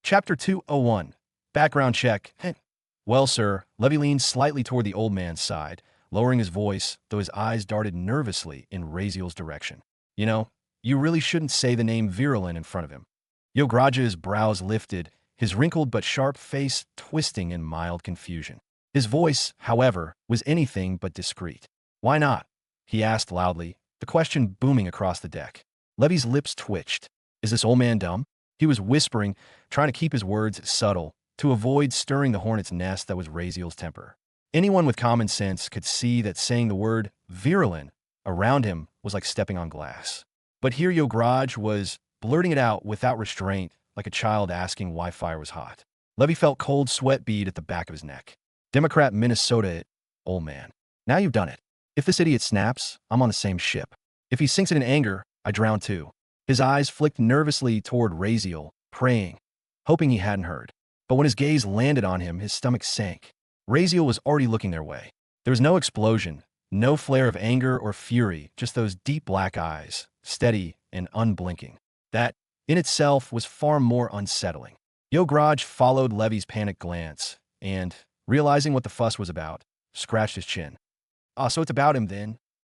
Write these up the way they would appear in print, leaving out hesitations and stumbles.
Chapter 201. Background check. Well, sir, Levy leaned slightly toward the old man's side, lowering his voice, though his eyes darted nervously in Razeal's direction. You know, you really shouldn't say the name Virulent in front of him. Yograja's brows lifted, his wrinkled but sharp face twisting in mild confusion. His voice, however, was anything but discreet. Why not? He asked loudly, the question booming across the deck. Levy's lips twitched. Is this old man dumb? He was whispering, trying to keep his words subtle, to avoid stirring the hornet's nest that was Razeal's temper. Anyone with common sense could see that saying the word virulent around him was like stepping on glass. But here Yograj was blurting it out without restraint, like a child asking why fire was hot. Levy felt cold sweat bead at the back of his neck. Democrat Minnesota it, old man. Now you've done it. If this idiot snaps, I'm on the same ship. If he sinks it in anger, I drown too. His eyes flicked nervously toward Razeal, praying, hoping he hadn't heard. But when his gaze landed on him, his stomach sank. Razeal was already looking their way. There was no explosion, no flare of anger or fury, just those deep black eyes, steady and unblinking. That, in itself, was far more unsettling. Yograj followed Levy's panicked glance and, realizing what the fuss was about, scratched his chin. Ah, so it's about him then?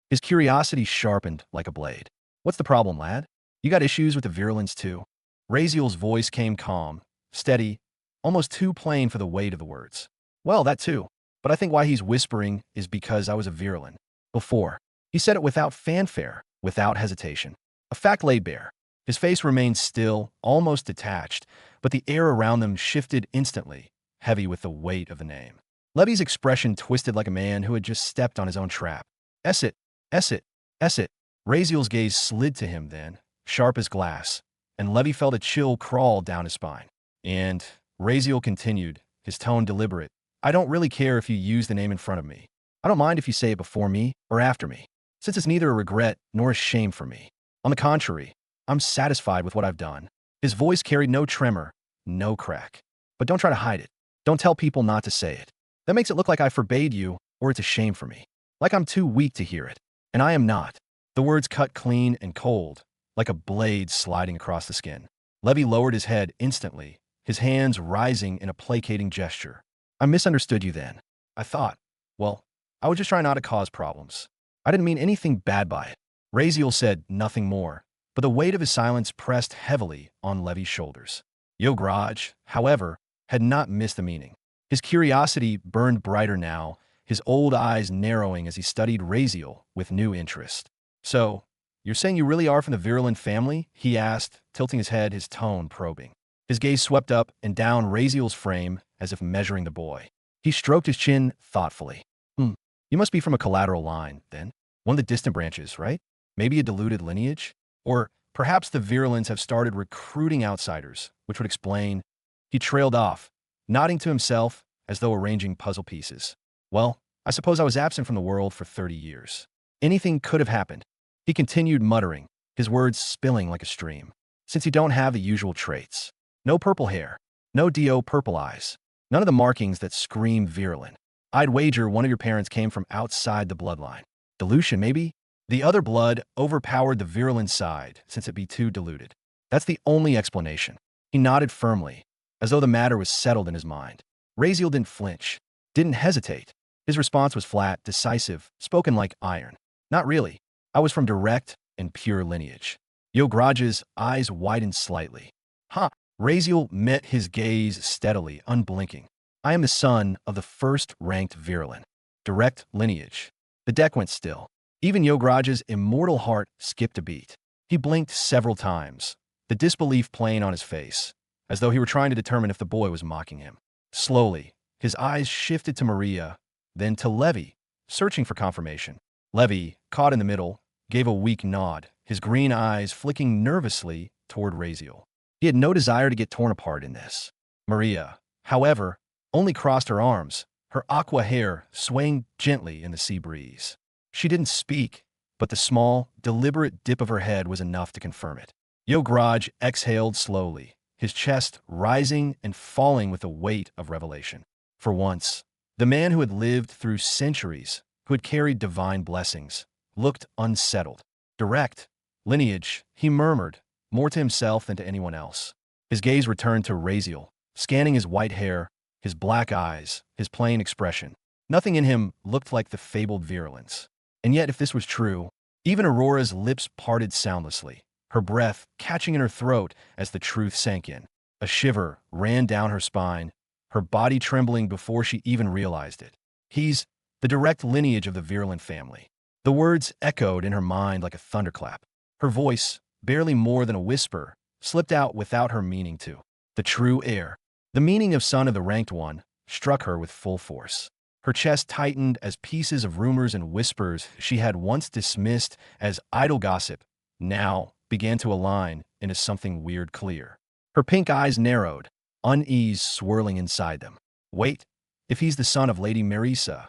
His curiosity sharpened like a blade. What's the problem, lad? You got issues with the virulence too? Razeal's voice came calm, steady, almost too plain for the weight of the words. Well, that too. But I think why he's whispering is because I was a virulent. Before. He said it without fanfare, without hesitation. A fact laid bare. His face remained still, almost detached, but the air around them shifted instantly, heavy with the weight of the name. Levy's expression twisted like a man who had just stepped on his own trap. Esset, Esset, Esset. Razeal's gaze slid to him then, sharp as glass, and Levy felt a chill crawl down his spine. And Razeal continued, his tone deliberate. I don't really care if you use the name in front of me. I don't mind if you say it before me or after me, since it's neither a regret nor a shame for me. On the contrary, I'm satisfied with what I've done. His voice carried no tremor, no crack. But don't try to hide it. Don't tell people not to say it. That makes it look like I forbade you, or it's a shame for me. Like I'm too weak to hear it. And I am not. The words cut clean and cold, like a blade sliding across the skin. Levy lowered his head instantly, his hands rising in a placating gesture. I misunderstood you then. I thought, well, I was just trying not to cause problems. I didn't mean anything bad by it. Razeal said nothing more, but the weight of his silence pressed heavily on Levy's shoulders. Yograj, however, had not missed the meaning. His curiosity burned brighter now, his old eyes narrowing as he studied Razeal with new interest. So, you're saying you really are from the virulent family? He asked, tilting his head, his tone probing. His gaze swept up and down Razeal's frame as if measuring the boy. He stroked his chin thoughtfully. You must be from a collateral line, then. One of the distant branches, right? Maybe a diluted lineage? Or perhaps the virulents have started recruiting outsiders, which would explain. He trailed off, nodding to himself as though arranging puzzle pieces. Well, I suppose I was absent from the world for 30 years. Anything could have happened. He continued muttering, his words spilling like a stream. Since you don't have the usual traits. No purple hair. No D.O. purple eyes. None of the markings that scream virulent. I'd wager one of your parents came from outside the bloodline. Dilution, maybe? The other blood overpowered the virulent side, since it be too diluted. That's the only explanation. He nodded firmly, as though the matter was settled in his mind. Razeal didn't flinch, didn't hesitate. His response was flat, decisive, spoken like iron. Not really. I was from direct and pure lineage. Yograj's eyes widened slightly. Huh. Razeal met his gaze steadily, unblinking. I am the son of the first-ranked virulent. Direct lineage. The deck went still. Even Yograj's immortal heart skipped a beat. He blinked several times, the disbelief plain on his face, as though he were trying to determine if the boy was mocking him. Slowly, his eyes shifted to Maria, then to Levy, searching for confirmation. Levy, caught in the middle, gave a weak nod, his green eyes flicking nervously toward Razeal. He had no desire to get torn apart in this. Maria, however, only crossed her arms, her aqua hair swaying gently in the sea breeze. She didn't speak, but the small, deliberate dip of her head was enough to confirm it. Yograj exhaled slowly, his chest rising and falling with the weight of revelation. For once, the man who had lived through centuries, who had carried divine blessings, looked unsettled. Direct lineage, he murmured, more to himself than to anyone else. His gaze returned to Razeal, scanning his white hair, his black eyes, his plain expression. Nothing in him looked like the fabled virulence. And yet, if this was true, even Aurora's lips parted soundlessly, her breath catching in her throat as the truth sank in. A shiver ran down her spine, her body trembling before she even realized it. He's the direct lineage of the virulent family. The words echoed in her mind like a thunderclap. Her voice, barely more than a whisper, slipped out without her meaning to. The true heir. The meaning of son of the ranked one struck her with full force. Her chest tightened as pieces of rumors and whispers she had once dismissed as idle gossip now began to align into something weird clear. Her pink eyes narrowed, unease swirling inside them. Wait, if he's the son of Lady Marisa,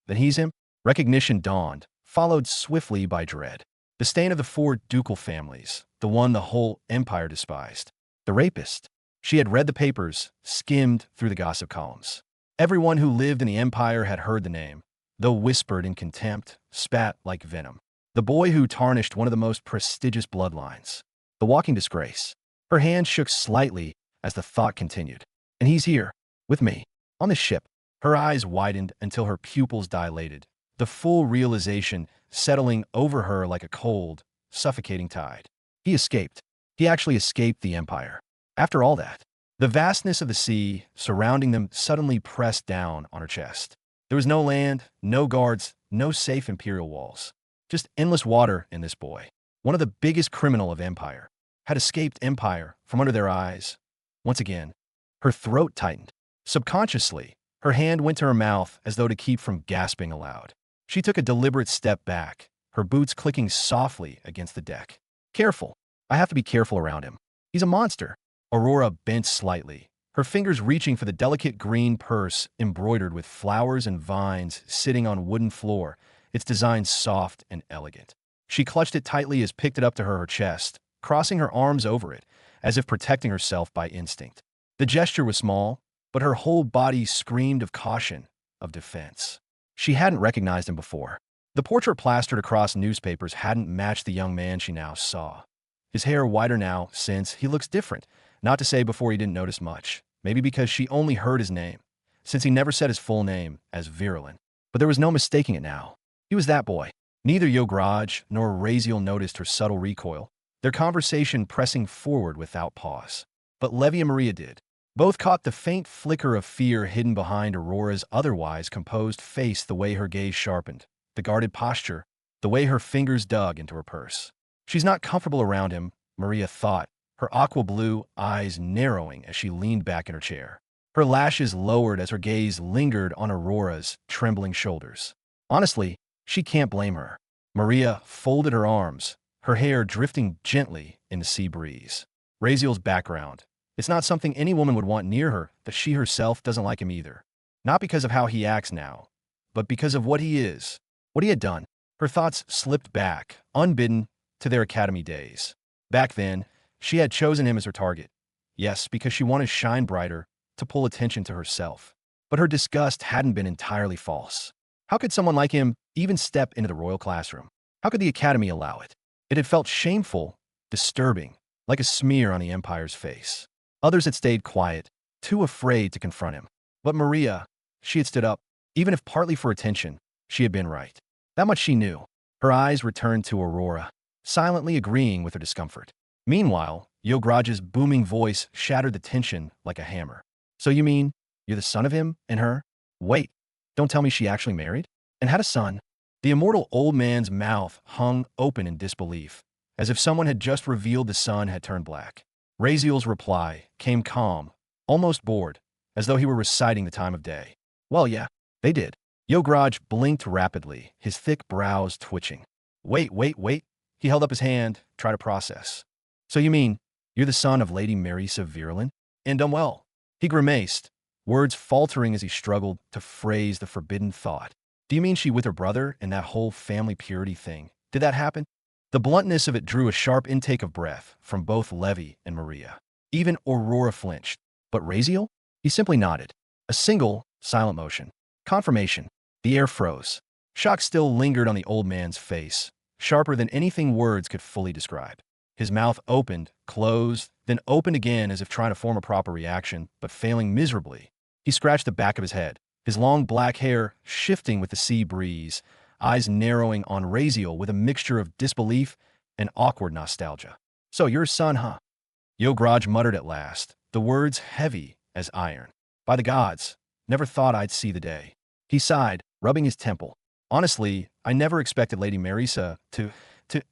then he's him? Recognition dawned, followed swiftly by dread. The stain of the four ducal families, the one the whole empire despised. The rapist. She had read the papers, skimmed through the gossip columns. Everyone who lived in the empire had heard the name, though whispered in contempt, spat like venom. The boy who tarnished one of the most prestigious bloodlines. The walking disgrace. Her hand shook slightly as the thought continued. And he's here, with me, on this ship. Her eyes widened until her pupils dilated, the full realization settling over her like a cold, suffocating tide. He escaped. He actually escaped the empire. After all that, the vastness of the sea surrounding them suddenly pressed down on her chest. There was no land, no guards, no safe imperial walls. Just endless water in this boy. One of the biggest criminal of empire had escaped empire from under their eyes. Once again, her throat tightened. Subconsciously, her hand went to her mouth as though to keep from gasping aloud. She took a deliberate step back, her boots clicking softly against the deck. Careful. I have to be careful around him. He's a monster. Aurora bent slightly, her fingers reaching for the delicate green purse embroidered with flowers and vines sitting on wooden floor, its design soft and elegant. She clutched it tightly as picked it up to her chest, crossing her arms over it, as if protecting herself by instinct. The gesture was small, but her whole body screamed of caution, of defense. She hadn't recognized him before. The portrait plastered across newspapers hadn't matched the young man she now saw. His hair whiter now, since he looks different. Not to say before he didn't notice much, maybe because she only heard his name, since he never said his full name as Virulent. But there was no mistaking it now. He was that boy. Neither Yograj nor Razeal noticed her subtle recoil, their conversation pressing forward without pause. But Levy and Maria did. Both caught the faint flicker of fear hidden behind Aurora's otherwise composed face, the way her gaze sharpened, the guarded posture, the way her fingers dug into her purse. She's not comfortable around him, Maria thought, her aqua blue eyes narrowing as she leaned back in her chair. Her lashes lowered as her gaze lingered on Aurora's trembling shoulders. Honestly, she can't blame her. Maria folded her arms, her hair drifting gently in the sea breeze. Raziel's background. It's not something any woman would want near her, that she herself doesn't like him either. Not because of how he acts now, but because of what he is, what he had done. Her thoughts slipped back, unbidden, to their academy days. Back then, she had chosen him as her target. Yes, because she wanted to shine brighter, to pull attention to herself. But her disgust hadn't been entirely false. How could someone like him even step into the royal classroom? How could the academy allow it? It had felt shameful, disturbing, like a smear on the empire's face. Others had stayed quiet, too afraid to confront him. But Maria, she had stood up. Even if partly for attention, she had been right. That much she knew. Her eyes returned to Aurora, silently agreeing with her discomfort. Meanwhile, Yograj's booming voice shattered the tension like a hammer. So you mean, you're the son of him and her? Wait, don't tell me she actually married? And had a son? The immortal old man's mouth hung open in disbelief, as if someone had just revealed the sun had turned black. Raziel's reply came calm, almost bored, as though he were reciting the time of day. Well, yeah, they did. Yograj blinked rapidly, his thick brows twitching. Wait. He held up his hand, tried to process. So you mean, you're the son of Lady Marisa Virulent? And done well. He grimaced, words faltering as he struggled to phrase the forbidden thought. Do you mean she with her brother and that whole family purity thing? Did that happen? The bluntness of it drew a sharp intake of breath from both Levy and Maria. Even Aurora flinched. But Raziel? He simply nodded. A single, silent motion. Confirmation. The air froze. Shock still lingered on the old man's face, sharper than anything words could fully describe. His mouth opened, closed, then opened again as if trying to form a proper reaction, but failing miserably. He scratched the back of his head, his long black hair shifting with the sea breeze, eyes narrowing on Razeal with a mixture of disbelief and awkward nostalgia. "So you're his son, huh?" Yograj muttered at last, the words heavy as iron. "By the gods, never thought I'd see the day." He sighed, rubbing his temple. "Honestly, I never expected Lady Marisa to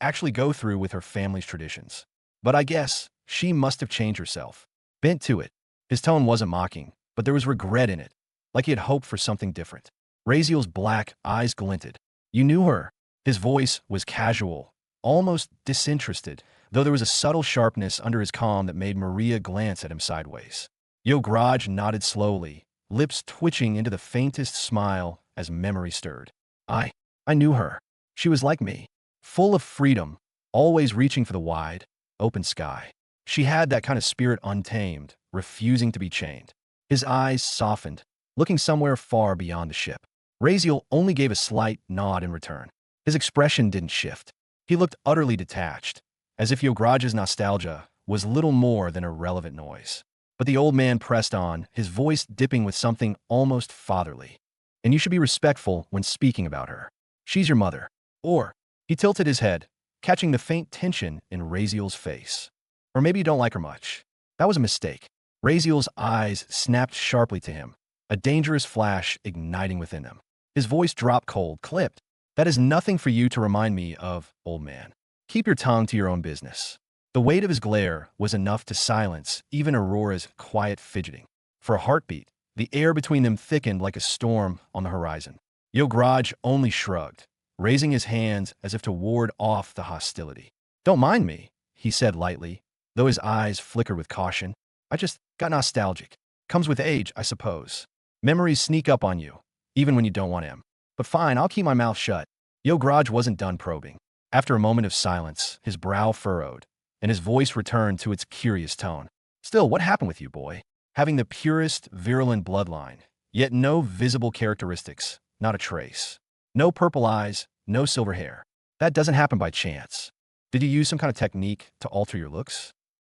actually go through with her family's traditions. But I guess she must have changed herself. Bent to it." His tone wasn't mocking, but there was regret in it, like he had hoped for something different. Raziel's black eyes glinted. "You knew her." His voice was casual, almost disinterested, though there was a subtle sharpness under his calm that made Maria glance at him sideways. Yograj nodded slowly, lips twitching into the faintest smile as memory stirred. I knew her. She was like me, full of freedom, always reaching for the wide, open sky. She had that kind of spirit untamed, refusing to be chained." His eyes softened, looking somewhere far beyond the ship. Raziel only gave a slight nod in return. His expression didn't shift. He looked utterly detached, as if Yograj's nostalgia was little more than irrelevant noise. But the old man pressed on, his voice dipping with something almost fatherly. "And you should be respectful when speaking about her. She's your mother." Or, he tilted his head, catching the faint tension in Raziel's face. "Or maybe you don't like her much. That was a mistake." Raziel's eyes snapped sharply to him, a dangerous flash igniting within them. His voice dropped cold, clipped. "That is nothing for you to remind me of, old man. Keep your tongue to your own business." The weight of his glare was enough to silence even Aurora's quiet fidgeting. For a heartbeat, the air between them thickened like a storm on the horizon. Yograj only shrugged, raising his hands as if to ward off the hostility. "Don't mind me," he said lightly, though his eyes flickered with caution. "I just got nostalgic. Comes with age, I suppose. Memories sneak up on you, even when you don't want them. But fine, I'll keep my mouth shut." Yograj wasn't done probing. After a moment of silence, his brow furrowed, and his voice returned to its curious tone. "Still, what happened with you, boy? Having the purest, virulent bloodline, yet no visible characteristics, not a trace. No purple eyes, no silver hair. That doesn't happen by chance. Did you use some kind of technique to alter your looks?"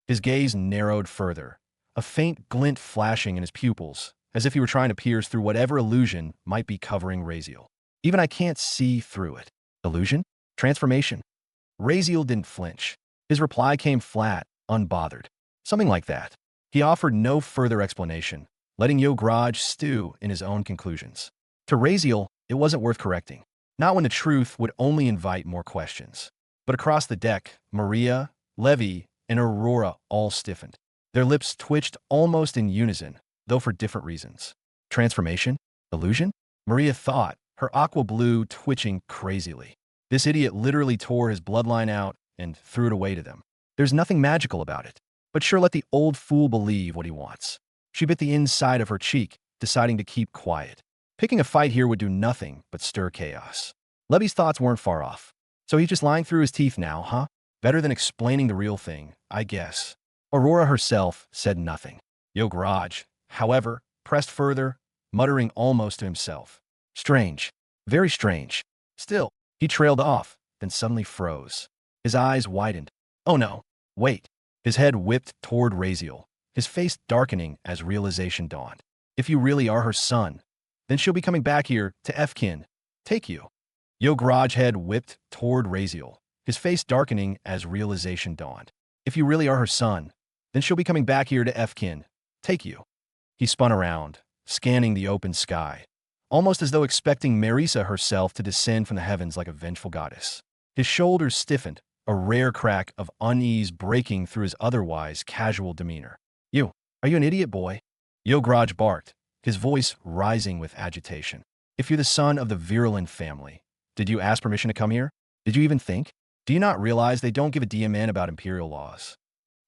His gaze narrowed further, a faint glint flashing in his pupils, as if he were trying to pierce through whatever illusion might be covering Raziel. "Even I can't see through it." "Illusion? Transformation?" Raziel didn't flinch. His reply came flat, unbothered. "Something like that." He offered no further explanation, letting Yograj stew in his own conclusions. To Raziel, it wasn't worth correcting, not when the truth would only invite more questions. But across the deck, Maria, Levi, and Aurora all stiffened. Their lips twitched almost in unison, though for different reasons. Transformation? Illusion? Maria thought, her aqua blue twitching crazily. This idiot literally tore his bloodline out and threw it away to them. There's nothing magical about it. But sure, let the old fool believe what he wants. She bit the inside of her cheek, deciding to keep quiet. Picking a fight here would do nothing but stir chaos. Levi's thoughts weren't far off. "So he's just lying through his teeth now, huh? Better than explaining the real thing, I guess." Aurora herself said nothing. Yograj, however, pressed further, muttering almost to himself. "Strange. Very strange." Still, he trailed off, then suddenly froze. His eyes widened. "Oh no, wait." His head whipped toward Raziel, his face darkening as realization dawned. "If you really are her son, then she'll be coming back here to Efkin. Take you." Yograj's head whipped toward Raziel, his face darkening as realization dawned. "If you really are her son, then she'll be coming back here to Efkin. Take you." He spun around, scanning the open sky, almost as though expecting Marisa herself to descend from the heavens like a vengeful goddess. His shoulders stiffened, a rare crack of unease breaking through his otherwise casual demeanor. Are you an idiot, boy?" Yograj barked, his voice rising with agitation. "If you're the son of the virulent family, did you ask permission to come here? Did you even think? Do you not realize they don't give a damn about imperial laws?"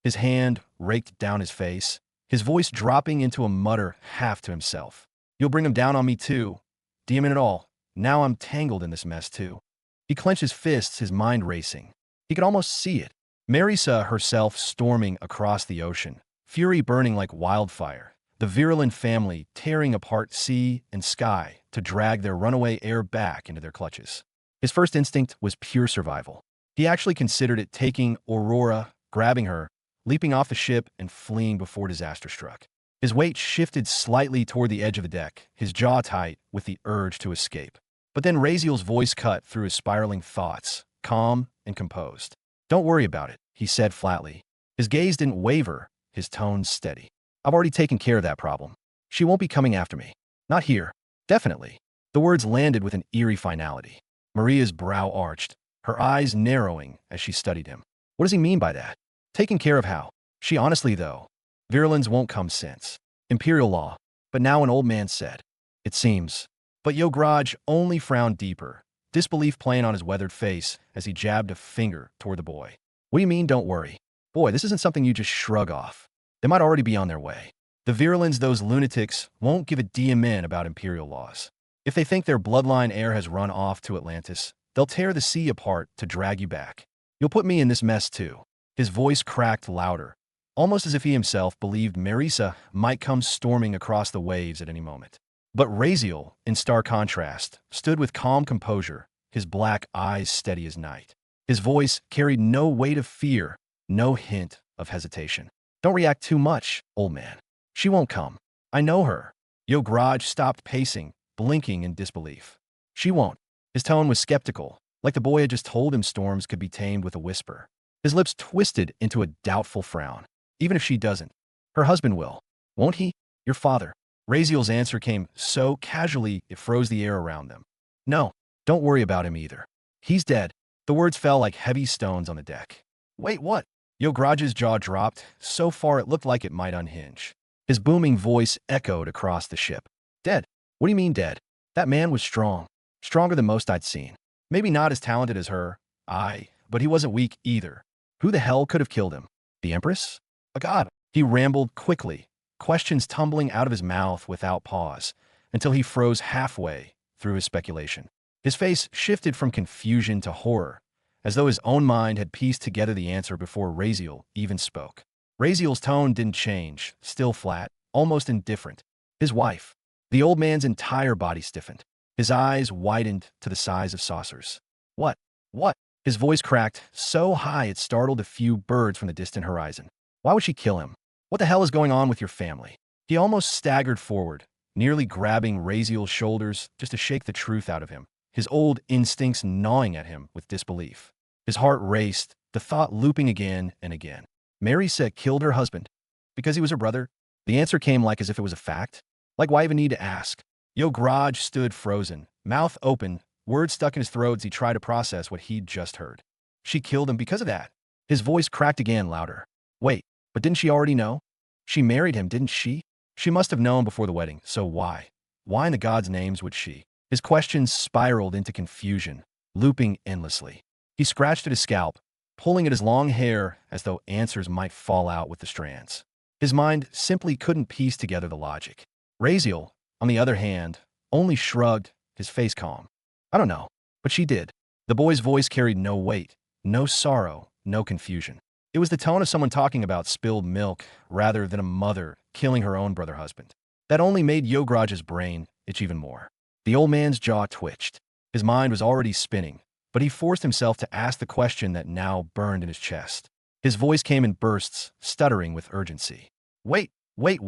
His hand raked down his face, his voice dropping into a mutter half to himself. "You'll bring them down on me too. Damn it all. Now I'm tangled in this mess too." He clenched his fists, his mind racing. He could almost see it. Marisa herself storming across the ocean, fury burning like wildfire, the virulent family tearing apart sea and sky to drag their runaway heir back into their clutches. His first instinct was pure survival. He actually considered it taking Aurora, grabbing her, leaping off the ship, and fleeing before disaster struck. His weight shifted slightly toward the edge of the deck, his jaw tight with the urge to escape. But then Raziel's voice cut through his spiraling thoughts, calm and composed. "Don't worry about it," he said flatly. His gaze didn't waver, his tone steady. "I've already taken care of that problem. She won't be coming after me. Not here. Definitely." The words landed with an eerie finality. Maria's brow arched, her eyes narrowing as she studied him. What does he mean by that? Taken care of how? She honestly, though. Virulence won't come since. Imperial law. But now an old man said. It seems. But Yograj only frowned deeper, disbelief playing on his weathered face as he jabbed a finger toward the boy. What do you mean, don't worry? Boy, this isn't something you just shrug off. They might already be on their way. The Virulens, those lunatics, won't give a damn about Imperial laws. If they think their bloodline heir has run off to Atlantis, they'll tear the sea apart to drag you back. You'll put me in this mess too. His voice cracked louder, almost as if he himself believed Marisa might come storming across the waves at any moment. But Raziel, in stark contrast, stood with calm composure, his black eyes steady as night. His voice carried no weight of fear, no hint of hesitation. Don't react too much, old man. She won't come. I know her. Yograj stopped pacing, blinking in disbelief. She won't. His tone was skeptical, like the boy had just told him storms could be tamed with a whisper. His lips twisted into a doubtful frown. Even if she doesn't, her husband will. Won't he? Your father. Raziel's answer came so casually it froze the air around them. No, don't worry about him either. He's dead. The words fell like heavy stones on the deck. Wait, what? Yograj's jaw dropped, so far it looked like it might unhinge. His booming voice echoed across the ship. Dead? What do you mean dead? That man was strong. Stronger than most I'd seen. Maybe not as talented as her. But he wasn't weak either. Who the hell could have killed him? The Empress? A god. He rambled quickly, questions tumbling out of his mouth without pause, until he froze halfway through his speculation. His face shifted from confusion to horror, as though his own mind had pieced together the answer before Raziel even spoke. Raziel's tone didn't change, still flat, almost indifferent. His wife. The old man's entire body stiffened. His eyes widened to the size of saucers. What? What? His voice cracked so high it startled a few birds from the distant horizon. Why would she kill him? What the hell is going on with your family? He almost staggered forward, nearly grabbing Raziel's shoulders just to shake the truth out of him, his old instincts gnawing at him with disbelief. His heart raced, the thought looping again and again. Marisa killed her husband because he was her brother? The answer came like as if it was a fact. Like, why even need to ask? Yograj stood frozen, mouth open, words stuck in his throat as he tried to process what he'd just heard. She killed him because of that. His voice cracked again louder. Wait, but didn't she already know? She married him, didn't she? She must have known before the wedding, so why? Why in the gods' names would she? His questions spiraled into confusion, looping endlessly. He scratched at his scalp, pulling at his long hair as though answers might fall out with the strands. His mind simply couldn't piece together the logic. Raziel, on the other hand, only shrugged, his face calm. I don't know, but she did. The boy's voice carried no weight, no sorrow, no confusion. It was the tone of someone talking about spilled milk rather than a mother killing her own brother-husband. That only made Yograj's brain itch even more. The old man's jaw twitched. His mind was already spinning, but he forced himself to ask the question that now burned in his chest. His voice came in bursts, stuttering with urgency. Wait. What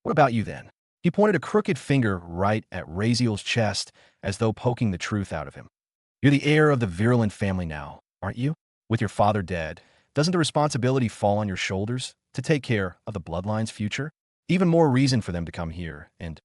about you then? He pointed a crooked finger right at Raziel's chest as though poking the truth out of him. You're the heir of the virulent family now, aren't you? With your father dead, doesn't the responsibility fall on your shoulders to take care of the bloodline's future? Even more reason for them to come here, and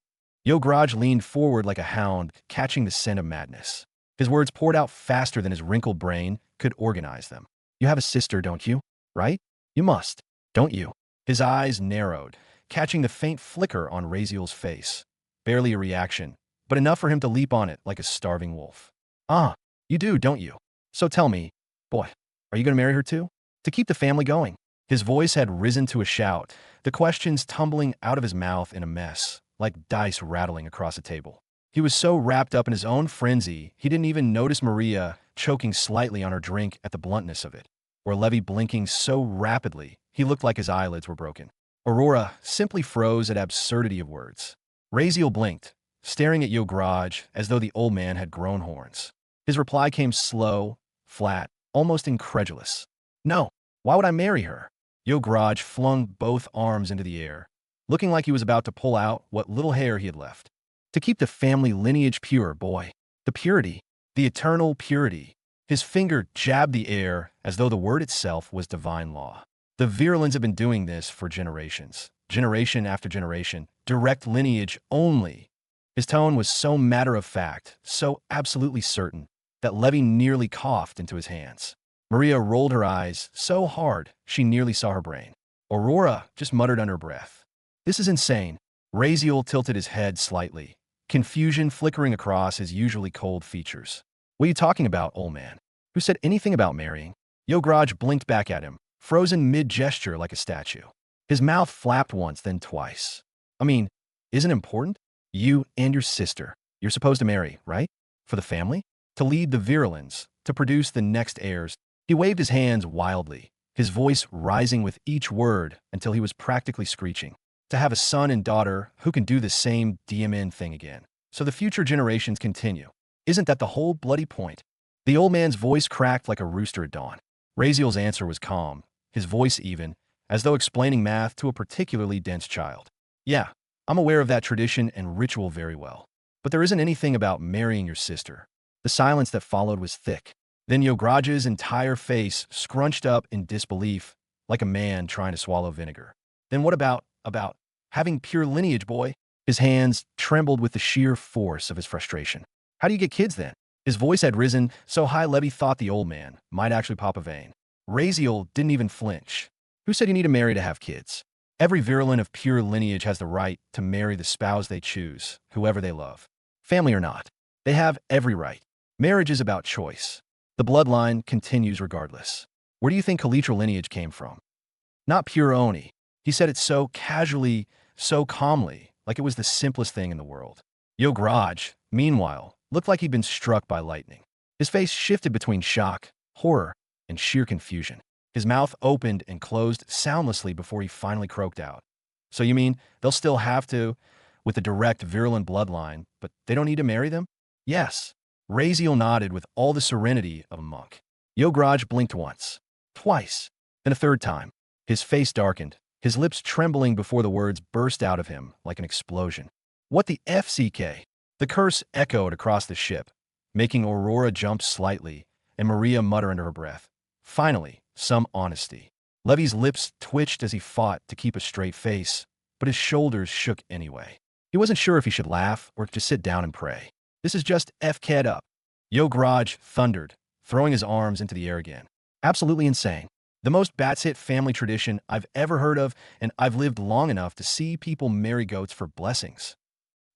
Yograj leaned forward like a hound, catching the scent of madness. His words poured out faster than his wrinkled brain could organize them. You have a sister, don't you? Right? You must, don't you? His eyes narrowed, catching the faint flicker on Raziel's face. Barely a reaction, but enough for him to leap on it like a starving wolf. Ah, you do, don't you? So tell me, boy, are you going to marry her too? To keep the family going? His voice had risen to a shout, the questions tumbling out of his mouth in a mess, like dice rattling across a table. He was so wrapped up in his own frenzy, he didn't even notice Maria choking slightly on her drink at the bluntness of it, or Levy blinking so rapidly he looked like his eyelids were broken. Aurora simply froze at absurdity of words. Raziel blinked, staring at Yograj as though the old man had grown horns. His reply came slow, flat, almost incredulous. No, why would I marry her? Yograj flung both arms into the air, looking like he was about to pull out what little hair he had left. To keep the family lineage pure, boy. The purity. The eternal purity. His finger jabbed the air as though the word itself was divine law. The Virulins have been doing this for generations. Generation after generation. Direct lineage only. His tone was so matter-of-fact, so absolutely certain, that Levy nearly coughed into his hands. Maria rolled her eyes so hard she nearly saw her brain. Aurora just muttered under her breath. This is insane. Razeal tilted his head slightly, confusion flickering across his usually cold features. What are you talking about, old man? Who said anything about marrying? Yograj blinked back at him, frozen mid-gesture like a statue. His mouth flapped once, then twice. I mean, isn't it important? You and your sister. You're supposed to marry, right? For the family? To lead the Virulins, to produce the next heirs. He waved his hands wildly, his voice rising with each word until he was practically screeching. To have a son and daughter who can do the same DMN thing again, so the future generations continue. Isn't that the whole bloody point? The old man's voice cracked like a rooster at dawn. Raziel's answer was calm, his voice even, as though explaining math to a particularly dense child. Yeah, I'm aware of that tradition and ritual very well. But there isn't anything about marrying your sister. The silence that followed was thick. Then Yograj's entire face scrunched up in disbelief, like a man trying to swallow vinegar. Then what about having pure lineage, boy? His hands trembled with the sheer force of his frustration. How do you get kids then? His voice had risen so high Levy thought the old man might actually pop a vein. Razeal didn't even flinch. Who said you need to marry to have kids? Every virulent of pure lineage has the right to marry the spouse they choose, whoever they love. Family or not, they have every right. Marriage is about choice. The bloodline continues regardless. Where do you think Kalitral lineage came from? Not pure Oni. He said it so casually, so calmly, like it was the simplest thing in the world. Yograj, meanwhile, looked like he'd been struck by lightning. His face shifted between shock, horror, and sheer confusion. His mouth opened and closed soundlessly before he finally croaked out. So you mean they'll still have to, with the direct virulent bloodline, but they don't need to marry them? Yes. Razeal nodded with all the serenity of a monk. Yograj blinked once, twice, then a third time. His face darkened, his lips trembling before the words burst out of him like an explosion. What the FCK? The curse echoed across the ship, making Aurora jump slightly and Maria mutter under her breath. Finally, some honesty. Levy's lips twitched as he fought to keep a straight face, but his shoulders shook anyway. He wasn't sure if he should laugh or just sit down and pray. This is just F-Ked up. Yograj thundered, throwing his arms into the air again. Absolutely insane. The most Batsit family tradition I've ever heard of, and I've lived long enough to see people marry goats for blessings.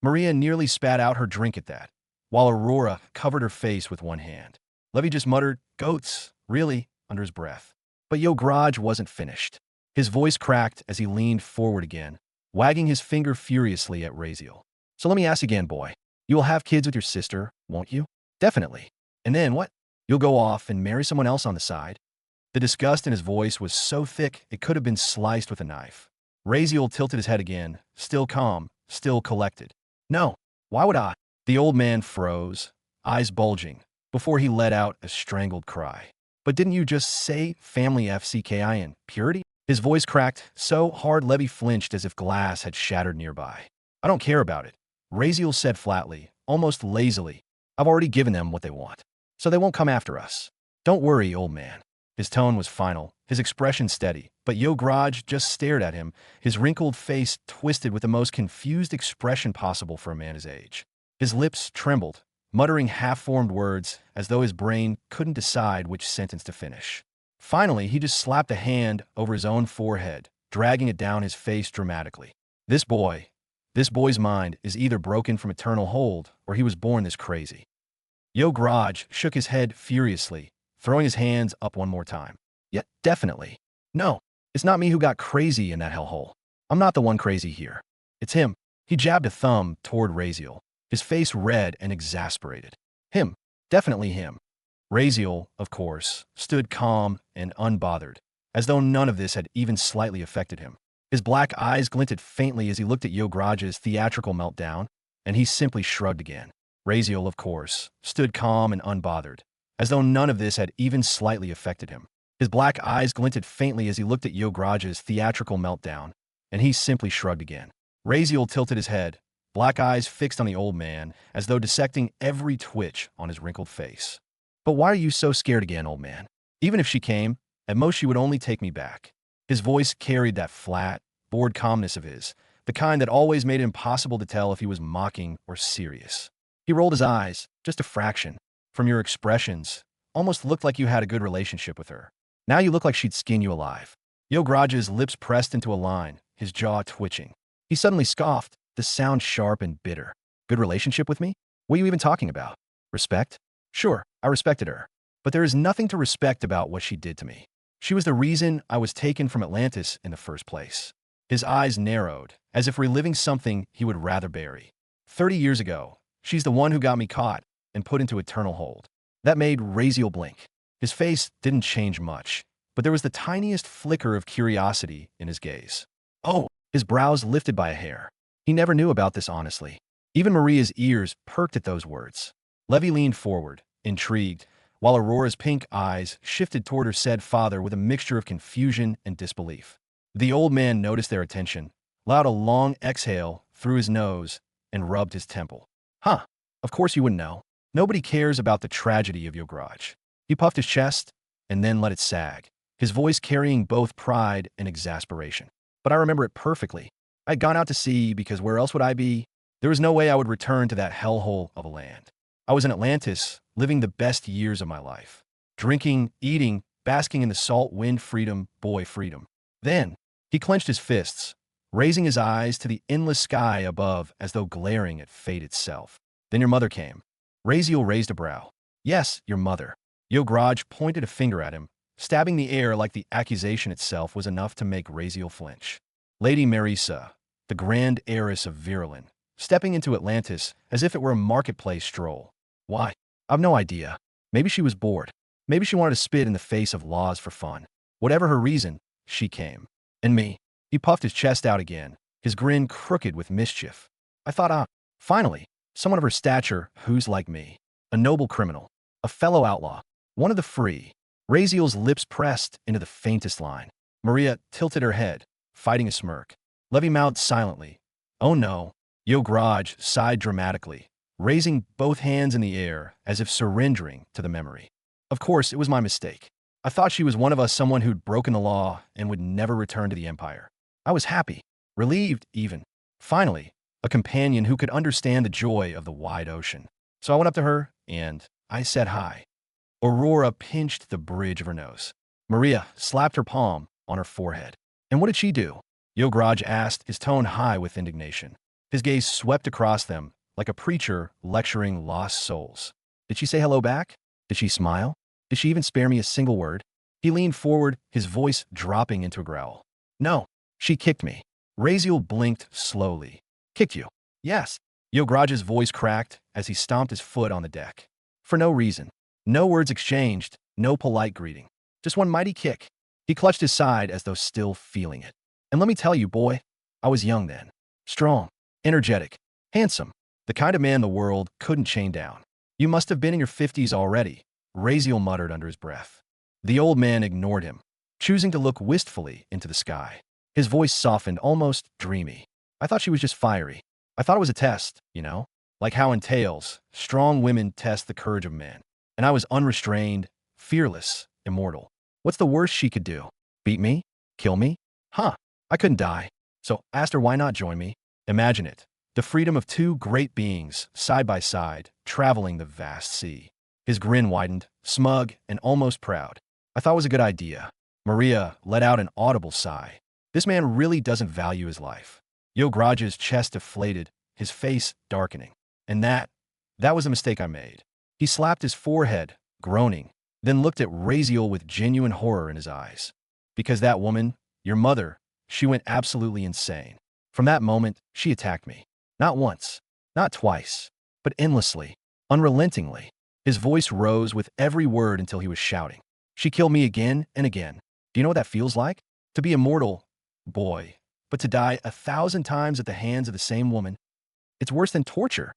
Maria nearly spat out her drink at that, while Aurora covered her face with one hand. Levy just muttered, "Goats, really?" under his breath. But Yograj wasn't finished. His voice cracked as he leaned forward again, wagging his finger furiously at Razeal. So let me ask again, boy. You will have kids with your sister, won't you? Definitely. And then what? You'll go off and marry someone else on the side? The disgust in his voice was so thick it could have been sliced with a knife. Razeal tilted his head again, still calm, still collected. No, why would I? The old man froze, eyes bulging, before he let out a strangled cry. But didn't you just say family FCKI and purity? His voice cracked so hard Levy flinched as if glass had shattered nearby. I don't care about it. Razeal said flatly, almost lazily. I've already given them what they want, so they won't come after us. Don't worry, old man. His tone was final, his expression steady, but Yograj just stared at him, his wrinkled face twisted with the most confused expression possible for a man his age. His lips trembled, muttering half-formed words as though his brain couldn't decide which sentence to finish. Finally, he just slapped a hand over his own forehead, dragging it down his face dramatically. This boy's mind is either broken from eternal hold or he was born this crazy. Yograj shook his head furiously, throwing his hands up one more time. Yeah, definitely. No, it's not me who got crazy in that hellhole. I'm not the one crazy here. It's him. He jabbed a thumb toward Razeal, his face red and exasperated. Him. Definitely him. Razeal, of course, stood calm and unbothered, as though none of this had even slightly affected him. His black eyes glinted faintly as he looked at Yograj's theatrical meltdown, and he simply shrugged again. Razeal, of course, stood calm and unbothered, as though none of this had even slightly affected him. His black eyes glinted faintly as he looked at Yograj's theatrical meltdown, and he simply shrugged again. Raziel tilted his head, black eyes fixed on the old man, as though dissecting every twitch on his wrinkled face. But why are you so scared again, old man? Even if she came, at most she would only take me back. His voice carried that flat, bored calmness of his, the kind that always made it impossible to tell if he was mocking or serious. He rolled his eyes, just a fraction. From your expressions, almost looked like you had a good relationship with her. Now you look like she'd skin you alive. Yograj's lips pressed into a line, his jaw twitching. He suddenly scoffed, the sound sharp and bitter. Good relationship with me? What are you even talking about? Respect? Sure, I respected her. But there is nothing to respect about what she did to me. She was the reason I was taken from Atlantis in the first place. His eyes narrowed, as if reliving something he would rather bury. 30 years ago, she's the one who got me caught and put into eternal hold. That made Raziel blink. His face didn't change much, but there was the tiniest flicker of curiosity in his gaze. Oh, his brows lifted by a hair. He never knew about this honestly. Even Maria's ears perked at those words. Levy leaned forward, intrigued, while Aurora's pink eyes shifted toward her said father with a mixture of confusion and disbelief. The old man noticed their attention, allowed a long exhale through his nose, and rubbed his temple. Huh, of course you wouldn't know. Nobody cares about the tragedy of Yograj. He puffed his chest and then let it sag, his voice carrying both pride and exasperation. But I remember it perfectly. I'd gone out to sea because where else would I be? There was no way I would return to that hellhole of a land. I was in Atlantis, living the best years of my life. Drinking, eating, basking in the salt wind freedom, boy freedom. Then, he clenched his fists, raising his eyes to the endless sky above as though glaring at fate itself. Then your mother came. Raziel raised a brow. Yes, your mother. Yograj pointed a finger at him, stabbing the air like the accusation itself was enough to make Raziel flinch. Lady Marisa, the grand heiress of Virulin, stepping into Atlantis as if it were a marketplace stroll. Why? I've no idea. Maybe she was bored. Maybe she wanted to spit in the face of laws for fun. Whatever her reason, she came. And me. He puffed his chest out again, his grin crooked with mischief. I thought, finally, someone of her stature who's like me. A noble criminal. A fellow outlaw. One of the free. Raziel's lips pressed into the faintest line. Maria tilted her head, fighting a smirk. Levy mouthed silently. Oh no. Yograj sighed dramatically, raising both hands in the air as if surrendering to the memory. Of course, it was my mistake. I thought she was one of us, someone who'd broken the law and would never return to the Empire. I was happy, relieved even. Finally, a companion who could understand the joy of the wide ocean. So I went up to her, and I said hi. Aurora pinched the bridge of her nose. Maria slapped her palm on her forehead. And what did she do? Yograj asked, his tone high with indignation. His gaze swept across them, like a preacher lecturing lost souls. Did she say hello back? Did she smile? Did she even spare me a single word? He leaned forward, his voice dropping into a growl. No, she kicked me. Raziel blinked slowly. Kicked you? Yes. Yograj's voice cracked as he stomped his foot on the deck. For no reason. No words exchanged, no polite greeting. Just one mighty kick. He clutched his side as though still feeling it. And let me tell you, boy, I was young then. Strong, energetic, handsome. The kind of man the world couldn't chain down. You must have been in your 50s already, Raziel muttered under his breath. The old man ignored him, choosing to look wistfully into the sky. His voice softened, almost dreamy. I thought she was just fiery. I thought it was a test, like how in tales, strong women test the courage of men. And I was unrestrained, fearless, immortal. What's the worst she could do? Beat me? Kill me? Huh, I couldn't die. So asked her why not join me. Imagine it. The freedom of two great beings, side by side, traveling the vast sea. His grin widened, smug and almost proud. I thought it was a good idea. Maria let out an audible sigh. This man really doesn't value his life. Yograj's chest deflated, his face darkening. And that was a mistake I made. He slapped his forehead, groaning, then looked at Raziel with genuine horror in his eyes. Because that woman, your mother, she went absolutely insane. From that moment, she attacked me. Not once, not twice, but endlessly, unrelentingly. His voice rose with every word until he was shouting. She killed me again and again. Do you know what that feels like? To be immortal, boy, but to die 1,000 times at the hands of the same woman. It's worse than torture.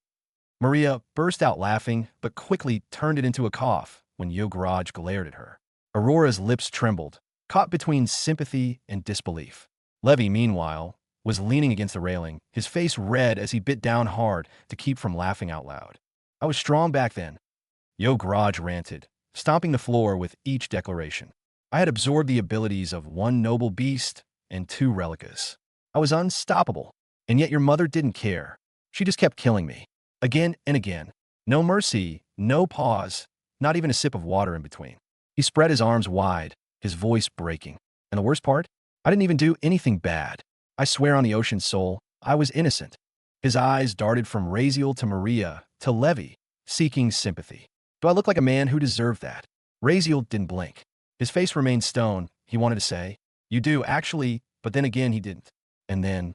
Maria burst out laughing, but quickly turned it into a cough, when Yograj glared at her. Aurora's lips trembled, caught between sympathy and disbelief. Levy, meanwhile, was leaning against the railing, his face red as he bit down hard to keep from laughing out loud. I was strong back then, Yograj ranted, stomping the floor with each declaration. I had absorbed the abilities of one noble beast and two relicas. I was unstoppable, and yet your mother didn't care. She just kept killing me, again and again. No mercy, no pause, not even a sip of water in between. He spread his arms wide, his voice breaking. And the worst part? I didn't even do anything bad. I swear on the ocean's soul, I was innocent. His eyes darted from Razeal to Maria to Levy, seeking sympathy. Do I look like a man who deserved that? Razeal didn't blink. His face remained stone. He wanted to say, "You do, actually," but then again he didn't. And then,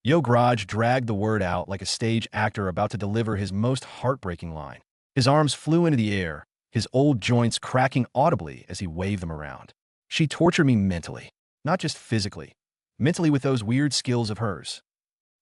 Yograj dragged the word out like a stage actor about to deliver his most heartbreaking line. His arms flew into the air, his old joints cracking audibly as he waved them around. She tortured me mentally, not just physically, mentally with those weird skills of hers.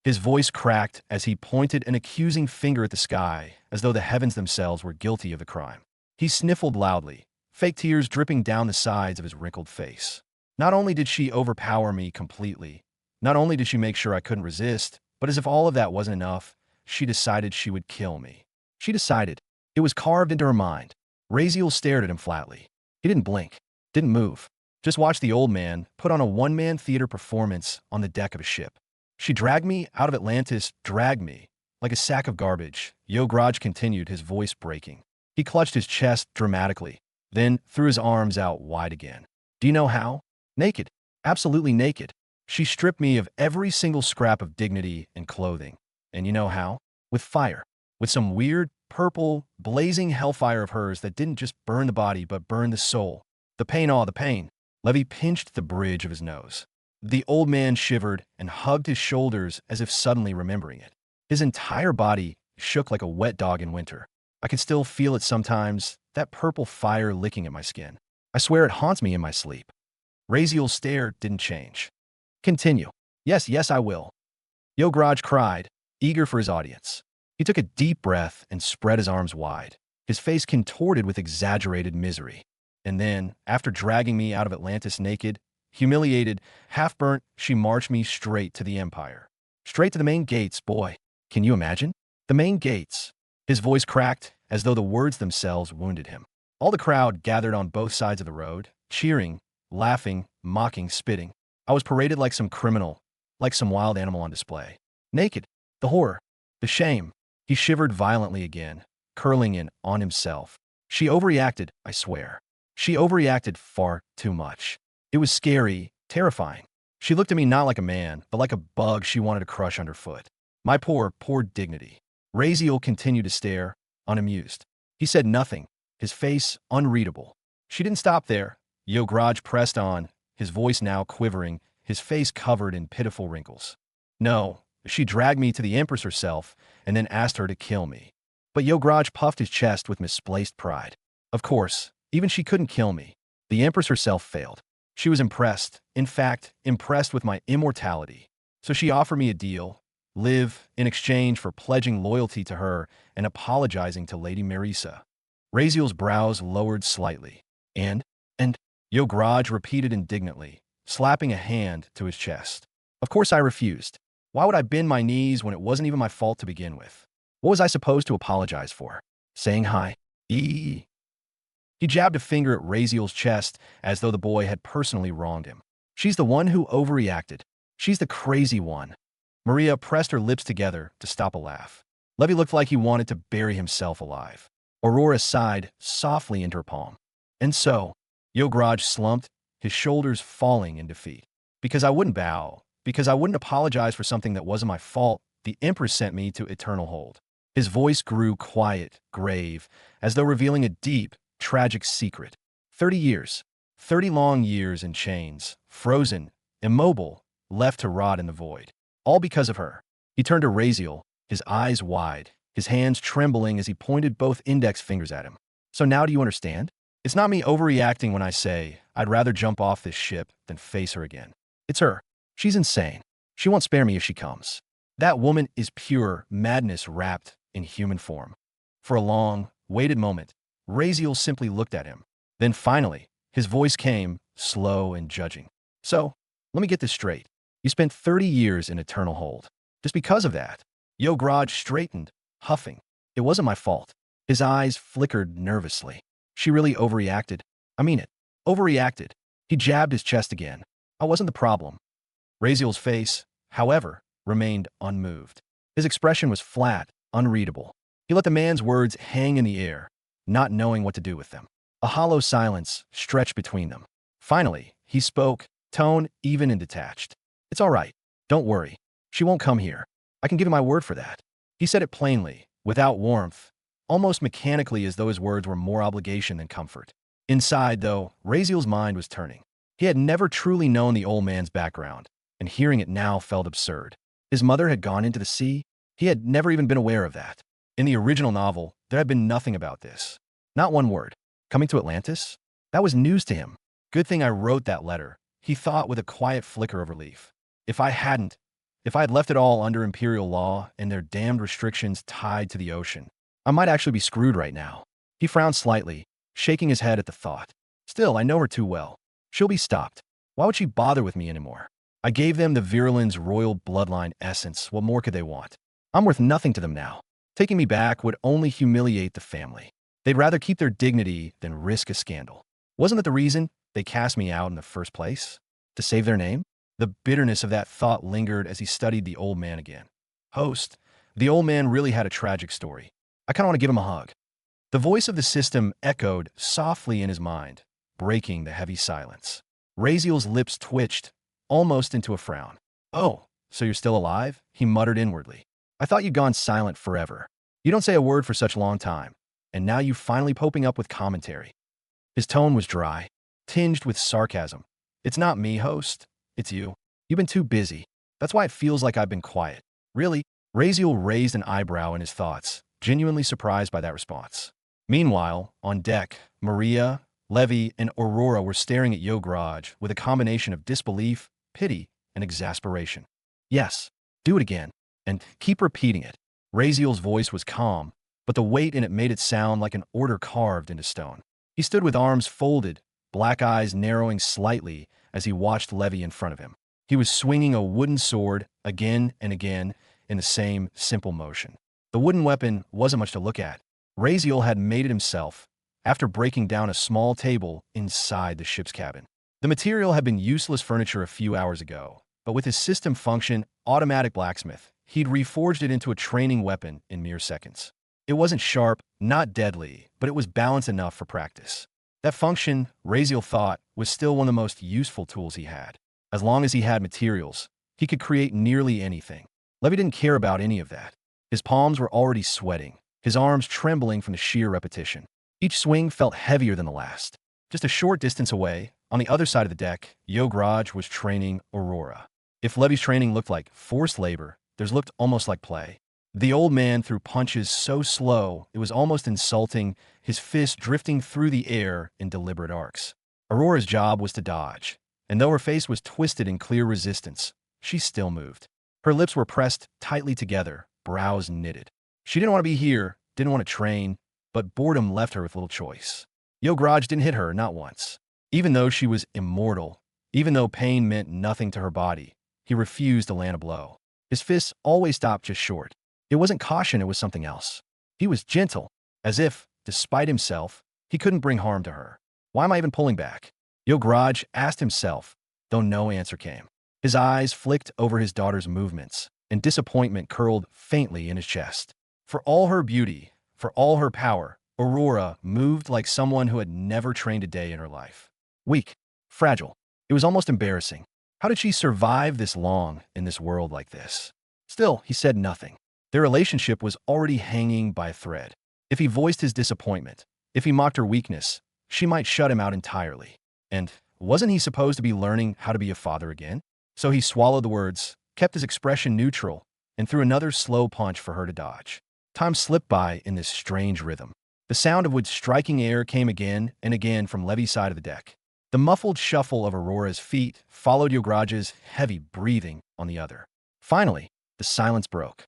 His voice cracked as he pointed an accusing finger at the sky, as though the heavens themselves were guilty of the crime. He sniffled loudly, fake tears dripping down the sides of his wrinkled face. Not only did she overpower me completely, not only did she make sure I couldn't resist, but as if all of that wasn't enough, she decided she would kill me. She decided. It was carved into her mind. Razeal stared at him flatly. He didn't blink, didn't move. Just watched the old man put on a one-man theater performance on the deck of a ship. She dragged me out of Atlantis, dragged me, like a sack of garbage. Yograj continued, his voice breaking. He clutched his chest dramatically, then threw his arms out wide again. Do you know how? Naked. Absolutely naked. She stripped me of every single scrap of dignity and clothing. And you know how? With fire. With some weird, purple, blazing hellfire of hers that didn't just burn the body but burned the soul. The pain, the pain. Levy pinched the bridge of his nose. The old man shivered and hugged his shoulders as if suddenly remembering it. His entire body shook like a wet dog in winter. I can still feel it sometimes, that purple fire licking at my skin. I swear it haunts me in my sleep. Razeal's stare didn't change. Continue. Yes, yes, I will. Yograj cried, eager for his audience. He took a deep breath and spread his arms wide, his face contorted with exaggerated misery. And then, after dragging me out of Atlantis naked, humiliated, half-burnt, she marched me straight to the Empire. Straight to the main gates, boy. Can you imagine? The main gates. His voice cracked, as though the words themselves wounded him. All the crowd gathered on both sides of the road, cheering, laughing, mocking, spitting. I was paraded like some criminal, like some wild animal on display. Naked. The horror. The shame. He shivered violently again, curling in on himself. She overreacted, I swear. She overreacted far too much. It was scary, terrifying. She looked at me not like a man, but like a bug she wanted to crush underfoot. My poor, poor dignity. Razeal continued to stare, unamused. He said nothing, his face unreadable. She didn't stop there. Yograj pressed on, his voice now quivering, his face covered in pitiful wrinkles. No, she dragged me to the Empress herself and then asked her to kill me. But Yograj puffed his chest with misplaced pride. Of course, even she couldn't kill me. The Empress herself failed. She was impressed, in fact, impressed with my immortality. So she offered me a deal, live in exchange for pledging loyalty to her and apologizing to Lady Marisa. Razeal's brows lowered slightly. And, Yograj repeated indignantly, slapping a hand to his chest. Of course I refused. Why would I bend my knees when it wasn't even my fault to begin with? What was I supposed to apologize for? Saying hi? He jabbed a finger at Razeal's chest as though the boy had personally wronged him. She's the one who overreacted. She's the crazy one. Maria pressed her lips together to stop a laugh. Levy looked like he wanted to bury himself alive. Aurora sighed softly into her palm. And so, Yograj slumped, his shoulders falling in defeat. Because I wouldn't bow, because I wouldn't apologize for something that wasn't my fault, the Empress sent me to Eternal Hold. His voice grew quiet, grave, as though revealing a deep, tragic secret. 30 years. 30 long years in chains, frozen, immobile, left to rot in the void. All because of her. He turned to Razeal, his eyes wide, his hands trembling as he pointed both index fingers at him. So now do you understand? It's not me overreacting when I say I'd rather jump off this ship than face her again. It's her. She's insane. She won't spare me if she comes. That woman is pure madness wrapped in human form. For a long, waited moment, Raziel simply looked at him. Then finally, his voice came, slow and judging. So, let me get this straight. You spent 30 years in Eternal Hold. Just because of that. Yograj straightened, huffing. It wasn't my fault. His eyes flickered nervously. She really overreacted. I mean it. Overreacted. He jabbed his chest again. I wasn't the problem. Raziel's face, however, remained unmoved. His expression was flat, unreadable. He let the man's words hang in the air, not knowing what to do with them. A hollow silence stretched between them. Finally, he spoke, tone even and detached. It's all right. Don't worry. She won't come here. I can give you my word for that. He said it plainly, without warmth, almost mechanically as though his words were more obligation than comfort. Inside, though, Raziel's mind was turning. He had never truly known the old man's background, and hearing it now felt absurd. His mother had gone into the sea. He had never even been aware of that. In the original novel, there had been nothing about this. Not one word. Coming to Atlantis? That was news to him. Good thing I wrote that letter, he thought with a quiet flicker of relief. If I had left it all under imperial law and their damned restrictions tied to the ocean, I might actually be screwed right now. He frowned slightly, shaking his head at the thought. Still, I know her too well. She'll be stopped. Why would she bother with me anymore? I gave them the Virulin's royal bloodline essence. What more could they want? I'm worth nothing to them now. Taking me back would only humiliate the family. They'd rather keep their dignity than risk a scandal. Wasn't that the reason they cast me out in the first place? To save their name? The bitterness of that thought lingered as he studied the old man again. Host, the old man really had a tragic story. I kind of want to give him a hug. The voice of the system echoed softly in his mind, breaking the heavy silence. Raziel's lips twitched, almost into a frown. Oh, so you're still alive? He muttered inwardly. I thought you'd gone silent forever. You don't say a word for such a long time, and now you finally popping up with commentary. His tone was dry, tinged with sarcasm. It's not me, host. It's you. You've been too busy. That's why it feels like I've been quiet. Really? Raziel raised an eyebrow in his thoughts, genuinely surprised by that response. Meanwhile, on deck, Maria, Levy, and Aurora were staring at Yograj with a combination of disbelief, pity, and exasperation. Yes, do it again, and keep repeating it. Raziel's voice was calm, but the weight in it made it sound like an order carved into stone. He stood with arms folded, black eyes narrowing slightly as he watched Levy in front of him. He was swinging a wooden sword again and again in the same simple motion. The wooden weapon wasn't much to look at. Raziel had made it himself, after breaking down a small table inside the ship's cabin. The material had been useless furniture a few hours ago, but with his system function, automatic blacksmith, he'd reforged it into a training weapon in mere seconds. It wasn't sharp, not deadly, but it was balanced enough for practice. That function, Raziel thought, was still one of the most useful tools he had. As long as he had materials, he could create nearly anything. Levy didn't care about any of that. His palms were already sweating, his arms trembling from the sheer repetition. Each swing felt heavier than the last. Just a short distance away, on the other side of the deck, Yograj was training Aurora. If Levy's training looked like forced labor, theirs looked almost like play. The old man threw punches so slow it was almost insulting, his fists drifting through the air in deliberate arcs. Aurora's job was to dodge, and though her face was twisted in clear resistance, she still moved. Her lips were pressed tightly together, brows knitted. She didn't want to be here, didn't want to train, but boredom left her with little choice. Yograj didn't hit her, not once. Even though she was immortal, even though pain meant nothing to her body, he refused to land a blow. His fists always stopped just short. It wasn't caution, it was something else. He was gentle, as if, despite himself, he couldn't bring harm to her. Why am I even pulling back? Yograj asked himself, though no answer came. His eyes flicked over his daughter's movements, and disappointment curled faintly in his chest. For all her beauty, for all her power, Aurora moved like someone who had never trained a day in her life. Weak, fragile. It was almost embarrassing. How did she survive this long in this world like this? Still, he said nothing. Their relationship was already hanging by a thread. If he voiced his disappointment, if he mocked her weakness, she might shut him out entirely. And wasn't he supposed to be learning how to be a father again? So he swallowed the words, kept his expression neutral, and threw another slow punch for her to dodge. Time slipped by in this strange rhythm. The sound of wood striking air came again and again from Levy's side of the deck. The muffled shuffle of Aurora's feet followed Yograj's heavy breathing on the other. Finally, the silence broke.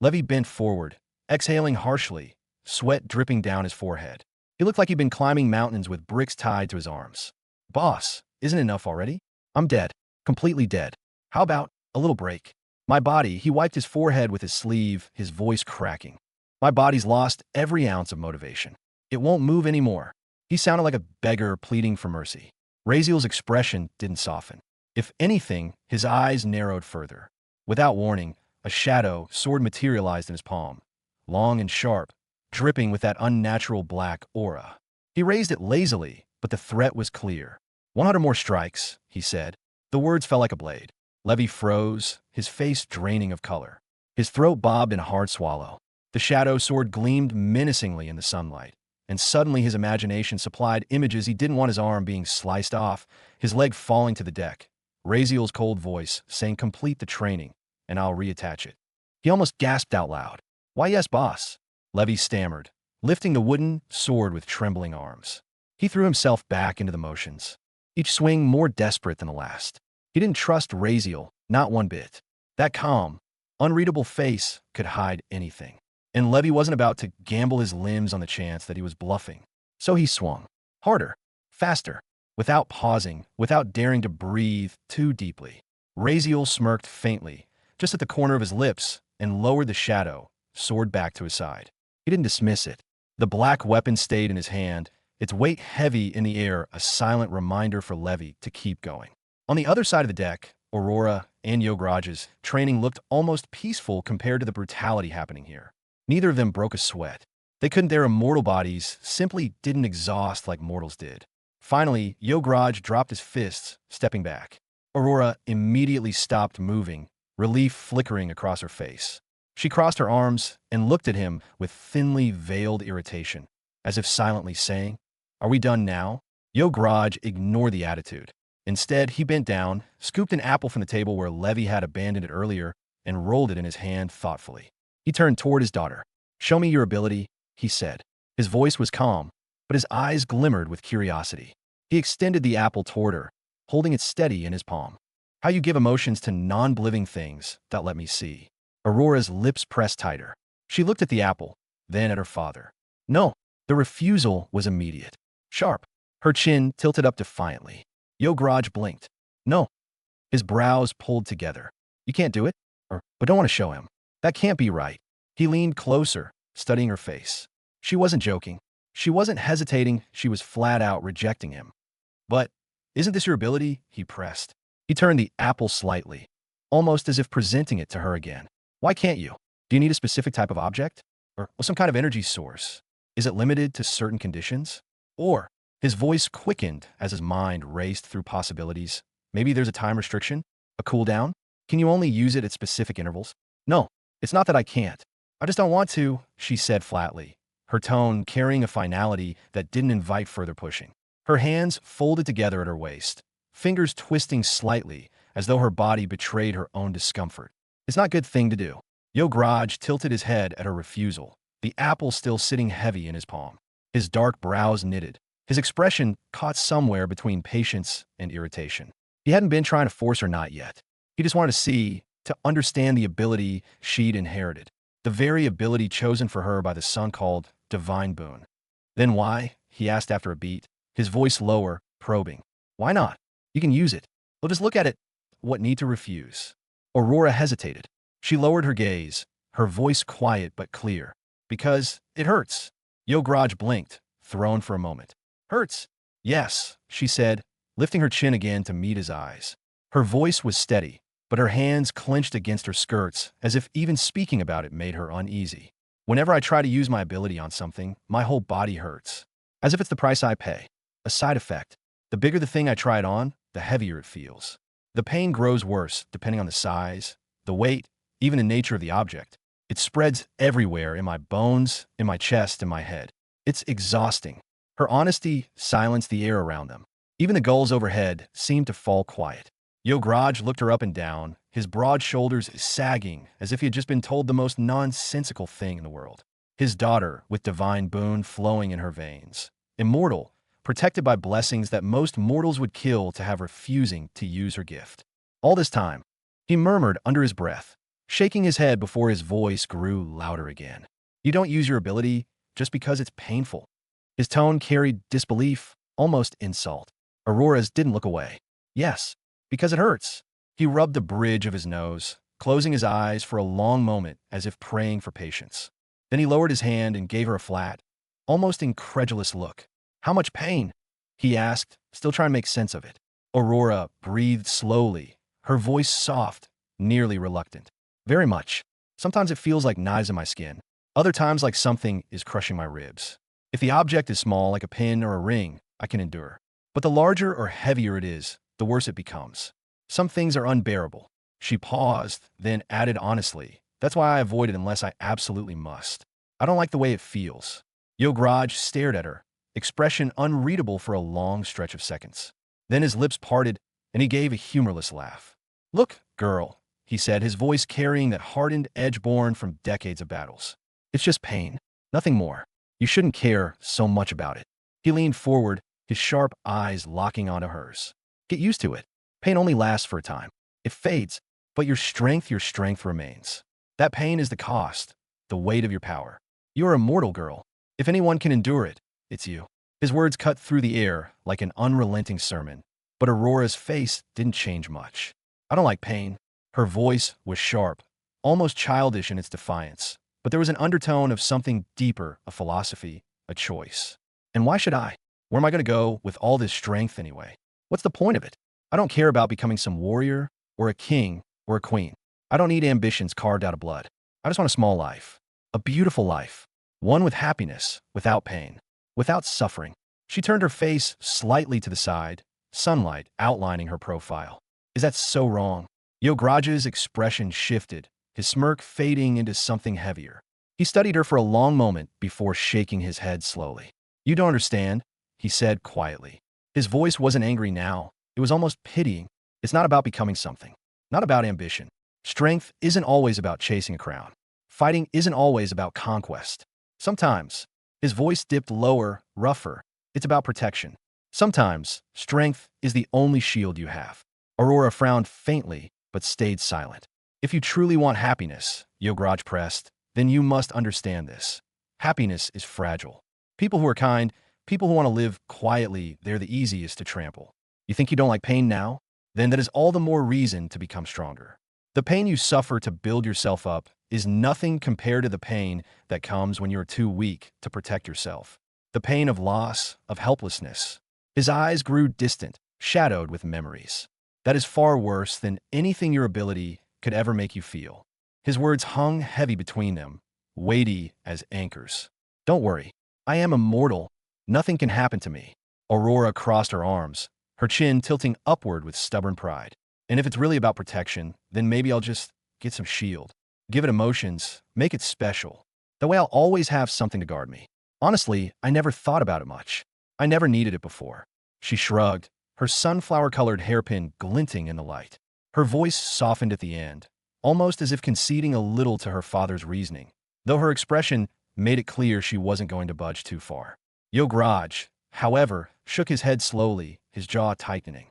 Levy bent forward, exhaling harshly, sweat dripping down his forehead. He looked like he'd been climbing mountains with bricks tied to his arms. Boss, isn't it enough already? I'm dead. Completely dead. How about a little break? My body, he wiped his forehead with his sleeve, his voice cracking. My body's lost every ounce of motivation. It won't move anymore. He sounded like a beggar pleading for mercy. Razeal's expression didn't soften. If anything, his eyes narrowed further. Without warning, a shadow sword materialized in his palm, long and sharp, dripping with that unnatural black aura. He raised it lazily, but the threat was clear. 100 more strikes, he said. The words fell like a blade. Levy froze, his face draining of color. His throat bobbed in a hard swallow. The shadow sword gleamed menacingly in the sunlight, and suddenly his imagination supplied images he didn't want: his arm being sliced off, his leg falling to the deck. Raziel's cold voice saying, "Complete the training, and I'll reattach it." He almost gasped out loud. "Why, yes, boss," Levy stammered, lifting the wooden sword with trembling arms. He threw himself back into the motions, each swing more desperate than the last. He didn't trust Razeal, not one bit. That calm, unreadable face could hide anything. And Levy wasn't about to gamble his limbs on the chance that he was bluffing. So he swung. Harder. Faster. Without pausing, without daring to breathe too deeply. Razeal smirked faintly, just at the corner of his lips, and lowered the shadow, sword back to his side. He didn't dismiss it. The black weapon stayed in his hand, its weight heavy in the air, a silent reminder for Levy to keep going. On the other side of the deck, Aurora and Yograj's training looked almost peaceful compared to the brutality happening here. Neither of them broke a sweat. They couldn't; their immortal bodies simply didn't exhaust like mortals did. Finally, Yograj dropped his fists, stepping back. Aurora immediately stopped moving, relief flickering across her face. She crossed her arms and looked at him with thinly veiled irritation, as if silently saying, "Are we done now?" Yograj ignored the attitude. Instead, he bent down, scooped an apple from the table where Levy had abandoned it earlier, and rolled it in his hand thoughtfully. He turned toward his daughter. "Show me your ability," he said. His voice was calm, but his eyes glimmered with curiosity. He extended the apple toward her, holding it steady in his palm. "How you give emotions to non-living things, that let me see." Aurora's lips pressed tighter. She looked at the apple, then at her father. No, the refusal was immediate. Sharp. Her chin tilted up defiantly. Yograj blinked. "No." His brows pulled together. "You can't do it? But don't want to show him. That can't be right." He leaned closer, studying her face. She wasn't joking. She wasn't hesitating. She was flat out rejecting him. "But isn't this your ability?" he pressed. He turned the apple slightly, almost as if presenting it to her again. "Why can't you? Do you need a specific type of object? Or some kind of energy source? Is it limited to certain conditions? Or..." His voice quickened as his mind raced through possibilities. "Maybe there's a time restriction? A cooldown? Can you only use it at specific intervals?" "No, it's not that I can't. I just don't want to," she said flatly, her tone carrying a finality that didn't invite further pushing. Her hands folded together at her waist, fingers twisting slightly as though her body betrayed her own discomfort. "It's not a good thing to do." Yograj tilted his head at her refusal, the apple still sitting heavy in his palm. His dark brows knitted. His expression caught somewhere between patience and irritation. He hadn't been trying to force her, not yet. He just wanted to see, to understand the ability she'd inherited. The very ability chosen for her by the sun called Divine Boon. "Then why?" he asked after a beat, his voice lower, probing. "Why not? You can use it. We'll just look at it. What need to refuse?" Aurora hesitated. She lowered her gaze, her voice quiet but clear. "Because it hurts." Yograj blinked, thrown for a moment. "Hurts?" "Yes," she said, lifting her chin again to meet his eyes. Her voice was steady, but her hands clenched against her skirts, as if even speaking about it made her uneasy. "Whenever I try to use my ability on something, my whole body hurts. As if it's the price I pay. A side effect. The bigger the thing I try it on, the heavier it feels. The pain grows worse, depending on the size, the weight, even the nature of the object. It spreads everywhere, in my bones, in my chest, in my head. It's exhausting." Her honesty silenced the air around them. Even the gulls overhead seemed to fall quiet. Yograj looked her up and down, his broad shoulders sagging as if he had just been told the most nonsensical thing in the world. His daughter, with divine boon flowing in her veins. Immortal, protected by blessings that most mortals would kill to have, refusing to use her gift. All this time, he murmured under his breath, shaking his head before his voice grew louder again. "You don't use your ability just because it's painful. His tone carried disbelief, almost insult. Aurora's didn't look away. Yes, because it hurts. He rubbed the bridge of his nose, closing his eyes for a long moment as if praying for patience. Then he lowered his hand and gave her a flat, almost incredulous look. How much pain? He asked, still trying to make sense of it. Aurora breathed slowly, her voice soft, nearly reluctant. Very much. Sometimes it feels like knives in my skin. Other times like something is crushing my ribs. If the object is small, like a pin or a ring, I can endure. But the larger or heavier it is, the worse it becomes. Some things are unbearable. She paused, then added honestly, that's why I avoid it unless I absolutely must. I don't like the way it feels. Yograj stared at her, expression unreadable for a long stretch of seconds. Then his lips parted, and he gave a humorless laugh. Look, girl, he said, his voice carrying that hardened edge born from decades of battles. It's just pain, nothing more. You shouldn't care so much about it. He leaned forward, his sharp eyes locking onto hers. Get used to it. Pain only lasts for a time. It fades, but your strength remains. That pain is the cost, the weight of your power. You are a mortal, girl. If anyone can endure it, it's you. His words cut through the air like an unrelenting sermon, but Aurora's face didn't change much. I don't like pain. Her voice was sharp, almost childish in its defiance, but there was an undertone of something deeper, a philosophy, a choice. And why should I? Where am I going to go with all this strength anyway? What's the point of it? I don't care about becoming some warrior, or a king, or a queen. I don't need ambitions carved out of blood. I just want a small life. A beautiful life. One with happiness, without pain, without suffering. She turned her face slightly to the side, sunlight outlining her profile. Is that so wrong? Yograj's expression shifted, his smirk fading into something heavier. He studied her for a long moment before shaking his head slowly. You don't understand, he said quietly. His voice wasn't angry now. It was almost pitying. It's not about becoming something. Not about ambition. Strength isn't always about chasing a crown. Fighting isn't always about conquest. Sometimes, his voice dipped lower, rougher. It's about protection. Sometimes, strength is the only shield you have. Aurora frowned faintly, but stayed silent. If you truly want happiness, Yograj pressed, then you must understand this. Happiness is fragile. People who are kind, people who want to live quietly, they're the easiest to trample. You think you don't like pain now? Then that is all the more reason to become stronger. The pain you suffer to build yourself up is nothing compared to the pain that comes when you are too weak to protect yourself. The pain of loss, of helplessness. His eyes grew distant, shadowed with memories. That is far worse than anything your ability could ever make you feel. His words hung heavy between them, weighty as anchors. Don't worry, I am immortal. Nothing can happen to me. Aurora crossed her arms, her chin tilting upward with stubborn pride. And if it's really about protection, then maybe I'll just get some shield. Give it emotions, make it special. That way I'll always have something to guard me. Honestly, I never thought about it much. I never needed it before. She shrugged, her sunflower-colored hairpin glinting in the light. Her voice softened at the end, almost as if conceding a little to her father's reasoning, though her expression made it clear she wasn't going to budge too far. Yograj, however, shook his head slowly, his jaw tightening.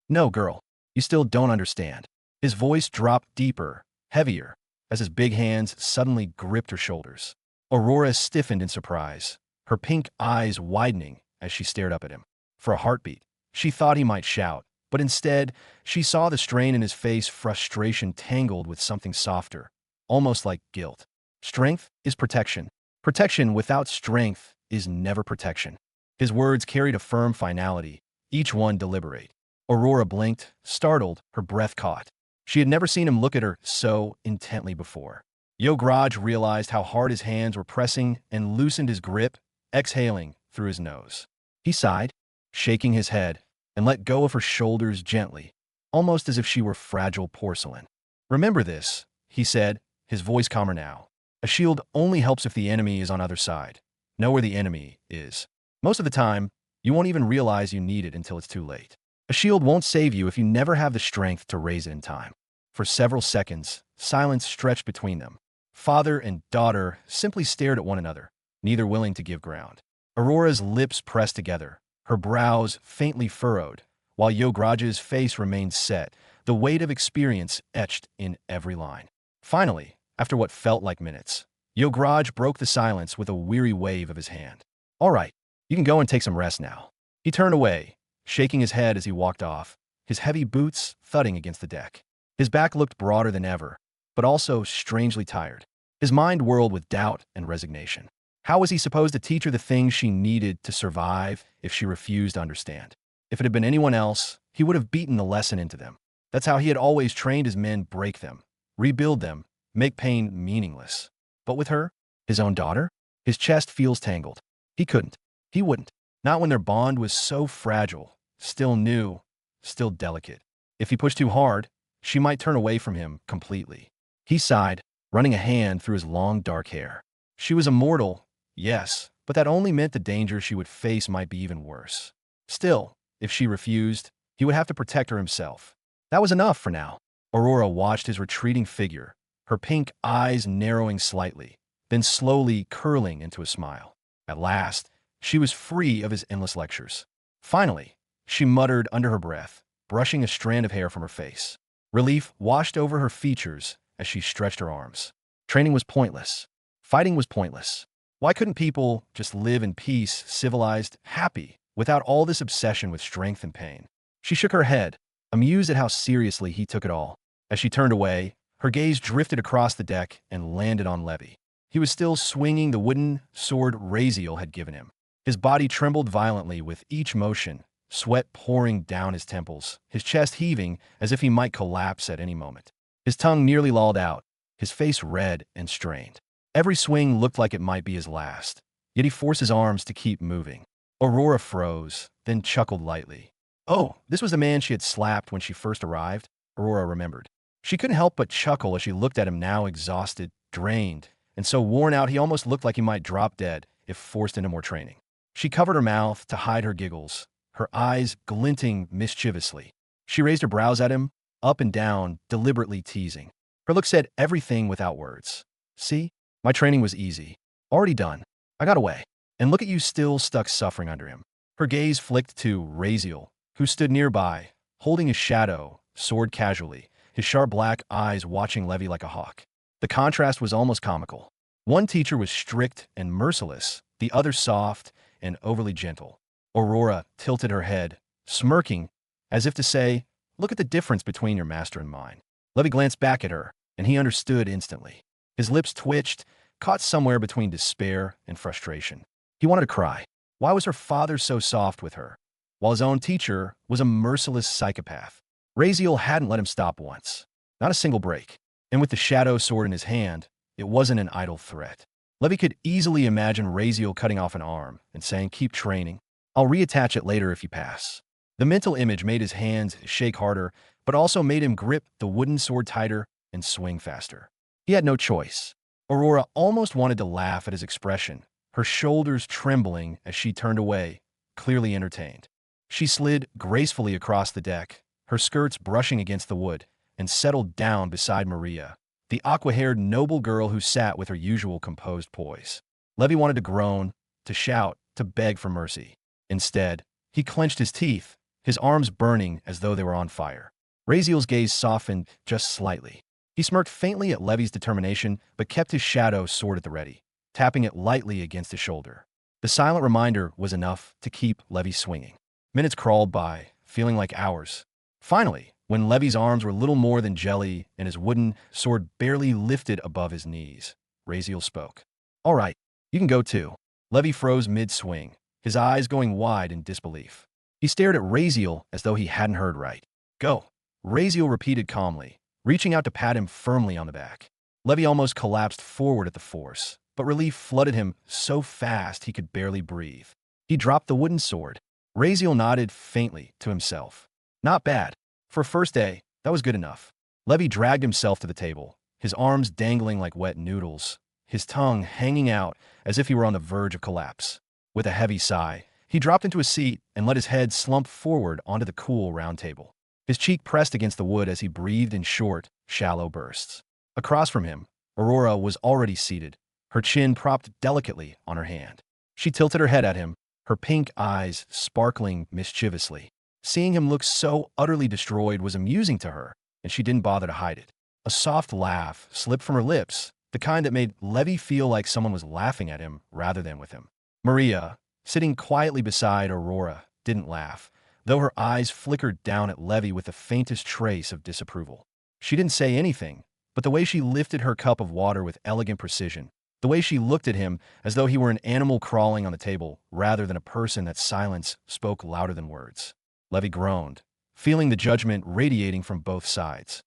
No, girl, you still don't understand. His voice dropped deeper, heavier, as his big hands suddenly gripped her shoulders. Aurora stiffened in surprise, her pink eyes widening as she stared up at him. For a heartbeat, she thought he might shout, but instead, she saw the strain in his face, frustration tangled with something softer, almost like guilt. Strength is protection. Protection without strength is never protection. His words carried a firm finality, each one deliberate. Aurora blinked, startled, her breath caught. She had never seen him look at her so intently before. Yograj realized how hard his hands were pressing and loosened his grip, exhaling through his nose. He sighed, shaking his head, and let go of her shoulders gently, almost as if she were fragile porcelain. Remember this, he said, his voice calmer now. A shield only helps if the enemy is on either side. Know where the enemy is. Most of the time, you won't even realize you need it until it's too late. A shield won't save you if you never have the strength to raise it in time. For several seconds, silence stretched between them. Father and daughter simply stared at one another, neither willing to give ground. Aurora's lips pressed together, her brows faintly furrowed, while Yograj's face remained set, the weight of experience etched in every line. Finally, after what felt like minutes, Yograj broke the silence with a weary wave of his hand. All right, You can go and take some rest now. He turned away, shaking his head as he walked off, his heavy boots thudding against the deck. His back looked broader than ever, but also strangely tired. His mind whirled with doubt and resignation. How was he supposed to teach her the things she needed to survive if she refused to understand? If it had been anyone else, he would have beaten the lesson into them. That's how he had always trained his men: break them, rebuild them, make pain meaningless. But with her, his own daughter, his chest feels tangled. He couldn't. He wouldn't. Not when their bond was so fragile, still new, still delicate. If he pushed too hard, she might turn away from him completely. He sighed, running a hand through his long dark hair. She was immortal, yes, but that only meant the danger she would face might be even worse. Still, if she refused, he would have to protect her himself. That was enough for now. Aurora watched his retreating figure, her pink eyes narrowing slightly, then slowly curling into a smile. At last, she was free of his endless lectures. Finally, she muttered under her breath, brushing a strand of hair from her face. Relief washed over her features as she stretched her arms. Training was pointless. Fighting was pointless. Why couldn't people just live in peace, civilized, happy, without all this obsession with strength and pain? She shook her head, amused at how seriously he took it all. As she turned away, her gaze drifted across the deck and landed on Levy. He was still swinging the wooden sword Razeal had given him. His body trembled violently with each motion, sweat pouring down his temples, his chest heaving as if he might collapse at any moment. His tongue nearly lolled out, his face red and strained. Every swing looked like it might be his last, yet he forced his arms to keep moving. Aurora froze, then chuckled lightly. Oh, this was the man she had slapped when she first arrived, Aurora remembered. She couldn't help but chuckle as she looked at him now exhausted, drained, and so worn out he almost looked like he might drop dead if forced into more training. She covered her mouth to hide her giggles, her eyes glinting mischievously. She raised her brows at him, up and down, deliberately teasing. Her look said everything without words. See? My training was easy. Already done. I got away. And look at you still stuck suffering under him. Her gaze flicked to Razeal, who stood nearby, holding his shadow, sword casually, his sharp black eyes watching Levy like a hawk. The contrast was almost comical. One teacher was strict and merciless, the other soft and overly gentle. Aurora tilted her head, smirking, as if to say, look at the difference between your master and mine. Levy glanced back at her, and he understood instantly. His lips twitched, caught somewhere between despair and frustration. He wanted to cry. Why was her father so soft with her, while his own teacher was a merciless psychopath? Razeal hadn't let him stop once. Not a single break. And with the shadow sword in his hand, it wasn't an idle threat. Levy could easily imagine Razeal cutting off an arm and saying, keep training. I'll reattach it later if you pass. The mental image made his hands shake harder, but also made him grip the wooden sword tighter and swing faster. He had no choice. Aurora almost wanted to laugh at his expression, her shoulders trembling as she turned away, clearly entertained. She slid gracefully across the deck, her skirts brushing against the wood, and settled down beside Maria, the aqua-haired noble girl who sat with her usual composed poise. Levy wanted to groan, to shout, to beg for mercy. Instead, he clenched his teeth, his arms burning as though they were on fire. Razeal's gaze softened just slightly. He smirked faintly at Levy's determination, but kept his shadow sword at the ready, tapping it lightly against his shoulder. The silent reminder was enough to keep Levy swinging. Minutes crawled by, feeling like hours. Finally, when Levy's arms were little more than jelly and his wooden sword barely lifted above his knees, Razeal spoke. All right, you can go too. Levy froze mid-swing, his eyes going wide in disbelief. He stared at Razeal as though he hadn't heard right. Go, Razeal repeated calmly, reaching out to pat him firmly on the back. Levy almost collapsed forward at the force, but relief flooded him so fast he could barely breathe. He dropped the wooden sword. Razeal nodded faintly to himself. Not bad. For a first day, that was good enough. Levy dragged himself to the table, his arms dangling like wet noodles, his tongue hanging out as if he were on the verge of collapse. With a heavy sigh, he dropped into a seat and let his head slump forward onto the cool round table. His cheek pressed against the wood as he breathed in short, shallow bursts. Across from him, Aurora was already seated, her chin propped delicately on her hand. She tilted her head at him, her pink eyes sparkling mischievously. Seeing him look so utterly destroyed was amusing to her, and she didn't bother to hide it. A soft laugh slipped from her lips, the kind that made Levy feel like someone was laughing at him rather than with him. Maria, sitting quietly beside Aurora, didn't laugh, though her eyes flickered down at Levy with the faintest trace of disapproval. She didn't say anything, but the way she lifted her cup of water with elegant precision, the way she looked at him as though he were an animal crawling on the table rather than a person that silence spoke louder than words. Levy groaned, feeling the judgment radiating from both sides.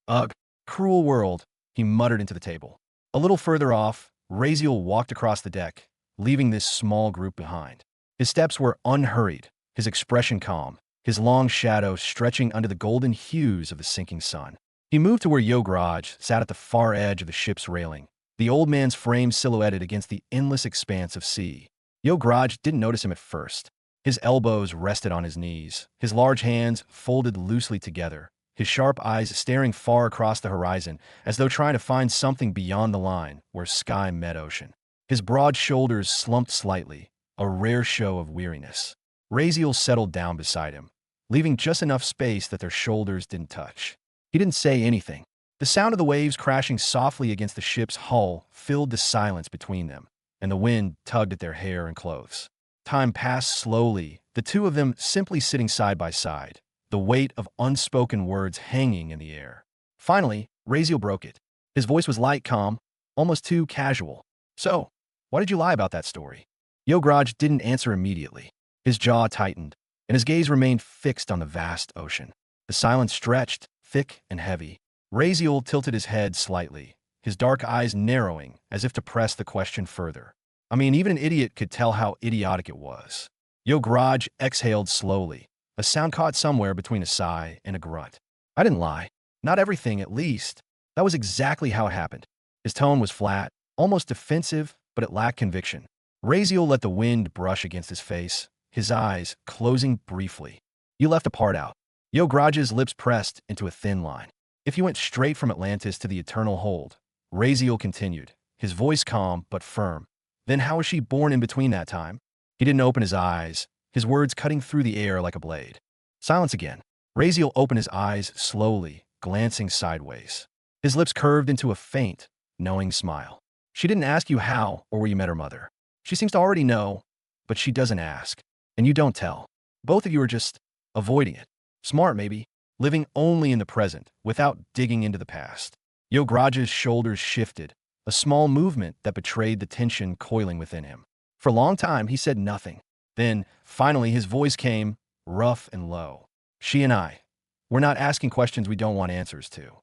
Ugh, cruel world, he muttered into the table. A little further off, Raziel walked across the deck, leaving this small group behind. His steps were unhurried, his expression calm, his long shadow stretching under the golden hues of the sinking sun. He moved to where Yograj sat at the far edge of the ship's railing, the old man's frame silhouetted against the endless expanse of sea. Yograj didn't notice him at first. His elbows rested on his knees, his large hands folded loosely together, his sharp eyes staring far across the horizon as though trying to find something beyond the line where sky met ocean. His broad shoulders slumped slightly, a rare show of weariness. Raziel settled down beside him, leaving just enough space that their shoulders didn't touch. He didn't say anything. The sound of the waves crashing softly against the ship's hull filled the silence between them, and the wind tugged at their hair and clothes. Time passed slowly, the two of them simply sitting side by side, the weight of unspoken words hanging in the air. Finally, Raziel broke it. His voice was light, calm, almost too casual. "So, why did you lie about that story?" Yograj didn't answer immediately. His jaw tightened, and his gaze remained fixed on the vast ocean. The silence stretched, thick and heavy. Raziel tilted his head slightly, his dark eyes narrowing as if to press the question further. I mean, even an idiot could tell how idiotic it was. Yograj exhaled slowly, a sound caught somewhere between a sigh and a grunt. "I didn't lie. Not everything, at least. That was exactly how it happened." His tone was flat, almost defensive, but it lacked conviction. Raziel let the wind brush against his face, his eyes closing briefly. "You left a part out." Yograj's lips pressed into a thin line. "If you went straight from Atlantis to the Eternal Hold," Raziel continued, his voice calm but firm, "then how was she born in between that time?" He didn't open his eyes, his words cutting through the air like a blade. Silence again. Raziel opened his eyes slowly, glancing sideways. His lips curved into a faint, knowing smile. "She didn't ask you how or where you met her mother. She seems to already know, but she doesn't ask, and you don't tell. Both of you are just avoiding it. Smart, maybe, living only in the present, without digging into the past." Yograj's shoulders shifted, a small movement that betrayed the tension coiling within him. For a long time, he said nothing. Then, finally, his voice came, rough and low. "She and I, we're not asking questions we don't want answers to."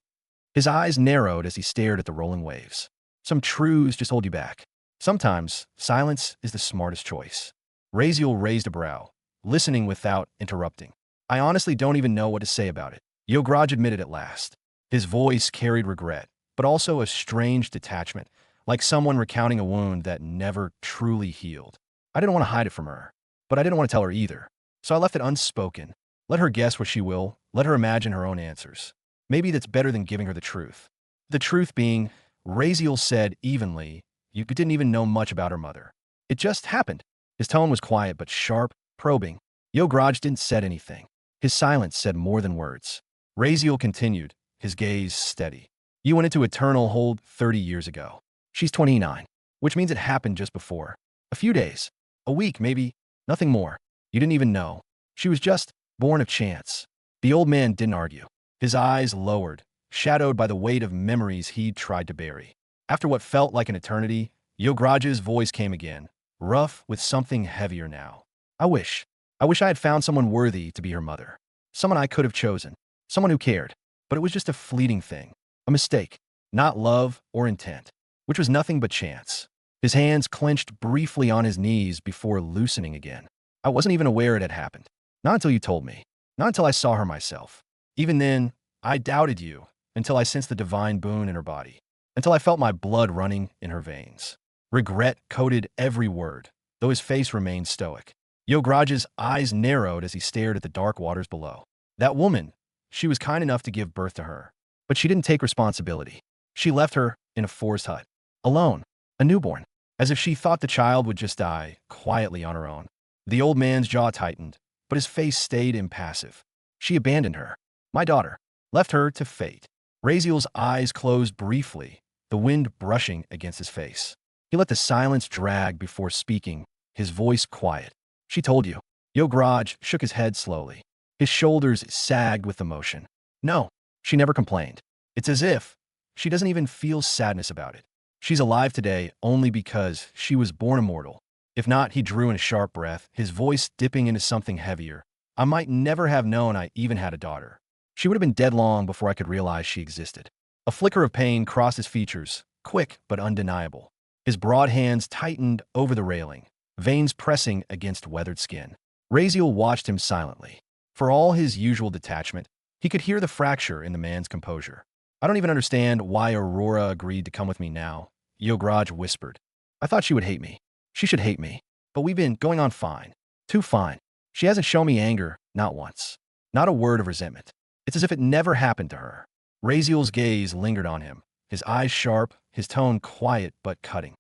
His eyes narrowed as he stared at the rolling waves. "Some truths just hold you back. Sometimes, silence is the smartest choice." Raziel raised a brow, listening without interrupting. "I honestly don't even know what to say about it," Yograj admitted at last. His voice carried regret, but also a strange detachment, like someone recounting a wound that never truly healed. "I didn't want to hide it from her, but I didn't want to tell her either. So I left it unspoken. Let her guess what she will, let her imagine her own answers. Maybe that's better than giving her the truth." The truth being, Raziel said evenly, "You didn't even know much about her mother. It just happened." His tone was quiet but sharp, probing. Yograj didn't say anything. His silence said more than words. Raziel continued, his gaze steady. "You went into Eternal Hold 30 years ago. She's 29, which means it happened just before. A few days, a week maybe, nothing more. You didn't even know. She was just born of chance." The old man didn't argue. His eyes lowered, shadowed by the weight of memories he'd tried to bury. After what felt like an eternity, Yograj's voice came again, rough with something heavier now. I wish I had found someone worthy to be her mother. Someone I could have chosen. Someone who cared. But it was just a fleeting thing. A mistake. Not love or intent. Which was nothing but chance." His hands clenched briefly on his knees before loosening again. "I wasn't even aware it had happened. Not until you told me. Not until I saw her myself. Even then, I doubted you until I sensed the divine boon in her body. Until I felt my blood running in her veins." Regret coated every word, though his face remained stoic. Yograj's eyes narrowed as he stared at the dark waters below. That woman, she was kind enough to give birth to her, but she didn't take responsibility. She left her in a forest hut, alone, a newborn, as if she thought the child would just die quietly on her own. The old man's jaw tightened, but his face stayed impassive. "She abandoned her, my daughter, left her to fate." Raziel's eyes closed briefly, the wind brushing against his face. He let the silence drag before speaking, his voice quiet. She told you. Yograj shook his head slowly. His shoulders sagged with emotion. No, she never complained. It's as if she doesn't even feel sadness about it. She's alive today only because she was born immortal. If not, he drew in a sharp breath, his voice dipping into something heavier. I might never have known I even had a daughter. She would have been dead long before I could realize she existed. A flicker of pain crossed his features, quick but undeniable. His broad hands tightened over the railing, veins pressing against weathered skin. Razeal watched him silently. For all his usual detachment, he could hear the fracture in the man's composure. I don't even understand why Aurora agreed to come with me now, Yograj whispered. I thought she would hate me. She should hate me. But we've been going on fine. Too fine. She hasn't shown me anger, not once. Not a word of resentment. It's as if it never happened to her. Razeal's gaze lingered on him, his eyes sharp, his tone quiet but cutting.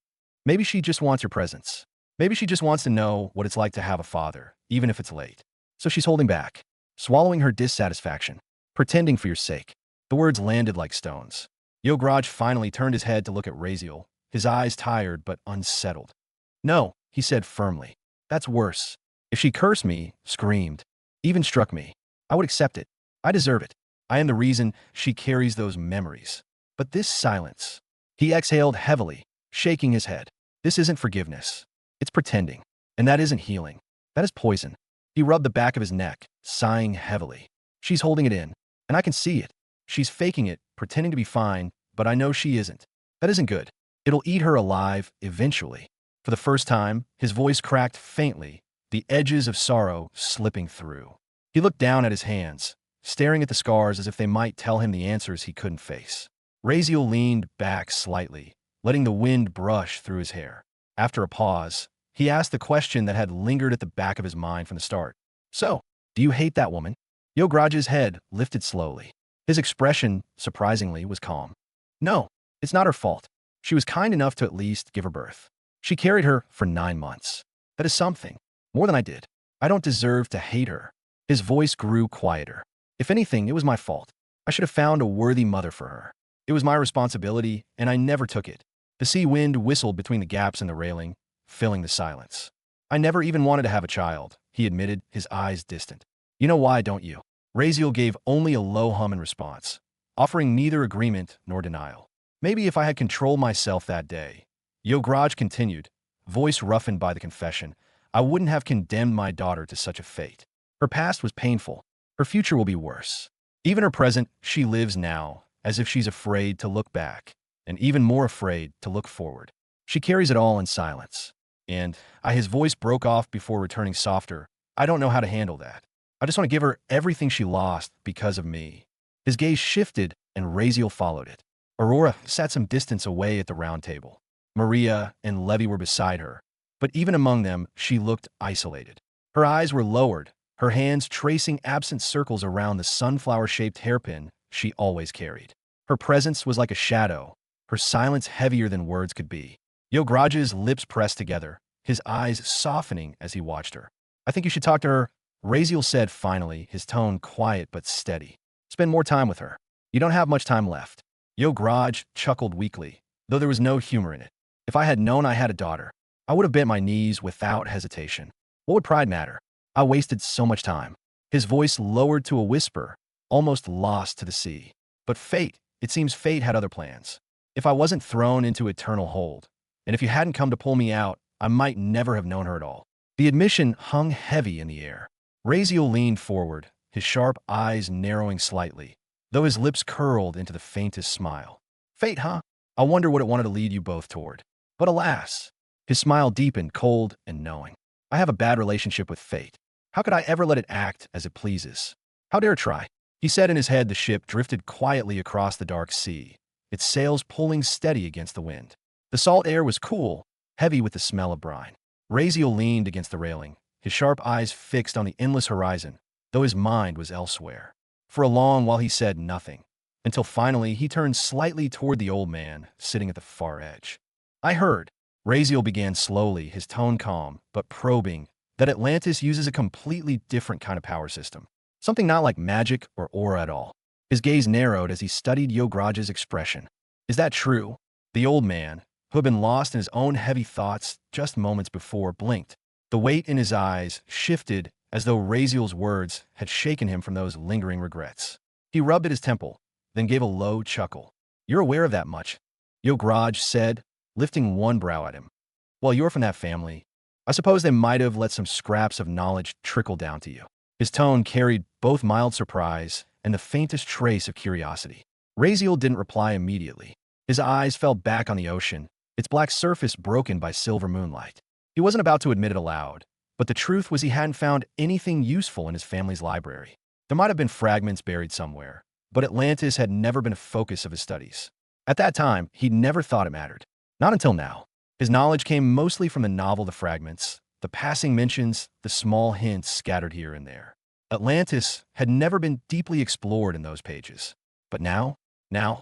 Maybe she just wants your presence. Maybe she just wants to know what it's like to have a father, even if it's late. So she's holding back, swallowing her dissatisfaction, pretending for your sake. The words landed like stones. Yograj finally turned his head to look at Razeal, his eyes tired but unsettled. No, he said firmly. That's worse. If she cursed me, screamed, even struck me, I would accept it. I deserve it. I am the reason she carries those memories. But this silence. He exhaled heavily, shaking his head. This isn't forgiveness. It's pretending. And that isn't healing. That is poison. He rubbed the back of his neck, sighing heavily. She's holding it in, and I can see it. She's faking it, pretending to be fine, but I know she isn't. That isn't good. It'll eat her alive, eventually. For the first time, his voice cracked faintly, the edges of sorrow slipping through. He looked down at his hands, staring at the scars as if they might tell him the answers he couldn't face. Razeal leaned back slightly, letting the wind brush through his hair. After a pause, he asked the question that had lingered at the back of his mind from the start. So, do you hate that woman? Yograj's head lifted slowly. His expression, surprisingly, was calm. No, it's not her fault. She was kind enough to at least give her birth. She carried her for 9 months. That is something. More than I did. I don't deserve to hate her. His voice grew quieter. If anything, it was my fault. I should have found a worthy mother for her. It was my responsibility, and I never took it. The sea wind whistled between the gaps in the railing, filling the silence. I never even wanted to have a child, he admitted, his eyes distant. You know why, don't you? Razeal gave only a low hum in response, offering neither agreement nor denial. Maybe if I had controlled myself that day, Yograj continued, voice roughened by the confession, I wouldn't have condemned my daughter to such a fate. Her past was painful. Her future will be worse. Even her present, she lives now, as if she's afraid to look back, and even more afraid to look forward. She carries it all in silence. And his voice broke off before returning softer. I don't know how to handle that. I just want to give her everything she lost because of me. His gaze shifted, and Razeal followed it. Aurora sat some distance away at the round table. Maria and Levy were beside her, but even among them, she looked isolated. Her eyes were lowered, her hands tracing absent circles around the sunflower-shaped hairpin she always carried. Her presence was like a shadow, her silence heavier than words could be. Yograj's lips pressed together, his eyes softening as he watched her. I think you should talk to her, Razeal said finally, his tone quiet but steady. Spend more time with her. You don't have much time left. Yograj chuckled weakly, though there was no humor in it. If I had known I had a daughter, I would have bent my knees without hesitation. What would pride matter? I wasted so much time. His voice lowered to a whisper, almost lost to the sea. But it seems fate had other plans. If I wasn't thrown into eternal hold, and if you hadn't come to pull me out, I might never have known her at all. The admission hung heavy in the air. Razeal leaned forward, his sharp eyes narrowing slightly, though his lips curled into the faintest smile. Fate, huh? I wonder what it wanted to lead you both toward. But alas, his smile deepened, cold and knowing. I have a bad relationship with fate. How could I ever let it act as it pleases? How dare try? He said in his head. The ship drifted quietly across the dark sea, its sails pulling steady against the wind. The salt air was cool, heavy with the smell of brine. Razeal leaned against the railing, his sharp eyes fixed on the endless horizon, though his mind was elsewhere. For a long while he said nothing, until finally he turned slightly toward the old man, sitting at the far edge. I heard, Razeal began slowly, his tone calm, but probing, that Atlantis uses a completely different kind of power system. Something not like magic or aura at all. His gaze narrowed as he studied Yograj's expression. Is that true? The old man, who had been lost in his own heavy thoughts just moments before, blinked, The weight in his eyes shifted as though Raziel's words had shaken him from those lingering regrets. He rubbed at his temple, then gave a low chuckle. You're aware of that much, Yograj said, lifting one brow at him. Well, you're from that family. I suppose they might have let some scraps of knowledge trickle down to you. His tone carried both mild surprise and the faintest trace of curiosity. Raziel didn't reply immediately. His eyes fell back on the ocean, its black surface broken by silver moonlight. He wasn't about to admit it aloud, but the truth was he hadn't found anything useful in his family's library. There might have been fragments buried somewhere, but Atlantis had never been a focus of his studies. At that time, he'd never thought it mattered. Not until now. His knowledge came mostly from the novel The Fragments, the passing mentions, the small hints scattered here and there. Atlantis had never been deeply explored in those pages. But now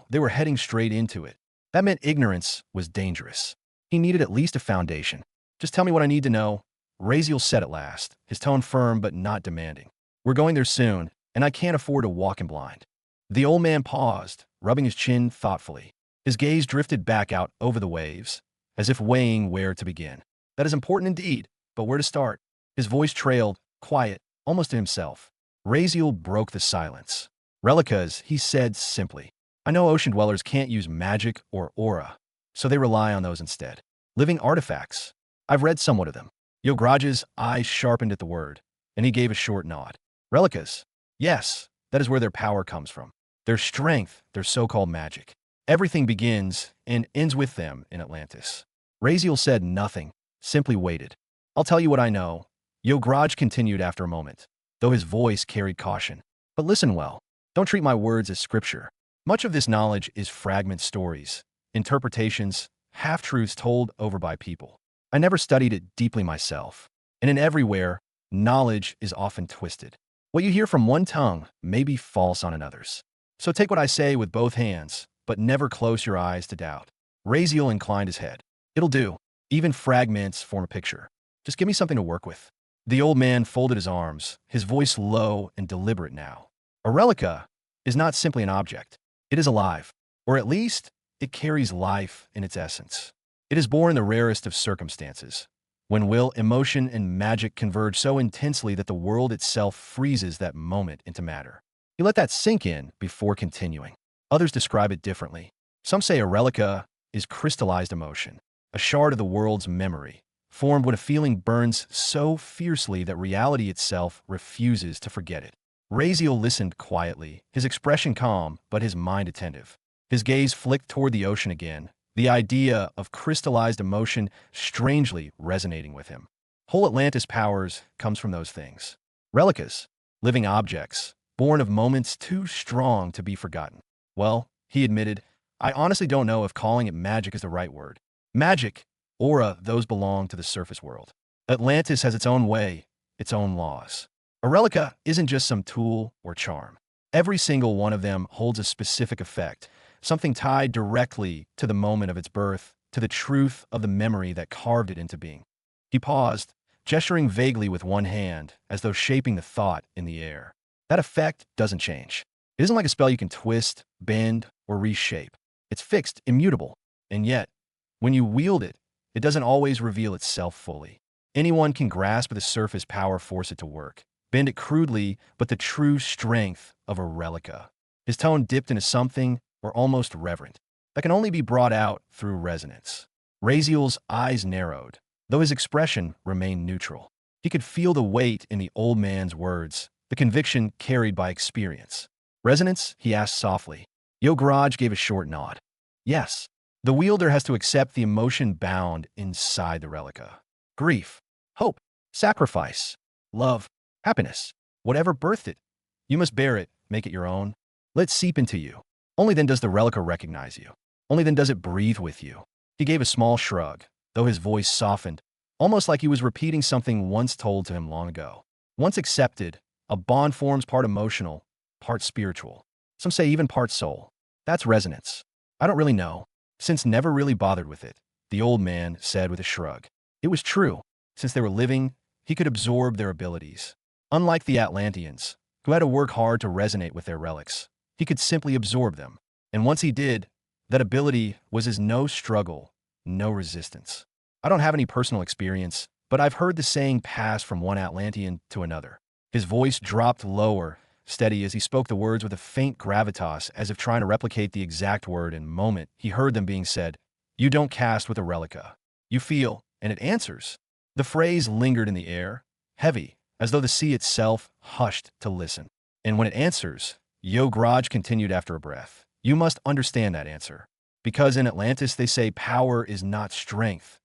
they were heading straight into it. That meant ignorance was dangerous. He needed at least a foundation. Just tell me what I need to know, Raziel said at last, his tone firm but not demanding. We're going there soon, and I can't afford to walk in blind. The old man paused, rubbing his chin thoughtfully. His gaze drifted back out over the waves, as if weighing where to begin. That is important indeed, but where to start? His voice trailed, quiet, almost to himself. Raziel broke the silence. Relicas, he said simply. I know ocean dwellers can't use magic or aura, so they rely on those instead. Living artifacts. I've read somewhat of them. Yograj's eyes sharpened at the word, and he gave a short nod. Relicas. Yes, that is where their power comes from. Their strength, their so-called magic. Everything begins and ends with them in Atlantis. Raziel said nothing, simply waited. I'll tell you what I know, Yograj continued after a moment, though his voice carried caution. But listen well. Don't treat my words as scripture. Much of this knowledge is fragment stories, interpretations, half-truths told over by people. I never studied it deeply myself, and in everywhere, knowledge is often twisted. What you hear from one tongue may be false on another's. So take what I say with both hands, but never close your eyes to doubt. Raziel inclined his head. It'll do. Even fragments form a picture. Just give me something to work with. The old man folded his arms, his voice low and deliberate now. A relica is not simply an object. It is alive, or at least it carries life in its essence. It is born in the rarest of circumstances, when will, emotion, and magic converge so intensely that the world itself freezes that moment into matter. You let that sink in before continuing. Others describe it differently. Some say a relica is crystallized emotion, a shard of the world's memory, formed when a feeling burns so fiercely that reality itself refuses to forget it. Raziel listened quietly, his expression calm, but his mind attentive. His gaze flicked toward the ocean again, the idea of crystallized emotion strangely resonating with him. Whole Atlantis powers comes from those things. Relicas, living objects, born of moments too strong to be forgotten. Well, he admitted, I honestly don't know if calling it magic is the right word. Magic, aura, those belong to the surface world. Atlantis has its own way, its own laws. A relica isn't just some tool or charm. Every single one of them holds a specific effect, something tied directly to the moment of its birth, to the truth of the memory that carved it into being. He paused, gesturing vaguely with one hand, as though shaping the thought in the air. That effect doesn't change. It isn't like a spell you can twist, bend, or reshape. It's fixed, immutable. And yet, when you wield it, it doesn't always reveal itself fully. Anyone can grasp the surface power, force it to work, bend it crudely, but the true strength of a relica. His tone dipped into something, or almost reverent, that can only be brought out through resonance. Raziel's eyes narrowed, though his expression remained neutral. He could feel the weight in the old man's words, the conviction carried by experience. Resonance? He asked softly. Yograj gave a short nod. Yes. The wielder has to accept the emotion bound inside the relica. Grief, hope, sacrifice, love, happiness, whatever birthed it. You must bear it, make it your own. Let it seep into you. Only then does the relica recognize you. Only then does it breathe with you. He gave a small shrug, though his voice softened, almost like he was repeating something once told to him long ago. Once accepted, a bond forms part emotional, part spiritual. Some say even part soul. That's resonance. I don't really know, since never really bothered with it, the old man said with a shrug. It was true. Since they were living, he could absorb their abilities. Unlike the Atlanteans, who had to work hard to resonate with their relics, he could simply absorb them. And once he did, that ability was as no struggle, no resistance. I don't have any personal experience, but I've heard the saying pass from one Atlantean to another. His voice dropped lower, steady as he spoke the words with a faint gravitas as if trying to replicate the exact word and moment he heard them being said. You don't cast with a relica. You feel, and it answers. The phrase lingered in the air, heavy, as though the sea itself hushed to listen. And when it answers, Graj continued after a breath. You must understand that answer. Because in Atlantis they say power is not strength.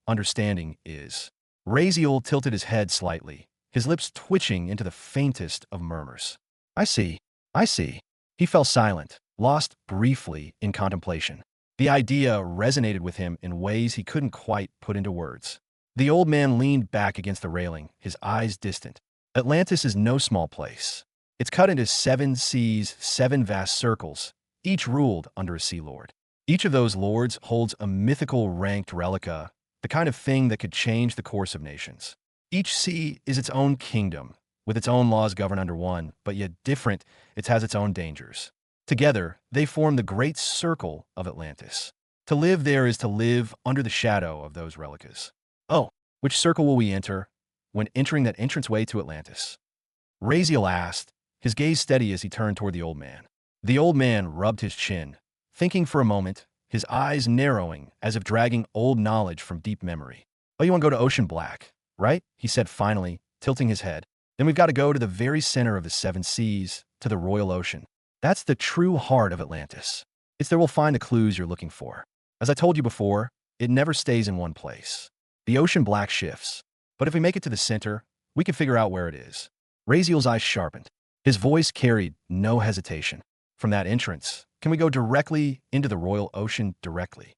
Understanding is. Razeal tilted his head slightly, his lips twitching into the faintest of murmurs. I see. I see. He fell silent, lost briefly in contemplation. The idea resonated with him in ways he couldn't quite put into words. The old man leaned back against the railing, his eyes distant. Atlantis is no small place. It's cut into 7 seas, 7 vast circles, each ruled under a sea lord. Each of those lords holds a mythical ranked relica, the kind of thing that could change the course of nations. Each sea is its own kingdom, with its own laws governed under one, but yet different, it has its own dangers. Together, they form the great circle of Atlantis. To live there is to live under the shadow of those relicas. Oh, which circle will we enter when entering that entranceway to Atlantis? Razeal asked, his gaze steady as he turned toward the old man. The old man rubbed his chin, thinking for a moment, his eyes narrowing as if dragging old knowledge from deep memory. Oh, you want to go to Ocean Black, right? He said finally, tilting his head. Then we've got to go to the very center of the 7 seas, to the Royal Ocean. That's the true heart of Atlantis. It's there we'll find the clues you're looking for. As I told you before, it never stays in one place. The Ocean Black shifts. But if we make it to the center, we can figure out where it is. Razeal's eyes sharpened. His voice carried no hesitation. From that entrance, can we go directly into the Royal Ocean directly?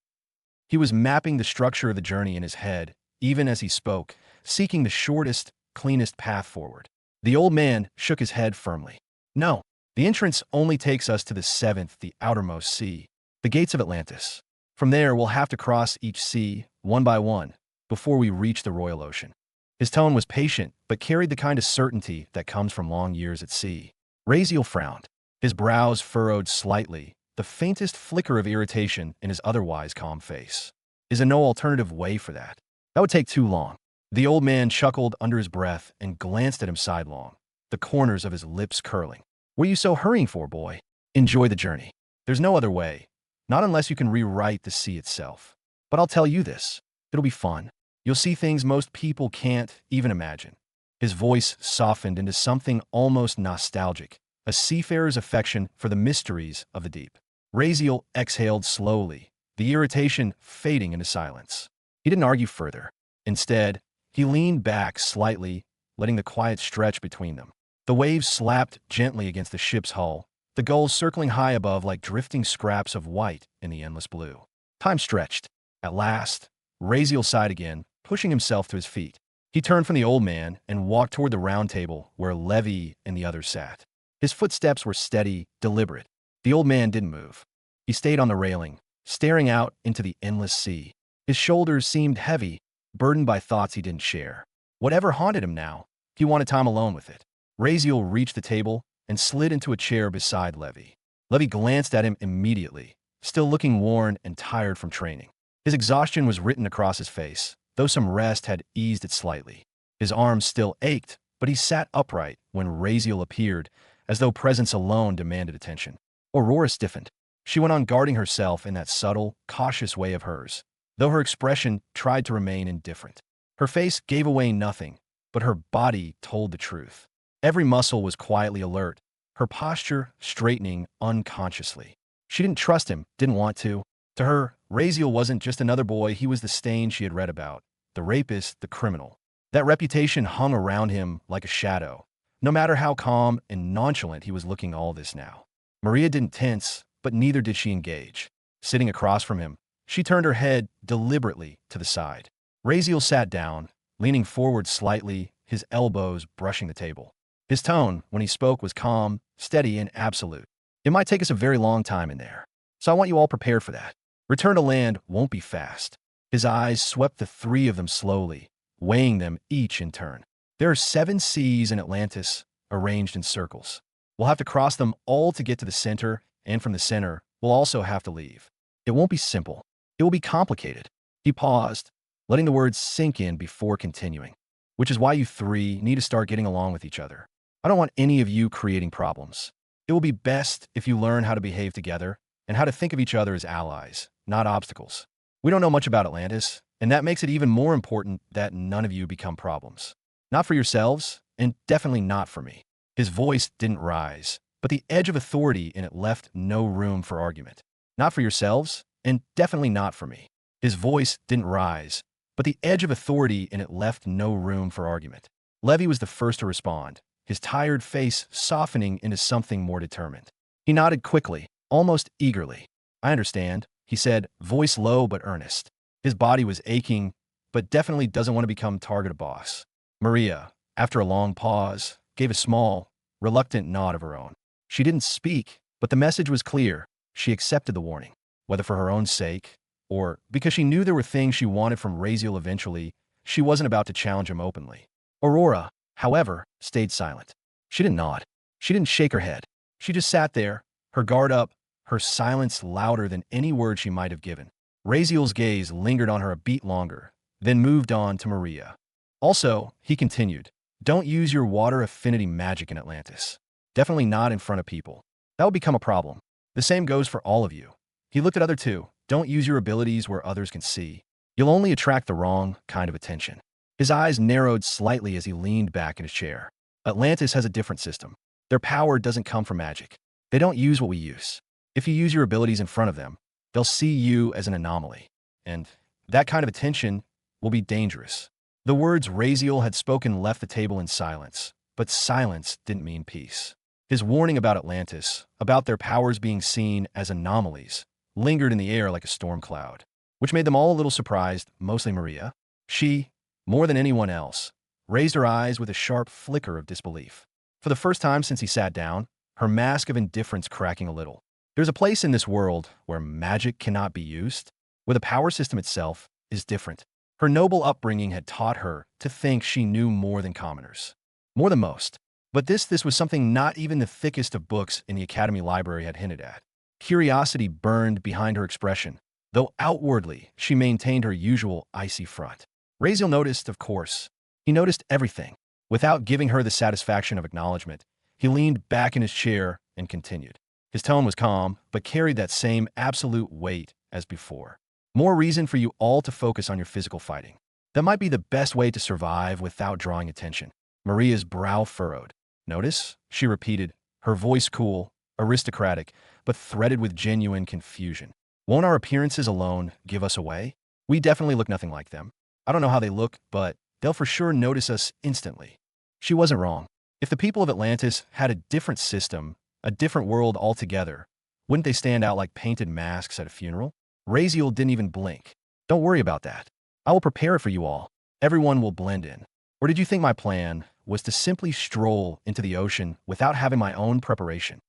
He was mapping the structure of the journey in his head, even as he spoke, seeking the shortest, cleanest path forward. The old man shook his head firmly. No, the entrance only takes us to the 7th, the outermost sea, the gates of Atlantis. From there, we'll have to cross each sea, one by one, before we reach the Royal Ocean. His tone was patient, but carried the kind of certainty that comes from long years at sea. Razeal frowned. His brows furrowed slightly, the faintest flicker of irritation in his otherwise calm face. Is there no alternative way for that? That would take too long. The old man chuckled under his breath and glanced at him sidelong, the corners of his lips curling. What are you so hurrying for, boy? Enjoy the journey. There's no other way, not unless you can rewrite the sea itself. But I'll tell you this, it'll be fun. You'll see things most people can't even imagine. His voice softened into something almost nostalgic, a seafarer's affection for the mysteries of the deep. Razeal exhaled slowly, the irritation fading into silence. He didn't argue further. Instead, he leaned back slightly, letting the quiet stretch between them. The waves slapped gently against the ship's hull, the gulls circling high above like drifting scraps of white in the endless blue. Time stretched. At last, Razeal sighed again, pushing himself to his feet. He turned from the old man and walked toward the round table where Levy and the others sat. His footsteps were steady, deliberate. The old man didn't move. He stayed on the railing, staring out into the endless sea. His shoulders seemed heavy, burdened by thoughts he didn't share. Whatever haunted him now, he wanted time alone with it. Razeal reached the table and slid into a chair beside Levy. Levy glanced at him immediately, still looking worn and tired from training. His exhaustion was written across his face, though some rest had eased it slightly. His arms still ached, but he sat upright when Razeal appeared, as though presence alone demanded attention. Aurora stiffened. She went on guarding herself in that subtle, cautious way of hers, though her expression tried to remain indifferent. Her face gave away nothing, but her body told the truth. Every muscle was quietly alert, her posture straightening unconsciously. She didn't trust him, didn't want to. To her, Razeal wasn't just another boy, he was the stain she had read about, the rapist, the criminal. That reputation hung around him like a shadow, no matter how calm and nonchalant he was looking all this now. Maria didn't tense, but neither did she engage. Sitting across from him, she turned her head deliberately to the side. Razeal sat down, leaning forward slightly, his elbows brushing the table. His tone, when he spoke, was calm, steady, and absolute. It might take us a very long time in there, so I want you all prepared for that. Return to land won't be fast. His eyes swept the 3 of them slowly, weighing them each in turn. There are 7 seas in Atlantis, arranged in circles. We'll have to cross them all to get to the center, and from the center, we'll also have to leave. It won't be simple. It will be complicated. He paused, letting the words sink in before continuing. Which is why you three need to start getting along with each other. I don't want any of you creating problems. It will be best if you learn how to behave together and how to think of each other as allies, not obstacles. We don't know much about Atlantis, and that makes it even more important that none of you become problems. Not for yourselves, and definitely not for me. His voice didn't rise, but the edge of authority in it left no room for argument. Not for yourselves, and definitely not for me. His voice didn't rise, but the edge of authority in it left no room for argument. Levy was the first to respond, his tired face softening into something more determined. He nodded quickly, almost eagerly. I understand, he said, voice low but earnest. His body was aching, but definitely doesn't want to become target of boss. Maria, after a long pause, gave a small, reluctant nod of her own. She didn't speak, but the message was clear. She accepted the warning, whether for her own sake, or because she knew there were things she wanted from Razeal eventually. She wasn't about to challenge him openly. Aurora, however, stayed silent. She didn't nod. She didn't shake her head. She just sat there, her guard up, her silence louder than any word she might have given. Razeal's gaze lingered on her a beat longer, then moved on to Maria. Also, he continued, don't use your water affinity magic in Atlantis. Definitely not in front of people. That would become a problem. The same goes for all of you. He looked at other two. Don't use your abilities where others can see. You'll only attract the wrong kind of attention. His eyes narrowed slightly as he leaned back in his chair. Atlantis has a different system. Their power doesn't come from magic. They don't use what we use. If you use your abilities in front of them, they'll see you as an anomaly. And that kind of attention will be dangerous. The words Razeal had spoken left the table in silence, but silence didn't mean peace. His warning about Atlantis, about their powers being seen as anomalies, lingered in the air like a storm cloud, which made them all a little surprised, mostly Maria. She, more than anyone else, raised her eyes with a sharp flicker of disbelief. For the first time since he sat down, her mask of indifference cracking a little. There's a place in this world where magic cannot be used, where the power system itself is different. Her noble upbringing had taught her to think she knew more than commoners. More than most. But this was something not even the thickest of books in the Academy library had hinted at. Curiosity burned behind her expression, though outwardly she maintained her usual icy front. Razeal noticed, of course. He noticed everything. Without giving her the satisfaction of acknowledgement, he leaned back in his chair and continued. His tone was calm, but carried that same absolute weight as before. More reason for you all to focus on your physical fighting. That might be the best way to survive without drawing attention. Maria's brow furrowed. Notice? She repeated, her voice cool, aristocratic, but threaded with genuine confusion. Won't our appearances alone give us away? We definitely look nothing like them. I don't know how they look, but they'll for sure notice us instantly. She wasn't wrong. If the people of Atlantis had a different system, a different world altogether, wouldn't they stand out like painted masks at a funeral? Razeal didn't even blink. Don't worry about that. I will prepare it for you all. Everyone will blend in. Or did you think my plan was to simply stroll into the ocean without having my own preparation?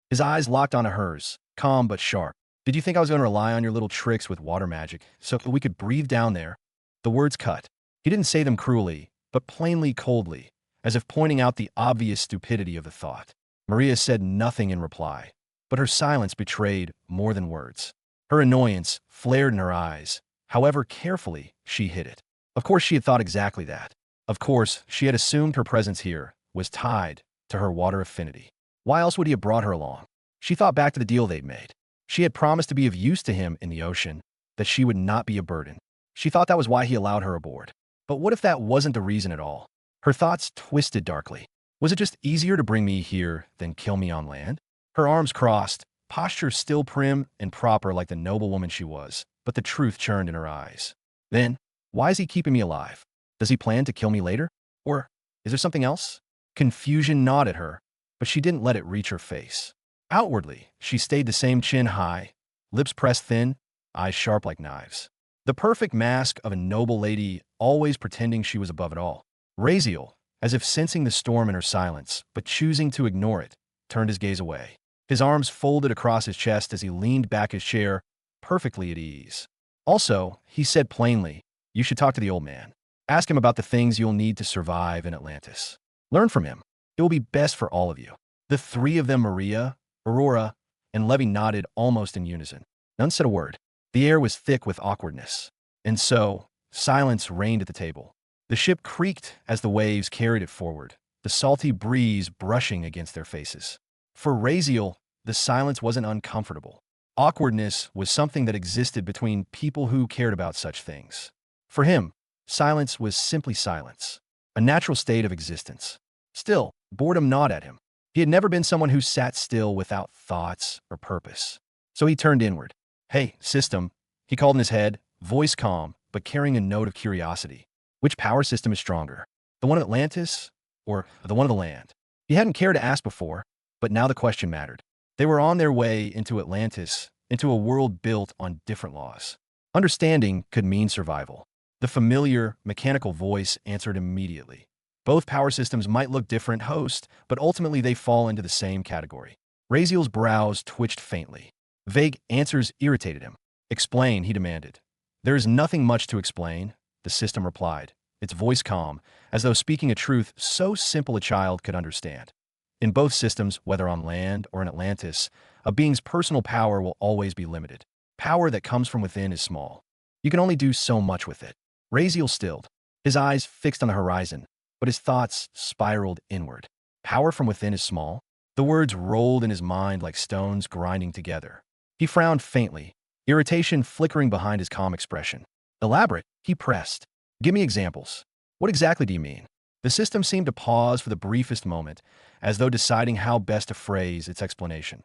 His eyes locked onto hers, calm but sharp. Did you think I was going to rely on your little tricks with water magic so that we could breathe down there? The words cut. He didn't say them cruelly, but plainly coldly, as if pointing out the obvious stupidity of the thought. Maria said nothing in reply, but her silence betrayed more than words. Her annoyance flared in her eyes. However carefully she hid it. Of course she had thought exactly that. Of course she had assumed her presence here was tied to her water affinity. Why else would he have brought her along? She thought back to the deal they'd made. She had promised to be of use to him in the ocean, that she would not be a burden. She thought that was why he allowed her aboard. But what if that wasn't the reason at all? Her thoughts twisted darkly. Was it just easier to bring me here than kill me on land? Her arms crossed, posture still prim and proper like the noble woman she was, but the truth churned in her eyes. Then, why is he keeping me alive? Does he plan to kill me later? Or is there something else? Confusion gnawed at her, but she didn't let it reach her face. Outwardly, she stayed the same, chin high, lips pressed thin, eyes sharp like knives. The perfect mask of a noble lady, always pretending she was above it all. Razeal, as if sensing the storm in her silence, but choosing to ignore it, turned his gaze away. His arms folded across his chest as he leaned back his chair, perfectly at ease. Also, he said plainly, you should talk to the old man. Ask him about the things you'll need to survive in Atlantis. Learn from him. It will be best for all of you. The three of them, Maria, Aurora, and Levy, nodded almost in unison. None said a word. The air was thick with awkwardness. And so, Silence reigned at the table. The ship creaked as the waves carried it forward, the salty breeze brushing against their faces. For Razeal, the silence wasn't uncomfortable. Awkwardness was something that existed between people who cared about such things. For him, silence was simply silence, a natural state of existence. Still, boredom gnawed at him. He had never been someone who sat still without thoughts or purpose. So he turned inward. "Hey, system," he called in his head, voice calm, but carrying a note of curiosity. "Which power system is stronger? The one of Atlantis or the one of the land?" He hadn't cared to ask before, but now the question mattered. They were on their way into Atlantis, into a world built on different laws. Understanding could mean survival. The familiar, mechanical voice answered immediately. Both power systems might look different, host, but ultimately they fall into the same category. Raziel's brows twitched faintly. Vague answers irritated him. "Explain," he demanded. "There is nothing much to explain," the system replied, its voice calm, as though speaking a truth so simple a child could understand. In both systems, whether on land or in Atlantis, a being's personal power will always be limited. Power that comes from within is small. You can only do so much with it. Raziel stilled, his eyes fixed on the horizon, but his thoughts spiraled inward. Power from within is small? The words rolled in his mind like stones grinding together. He frowned faintly, irritation flickering behind his calm expression. "Elaborate," he pressed. "Give me examples. What exactly do you mean?" The system seemed to pause for the briefest moment, as though deciding how best to phrase its explanation.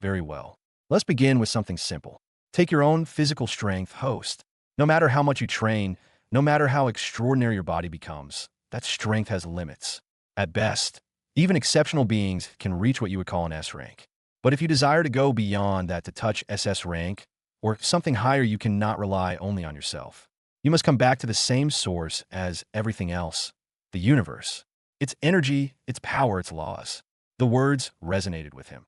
"Very well. Let's begin with something simple. Take your own physical strength, host. No matter how much you train, no matter how extraordinary your body becomes, that strength has limits. At best, even exceptional beings can reach what you would call an S rank. But if you desire to go beyond that to touch SS rank, or something higher, you cannot rely only on yourself. You must come back to the same source as everything else, the universe. Its energy, its power, its laws." The words resonated with him.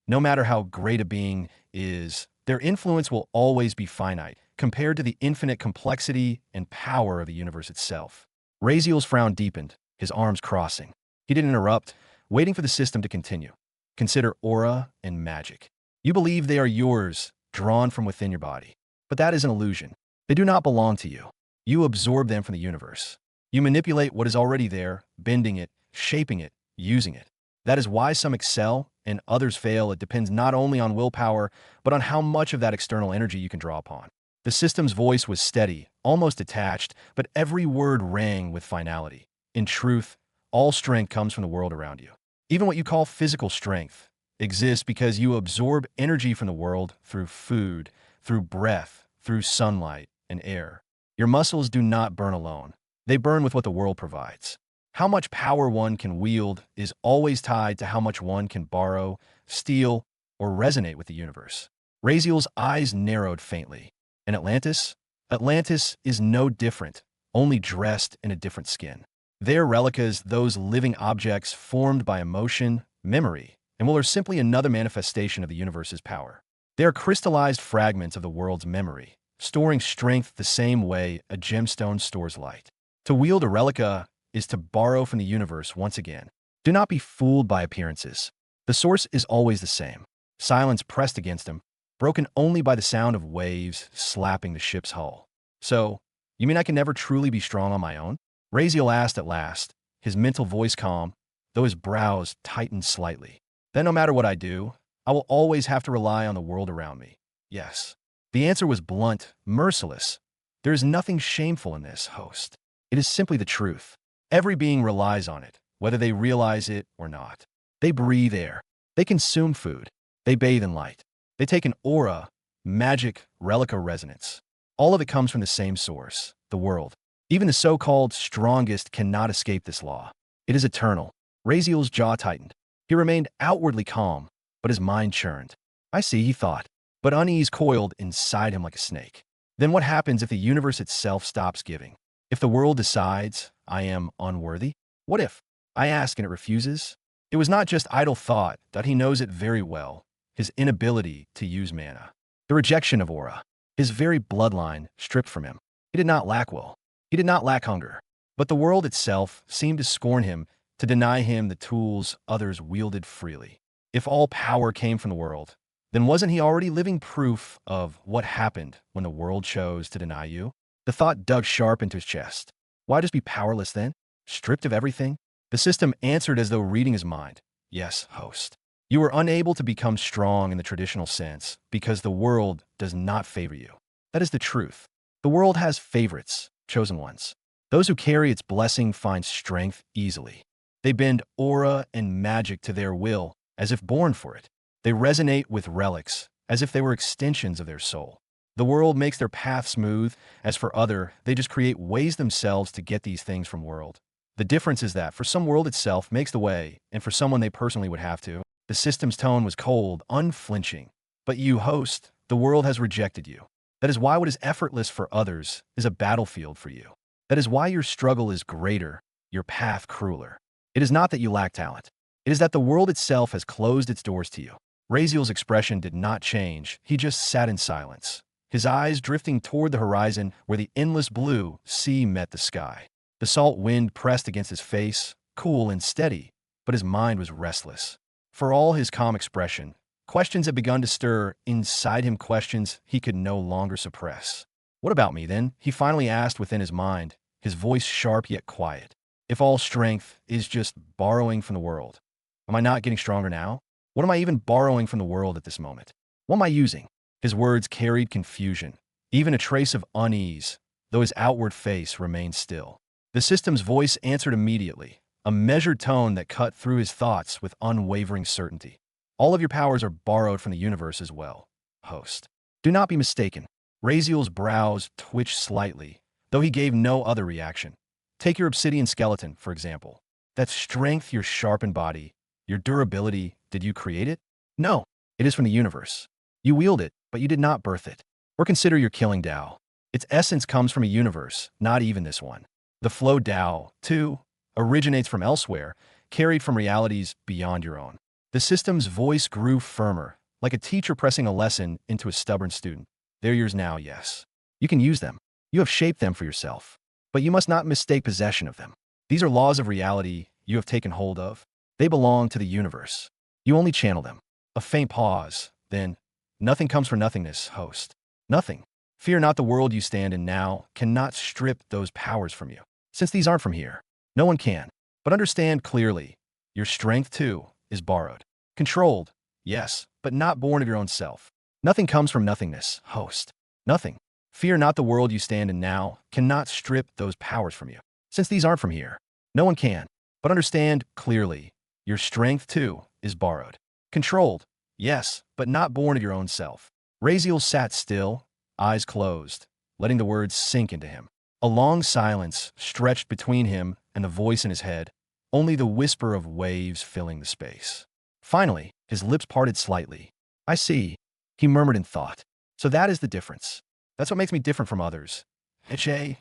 No matter how great a being is, their influence will always be finite compared to the infinite complexity and power of the universe itself. Raziel's frown deepened, his arms crossing. He didn't interrupt, waiting for the system to continue. "Consider aura and magic. You believe they are yours, drawn from within your body. But that is an illusion. They do not belong to you. You absorb them from the universe. You manipulate what is already there, bending it, shaping it, using it. That is why some excel and others fail. It depends not only on willpower, but on how much of that external energy you can draw upon." The system's voice was steady, almost detached, but every word rang with finality. "In truth, all strength comes from the world around you. Even what you call physical strength exists because you absorb energy from the world through food, through breath, through sunlight and air. Your muscles do not burn alone. They burn with what the world provides. How much power one can wield is always tied to how much one can borrow, steal, or resonate with the universe." Raziel's eyes narrowed faintly. "And Atlantis? Atlantis is no different, only dressed in a different skin. Their relicas, those living objects formed by emotion, memory, and are simply another manifestation of the universe's power. They are crystallized fragments of the world's memory, storing strength the same way a gemstone stores light. To wield a relica is to borrow from the universe once again. Do not be fooled by appearances. The source is always the same." Silence pressed against him, broken only by the sound of waves slapping the ship's hull. "So, you mean I can never truly be strong on my own?" Raziel asked at last, his mental voice calm, though his brows tightened slightly. "Then no matter what I do, I will always have to rely on the world around me. Yes." The answer was blunt, merciless. "There is nothing shameful in this, host. It is simply the truth. Every being relies on it, whether they realize it or not. They breathe air. They consume food. They bathe in light. They take an aura, magic, relica resonance. All of it comes from the same source, the world. Even the so-called strongest cannot escape this law. It is eternal." Raziel's jaw tightened. He remained outwardly calm, but his mind churned. "I see," he thought, but unease coiled inside him like a snake. Then what happens if the universe itself stops giving? If the world decides I am unworthy? What if I ask and it refuses? It was not just idle thought, that he knows it very well, his inability to use mana. The rejection of aura, his very bloodline stripped from him. He did not lack will. He did not lack hunger. But the world itself seemed to scorn him, to deny him the tools others wielded freely. If all power came from the world, then wasn't he already living proof of what happened when the world chose to deny you? The thought dug sharp into his chest. Why just be powerless then? Stripped of everything? The system answered as though reading his mind. Yes, host. You are unable to become strong in the traditional sense because the world does not favor you. That is the truth. The world has favorites, chosen ones. Those who carry its blessing find strength easily. They bend aura and magic to their will, as if born for it. They resonate with relics, as if they were extensions of their soul. The world makes their path smooth. As for other, they just create ways themselves to get these things from world. The difference is that for some world itself makes the way, and for someone they personally would have to. The system's tone was cold, unflinching. But you, host, the world has rejected you. That is why what is effortless for others is a battlefield for you. That is why your struggle is greater, your path crueler. It is not that you lack talent. It is that the world itself has closed its doors to you. Razeal's expression did not change. He just sat in silence, his eyes drifting toward the horizon where the endless blue sea met the sky. The salt wind pressed against his face, cool and steady, but his mind was restless. For all his calm expression, questions had begun to stir inside him, questions he could no longer suppress. What about me, then? He finally asked within his mind, his voice sharp yet quiet. If all strength is just borrowing from the world, am I not getting stronger now? What am I even borrowing from the world at this moment? What am I using? His words carried confusion, even a trace of unease, though his outward face remained still. The system's voice answered immediately, a measured tone that cut through his thoughts with unwavering certainty. All of your powers are borrowed from the universe as well, host. Do not be mistaken. Razeal's brows twitched slightly, though he gave no other reaction. Take your obsidian skeleton, for example. That strength, your sharpened body, your durability, did you create it? No, it is from the universe. You wield it, but you did not birth it. Or consider your killing Tao. Its essence comes from a universe, not even this one. The flow Tao, too, originates from elsewhere, carried from realities beyond your own. The system's voice grew firmer, like a teacher pressing a lesson into a stubborn student. They're yours now, yes. You can use them. You have shaped them for yourself. But you must not mistake possession of them. These are laws of reality you have taken hold of. They belong to the universe. You only channel them. A faint pause, then, nothing comes for nothingness, host. Nothing. Fear not, the world you stand in now cannot strip those powers from you. Since these aren't from here, no one can. But understand clearly, your strength, too, is borrowed. Controlled, yes, but not born of your own self. Nothing comes from nothingness, host. Nothing. Fear not, the world you stand in now cannot strip those powers from you. Since these aren't from here, no one can. But understand clearly, your strength, too, is borrowed. Controlled, yes, but not born of your own self. Razeal sat still, eyes closed, letting the words sink into him. A long silence stretched between him and the voice in his head, only the whisper of waves filling the space. Finally, his lips parted slightly. I see, he murmured in thought. So that is the difference. That's what makes me different from others. He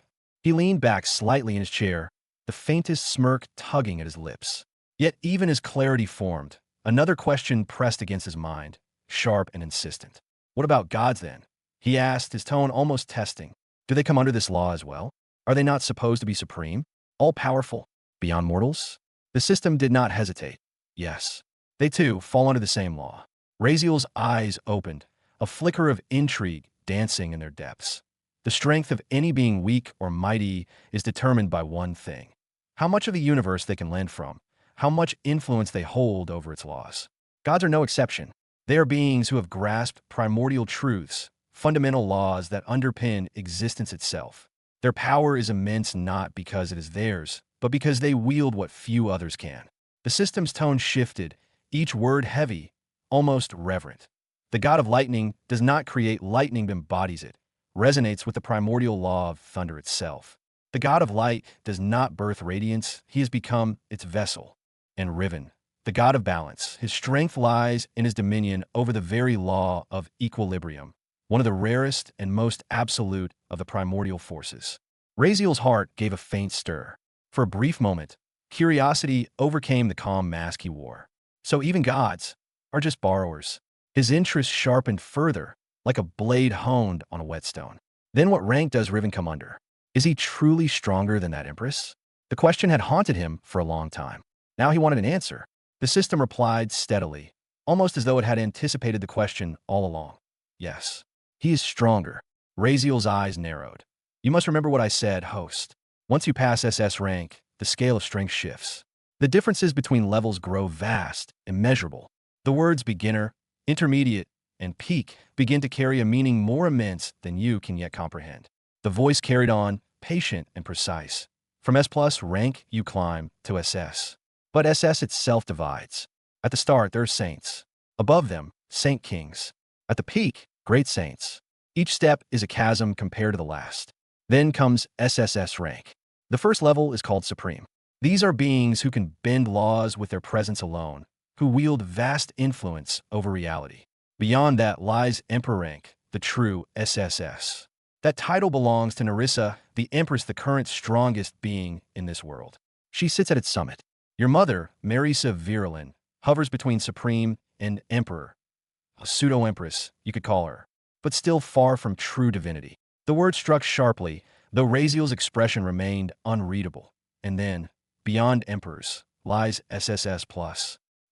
leaned back slightly in his chair, the faintest smirk tugging at his lips. Yet even as clarity formed, another question pressed against his mind, sharp and insistent. What about gods, then? He asked, his tone almost testing. Do they come under this law as well? Are they not supposed to be supreme, all-powerful, beyond mortals? The system did not hesitate. Yes, they too fall under the same law. Razeal's eyes opened, a flicker of intrigue dancing in their depths. The strength of any being, weak or mighty, is determined by one thing: how much of the universe they can lend from, how much influence they hold over its laws. Gods are no exception. They are beings who have grasped primordial truths, fundamental laws that underpin existence itself. Their power is immense not because it is theirs, but because they wield what few others can. The system's tone shifted, each word heavy, almost reverent. The god of lightning does not create lightning but embodies it, resonates with the primordial law of thunder itself. The god of light does not birth radiance, he has become its vessel. And Riven, the god of balance, his strength lies in his dominion over the very law of equilibrium, one of the rarest and most absolute of the primordial forces. Razeal's heart gave a faint stir. For a brief moment, curiosity overcame the calm mask he wore. So even gods are just borrowers. His interest sharpened further, like a blade honed on a whetstone. Then what rank does Riven come under? Is he truly stronger than that empress? The question had haunted him for a long time. Now he wanted an answer. The system replied steadily, almost as though it had anticipated the question all along. Yes, he is stronger. Razeal's eyes narrowed. You must remember what I said, host. Once you pass SS rank, the scale of strength shifts. The differences between levels grow vast, immeasurable. The words beginner, intermediate, and peak begin to carry a meaning more immense than you can yet comprehend. The voice carried on, patient and precise. From S plus rank, you climb to SS. But SS itself divides. At the start, there are saints. Above them, saint kings. At the peak, great saints. Each step is a chasm compared to the last. Then comes SSS rank. The first level is called supreme. These are beings who can bend laws with their presence alone, who wield vast influence over reality. Beyond that lies Emperor rank, the true SSS. That title belongs to Nerissa, the Empress, the current strongest being in this world. She sits at its summit. Your mother, Marisa Virulin, hovers between Supreme and Emperor. A pseudo-empress, you could call her, but still far from true divinity. The word struck sharply, though Razeal's expression remained unreadable. And then, beyond emperors, lies SSS+,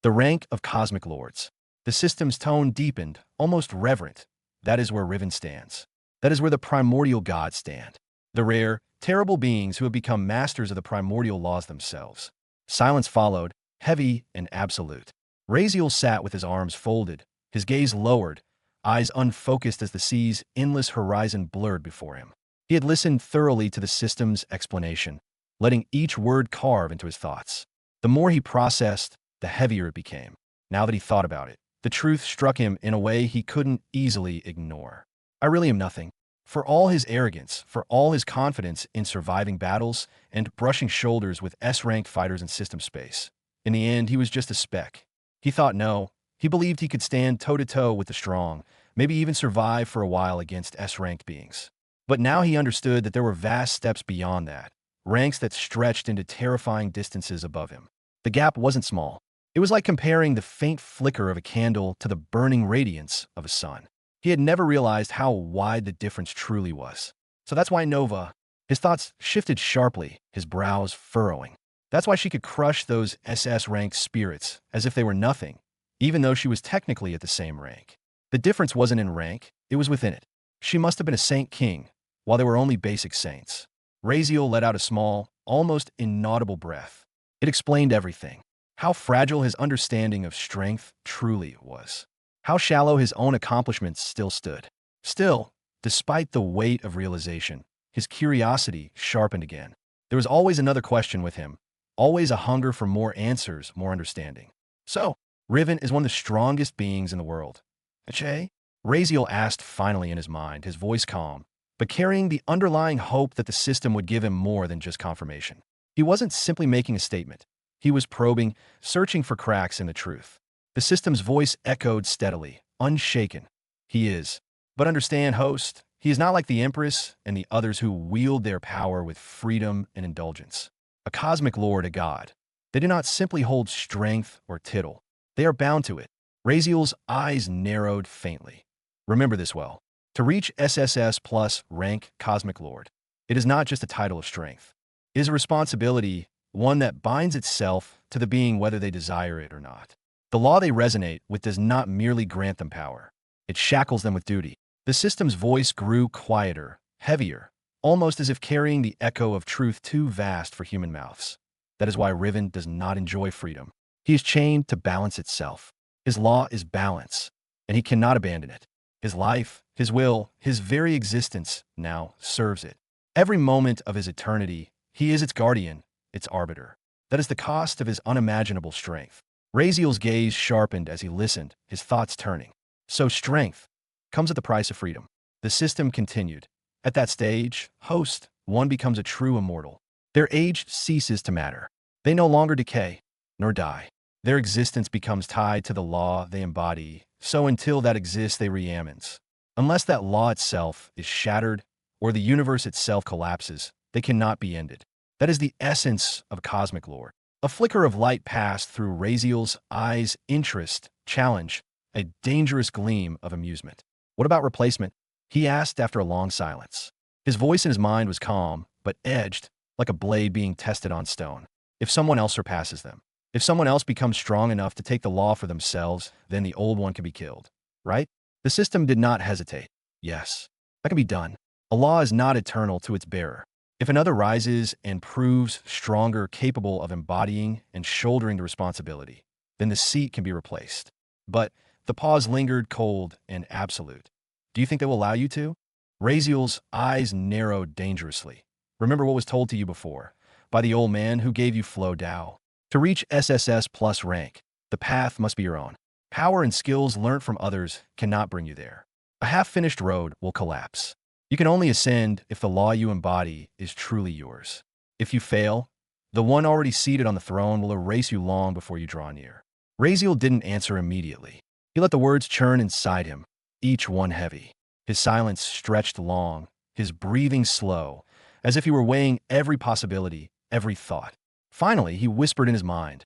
the rank of cosmic lords. The system's tone deepened, almost reverent. That is where Riven stands. That is where the primordial gods stand. The rare, terrible beings who have become masters of the primordial laws themselves. Silence followed, heavy and absolute. Razeal sat with his arms folded, his gaze lowered, eyes unfocused as the sea's endless horizon blurred before him. He had listened thoroughly to the system's explanation, letting each word carve into his thoughts. The more he processed, the heavier it became. Now that he thought about it, the truth struck him in a way he couldn't easily ignore. I really am nothing. For all his arrogance, for all his confidence in surviving battles and brushing shoulders with S-rank fighters in system space. In the end, he was just a speck. He thought no. He believed he could stand toe-to-toe with the strong, maybe even survive for a while against S-ranked beings. But now he understood that there were vast steps beyond that, ranks that stretched into terrifying distances above him. The gap wasn't small. It was like comparing the faint flicker of a candle to the burning radiance of a sun. He had never realized how wide the difference truly was. So that's why Nova, his thoughts shifted sharply, his brows furrowing. That's why she could crush those SS-ranked spirits as if they were nothing, even though she was technically at the same rank. The difference wasn't in rank, it was within it. She must have been a saint king, while they were only basic saints. Razeal let out a small, almost inaudible breath. It explained everything. How fragile his understanding of strength truly was. How shallow his own accomplishments still stood. Still, despite the weight of realization, his curiosity sharpened again. There was always another question with him, always a hunger for more answers, more understanding. So, Riven is one of the strongest beings in the world. Che? Razeal asked finally in his mind, his voice calm, but carrying the underlying hope that the system would give him more than just confirmation. He wasn't simply making a statement. He was probing, searching for cracks in the truth. The system's voice echoed steadily, unshaken. He is. But understand, host, he is not like the Empress and the others who wield their power with freedom and indulgence. A cosmic lord, a god. They do not simply hold strength or tittle. They are bound to it. Razeal's eyes narrowed faintly. Remember this well. To reach SSS+ rank Cosmic Lord, it is not just a title of strength. It is a responsibility, one that binds itself to the being whether they desire it or not. The law they resonate with does not merely grant them power. It shackles them with duty. The system's voice grew quieter, heavier, almost as if carrying the echo of truth too vast for human mouths. That is why Riven does not enjoy freedom. He is chained to balance itself. His law is balance, and he cannot abandon it. His life, his will, his very existence now serves it. Every moment of his eternity, he is its guardian, its arbiter. That is the cost of his unimaginable strength. Razeal's gaze sharpened as he listened, his thoughts turning. So strength comes at the price of freedom. The system continued. At that stage, host, one becomes a true immortal. Their age ceases to matter. They no longer decay, nor die. Their existence becomes tied to the law they embody, so until that exists they reamens. Unless that law itself is shattered, or the universe itself collapses, they cannot be ended. That is the essence of a cosmic lord. A flicker of light passed through Razeal's eyes, interest, challenge, a dangerous gleam of amusement. What about replacement? He asked after a long silence. His voice in his mind was calm, but edged, like a blade being tested on stone. If someone else surpasses them, if someone else becomes strong enough to take the law for themselves, then the old one can be killed. Right? The system did not hesitate. Yes, that can be done. A law is not eternal to its bearer. If another rises and proves stronger, capable of embodying and shouldering the responsibility, then the seat can be replaced. But the pause lingered cold and absolute. Do you think they will allow you to? Raziel's eyes narrowed dangerously. Remember what was told to you before, by the old man who gave you flow Dao. To reach SSS plus rank, the path must be your own. Power and skills learnt from others cannot bring you there. A half-finished road will collapse. You can only ascend if the law you embody is truly yours. If you fail, the one already seated on the throne will erase you long before you draw near. Raziel didn't answer immediately. He let the words churn inside him, each one heavy. His silence stretched long, his breathing slow, as if he were weighing every possibility, every thought. Finally, he whispered in his mind.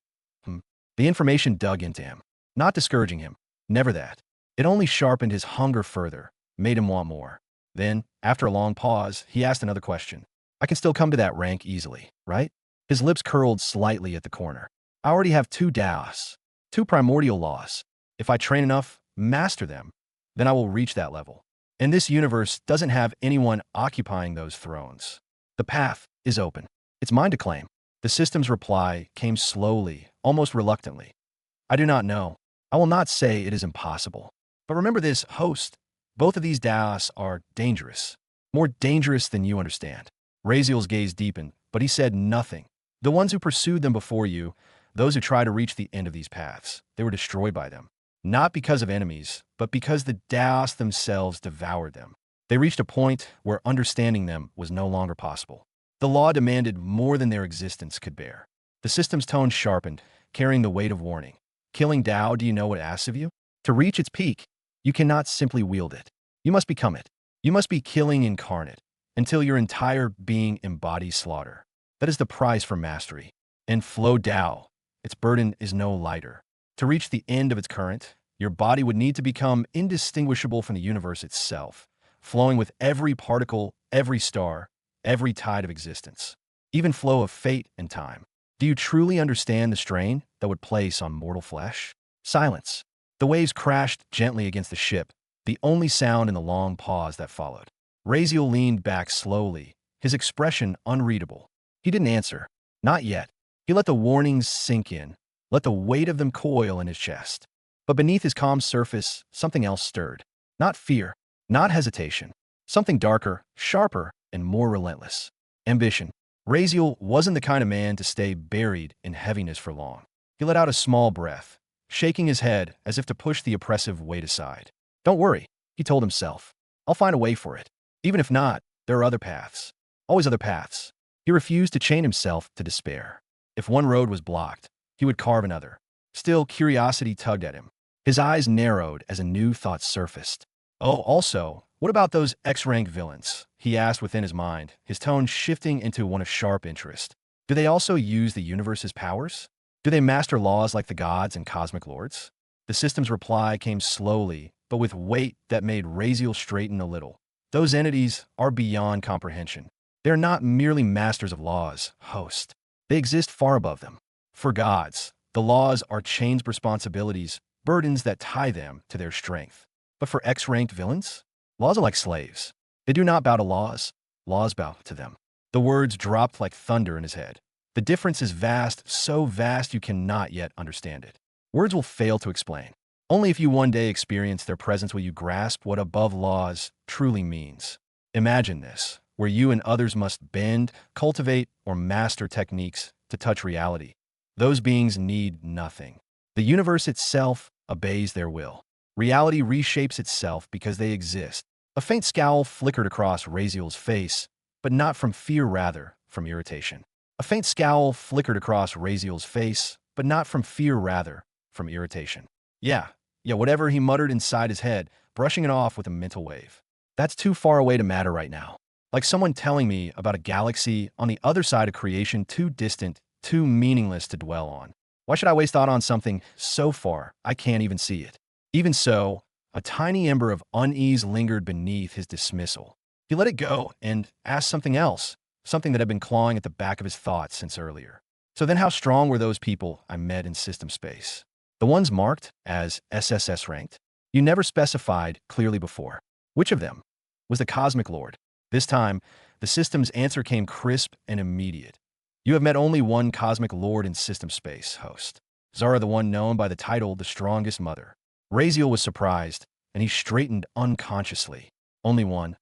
The information dug into him, not discouraging him, never that. It only sharpened his hunger further, made him want more. Then, after a long pause, he asked another question. I can still come to that rank easily, right? His lips curled slightly at the corner. I already have 2 Daos, 2 primordial laws. If I train enough, master them, then I will reach that level. And this universe doesn't have anyone occupying those thrones. The path is open. It's mine to claim. The system's reply came slowly, almost reluctantly. I do not know. I will not say it is impossible. But remember this, host. Both of these Daos are dangerous. More dangerous than you understand. Raziel's gaze deepened, but he said nothing. The ones who pursued them before you, those who try to reach the end of these paths, they were destroyed by them. Not because of enemies, but because the Daos themselves devoured them. They reached a point where understanding them was no longer possible. The law demanded more than their existence could bear. The system's tone sharpened, carrying the weight of warning. Killing Dao, do you know what it asks of you? To reach its peak, you cannot simply wield it. You must become it. You must be killing incarnate, until your entire being embodies slaughter. That is the price for mastery. And flow Dao, its burden is no lighter. To reach the end of its current, your body would need to become indistinguishable from the universe itself, flowing with every particle, every star, every tide of existence, even flow of fate and time. Do you truly understand the strain that would place on mortal flesh? Silence. The waves crashed gently against the ship, the only sound in the long pause that followed. Raziel leaned back slowly, his expression unreadable. He didn't answer. Not yet. He let the warnings sink in, let the weight of them coil in his chest. But beneath his calm surface, something else stirred. Not fear, not hesitation. Something darker, sharper, and more relentless. Ambition. Raziel wasn't the kind of man to stay buried in heaviness for long. He let out a small breath, shaking his head as if to push the oppressive weight aside. Don't worry, he told himself. I'll find a way for it. Even if not, there are other paths. Always other paths. He refused to chain himself to despair. If one road was blocked, he would carve another. Still, curiosity tugged at him. His eyes narrowed as a new thought surfaced. Oh, also, what about those X-rank villains? He asked within his mind, his tone shifting into one of sharp interest. Do they also use the universe's powers? Do they master laws like the gods and cosmic lords? The system's reply came slowly, but with weight that made Raziel straighten a little. Those entities are beyond comprehension. They're not merely masters of laws, host. They exist far above them. For gods, the laws are chains of responsibilities, burdens that tie them to their strength. But for X-ranked villains, laws are like slaves. They do not bow to laws. Laws bow to them. The words dropped like thunder in his head. The difference is vast, so vast you cannot yet understand it. Words will fail to explain. Only if you one day experience their presence will you grasp what above laws truly means. Imagine this, where you and others must bend, cultivate, or master techniques to touch reality. Those beings need nothing. The universe itself obeys their will. Reality reshapes itself because they exist. A faint scowl flickered across Raziel's face, but not from fear, rather from irritation. A faint scowl flickered across Raziel's face, but not from fear, rather from irritation. Yeah, whatever, he muttered inside his head, brushing it off with a mental wave. That's too far away to matter right now. Like someone telling me about a galaxy on the other side of creation, too distant, too meaningless to dwell on. Why should I waste thought on something so far I can't even see it? Even so, a tiny ember of unease lingered beneath his dismissal. He let it go and asked something else, something that had been clawing at the back of his thoughts since earlier. So then how strong were those people I met in system space? The ones marked as SSS-ranked? You never specified clearly before. Which of them? Was the Cosmic Lord? This time, the system's answer came crisp and immediate. You have met only one cosmic lord in system space, host. Zara, the one known by the title The Strongest Mother. Razeal was surprised, and he straightened unconsciously. Only one.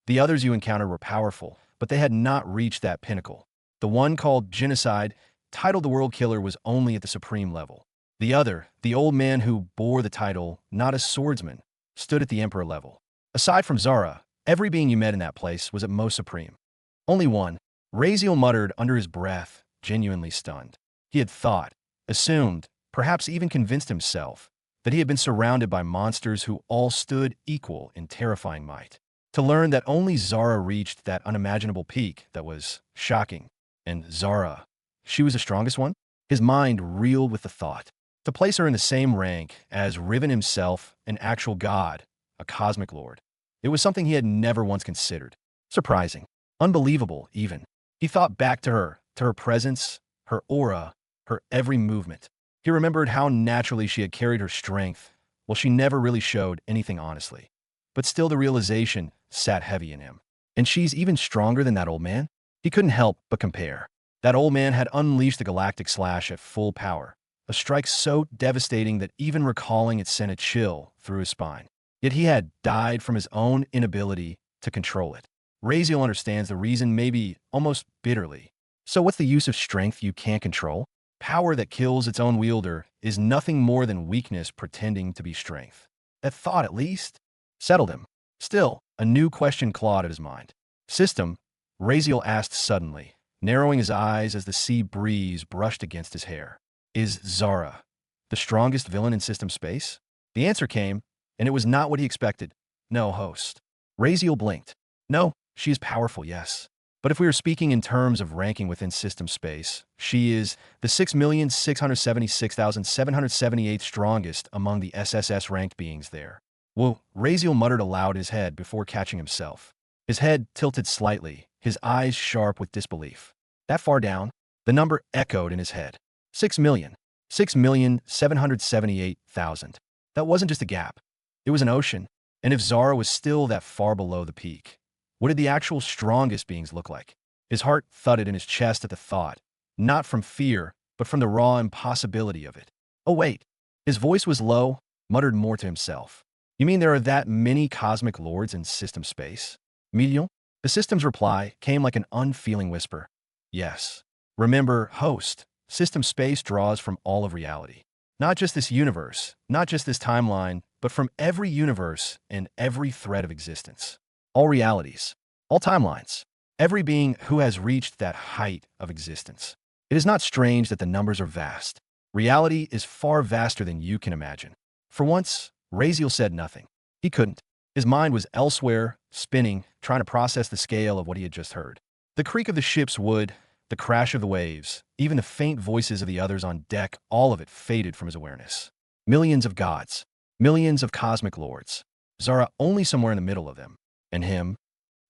The others you encountered were powerful, but they had not reached that pinnacle. The one called Genocide, titled the World Killer, was only at the supreme level. The other, the old man who bore the title, not a swordsman, stood at the Emperor level. Aside from Zara, every being you met in that place was at most supreme. Only one. Razeal muttered under his breath, genuinely stunned. He had thought, assumed, perhaps even convinced himself, that he had been surrounded by monsters who all stood equal in terrifying might. To learn that only Zara reached that unimaginable peak, that was shocking. And Zara, she was the strongest one? His mind reeled with the thought. To place her in the same rank as Riven himself, an actual god, a cosmic lord. It was something he had never once considered. Surprising. Unbelievable, even. He thought back to her presence, her aura, her every movement. He remembered how naturally she had carried her strength, while she never really showed anything honestly. But still the realization sat heavy in him. And she's even stronger than that old man? He couldn't help but compare. That old man had unleashed the galactic slash at full power, a strike so devastating that even recalling it sent a chill through his spine. Yet he had died from his own inability to control it. Razeal understands the reason, maybe almost bitterly. So what's the use of strength you can't control? Power that kills its own wielder is nothing more than weakness pretending to be strength. That thought, at least, settled him. Still, a new question clawed at his mind. System, Razeal asked suddenly, narrowing his eyes as the sea breeze brushed against his hair. Is Zara the strongest villain in system space? The answer came, and it was not what he expected. No, host. Razeal blinked. No, she is powerful, yes. But if we are speaking in terms of ranking within system space, she is the 6,676,778 strongest among the SSS-ranked beings there. Whoa, Razeal muttered aloud in his head before catching himself. His head tilted slightly, his eyes sharp with disbelief. That far down, the number echoed in his head. 6,000,000. 6,778,000. That wasn't just a gap. It was an ocean. And if Zara was still that far below the peak, what did the actual strongest beings look like? His heart thudded in his chest at the thought, not from fear, but from the raw impossibility of it. Oh, wait. His voice was low, muttered more to himself. You mean there are that many cosmic lords in system space? Medial? The system's reply came like an unfeeling whisper. Yes. Remember, host, system space draws from all of reality. Not just this universe, not just this timeline, but from every universe and every thread of existence. All realities, all timelines, every being who has reached that height of existence. It is not strange that the numbers are vast. Reality is far vaster than you can imagine. For once, Razeal said nothing. He couldn't. His mind was elsewhere, spinning, trying to process the scale of what he had just heard. The creak of the ship's wood, the crash of the waves, even the faint voices of the others on deck, all of it faded from his awareness. Millions of gods, millions of cosmic lords. Zara only somewhere in the middle of them. And him?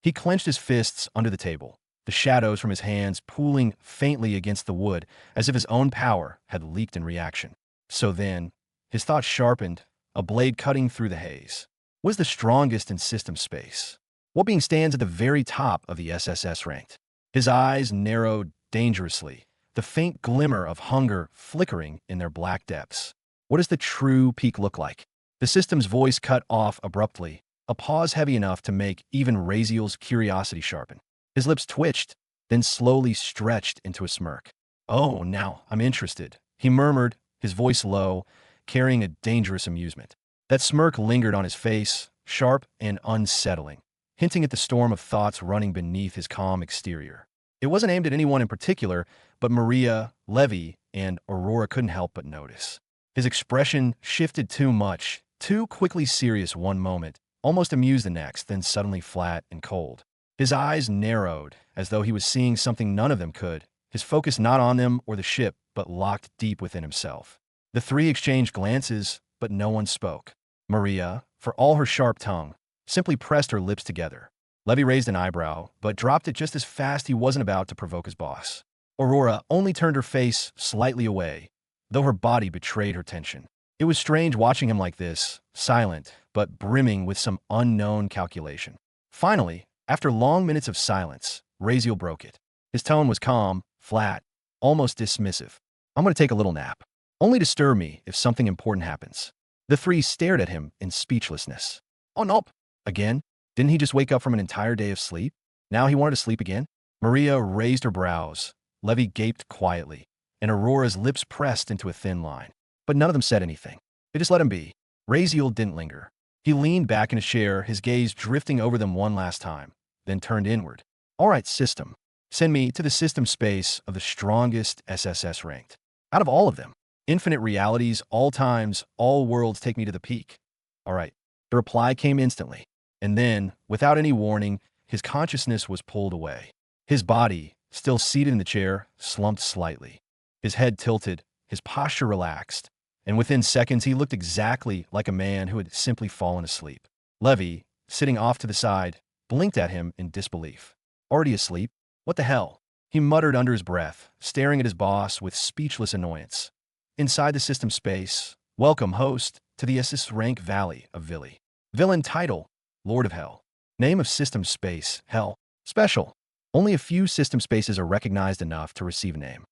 He clenched his fists under the table, the shadows from his hands pooling faintly against the wood as if his own power had leaked in reaction. So then, his thoughts sharpened, a blade cutting through the haze. What is the strongest in system space? What being stands at the very top of the SSS ranked? His eyes narrowed dangerously, the faint glimmer of hunger flickering in their black depths. What does the true peak look like? The system's voice cut off abruptly, a pause heavy enough to make even Razeal's curiosity sharpen. His lips twitched, then slowly stretched into a smirk. Oh, now I'm interested, he murmured, his voice low, carrying a dangerous amusement. That smirk lingered on his face, sharp and unsettling, hinting at the storm of thoughts running beneath his calm exterior. It wasn't aimed at anyone in particular, but Maria, Levy, and Aurora couldn't help but notice. His expression shifted too much, too quickly serious one moment, almost amused the next, then suddenly flat and cold. His eyes narrowed, as though he was seeing something none of them could, his focus not on them or the ship, but locked deep within himself. The three exchanged glances, but no one spoke. Maria, for all her sharp tongue, simply pressed her lips together. Levy raised an eyebrow, but dropped it just as fast. He wasn't about to provoke his boss. Aurora only turned her face slightly away, though her body betrayed her tension. It was strange watching him like this, silent, but brimming with some unknown calculation. Finally, After long minutes of silence, Raziel broke it. His tone was calm, flat, almost dismissive. I'm going to take a little nap. Only disturb me if something important happens. The three stared at him in speechlessness. Oh, no. Again? Didn't he just wake up from an entire day of sleep? Now he wanted to sleep again? Maria raised her brows. Levy gaped quietly, and Aurora's lips pressed into a thin line. But none of them said anything. They just let him be. Raziel didn't linger. He leaned back in a chair, his gaze drifting over them one last time, then turned inward. All right, system. Send me to the system space of the strongest SSS ranked. Out of all of them. Infinite realities, all times, all worlds, take me to the peak. All right. The reply came instantly. And then, without any warning, his consciousness was pulled away. His body, still seated in the chair, slumped slightly. His head tilted, his posture relaxed, and within seconds he looked exactly like a man who had simply fallen asleep. Levy, sitting off to the side, blinked at him in disbelief. Already asleep? What the hell? He muttered under his breath, staring at his boss with speechless annoyance. Inside the system space, welcome host to the SSS-rank Valley of Villi. Villain title, Lord of Hell. Name of system space, Hell. Special. Only a few system spaces are recognized enough to receive a name.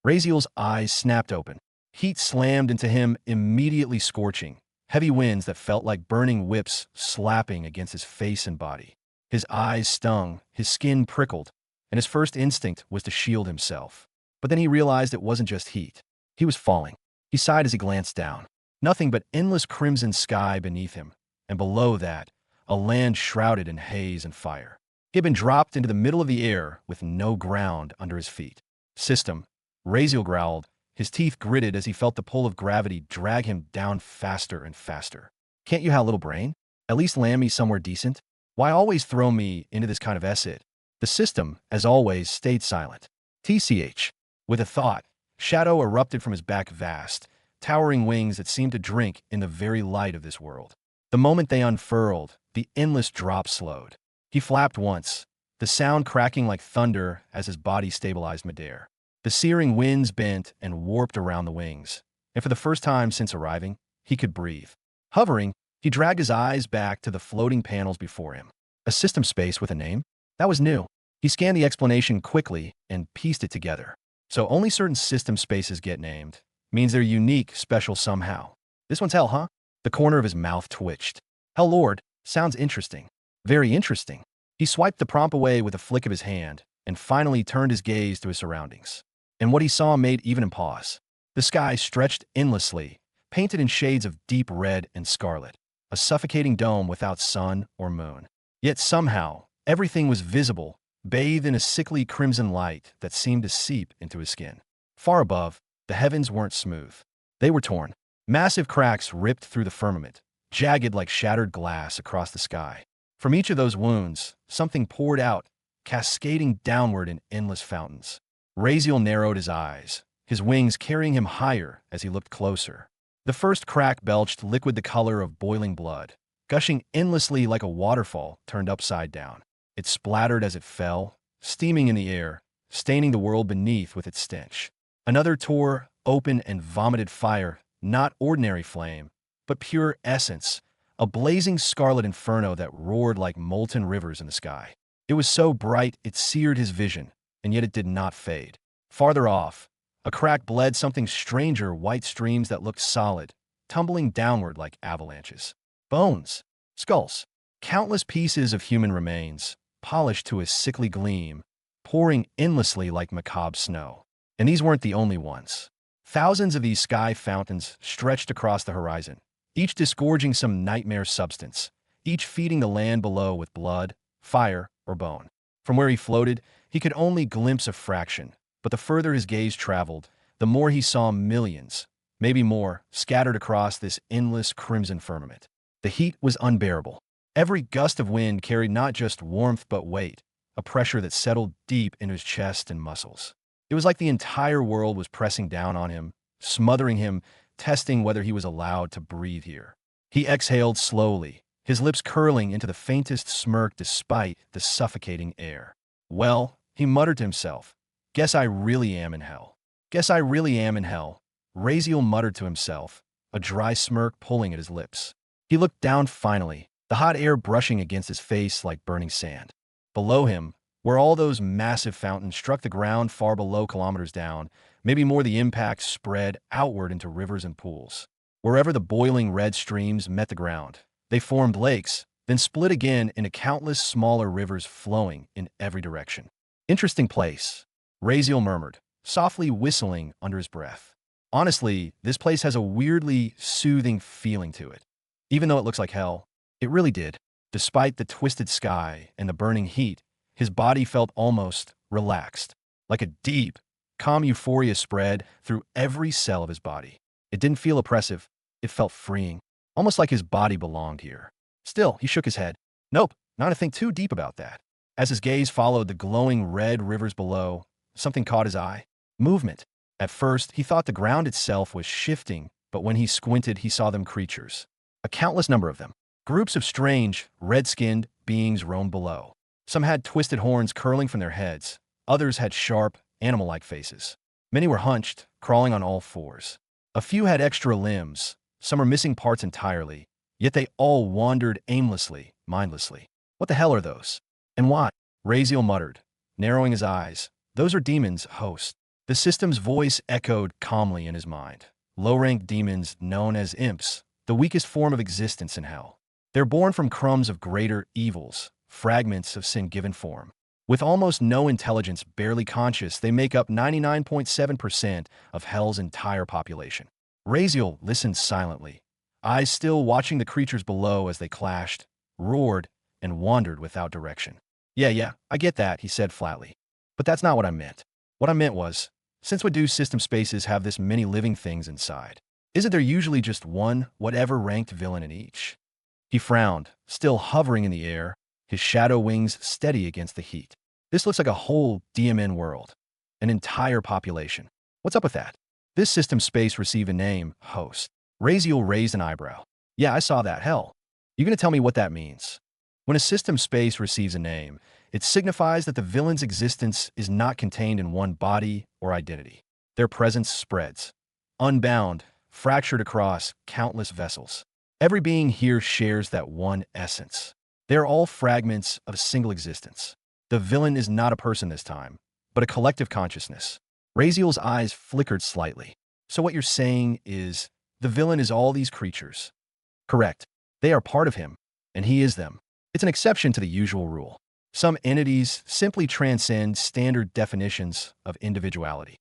Raziel's eyes snapped open. Heat slammed into him, immediately scorching. Heavy winds that felt like burning whips slapping against his face and body. His eyes stung, his skin prickled, and his first instinct was to shield himself. But then he realized it wasn't just heat. He was falling. He sighed as he glanced down. Nothing but endless crimson sky beneath him, and below that, a land shrouded in haze and fire. He had been dropped into the middle of the air with no ground under his feet. System, Raziel growled, his teeth gritted as he felt the pull of gravity drag him down faster and faster. Can't you have a little brain? At least land me somewhere decent? Why always throw me into this kind of acid? The system, as always, stayed silent. TCH. With a thought, shadow erupted from his back, vast, towering wings that seemed to drink in the very light of this world. The moment they unfurled, the endless drop slowed. He flapped once, the sound cracking like thunder as his body stabilized midair. The searing winds bent and warped around the wings, and for the first time since arriving, he could breathe. Hovering, he dragged his eyes back to the floating panels before him. A system space with a name? That was new. He scanned the explanation quickly and pieced it together. So only certain system spaces get named. Means they're unique, special somehow. This one's Hell, huh? The corner of his mouth twitched. Hell Lord, sounds interesting. Very interesting. He swiped the prompt away with a flick of his hand and finally turned his gaze to his surroundings. And what he saw made even him pause. The sky stretched endlessly, painted in shades of deep red and scarlet, a suffocating dome without sun or moon. Yet somehow, everything was visible, bathed in a sickly crimson light that seemed to seep into his skin. Far above, the heavens weren't smooth. They were torn. Massive cracks ripped through the firmament, jagged like shattered glass across the sky. From each of those wounds, something poured out, cascading downward in endless fountains. Raziel narrowed his eyes, his wings carrying him higher as he looked closer. The first crack belched liquid the color of boiling blood, gushing endlessly like a waterfall turned upside down. It splattered as it fell, steaming in the air, staining the world beneath with its stench. Another tore open and vomited fire, not ordinary flame, but pure essence, a blazing scarlet inferno that roared like molten rivers in the sky. It was so bright it seared his vision, and yet it did not fade. Farther off, a crack bled something stranger, white streams that looked solid, tumbling downward like avalanches. Bones, skulls, countless pieces of human remains, polished to a sickly gleam, pouring endlessly like macabre snow. And these weren't the only ones. Thousands of these sky fountains stretched across the horizon, each disgorging some nightmare substance, each feeding the land below with blood, fire, or bone. From where he floated, he could only glimpse a fraction, but the further his gaze traveled, the more he saw millions, maybe more, scattered across this endless crimson firmament. The heat was unbearable. Every gust of wind carried not just warmth but weight, a pressure that settled deep into his chest and muscles. It was like the entire world was pressing down on him, smothering him, testing whether he was allowed to breathe here. He exhaled slowly, his lips curling into the faintest smirk despite the suffocating air. Well, he muttered to himself, guess I really am in hell. Guess I really am in hell, Raziel muttered to himself, a dry smirk pulling at his lips. He looked down finally, the hot air brushing against his face like burning sand. Below him, where all those massive fountains struck the ground far below kilometers down, maybe more the impact spread outward into rivers and pools. Wherever the boiling red streams met the ground, they formed lakes, then split again into countless smaller rivers flowing in every direction. Interesting place, Razeal murmured, softly whistling under his breath. Honestly, this place has a weirdly soothing feeling to it. Even though it looks like hell, it really did. Despite the twisted sky and the burning heat, his body felt almost relaxed, like a deep, calm euphoria spread through every cell of his body. It didn't feel oppressive, it felt freeing, almost like his body belonged here. Still, he shook his head. Nope, not to think too deep about that. As his gaze followed the glowing red rivers below, something caught his eye. Movement. At first, he thought the ground itself was shifting, but when he squinted, he saw them creatures. A countless number of them. Groups of strange, red-skinned beings roamed below. Some had twisted horns curling from their heads. Others had sharp, animal-like faces. Many were hunched, crawling on all fours. A few had extra limbs. Some were missing parts entirely. Yet they all wandered aimlessly, mindlessly. What the hell are those? And why? Razeal muttered, narrowing his eyes. Those are demons, host. The system's voice echoed calmly in his mind. Low-rank demons known as imps, the weakest form of existence in hell. They're born from crumbs of greater evils, fragments of sin-given form. With almost no intelligence, barely conscious, they make up 99.7% of hell's entire population. Razeal listened silently, eyes still watching the creatures below as they clashed, roared, and wandered without direction. Yeah, I get that, he said flatly. But that's not what I meant. What I meant was, since what do system spaces have this many living things inside? Isn't there usually just one, whatever ranked villain in each? He frowned, still hovering in the air, his shadow wings steady against the heat. This looks like a whole DMN world. An entire population. What's up with that? This system space received a name, host. Razeal raised an eyebrow. Yeah, I saw that. Hell. You gonna tell me what that means? When a system space receives a name, it signifies that the villain's existence is not contained in one body or identity. Their presence spreads, unbound, fractured across countless vessels. Every being here shares that one essence. They are all fragments of a single existence. The villain is not a person this time, but a collective consciousness. Razeal's eyes flickered slightly. So what you're saying is, the villain is all these creatures. Correct. They are part of him, and he is them. It's an exception to the usual rule. Some entities simply transcend standard definitions of individuality.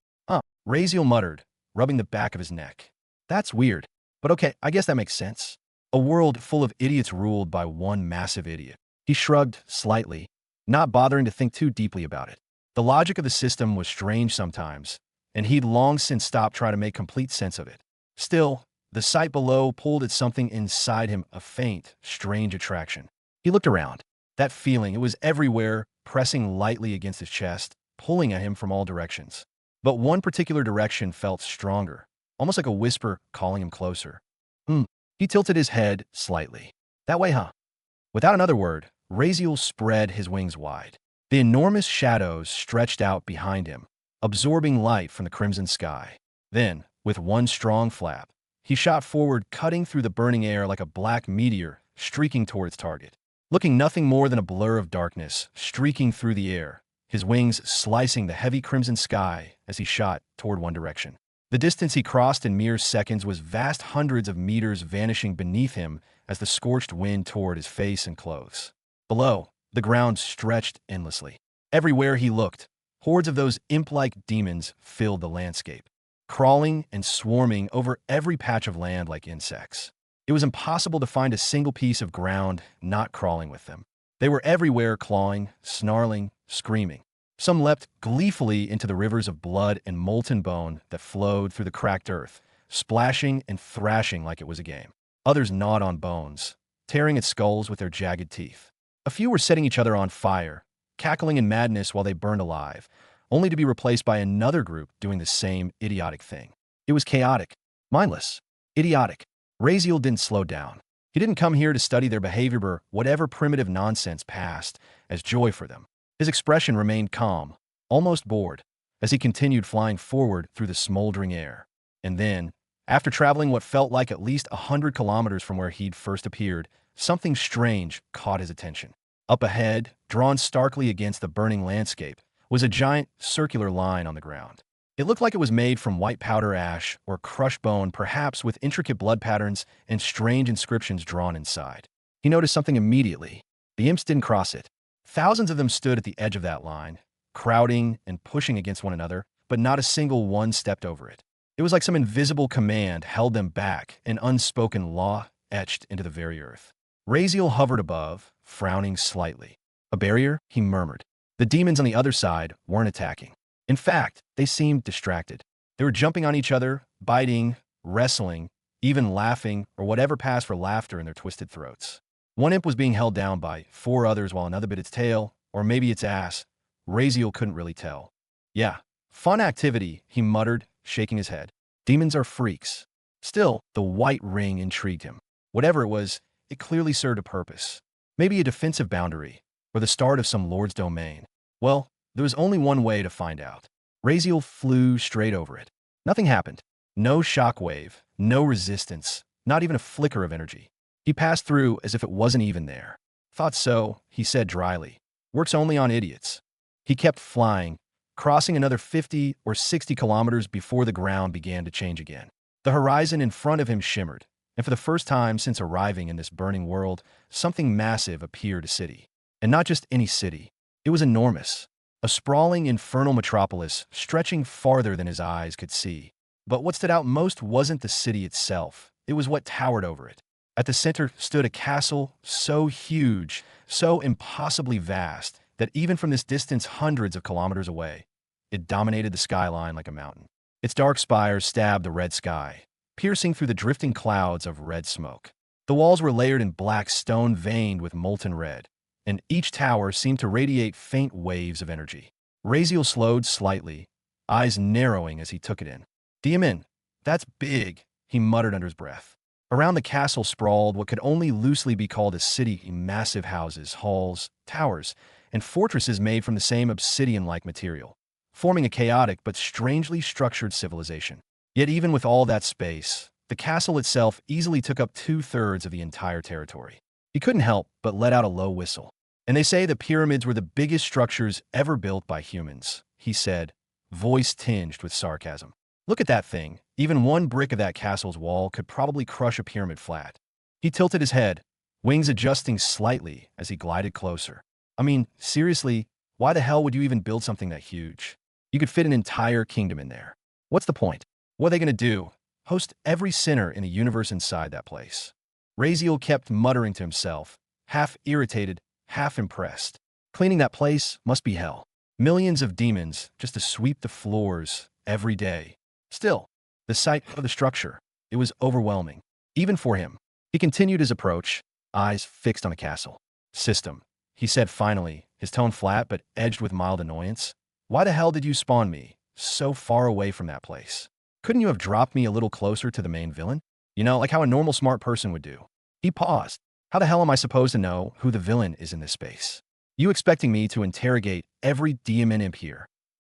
Razeal muttered, rubbing the back of his neck. That's weird, but okay, I guess that makes sense. A world full of idiots ruled by one massive idiot. He shrugged slightly, not bothering to think too deeply about it. The logic of the system was strange sometimes, and he'd long since stopped trying to make complete sense of it. Still, the sight below pulled at something inside him, a faint, strange attraction. He looked around. That feeling, it was everywhere, pressing lightly against his chest, pulling at him from all directions. But one particular direction felt stronger, almost like a whisper calling him closer. He tilted his head slightly. That way, huh? Without another word, Razeal spread his wings wide. The enormous shadows stretched out behind him, absorbing light from the crimson sky. Then, with one strong flap, he shot forward, cutting through the burning air like a black meteor, streaking toward its target. Looking nothing more than a blur of darkness, streaking through the air, his wings slicing the heavy crimson sky as he shot toward one direction. The distance he crossed in mere seconds was vast, hundreds of meters vanishing beneath him as the scorched wind toward his face and clothes. Below, the ground stretched endlessly. Everywhere he looked, hordes of those imp-like demons filled the landscape, crawling and swarming over every patch of land like insects. It was impossible to find a single piece of ground not crawling with them. They were everywhere, clawing, snarling, screaming. Some leapt gleefully into the rivers of blood and molten bone that flowed through the cracked earth, splashing and thrashing like it was a game. Others gnawed on bones, tearing at skulls with their jagged teeth. A few were setting each other on fire, cackling in madness while they burned alive, only to be replaced by another group doing the same idiotic thing. It was chaotic, mindless, idiotic. Razeal didn't slow down. He didn't come here to study their behavior or whatever primitive nonsense passed as joy for them. His expression remained calm, almost bored, as he continued flying forward through the smoldering air. And then, after traveling what felt like at least 100 kilometers from where he'd first appeared, something strange caught his attention. Up ahead, drawn starkly against the burning landscape, was a giant circular line on the ground. It looked like it was made from white powder ash or crushed bone, perhaps with intricate blood patterns and strange inscriptions drawn inside. He noticed something immediately. The imps didn't cross it. Thousands of them stood at the edge of that line, crowding and pushing against one another, but not a single one stepped over it. It was like some invisible command held them back, an unspoken law etched into the very earth. Razeal hovered above, frowning slightly. A barrier, he murmured. The demons on the other side weren't attacking. In fact, they seemed distracted. They were jumping on each other, biting, wrestling, even laughing, or whatever passed for laughter in their twisted throats. One imp was being held down by 4 others while another bit its tail, or maybe its ass. Razeal couldn't really tell. Yeah, fun activity, he muttered, shaking his head. Demons are freaks. Still, the white ring intrigued him. Whatever it was, it clearly served a purpose. Maybe a defensive boundary, or the start of some lord's domain. Well, there was only one way to find out. Razeal flew straight over it. Nothing happened. No shockwave, no resistance, not even a flicker of energy. He passed through as if it wasn't even there. Thought so, he said dryly. Works only on idiots. He kept flying, crossing another 50 or 60 kilometers before the ground began to change again. The horizon in front of him shimmered, and for the first time since arriving in this burning world, something massive appeared a city. And not just any city. It was enormous. A sprawling infernal metropolis stretching farther than his eyes could see. But what stood out most wasn't the city itself. It was what towered over it. At the center stood a castle so huge, so impossibly vast, that even from this distance hundreds of kilometers away, it dominated the skyline like a mountain. Its dark spires stabbed the red sky, piercing through the drifting clouds of red smoke. The walls were layered in black stone veined with molten red, and each tower seemed to radiate faint waves of energy. Razeal slowed slightly, eyes narrowing as he took it in. Demon, that's big, he muttered under his breath. Around the castle sprawled what could only loosely be called a city in massive houses, halls, towers, and fortresses made from the same obsidian-like material, forming a chaotic but strangely structured civilization. Yet even with all that space, the castle itself easily took up 2/3 of the entire territory. He couldn't help but let out a low whistle. And they say the pyramids were the biggest structures ever built by humans, he said, voice tinged with sarcasm. Look at that thing. Even one brick of that castle's wall could probably crush a pyramid flat. He tilted his head, wings adjusting slightly as he glided closer. I mean, seriously, why the hell would you even build something that huge? You could fit an entire kingdom in there. What's the point? What are they going to do? Host every sinner in the universe inside that place. Razeal kept muttering to himself, half irritated, half impressed. Cleaning that place must be hell. Millions of demons just to sweep the floors every day. Still, the sight of the structure, it was overwhelming, even for him. He continued his approach, eyes fixed on the castle. System, he said finally, his tone flat but edged with mild annoyance. Why the hell did you spawn me, so far away from that place? Couldn't you have dropped me a little closer to the main villain? You know, like how a normal smart person would do. He paused. How the hell am I supposed to know who the villain is in this space? You expecting me to interrogate every demon imp here?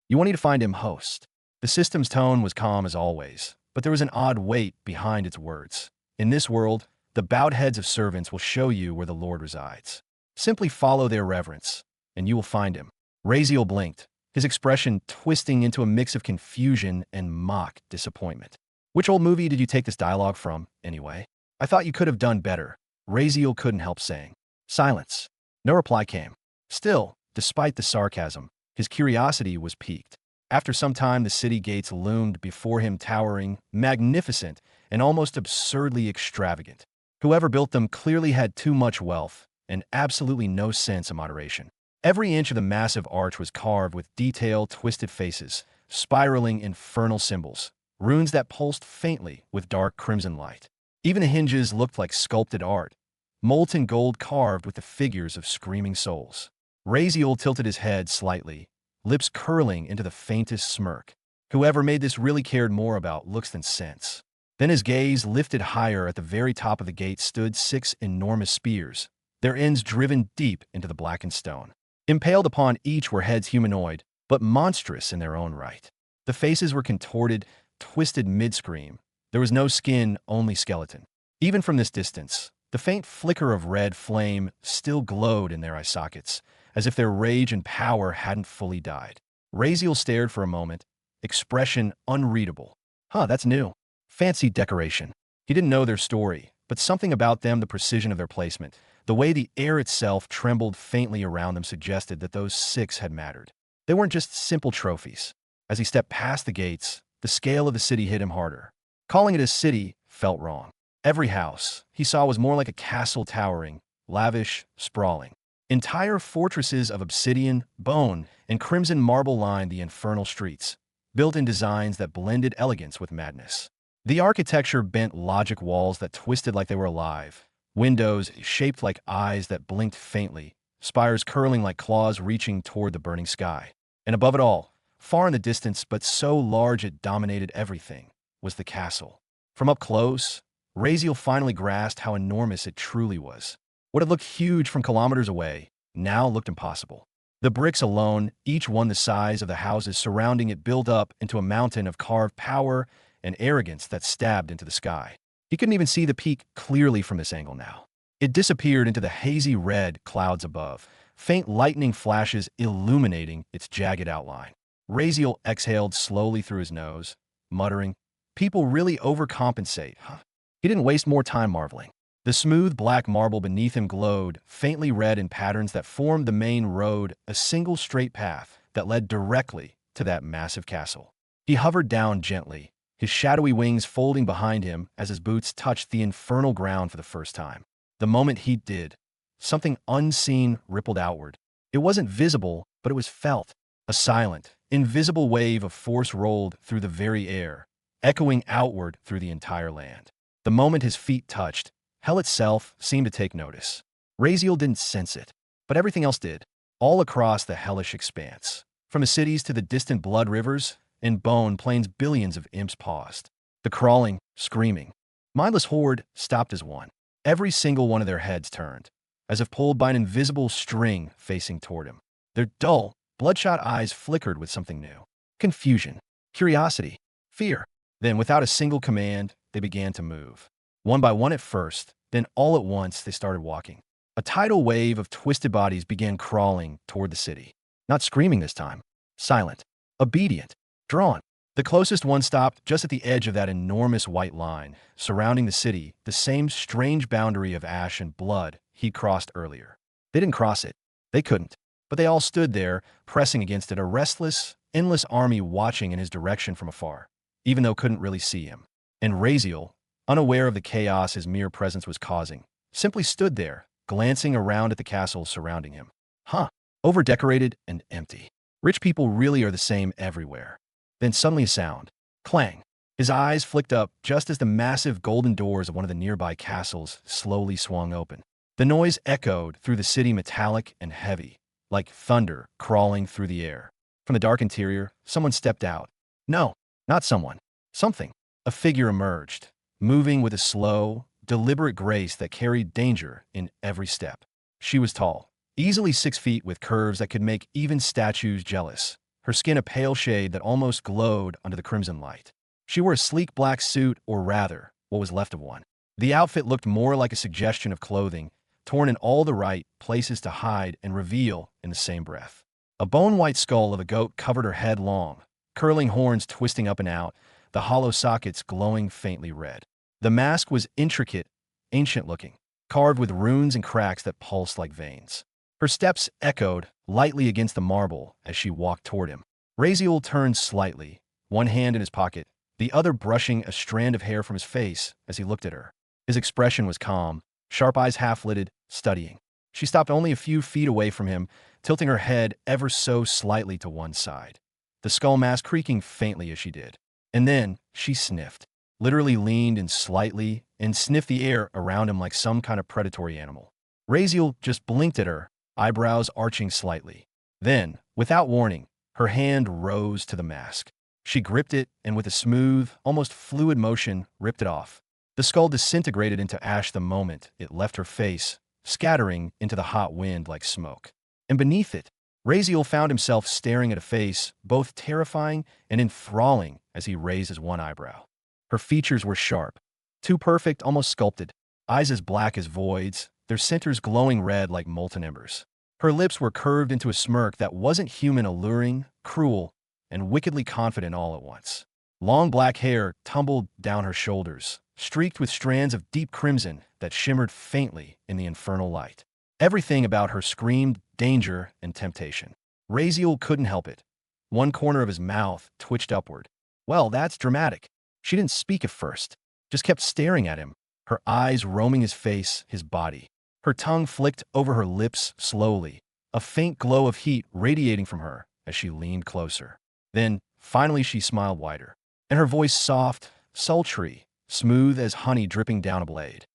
You want me to find him host? The system's tone was calm as always, but there was an odd weight behind its words. In this world, the bowed heads of servants will show you where the Lord resides. Simply follow their reverence, and you will find him. Razeal blinked, his expression twisting into a mix of confusion and mock disappointment. Which old movie did you take this dialogue from, anyway? I thought you could have done better, Razeal couldn't help saying. Silence. No reply came. Still, despite the sarcasm, his curiosity was piqued. After some time, the city gates loomed before him, towering, magnificent, and almost absurdly extravagant. Whoever built them clearly had too much wealth and absolutely no sense of moderation. Every inch of the massive arch was carved with detailed, twisted faces, spiraling infernal symbols, runes that pulsed faintly with dark crimson light. Even the hinges looked like sculpted art, molten gold carved with the figures of screaming souls. Razeal tilted his head slightly, lips curling into the faintest smirk. Whoever made this really cared more about looks than sense. Then his gaze lifted higher. At the very top of the gate stood 6 enormous spears, their ends driven deep into the blackened stone. Impaled upon each were heads humanoid, but monstrous in their own right. The faces were contorted, twisted mid-scream. There was no skin, only skeleton. Even from this distance, The faint flicker of red flame still glowed in their eye sockets, as if their rage and power hadn't fully died. Raziel stared for a moment, expression unreadable. Huh, that's new. Fancy decoration. He didn't know their story, but something about them, the precision of their placement, the way the air itself trembled faintly around them suggested that those 6 had mattered. They weren't just simple trophies. As he stepped past the gates, the scale of the city hit him harder. Calling it a city felt wrong. Every house he saw was more like a castle, towering, lavish, sprawling. Entire fortresses of obsidian, bone, and crimson marble lined the infernal streets, built in designs that blended elegance with madness. The architecture bent logic walls that twisted like they were alive, windows shaped like eyes that blinked faintly, spires curling like claws reaching toward the burning sky. And above it all, far in the distance but so large it dominated everything, was the castle. From up close, Raziel finally grasped how enormous it truly was. What had looked huge from kilometers away now looked impossible. The bricks alone, each one the size of the houses surrounding it, built up into a mountain of carved power and arrogance that stabbed into the sky. He couldn't even see the peak clearly from this angle now. It disappeared into the hazy red clouds above, faint lightning flashes illuminating its jagged outline. Raziel exhaled slowly through his nose, muttering, "People really overcompensate, huh?" He didn't waste more time marveling. The smooth black marble beneath him glowed, faintly red in patterns that formed the main road, a single straight path that led directly to that massive castle. He hovered down gently, his shadowy wings folding behind him as his boots touched the infernal ground for the first time. The moment he did, something unseen rippled outward. It wasn't visible, but it was felt. A silent, invisible wave of force rolled through the very air, echoing outward through the entire land. The moment his feet touched, hell itself seemed to take notice. Raziel didn't sense it, but everything else did. All across the hellish expanse, from the cities to the distant blood rivers and bone plains, billions of imps paused. The crawling, screaming, mindless horde stopped as one. Every single one of their heads turned, as if pulled by an invisible string facing toward him. Their dull, bloodshot eyes flickered with something new. Confusion, curiosity, fear. Then, without a single command, they began to move. One by one at first, then all at once they started walking. A tidal wave of twisted bodies began crawling toward the city. Not screaming this time. Silent. Obedient. Drawn. The closest one stopped just at the edge of that enormous white line, surrounding the city, the same strange boundary of ash and blood he'd crossed earlier. They didn't cross it. They couldn't. But they all stood there, pressing against it, a restless, endless army watching in his direction from afar, even though couldn't really see him. And Raziel, unaware of the chaos his mere presence was causing, simply stood there, glancing around at the castle surrounding him. Huh. Overdecorated and empty. Rich people really are the same everywhere. Then suddenly a sound. Clang. His eyes flicked up just as the massive golden doors of one of the nearby castles slowly swung open. The noise echoed through the city, metallic and heavy, like thunder crawling through the air. From the dark interior, someone stepped out. No, not someone. Something. A figure emerged, moving with a slow, deliberate grace that carried danger in every step. She was tall, easily 6 feet, with curves that could make even statues jealous, her skin a pale shade that almost glowed under the crimson light. She wore a sleek black suit, or rather, what was left of one. The outfit looked more like a suggestion of clothing, torn in all the right places to hide and reveal in the same breath. A bone-white skull of a goat covered her head, long, curling horns twisting up and out, the hollow sockets glowing faintly red. The mask was intricate, ancient-looking, carved with runes and cracks that pulsed like veins. Her steps echoed lightly against the marble as she walked toward him. Raziel turned slightly, one hand in his pocket, the other brushing a strand of hair from his face as he looked at her. His expression was calm, sharp eyes half-lidded, studying. She stopped only a few feet away from him, tilting her head ever so slightly to one side, the skull mask creaking faintly as she did. And then she sniffed, literally leaned in slightly and sniffed the air around him like some kind of predatory animal. Raziel just blinked at her, eyebrows arching slightly. Then, without warning, her hand rose to the mask. She gripped it and with a smooth, almost fluid motion, ripped it off. The skull disintegrated into ash the moment it left her face, scattering into the hot wind like smoke. And beneath it, Raziel found himself staring at a face both terrifying and enthralling as he raised his one eyebrow. Her features were sharp, too perfect, almost sculpted, eyes as black as voids, their centers glowing red like molten embers. Her lips were curved into a smirk that wasn't human, alluring, cruel, and wickedly confident all at once. Long black hair tumbled down her shoulders, streaked with strands of deep crimson that shimmered faintly in the infernal light. Everything about her screamed danger and temptation. Razeal couldn't help it. One corner of his mouth twitched upward. Well, that's dramatic. She didn't speak at first, just kept staring at him, her eyes roaming his face, his body. Her tongue flicked over her lips slowly, a faint glow of heat radiating from her as she leaned closer. Then, finally, she smiled wider, and her voice, soft, sultry, smooth as honey dripping down a blade,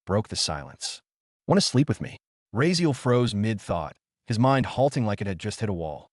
broke the silence. "Want to sleep with me?" Razeal froze mid-thought, his mind halting like it had just hit a wall.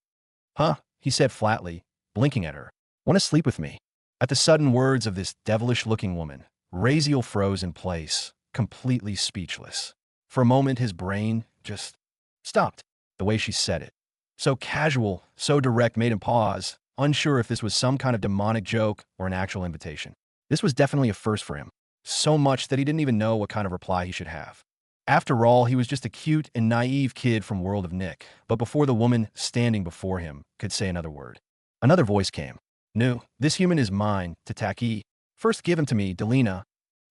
"Huh?" he said flatly, blinking at her. "Want to sleep with me?" At the sudden words of this devilish-looking woman, Razeal froze in place, completely speechless. For a moment, his brain just stopped. The way she said it, so casual, so direct, made him pause, unsure if this was some kind of demonic joke or an actual invitation. This was definitely a first for him, so much that he didn't even know what kind of reply he should have. After all, he was just a cute and naive kid from World of Nick, but before the woman standing before him could say another word, another voice came. "No, this human is mine, to Taki. First give him to me, Delina."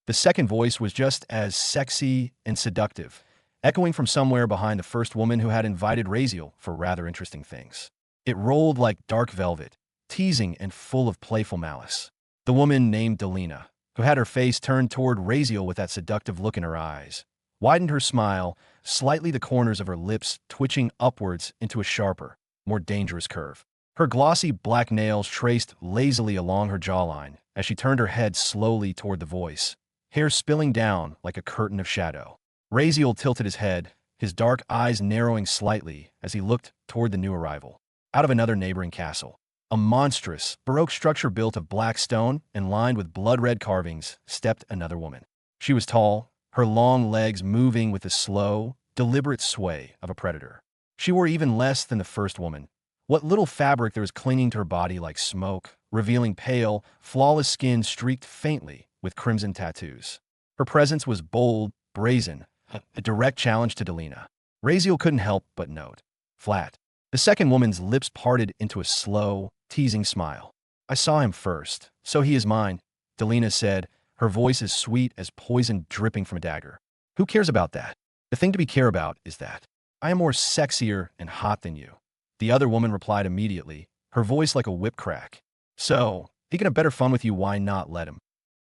The second voice was just as sexy and seductive, echoing from somewhere behind the first woman who had invited Razeal for rather interesting things. It rolled like dark velvet, teasing and full of playful malice. The woman named Delina, who had her face turned toward Razeal with that seductive look in her eyes, widened her smile, slightly the corners of her lips twitching upwards into a sharper, more dangerous curve. Her glossy black nails traced lazily along her jawline as she turned her head slowly toward the voice, hair spilling down like a curtain of shadow. Razeal tilted his head, his dark eyes narrowing slightly as he looked toward the new arrival. Out of another neighboring castle, a monstrous, Baroque structure built of black stone and lined with blood-red carvings, stepped another woman. She was tall, her long legs moving with the slow, deliberate sway of a predator. She wore even less than the first woman. What little fabric there was clinging to her body like smoke, revealing pale, flawless skin streaked faintly with crimson tattoos. Her presence was bold, brazen, a direct challenge to Delina. Razeal couldn't help but note. Flat. The second woman's lips parted into a slow, teasing smile. "I saw him first, so he is mine," Delina said, her voice as sweet as poison dripping from a dagger. "Who cares about that? The thing to be care about is that I am more sexier and hot than you." The other woman replied immediately, her voice like a whip crack. "So, he can have better fun with you, why not let him?"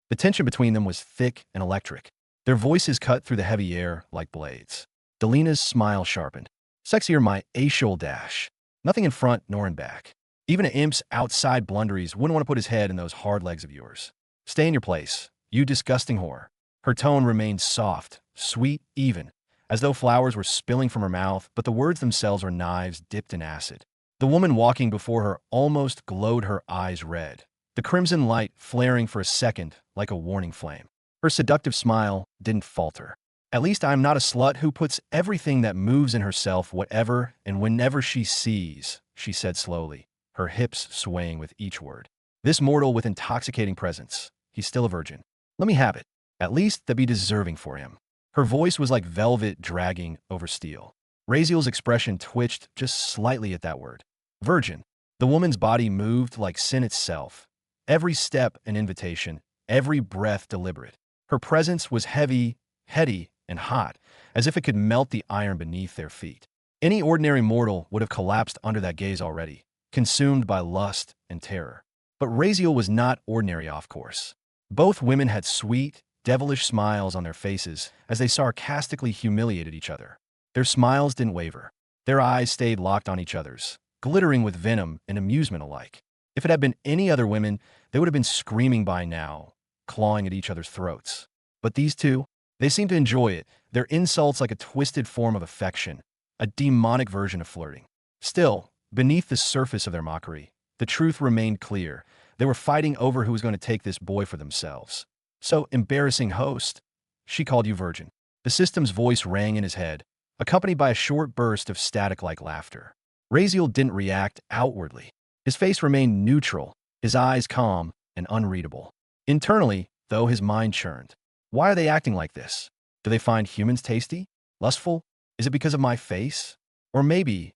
The tension between them was thick and electric. Their voices cut through the heavy air like blades. Delina's smile sharpened. "Sexier my A-shoal dash. Nothing in front nor in back. Even an imp's outside blunderies wouldn't want to put his head in those hard legs of yours. Stay in your place, you disgusting whore." Her tone remained soft, sweet, even, as though flowers were spilling from her mouth, but the words themselves were knives dipped in acid. The woman walking before her almost glowed, her eyes red, the crimson light flaring for a second like a warning flame. Her seductive smile didn't falter. "At least I am not a slut who puts everything that moves in herself whatever and whenever she sees," she said slowly, her hips swaying with each word. "This mortal with intoxicating presence, he's still a virgin. Let me have it. At least that be deserving for him." Her voice was like velvet dragging over steel. Razeal's expression twitched just slightly at that word. Virgin. The woman's body moved like sin itself. Every step an invitation, every breath deliberate. Her presence was heavy, heady, and hot, as if it could melt the iron beneath their feet. Any ordinary mortal would have collapsed under that gaze already, consumed by lust and terror. But Razeal was not ordinary, of course. Both women had sweet, devilish smiles on their faces as they sarcastically humiliated each other. Their smiles didn't waver. Their eyes stayed locked on each other's, glittering with venom and amusement alike. If it had been any other women, they would have been screaming by now, clawing at each other's throats. But these two, they seemed to enjoy it, their insults like a twisted form of affection, a demonic version of flirting. Still, beneath the surface of their mockery, the truth remained clear. They were fighting over who was going to take this boy for themselves. "So embarrassing, host. She called you virgin." The system's voice rang in his head, accompanied by a short burst of static-like laughter. Razeal didn't react outwardly. His face remained neutral, his eyes calm and unreadable. Internally, though, his mind churned. Why are they acting like this? Do they find humans tasty? Lustful? Is it because of my face? Or maybe,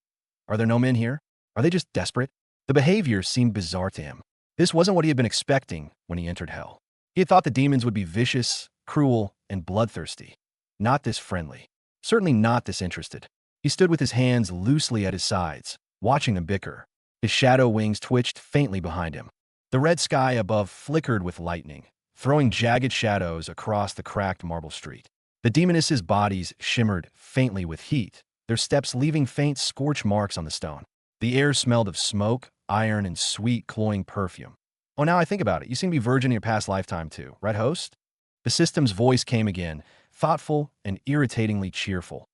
are there no men here? Are they just desperate? The behavior seemed bizarre to him. This wasn't what he had been expecting when he entered hell. He had thought the demons would be vicious, cruel, and bloodthirsty. Not this friendly. Certainly not this interested. He stood with his hands loosely at his sides, watching them bicker. His shadow wings twitched faintly behind him. The red sky above flickered with lightning, throwing jagged shadows across the cracked marble street. The demoness's bodies shimmered faintly with heat, their steps leaving faint scorch marks on the stone. The air smelled of smoke, iron, and sweet, cloying perfume. Oh, now I think about it, you seem to be virgin in your past lifetime too, right, host? The system's voice came again, thoughtful and irritatingly cheerful.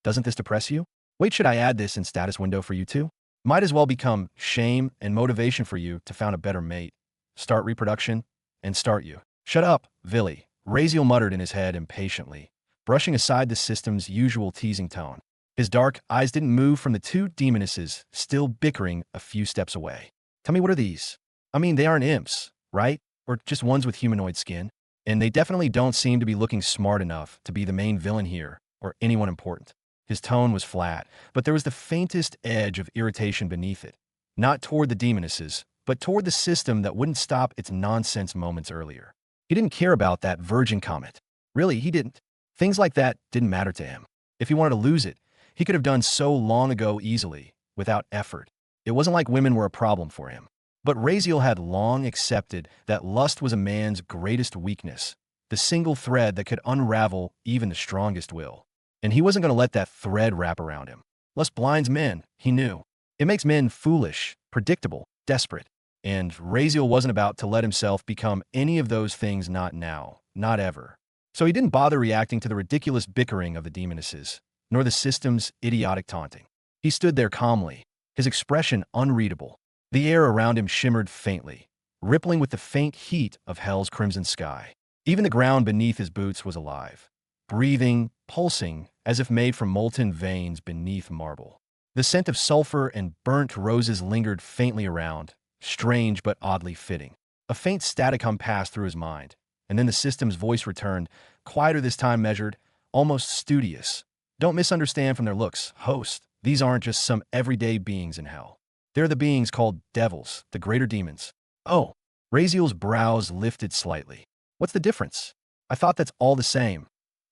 Doesn't this depress you? Wait, should I add this in status window for you too? Might as well become shame and motivation for you to find a better mate. Start reproduction and start you. Shut up, Villy, Razeal muttered in his head impatiently, brushing aside the system's usual teasing tone. His dark eyes didn't move from the two demonesses still bickering a few steps away. Tell me, what are these? I mean, they aren't imps, right? Or just ones with humanoid skin. And they definitely don't seem to be looking smart enough to be the main villain here or anyone important. His tone was flat, but there was the faintest edge of irritation beneath it. Not toward the demonesses, but toward the system that wouldn't stop its nonsense moments earlier. He didn't care about that virgin comment. Really, he didn't. Things like that didn't matter to him. If he wanted to lose it, he could have done so long ago easily, without effort. It wasn't like women were a problem for him. But Razeal had long accepted that lust was a man's greatest weakness, the single thread that could unravel even the strongest will. And he wasn't going to let that thread wrap around him. Lust blinds men, he knew. It makes men foolish, predictable, desperate. And Razeal wasn't about to let himself become any of those things, not now, not ever. So he didn't bother reacting to the ridiculous bickering of the demonesses, nor the system's idiotic taunting. He stood there calmly, his expression unreadable. The air around him shimmered faintly, rippling with the faint heat of hell's crimson sky. Even the ground beneath his boots was alive, breathing, pulsing, as if made from molten veins beneath marble. The scent of sulfur and burnt roses lingered faintly around, strange but oddly fitting. A faint static hum passed through his mind, and then the system's voice returned, quieter this time measured, almost studious. Don't misunderstand from their looks, host. These aren't just some everyday beings in hell. They're the beings called devils, the greater demons. Oh, Razeal's brows lifted slightly. What's the difference? I thought that's all the same.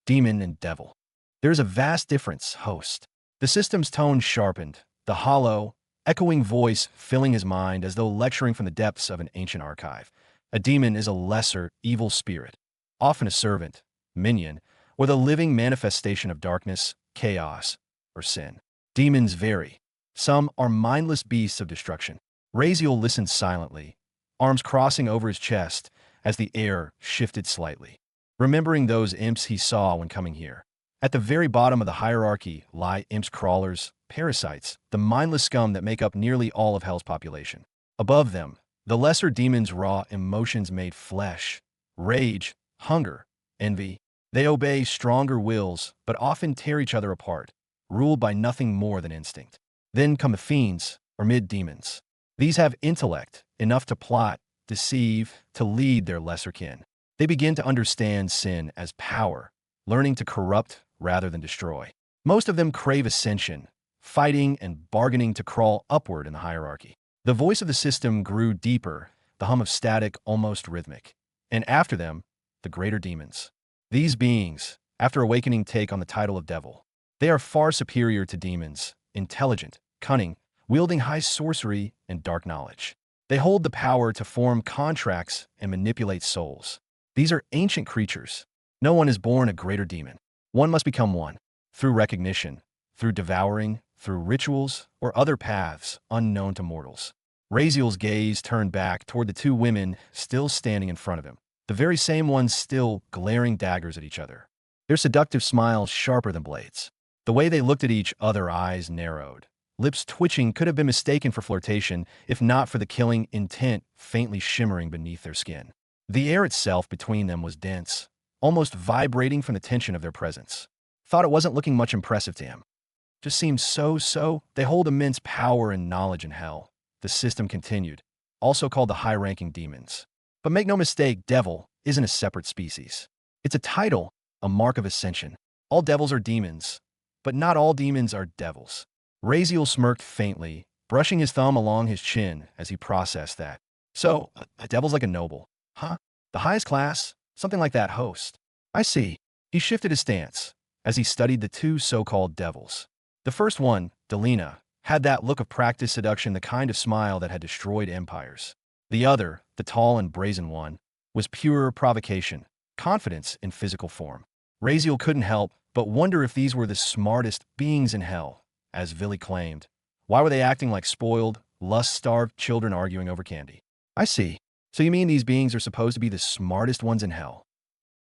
Demon and devil. There's a vast difference, host. The system's tone sharpened, the hollow, echoing voice filling his mind as though lecturing from the depths of an ancient archive. A demon is a lesser, evil spirit, often a servant, minion, or the living manifestation of darkness, chaos, or sin. Demons vary. Some are mindless beasts of destruction. Razeal listened silently, arms crossing over his chest as the air shifted slightly, remembering those imps he saw when coming here. At the very bottom of the hierarchy lie imps crawlers, parasites, the mindless scum that make up nearly all of hell's population. Above them, the lesser demons' raw emotions made flesh, rage, hunger, envy. They obey stronger wills, but often tear each other apart, ruled by nothing more than instinct. Then come the fiends, or mid-demons. These have intellect, enough to plot, deceive, to lead their lesser kin. They begin to understand sin as power, learning to corrupt rather than destroy. Most of them crave ascension, fighting and bargaining to crawl upward in the hierarchy. The voice of the system grew deeper, the hum of static almost rhythmic. And after them, the greater demons. These beings, after awakening, take on the title of devil. They are far superior to demons, intelligent, cunning, wielding high sorcery and dark knowledge. They hold the power to form contracts and manipulate souls. These are ancient creatures. No one is born a greater demon. One must become one, through recognition, through devouring, through rituals, or other paths unknown to mortals. Razeal's gaze turned back toward the two women still standing in front of him, the very same ones still glaring daggers at each other, their seductive smiles sharper than blades. The way they looked at each other, eyes narrowed, lips twitching, could have been mistaken for flirtation if not for the killing intent faintly shimmering beneath their skin. The air itself between them was dense, almost vibrating from the tension of their presence. Thought it wasn't looking much impressive to him. Just seemed so. They hold immense power and knowledge in hell, the system continued, also called the high-ranking demons. But make no mistake, devil isn't a separate species. It's a title, a mark of ascension. All devils are demons, but not all demons are devils. Raziel smirked faintly, brushing his thumb along his chin as he processed that. So, a devil's like a noble, huh? The highest class? Something like that, host. I see. He shifted his stance as he studied the two so-called devils. The first one, Delina, had that look of practiced seduction, the kind of smile that had destroyed empires. The other, the tall and brazen one, was pure provocation, confidence in physical form. Raziel couldn't help but wonder if these were the smartest beings in hell, as Villy claimed. Why were they acting like spoiled, lust-starved children arguing over candy? I see. So you mean these beings are supposed to be the smartest ones in hell?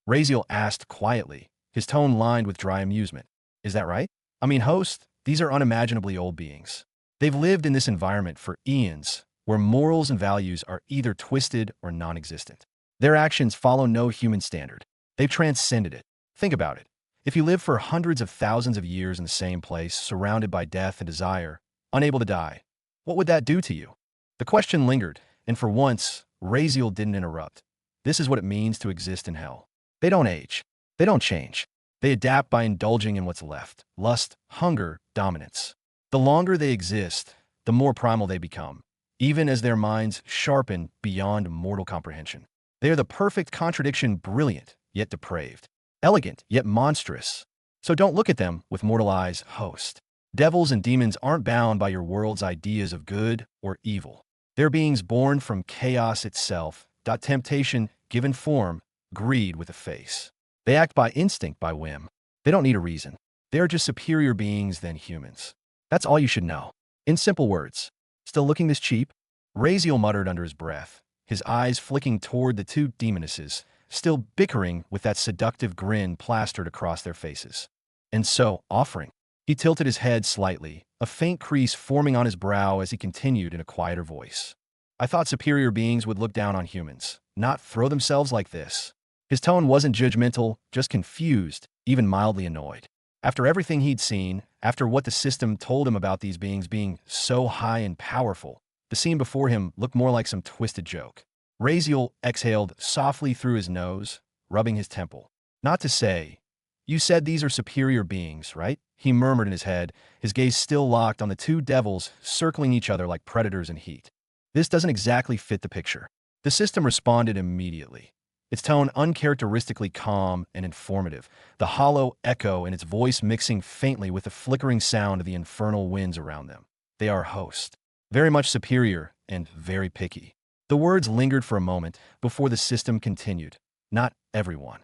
Raziel asked quietly, his tone lined with dry amusement. Is that right? I mean, host, these are unimaginably old beings. They've lived in this environment for eons, where morals and values are either twisted or non-existent. Their actions follow no human standard. They've transcended it. Think about it. If you live for hundreds of thousands of years in the same place, surrounded by death and desire, unable to die, what would that do to you? The question lingered, and for once, Raziel didn't interrupt. This is what it means to exist in hell. They don't age. They don't change. They adapt by indulging in what's left: lust, hunger, dominance. The longer they exist, the more primal they become, even as their minds sharpen beyond mortal comprehension. They are the perfect contradiction, brilliant, yet depraved, elegant, yet monstrous. So don't look at them with mortal eyes, host. Devils and demons aren't bound by your world's ideas of good or evil. They're beings born from chaos itself, temptation given form, greed with a face. They act by instinct, by whim. They don't need a reason. They are just superior beings than humans. That's all you should know. In simple words. Still looking this cheap? Raziel muttered under his breath, his eyes flicking toward the two demonesses, still bickering with that seductive grin plastered across their faces. And so, offering. He tilted his head slightly, a faint crease forming on his brow as he continued in a quieter voice. I thought superior beings would look down on humans, not throw themselves like this. His tone wasn't judgmental, just confused, even mildly annoyed. After everything he'd seen, after what the system told him about these beings being so high and powerful, the scene before him looked more like some twisted joke. Raziel exhaled softly through his nose, rubbing his temple. Not to say, you said these are superior beings, right? He murmured in his head, his gaze still locked on the two devils circling each other like predators in heat. This doesn't exactly fit the picture. The system responded immediately, its tone uncharacteristically calm and informative, the hollow echo in its voice mixing faintly with the flickering sound of the infernal winds around them. They are host. Very much superior and very picky. The words lingered for a moment before the system continued. Not everyone,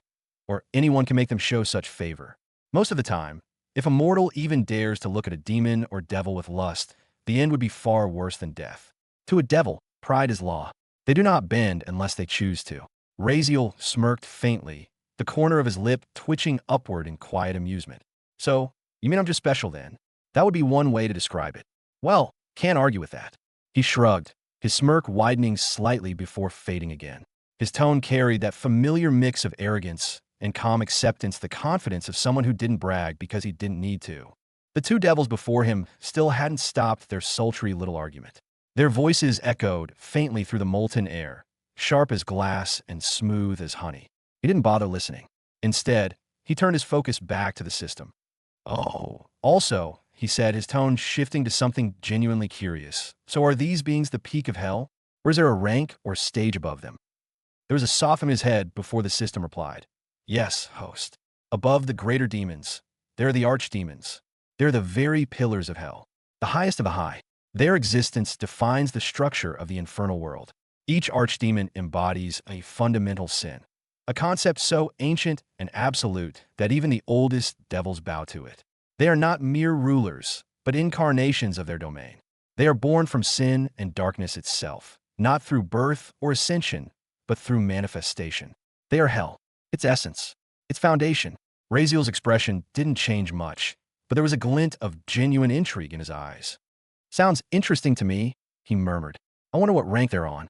or anyone can make them show such favor. Most of the time, if a mortal even dares to look at a demon or devil with lust, the end would be far worse than death. To a devil, pride is law. They do not bend unless they choose to. Raziel smirked faintly, the corner of his lip twitching upward in quiet amusement. So, you mean I'm just special then? That would be one way to describe it. Well, can't argue with that. He shrugged, his smirk widening slightly before fading again. His tone carried that familiar mix of arrogance and calm acceptance, the confidence of someone who didn't brag because he didn't need to. The two devils before him still hadn't stopped their sultry little argument. Their voices echoed faintly through the molten air, sharp as glass and smooth as honey. He didn't bother listening. Instead, he turned his focus back to the system. Oh, also, he said, his tone shifting to something genuinely curious. So are these beings the peak of hell? Or is there a rank or stage above them? There was a sough in his head before the system replied. Yes, host. Above the greater demons, there are the archdemons. They're the very pillars of hell, the highest of the high. Their existence defines the structure of the infernal world. Each archdemon embodies a fundamental sin, a concept so ancient and absolute that even the oldest devils bow to it. They are not mere rulers, but incarnations of their domain. They are born from sin and darkness itself, not through birth or ascension, but through manifestation. They are hell, its essence, its foundation. Raziel's expression didn't change much, but there was a glint of genuine intrigue in his eyes. Sounds interesting to me, he murmured. I wonder what rank they're on.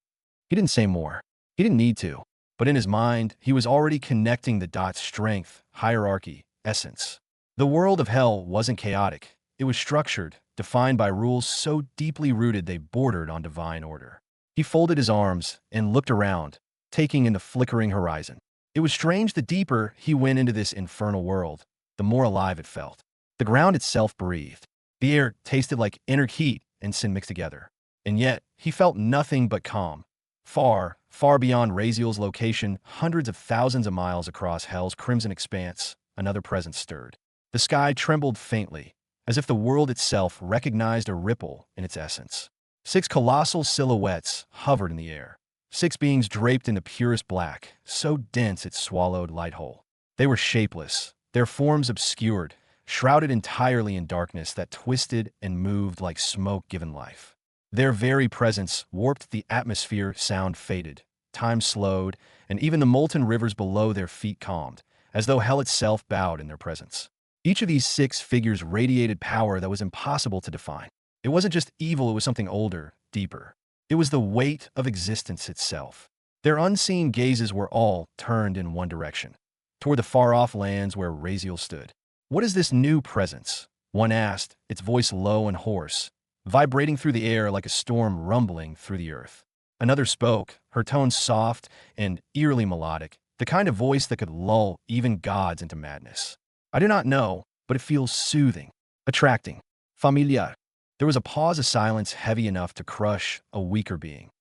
He didn't say more. He didn't need to. But in his mind, he was already connecting the dots: strength, hierarchy, essence. The world of hell wasn't chaotic. It was structured, defined by rules so deeply rooted they bordered on divine order. He folded his arms and looked around, taking in the flickering horizon. It was strange the deeper he went into this infernal world, the more alive it felt. The ground itself breathed. The air tasted like inner heat and sin mixed together. And yet, he felt nothing but calm. Far, far beyond Razeal's location, hundreds of thousands of miles across Hell's crimson expanse, another presence stirred. The sky trembled faintly, as if the world itself recognized a ripple in its essence. 6 colossal silhouettes hovered in the air. 6 beings draped in the purest black, so dense it swallowed light whole. They were shapeless, their forms obscured, shrouded entirely in darkness that twisted and moved like smoke given life. Their very presence warped the atmosphere, sound faded, time slowed, and even the molten rivers below their feet calmed, as though hell itself bowed in their presence. Each of these 6 figures radiated power that was impossible to define. It wasn't just evil, it was something older, deeper. It was the weight of existence itself. Their unseen gazes were all turned in one direction, toward the far-off lands where Razeal stood. "What is this new presence?" one asked, its voice low and hoarse, vibrating through the air like a storm rumbling through the earth. Another spoke, her tone soft and eerily melodic, the kind of voice that could lull even gods into madness. "I do not know, but it feels soothing, attracting, familiar." There was a pause of silence heavy enough to crush a weaker being.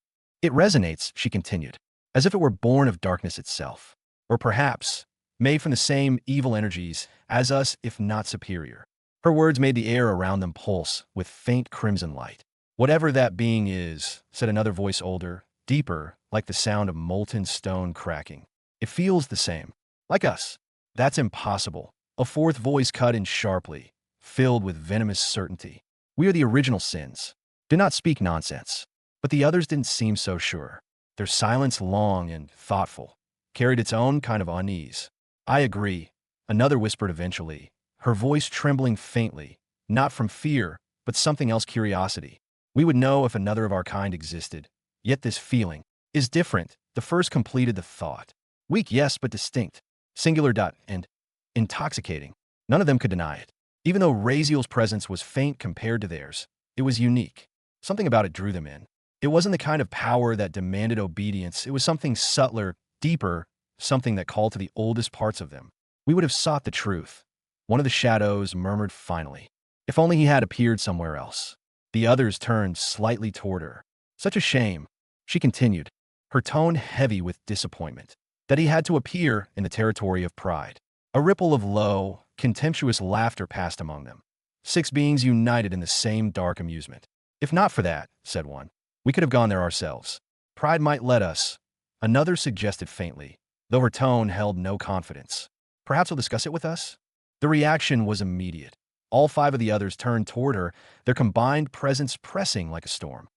"It resonates," she continued, "as if it were born of darkness itself. Or perhaps, made from the same evil energies as us, if not superior." Her words made the air around them pulse with faint crimson light. "Whatever that being is," said another voice older, deeper, like the sound of molten stone cracking. "It feels the same. Like us." "That's impossible." A fourth voice cut in sharply, filled with venomous certainty. "We are the original sins. Do not speak nonsense." But the others didn't seem so sure. Their silence, long and thoughtful, carried its own kind of unease. "I agree," another whispered eventually, her voice trembling faintly, not from fear, but something else, curiosity. "We would know if another of our kind existed. Yet this feeling is different." The first completed the thought. "Weak, yes, but distinct. Singular. And intoxicating." None of them could deny it. Even though Razeal's presence was faint compared to theirs, it was unique. Something about it drew them in. It wasn't the kind of power that demanded obedience. It was something subtler, deeper, something that called to the oldest parts of them. "We would have sought the truth." One of the shadows murmured finally. "If only he had appeared somewhere else." The others turned slightly toward her. "Such a shame," she continued, her tone heavy with disappointment, "that he had to appear in the territory of pride." A ripple of low, contemptuous laughter passed among them. 6 beings united in the same dark amusement. "If not for that," said one, "we could have gone there ourselves. Pride might let us," another suggested faintly, though her tone held no confidence. "Perhaps he'll discuss it with us?" The reaction was immediate. All 5 of the others turned toward her, their combined presence pressing like a storm.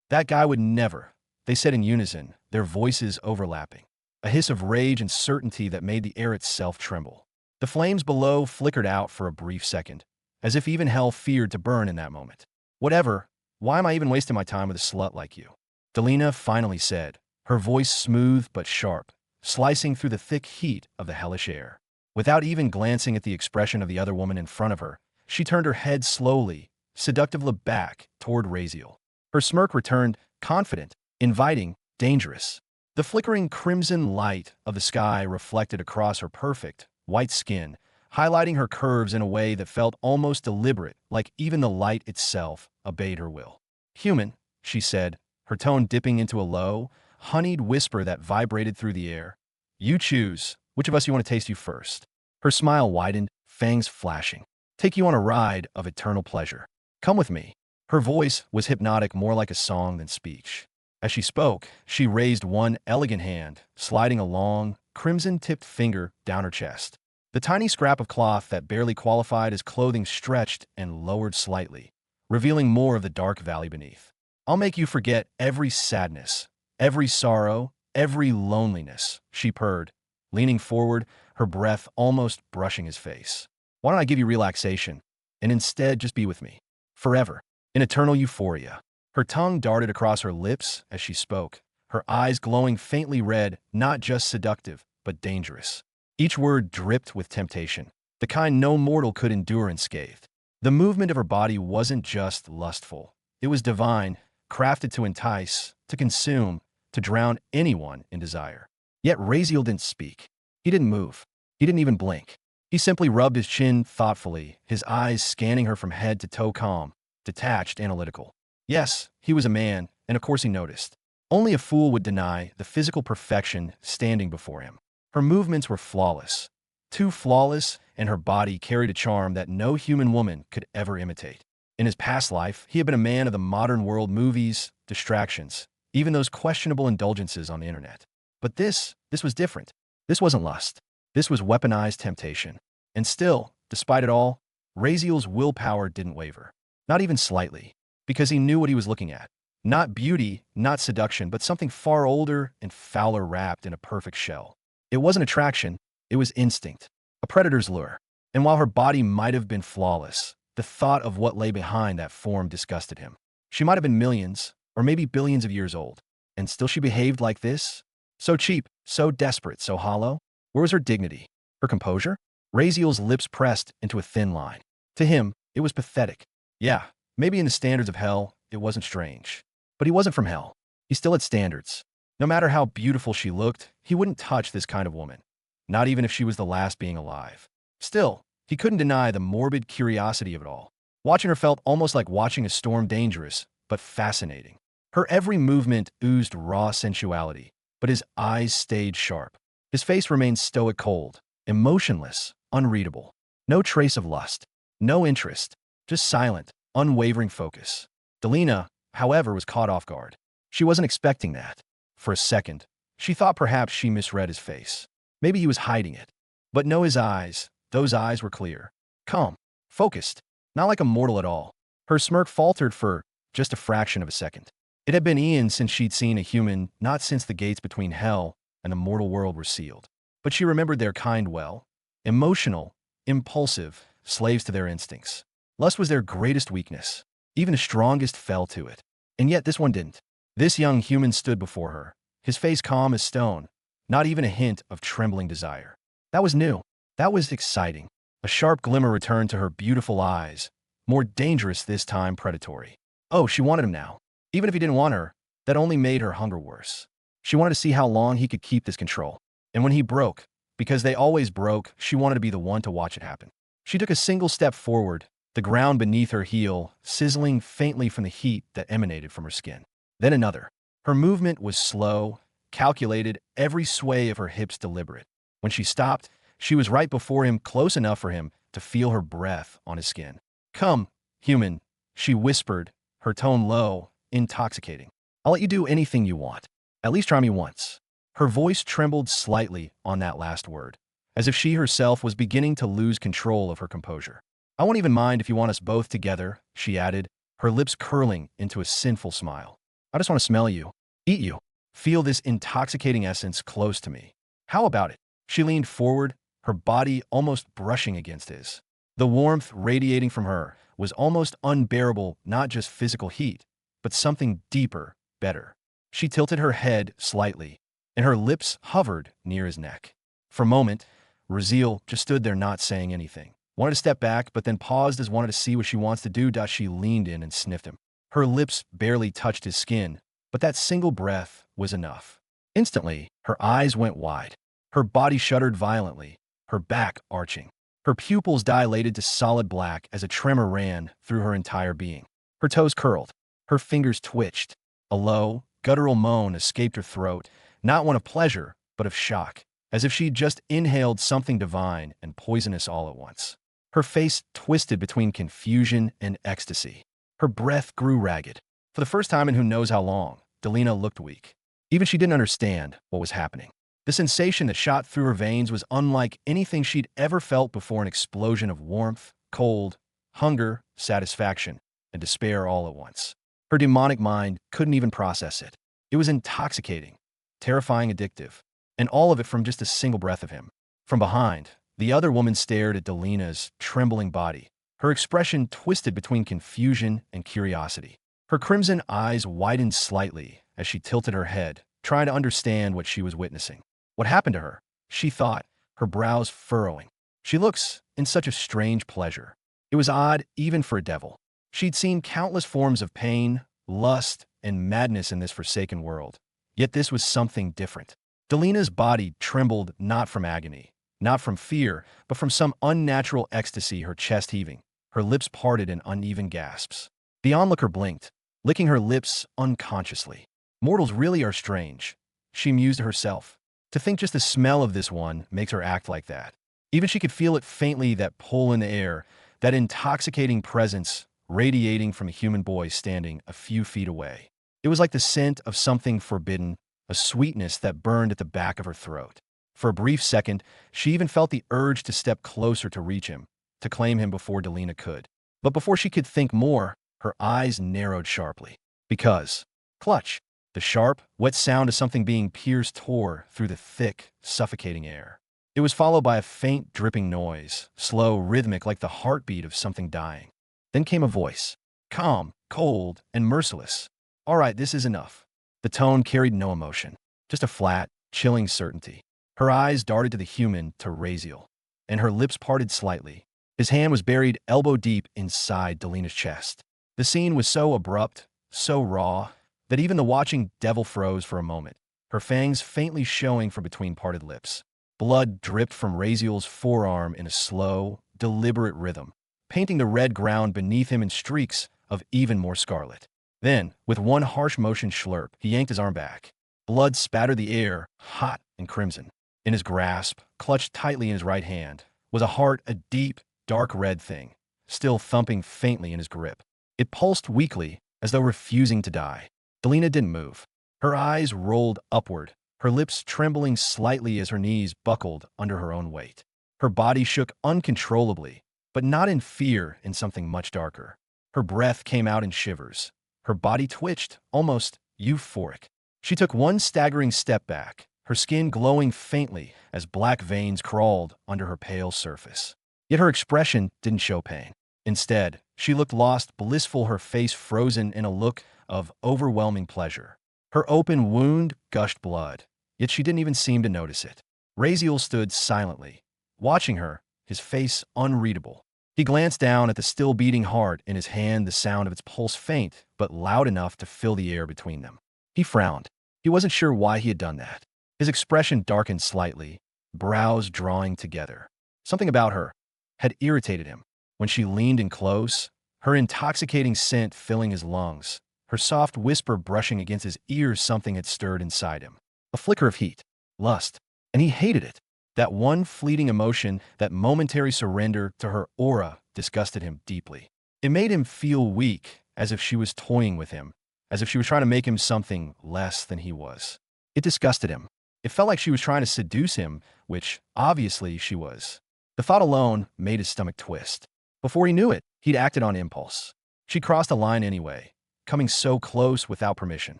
"That guy would never," they said in unison, their voices overlapping. A hiss of rage and certainty that made the air itself tremble. The flames below flickered out for a brief second, as if even hell feared to burn in that moment. "Whatever, why am I even wasting my time with a slut like you?" Delina finally said, her voice smooth but sharp, slicing through the thick heat of the hellish air. Without even glancing at the expression of the other woman in front of her, she turned her head slowly, seductively back toward Razeal. Her smirk returned, confident, inviting, dangerous. The flickering crimson light of the sky reflected across her perfect, white skin, highlighting her curves in a way that felt almost deliberate, like even the light itself obeyed her will. "Human," she said, her tone dipping into a low, honeyed whisper that vibrated through the air. "You choose. Which of us you want to taste you first?" Her smile widened, fangs flashing. "Take you on a ride of eternal pleasure. Come with me." Her voice was hypnotic, more like a song than speech. As she spoke, she raised one elegant hand, sliding a long, crimson-tipped finger down her chest. The tiny scrap of cloth that barely qualified as clothing stretched and lowered slightly, revealing more of the dark valley beneath. "I'll make you forget every sadness, every sorrow, every loneliness," she purred, leaning forward, her breath almost brushing his face. "Why don't I give you relaxation, and instead just be with me? Forever, in eternal euphoria." Her tongue darted across her lips as she spoke, her eyes glowing faintly red, not just seductive, but dangerous. Each word dripped with temptation, the kind no mortal could endure unscathed. The movement of her body wasn't just lustful. It was divine, crafted to entice, to consume, to drown anyone in desire. Yet Razeal didn't speak. He didn't move. He didn't even blink. He simply rubbed his chin thoughtfully, his eyes scanning her from head to toe, calm, detached, analytical. Yes, he was a man, and of course he noticed. Only a fool would deny the physical perfection standing before him. Her movements were flawless. Too flawless, and her body carried a charm that no human woman could ever imitate. In his past life, he had been a man of the modern world, movies, distractions, even those questionable indulgences on the internet. But this was different. This wasn't lust. This was weaponized temptation. And still, despite it all, Razeal's willpower didn't waver. Not even slightly. Because he knew what he was looking at. Not beauty, not seduction, but something far older and fouler wrapped in a perfect shell. It wasn't attraction, it was instinct. A predator's lure. And while her body might have been flawless, the thought of what lay behind that form disgusted him. She might have been millions, or maybe billions of years old. And still she behaved like this? So cheap, so desperate, so hollow? Where was her dignity? Her composure? Razeal's lips pressed into a thin line. To him, it was pathetic. Yeah, maybe in the standards of hell, it wasn't strange. But he wasn't from hell. He still had standards. No matter how beautiful she looked, he wouldn't touch this kind of woman. Not even if she was the last being alive. Still, he couldn't deny the morbid curiosity of it all. Watching her felt almost like watching a storm, dangerous, but fascinating. Her every movement oozed raw sensuality, but his eyes stayed sharp. His face remained stoic, cold, emotionless, unreadable. No trace of lust. No interest. Just silent, unwavering focus. Delina, however, was caught off guard. She wasn't expecting that. For a second, she thought perhaps she misread his face. Maybe he was hiding it. But no, his eyes, those eyes were clear. Calm. Focused. Not like a mortal at all. Her smirk faltered for just a fraction of a second. It had been eons since she'd seen a human, not since the gates between hell and the mortal world were sealed. But she remembered their kind well. Emotional, impulsive, slaves to their instincts. Lust was their greatest weakness. Even the strongest fell to it. And yet this one didn't. This young human stood before her, his face calm as stone, not even a hint of trembling desire. That was new. That was exciting. A sharp glimmer returned to her beautiful eyes, more dangerous this time, predatory. Oh, she wanted him now. Even if he didn't want her, that only made her hunger worse. She wanted to see how long he could keep this control. And when he broke, because they always broke, she wanted to be the one to watch it happen. She took a single step forward, the ground beneath her heel sizzling faintly from the heat that emanated from her skin. Then another. Her movement was slow, calculated, every sway of her hips deliberate. When she stopped, she was right before him, close enough for him to feel her breath on his skin. Come, human, she whispered, her tone low, intoxicating. I'll let you do anything you want. At least try me once. Her voice trembled slightly on that last word, as if she herself was beginning to lose control of her composure. I won't even mind if you want us both together, she added, her lips curling into a sinful smile. I just want to smell you, eat you, feel this intoxicating essence close to me. How about it? She leaned forward, her body almost brushing against his. The warmth radiating from her was almost unbearable, not just physical heat, but something deeper, better. She tilted her head slightly, and her lips hovered near his neck. For a moment, Razeal just stood there not saying anything. Wanted to step back, but then paused as wanted to see what she wants to do. She leaned in and sniffed him. Her lips barely touched his skin, but that single breath was enough. Instantly, her eyes went wide. Her body shuddered violently, her back arching. Her pupils dilated to solid black as a tremor ran through her entire being. Her toes curled. Her fingers twitched. A low, guttural moan escaped her throat, not one of pleasure, but of shock, as if she'd just inhaled something divine and poisonous all at once. Her face twisted between confusion and ecstasy. Her breath grew ragged. For the first time in who knows how long, Delina looked weak. Even she didn't understand what was happening. The sensation that shot through her veins was unlike anything she'd ever felt before, an explosion of warmth, cold, hunger, satisfaction, and despair all at once. Her demonic mind couldn't even process it. It was intoxicating, terrifying, addictive, and all of it from just a single breath of him. From behind, the other woman stared at Delina's trembling body, her expression twisted between confusion and curiosity. Her crimson eyes widened slightly as she tilted her head, trying to understand what she was witnessing. What happened to her? She thought, her brows furrowing. She looks in such a strange pleasure. It was odd, even for a devil. She'd seen countless forms of pain, lust, and madness in this forsaken world. Yet this was something different. Delina's body trembled not from agony, not from fear, but from some unnatural ecstasy, her chest heaving, her lips parted in uneven gasps. The onlooker blinked, licking her lips unconsciously. Mortals really are strange, she mused to herself. To think just the smell of this one makes her act like that. Even she could feel it faintly, that pull in the air, that intoxicating presence radiating from a human boy standing a few feet away. It was like the scent of something forbidden, a sweetness that burned at the back of her throat. For a brief second, she even felt the urge to step closer, to reach him, to claim him before Delina could. But before she could think more, her eyes narrowed sharply. Because, clutch, the sharp, wet sound of something being pierced tore through the thick, suffocating air. It was followed by a faint, dripping noise, slow, rhythmic, like the heartbeat of something dying. Then came a voice, calm, cold, and merciless. "All right, this is enough." The tone carried no emotion, just a flat, chilling certainty. Her eyes darted to the human, to Razeal, and her lips parted slightly. His hand was buried elbow deep inside Delina's chest. The scene was so abrupt, so raw, that even the watching devil froze for a moment, her fangs faintly showing from between parted lips. Blood dripped from Razeal's forearm in a slow, deliberate rhythm, painting the red ground beneath him in streaks of even more scarlet. Then, with one harsh motion, slurp, he yanked his arm back. Blood spattered the air, hot and crimson. In his grasp, clutched tightly in his right hand, was a heart, a deep, dark red thing, still thumping faintly in his grip. It pulsed weakly, as though refusing to die. Delina didn't move. Her eyes rolled upward, her lips trembling slightly as her knees buckled under her own weight. Her body shook uncontrollably, but not in fear, in something much darker. Her breath came out in shivers. Her body twitched, almost euphoric. She took one staggering step back, her skin glowing faintly as black veins crawled under her pale surface. Yet her expression didn't show pain. Instead, she looked lost, blissful, her face frozen in a look of overwhelming pleasure. Her open wound gushed blood, yet she didn't even seem to notice it. Razeal stood silently, watching her, his face unreadable. He glanced down at the still beating heart in his hand, the sound of its pulse faint, but loud enough to fill the air between them. He frowned. He wasn't sure why he had done that. His expression darkened slightly, brows drawing together. Something about her had irritated him. When she leaned in close, her intoxicating scent filling his lungs, her soft whisper brushing against his ears, something had stirred inside him. A flicker of heat, lust, and he hated it. That one fleeting emotion, that momentary surrender to her aura, disgusted him deeply. It made him feel weak, as if she was toying with him, as if she was trying to make him something less than he was. It disgusted him. It felt like she was trying to seduce him, which, obviously, she was. The thought alone made his stomach twist. Before he knew it, he'd acted on impulse. She crossed a line anyway, coming so close without permission.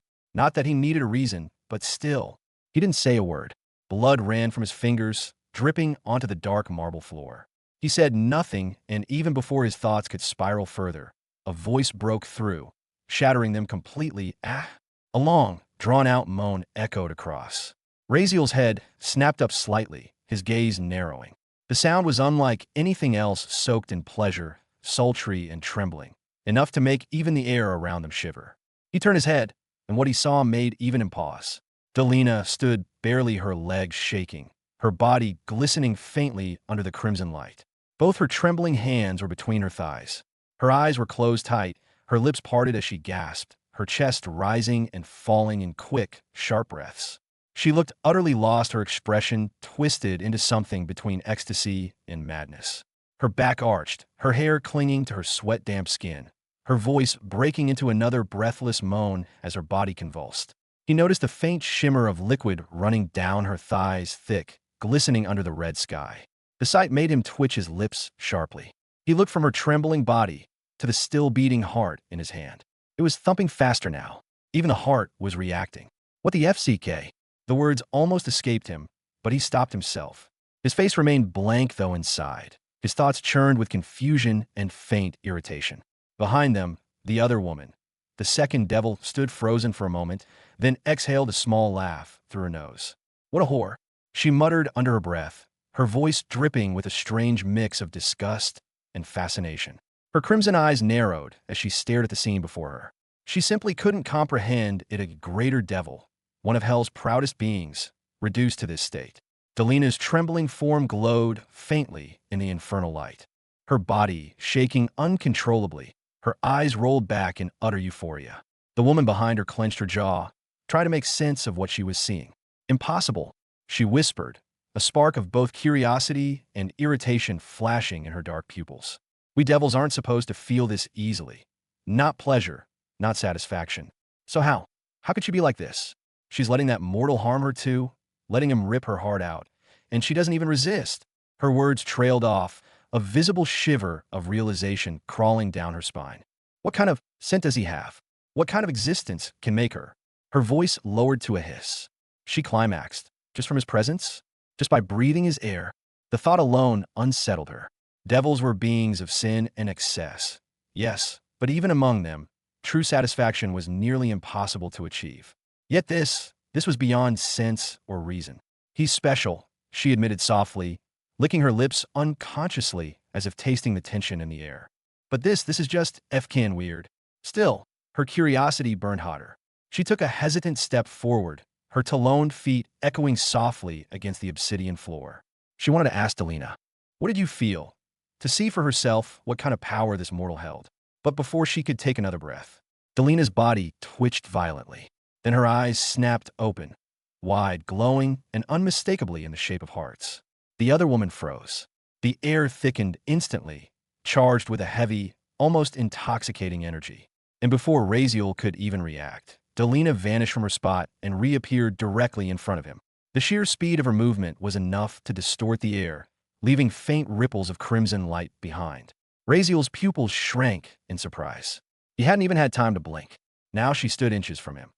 Not that he needed a reason, but still. He didn't say a word. Blood ran from his fingers, dripping onto the dark marble floor. He said nothing, and even before his thoughts could spiral further, a voice broke through, shattering them completely. Ah! A long, drawn-out moan echoed across. Razeal's head snapped up slightly, his gaze narrowing. The sound was unlike anything else, soaked in pleasure, sultry and trembling, enough to make even the air around them shiver. He turned his head, and what he saw made even him pause. Delina stood, barely, her legs shaking, her body glistening faintly under the crimson light. Both her trembling hands were between her thighs. Her eyes were closed tight, her lips parted as she gasped, her chest rising and falling in quick, sharp breaths. She looked utterly lost, her expression twisted into something between ecstasy and madness. Her back arched, her hair clinging to her sweat-damp skin, her voice breaking into another breathless moan as her body convulsed. He noticed a faint shimmer of liquid running down her thighs, thick, glistening under the red sky. The sight made him twitch his lips sharply. He looked from her trembling body to the still beating heart in his hand. It was thumping faster now. Even the heart was reacting. What the FCK? The words almost escaped him, but he stopped himself. His face remained blank, though inside. His thoughts churned with confusion and faint irritation. Behind them, the other woman, the second devil, stood frozen for a moment, then exhaled a small laugh through her nose. "What a whore," she muttered under her breath, her voice dripping with a strange mix of disgust and fascination. Her crimson eyes narrowed as she stared at the scene before her. She simply couldn't comprehend it. A greater devil, one of hell's proudest beings, reduced to this state. Delina's trembling form glowed faintly in the infernal light, her body shaking uncontrollably, her eyes rolled back in utter euphoria. The woman behind her clenched her jaw, trying to make sense of what she was seeing. "Impossible," she whispered, a spark of both curiosity and irritation flashing in her dark pupils. "We devils aren't supposed to feel this easily. Not pleasure, not satisfaction. So how? How could she be like this? She's letting that mortal harm her too, letting him rip her heart out, and she doesn't even resist." Her words trailed off, a visible shiver of realization crawling down her spine. What kind of scent does he have? What kind of existence can make her? Her voice lowered to a hiss. She climaxed, just from his presence, just by breathing his air. The thought alone unsettled her. Devils were beings of sin and excess. Yes, but even among them, true satisfaction was nearly impossible to achieve. Yet this was beyond sense or reason. "He's special," she admitted softly, licking her lips unconsciously as if tasting the tension in the air. "But this is just Fkin weird." Still, her curiosity burned hotter. She took a hesitant step forward, her taloned feet echoing softly against the obsidian floor. She wanted to ask Delina, "What did you feel?" to see for herself what kind of power this mortal held. But before she could take another breath, Delina's body twitched violently. Then her eyes snapped open, wide, glowing, and unmistakably in the shape of hearts. The other woman froze. The air thickened instantly, charged with a heavy, almost intoxicating energy. And before Razeal could even react, Delina vanished from her spot and reappeared directly in front of him. The sheer speed of her movement was enough to distort the air, leaving faint ripples of crimson light behind. Razeal's pupils shrank in surprise. He hadn't even had time to blink. Now she stood inches from him,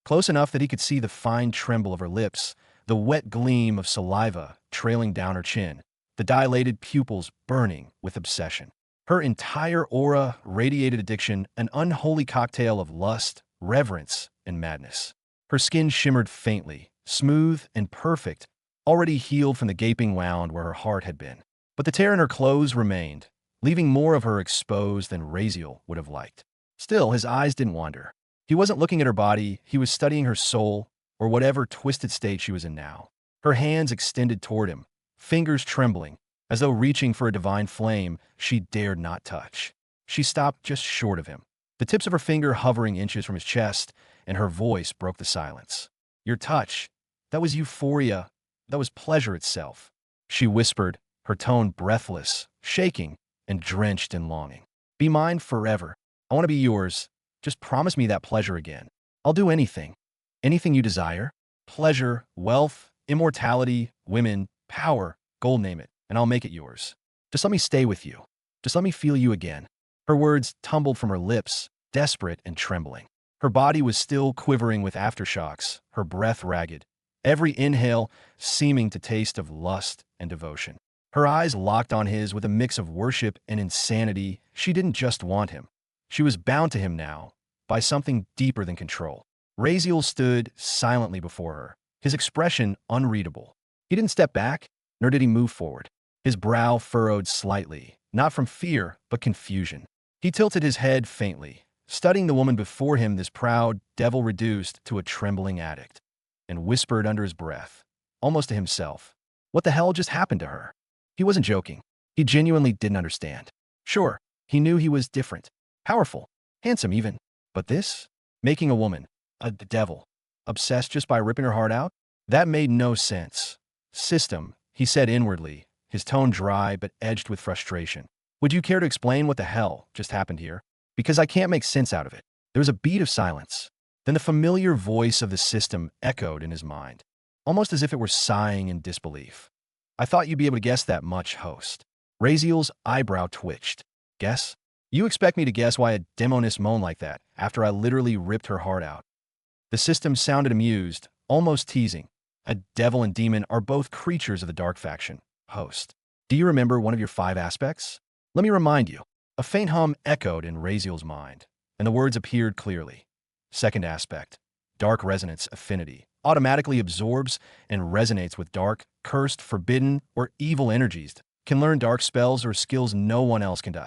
close enough that he could see the fine tremble of her lips, the wet gleam of saliva trailing down her chin, the dilated pupils burning with obsession. Her entire aura radiated addiction, an unholy cocktail of lust, reverence, and madness. Her skin shimmered faintly, smooth and perfect, already healed from the gaping wound where her heart had been. But the tear in her clothes remained, leaving more of her exposed than Razeal would have liked. Still, his eyes didn't wander. He wasn't looking at her body, he was studying her soul, or whatever twisted state she was in now. Her hands extended toward him, fingers trembling, as though reaching for a divine flame she dared not touch. She stopped just short of him, the tips of her finger hovering inches from his chest, and her voice broke the silence. "Your touch, that was euphoria, that was pleasure itself," she whispered, her tone breathless, shaking, and drenched in longing. "Be mine forever. I want to be yours. Just promise me that pleasure again. I'll do anything. Anything you desire. Pleasure, wealth, immortality, women, power, gold, name it, and I'll make it yours. Just let me stay with you. Just let me feel you again." Her words tumbled from her lips, desperate and trembling. Her body was still quivering with aftershocks, her breath ragged, every inhale seeming to taste of lust and devotion. Her eyes locked on his with a mix of worship and insanity. She didn't just want him. She was bound to him now, by something deeper than control. Razeal stood silently before her, his expression unreadable. He didn't step back, nor did he move forward. His brow furrowed slightly, not from fear, but confusion. He tilted his head faintly, studying the woman before him, this proud, devil reduced to a trembling addict, and whispered under his breath, almost to himself, what the hell just happened to her? He wasn't joking. He genuinely didn't understand. Sure, he knew he was different, powerful, handsome even. But this? Making a woman, a devil, obsessed just by ripping her heart out? That made no sense. "System," he said inwardly, his tone dry but edged with frustration. "Would you care to explain what the hell just happened here? Because I can't make sense out of it." There was a beat of silence. Then the familiar voice of the system echoed in his mind, almost as if it were sighing in disbelief. "I thought you'd be able to guess that much, host." Razeal's eyebrow twitched. "Guess? You expect me to guess why a demoness moaned like that after I literally ripped her heart out?" The system sounded amused, almost teasing. "A devil and demon are both creatures of the dark faction, host. Do you remember one of your 5 aspects? Let me remind you." A faint hum echoed in Razeal's mind, and the words appeared clearly. "Second aspect, dark resonance affinity, automatically absorbs and resonates with dark, cursed, forbidden, or evil energies, can learn dark spells or skills no one else can do.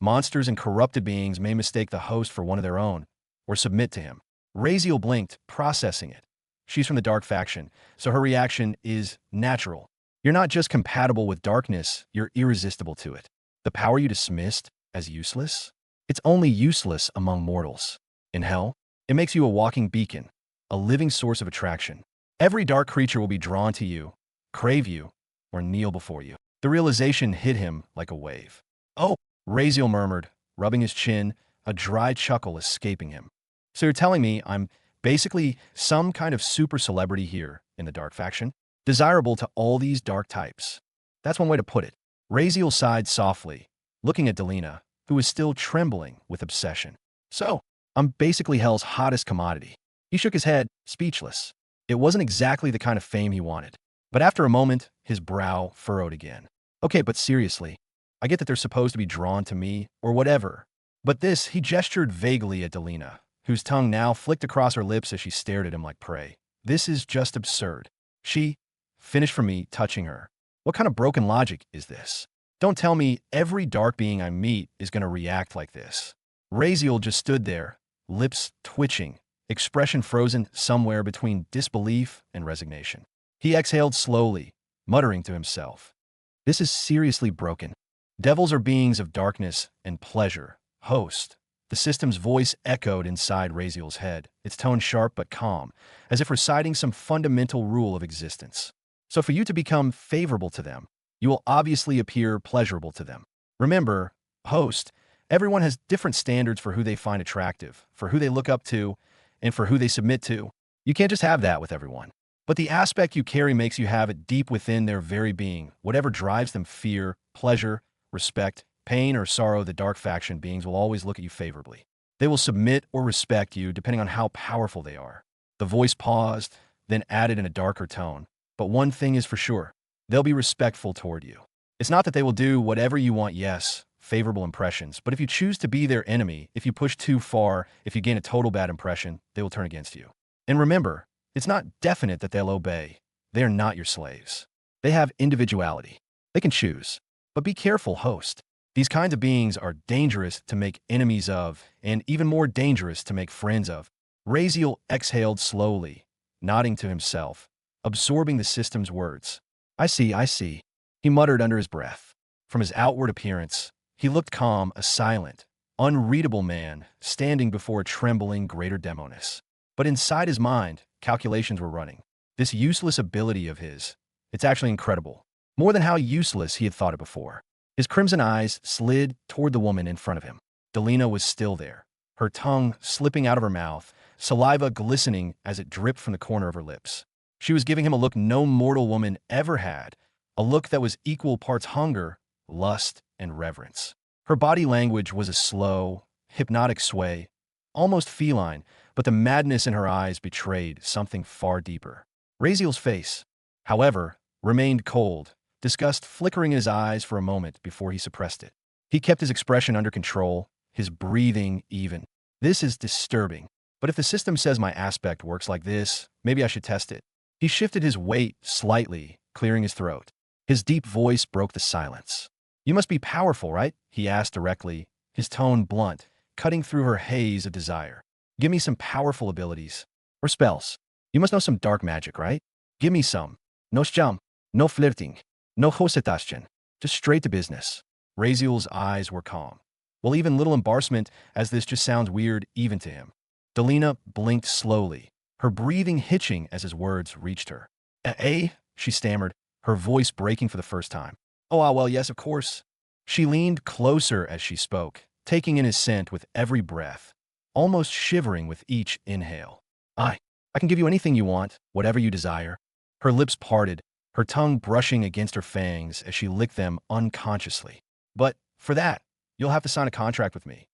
Monsters and corrupted beings may mistake the host for one of their own, or submit to him." Razeal blinked, processing it. She's from the dark faction, so her reaction is natural. You're not just compatible with darkness, you're irresistible to it. The power you dismissed as useless? It's only useless among mortals. In hell, it makes you a walking beacon, a living source of attraction. Every dark creature will be drawn to you, crave you, or kneel before you. The realization hit him like a wave. Oh, Raziel murmured, rubbing his chin, a dry chuckle escaping him. So you're telling me I'm basically some kind of super celebrity here in the dark faction? Desirable to all these dark types. That's one way to put it. Raziel sighed softly, looking at Delina, who was still trembling with obsession. So, I'm basically hell's hottest commodity. He shook his head, speechless. It wasn't exactly the kind of fame he wanted. But after a moment, his brow furrowed again. Okay, but seriously, I get that they're supposed to be drawn to me, or whatever. But this, he gestured vaguely at Delina, whose tongue now flicked across her lips as she stared at him like prey. This is just absurd. She finished for me, touching her. What kind of broken logic is this? Don't tell me every dark being I meet is going to react like this. Raziel just stood there, lips twitching, expression frozen somewhere between disbelief and resignation. He exhaled slowly, muttering to himself. This is seriously broken. Devils are beings of darkness and pleasure. Host. The system's voice echoed inside Raziel's head, its tone sharp but calm, as if reciting some fundamental rule of existence. So for you to become favorable to them, you will obviously appear pleasurable to them. Remember, host, everyone has different standards for who they find attractive, for who they look up to, and for who they submit to. You can't just have that with everyone. But the aspect you carry makes you have it deep within their very being. Whatever drives them, fear, pleasure, respect, pain, or sorrow, the dark faction beings will always look at you favorably. They will submit or respect you depending on how powerful they are. The voice paused, then added in a darker tone. But one thing is for sure, they'll be respectful toward you. It's not that they will do whatever you want, yes, favorable impressions, but if you choose to be their enemy, if you push too far, if you gain a total bad impression, they will turn against you. And remember, it's not definite that they'll obey. They are not your slaves. They have individuality. They can choose. But be careful, host. These kinds of beings are dangerous to make enemies of, and even more dangerous to make friends of. Raziel exhaled slowly, nodding to himself, absorbing the system's words. I see, he muttered under his breath. From his outward appearance, he looked calm, a silent, unreadable man standing before a trembling greater demoness. But inside his mind, calculations were running. This useless ability of his, it's actually incredible. More than how useless he had thought it before. His crimson eyes slid toward the woman in front of him. Delina was still there, her tongue slipping out of her mouth, saliva glistening as it dripped from the corner of her lips. She was giving him a look no mortal woman ever had, a look that was equal parts hunger, lust, and reverence. Her body language was a slow, hypnotic sway, almost feline, but the madness in her eyes betrayed something far deeper. Raziel's face, however, remained cold, disgust flickering in his eyes for a moment before he suppressed it. He kept his expression under control, his breathing even. This is disturbing, but if the system says my aspect works like this, maybe I should test it. He shifted his weight slightly, clearing his throat. His deep voice broke the silence. You must be powerful, right? He asked directly, his tone blunt, cutting through her haze of desire. Give me some powerful abilities. Or spells. You must know some dark magic, right? Give me some. No scam, no flirting, no hosetashchen. Just straight to business. Raziel's eyes were calm. Well, even little embarrassment, as this just sounds weird even to him. Delina blinked slowly, her breathing hitching as his words reached her. Eh? She stammered, her voice breaking for the first time. Oh, well, yes, of course. She leaned closer as she spoke, taking in his scent with every breath, almost shivering with each inhale. I can give you anything you want, whatever you desire. Her lips parted, her tongue brushing against her fangs as she licked them unconsciously. But for that, you'll have to sign a contract with me.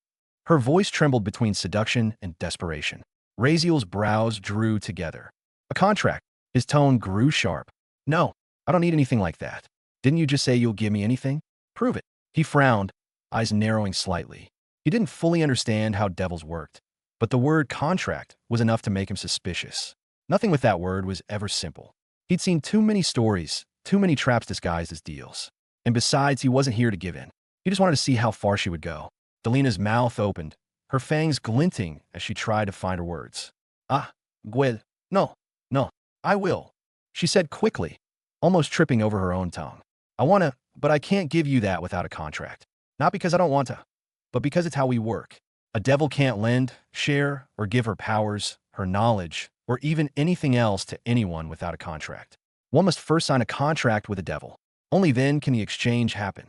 Her voice trembled between seduction and desperation. Raziel's brows drew together. A contract. His tone grew sharp. No, I don't need anything like that. Didn't you just say you'll give me anything? Prove it. He frowned, eyes narrowing slightly. He didn't fully understand how devils worked, but the word contract was enough to make him suspicious. Nothing with that word was ever simple. He'd seen too many stories, too many traps disguised as deals. And besides, he wasn't here to give in. He just wanted to see how far she would go. Delina's mouth opened, her fangs glinting as she tried to find her words. Well, no. No, I will, she said quickly, almost tripping over her own tongue. I want to, but I can't give you that without a contract. Not because I don't want to, but because it's how we work. A devil can't lend, share, or give her powers, her knowledge, or even anything else to anyone without a contract. One must first sign a contract with a devil. Only then can the exchange happen.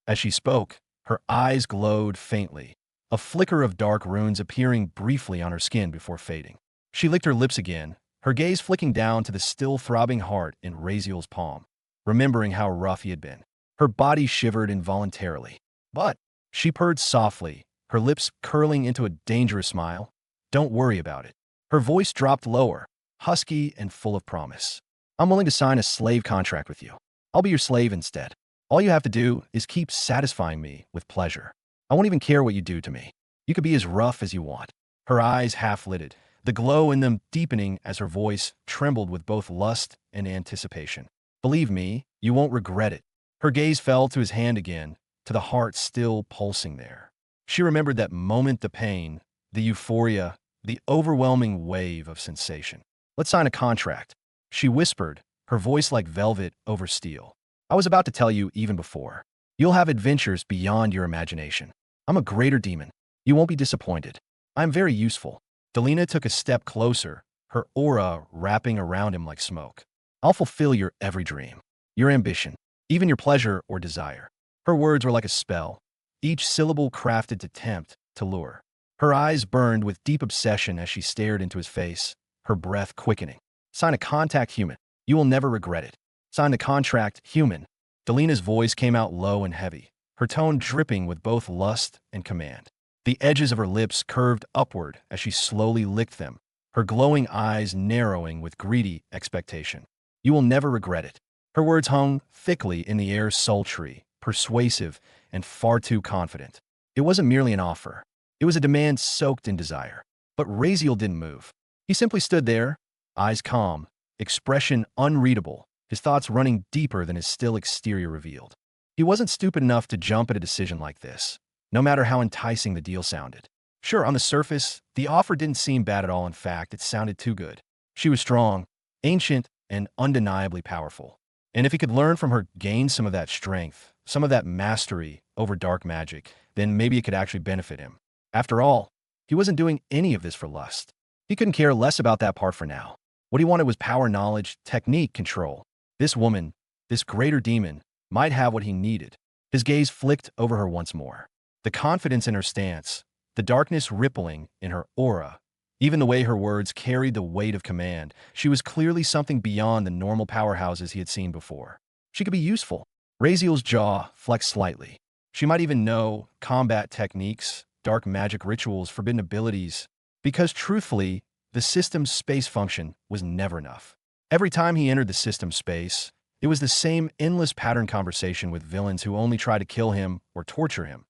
As she spoke, her eyes glowed faintly, a flicker of dark runes appearing briefly on her skin before fading. She licked her lips again, her gaze flicking down to the still throbbing heart in Razeal's palm, remembering how rough he had been. Her body shivered involuntarily. But she purred softly, her lips curling into a dangerous smile. Don't worry about it. Her voice dropped lower, husky and full of promise. I'm willing to sign a slave contract with you. I'll be your slave instead. All you have to do is keep satisfying me with pleasure. I won't even care what you do to me. You could be as rough as you want. Her eyes half-lidded, the glow in them deepening as her voice trembled with both lust and anticipation. Believe me, you won't regret it. Her gaze fell to his hand again, to the heart still pulsing there. She remembered that moment, the pain, the euphoria, the overwhelming wave of sensation. Let's sign a contract, she whispered, her voice like velvet over steel. I was about to tell you even before. You'll have adventures beyond your imagination. I'm a greater demon. You won't be disappointed. I'm very useful. Delina took a step closer, her aura wrapping around him like smoke. I'll fulfill your every dream, your ambition, even your pleasure or desire. Her words were like a spell, each syllable crafted to tempt, to lure. Her eyes burned with deep obsession as she stared into his face, her breath quickening. Sign a contract, human. You will never regret it. Sign the contract, human. Delina's voice came out low and heavy, her tone dripping with both lust and command. The edges of her lips curved upward as she slowly licked them, her glowing eyes narrowing with greedy expectation. You will never regret it. Her words hung thickly in the air, sultry, persuasive, and far too confident. It wasn't merely an offer. It was a demand soaked in desire. But Razeal didn't move. He simply stood there, eyes calm, expression unreadable, his thoughts running deeper than his still exterior revealed. He wasn't stupid enough to jump at a decision like this, no matter how enticing the deal sounded. Sure, on the surface, the offer didn't seem bad at all. In fact, it sounded too good. She was strong, ancient, and undeniably powerful. And if he could learn from her, gain some of that strength, some of that mastery over dark magic, then maybe it could actually benefit him. After all, he wasn't doing any of this for lust. He couldn't care less about that part for now. What he wanted was power, knowledge, technique, control. This woman, this greater demon, might have what he needed. His gaze flicked over her once more. The confidence in her stance, the darkness rippling in her aura, even the way her words carried the weight of command. She was clearly something beyond the normal powerhouses he had seen before. She could be useful. Razeal's jaw flexed slightly. She might even know combat techniques, dark magic rituals, forbidden abilities, because truthfully, the system's space function was never enough. Every time he entered the system space, it was the same endless pattern conversation with villains who only try to kill him or torture him,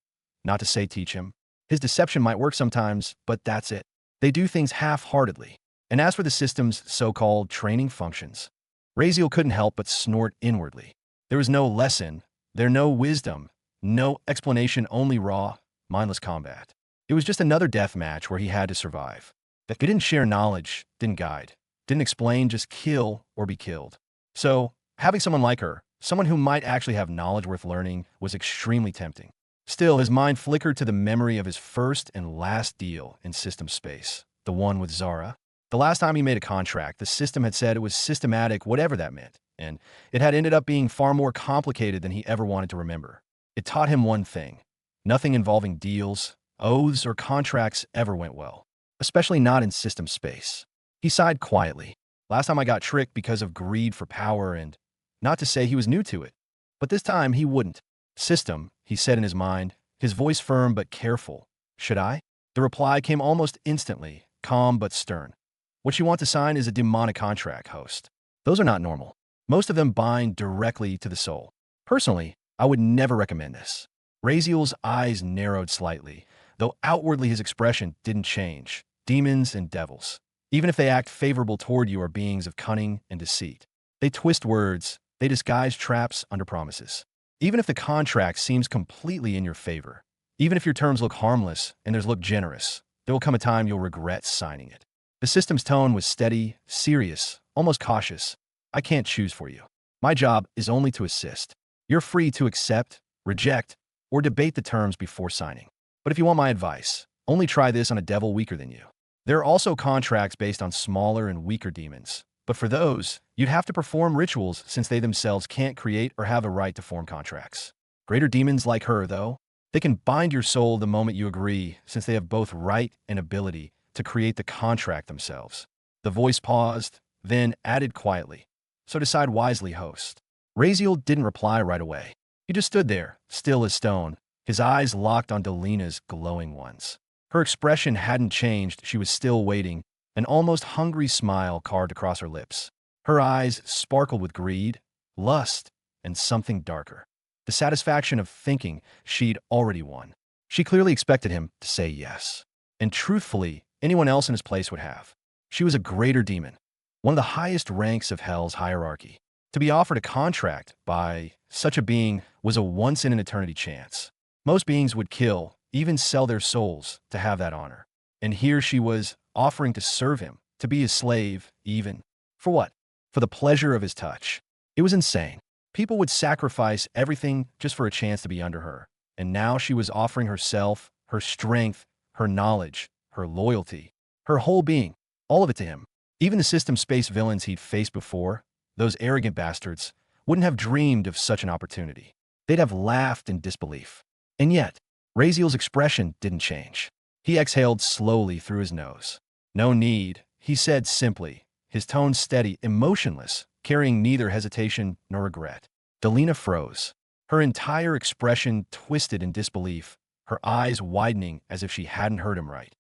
not to say teach him. His deception might work sometimes, but that's it. They do things half-heartedly. And as for the system's so-called training functions, Razeal couldn't help but snort inwardly. There was no lesson, there no wisdom, no explanation, only raw, mindless combat. It was just another death match where he had to survive. That he didn't share knowledge, didn't guide, didn't explain, just kill or be killed. So, having someone like her, someone who might actually have knowledge worth learning, was extremely tempting. Still, his mind flickered to the memory of his first and last deal in system space, the one with Zara. The last time he made a contract, the system had said it was systematic, whatever that meant, and it had ended up being far more complicated than he ever wanted to remember. It taught him one thing: nothing involving deals, oaths, or contracts ever went well, especially not in system space. He sighed quietly. Last time I got tricked because of greed for power, and not to say he was new to it, but this time he wouldn't. System, he said in his mind, his voice firm but careful. Should I? The reply came almost instantly, calm but stern. What you want to sign is a demonic contract, host. Those are not normal. Most of them bind directly to the soul. Personally, I would never recommend this. Razeal's eyes narrowed slightly, though outwardly his expression didn't change. Demons and devils, even if they act favorable toward you, are beings of cunning and deceit. They twist words, they disguise traps under promises. Even if the contract seems completely in your favor, even if your terms look harmless and theirs look generous, there will come a time you'll regret signing it. The system's tone was steady, serious, almost cautious. I can't choose for you. My job is only to assist. You're free to accept, reject, or debate the terms before signing. But if you want my advice, only try this on a devil weaker than you. There are also contracts based on smaller and weaker demons, but for those, you'd have to perform rituals since they themselves can't create or have a right to form contracts. Greater demons like her, though, they can bind your soul the moment you agree, since they have both right and ability to create the contract themselves. The voice paused, then added quietly, so decide wisely, host. Razeal didn't reply right away. He just stood there, still as stone, his eyes locked on Delina's glowing ones. Her expression hadn't changed, she was still waiting, an almost hungry smile carved across her lips. Her eyes sparkled with greed, lust, and something darker. The satisfaction of thinking she'd already won. She clearly expected him to say yes. And truthfully, anyone else in his place would have. She was a greater demon, one of the highest ranks of Hell's hierarchy. To be offered a contract by such a being was a once-in-an-eternity chance. Most beings would kill, even sell their souls, to have that honor. And here she was, offering to serve him, to be his slave, even. For what? For the pleasure of his touch. It was insane. People would sacrifice everything just for a chance to be under her. And now she was offering herself, her strength, her knowledge, her loyalty, her whole being, all of it to him. Even the system space villains he'd faced before, those arrogant bastards, wouldn't have dreamed of such an opportunity. They'd have laughed in disbelief. And yet, Razeal's expression didn't change. He exhaled slowly through his nose. No need, he said simply, his tone steady, emotionless, carrying neither hesitation nor regret. Delina froze, her entire expression twisted in disbelief, her eyes widening as if she hadn't heard him right.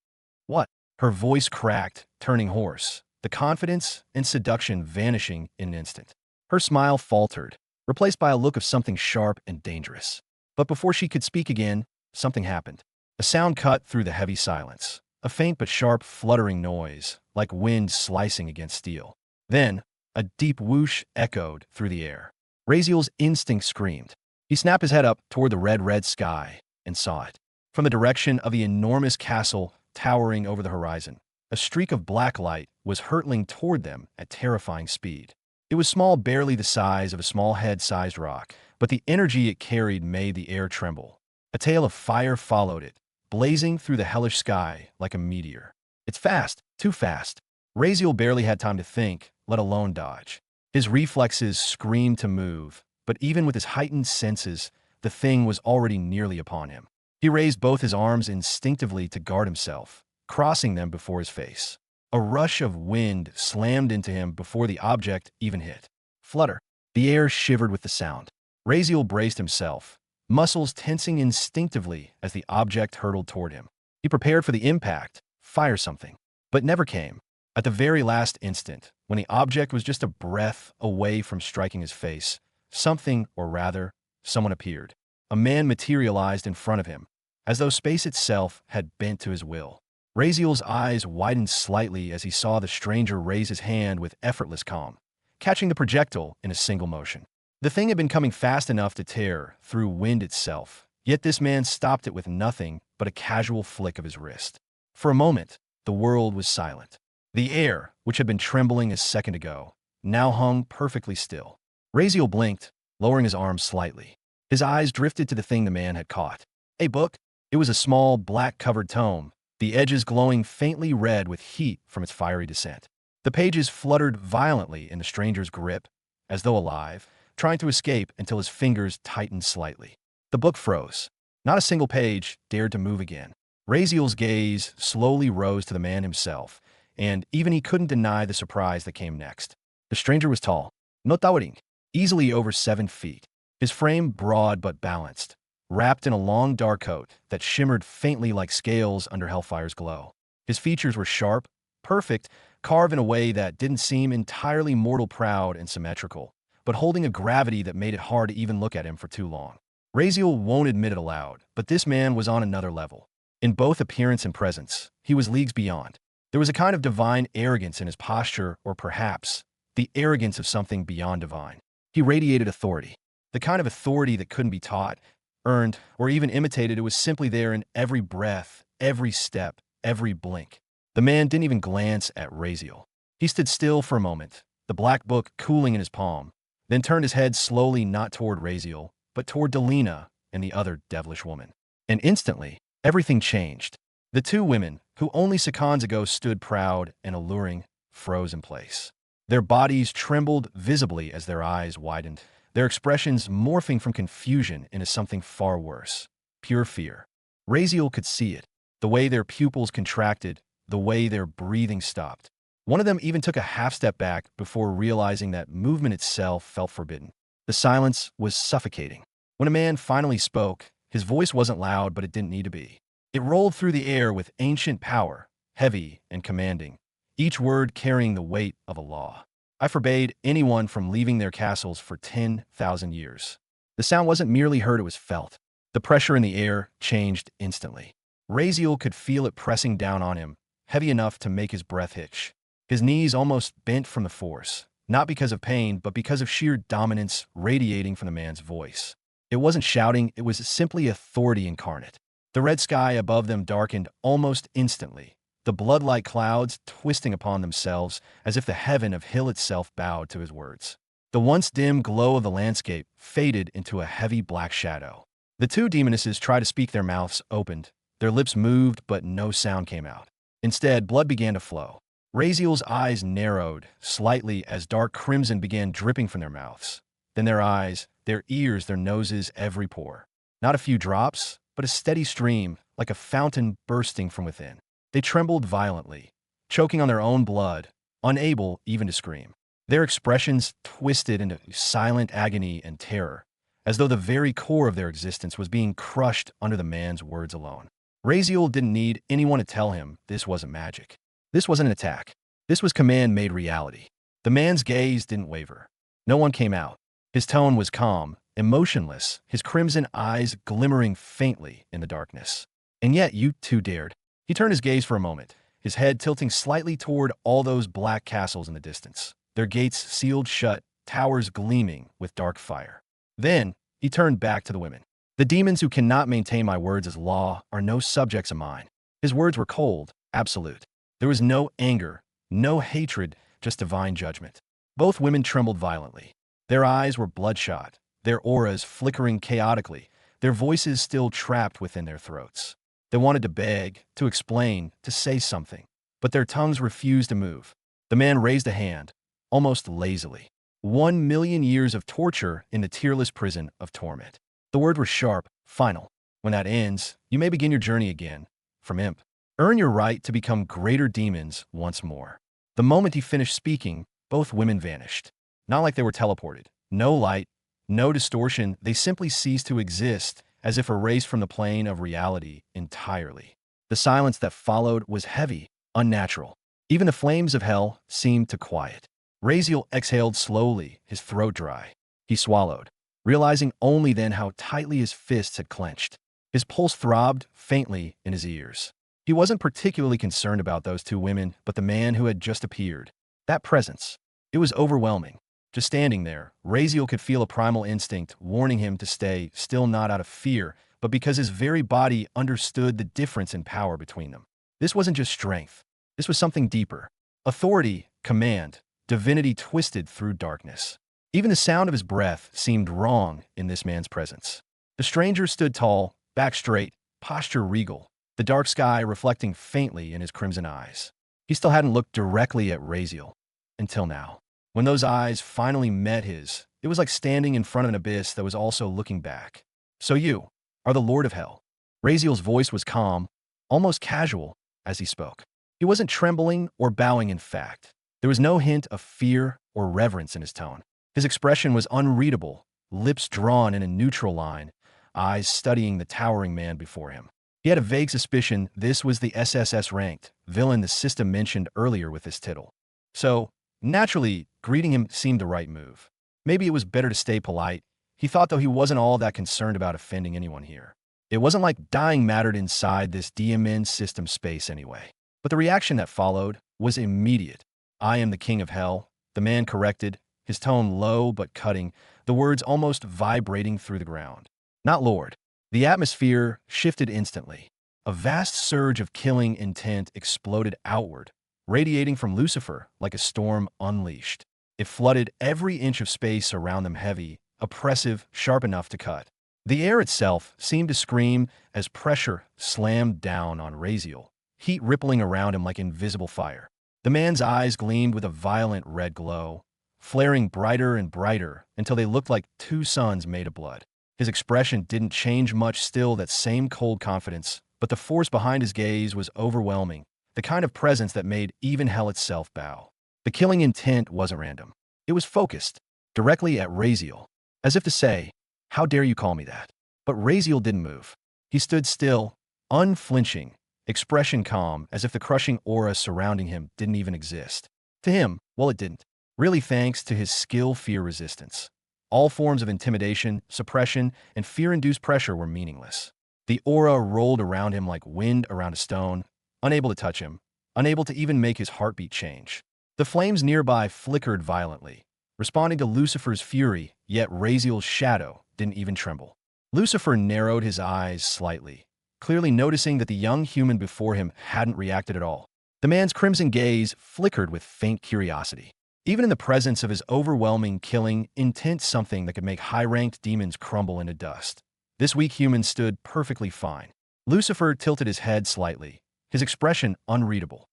What? Her voice cracked, turning hoarse, the confidence and seduction vanishing in an instant. Her smile faltered, replaced by a look of something sharp and dangerous. But before she could speak again, something happened. A sound cut through the heavy silence, a faint but sharp fluttering noise, like wind slicing against steel. Then, a deep whoosh echoed through the air. Razeal's instinct screamed. He snapped his head up toward the red sky and saw it. From the direction of the enormous castle towering over the horizon, a streak of black light was hurtling toward them at terrifying speed. It was small, barely the size of a small head-sized rock, but the energy it carried made the air tremble. A tail of fire followed it, blazing through the hellish sky like a meteor. It's fast, too fast. Razeal barely had time to think, let alone dodge. His reflexes screamed to move, but even with his heightened senses, the thing was already nearly upon him. He raised both his arms instinctively to guard himself, crossing them before his face. A rush of wind slammed into him before the object even hit. Flutter. The air shivered with the sound. Razeal braced himself, muscles tensing instinctively as the object hurtled toward him. He prepared for the impact, fire something, but never came. At the very last instant, when the object was just a breath away from striking his face, something, or rather, someone appeared. A man materialized in front of him, as though space itself had bent to his will. Razeal's eyes widened slightly as he saw the stranger raise his hand with effortless calm, catching the projectile in a single motion. The thing had been coming fast enough to tear through wind itself, yet this man stopped it with nothing but a casual flick of his wrist. For a moment, the world was silent. The air, which had been trembling a second ago, now hung perfectly still. Razeal blinked, lowering his arms slightly. His eyes drifted to the thing the man had caught. A book? It was a small, black-covered tome, the edges glowing faintly red with heat from its fiery descent. The pages fluttered violently in the stranger's grip, as though alive, trying to escape until his fingers tightened slightly. The book froze. Not a single page dared to move again. Razeal's gaze slowly rose to the man himself, and even he couldn't deny the surprise that came next. The stranger was tall, no towering, easily over 7 feet. His frame broad but balanced, wrapped in a long dark coat that shimmered faintly like scales under Hellfire's glow. His features were sharp, perfect, carved in a way that didn't seem entirely mortal proud and symmetrical, but holding a gravity that made it hard to even look at him for too long. Razeal won't admit it aloud, but this man was on another level. In both appearance and presence, he was leagues beyond. There was a kind of divine arrogance in his posture, or perhaps the arrogance of something beyond divine. He radiated authority, the kind of authority that couldn't be taught, earned, or even imitated. It was simply there in every breath, every step, every blink. The man didn't even glance at Razeal. He stood still for a moment, the black book cooling in his palm, then turned his head slowly not toward Raziel, but toward Delina and the other devilish woman. And instantly, everything changed. The two women, who only seconds ago stood proud and alluring, froze in place. Their bodies trembled visibly as their eyes widened, their expressions morphing from confusion into something far worse, pure fear. Raziel could see it, the way their pupils contracted, the way their breathing stopped. One of them even took a half step back before realizing that movement itself felt forbidden. The silence was suffocating. When a man finally spoke, his voice wasn't loud, but it didn't need to be. It rolled through the air with ancient power, heavy and commanding, each word carrying the weight of a law. I forbade anyone from leaving their castles for 10,000 years. The sound wasn't merely heard, it was felt. The pressure in the air changed instantly. Raziel could feel it pressing down on him, heavy enough to make his breath hitch. His knees almost bent from the force, not because of pain, but because of sheer dominance radiating from the man's voice. It wasn't shouting, it was simply authority incarnate. The red sky above them darkened almost instantly, the blood-like clouds twisting upon themselves as if the heaven of hill itself bowed to his words. The once dim glow of the landscape faded into a heavy black shadow. The two demonesses tried to speak, their mouths opened, their lips moved, but no sound came out. Instead, blood began to flow. Raziel's eyes narrowed slightly as dark crimson began dripping from their mouths. Then their eyes, their ears, their noses, every pore. Not a few drops, but a steady stream, like a fountain bursting from within. They trembled violently, choking on their own blood, unable even to scream. Their expressions twisted into silent agony and terror, as though the very core of their existence was being crushed under the man's words alone. Raziel didn't need anyone to tell him this wasn't magic. This wasn't an attack. This was command made reality. The man's gaze didn't waver. No one came out. His tone was calm, emotionless, his crimson eyes glimmering faintly in the darkness. And yet you too dared. He turned his gaze for a moment, his head tilting slightly toward all those black castles in the distance, their gates sealed shut, towers gleaming with dark fire. Then he turned back to the women. The demons who cannot maintain my words as law are no subjects of mine. His words were cold, absolute. There was no anger, no hatred, just divine judgment. Both women trembled violently. Their eyes were bloodshot, their auras flickering chaotically, their voices still trapped within their throats. They wanted to beg, to explain, to say something, but their tongues refused to move. The man raised a hand, almost lazily. 1,000,000 years of torture in the tearless prison of torment. The words were sharp, final. When that ends, you may begin your journey again, from imp. Earn your right to become greater demons once more. The moment he finished speaking, both women vanished. Not like they were teleported. No light, no distortion, they simply ceased to exist, as if erased from the plane of reality entirely. The silence that followed was heavy, unnatural. Even the flames of hell seemed to quiet. Raziel exhaled slowly, his throat dry. He swallowed, realizing only then how tightly his fists had clenched. His pulse throbbed faintly in his ears. He wasn't particularly concerned about those two women, but the man who had just appeared. That presence. It was overwhelming. Just standing there, Raziel could feel a primal instinct warning him to stay, still not out of fear, but because his very body understood the difference in power between them. This wasn't just strength. This was something deeper. Authority, command, divinity twisted through darkness. Even the sound of his breath seemed wrong in this man's presence. The stranger stood tall, back straight, posture regal, the dark sky reflecting faintly in his crimson eyes. He still hadn't looked directly at Raziel, until now. When those eyes finally met his, it was like standing in front of an abyss that was also looking back. So you are the Lord of Hell. Raziel's voice was calm, almost casual, as he spoke. He wasn't trembling or bowing, in fact. There was no hint of fear or reverence in his tone. His expression was unreadable, lips drawn in a neutral line, eyes studying the towering man before him. He had a vague suspicion this was the SSS-ranked villain the system mentioned earlier with this tittle. So, naturally, greeting him seemed the right move. Maybe it was better to stay polite. He thought, though, he wasn't all that concerned about offending anyone here. It wasn't like dying mattered inside this DMN system space anyway. But the reaction that followed was immediate. I am the king of hell, the man corrected, his tone low but cutting, the words almost vibrating through the ground. Not Lord. The atmosphere shifted instantly. A vast surge of killing intent exploded outward, radiating from Lucifer like a storm unleashed. It flooded every inch of space around them, heavy, oppressive, sharp enough to cut. The air itself seemed to scream as pressure slammed down on Razeal, heat rippling around him like invisible fire. The man's eyes gleamed with a violent red glow, flaring brighter and brighter until they looked like two suns made of blood. His expression didn't change much, still that same cold confidence, but the force behind his gaze was overwhelming, the kind of presence that made even hell itself bow. The killing intent wasn't random. It was focused, directly at Razeal, as if to say, "How dare you call me that?" But Razeal didn't move. He stood still, unflinching, expression calm, as if the crushing aura surrounding him didn't even exist. To him, well, it didn't. Really, thanks to his skill, fear resistance. All forms of intimidation, suppression, and fear-induced pressure were meaningless. The aura rolled around him like wind around a stone, unable to touch him, unable to even make his heartbeat change. The flames nearby flickered violently, responding to Lucifer's fury, yet Razeal's shadow didn't even tremble. Lucifer narrowed his eyes slightly, clearly noticing that the young human before him hadn't reacted at all. The man's crimson gaze flickered with faint curiosity. Even in the presence of his overwhelming killing intent, something that could make high-ranked demons crumble into dust, this weak human stood perfectly fine. Lucifer tilted his head slightly, his expression unreadable.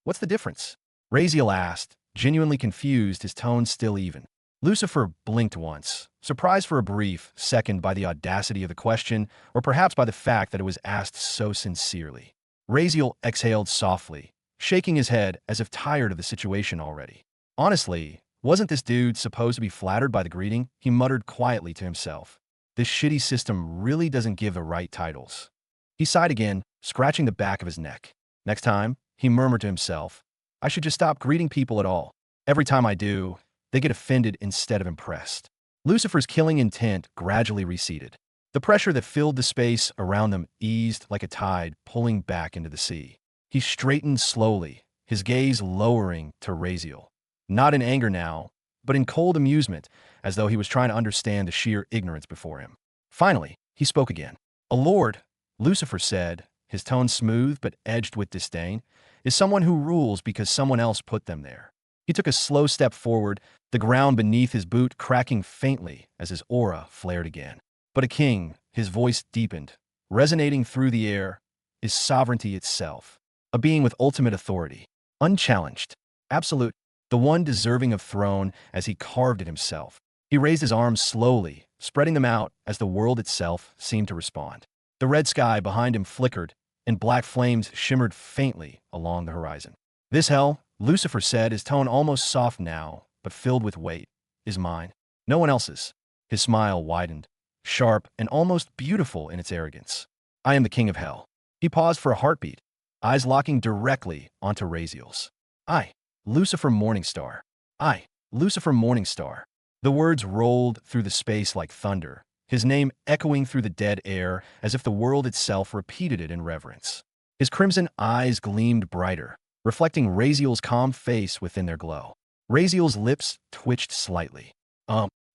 "What's the difference?" Razeal asked, genuinely confused, his tone still even. Lucifer blinked once, surprised for a brief second by the audacity of the question, or perhaps by the fact that it was asked so sincerely. Razeal exhaled softly, shaking his head as if tired of the situation already. Honestly, wasn't this dude supposed to be flattered by the greeting? He muttered quietly to himself. This shitty system really doesn't give the right titles. He sighed again, scratching the back of his neck. Next time, he murmured to himself, I should just stop greeting people at all. Every time I do, they get offended instead of impressed. Lucifer's killing intent gradually receded. The pressure that filled the space around them eased like a tide pulling back into the sea. He straightened slowly, his gaze lowering to Razeal. Not in anger now, but in cold amusement, as though he was trying to understand the sheer ignorance before him. Finally, he spoke again. "A lord," Lucifer said, his tone smooth but edged with disdain, "is someone who rules because someone else put them there." He took a slow step forward, the ground beneath his boot cracking faintly as his aura flared again. But a king, his voice deepened, resonating through the air, is sovereignty itself. A being with ultimate authority, unchallenged, absolute, the one deserving of throne as he carved it himself. He raised his arms slowly, spreading them out as the world itself seemed to respond. The red sky behind him flickered, and black flames shimmered faintly along the horizon. "This hell," Lucifer said, his tone almost soft now, but filled with weight, "is mine. No one else's." His smile widened, sharp and almost beautiful in its arrogance. "I am the king of hell." He paused for a heartbeat, eyes locking directly onto Razeal's. "I, Lucifer Morningstar. I, Lucifer Morningstar." The words rolled through the space like thunder, his name echoing through the dead air as if the world itself repeated it in reverence. His crimson eyes gleamed brighter, reflecting Razeal's calm face within their glow. Razeal's lips twitched slightly.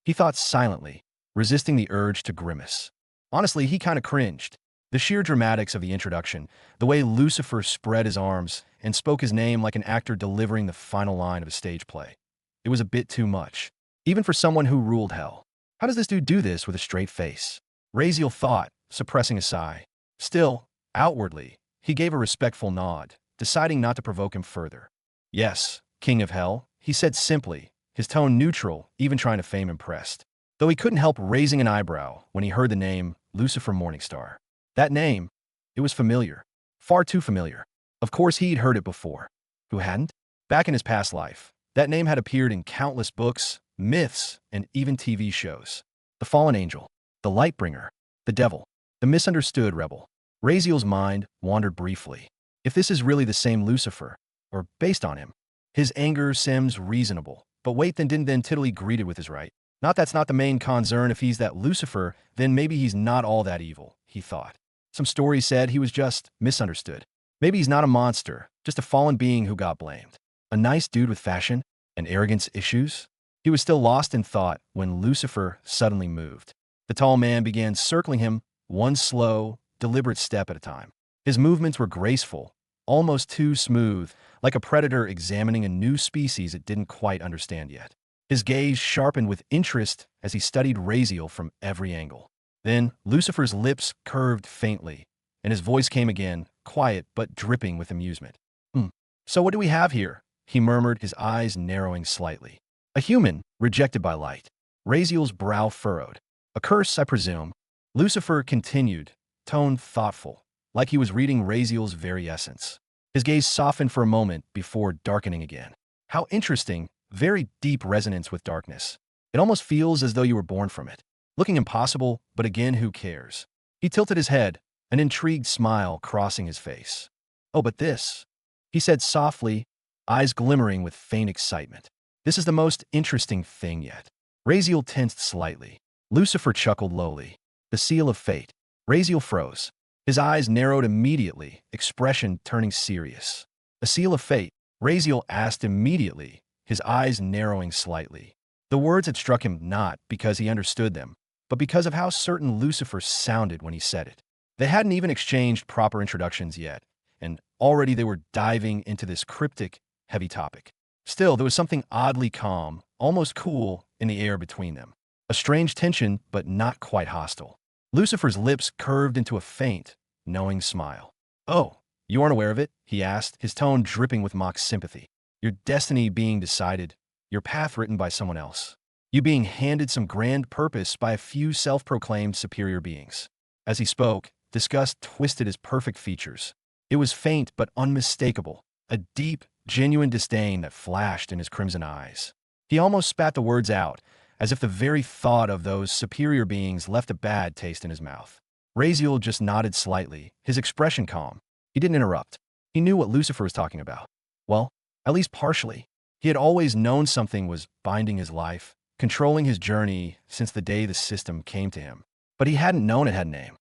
He thought silently, resisting the urge to grimace. Honestly, he kind of cringed. The sheer dramatics of the introduction, the way Lucifer spread his arms and spoke his name like an actor delivering the final line of a stage play. It was a bit too much, even for someone who ruled hell. How does this dude do this with a straight face? Razeal thought, suppressing a sigh. Still, outwardly, he gave a respectful nod, deciding not to provoke him further. "Yes, King of Hell," he said simply, his tone neutral, even trying to feign impressed. Though he couldn't help raising an eyebrow when he heard the name Lucifer Morningstar. That name, it was familiar. Far too familiar. Of course he'd heard it before. Who hadn't? Back in his past life, that name had appeared in countless books, myths, and even TV shows. The fallen angel, the lightbringer, the devil, the misunderstood rebel. Razeal's mind wandered briefly. If this is really the same Lucifer, or based on him, his anger seems reasonable. But wait, didn't Tiddly greeted with his right? That's not the main concern. If he's that Lucifer, then maybe he's not all that evil, he thought. Some stories said he was just misunderstood. Maybe he's not a monster, just a fallen being who got blamed. A nice dude with fashion and arrogance issues? He was still lost in thought when Lucifer suddenly moved. The tall man began circling him, one slow, deliberate step at a time. His movements were graceful, almost too smooth, like a predator examining a new species it didn't quite understand yet. His gaze sharpened with interest as he studied Raziel from every angle. Then Lucifer's lips curved faintly, and his voice came again, quiet but dripping with amusement. "Hmm. So what do we have here?" he murmured, his eyes narrowing slightly. "A human, rejected by light." Raziel's brow furrowed. "A curse, I presume." Lucifer continued, tone thoughtful, like he was reading Raziel's very essence. His gaze softened for a moment before darkening again. "How interesting, very deep resonance with darkness. It almost feels as though you were born from it. Looking impossible, but again, who cares?" He tilted his head, an intrigued smile crossing his face. "Oh, but this," he said softly, eyes glimmering with faint excitement. "This is the most interesting thing yet." Raziel tensed slightly. Lucifer chuckled lowly. "The seal of fate." Raziel froze. His eyes narrowed immediately, expression turning serious. "A seal of fate?" Raziel asked immediately, his eyes narrowing slightly. The words had struck him not because he understood them, but because of how certain Lucifer sounded when he said it. They hadn't even exchanged proper introductions yet, and already they were diving into this cryptic, heavy topic. Still, there was something oddly calm, almost cool, in the air between them. A strange tension, but not quite hostile. Lucifer's lips curved into a faint, knowing smile. "Oh, you aren't aware of it?" he asked, his tone dripping with mock sympathy. "Your destiny being decided, your path written by someone else. You being handed some grand purpose by a few self-proclaimed superior beings." As he spoke, disgust twisted his perfect features. It was faint but unmistakable, a deep, genuine disdain that flashed in his crimson eyes. He almost spat the words out, as if the very thought of those superior beings left a bad taste in his mouth. Raziel just nodded slightly, his expression calm. He didn't interrupt. He knew what Lucifer was talking about. Well, at least partially. He had always known something was binding his life, controlling his journey since the day the system came to him. But he hadn't known it had a name.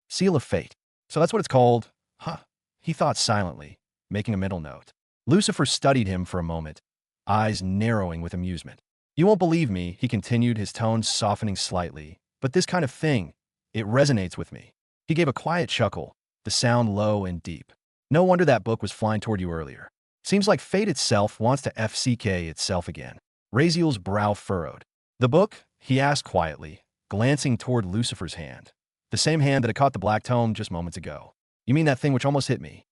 Seal of Fate. So that's what it's called? Huh. He thought silently, making a mental note. Lucifer studied him for a moment, eyes narrowing with amusement. "You won't believe me," he continued, his tone softening slightly, "but this kind of thing, it resonates with me." He gave a quiet chuckle, the sound low and deep. "No wonder that book was flying toward you earlier. Seems like fate itself wants to FCK itself again." Raziel's brow furrowed. "The book?" he asked quietly, glancing toward Lucifer's hand. The same hand that had caught the black tome just moments ago. "You mean that thing which almost hit me?"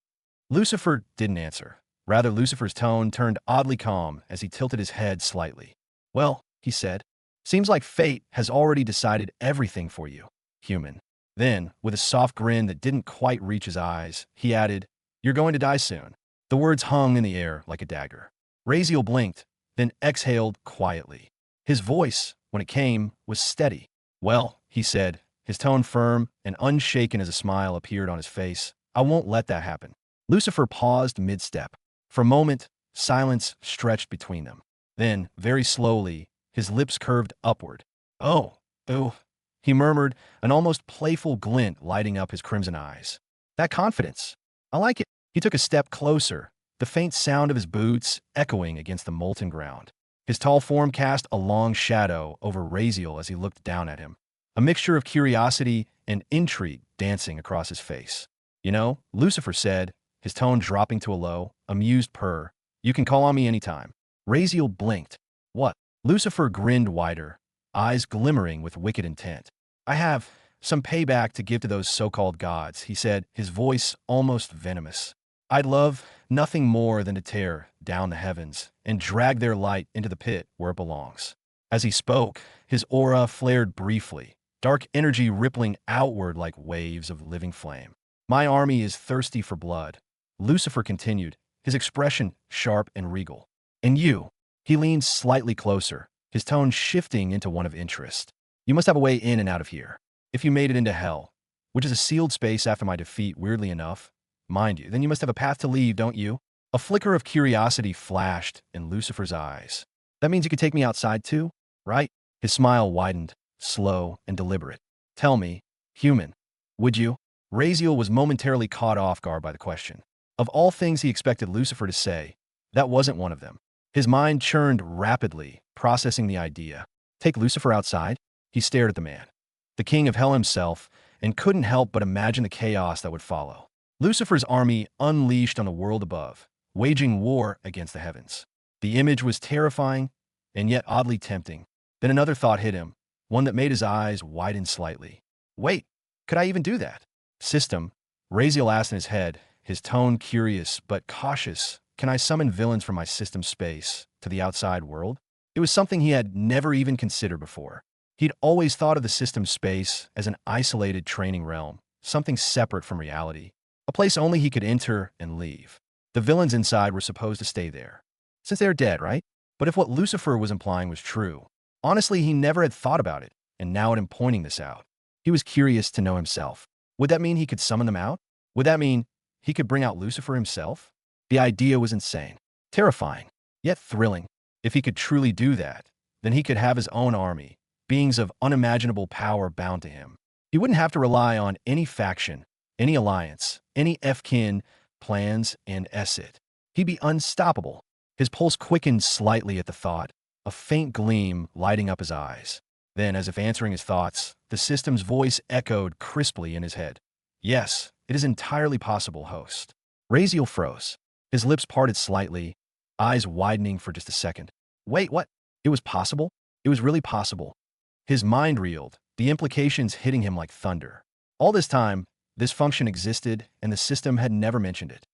Lucifer didn't answer. Rather, Lucifer's tone turned oddly calm as he tilted his head slightly. "Well," he said, "seems like fate has already decided everything for you, human." Then, with a soft grin that didn't quite reach his eyes, he added, "You're going to die soon." The words hung in the air like a dagger. Raziel blinked, then exhaled quietly. His voice, when it came, was steady. "Well," he said, his tone firm and unshaken as a smile appeared on his face, "I won't let that happen." Lucifer paused mid-step. For a moment, silence stretched between them. Then, very slowly, his lips curved upward. "Oh, he murmured, an almost playful glint lighting up his crimson eyes. "That confidence. I like it." He took a step closer, the faint sound of his boots echoing against the molten ground. His tall form cast a long shadow over Raziel as he looked down at him, a mixture of curiosity and intrigue dancing across his face. "You know," Lucifer said, his tone dropping to a low, amused purr, "you can call on me anytime." Raziel blinked. "What?" Lucifer grinned wider, eyes glimmering with wicked intent. "I have some payback to give to those so-called gods," he said, his voice almost venomous. "I'd love nothing more than to tear down the heavens and drag their light into the pit where it belongs." As he spoke, his aura flared briefly, dark energy rippling outward like waves of living flame. "My army is thirsty for blood," Lucifer continued, his expression sharp and regal. "And you?" He leaned slightly closer, his tone shifting into one of interest. "You must have a way in and out of here. If you made it into hell, which is a sealed space after my defeat, weirdly enough, mind you, then you must have a path to leave, don't you?" A flicker of curiosity flashed in Lucifer's eyes. "That means you could take me outside too, right?" His smile widened, slow and deliberate. "Tell me, human, would you?" Raziel was momentarily caught off guard by the question. Of all things he expected Lucifer to say, that wasn't one of them. His mind churned rapidly, processing the idea. Take Lucifer outside? He stared at the man, the king of hell himself, and couldn't help but imagine the chaos that would follow. Lucifer's army unleashed on the world above, waging war against the heavens. The image was terrifying, and yet oddly tempting. Then another thought hit him, one that made his eyes widen slightly. Wait, could I even do that? System, Razeal asked in his head, his tone curious but cautious. Can I summon villains from my system space to the outside world? It was something he had never even considered before. He'd always thought of the system space as an isolated training realm, something separate from reality, a place only he could enter and leave. The villains inside were supposed to stay there, since they're dead, right? But if what Lucifer was implying was true, honestly, he never had thought about it, and now at him pointing this out, he was curious to know himself. Would that mean he could summon them out? Would that mean he could bring out Lucifer himself? The idea was insane, terrifying, yet thrilling. If he could truly do that, then he could have his own army, beings of unimaginable power bound to him. He wouldn't have to rely on any faction, any alliance, any F-kin plans and S-it. He'd be unstoppable. His pulse quickened slightly at the thought, a faint gleam lighting up his eyes. Then, as if answering his thoughts, the system's voice echoed crisply in his head. Yes, it is entirely possible, host. Razeal froze. His lips parted slightly, eyes widening for just a second. Wait, what? It was possible? It was really possible. His mind reeled, the implications hitting him like thunder. All this time, this function existed, and the system had never mentioned it.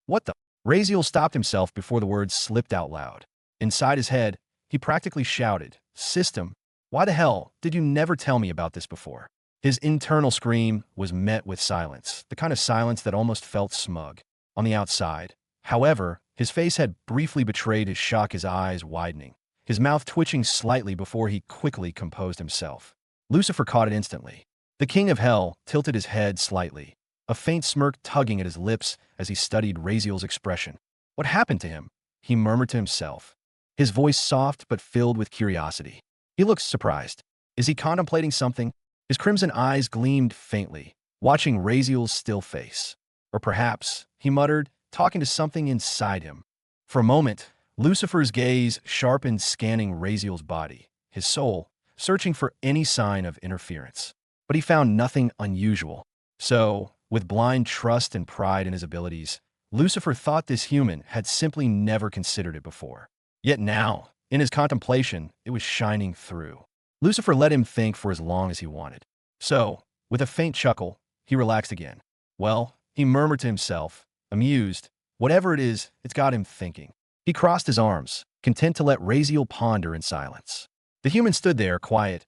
What the? Razeal stopped himself before the words slipped out loud. Inside his head, he practically shouted, System, why the hell did you never tell me about this before? His internal scream was met with silence, the kind of silence that almost felt smug. On the outside, however, his face had briefly betrayed his shock, his eyes widening, his mouth twitching slightly before he quickly composed himself. Lucifer caught it instantly. The king of hell tilted his head slightly, a faint smirk tugging at his lips as he studied Razeal's expression. What happened to him? He murmured to himself, his voice soft but filled with curiosity. He looked surprised. Is he contemplating something? His crimson eyes gleamed faintly, watching Razeal's still face. Or perhaps, he muttered, talking to something inside him. For a moment, Lucifer's gaze sharpened, scanning Razeal's body, his soul, searching for any sign of interference. But he found nothing unusual. So, with blind trust and pride in his abilities, Lucifer thought this human had simply never considered it before. Yet now, in his contemplation, it was shining through. Lucifer let him think for as long as he wanted. So, with a faint chuckle, he relaxed again. Well, he murmured to himself, amused, whatever it is, it's got him thinking. He crossed his arms, content to let Razeal ponder in silence. The human stood there, quiet,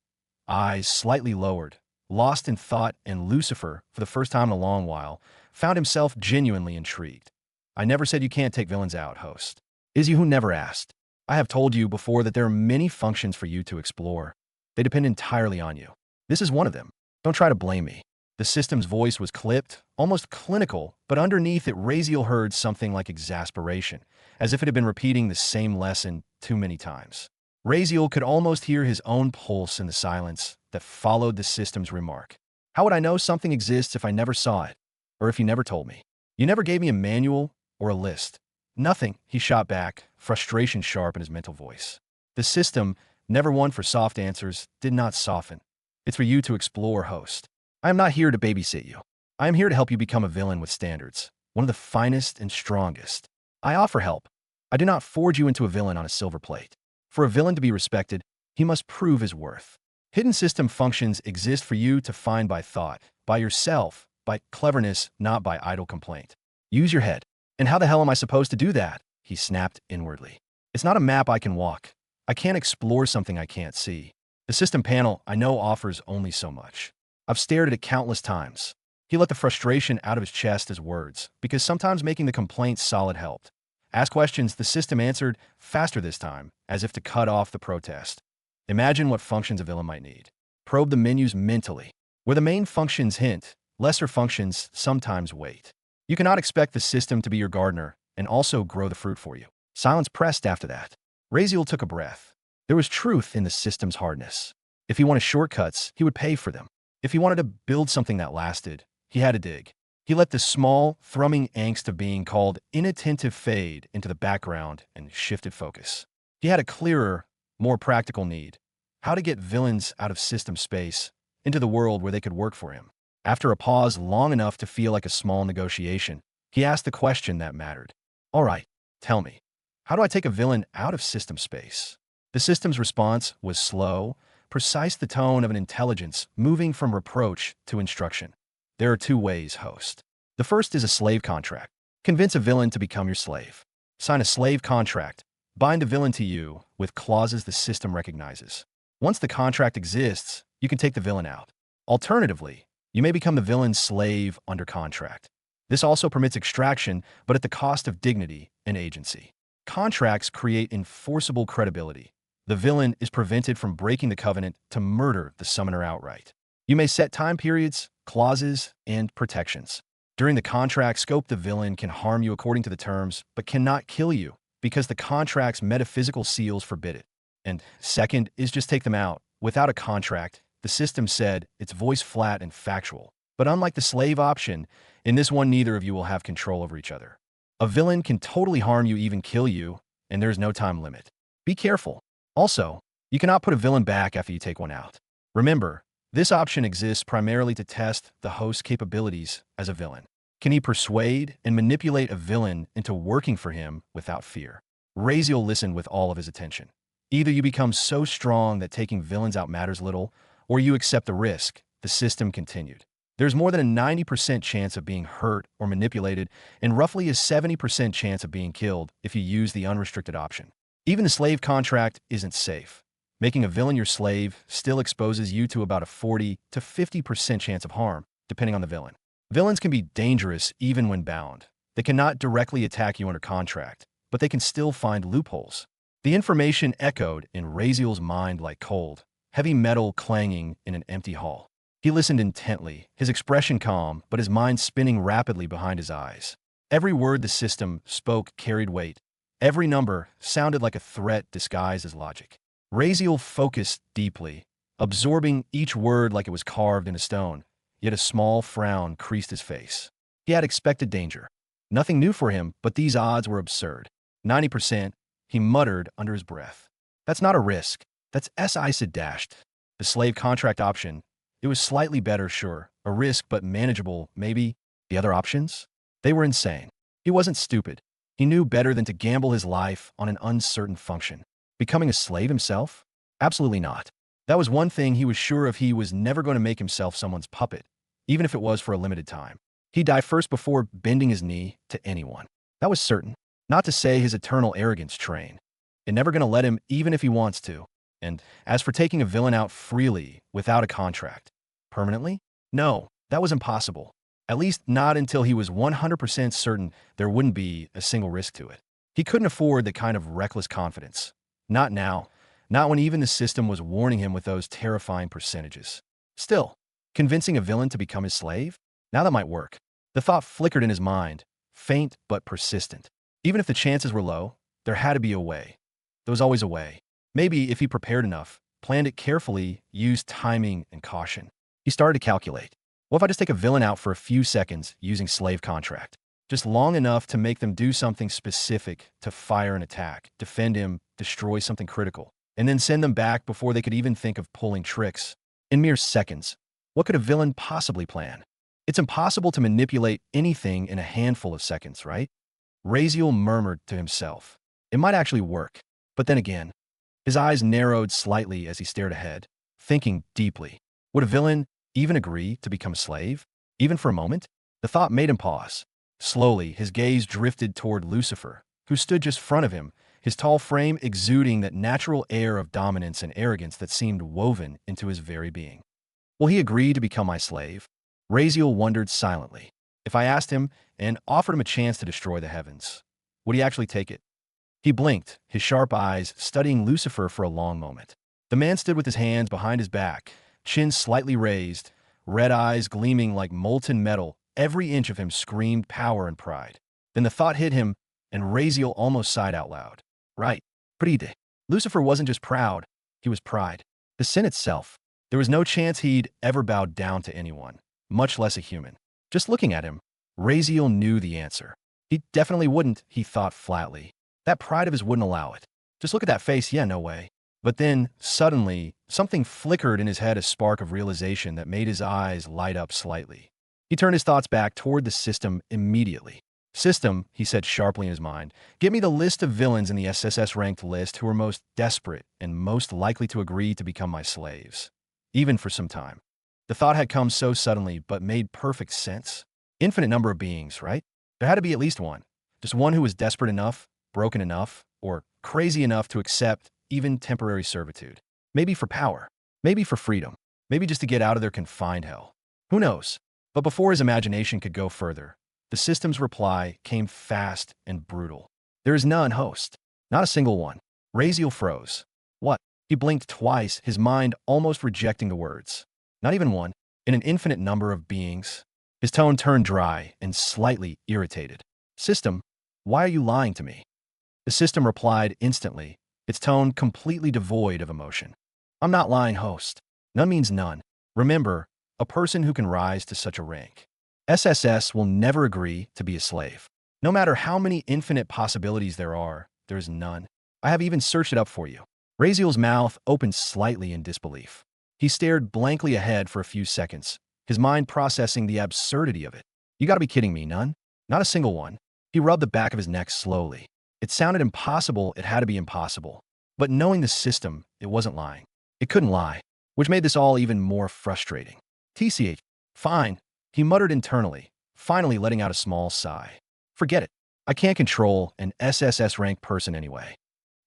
eyes slightly lowered, lost in thought, and Lucifer, for the first time in a long while, found himself genuinely intrigued. I never said you can't take villains out, host. Is you who never asked. I have told you before that there are many functions for you to explore. They depend entirely on you. This is one of them. Don't try to blame me. The system's voice was clipped, almost clinical, but underneath it Razeal heard something like exasperation, as if it had been repeating the same lesson too many times. Razeal could almost hear his own pulse in the silence that followed the system's remark. How would I know something exists if I never saw it, or if you never told me? You never gave me a manual or a list. Nothing, he shot back, frustration sharp in his mental voice. The system, never one for soft answers, did not soften. It's for you to explore, host. I am not here to babysit you. I am here to help you become a villain with standards, one of the finest and strongest. I offer help. I do not forge you into a villain on a silver plate. For a villain to be respected, he must prove his worth. Hidden system functions exist for you to find by thought, by yourself, by cleverness, not by idle complaint. Use your head. And how the hell am I supposed to do that? He snapped inwardly. It's not a map I can walk. I can't explore something I can't see. The system panel I know offers only so much. I've stared at it countless times. He let the frustration out of his chest as words, because sometimes making the complaint solid helped. Ask questions, the system answered, faster this time, as if to cut off the protest. Imagine what functions a villain might need. Probe the menus mentally. Where the main functions hint, lesser functions sometimes wait. You cannot expect the system to be your gardener and also grow the fruit for you. Silence pressed after that. Razeal took a breath. There was truth in the system's hardness. If he wanted shortcuts, he would pay for them. If he wanted to build something that lasted, he had to dig. He let the small, thrumming angst of being called inattentive fade into the background and shifted focus. He had a clearer, more practical need. How to get villains out of system space into the world where they could work for him. After a pause long enough to feel like a small negotiation, he asked the question that mattered. All right, tell me, how do I take a villain out of system space? The system's response was slow, precise, the tone of an intelligence moving from reproach to instruction. There are two ways, host. The first is a slave contract. Convince a villain to become your slave. Sign a slave contract. Bind a villain to you with clauses the system recognizes. Once the contract exists, you can take the villain out. Alternatively, you may become the villain's slave under contract. This also permits extraction, but at the cost of dignity and agency. Contracts create enforceable credibility. The villain is prevented from breaking the covenant to murder the summoner outright. You may set time periods, clauses, and protections. During the contract scope, the villain can harm you according to the terms, but cannot kill you, because the contract's metaphysical seals forbid it. And second is just take them out. Without a contract, the system said it's voice flat and factual. But unlike the slave option, in this one neither of you will have control over each other. A villain can totally harm you, even kill you, and there's no time limit. Be careful. Also, you cannot put a villain back after you take one out. Remember, this option exists primarily to test the host's capabilities as a villain. Can he persuade and manipulate a villain into working for him without fear? Razeal listened with all of his attention. Either you become so strong that taking villains out matters little, or you accept the risk, the system continued. There's more than a 90% chance of being hurt or manipulated, and roughly a 70% chance of being killed if you use the unrestricted option. Even the slave contract isn't safe. Making a villain your slave still exposes you to about a 40 to 50% chance of harm, depending on the villain. Villains can be dangerous even when bound. They cannot directly attack you under contract, but they can still find loopholes. The information echoed in Razeal's mind like cold, heavy metal clanging in an empty hall. He listened intently, his expression calm, but his mind spinning rapidly behind his eyes. Every word the system spoke carried weight. Every number sounded like a threat disguised as logic. Razeal focused deeply, absorbing each word like it was carved in a stone, yet a small frown creased his face. He had expected danger. Nothing new for him, but these odds were absurd. 90%, he muttered under his breath. That's not a risk. That's SSS-dashed. The slave contract option. It was slightly better, sure. A risk, but manageable, maybe. The other options? They were insane. He wasn't stupid. He knew better than to gamble his life on an uncertain function. Becoming a slave himself? Absolutely not. That was one thing he was sure of. He was never going to make himself someone's puppet, even if it was for a limited time. He'd die first before bending his knee to anyone. That was certain. Not to say his eternal arrogance train. It's never going to let him, even if he wants to. And as for taking a villain out freely, without a contract, permanently? No, that was impossible. At least not until he was 100% certain there wouldn't be a single risk to it. He couldn't afford the kind of reckless confidence. Not now. Not when even the system was warning him with those terrifying percentages. Still, convincing a villain to become his slave? Now that might work. The thought flickered in his mind, faint but persistent. Even if the chances were low, there had to be a way. There was always a way. Maybe if he prepared enough, planned it carefully, used timing and caution. He started to calculate. What if I just take a villain out for a few seconds using slave contract? Just long enough to make them do something specific, to fire an attack, defend him, destroy something critical, and then send them back before they could even think of pulling tricks. In mere seconds, what could a villain possibly plan? It's impossible to manipulate anything in a handful of seconds, right? Razeal murmured to himself. It might actually work. But then again, his eyes narrowed slightly as he stared ahead, thinking deeply. Would a villain even agree to become a slave? Even for a moment? The thought made him pause. Slowly, his gaze drifted toward Lucifer, who stood just in front of him, his tall frame exuding that natural air of dominance and arrogance that seemed woven into his very being. Will he agree to become my slave? Razeal wondered silently. If I asked him and offered him a chance to destroy the heavens, would he actually take it? He blinked, his sharp eyes studying Lucifer for a long moment. The man stood with his hands behind his back, chin slightly raised, red eyes gleaming like molten metal. Every inch of him screamed power and pride. Then the thought hit him, and Razeal almost sighed out loud. Right, pride. Lucifer wasn't just proud, he was pride. The sin itself. There was no chance he'd ever bowed down to anyone, much less a human. Just looking at him, Razeal knew the answer. He definitely wouldn't, he thought flatly. That pride of his wouldn't allow it. Just look at that face, yeah, no way. But then, suddenly, something flickered in his head, a spark of realization that made his eyes light up slightly. He turned his thoughts back toward the system immediately. System, he said sharply in his mind, give me the list of villains in the SSS-ranked list who are most desperate and most likely to agree to become my slaves, even for some time. The thought had come so suddenly, but made perfect sense. Infinite number of beings, right? There had to be at least one. Just one who was desperate enough, broken enough, or crazy enough to accept even temporary servitude. Maybe for power. Maybe for freedom. Maybe just to get out of their confined hell. Who knows? But before his imagination could go further, the system's reply came fast and brutal. There is none, host. Not a single one. Razeal froze. What? He blinked twice, his mind almost rejecting the words. Not even one. In an infinite number of beings. His tone turned dry and slightly irritated. System, why are you lying to me? The system replied instantly, its tone completely devoid of emotion. I'm not lying, host. None means none. Remember, a person who can rise to such a rank. SSS will never agree to be a slave. No matter how many infinite possibilities there is none. I have even searched it up for you. Razeal's mouth opened slightly in disbelief. He stared blankly ahead for a few seconds, his mind processing the absurdity of it. You gotta be kidding me, none? Not a single one. He rubbed the back of his neck slowly. It sounded impossible, it had to be impossible. But knowing the system, it wasn't lying. It couldn't lie, which made this all even more frustrating. TCH, fine, he muttered internally, finally letting out a small sigh. Forget it. I can't control an SSS-rank person anyway.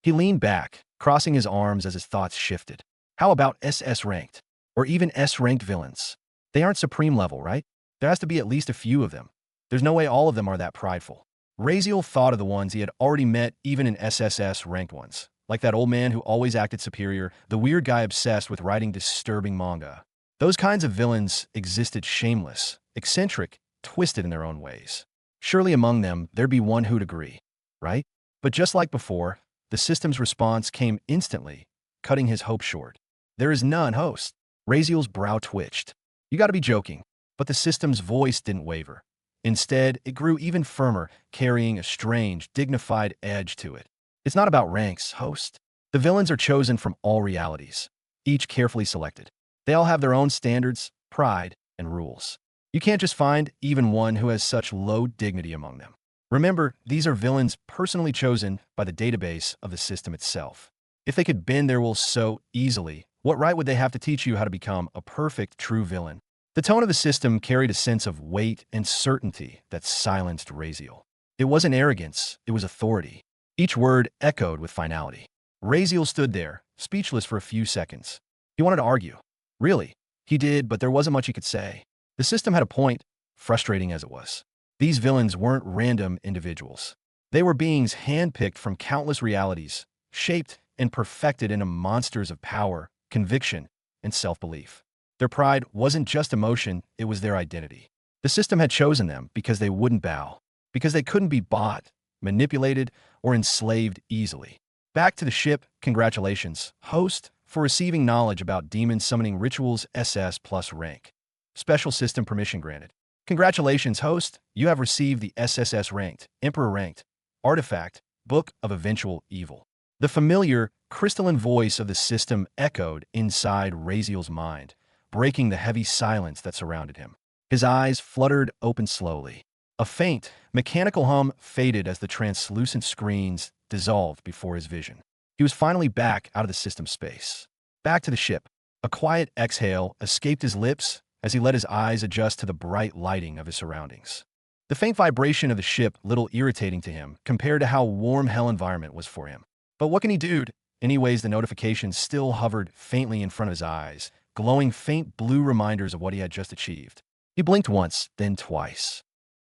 He leaned back, crossing his arms as his thoughts shifted. How about SS-ranked? Or even S-ranked villains? They aren't supreme level, right? There has to be at least a few of them. There's no way all of them are that prideful. Razeal thought of the ones he had already met, even in SSS-ranked ones. Like that old man who always acted superior, the weird guy obsessed with writing disturbing manga. Those kinds of villains existed, shameless, eccentric, twisted in their own ways. Surely among them, there'd be one who'd agree, right? But just like before, the system's response came instantly, cutting his hope short. There is none, host. Razeal's brow twitched. You gotta be joking. But the system's voice didn't waver. Instead, it grew even firmer, carrying a strange, dignified edge to it. It's not about ranks, host. The villains are chosen from all realities, each carefully selected. They all have their own standards, pride, and rules. You can't just find even one who has such low dignity among them. Remember, these are villains personally chosen by the database of the system itself. If they could bend their will so easily, what right would they have to teach you how to become a perfect, true villain? The tone of the system carried a sense of weight and certainty that silenced Razeal. It wasn't arrogance, it was authority. Each word echoed with finality. Razeal stood there, speechless for a few seconds. He wanted to argue. Really, he did, but there wasn't much he could say. The system had a point, frustrating as it was. These villains weren't random individuals. They were beings handpicked from countless realities, shaped and perfected into monsters of power, conviction, and self-belief. Their pride wasn't just emotion, it was their identity. The system had chosen them because they wouldn't bow, because they couldn't be bought, manipulated, or enslaved easily. Back to the ship, congratulations, host, for receiving knowledge about demon summoning rituals SS plus rank. Special system permission granted. Congratulations, host, you have received the SSS-ranked, Emperor-ranked, Artifact, Book of Eventual Evil. The familiar, crystalline voice of the system echoed inside Razeal's mind, breaking the heavy silence that surrounded him. His eyes fluttered open slowly. A faint, mechanical hum faded as the translucent screens dissolved before his vision. He was finally back out of the system space. Back to the ship. A quiet exhale escaped his lips as he let his eyes adjust to the bright lighting of his surroundings. The faint vibration of the ship little irritating to him compared to how warm hell environment was for him. But what can he do? Anyways, the notifications still hovered faintly in front of his eyes, glowing faint blue reminders of what he had just achieved. He blinked once, then twice.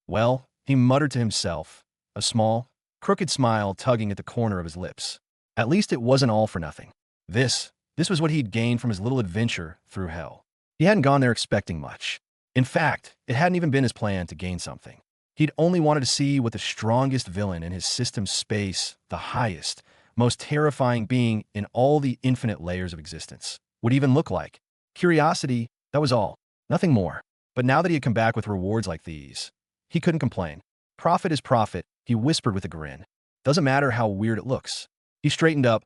Well, he muttered to himself, a small, crooked smile tugging at the corner of his lips. At least it wasn't all for nothing. This was what he'd gained from his little adventure through hell. He hadn't gone there expecting much. In fact, it hadn't even been his plan to gain something. He'd only wanted to see what the strongest villain in his system's space, the highest, most terrifying being in all the infinite layers of existence, would even look like. Curiosity, that was all. Nothing more. But now that he had come back with rewards like these, he couldn't complain. Profit is profit, he whispered with a grin. Doesn't matter how weird it looks. He straightened up,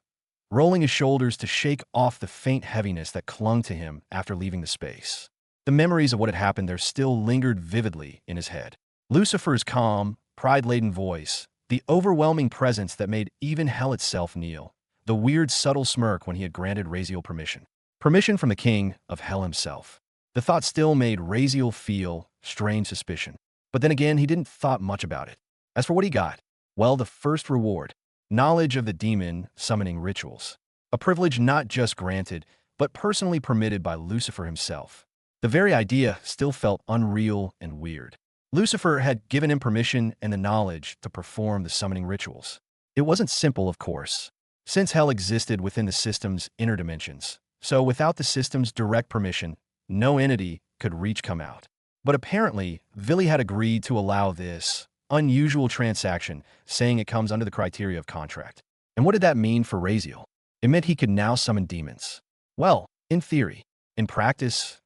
rolling his shoulders to shake off the faint heaviness that clung to him after leaving the space. The memories of what had happened there still lingered vividly in his head. Lucifer's calm, pride-laden voice, the overwhelming presence that made even hell itself kneel, the weird subtle smirk when he had granted Razeal permission. Permission from the king of hell himself. The thought still made Razeal feel strange suspicion. But then again, he didn't thought much about it. As for what he got, well, the first reward, knowledge of the demon summoning rituals. A privilege not just granted, but personally permitted by Lucifer himself. The very idea still felt unreal and weird. Lucifer had given him permission and the knowledge to perform the summoning rituals. It wasn't simple, of course, since hell existed within the system's inner dimensions. So without the system's direct permission, no entity could come out. But apparently, Vili had agreed to allow this unusual transaction, saying it comes under the criteria of contract. And what did that mean for Razeal? It meant he could now summon demons. Well, in theory. In practice,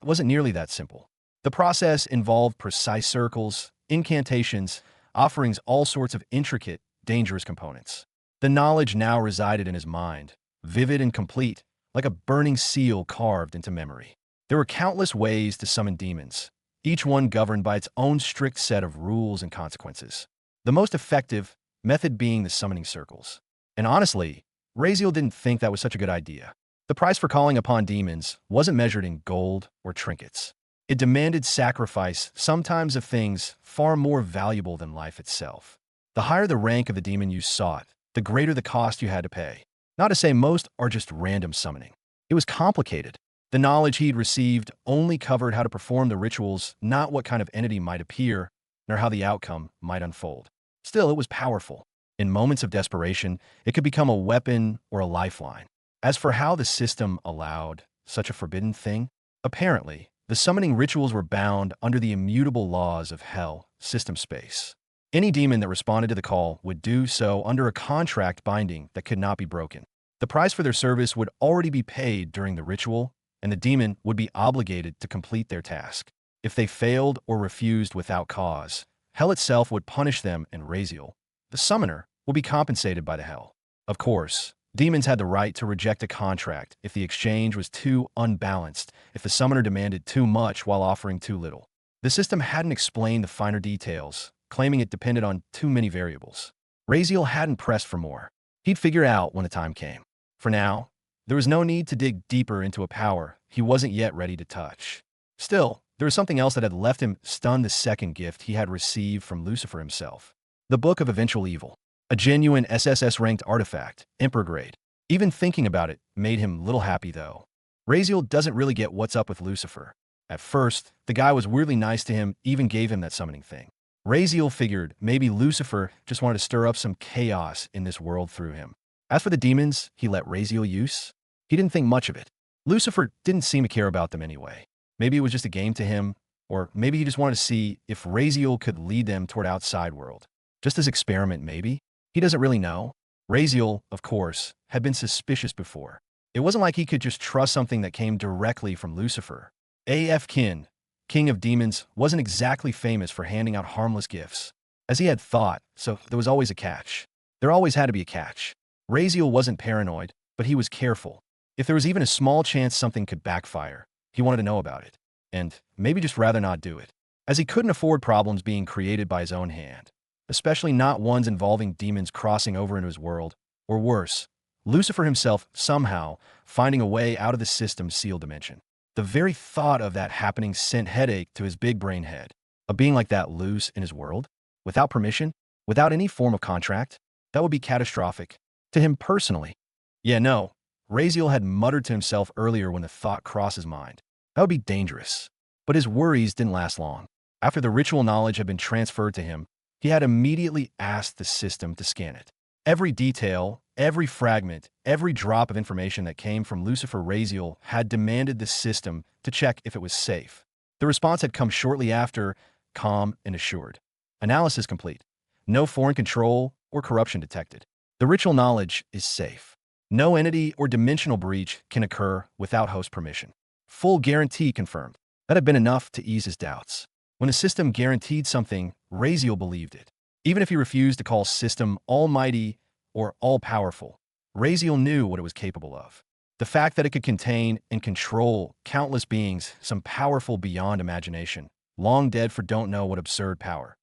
it wasn't nearly that simple. The process involved precise circles, incantations, offerings, all sorts of intricate, dangerous components. The knowledge now resided in his mind, vivid and complete, like a burning seal carved into memory. There were countless ways to summon demons, each one governed by its own strict set of rules and consequences. The most effective method being the summoning circles. And honestly, Razeal didn't think that was such a good idea. The price for calling upon demons wasn't measured in gold or trinkets. It demanded sacrifice, sometimes of things far more valuable than life itself. The higher the rank of the demon you sought, the greater the cost you had to pay. Not to say most are just random summoning. It was complicated. The knowledge he'd received only covered how to perform the rituals, not what kind of entity might appear, nor how the outcome might unfold. Still, it was powerful. In moments of desperation, it could become a weapon or a lifeline. As for how the system allowed such a forbidden thing, apparently, the summoning rituals were bound under the immutable laws of hell system space. Any demon that responded to the call would do so under a contract binding that could not be broken. The price for their service would already be paid during the ritual, and the demon would be obligated to complete their task. If they failed or refused without cause, hell itself would punish them, and Razeal, the summoner, will be compensated by the hell. Of course, demons had the right to reject a contract if the exchange was too unbalanced, if the summoner demanded too much while offering too little. The system hadn't explained the finer details, claiming it depended on too many variables. Razeal hadn't pressed for more. He'd figure out when the time came. For now, there was no need to dig deeper into a power he wasn't yet ready to touch. Still, there was something else that had left him stunned: the second gift he had received from Lucifer himself. The Book of Eventual Evil. A genuine SSS-ranked artifact, Emperor grade. Even thinking about it made him little happy, though. Razeal doesn't really get what's up with Lucifer. At first, the guy was weirdly nice to him, even gave him that summoning thing. Razeal figured maybe Lucifer just wanted to stir up some chaos in this world through him. As for the demons he let Razeal use, he didn't think much of it. Lucifer didn't seem to care about them anyway. Maybe it was just a game to him, or maybe he just wanted to see if Razeal could lead them toward outside world. Just as experiment, maybe? He doesn't really know. Razeal, of course, had been suspicious before. It wasn't like he could just trust something that came directly from Lucifer. A.F. Kin, king of demons, wasn't exactly famous for handing out harmless gifts, as he had thought, so there was always a catch. There always had to be a catch. Razeal wasn't paranoid, but he was careful. If there was even a small chance something could backfire, he wanted to know about it, and maybe just rather not do it, as he couldn't afford problems being created by his own hand, especially not ones involving demons crossing over into his world, or worse, Lucifer himself somehow finding a way out of the system's sealed dimension. The very thought of that happening sent headache to his big brain head. A being like that loose in his world, without permission, without any form of contract, that would be catastrophic. To him personally. Yeah, no, Razeal had muttered to himself earlier when the thought crossed his mind. That would be dangerous. But his worries didn't last long. After the ritual knowledge had been transferred to him, he had immediately asked the system to scan it. Every detail, every fragment, every drop of information that came from Lucifer Razeal had demanded the system to check if it was safe. The response had come shortly after, calm and assured. Analysis complete. No foreign control or corruption detected. The ritual knowledge is safe. No entity or dimensional breach can occur without host permission. Full guarantee confirmed. That had been enough to ease his doubts. When the system guaranteed something, Razeal believed it. Even if he refused to call system almighty or all-powerful, Razeal knew what it was capable of. The fact that it could contain and control countless beings, some powerful beyond imagination, long dead for don't know what absurd power.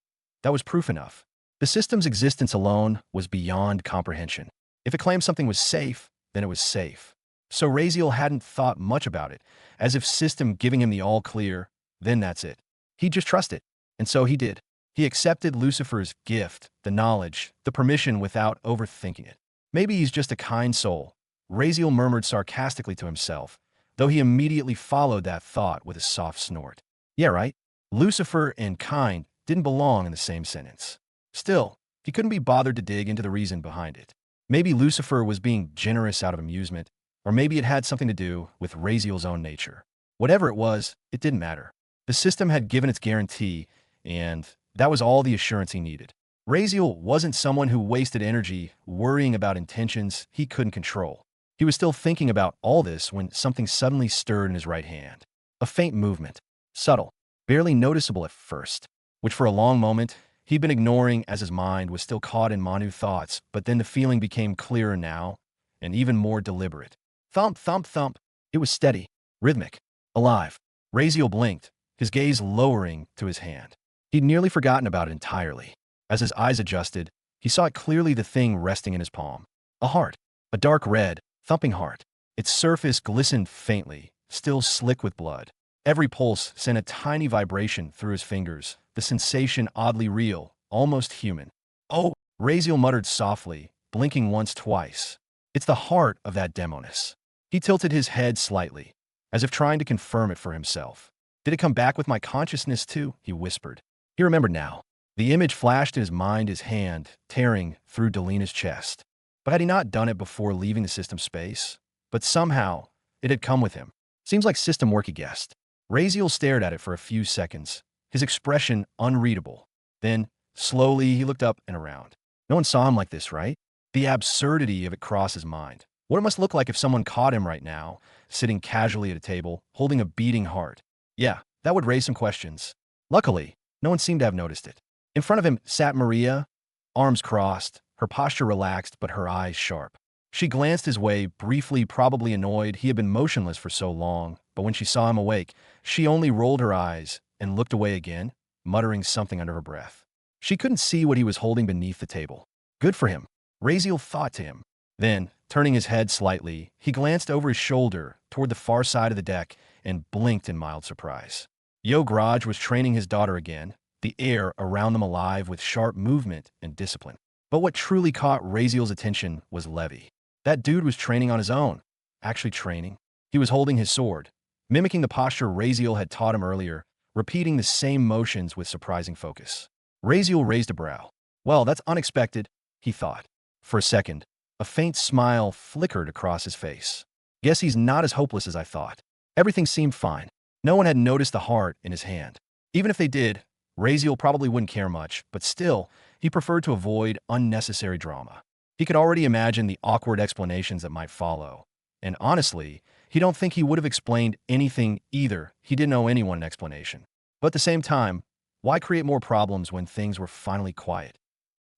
That was proof enough. The system's existence alone was beyond comprehension. If it claimed something was safe, then it was safe. So Raziel hadn't thought much about it, as if system giving him the all-clear, then that's it. He'd just trust it. And so he did. He accepted Lucifer's gift, the knowledge, the permission without overthinking it. Maybe he's just a kind soul, Raziel murmured sarcastically to himself, though he immediately followed that thought with a soft snort. Yeah, right. Lucifer and kind didn't belong in the same sentence. Still, he couldn't be bothered to dig into the reason behind it. Maybe Lucifer was being generous out of amusement, or maybe it had something to do with Raziel's own nature. Whatever it was, it didn't matter. The system had given its guarantee, and that was all the assurance he needed. Raziel wasn't someone who wasted energy worrying about intentions he couldn't control. He was still thinking about all this when something suddenly stirred in his right hand. A faint movement, subtle, barely noticeable at first, which for a long moment he'd been ignoring as his mind was still caught in minute thoughts, but then the feeling became clearer now, and even more deliberate. Thump, thump, thump. It was steady, rhythmic, alive. Raziel blinked, his gaze lowering to his hand. He'd nearly forgotten about it entirely. As his eyes adjusted, he saw it clearly, the thing resting in his palm. A heart, a dark red, thumping heart. Its surface glistened faintly, still slick with blood. Every pulse sent a tiny vibration through his fingers, the sensation oddly real, almost human. Oh, Raziel muttered softly, blinking once, twice. It's the heart of that demoness. He tilted his head slightly, as if trying to confirm it for himself. Did it come back with my consciousness too? He whispered. He remembered now. The image flashed in his mind, his hand tearing through Delina's chest. But had he not done it before leaving the system space? But somehow, it had come with him. Seems like system work, he guessed. Raziel stared at it for a few seconds, his expression unreadable. Then, slowly, he looked up and around. No one saw him like this, right? The absurdity of it crossed his mind. What it must look like if someone caught him right now, sitting casually at a table, holding a beating heart. Yeah, that would raise some questions. Luckily, no one seemed to have noticed it. In front of him sat Maria, arms crossed, her posture relaxed but her eyes sharp. She glanced his way, briefly, probably annoyed he had been motionless for so long, but when she saw him awake, she only rolled her eyes and looked away again, muttering something under her breath. She couldn't see what he was holding beneath the table. Good for him, Raziel thought to him. Then, turning his head slightly, he glanced over his shoulder toward the far side of the deck and blinked in mild surprise. Yograj was training his daughter again, the air around them alive with sharp movement and discipline. But what truly caught Raziel's attention was Levy. That dude was training on his own. Actually training. He was holding his sword, mimicking the posture Raziel had taught him earlier, repeating the same motions with surprising focus. Raziel raised a brow. Well, that's unexpected, he thought. For a second, a faint smile flickered across his face. Guess he's not as hopeless as I thought. Everything seemed fine. No one had noticed the heart in his hand. Even if they did, Raziel probably wouldn't care much, but still, he preferred to avoid unnecessary drama. He could already imagine the awkward explanations that might follow. And honestly, he don't think he would have explained anything either. He didn't owe anyone an explanation. But at the same time, why create more problems when things were finally quiet?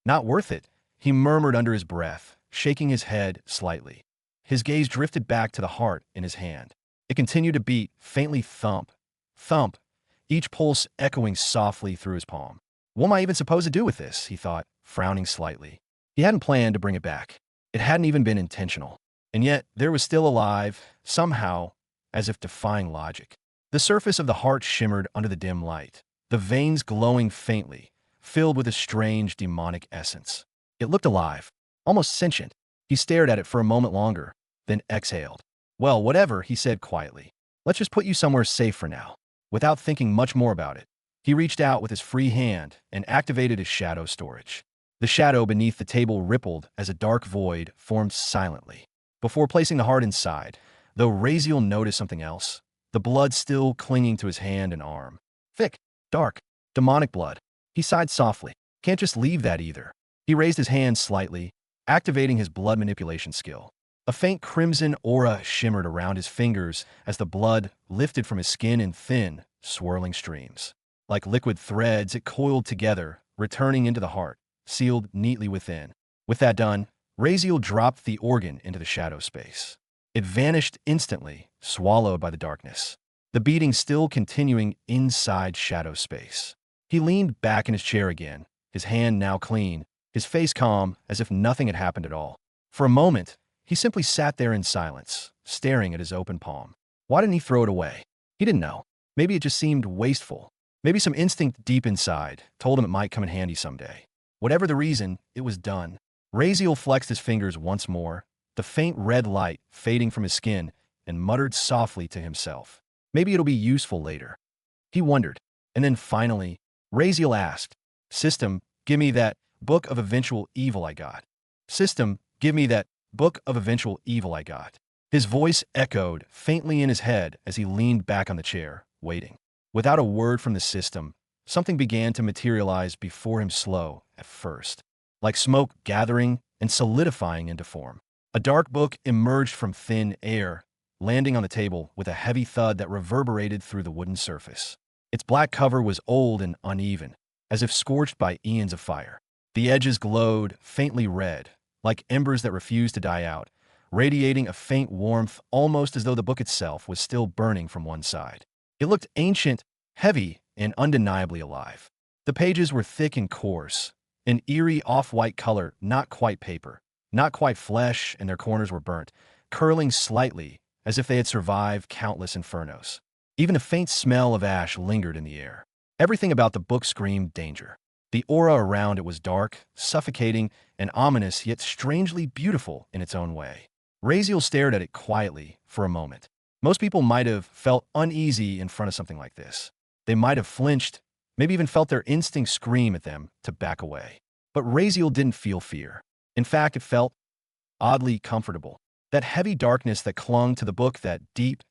Not worth it, he murmured under his breath, shaking his head slightly. His gaze drifted back to the heart in his hand. It continued to beat, faintly thump, thump, each pulse echoing softly through his palm. What am I even supposed to do with this? He thought, frowning slightly. He hadn't planned to bring it back. It hadn't even been intentional. And yet, there was still alive, somehow, as if defying logic. The surface of the heart shimmered under the dim light, the veins glowing faintly, filled with a strange demonic essence. It looked alive, almost sentient. He stared at it for a moment longer, then exhaled. Well, whatever, he said quietly. Let's just put you somewhere safe for now. Without thinking much more about it, he reached out with his free hand and activated his shadow storage. The shadow beneath the table rippled as a dark void formed silently. Before placing the heart inside, though Raziel noticed something else, the blood still clinging to his hand and arm. Thick, dark, demonic blood. He sighed softly. Can't just leave that either. He raised his hand slightly, activating his blood manipulation skill. A faint crimson aura shimmered around his fingers as the blood lifted from his skin in thin, swirling streams. Like liquid threads, it coiled together, returning into the heart, sealed neatly within. With that done, Raziel dropped the organ into the shadow space. It vanished instantly, swallowed by the darkness, the beating still continuing inside shadow space. He leaned back in his chair again, his hand now clean, his face calm as if nothing had happened at all. For a moment, he simply sat there in silence, staring at his open palm. Why didn't he throw it away? He didn't know. Maybe it just seemed wasteful. Maybe some instinct deep inside told him it might come in handy someday. Whatever the reason, it was done. Raziel flexed his fingers once more, the faint red light fading from his skin, and muttered softly to himself. Maybe it'll be useful later. He wondered. And then finally, Raziel asked, "System, give me that book of eventual evil I got. System, give me that book of eventual evil I got." His voice echoed faintly in his head as he leaned back on the chair, waiting. Without a word from the system, something began to materialize before him, slow at first, like smoke gathering and solidifying into form. A dark book emerged from thin air, landing on the table with a heavy thud that reverberated through the wooden surface. Its black cover was old and uneven, as if scorched by eons of fire. The edges glowed faintly red, like embers that refused to die out, radiating a faint warmth almost as though the book itself was still burning from one side. It looked ancient, heavy, and undeniably alive. The pages were thick and coarse, an eerie off-white color, not quite paper, not quite flesh, and their corners were burnt, curling slightly as if they had survived countless infernos. Even a faint smell of ash lingered in the air. Everything about the book screamed danger. The aura around it was dark, suffocating, and ominous, yet strangely beautiful in its own way. Raziel stared at it quietly for a moment. Most people might have felt uneasy in front of something like this. They might have flinched, maybe even felt their instincts scream at them to back away. But Raziel didn't feel fear. In fact, it felt oddly comfortable. That heavy darkness that clung to the book, that deep,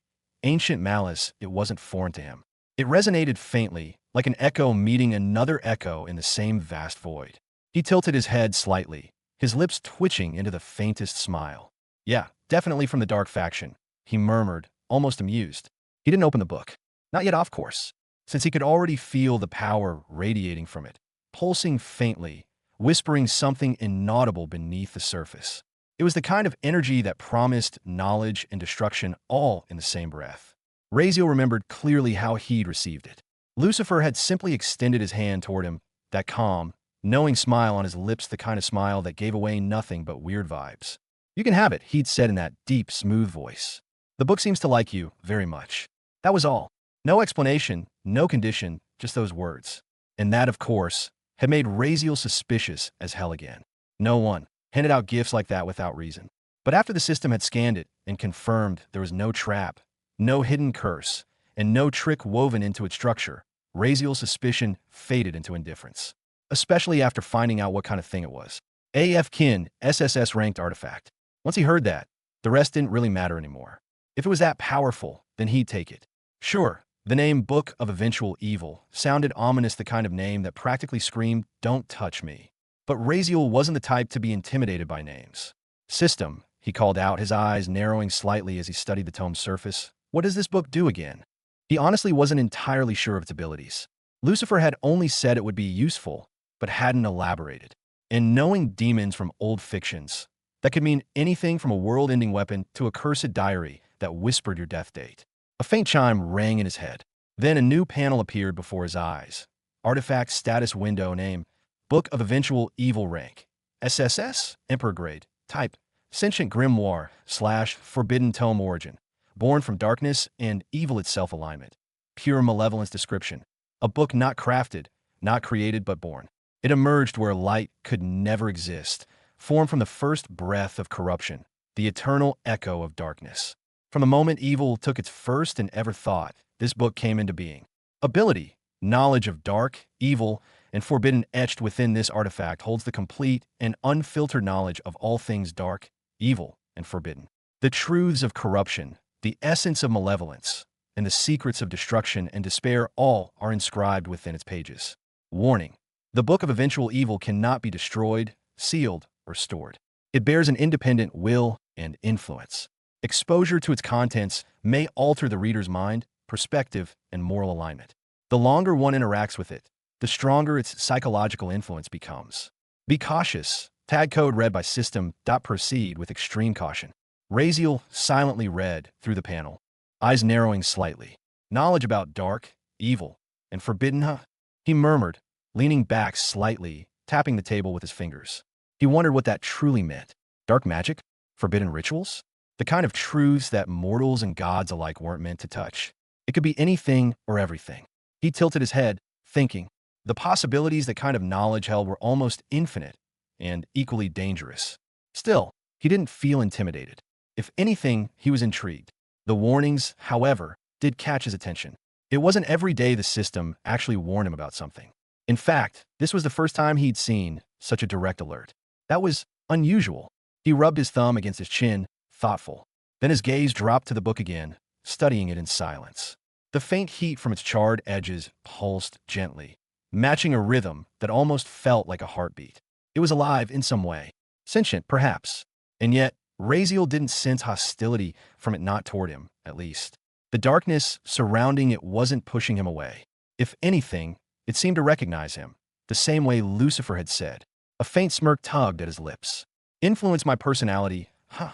ancient malice, it wasn't foreign to him. It resonated faintly, like an echo meeting another echo in the same vast void. He tilted his head slightly, his lips twitching into the faintest smile. "Yeah, definitely from the dark faction," he murmured, almost amused. He didn't open the book. Not yet, of course, since he could already feel the power radiating from it, pulsing faintly, whispering something inaudible beneath the surface. It was the kind of energy that promised knowledge and destruction all in the same breath. Raziel remembered clearly how he'd received it. Lucifer had simply extended his hand toward him, that calm, knowing smile on his lips, the kind of smile that gave away nothing but weird vibes. "You can have it," he'd said in that deep, smooth voice. "The book seems to like you very much." That was all. No explanation, no condition, just those words. And that, of course, had made Raziel suspicious as hell again. No one handed out gifts like that without reason. But after the system had scanned it and confirmed there was no trap, no hidden curse, and no trick woven into its structure, Raziel's suspicion faded into indifference. Especially after finding out what kind of thing it was. AF Kin, SSS-ranked artifact. Once he heard that, the rest didn't really matter anymore. If it was that powerful, then he'd take it. Sure, the name Book of Eventual Evil sounded ominous, the kind of name that practically screamed, "Don't touch me." But Raziel wasn't the type to be intimidated by names. "System," he called out, his eyes narrowing slightly as he studied the tome's surface. "What does this book do again?" He honestly wasn't entirely sure of its abilities. Lucifer had only said it would be useful, but hadn't elaborated. And knowing demons from old fictions, that could mean anything from a world-ending weapon to a cursed diary that whispered your death date. A faint chime rang in his head. Then a new panel appeared before his eyes. Artifact status window, name, Book of Eventual Evil, rank, SSS, Emperor grade, type, Sentient Grimoire / Forbidden Tome origin, born from darkness and evil itself alignment. Pure malevolence description, a book not crafted, not created, but born. It emerged where light could never exist, formed from the first breath of corruption, the eternal echo of darkness. From the moment evil took its first and ever thought, this book came into being. Ability, knowledge of dark, evil, and forbidden etched within this artifact holds the complete and unfiltered knowledge of all things dark, evil, and forbidden. The truths of corruption, the essence of malevolence, and the secrets of destruction and despair all are inscribed within its pages. Warning: the Book of Eventual Evil cannot be destroyed, sealed, or stored. It bears an independent will and influence. Exposure to its contents may alter the reader's mind, perspective, and moral alignment. The longer one interacts with it, the stronger its psychological influence becomes. Be cautious. Tag code read by system. Proceed with extreme caution. Raziel silently read through the panel, eyes narrowing slightly. Knowledge about dark, evil, and forbidden, huh? He murmured, leaning back slightly tapping the table with his fingers. He wondered what that truly meant. Dark magic? Forbidden rituals? The kind of truths that mortals and gods alike weren't meant to touch. It could be anything or everything. He tilted his head, thinking. The possibilities that kind of knowledge held were almost infinite and equally dangerous. Still, he didn't feel intimidated. If anything, he was intrigued. The warnings, however, did catch his attention. It wasn't every day the system actually warned him about something. In fact, this was the first time he'd seen such a direct alert. That was unusual. He rubbed his thumb against his chin, thoughtful. Then his gaze dropped to the book again, studying it in silence. The faint heat from its charred edges pulsed gently, matching a rhythm that almost felt like a heartbeat. It was alive in some way. Sentient, perhaps. And yet, Razeal didn't sense hostility from it, not toward him, at least. The darkness surrounding it wasn't pushing him away. If anything, it seemed to recognize him, the same way Lucifer had said. A faint smirk tugged at his lips. Influence my personality, huh?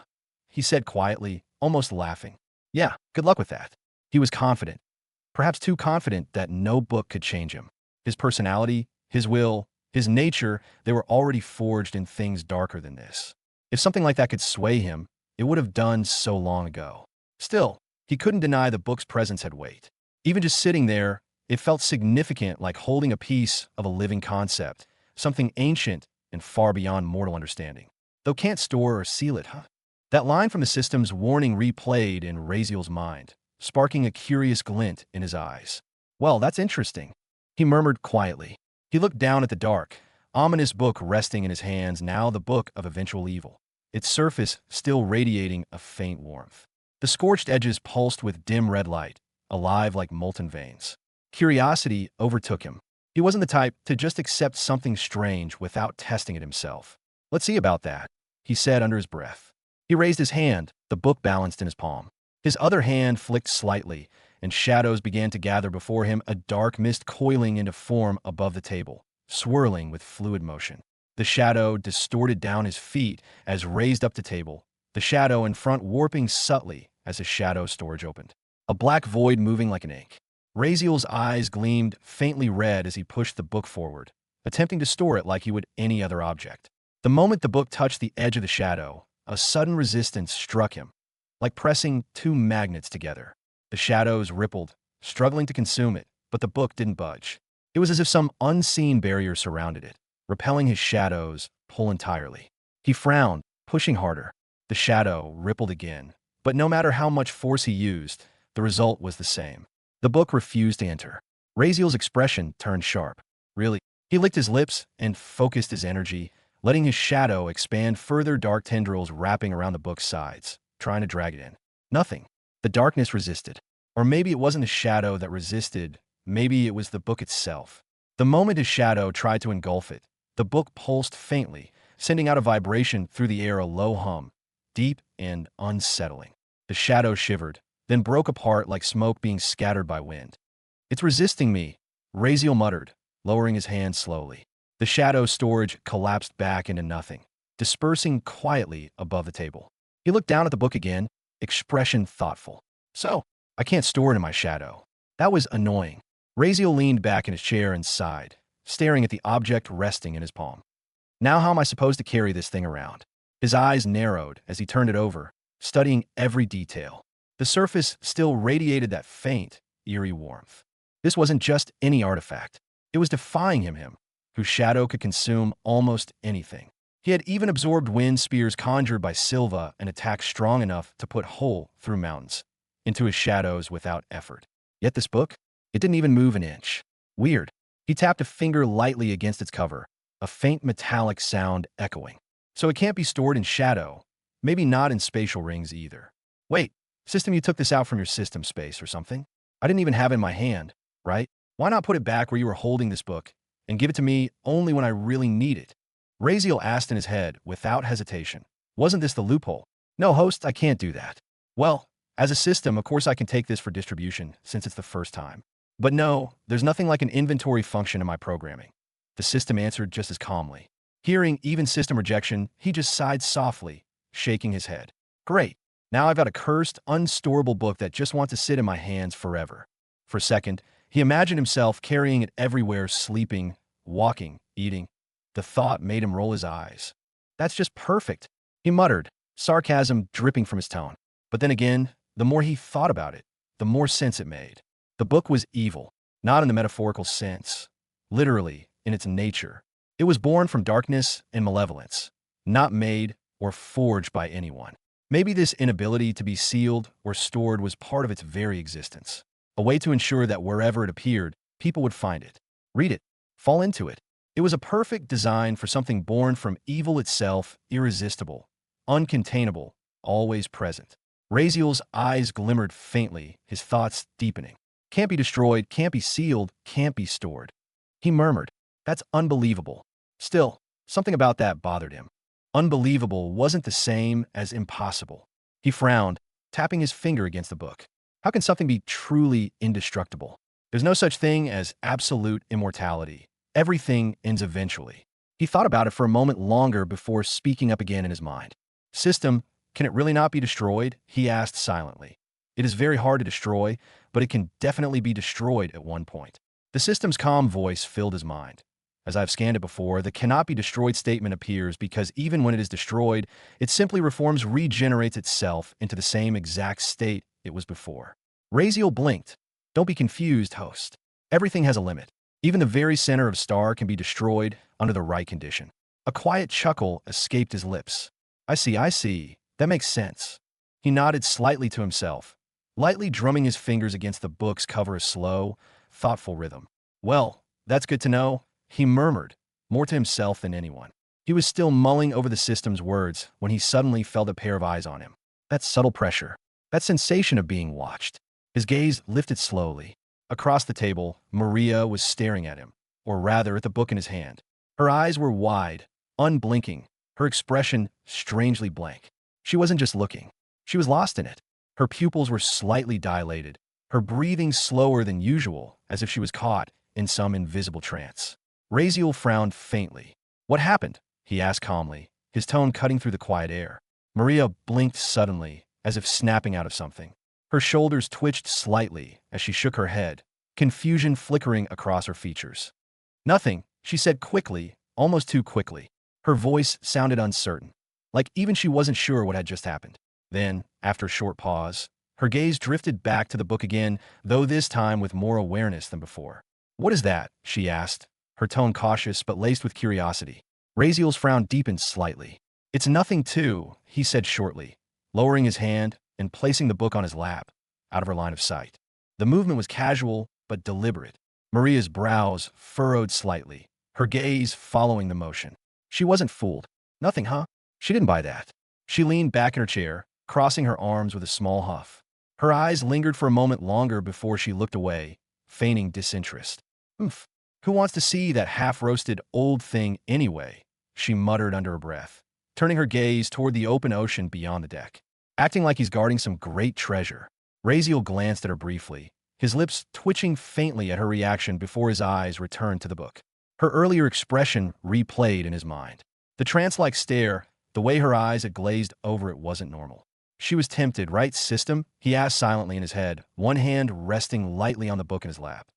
He said quietly, almost laughing. Yeah, good luck with that. He was confident. Perhaps too confident that no book could change him. His personality, his will, his nature, they were already forged in things darker than this. If something like that could sway him, it would have done so long ago. Still, he couldn't deny the book's presence had weight. Even just sitting there, it felt significant, like holding a piece of a living concept, something ancient and far beyond mortal understanding. Though can't store or seal it, huh? That line from the system's warning replayed in Raziel's mind, sparking a curious glint in his eyes. Well, that's interesting, he murmured quietly. He looked down at the dark, ominous book resting in his hands, now the book of eventual evil, its surface still radiating a faint warmth. The scorched edges pulsed with dim red light, alive like molten veins. Curiosity overtook him. He wasn't the type to just accept something strange without testing it himself. Let's see about that, he said under his breath. He raised his hand, the book balanced in his palm. His other hand flicked slightly, and shadows began to gather before him, a dark mist coiling into form above the table, swirling with fluid motion. The shadow distorted down his feet as raised up the table, the shadow in front warping subtly as his shadow storage opened. A black void moving like an ink. Raziel's eyes gleamed faintly red as he pushed the book forward, attempting to store it like he would any other object. The moment the book touched the edge of the shadow, a sudden resistance struck him, like pressing two magnets together. The shadows rippled, struggling to consume it, but the book didn't budge. It was as if some unseen barrier surrounded it, repelling his shadow's pull entirely. He frowned, pushing harder. The shadow rippled again, but no matter how much force he used, the result was the same. The book refused to enter. Raziel's expression turned sharp. Really? He licked his lips and focused his energy, letting his shadow expand further, dark tendrils wrapping around the book's sides, trying to drag it in. Nothing. The darkness resisted. Or maybe it wasn't the shadow that resisted, maybe it was the book itself. The moment his shadow tried to engulf it, the book pulsed faintly, sending out a vibration through the air, a low hum, deep and unsettling. The shadow shivered, then broke apart like smoke being scattered by wind. It's resisting me, Raziel muttered, lowering his hand slowly. The shadow storage collapsed back into nothing, dispersing quietly above the table. He looked down at the book again, expression thoughtful. So, I can't store it in my shadow. That was annoying. Raziel leaned back in his chair and sighed, staring at the object resting in his palm. Now how am I supposed to carry this thing around? His eyes narrowed as he turned it over, studying every detail. The surface still radiated that faint, eerie warmth. This wasn't just any artifact. It was defying him, whose shadow could consume almost anything. He had even absorbed wind spears conjured by Silva and attacks strong enough to put hole through mountains, into his shadows without effort. Yet this book, it didn't even move an inch. Weird. He tapped a finger lightly against its cover, a faint metallic sound echoing. So it can't be stored in shadow, maybe not in spatial rings either. Wait, system, you took this out from your system space or something? I didn't even have it in my hand, right? Why not put it back where you were holding this book and give it to me only when I really need it? Raziel asked in his head without hesitation. Wasn't this the loophole? No, host, I can't do that. Well, as a system, of course I can take this for distribution since it's the first time. But no, there's nothing like an inventory function in my programming. The system answered just as calmly. Hearing even system rejection, he just sighed softly, shaking his head. Great. Now I've got a cursed, unstorable book that just wants to sit in my hands forever. For a second, he imagined himself carrying it everywhere, sleeping, walking, eating. The thought made him roll his eyes. That's just perfect, he muttered, sarcasm dripping from his tone. But then again, the more he thought about it, the more sense it made. The book was evil, not in the metaphorical sense, literally in its nature. It was born from darkness and malevolence, not made or forged by anyone. Maybe this inability to be sealed or stored was part of its very existence, a way to ensure that wherever it appeared, people would find it, read it, fall into it. It was a perfect design for something born from evil itself, irresistible, uncontainable, always present. Raziel's eyes glimmered faintly, his thoughts deepening. Can't be destroyed, can't be sealed, can't be stored. He murmured, that's unbelievable. Still, something about that bothered him. Unbelievable wasn't the same as impossible. He frowned, tapping his finger against the book. How can something be truly indestructible? There's no such thing as absolute immortality. Everything ends eventually. He thought about it for a moment longer before speaking up again in his mind. System, can it really not be destroyed? He asked silently. It is very hard to destroy, but it can definitely be destroyed at one point. The system's calm voice filled his mind. As I've scanned it before, the cannot be destroyed statement appears because even when it is destroyed, it simply regenerates itself into the same exact state it was before. Raziel blinked. Don't be confused, host. Everything has a limit. Even the very center of star can be destroyed under the right condition. A quiet chuckle escaped his lips. I see. That makes sense. He nodded slightly to himself, lightly drumming his fingers against the book's cover a slow, thoughtful rhythm. Well, that's good to know, he murmured, more to himself than anyone. He was still mulling over the system's words when he suddenly felt a pair of eyes on him. That subtle pressure, that sensation of being watched. His gaze lifted slowly. Across the table, Maria was staring at him, or rather at the book in his hand. Her eyes were wide, unblinking, her expression strangely blank. She wasn't just looking. She was lost in it. Her pupils were slightly dilated, her breathing slower than usual, as if she was caught in some invisible trance. Raziel frowned faintly. What happened? He asked calmly, his tone cutting through the quiet air. Maria blinked suddenly, as if snapping out of something. Her shoulders twitched slightly as she shook her head, confusion flickering across her features. Nothing, she said quickly, almost too quickly. Her voice sounded uncertain, like even she wasn't sure what had just happened. Then, after a short pause, her gaze drifted back to the book again, though this time with more awareness than before. What is that? She asked, her tone cautious but laced with curiosity. Raziel's frown deepened slightly. It's nothing too, he said shortly, lowering his hand and placing the book on his lap, out of her line of sight. The movement was casual but deliberate. Maria's brows furrowed slightly, her gaze following the motion. She wasn't fooled. Nothing, huh? She didn't buy that. She leaned back in her chair, crossing her arms with a small huff. Her eyes lingered for a moment longer before she looked away, feigning disinterest. Oomph. Who wants to see that half-roasted old thing anyway? She muttered under her breath, turning her gaze toward the open ocean beyond the deck. Acting like he's guarding some great treasure. Raziel glanced at her briefly, his lips twitching faintly at her reaction before his eyes returned to the book. Her earlier expression replayed in his mind. The trance-like stare, the way her eyes had glazed over it wasn't normal. She was tempted, right, system? He asked silently in his head, one hand resting lightly on the book in his lap.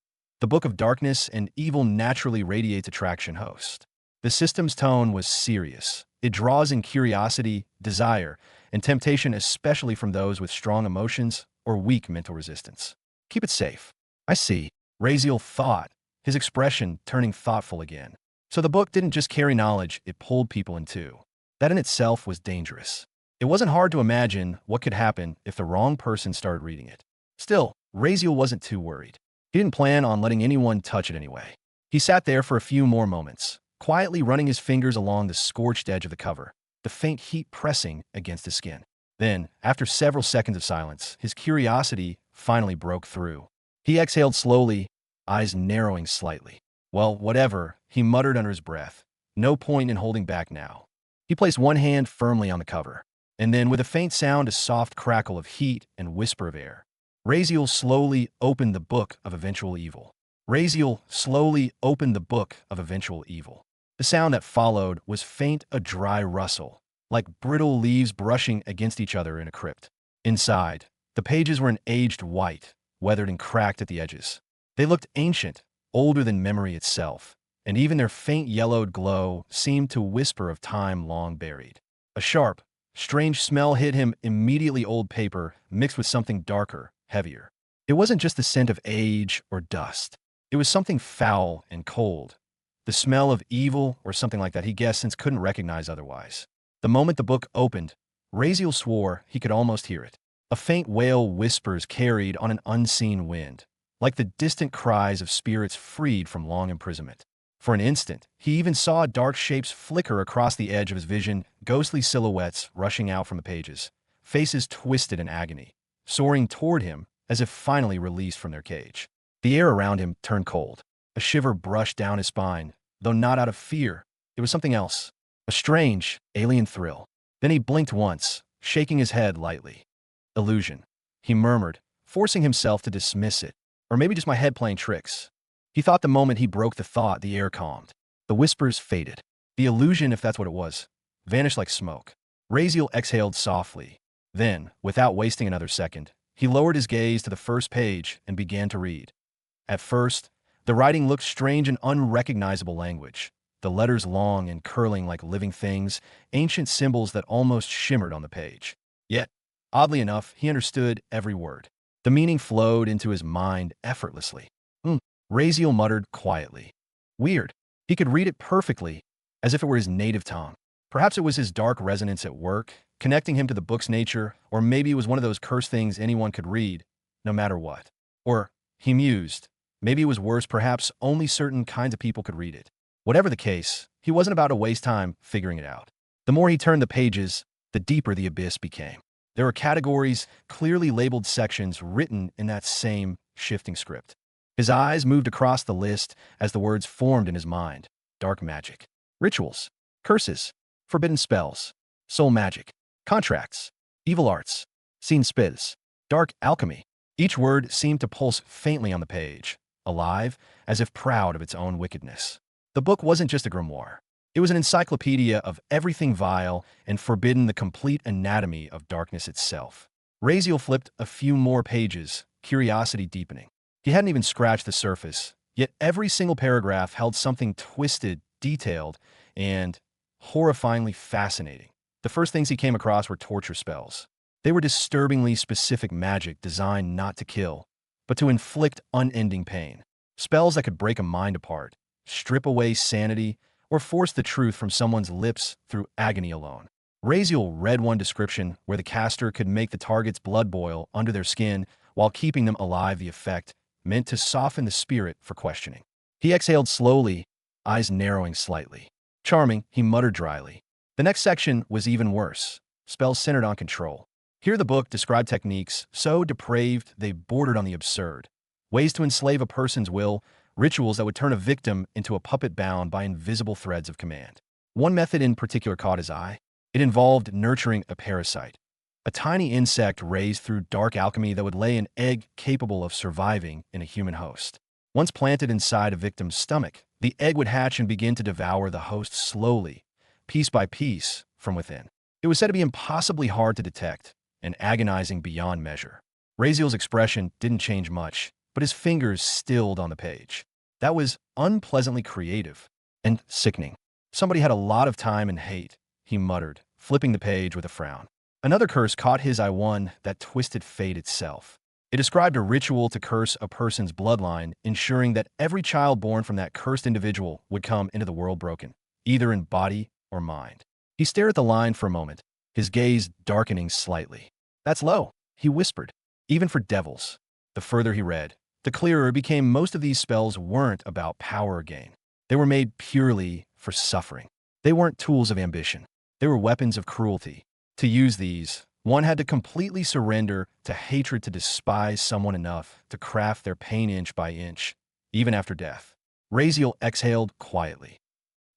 The book of darkness and evil naturally radiates attraction, host. The system's tone was serious. It draws in curiosity, desire, and temptation, especially from those with strong emotions or weak mental resistance. Keep it safe. I see, Raziel thought, his expression turning thoughtful again. So the book didn't just carry knowledge, it pulled people in too. That in itself was dangerous. It wasn't hard to imagine what could happen if the wrong person started reading it. Still, Raziel wasn't too worried. He didn't plan on letting anyone touch it anyway. He sat there for a few more moments, quietly running his fingers along the scorched edge of the cover, the faint heat pressing against his skin. Then, after several seconds of silence, his curiosity finally broke through. He exhaled slowly, eyes narrowing slightly. Well, whatever, he muttered under his breath. No point in holding back now. He placed one hand firmly on the cover, and then with a faint sound, a soft crackle of heat and whisper of air, Raziel slowly opened the book of eventual evil. Raziel slowly opened the book of eventual evil. The sound that followed was faint, a dry rustle, like brittle leaves brushing against each other in a crypt. Inside, the pages were an aged white, weathered and cracked at the edges. They looked ancient, older than memory itself, and even their faint yellowed glow seemed to whisper of time long buried. A sharp, strange smell hit him immediately, old paper mixed with something darker, heavier. It wasn't just the scent of age or dust. It was something foul and cold. The smell of evil or something like that, he guessed, since couldn't recognize otherwise. The moment the book opened, Raziel swore he could almost hear it. A faint wail whispers carried on an unseen wind, like the distant cries of spirits freed from long imprisonment. For an instant, he even saw dark shapes flicker across the edge of his vision, ghostly silhouettes rushing out from the pages, faces twisted in agony, soaring toward him as if finally released from their cage. The air around him turned cold. A shiver brushed down his spine, though not out of fear. It was something else, a strange, alien thrill. Then he blinked once, shaking his head lightly. Illusion, he murmured, forcing himself to dismiss it. Or maybe just my head playing tricks. He thought the moment he broke the thought, the air calmed. The whispers faded. The illusion, if that's what it was, vanished like smoke. Raziel exhaled softly. Then, without wasting another second, he lowered his gaze to the first page and began to read. At first, the writing looked strange and unrecognizable language, the letters long and curling like living things, ancient symbols that almost shimmered on the page. Yet, oddly enough, he understood every word. The meaning flowed into his mind effortlessly. Raziel muttered quietly. Weird. He could read it perfectly, as if it were his native tongue. Perhaps it was his dark resonance at work, connecting him to the book's nature, or maybe it was one of those cursed things anyone could read, no matter what. Or, he mused, maybe it was worse, perhaps only certain kinds of people could read it. Whatever the case, he wasn't about to waste time figuring it out. The more he turned the pages, the deeper the abyss became. There were categories, clearly labeled sections written in that same shifting script. His eyes moved across the list as the words formed in his mind. Dark magic, rituals, curses, forbidden spells, soul magic, contracts, evil arts, seen spells, dark alchemy. Each word seemed to pulse faintly on the page, alive, as if proud of its own wickedness. The book wasn't just a grimoire. It was an encyclopedia of everything vile and forbidden, the complete anatomy of darkness itself. Raziel flipped a few more pages, curiosity deepening. He hadn't even scratched the surface, yet every single paragraph held something twisted, detailed, and horrifyingly fascinating. The first things he came across were torture spells. They were disturbingly specific magic designed not to kill, but to inflict unending pain. Spells that could break a mind apart, strip away sanity, or force the truth from someone's lips through agony alone. Raziel read one description where the caster could make the target's blood boil under their skin while keeping them alive, the effect meant to soften the spirit for questioning. He exhaled slowly, eyes narrowing slightly. Charming, he muttered dryly. The next section was even worse. Spells centered on control. Here the book described techniques so depraved they bordered on the absurd. Ways to enslave a person's will, rituals that would turn a victim into a puppet bound by invisible threads of command. One method in particular caught his eye. It involved nurturing a parasite, a tiny insect raised through dark alchemy that would lay an egg capable of surviving in a human host. Once planted inside a victim's stomach, the egg would hatch and begin to devour the host slowly, piece by piece, from within. It was said to be impossibly hard to detect and agonizing beyond measure. Raziel's expression didn't change much, but his fingers stilled on the page. That was unpleasantly creative and sickening. Somebody had a lot of time and hate, he muttered, flipping the page with a frown. Another curse caught his eye, one that twisted fate itself. It described a ritual to curse a person's bloodline, ensuring that every child born from that cursed individual would come into the world broken, either in body or mind. He stared at the line for a moment, his gaze darkening slightly. That's low, he whispered, even for devils. The further he read, the clearer it became most of these spells weren't about power or gain. They were made purely for suffering. They weren't tools of ambition. They were weapons of cruelty. To use these, one had to completely surrender to hatred, to despise someone enough to craft their pain inch by inch, even after death. Raziel exhaled quietly.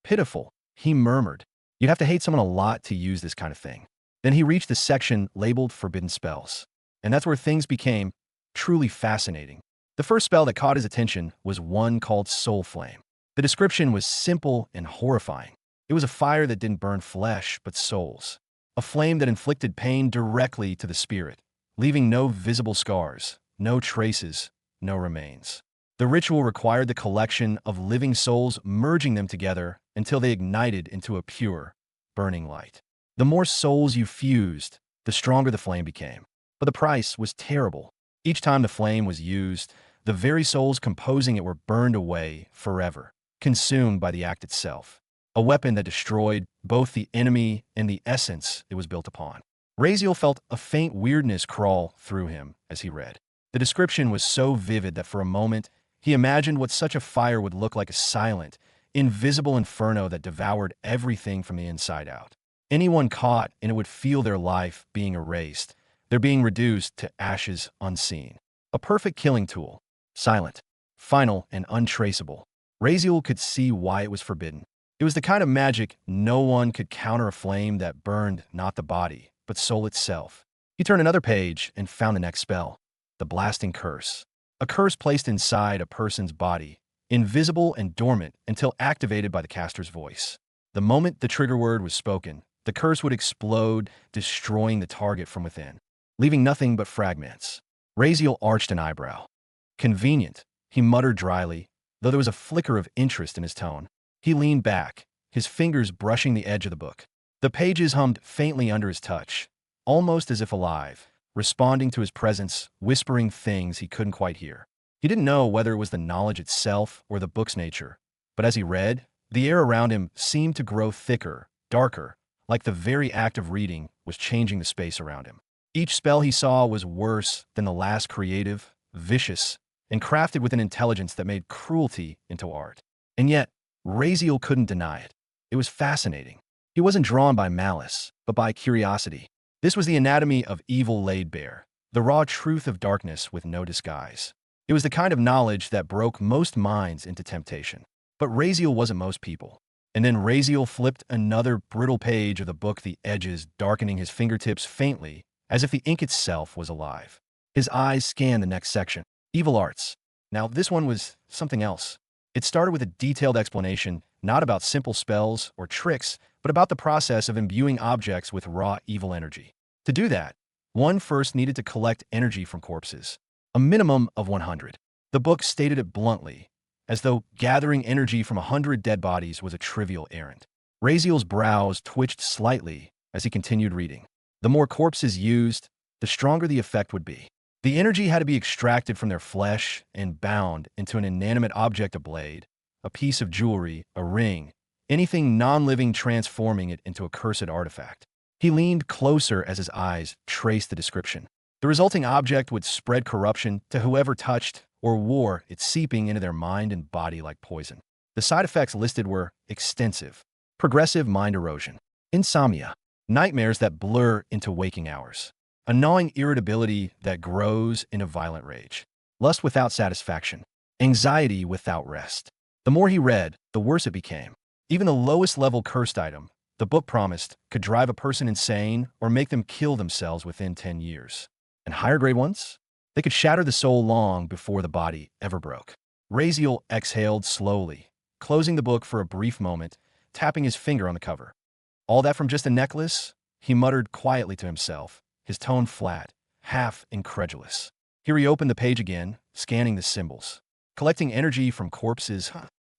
Pitiful, he murmured. You'd have to hate someone a lot to use this kind of thing. Then he reached the section labeled Forbidden Spells. And that's where things became truly fascinating. The first spell that caught his attention was one called Soul Flame. The description was simple and horrifying. It was a fire that didn't burn flesh, but souls. A flame that inflicted pain directly to the spirit, leaving no visible scars, no traces, no remains. The ritual required the collection of living souls, merging them together until they ignited into a pure, burning light. The more souls you fused, the stronger the flame became. But the price was terrible. Each time the flame was used, the very souls composing it were burned away forever, consumed by the act itself. A weapon that destroyed both the enemy and the essence it was built upon. Raziel felt a faint weirdness crawl through him as he read. The description was so vivid that for a moment, he imagined what such a fire would look like: a silent, invisible inferno that devoured everything from the inside out. Anyone caught in it would feel their life being erased, their being reduced to ashes unseen. A perfect killing tool. Silent, final, and untraceable. Raziel could see why it was forbidden. It was the kind of magic no one could counter, a flame that burned not the body, but soul itself. He turned another page and found the next spell. The blasting curse. A curse placed inside a person's body, invisible and dormant until activated by the caster's voice. The moment the trigger word was spoken, the curse would explode, destroying the target from within, leaving nothing but fragments. Raziel arched an eyebrow. Convenient, he muttered dryly, though there was a flicker of interest in his tone. He leaned back, his fingers brushing the edge of the book. The pages hummed faintly under his touch, almost as if alive, responding to his presence, whispering things he couldn't quite hear. He didn't know whether it was the knowledge itself or the book's nature, but as he read, the air around him seemed to grow thicker, darker, like the very act of reading was changing the space around him. Each spell he saw was worse than the last, creative, vicious, and crafted with an intelligence that made cruelty into art. And yet, Raziel couldn't deny it. It was fascinating. He wasn't drawn by malice, but by curiosity. This was the anatomy of evil laid bare, the raw truth of darkness with no disguise. It was the kind of knowledge that broke most minds into temptation. But Raziel wasn't most people. And then Raziel flipped another brittle page of the book, the edges darkening his fingertips faintly, as if the ink itself was alive. His eyes scanned the next section. Evil arts. Now, this one was something else. It started with a detailed explanation, not about simple spells or tricks, but about the process of imbuing objects with raw evil energy. To do that, one first needed to collect energy from corpses, a minimum of 100. The book stated it bluntly, as though gathering energy from 100 dead bodies was a trivial errand. Raziel's brows twitched slightly as he continued reading. The more corpses used, the stronger the effect would be. The energy had to be extracted from their flesh and bound into an inanimate object: a blade, a piece of jewelry, a ring, anything non-living, transforming it into a cursed artifact. He leaned closer as his eyes traced the description. The resulting object would spread corruption to whoever touched or wore it, seeping into their mind and body like poison. The side effects listed were extensive: progressive mind erosion, insomnia, nightmares that blur into waking hours, a gnawing irritability that grows into violent rage, lust without satisfaction, anxiety without rest. The more he read, the worse it became. Even the lowest level cursed item, the book promised, could drive a person insane or make them kill themselves within 10 years. And higher grade ones? They could shatter the soul long before the body ever broke. Raziel exhaled slowly, closing the book for a brief moment, tapping his finger on the cover. All that from just a necklace? He muttered quietly to himself, his tone flat, half incredulous. Here he opened the page again, scanning the symbols. Collecting energy from corpses,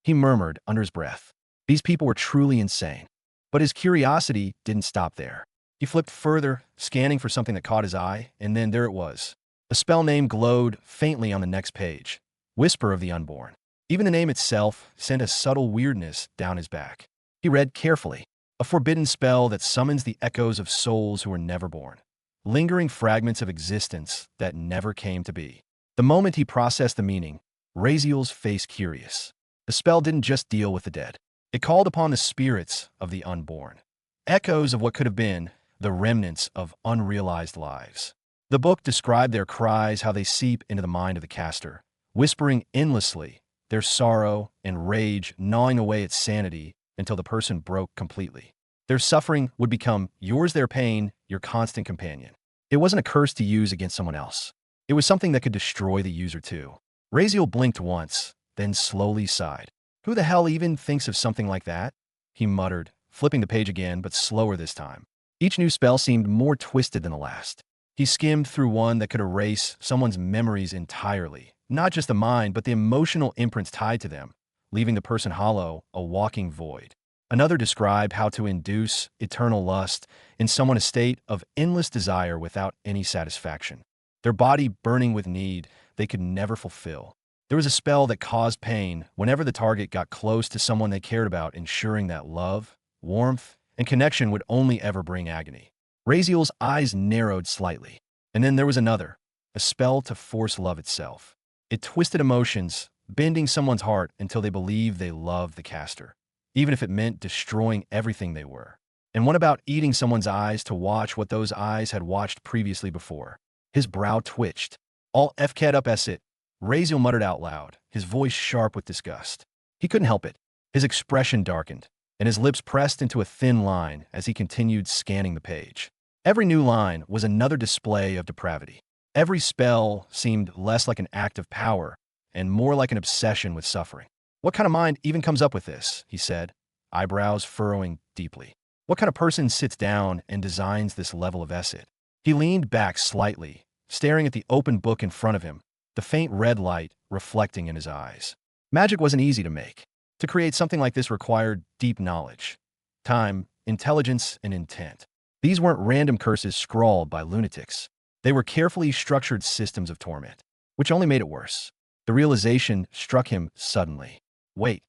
he murmured under his breath. These people were truly insane. But his curiosity didn't stop there. He flipped further, scanning for something that caught his eye, and then there it was. A spell name glowed faintly on the next page. Whisper of the Unborn. Even the name itself sent a subtle weirdness down his back. He read carefully. A forbidden spell that summons the echoes of souls who were never born. Lingering fragments of existence that never came to be. The moment he processed the meaning, Raziel's face curious. The spell didn't just deal with the dead. It called upon the spirits of the unborn. Echoes of what could have been, the remnants of unrealized lives. The book described their cries, how they seep into the mind of the caster, whispering endlessly, their sorrow and rage gnawing away at sanity until the person broke completely. Their suffering would become yours, their pain, your constant companion. It wasn't a curse to use against someone else. It was something that could destroy the user too. Raziel blinked once, then slowly sighed. Who the hell even thinks of something like that? He muttered, flipping the page again, but slower this time. Each new spell seemed more twisted than the last. He skimmed through one that could erase someone's memories entirely, not just the mind, but the emotional imprints tied to them, leaving the person hollow, a walking void. Another described how to induce eternal lust in someone a state of endless desire without any satisfaction, their body burning with need they could never fulfill. There was a spell that caused pain whenever the target got close to someone they cared about, ensuring that love, warmth, and connection would only ever bring agony. Razeal's eyes narrowed slightly. And then there was another, a spell to force love itself. It twisted emotions, bending someone's heart until they believed they loved the caster, even if it meant destroying everything they were. And one about eating someone's eyes to watch what those eyes had watched previously before. His brow twitched. All fked up as it, Razeal muttered out loud, his voice sharp with disgust. He couldn't help it. His expression darkened, and his lips pressed into a thin line as he continued scanning the page. Every new line was another display of depravity. Every spell seemed less like an act of power and more like an obsession with suffering. What kind of mind even comes up with this? He said, eyebrows furrowing deeply. What kind of person sits down and designs this level of acid? He leaned back slightly, staring at the open book in front of him, the faint red light reflecting in his eyes. Magic wasn't easy to make. To create something like this required deep knowledge, time, intelligence, and intent. These weren't random curses scrawled by lunatics. They were carefully structured systems of torment, which only made it worse. The realization struck him suddenly. Wait,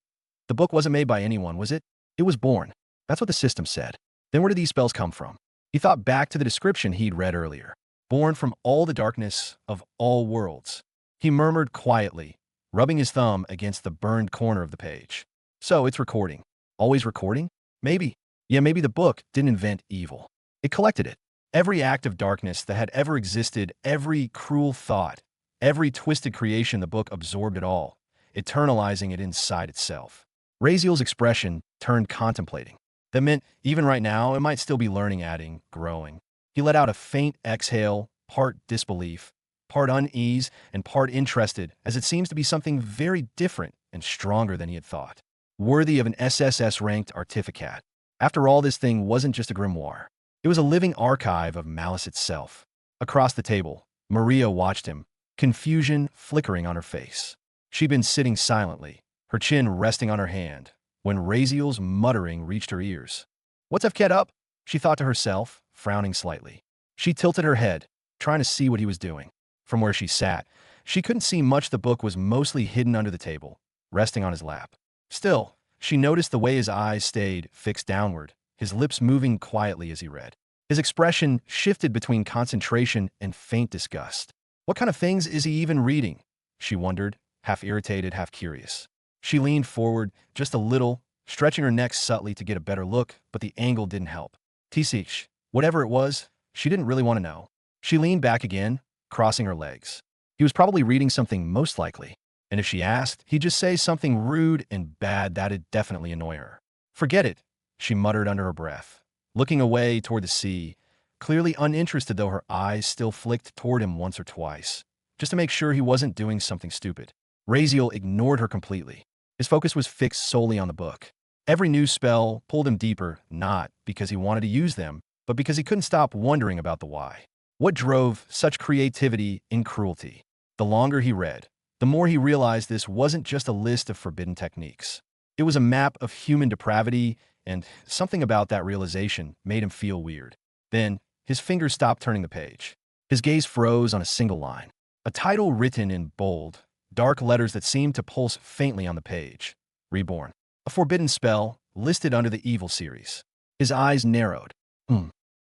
the book wasn't made by anyone, was it? It was born. That's what the system said. Then where did these spells come from? He thought back to the description he'd read earlier. Born from all the darkness of all worlds. He murmured quietly, rubbing his thumb against the burned corner of the page. So it's recording. Always recording? Maybe. Yeah, maybe the book didn't invent evil. It collected it. Every act of darkness that had ever existed, every cruel thought, every twisted creation, the book absorbed it all, eternalizing it inside itself. Razeal's expression turned contemplating. That meant, even right now, it might still be learning, adding, growing. He let out a faint exhale, part disbelief, part unease, and part interested, as it seems to be something very different and stronger than he had thought. Worthy of an SSS-ranked artificat. After all, this thing wasn't just a grimoire. It was a living archive of malice itself. Across the table, Maria watched him, confusion flickering on her face. She'd been sitting silently, her chin resting on her hand, when Razeal's muttering reached her ears. "What's fked up?" she thought to herself, frowning slightly. She tilted her head, trying to see what he was doing. From where she sat, she couldn't see much. The book was mostly hidden under the table, resting on his lap. Still, she noticed the way his eyes stayed fixed downward, his lips moving quietly as he read. His expression shifted between concentration and faint disgust. What kind of things is he even reading? She wondered, half irritated, half curious. She leaned forward just a little, stretching her neck subtly to get a better look, but the angle didn't help. Tisich, whatever it was, she didn't really want to know. She leaned back again, crossing her legs. He was probably reading something, most likely. And if she asked, he'd just say something rude and bad that'd definitely annoy her. Forget it, she muttered under her breath, looking away toward the sea, clearly uninterested though her eyes still flicked toward him once or twice, just to make sure he wasn't doing something stupid. Razeal ignored her completely. His focus was fixed solely on the book. Every new spell pulled him deeper, not because he wanted to use them, but because he couldn't stop wondering about the why. What drove such creativity in cruelty? The longer he read, the more he realized this wasn't just a list of forbidden techniques. It was a map of human depravity, and something about that realization made him feel weird. Then, his fingers stopped turning the page. His gaze froze on a single line. A title written in bold, dark letters that seemed to pulse faintly on the page. Reborn. A forbidden spell, listed under the evil series. His eyes narrowed.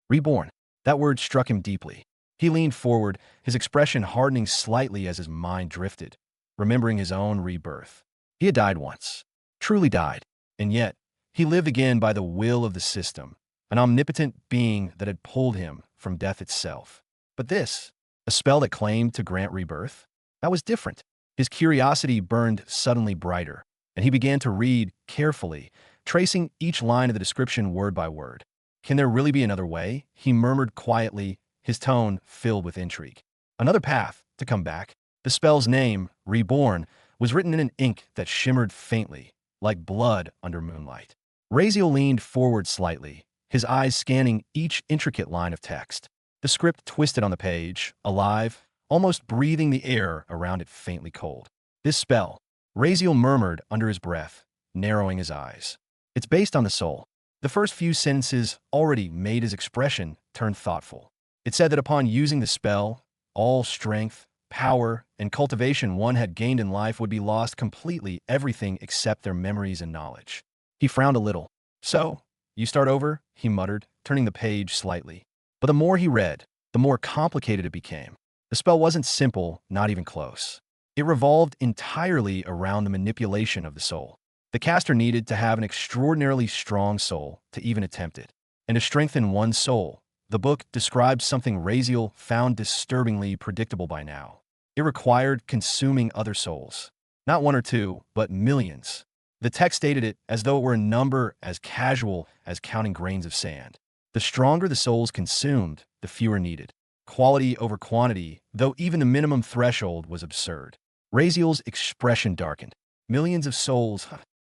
Reborn. That word struck him deeply. He leaned forward, his expression hardening slightly as his mind drifted, remembering his own rebirth. He had died once. Truly died. And yet, he lived again by the will of the system, an omnipotent being that had pulled him from death itself. But this, a spell that claimed to grant rebirth, that was different. His curiosity burned suddenly brighter, and he began to read carefully, tracing each line of the description word by word. Can there really be another way? He murmured quietly, his tone filled with intrigue. Another path to come back. The spell's name, Reborn, was written in an ink that shimmered faintly, like blood under moonlight. Razeal leaned forward slightly, his eyes scanning each intricate line of text. The script twisted on the page, alive, almost breathing the air around it faintly cold. This spell, Raziel murmured under his breath, narrowing his eyes. It's based on the soul. The first few sentences already made his expression turn thoughtful. It said that upon using the spell, all strength, power, and cultivation one had gained in life would be lost completely, everything except their memories and knowledge. He frowned a little. So, you start over? He muttered, turning the page slightly. But the more he read, the more complicated it became. The spell wasn't simple, not even close. It revolved entirely around the manipulation of the soul. The caster needed to have an extraordinarily strong soul to even attempt it. And to strengthen one's soul, the book described something Raziel found disturbingly predictable by now. It required consuming other souls. Not one or two, but millions. The text stated it as though it were a number as casual as counting grains of sand. The stronger the souls consumed, the fewer needed. Quality over quantity, though even the minimum threshold was absurd. Raziel's expression darkened. Millions of souls,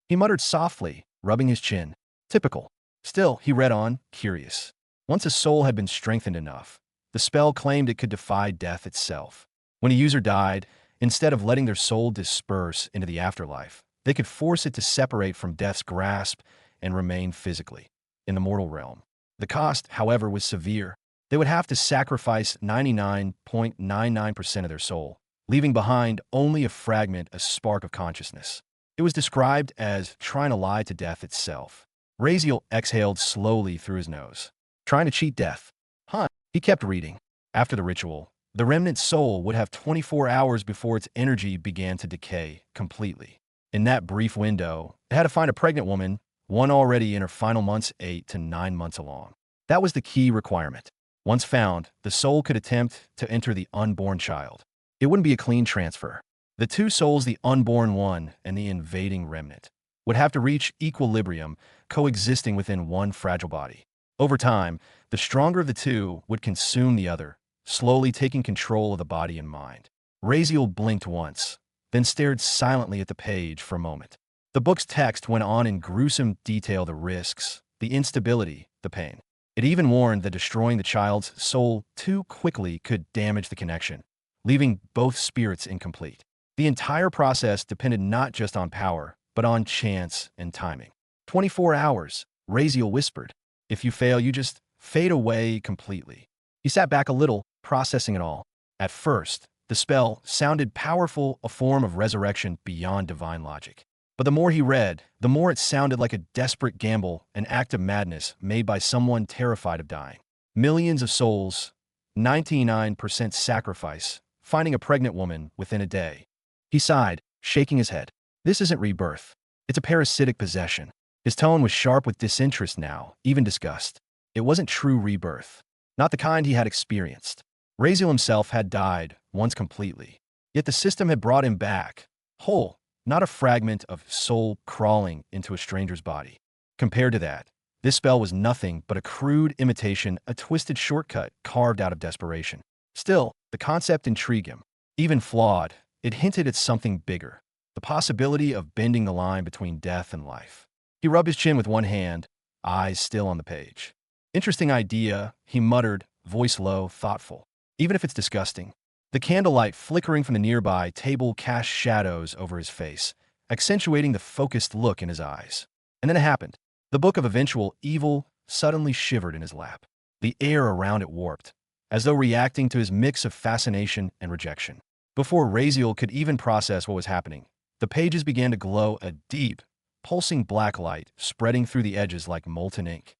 he muttered softly, rubbing his chin. Typical. Still, he read on, curious. Once a soul had been strengthened enough, the spell claimed it could defy death itself. When a user died, instead of letting their soul disperse into the afterlife, they could force it to separate from death's grasp and remain physically in the mortal realm. The cost, however, was severe. They would have to sacrifice 99.99% of their soul, leaving behind only a fragment, a spark of consciousness. It was described as trying to lie to death itself. Raziel exhaled slowly through his nose. Trying to cheat death. Huh. He kept reading. After the ritual, the remnant soul would have 24 hours before its energy began to decay completely. In that brief window, it had to find a pregnant woman, one already in her final months, 8 to 9 months along. That was the key requirement. Once found, the soul could attempt to enter the unborn child. It wouldn't be a clean transfer. The two souls, the unborn one and the invading remnant, would have to reach equilibrium, coexisting within one fragile body. Over time, the stronger of the two would consume the other, slowly taking control of the body and mind. Raziel blinked once, then stared silently at the page for a moment. The book's text went on in gruesome detail: the risks, the instability, the pain. It even warned that destroying the child's soul too quickly could damage the connection, leaving both spirits incomplete. The entire process depended not just on power, but on chance and timing. 24 hours, Raziel whispered. If you fail, you just fade away completely. He sat back a little, processing it all. At first, the spell sounded powerful, a form of resurrection beyond divine logic. But the more he read, the more it sounded like a desperate gamble, an act of madness made by someone terrified of dying. Millions of souls, 99% sacrifice, finding a pregnant woman within a day. He sighed, shaking his head. This isn't rebirth. It's a parasitic possession. His tone was sharp with disinterest now, even disgust. It wasn't true rebirth. Not the kind he had experienced. Raziel himself had died once completely. Yet the system had brought him back, whole, not a fragment of soul crawling into a stranger's body. Compared to that, this spell was nothing but a crude imitation, a twisted shortcut carved out of desperation. Still, the concept intrigued him. Even flawed, it hinted at something bigger, the possibility of bending the line between death and life. He rubbed his chin with one hand, eyes still on the page. Interesting idea, he muttered, voice low, thoughtful. Even if it's disgusting. The candlelight flickering from the nearby table cast shadows over his face, accentuating the focused look in his eyes. And then it happened. The book of eventual evil suddenly shivered in his lap. The air around it warped, as though reacting to his mix of fascination and rejection. Before Raziel could even process what was happening, the pages began to glow, a deep, pulsing black light spreading through the edges like molten ink.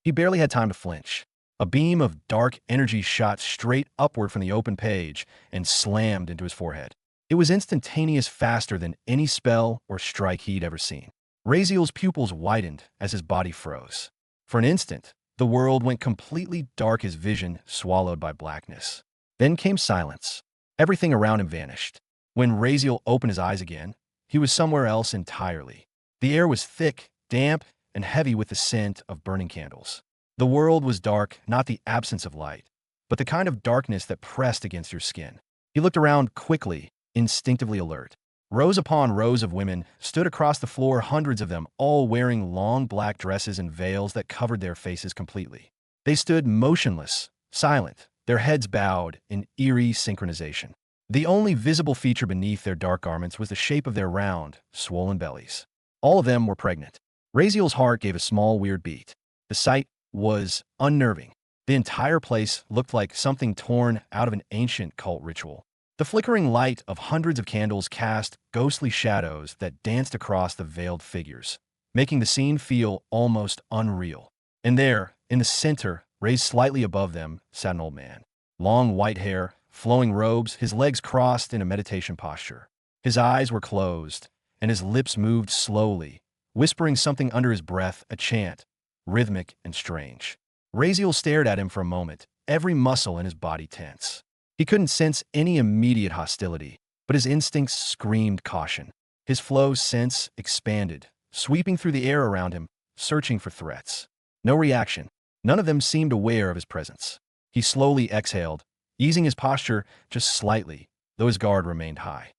He barely had time to flinch. A beam of dark energy shot straight upward from the open page and slammed into his forehead. It was instantaneous, faster than any spell or strike he'd ever seen. Raziel's pupils widened as his body froze. For an instant, the world went completely dark, his vision swallowed by blackness. Then came silence. Everything around him vanished. When Raziel opened his eyes again, he was somewhere else entirely. The air was thick, damp, and heavy with the scent of burning candles. The world was dark, not the absence of light, but the kind of darkness that pressed against your skin. He looked around quickly, instinctively alert. Rows upon rows of women stood across the floor, hundreds of them, all wearing long black dresses and veils that covered their faces completely. They stood motionless, silent, their heads bowed in eerie synchronization. The only visible feature beneath their dark garments was the shape of their round, swollen bellies. All of them were pregnant. Raziel's heart gave a small, weird beat. The sight was unnerving. The entire place looked like something torn out of an ancient cult ritual. The flickering light of hundreds of candles cast ghostly shadows that danced across the veiled figures, making the scene feel almost unreal. And there, in the center, raised slightly above them, sat an old man. Long white hair, flowing robes, his legs crossed in a meditation posture. His eyes were closed, and his lips moved slowly, whispering something under his breath, a chant, rhythmic and strange. Raziel stared at him for a moment, every muscle in his body tense. He couldn't sense any immediate hostility, but his instincts screamed caution. His flow's sense expanded, sweeping through the air around him, searching for threats. No reaction. None of them seemed aware of his presence. He slowly exhaled, easing his posture just slightly, though his guard remained high.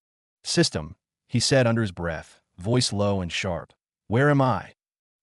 "System," he said under his breath, voice low and sharp. "Where am I?"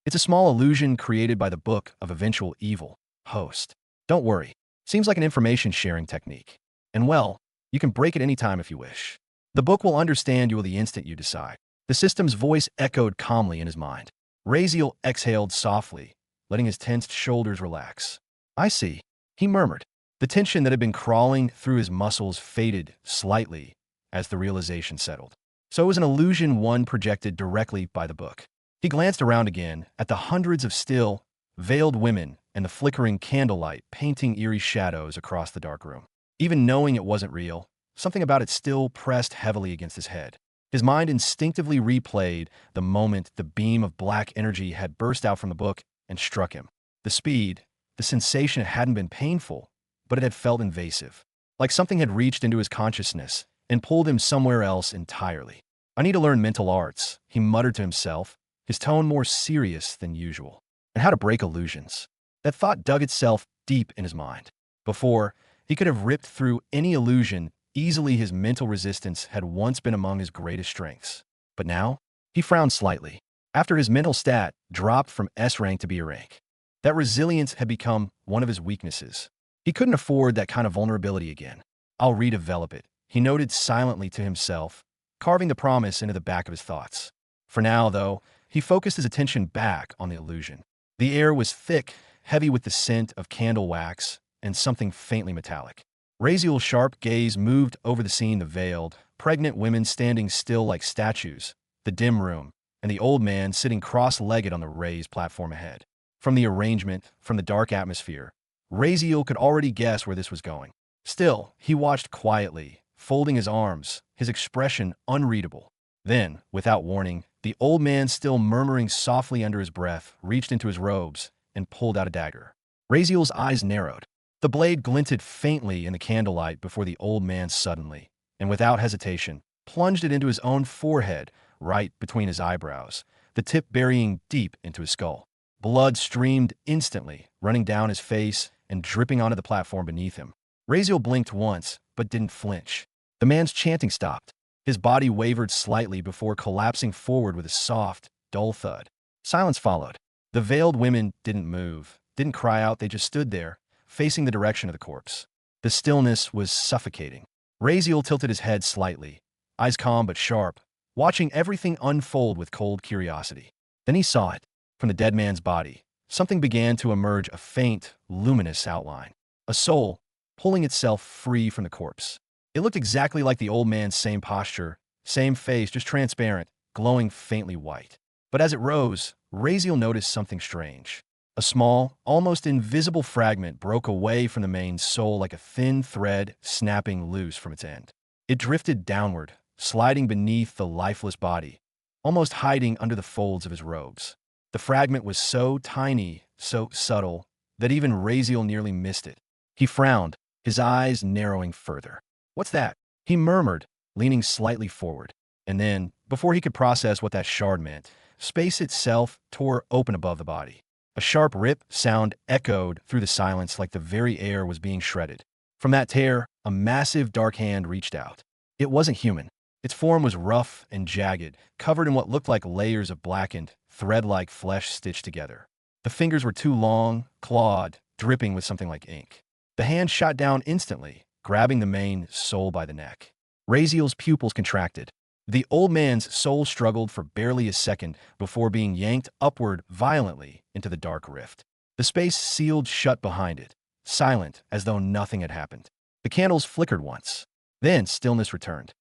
"It's a small illusion created by the Book of Eventual Evil, host. Don't worry. Seems like an information-sharing technique. And well, you can break it any time if you wish. The book will understand you the instant you decide." The system's voice echoed calmly in his mind. Raziel exhaled softly, letting his tensed shoulders relax. "I see," he murmured. The tension that had been crawling through his muscles faded slightly as the realization settled. So it was an illusion one projected directly by the book. He glanced around again at the hundreds of still, veiled women and the flickering candlelight painting eerie shadows across the dark room. Even knowing it wasn't real, something about it still pressed heavily against his head. His mind instinctively replayed the moment the beam of black energy had burst out from the book and struck him. The speed, the sensation hadn't been painful, but it had felt invasive, like something had reached into his consciousness and pulled him somewhere else entirely. "I need to learn mental arts," he muttered to himself, his tone more serious than usual. "And how to break illusions." That thought dug itself deep in his mind. Before, he could have ripped through any illusion easily. His mental resistance had once been among his greatest strengths. But now, he frowned slightly. After his mental stat dropped from S rank to B rank, that resilience had become one of his weaknesses. He couldn't afford that kind of vulnerability again. "I'll redevelop it," he noted silently to himself, carving the promise into the back of his thoughts. For now, though, he focused his attention back on the illusion. The air was thick, heavy with the scent of candle wax and something faintly metallic. Raziel's sharp gaze moved over the scene, the veiled, pregnant women standing still like statues, the dim room, and the old man sitting cross-legged on the raised platform ahead. From the arrangement, from the dark atmosphere, Raziel could already guess where this was going. Still, he watched quietly, folding his arms, his expression unreadable. Then, without warning, the old man, still murmuring softly under his breath, reached into his robes and pulled out a dagger. Raziel's eyes narrowed. The blade glinted faintly in the candlelight before the old man suddenly, and without hesitation, plunged it into his own forehead, right between his eyebrows, the tip burying deep into his skull. Blood streamed instantly, running down his face and dripping onto the platform beneath him. Raziel blinked once, but didn't flinch. The man's chanting stopped. His body wavered slightly before collapsing forward with a soft, dull thud. Silence followed. The veiled women didn't move, didn't cry out, they just stood there, facing the direction of the corpse. The stillness was suffocating. Raziel tilted his head slightly, eyes calm but sharp, watching everything unfold with cold curiosity. Then he saw it. From the dead man's body, something began to emerge, a faint, luminous outline. A soul, pulling itself free from the corpse. It looked exactly like the old man's, same posture, same face, just transparent, glowing faintly white. But as it rose, Raziel noticed something strange. A small, almost invisible fragment broke away from the main soul like a thin thread snapping loose from its end. It drifted downward, sliding beneath the lifeless body, almost hiding under the folds of his robes. The fragment was so tiny, so subtle, that even Raziel nearly missed it. He frowned, his eyes narrowing further. "What's that?" he murmured, leaning slightly forward. And then, before he could process what that shard meant, space itself tore open above the body. A sharp rip sound echoed through the silence like the very air was being shredded. From that tear, a massive dark hand reached out. It wasn't human. Its form was rough and jagged, covered in what looked like layers of blackened, thread-like flesh stitched together. The fingers were too long, clawed, dripping with something like ink. The hand shot down instantly, grabbing the main soul by the neck. Raziel's pupils contracted. The old man's soul struggled for barely a second before being yanked upward violently into the dark rift. The space sealed shut behind it, silent as though nothing had happened. The candles flickered once. Then stillness returned.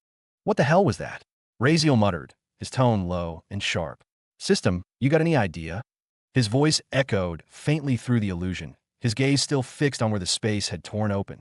What the hell was that? Raziel muttered, his tone low and sharp. System, you got any idea? His voice echoed faintly through the illusion, his gaze still fixed on where the space had torn open.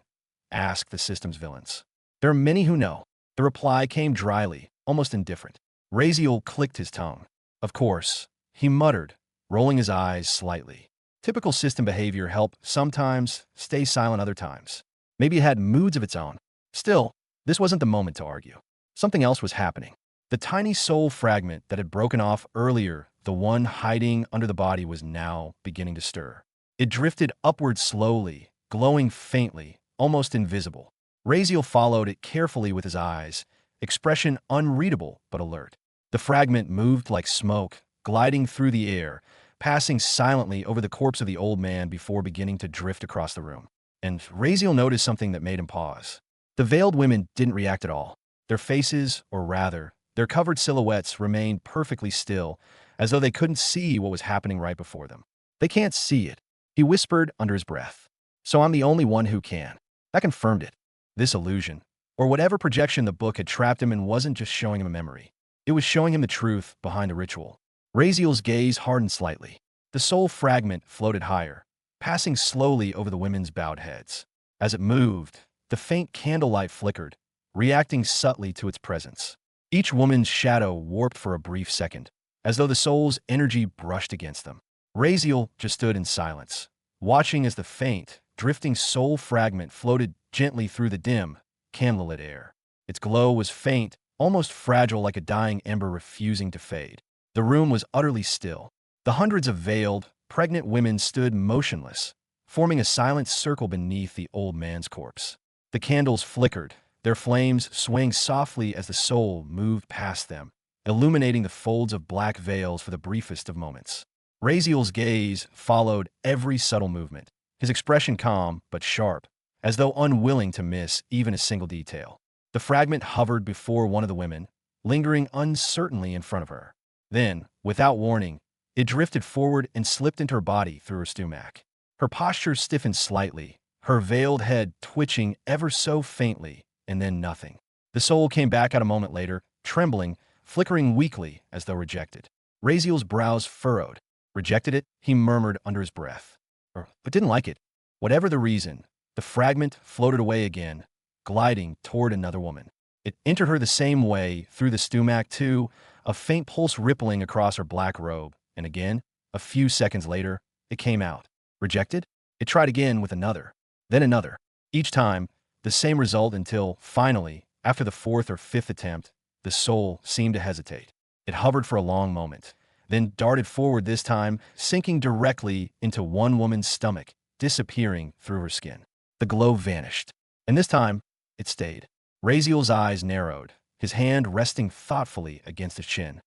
Ask the system's villains. There are many who know. The reply came dryly, almost indifferent. Raziel clicked his tongue. Of course, he muttered, rolling his eyes slightly. Typical system behavior help sometimes, stay silent other times. Maybe it had moods of its own. Still, this wasn't the moment to argue. Something else was happening. The tiny soul fragment that had broken off earlier, the one hiding under the body, was now beginning to stir. It drifted upward slowly, glowing faintly, almost invisible. Raziel followed it carefully with his eyes, expression unreadable but alert. The fragment moved like smoke, gliding through the air, passing silently over the corpse of the old man before beginning to drift across the room. And Raziel noticed something that made him pause. The veiled women didn't react at all. Their faces, or rather, their covered silhouettes, remained perfectly still, as though they couldn't see what was happening right before them. They can't see it, he whispered under his breath. So I'm the only one who can. That confirmed it. This illusion, or whatever projection the book had trapped him in, wasn't just showing him a memory. It was showing him the truth behind the ritual. Raziel's gaze hardened slightly. The soul fragment floated higher, passing slowly over the women's bowed heads. As it moved, the faint candlelight flickered, reacting subtly to its presence. Each woman's shadow warped for a brief second, as though the soul's energy brushed against them. Raziel just stood in silence, watching as the faint, drifting soul fragment floated gently through the dim, candlelit air. Its glow was faint, almost fragile, like a dying ember refusing to fade. The room was utterly still. The hundreds of veiled, pregnant women stood motionless, forming a silent circle beneath the old man's corpse. The candles flickered, their flames swaying softly as the soul moved past them, illuminating the folds of black veils for the briefest of moments. Raziel's gaze followed every subtle movement, his expression calm but sharp, as though unwilling to miss even a single detail. The fragment hovered before one of the women, lingering uncertainly in front of her. Then, without warning, it drifted forward and slipped into her body through her stomach. Her posture stiffened slightly, her veiled head twitching ever so faintly, and then nothing. The soul came back out a moment later, trembling, flickering weakly as though rejected. Raziel's brows furrowed. Rejected it, he murmured under his breath. But didn't like it. Whatever the reason, the fragment floated away again, gliding toward another woman. It entered her the same way, through the stomach too, a faint pulse rippling across her black robe, and again, a few seconds later, it came out. Rejected? It tried again with another, then another. Each time, the same result until, finally, after the fourth or fifth attempt, the soul seemed to hesitate. It hovered for a long moment, then darted forward, this time sinking directly into one woman's stomach, disappearing through her skin. The glow vanished, and this time, it stayed. Raziel's eyes narrowed, his hand resting thoughtfully against his chin.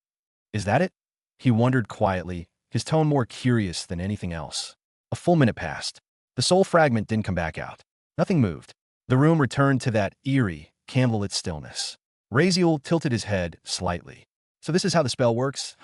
Is that it? He wondered quietly, his tone more curious than anything else. A full minute passed. The soul fragment didn't come back out. Nothing moved. The room returned to that eerie, candlelit stillness. Raziel tilted his head slightly. So this is how the spell works?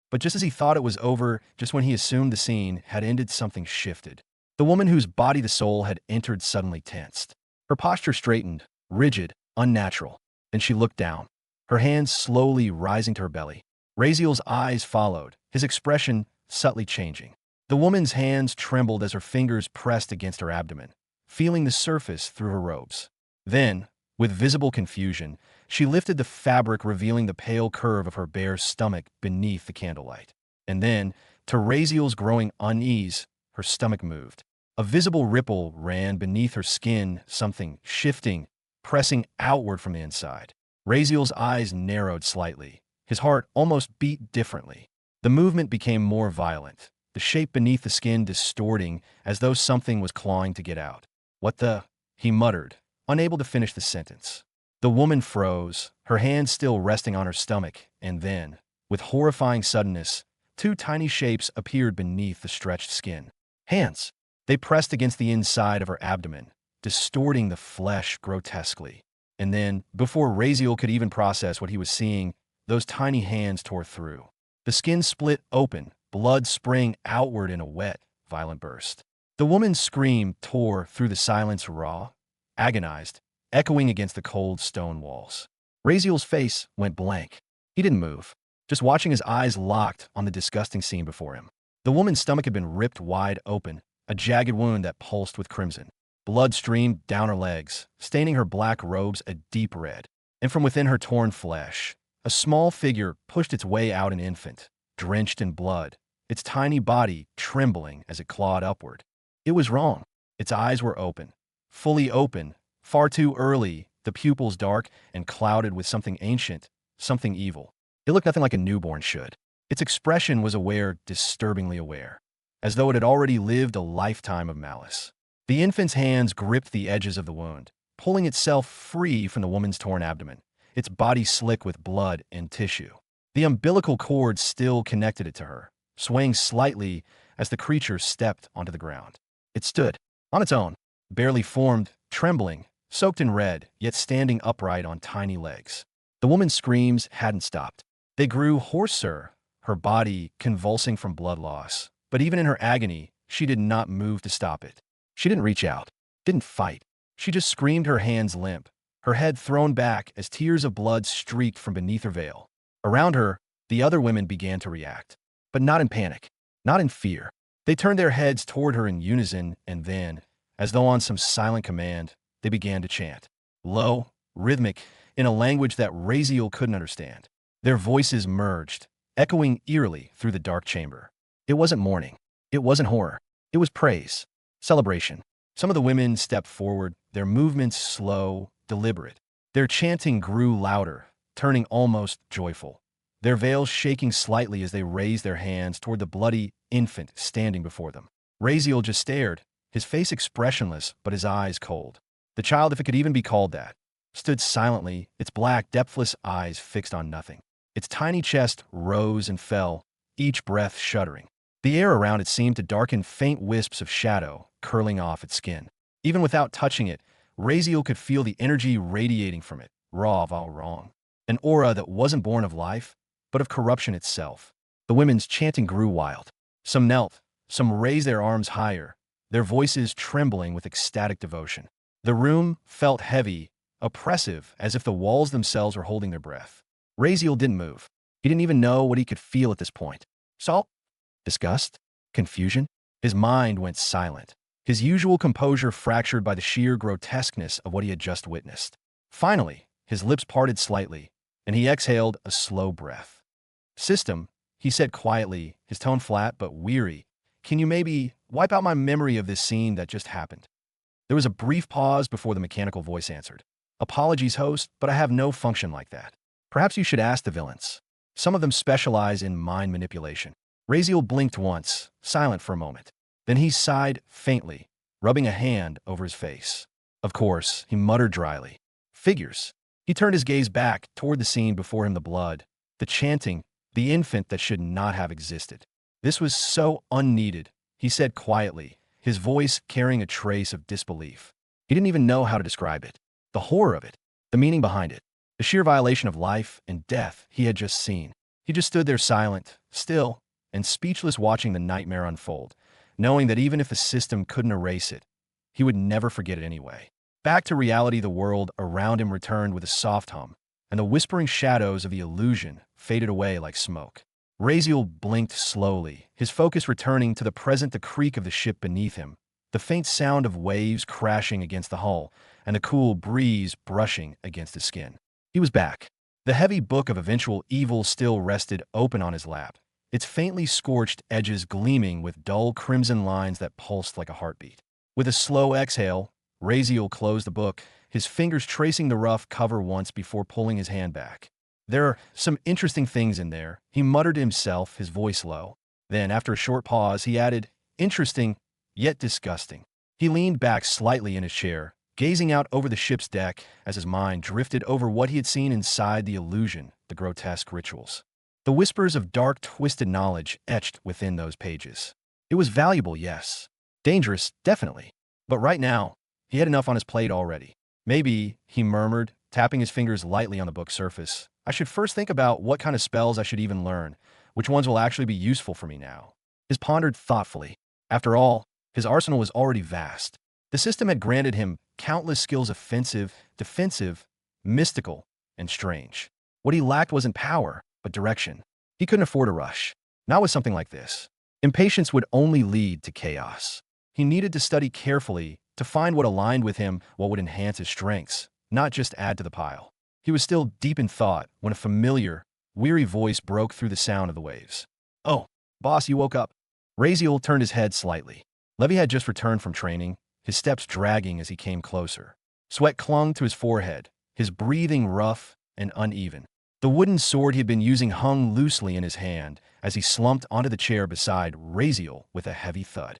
But just as he thought it was over, just when he assumed the scene had ended, something shifted. The woman whose body the soul had entered suddenly tensed. Her posture straightened, rigid, unnatural. Then she looked down, her hands slowly rising to her belly. Raziel's eyes followed, his expression subtly changing. The woman's hands trembled as her fingers pressed against her abdomen, feeling the surface through her robes. Then, with visible confusion, she lifted the fabric, revealing the pale curve of her bare stomach beneath the candlelight. And then, to Raziel's growing unease, her stomach moved. A visible ripple ran beneath her skin, something shifting, pressing outward from the inside. Raziel's eyes narrowed slightly. His heart almost beat differently. The movement became more violent, the shape beneath the skin distorting as though something was clawing to get out. What the? He muttered, unable to finish the sentence. The woman froze, her hands still resting on her stomach, and then, with horrifying suddenness, two tiny shapes appeared beneath the stretched skin. Hands! They pressed against the inside of her abdomen, distorting the flesh grotesquely. And then, before Raziel could even process what he was seeing, those tiny hands tore through. The skin split open, blood spraying outward in a wet, violent burst. The woman's scream tore through the silence raw, agonized, echoing against the cold stone walls. Raziel's face went blank. He didn't move, just watching his eyes locked on the disgusting scene before him. The woman's stomach had been ripped wide open, a jagged wound that pulsed with crimson. Blood streamed down her legs, staining her black robes a deep red. And from within her torn flesh, a small figure pushed its way out, an infant, drenched in blood, its tiny body trembling as it clawed upward. It was wrong. Its eyes were open, fully open, far too early, the pupils dark and clouded with something ancient, something evil. It looked nothing like a newborn should. Its expression was aware, disturbingly aware, as though it had already lived a lifetime of malice. The infant's hands gripped the edges of the wound, pulling itself free from the woman's torn abdomen, its body slick with blood and tissue. The umbilical cord still connected it to her, swaying slightly as the creature stepped onto the ground. It stood, on its own, barely formed, trembling, soaked in red, yet standing upright on tiny legs. The woman's screams hadn't stopped. They grew hoarser, her body convulsing from blood loss. But even in her agony, she did not move to stop it. She didn't reach out, didn't fight. She just screamed, her hands limp, her head thrown back as tears of blood streaked from beneath her veil. Around her, the other women began to react, but not in panic, not in fear. They turned their heads toward her in unison, and then, as though on some silent command, they began to chant. Low, rhythmic, in a language that Raziel couldn't understand. Their voices merged, echoing eerily through the dark chamber. It wasn't mourning. It wasn't horror. It was praise. Celebration. Some of the women stepped forward, their movements slow, deliberate. Their chanting grew louder, turning almost joyful, their veils shaking slightly as they raised their hands toward the bloody infant standing before them. Raziel just stared, his face expressionless but his eyes cold. The child, if it could even be called that, stood silently, its black, depthless eyes fixed on nothing. Its tiny chest rose and fell, each breath shuddering. The air around it seemed to darken, faint wisps of shadow curling off its skin. Even without touching it, Raziel could feel the energy radiating from it, raw of all wrong. An aura that wasn't born of life, but of corruption itself. The women's chanting grew wild. Some knelt, some raised their arms higher, their voices trembling with ecstatic devotion. The room felt heavy, oppressive, as if the walls themselves were holding their breath. Raziel didn't move. He didn't even know what he could feel at this point. Salt? Disgust? Confusion? His mind went silent, his usual composure fractured by the sheer grotesqueness of what he had just witnessed. Finally, his lips parted slightly, and he exhaled a slow breath. System, he said quietly, his tone flat but weary, can you maybe wipe out my memory of this scene that just happened? There was a brief pause before the mechanical voice answered. Apologies, host, but I have no function like that. Perhaps you should ask the villains. Some of them specialize in mind manipulation. Raziel blinked once, silent for a moment. Then he sighed faintly, rubbing a hand over his face. Of course, he muttered dryly. Figures. He turned his gaze back toward the scene before him, the blood, the chanting, the infant that should not have existed. This was so unneeded, he said quietly, his voice carrying a trace of disbelief. He didn't even know how to describe it. The horror of it, the meaning behind it, the sheer violation of life and death he had just seen. He just stood there silent, still, and speechless, watching the nightmare unfold, knowing that even if the system couldn't erase it, he would never forget it anyway. Back to reality, the world around him returned with a soft hum, and the whispering shadows of the illusion faded away like smoke. Raziel blinked slowly, his focus returning to the present, the creak of the ship beneath him, the faint sound of waves crashing against the hull, and the cool breeze brushing against his skin. He was back. The heavy book of eventual evil still rested open on his lap, its faintly scorched edges gleaming with dull crimson lines that pulsed like a heartbeat. With a slow exhale, Raziel closed the book, his fingers tracing the rough cover once before pulling his hand back. There are some interesting things in there, he muttered to himself, his voice low. Then, after a short pause, he added, interesting, yet disgusting. He leaned back slightly in his chair, gazing out over the ship's deck as his mind drifted over what he had seen inside the illusion, the grotesque rituals. The whispers of dark, twisted knowledge etched within those pages. It was valuable, yes. Dangerous, definitely. But right now, he had enough on his plate already. Maybe, he murmured, tapping his fingers lightly on the book's surface, I should first think about what kind of spells I should even learn, which ones will actually be useful for me now. He pondered thoughtfully. After all, his arsenal was already vast. The system had granted him countless skills: offensive, defensive, mystical, and strange. What he lacked wasn't power, but direction. He couldn't afford a rush. Not with something like this. Impatience would only lead to chaos. He needed to study carefully to find what aligned with him, what would enhance his strengths, not just add to the pile. He was still deep in thought when a familiar, weary voice broke through the sound of the waves. "Oh, boss, you woke up." Razeal turned his head slightly. Levy had just returned from training, his steps dragging as he came closer. Sweat clung to his forehead, his breathing rough and uneven. The wooden sword he had been using hung loosely in his hand as he slumped onto the chair beside Razeal with a heavy thud.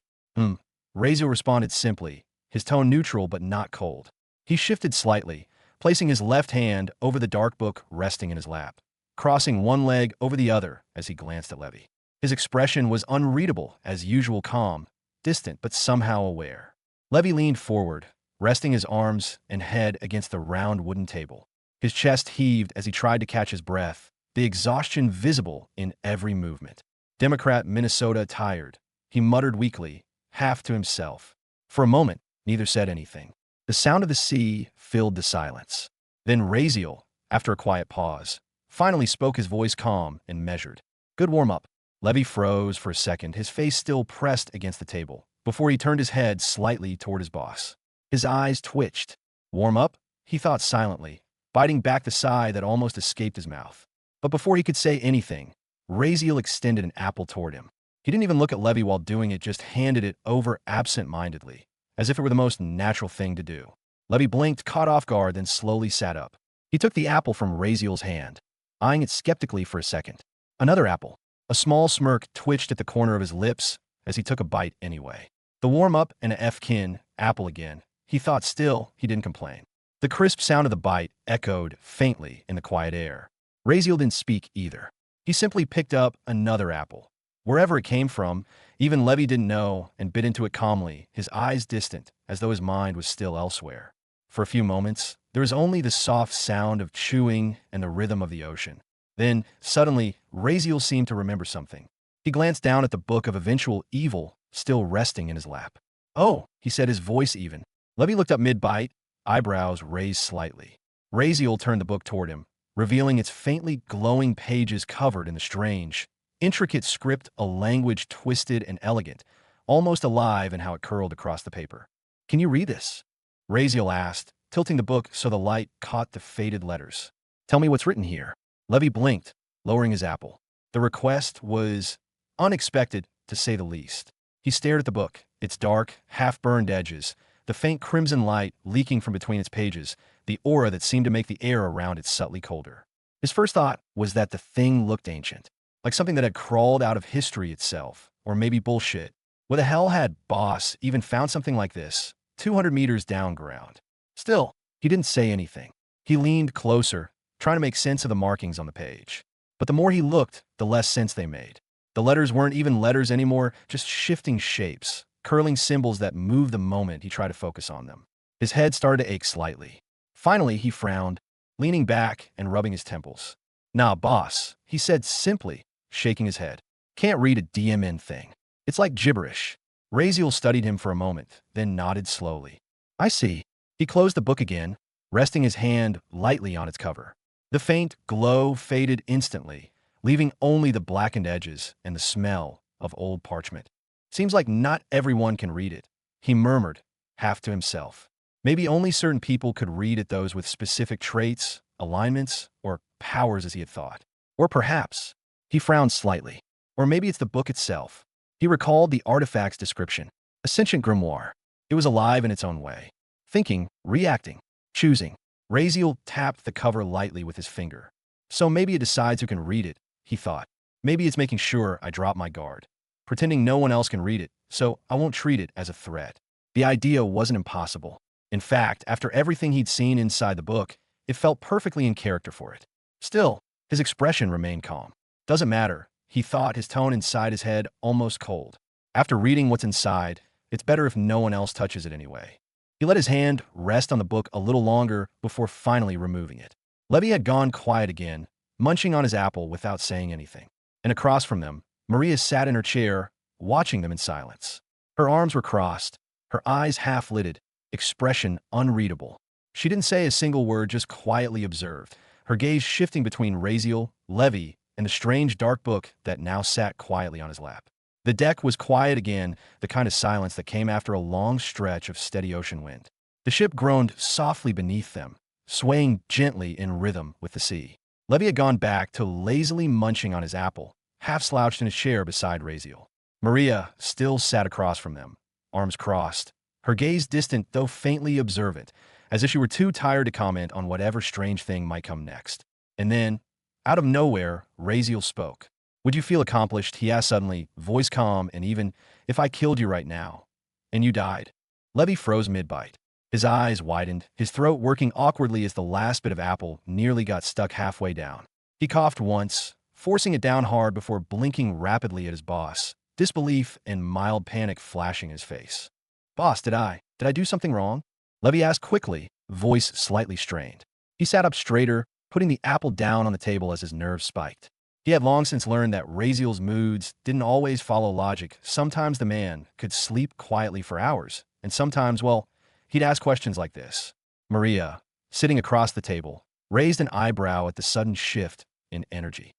Razeal responded simply, his tone neutral but not cold. He shifted slightly, placing his left hand over the dark book resting in his lap, crossing one leg over the other as he glanced at Levy. His expression was unreadable, as usual, calm, distant, but somehow aware. Levy leaned forward, resting his arms and head against the round wooden table. His chest heaved as he tried to catch his breath, the exhaustion visible in every movement. Democrat, Minnesota, tired. He muttered weakly, half to himself. For a moment, neither said anything. The sound of the sea filled the silence. Then Razeal, after a quiet pause, finally spoke, his voice calm and measured. "Good warm-up." Levy froze for a second, his face still pressed against the table, before he turned his head slightly toward his boss. His eyes twitched. "Warm up?" he thought silently, biting back the sigh that almost escaped his mouth. But before he could say anything, Razeal extended an apple toward him. He didn't even look at Levy while doing it, just handed it over absent-mindedly, as if it were the most natural thing to do. Levy blinked, caught off guard, then slowly sat up. He took the apple from Razeal's hand, eyeing it skeptically for a second. Another apple. A small smirk twitched at the corner of his lips as he took a bite anyway. The warm-up and a F-kin apple again, he thought. Still, he didn't complain. The crisp sound of the bite echoed faintly in the quiet air. Razeal didn't speak either. He simply picked up another apple. Wherever it came from, even Levy didn't know, and bit into it calmly, his eyes distant, as though his mind was still elsewhere. For a few moments, there was only the soft sound of chewing and the rhythm of the ocean. Then, suddenly, Razeal seemed to remember something. He glanced down at the book of eventual evil still resting in his lap. "Oh," he said, his voice even. Levy looked up mid-bite, eyebrows raised slightly. Razeal turned the book toward him, revealing its faintly glowing pages covered in the strange, intricate script, a language twisted and elegant, almost alive in how it curled across the paper. "Can you read this?" Razeal asked, tilting the book so the light caught the faded letters. "Tell me what's written here." Levy blinked, lowering his apple. The request was unexpected, to say the least. He stared at the book, its dark, half-burned edges, the faint crimson light leaking from between its pages, the aura that seemed to make the air around it subtly colder. His first thought was that the thing looked ancient, like something that had crawled out of history itself, or maybe bullshit. What the hell had Boss even found something like this, 200 meters down ground? Still, he didn't say anything. He leaned closer, trying to make sense of the markings on the page. But the more he looked, the less sense they made. The letters weren't even letters anymore, just shifting shapes, curling symbols that moved the moment he tried to focus on them. His head started to ache slightly. Finally, he frowned, leaning back and rubbing his temples. "Nah, boss," he said simply, shaking his head. "Can't read a DMN thing. It's like gibberish." Razeal studied him for a moment, then nodded slowly. "I see." He closed the book again, resting his hand lightly on its cover. The faint glow faded instantly, leaving only the blackened edges and the smell of old parchment. "Seems like not everyone can read it," he murmured, half to himself. Maybe only certain people could read it, those with specific traits, alignments, or powers, as he had thought. Or perhaps, he frowned slightly, or maybe it's the book itself. He recalled the artifact's description. A sentient grimoire. It was alive in its own way. Thinking, reacting, choosing. Razeal tapped the cover lightly with his finger. "So maybe it decides who can read it," he thought. "Maybe it's making sure I drop my guard, pretending no one else can read it, so I won't treat it as a threat." The idea wasn't impossible. In fact, after everything he'd seen inside the book, it felt perfectly in character for it. Still, his expression remained calm. "Doesn't matter," he thought, his tone inside his head almost cold. After reading what's inside, It's better if no one else touches it anyway. He let his hand rest on the book a little longer before finally removing it. Levy had gone quiet again, munching on his apple without saying anything. And across from them, Maria sat in her chair, watching them in silence. Her arms were crossed, her eyes half-lidded, expression unreadable. She didn't say a single word, just quietly observed, her gaze shifting between Razeal, Levy, and the strange dark book that now sat quietly on his lap. The deck was quiet again, the kind of silence that came after a long stretch of steady ocean wind. The ship groaned softly beneath them, swaying gently in rhythm with the sea. Levy had gone back to lazily munching on his apple, half slouched in his chair beside Razeal. Maria still sat across from them, arms crossed, her gaze distant though faintly observant, as if she were too tired to comment on whatever strange thing might come next. And then, out of nowhere, Razeal spoke. "Would you feel accomplished?" he asked suddenly, voice calm, "and even if I killed you right now, and you died?" Levy froze mid-bite. His eyes widened, his throat working awkwardly as the last bit of apple nearly got stuck halfway down. He coughed once, forcing it down hard before blinking rapidly at his boss, disbelief and mild panic flashing in his face. "Boss, did I do something wrong?" Levy asked quickly, voice slightly strained. He sat up straighter, putting the apple down on the table as his nerves spiked. He had long since learned that Razeal's moods didn't always follow logic. Sometimes the man could sleep quietly for hours, and sometimes, well, he'd ask questions like this. Maria, sitting across the table, raised an eyebrow at the sudden shift in energy.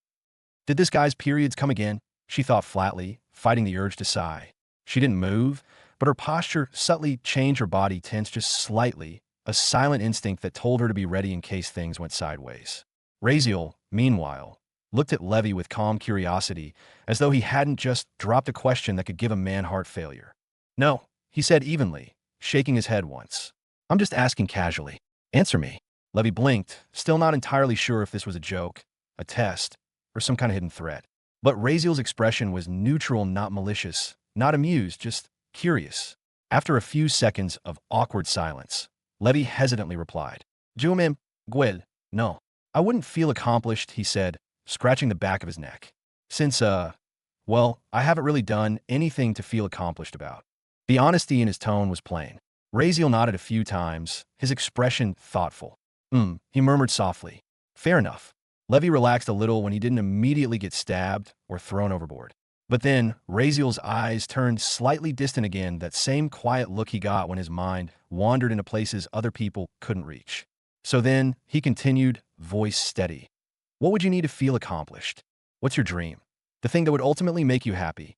Did this guy's periods come again? She thought flatly, fighting the urge to sigh. She didn't move, but her posture subtly changed, her body tensed just slightly, a silent instinct that told her to be ready in case things went sideways. Razeal, meanwhile, looked at Levy with calm curiosity, as though he hadn't just dropped a question that could give a man heart failure. "No," he said evenly, shaking his head once. "I'm just asking casually. Answer me." Levy blinked, still not entirely sure if this was a joke, a test, or some kind of hidden threat. But Razeal's expression was neutral, not malicious, not amused, just curious. After a few seconds of awkward silence, Levy hesitantly replied, "Jumem, Gwel, no. I wouldn't feel accomplished," he said, scratching the back of his neck. "Since, well, I haven't really done anything to feel accomplished about." The honesty in his tone was plain. Razeal nodded a few times, his expression thoughtful. He murmured softly. "Fair enough." Levy relaxed a little when he didn't immediately get stabbed or thrown overboard. But then, Razeal's eyes turned slightly distant again, that same quiet look he got when his mind wandered into places other people couldn't reach. So then, he continued, voice steady. "What would you need to feel accomplished? What's your dream? The thing that would ultimately make you happy?"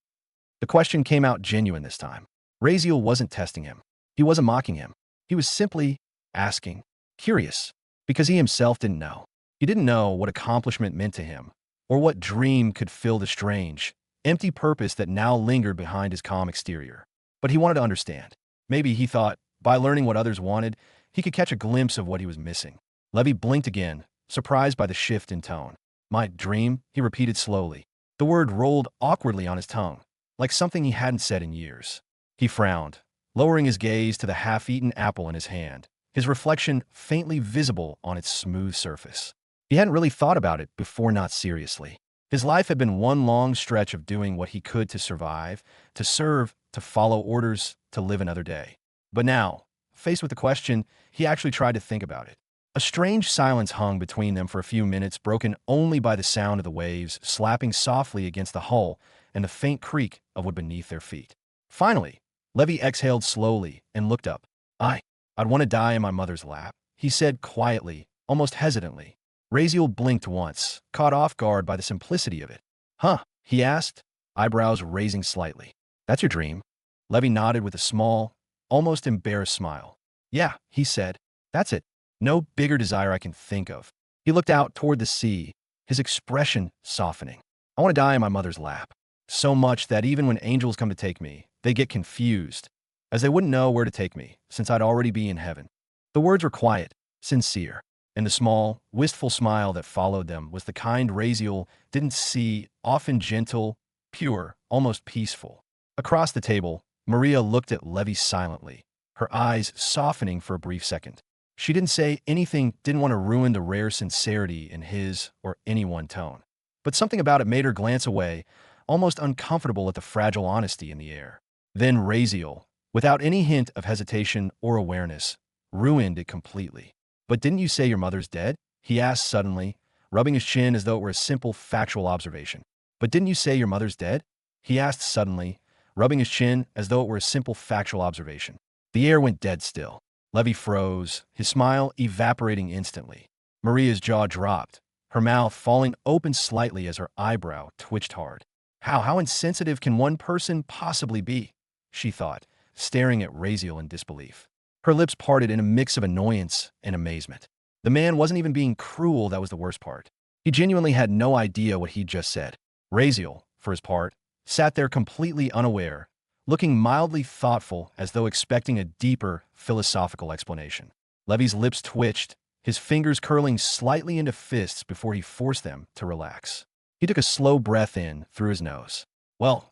The question came out genuine this time. Razeal wasn't testing him. He wasn't mocking him. He was simply asking, curious, because he himself didn't know. He didn't know what accomplishment meant to him, or what dream could fill the strange, empty purpose that now lingered behind his calm exterior. But he wanted to understand. Maybe, he thought, by learning what others wanted, he could catch a glimpse of what he was missing. Levy blinked again, surprised by the shift in tone. "My dream," he repeated slowly. The word rolled awkwardly on his tongue, like something he hadn't said in years. He frowned, lowering his gaze to the half-eaten apple in his hand, his reflection faintly visible on its smooth surface. He hadn't really thought about it before, not seriously. His life had been one long stretch of doing what he could to survive, to serve, to follow orders, to live another day. But now, faced with the question, he actually tried to think about it. A strange silence hung between them for a few minutes, broken only by the sound of the waves slapping softly against the hull and the faint creak of wood beneath their feet. Finally, Levy exhaled slowly and looked up. I'd want to die in my mother's lap," he said quietly, almost hesitantly. Razeal blinked once, caught off guard by the simplicity of it. "Huh?" he asked, eyebrows raising slightly. "That's your dream?" Levy nodded with a small, almost embarrassed smile. "Yeah," he said. "That's it. No bigger desire I can think of." He looked out toward the sea, his expression softening. "I want to die in my mother's lap. So much that even when angels come to take me, they get confused, as they wouldn't know where to take me, since I'd already be in heaven." The words were quiet, sincere, and the small, wistful smile that followed them was the kind Razeal didn't see, often gentle, pure, almost peaceful. Across the table, Maria looked at Levy silently, her eyes softening for a brief second. She didn't say anything, didn't want to ruin the rare sincerity in his or anyone's tone. But something about it made her glance away, almost uncomfortable at the fragile honesty in the air. Then Razeal, without any hint of hesitation or awareness, ruined it completely. But didn't you say your mother's dead? He asked suddenly, rubbing his chin as though it were a simple factual observation. But didn't you say your mother's dead? He asked suddenly, rubbing his chin as though it were a simple factual observation. The air went dead still. Levy froze, his smile evaporating instantly. Maria's jaw dropped, her mouth falling open slightly as her eyebrow twitched hard. How insensitive can one person possibly be? She thought, staring at Razeal in disbelief. Her lips parted in a mix of annoyance and amazement. The man wasn't even being cruel, that was the worst part. He genuinely had no idea what he'd just said. Razeal, for his part, sat there completely unaware, looking mildly thoughtful as though expecting a deeper, philosophical explanation. Levy's lips twitched, his fingers curling slightly into fists before he forced them to relax. He took a slow breath in through his nose. Well,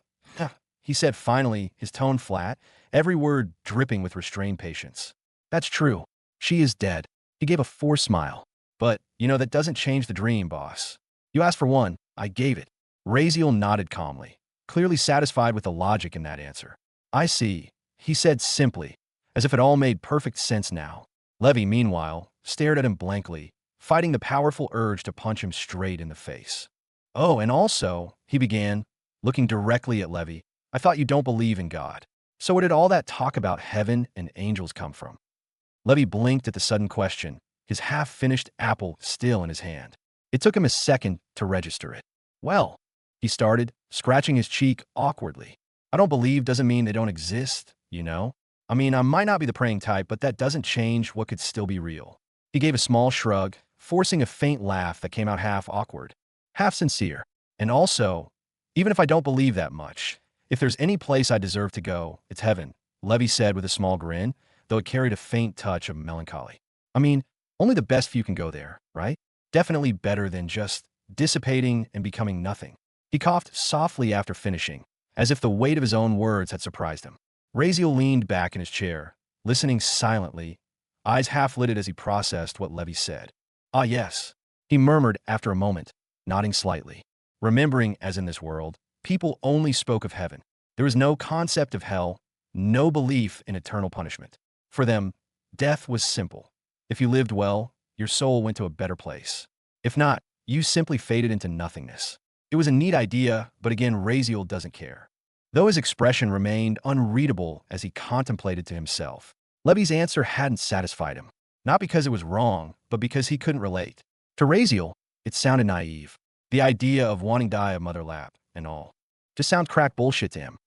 he said finally, his tone flat, every word dripping with restrained patience. That's true. She is dead. He gave a forced smile. But, that doesn't change the dream, boss. You asked for one, I gave it. Razeal nodded calmly, clearly satisfied with the logic in that answer. I see, he said simply, as if it all made perfect sense now. Levy, meanwhile, stared at him blankly, fighting the powerful urge to punch him straight in the face. Oh, and also, he began, looking directly at Levy, I thought you don't believe in God. So where did all that talk about heaven and angels come from? Levy blinked at the sudden question, his half-finished apple still in his hand. It took him a second to register it. Well, he started, scratching his cheek awkwardly. I don't believe doesn't mean they don't exist, I mean, I might not be the praying type, but that doesn't change what could still be real. He gave a small shrug, forcing a faint laugh that came out half awkward, half sincere. And also, even if I don't believe that much, if there's any place I deserve to go, it's heaven, Levy said with a small grin, though it carried a faint touch of melancholy. I mean, only the best few can go there, right? Definitely better than just dissipating and becoming nothing. He coughed softly after finishing, as if the weight of his own words had surprised him. Razeal leaned back in his chair, listening silently, eyes half-lidded as he processed what Levy said. Ah, yes, he murmured after a moment, nodding slightly. Remembering, as in this world, people only spoke of heaven. There was no concept of hell, no belief in eternal punishment. For them, death was simple. If you lived well, your soul went to a better place. If not, you simply faded into nothingness. It was a neat idea, but again, Razeal doesn't care. Though his expression remained unreadable as he contemplated to himself, Levy's answer hadn't satisfied him. Not because it was wrong, but because he couldn't relate. To Razeal, it sounded naive. The idea of wanting to die of mother lap and all just sounded crack bullshit to him.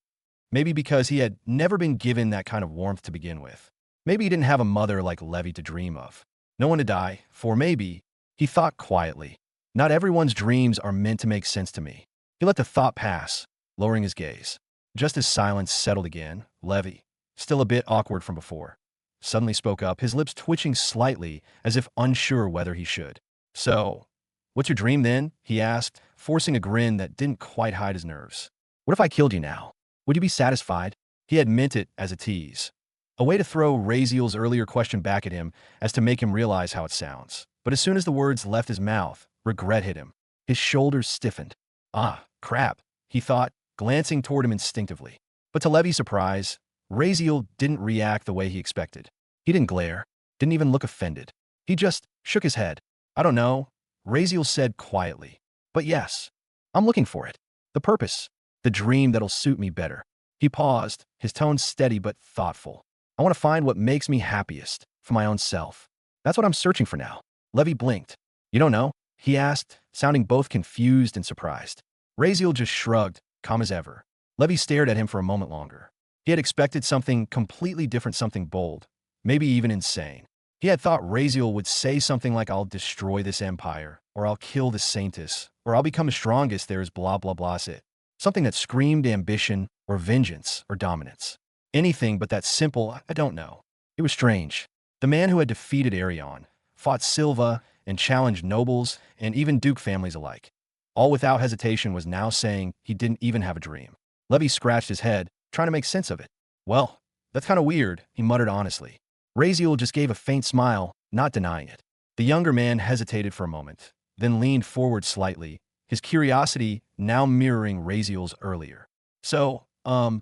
Maybe because he had never been given that kind of warmth to begin with. Maybe he didn't have a mother like Levy to dream of. No one to die, for maybe, he thought quietly, not everyone's dreams are meant to make sense to me. He let the thought pass, lowering his gaze. Just as silence settled again, Levy, still a bit awkward from before, suddenly spoke up, his lips twitching slightly as if unsure whether he should. So, what's your dream then? He asked, forcing a grin that didn't quite hide his nerves. What if I killed you now? Would you be satisfied? He had meant it as a tease. A way to throw Razeal's earlier question back at him as to make him realize how it sounds. But as soon as the words left his mouth, regret hit him. His shoulders stiffened. Ah, crap, he thought, glancing toward him instinctively. But to Levy's surprise, Razeal didn't react the way he expected. He didn't glare, didn't even look offended. He just shook his head. I don't know, Razeal said quietly. But yes, I'm looking for it. The purpose, the dream that'll suit me better. He paused, his tone steady but thoughtful. I want to find what makes me happiest, for my own self. That's what I'm searching for now. Levy blinked. You don't know? He asked, sounding both confused and surprised. Razeal just shrugged, calm as ever. Levy stared at him for a moment longer. He had expected something completely different, something bold, maybe even insane. He had thought Razeal would say something like, I'll destroy this empire, or I'll kill the saintess, or I'll become the strongest, there's blah blah blah it. Something that screamed ambition, or vengeance, or dominance. Anything but that simple, I don't know. It was strange. The man who had defeated Arion, fought Silva, and challenged nobles, and even duke families alike, all without hesitation, was now saying he didn't even have a dream. Levy scratched his head, trying to make sense of it. Well, that's kind of weird, he muttered honestly. Razeal just gave a faint smile, not denying it. The younger man hesitated for a moment, then leaned forward slightly, his curiosity now mirroring Razeal's earlier. So, how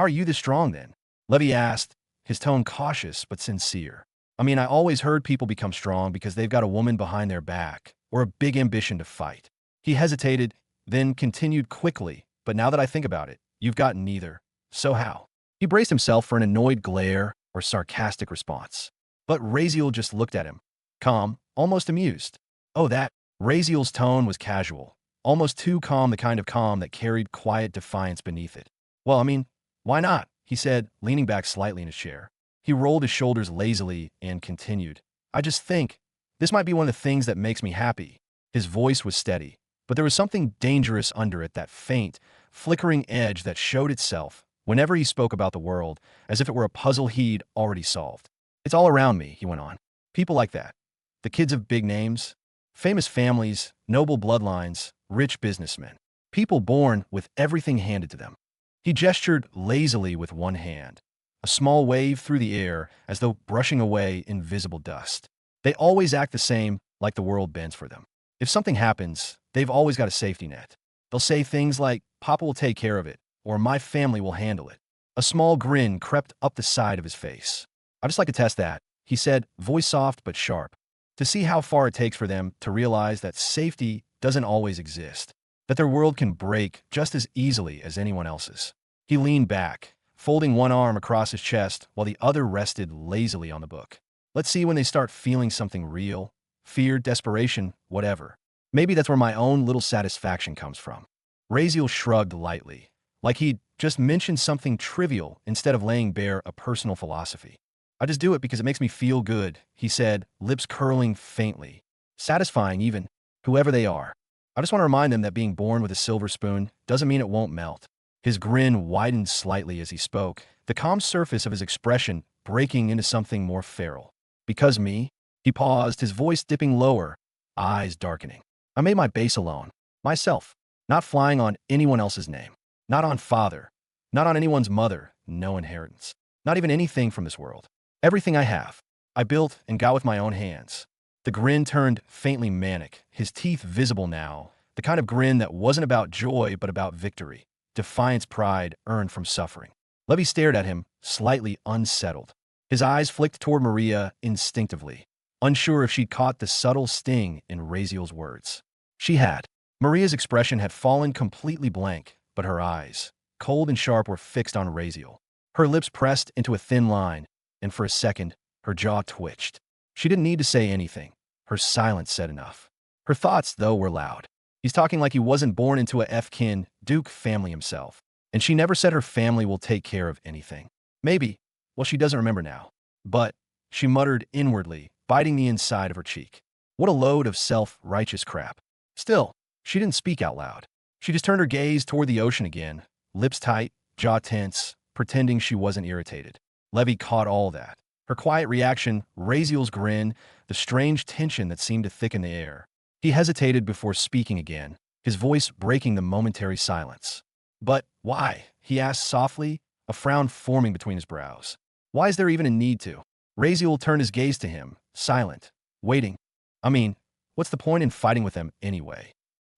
are you this strong then? Levy asked, his tone cautious but sincere. I mean, I always heard people become strong because they've got a woman behind their back or a big ambition to fight. He hesitated, then continued quickly, but now that I think about it, you've got neither. So how? He braced himself for an annoyed glare or sarcastic response. But Raziel just looked at him, calm, almost amused. Oh, that. Raziel's tone was casual, almost too calm, the kind of calm that carried quiet defiance beneath it. Well, I mean, why not? He said, leaning back slightly in his chair. He rolled his shoulders lazily and continued. I just think this might be one of the things that makes me happy. His voice was steady, but there was something dangerous under it, that faint, flickering edge that showed itself whenever he spoke about the world, as if it were a puzzle he'd already solved. It's all around me, he went on. People like that. The kids of big names, famous families, noble bloodlines, rich businessmen. People born with everything handed to them. He gestured lazily with one hand, a small wave through the air as though brushing away invisible dust. They always act the same, like the world bends for them. If something happens, they've always got a safety net. They'll say things like, Papa will take care of it, or my family will handle it. A small grin crept up the side of his face. I'd just like to test that, he said, voice soft but sharp, to see how far it takes for them to realize that safety doesn't always exist, that their world can break just as easily as anyone else's. He leaned back, folding one arm across his chest while the other rested lazily on the book. Let's see when they start feeling something real, fear, desperation, whatever. Maybe that's where my own little satisfaction comes from. Raziel shrugged lightly, like he'd just mentioned something trivial instead of laying bare a personal philosophy. I just do it because it makes me feel good, he said, lips curling faintly. Satisfying even, whoever they are. I just want to remind them that being born with a silver spoon doesn't mean it won't melt. His grin widened slightly as he spoke, the calm surface of his expression breaking into something more feral. Because me? He paused, his voice dipping lower, eyes darkening. I made my base alone. Myself. Not flying on anyone else's name. Not on father. Not on anyone's mother. No inheritance. Not even anything from this world. Everything I have, I built and got with my own hands. The grin turned faintly manic, his teeth visible now, the kind of grin that wasn't about joy but about victory, defiance, pride earned from suffering. Levy stared at him, slightly unsettled. His eyes flicked toward Maria instinctively, unsure if she'd caught the subtle sting in Raziel's words. She had. Maria's expression had fallen completely blank, but her eyes, cold and sharp, were fixed on Raziel. Her lips pressed into a thin line, and for a second, her jaw twitched. She didn't need to say anything. Her silence said enough. Her thoughts, though, were loud. He's talking like he wasn't born into a F-kin Duke family himself. And she never said her family will take care of anything. Maybe. Well, she doesn't remember now. But, she muttered inwardly, biting the inside of her cheek. What a load of self-righteous crap. Still, she didn't speak out loud. She just turned her gaze toward the ocean again, lips tight, jaw tense, pretending she wasn't irritated. Levy caught all that. Her quiet reaction, Raziel's grin, the strange tension that seemed to thicken the air. He hesitated before speaking again, his voice breaking the momentary silence. But why? He asked softly, a frown forming between his brows. Why is there even a need to? Raziel turned his gaze to him, silent, waiting. I mean, what's the point in fighting with them anyway?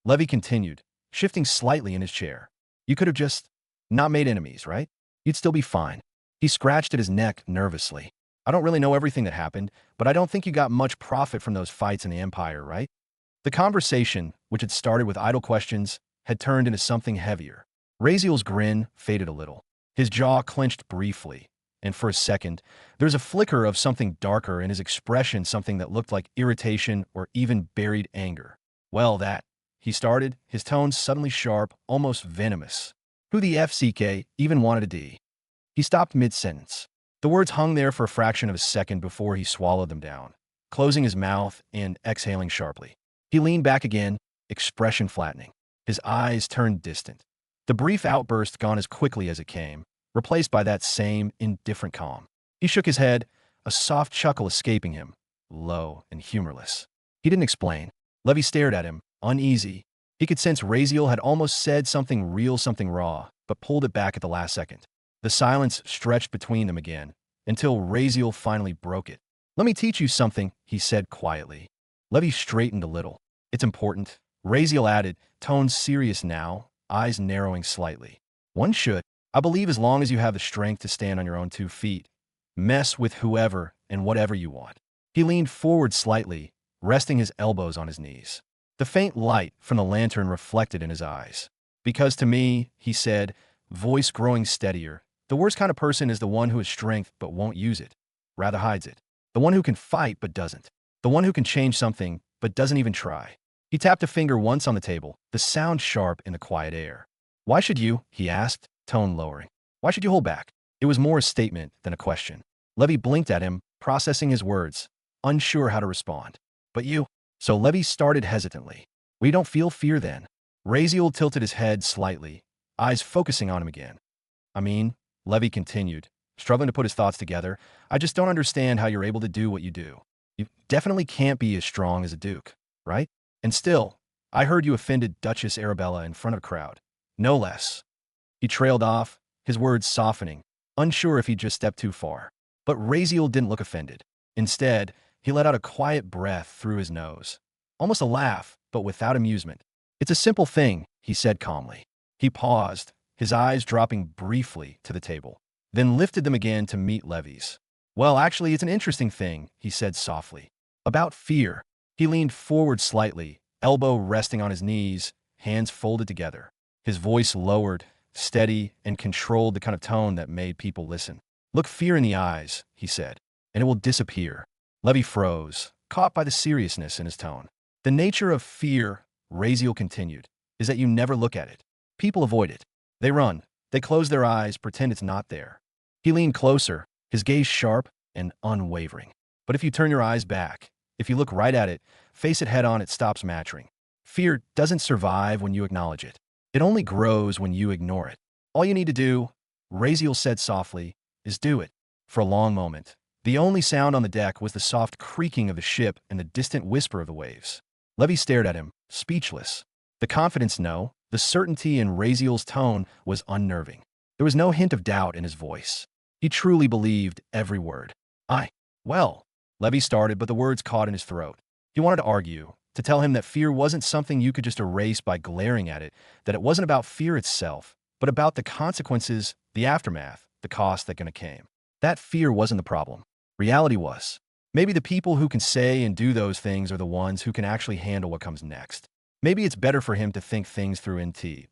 Levy continued, shifting slightly in his chair. You could have just not made enemies, right? You'd still be fine. He scratched at his neck nervously. I don't really know everything that happened, but I don't think you got much profit from those fights in the Empire, right? The conversation, which had started with idle questions, had turned into something heavier. Raziel's grin faded a little. His jaw clenched briefly, and for a second, there was a flicker of something darker in his expression, something that looked like irritation or even buried anger. Well, that, he started, his tone suddenly sharp, almost venomous. Who the FCK even wanted a D? He stopped mid-sentence. The words hung there for a fraction of a second before he swallowed them down, closing his mouth and exhaling sharply. He leaned back again, expression flattening. His eyes turned distant. The brief outburst gone as quickly as it came, replaced by that same indifferent calm. He shook his head, a soft chuckle escaping him, low and humorless. He didn't explain. Levy stared at him, uneasy. He could sense Raziel had almost said something real, something raw, but pulled it back at the last second. The silence stretched between them again, until Raziel finally broke it. Let me teach you something, he said quietly. Levy straightened a little. It's important, Raziel added, tone serious now, eyes narrowing slightly. One should. I believe as long as you have the strength to stand on your own 2 feet, mess with whoever and whatever you want. He leaned forward slightly, resting his elbows on his knees. The faint light from the lantern reflected in his eyes. Because to me, he said, voice growing steadier, the worst kind of person is the one who has strength but won't use it, rather hides it. The one who can fight but doesn't. The one who can change something but doesn't even try. He tapped a finger once on the table, the sound sharp in the quiet air. Why should you? He asked, tone lowering. Why should you hold back? It was more a statement than a question. Levy blinked at him, processing his words, unsure how to respond. But you? So Levy started hesitantly. We don't feel fear then. Razeal tilted his head slightly, eyes focusing on him again. I mean, Levy continued, struggling to put his thoughts together, I just don't understand how you're able to do what you do. You definitely can't be as strong as a duke, right? And still, I heard you offended Duchess Arabella in front of a crowd. No less. He trailed off, his words softening, unsure if he'd just stepped too far. But Razeal didn't look offended. Instead, he let out a quiet breath through his nose. Almost a laugh, but without amusement. It's a simple thing, he said calmly. He paused, his eyes dropping briefly to the table, then lifted them again to meet Levy's. Well, actually, it's an interesting thing, he said softly. About fear. He leaned forward slightly, elbow resting on his knees, hands folded together. His voice lowered, steady, and controlled the kind of tone that made people listen. Look fear in the eyes, he said, and it will disappear. Levy froze, caught by the seriousness in his tone. The nature of fear, Razeal continued, is that you never look at it. People avoid it. They run. They close their eyes, pretend it's not there. He leaned closer, his gaze sharp and unwavering. But if you turn your eyes back, if you look right at it, face it head on, it stops mattering. Fear doesn't survive when you acknowledge it. It only grows when you ignore it. All you need to do, Razeal said softly, is do it. For a long moment, the only sound on the deck was the soft creaking of the ship and the distant whisper of the waves. Levy stared at him, speechless. The confidence no, the certainty in Razeal's tone was unnerving. There was no hint of doubt in his voice. He truly believed every word. Well, Levy started, but the words caught in his throat. He wanted to argue, to tell him that fear wasn't something you could just erase by glaring at it, that it wasn't about fear itself, but about the consequences, the aftermath, the cost that came. That fear wasn't the problem. Reality was. Maybe the people who can say and do those things are the ones who can actually handle what comes next. Maybe it's better for him to think things through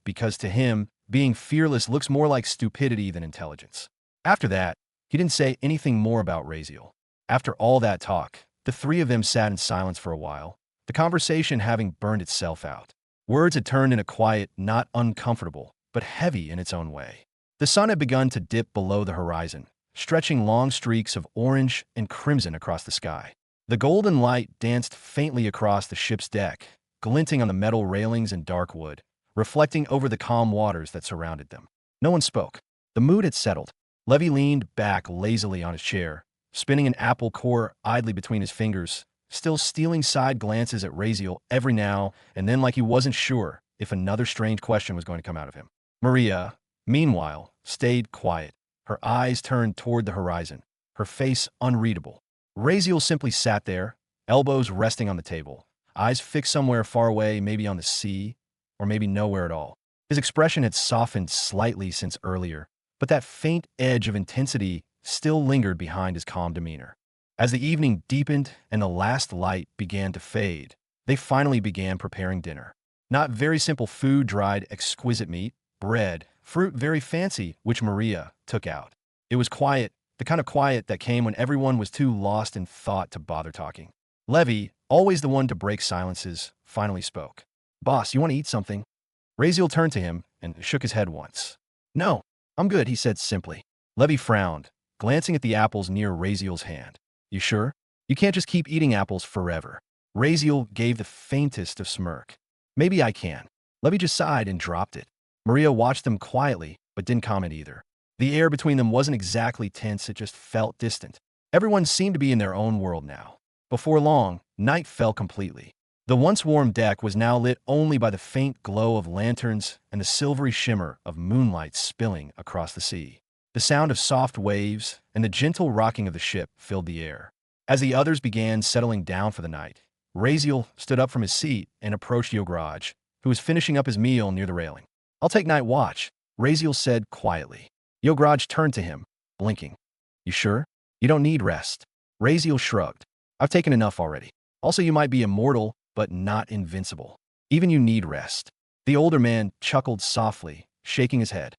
because to him, being fearless looks more like stupidity than intelligence. After that, he didn't say anything more about Razeal. After all that talk, the three of them sat in silence for a while, the conversation having burned itself out. Words had turned into quiet, not uncomfortable, but heavy in its own way. The sun had begun to dip below the horizon, stretching long streaks of orange and crimson across the sky. The golden light danced faintly across the ship's deck, glinting on the metal railings and dark wood, reflecting over the calm waters that surrounded them. No one spoke. The mood had settled. Levy leaned back lazily on his chair, spinning an apple core idly between his fingers, still stealing side glances at Razeal every now and then like he wasn't sure if another strange question was going to come out of him. Maria, meanwhile, stayed quiet, her eyes turned toward the horizon, her face unreadable. Razeal simply sat there, elbows resting on the table, eyes fixed somewhere far away, maybe on the sea, or maybe nowhere at all. His expression had softened slightly since earlier, but that faint edge of intensity still lingered behind his calm demeanor. As the evening deepened and the last light began to fade, they finally began preparing dinner. Not very simple food, dried exquisite meat, bread, fruit very fancy, which Maria took out. It was quiet, the kind of quiet that came when everyone was too lost in thought to bother talking. Levy, always the one to break silences, finally spoke. Boss, you want to eat something? Razeal turned to him and shook his head once. No, I'm good, he said simply. Levy frowned, glancing at the apples near Razeal's hand. You sure? You can't just keep eating apples forever. Razeal gave the faintest of smirk. Maybe I can. Levy just sighed and dropped it. Maria watched them quietly, but didn't comment either. The air between them wasn't exactly tense, it just felt distant. Everyone seemed to be in their own world now. Before long, night fell completely. The once warm deck was now lit only by the faint glow of lanterns and the silvery shimmer of moonlight spilling across the sea. The sound of soft waves and the gentle rocking of the ship filled the air. As the others began settling down for the night, Razeal stood up from his seat and approached Yograj, who was finishing up his meal near the railing. I'll take night watch, Razeal said quietly. Yograj turned to him, blinking. You sure? You don't need rest. Raziel shrugged. I've taken enough already. Also, you might be immortal, but not invincible. Even you need rest. The older man chuckled softly, shaking his head.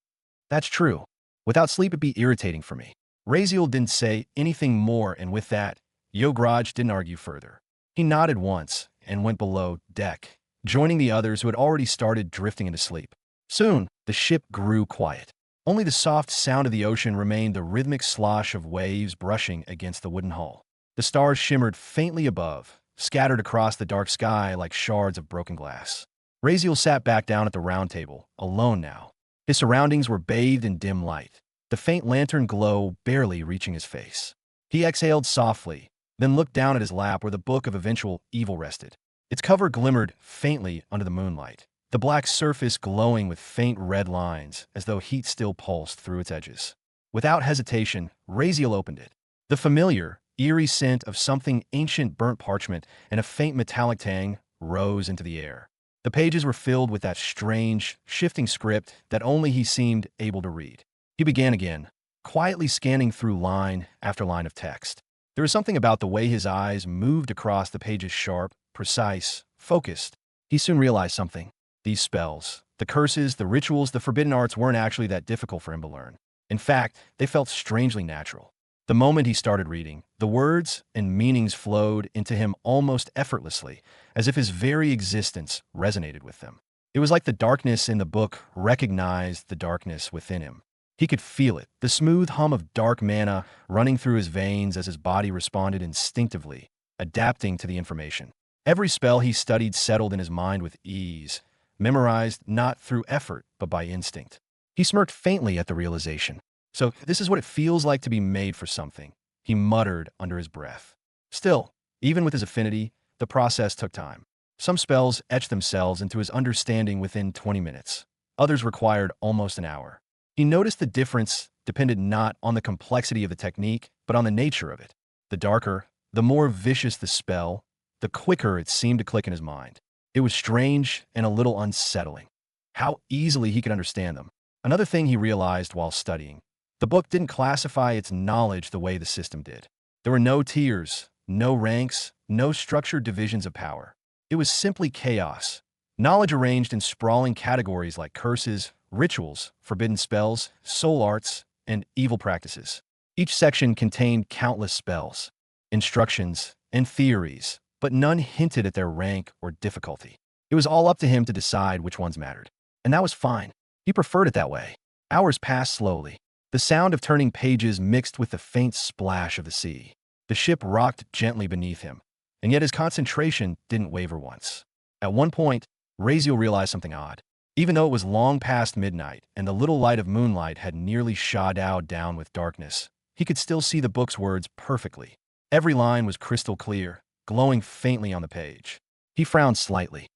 That's true. Without sleep, it'd be irritating for me. Raziel didn't say anything more, and with that, Yograj didn't argue further. He nodded once and went below deck, joining the others who had already started drifting into sleep. Soon, the ship grew quiet. Only the soft sound of the ocean remained, the rhythmic slosh of waves brushing against the wooden hull. The stars shimmered faintly above, scattered across the dark sky like shards of broken glass. Raziel sat back down at the round table, alone now. His surroundings were bathed in dim light, the faint lantern glow barely reaching his face. He exhaled softly, then looked down at his lap where the Book of Eventual Evil rested. Its cover glimmered faintly under the moonlight, the black surface glowing with faint red lines as though heat still pulsed through its edges. Without hesitation, Raziel opened it. The familiar, eerie scent of something ancient, burnt parchment, and a faint metallic tang rose into the air. The pages were filled with that strange, shifting script that only he seemed able to read. He began again, quietly scanning through line after line of text. There was something about the way his eyes moved across the pages, sharp, precise, focused. He soon realized something. These spells, the curses, the rituals, the forbidden arts weren't actually that difficult for him to learn. In fact, they felt strangely natural. The moment he started reading, the words and meanings flowed into him almost effortlessly, as if his very existence resonated with them. It was like the darkness in the book recognized the darkness within him. He could feel it, the smooth hum of dark mana running through his veins as his body responded instinctively, adapting to the information. Every spell he studied settled in his mind with ease, memorized not through effort but by instinct. He smirked faintly at the realization. So this is what it feels like to be made for something, he muttered under his breath. Still, even with his affinity, the process took time. Some spells etched themselves into his understanding within 20 minutes. Others required almost an hour. He noticed the difference depended not on the complexity of the technique, but on the nature of it. The darker, the more vicious the spell, the quicker it seemed to click in his mind. It was strange and a little unsettling. How easily he could understand them. Another thing he realized while studying. The book didn't classify its knowledge the way the system did. There were no tiers, no ranks, no structured divisions of power. It was simply chaos. Knowledge arranged in sprawling categories like curses, rituals, forbidden spells, soul arts, and evil practices. Each section contained countless spells, instructions, and theories, but none hinted at their rank or difficulty. It was all up to him to decide which ones mattered. And that was fine. He preferred it that way. Hours passed slowly. The sound of turning pages mixed with the faint splash of the sea. The ship rocked gently beneath him, and yet his concentration didn't waver once. At one point, Raziel realized something odd. Even though it was long past midnight and the little light of moonlight had nearly shadowed down with darkness, he could still see the book's words perfectly. Every line was crystal clear, glowing faintly on the page. He frowned slightly.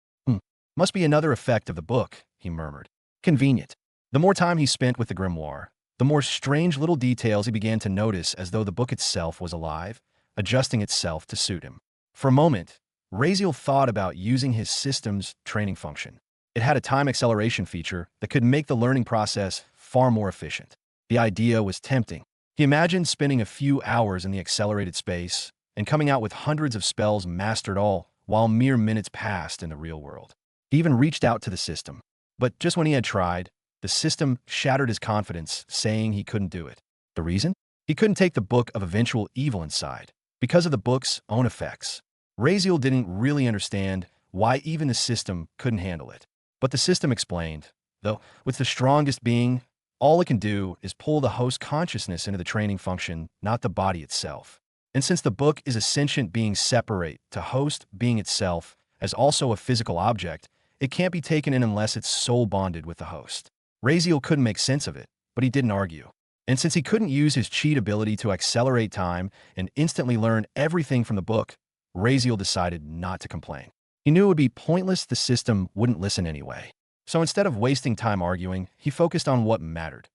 Must be another effect of the book, he murmured. Convenient. The more time he spent with the grimoire, the more strange little details he began to notice, as though the book itself was alive, adjusting itself to suit him. For a moment, Raziel thought about using his system's training function. It had a time acceleration feature that could make the learning process far more efficient. The idea was tempting. He imagined spending a few hours in the accelerated space and coming out with hundreds of spells mastered, all while mere minutes passed in the real world. He even reached out to the system. But just when he had tried, the system shattered his confidence, saying he couldn't do it. The reason? He couldn't take the Book of Eventual Evil inside, because of the book's own effects. Raziel didn't really understand why even the system couldn't handle it. But the system explained, though, with the strongest being, all it can do is pull the host consciousness into the training function, not the body itself. And since the book is a sentient being separate to host being itself as also a physical object, it can't be taken in unless it's soul bonded with the host. Raziel couldn't make sense of it, but he didn't argue. And since he couldn't use his cheat ability to accelerate time and instantly learn everything from the book, Raziel decided not to complain. He knew it would be pointless, the system wouldn't listen anyway. So instead of wasting time arguing, he focused on what mattered,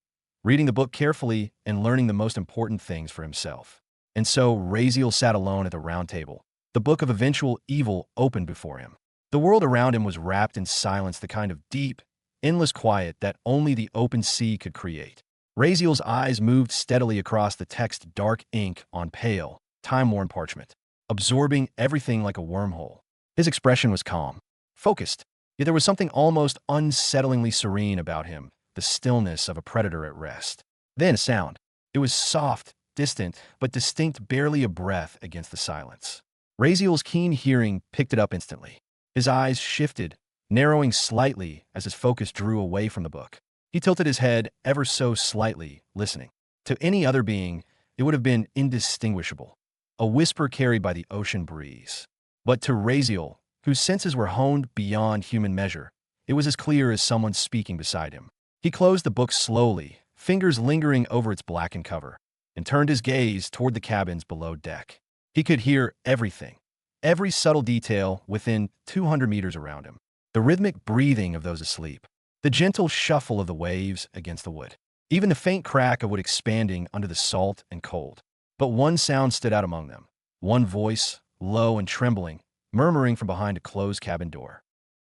reading the book carefully and learning the most important things for himself. And so Raziel sat alone at the round table. The Book of Eventual Evil opened before him. The world around him was wrapped in silence, the kind of deep, endless quiet that only the open sea could create. Raziel's eyes moved steadily across the text, dark ink on pale, time-worn parchment, absorbing everything like a wormhole. His expression was calm, focused, yet there was something almost unsettlingly serene about him, the stillness of a predator at rest. Then a sound. It was soft, distant, but distinct, barely a breath against the silence. Raziel's keen hearing picked it up instantly. His eyes shifted, narrowing slightly as his focus drew away from the book. He tilted his head ever so slightly, listening. To any other being, it would have been indistinguishable, a whisper carried by the ocean breeze. But to Raziel, whose senses were honed beyond human measure, it was as clear as someone speaking beside him. He closed the book slowly, fingers lingering over its blackened cover, and turned his gaze toward the cabins below deck. He could hear everything, every subtle detail within 200 meters around him. The rhythmic breathing of those asleep, the gentle shuffle of the waves against the wood, even the faint crack of wood expanding under the salt and cold. But one sound stood out among them, one voice, low and trembling, murmuring from behind a closed cabin door.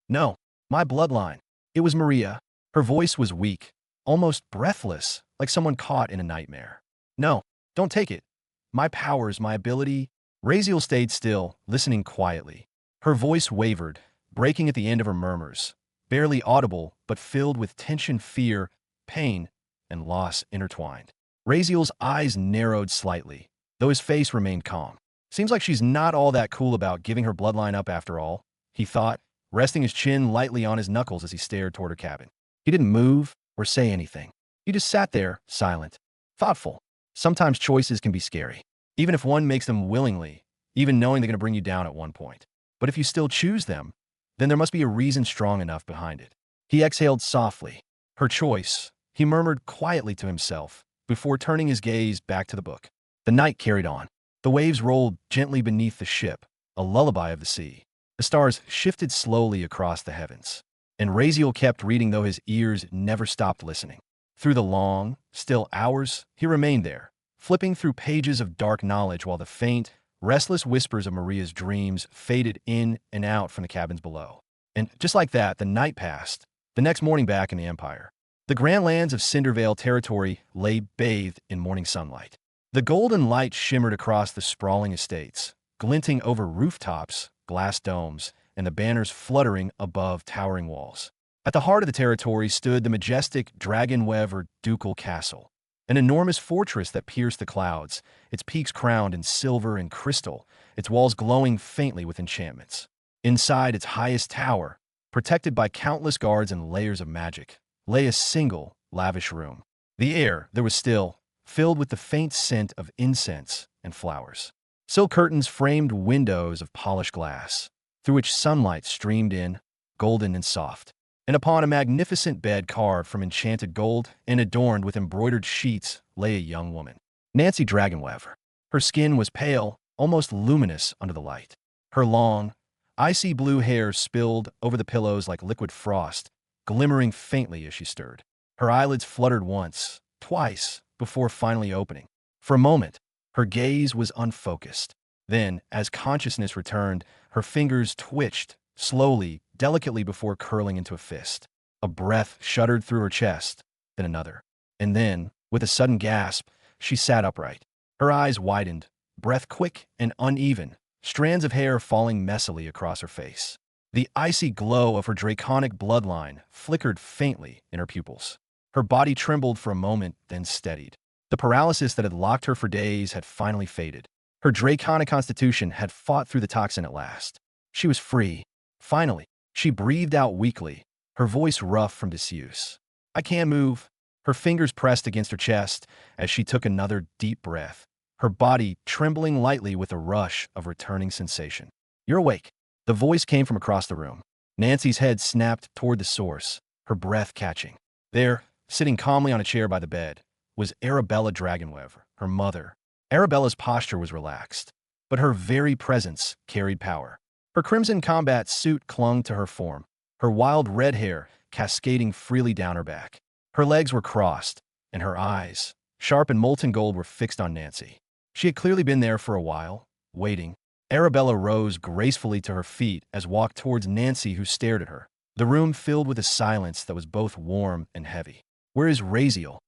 "No, my bloodline." It was Maria. Her voice was weak, almost breathless, like someone caught in a nightmare. "No, don't take it. My powers, my ability." Raziel stayed still, listening quietly. Her voice wavered, breaking at the end of her murmurs, barely audible but filled with tension, fear, pain, and loss intertwined. Raziel's eyes narrowed slightly, though his face remained calm. "Seems like she's not all that cool about giving her bloodline up after all," he thought, resting his chin lightly on his knuckles as he stared toward her cabin. He didn't move or say anything. He just sat there, silent, thoughtful. Sometimes choices can be scary, even if one makes them willingly, even knowing they're going to bring you down at one point. But if you still choose them, then there must be a reason strong enough behind it. He exhaled softly. Her choice, he murmured quietly to himself, before turning his gaze back to the book. The night carried on. The waves rolled gently beneath the ship, a lullaby of the sea. The stars shifted slowly across the heavens, and Raziel kept reading, though his ears never stopped listening. Through the long, still hours, he remained there, flipping through pages of dark knowledge while the faint, restless whispers of Maria's dreams faded in and out from the cabins below. And just like that, the night passed. The next morning, back in the Empire, the grand lands of Cindervale territory lay bathed in morning sunlight. The golden light shimmered across the sprawling estates, glinting over rooftops, glass domes, and the banners fluttering above towering walls. At the heart of the territory stood the majestic dragon-web or ducal castle, an enormous fortress that pierced the clouds, its peaks crowned in silver and crystal, its walls glowing faintly with enchantments. Inside its highest tower, protected by countless guards and layers of magic, lay a single, lavish room. The air, there was still, filled with the faint scent of incense and flowers. Silk curtains framed windows of polished glass, through which sunlight streamed in, golden and soft. And upon a magnificent bed carved from enchanted gold and adorned with embroidered sheets lay a young woman, Nancy Dragonweaver. Her skin was pale, almost luminous under the light. Her long, icy blue hair spilled over the pillows like liquid frost, glimmering faintly as she stirred. Her eyelids fluttered once, twice, before finally opening. For a moment, her gaze was unfocused. Then, as consciousness returned, her fingers twitched, slowly, delicately before curling into a fist. A breath shuddered through her chest, then another. And then, with a sudden gasp, she sat upright. Her eyes widened, breath quick and uneven, strands of hair falling messily across her face. The icy glow of her draconic bloodline flickered faintly in her pupils. Her body trembled for a moment, then steadied. The paralysis that had locked her for days had finally faded. Her draconic constitution had fought through the toxin at last. She was free. Finally, she breathed out weakly, her voice rough from disuse. "I can't move." Her fingers pressed against her chest as she took another deep breath, her body trembling lightly with a rush of returning sensation. "You're awake." The voice came from across the room. Nancy's head snapped toward the source, her breath catching. There, sitting calmly on a chair by the bed, was Arabella Dragonweaver, her mother. Arabella's posture was relaxed, but her very presence carried power. Her crimson combat suit clung to her form, her wild red hair cascading freely down her back. Her legs were crossed, and her eyes, sharp and molten gold, were fixed on Nancy. She had clearly been there for a while, waiting. Arabella rose gracefully to her feet as walked towards Nancy, who stared at her. The room filled with a silence that was both warm and heavy. "Where is Razeal?"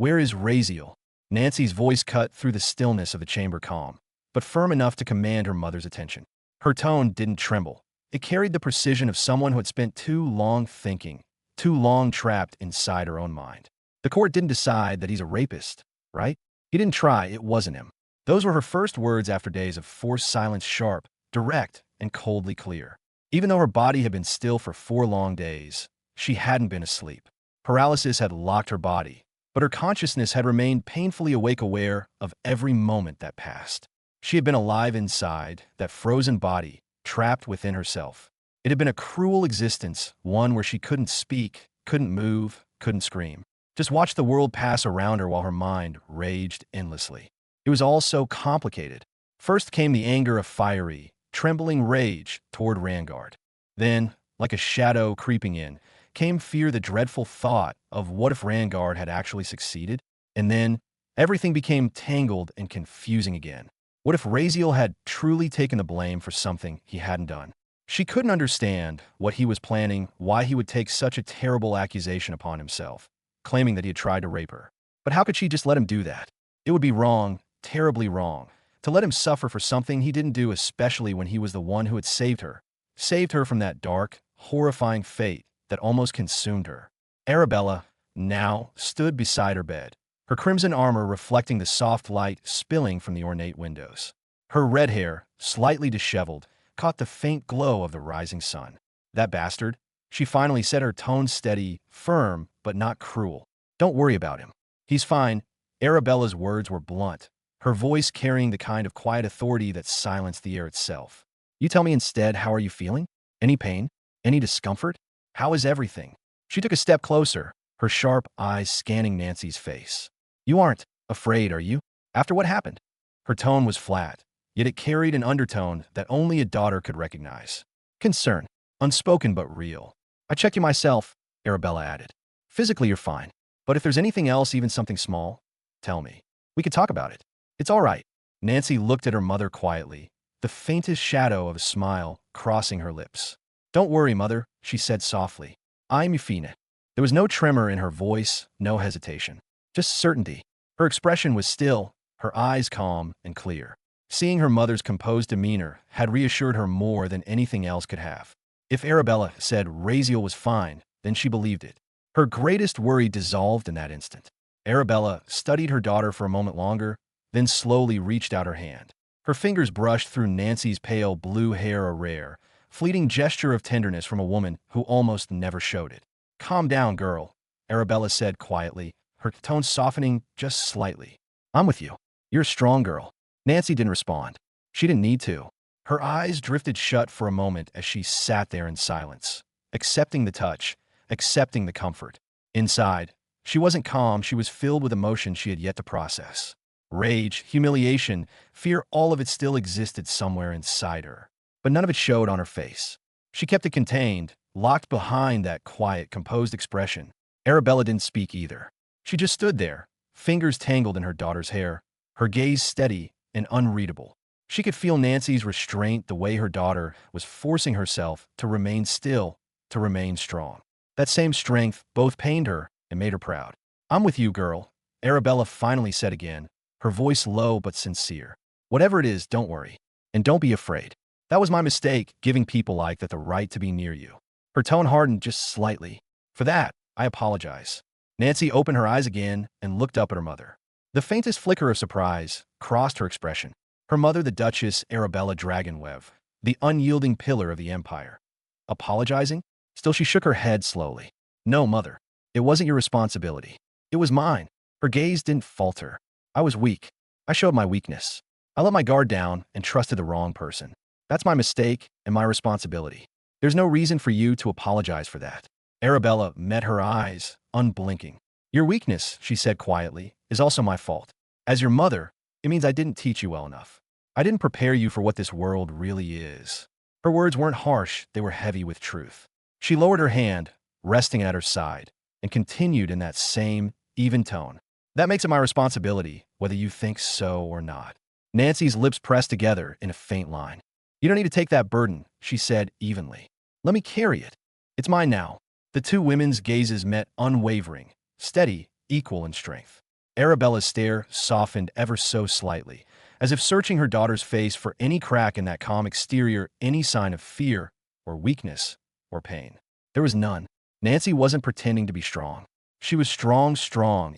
Where is Razeal? Nancy's voice cut through the stillness of the chamber calm, but firm enough to command her mother's attention. Her tone didn't tremble. It carried the precision of someone who had spent too long thinking, too long trapped inside her own mind. The court didn't decide that he's a rapist, right? He didn't try, it wasn't him. Those were her first words after days of forced silence, sharp, direct, and coldly clear. Even though her body had been still for 4 long days, she hadn't been asleep. Paralysis had locked her body, but her consciousness had remained painfully awake, aware of every moment that passed. She had been alive inside, that frozen body, trapped within herself. It had been a cruel existence, one where she couldn't speak, couldn't move, couldn't scream. Just watch the world pass around her while her mind raged endlessly. It was all so complicated. First came the anger of fiery, trembling rage toward Rangard. Then, like a shadow creeping in, came fear, the dreadful thought of what if Rangard had actually succeeded? And then, everything became tangled and confusing again. What if Razeal had truly taken the blame for something he hadn't done? She couldn't understand what he was planning, why he would take such a terrible accusation upon himself, claiming that he had tried to rape her. But how could she just let him do that? It would be wrong, terribly wrong, to let him suffer for something he didn't do, especially when he was the one who had saved her from that dark, horrifying fate that almost consumed her. Arabella, now, stood beside her bed, her crimson armor reflecting the soft light spilling from the ornate windows. Her red hair, slightly disheveled, caught the faint glow of the rising sun. That bastard, she finally said, her tone steady, firm, but not cruel. Don't worry about him. He's fine. Arabella's words were blunt, her voice carrying the kind of quiet authority that silenced the air itself. You tell me instead, how are you feeling? Any pain? Any discomfort? How is everything? She took a step closer, her sharp eyes scanning Nancy's face. You aren't afraid, are you? After what happened? Her tone was flat, yet it carried an undertone that only a daughter could recognize. Concern, unspoken but real. I checked you myself, Arabella added. Physically you're fine, but if there's anything else, even something small, tell me. We could talk about it. It's all right. Nancy looked at her mother quietly, the faintest shadow of a smile crossing her lips. Don't worry, mother, she said softly. I'm Euphina. There was no tremor in her voice, no hesitation. Just certainty. Her expression was still, her eyes calm and clear. Seeing her mother's composed demeanor had reassured her more than anything else could have. If Arabella said Razeal was fine, then she believed it. Her greatest worry dissolved in that instant. Arabella studied her daughter for a moment longer, then slowly reached out her hand. Her fingers brushed through Nancy's pale blue hair, a rare, fleeting gesture of tenderness from a woman who almost never showed it. Calm down, girl, Arabella said quietly, her tone softening just slightly. I'm with you. You're a strong girl. Nancy didn't respond. She didn't need to. Her eyes drifted shut for a moment as she sat there in silence, accepting the touch, accepting the comfort. Inside, she wasn't calm, she was filled with emotion she had yet to process. Rage, humiliation, fear, all of it still existed somewhere inside her, but none of it showed on her face. She kept it contained, locked behind that quiet, composed expression. Arabella didn't speak either. She just stood there, fingers tangled in her daughter's hair, her gaze steady and unreadable. She could feel Nancy's restraint, the way her daughter was forcing herself to remain still, to remain strong. That same strength both pained her and made her proud. I'm with you, girl, Arabella finally said again, her voice low but sincere. Whatever it is, don't worry. And don't be afraid. That was my mistake, giving people like that the right to be near you. Her tone hardened just slightly. For that, I apologize. Nancy opened her eyes again and looked up at her mother. The faintest flicker of surprise crossed her expression. Her mother, the Duchess Arabella Dragonwev, the unyielding pillar of the empire. Apologizing? Still she shook her head slowly. No, mother. It wasn't your responsibility. It was mine. Her gaze didn't falter. I was weak. I showed my weakness. I let my guard down and trusted the wrong person. That's my mistake and my responsibility. There's no reason for you to apologize for that. Arabella met her eyes, unblinking. Your weakness, she said quietly, is also my fault. As your mother, it means I didn't teach you well enough. I didn't prepare you for what this world really is. Her words weren't harsh, they were heavy with truth. She lowered her hand, resting at her side, and continued in that same, even tone. That makes it my responsibility, whether you think so or not. Nancy's lips pressed together in a faint line. You don't need to take that burden, she said evenly. Let me carry it. It's mine now. The two women's gazes met, unwavering, steady, equal in strength. Arabella's stare softened ever so slightly, as if searching her daughter's face for any crack in that calm exterior, any sign of fear or weakness or pain. There was none. Nancy wasn't pretending to be strong. She was strong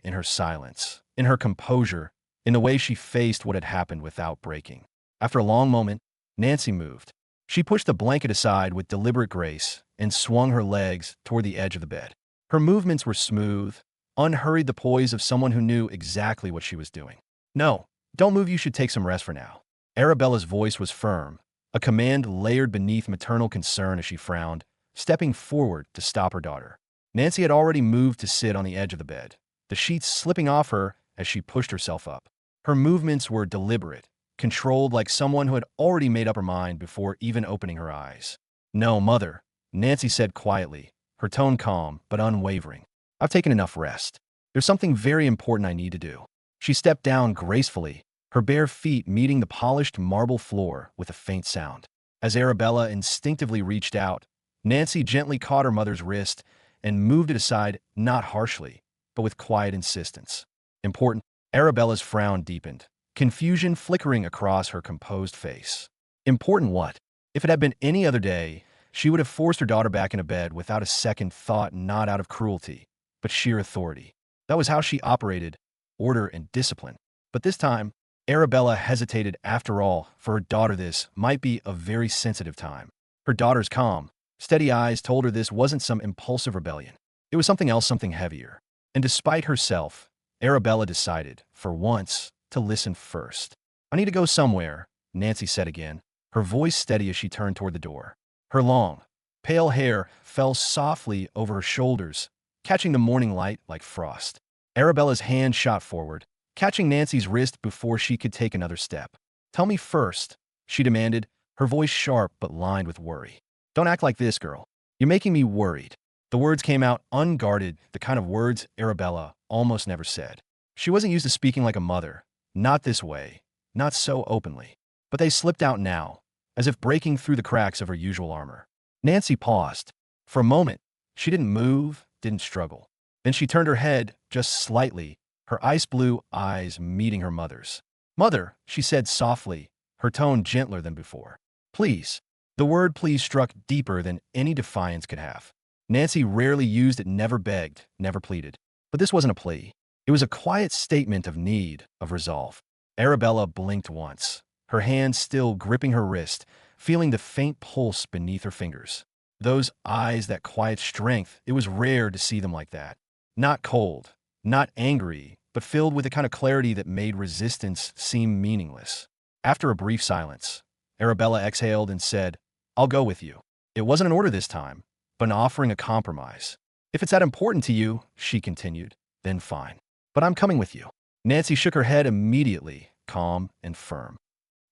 in her silence, in her composure, in the way she faced what had happened without breaking. After a long moment, Nancy moved. She pushed the blanket aside with deliberate grace and swung her legs toward the edge of the bed. Her movements were smooth, unhurried, the poise of someone who knew exactly what she was doing. "No, don't move, you should take some rest for now." Arabella's voice was firm, a command layered beneath maternal concern as she frowned, stepping forward to stop her daughter. Nancy had already moved to sit on the edge of the bed, the sheets slipping off her as she pushed herself up. Her movements were deliberate, controlled, like someone who had already made up her mind before even opening her eyes. "No, Mother," Nancy said quietly, her tone calm but unwavering. "I've taken enough rest. There's something very important I need to do." She stepped down gracefully, her bare feet meeting the polished marble floor with a faint sound. As Arabella instinctively reached out, Nancy gently caught her mother's wrist and moved it aside, not harshly, but with quiet insistence. "Important." Arabella's frown deepened, confusion flickering across her composed face. Important what? If it had been any other day, she would have forced her daughter back into bed without a second thought, not out of cruelty, but sheer authority. That was how she operated, order and discipline. But this time, Arabella hesitated. After all, for her daughter this might be a very sensitive time. Her daughter's calm, steady eyes told her this wasn't some impulsive rebellion. It was something else, something heavier. And despite herself, Arabella decided, for once, to listen first. "I need to go somewhere," Nancy said again, her voice steady as she turned toward the door. Her long, pale hair fell softly over her shoulders, catching the morning light like frost. Arabella's hand shot forward, catching Nancy's wrist before she could take another step. "Tell me first," she demanded, her voice sharp but lined with worry. "Don't act like this, girl. You're making me worried." The words came out unguarded, the kind of words Arabella almost never said. She wasn't used to speaking like a mother, not this way, not so openly. But they slipped out now, as if breaking through the cracks of her usual armor. Nancy paused. For a moment, she didn't move, didn't struggle. Then she turned her head, just slightly, her ice blue eyes meeting her mother's. "Mother," she said softly, her tone gentler than before. "Please." The word please struck deeper than any defiance could have. Nancy rarely used it, never begged, never pleaded. But this wasn't a plea. It was a quiet statement of need, of resolve. Arabella blinked once, her hand still gripping her wrist, feeling the faint pulse beneath her fingers. Those eyes, that quiet strength, it was rare to see them like that. Not cold, not angry, but filled with a kind of clarity that made resistance seem meaningless. After a brief silence, Arabella exhaled and said, "I'll go with you." It wasn't an order this time, but an offering, a compromise. "If it's that important to you," she continued, "then fine. But I'm coming with you." Nancy shook her head immediately, calm and firm.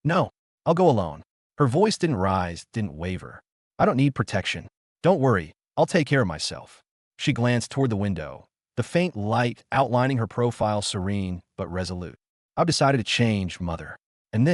"No, I'll go alone." Her voice didn't rise, didn't waver. "I don't need protection. Don't worry, I'll take care of myself." She glanced toward the window, the faint light outlining her profile, serene but resolute. "I've decided to change, Mother. And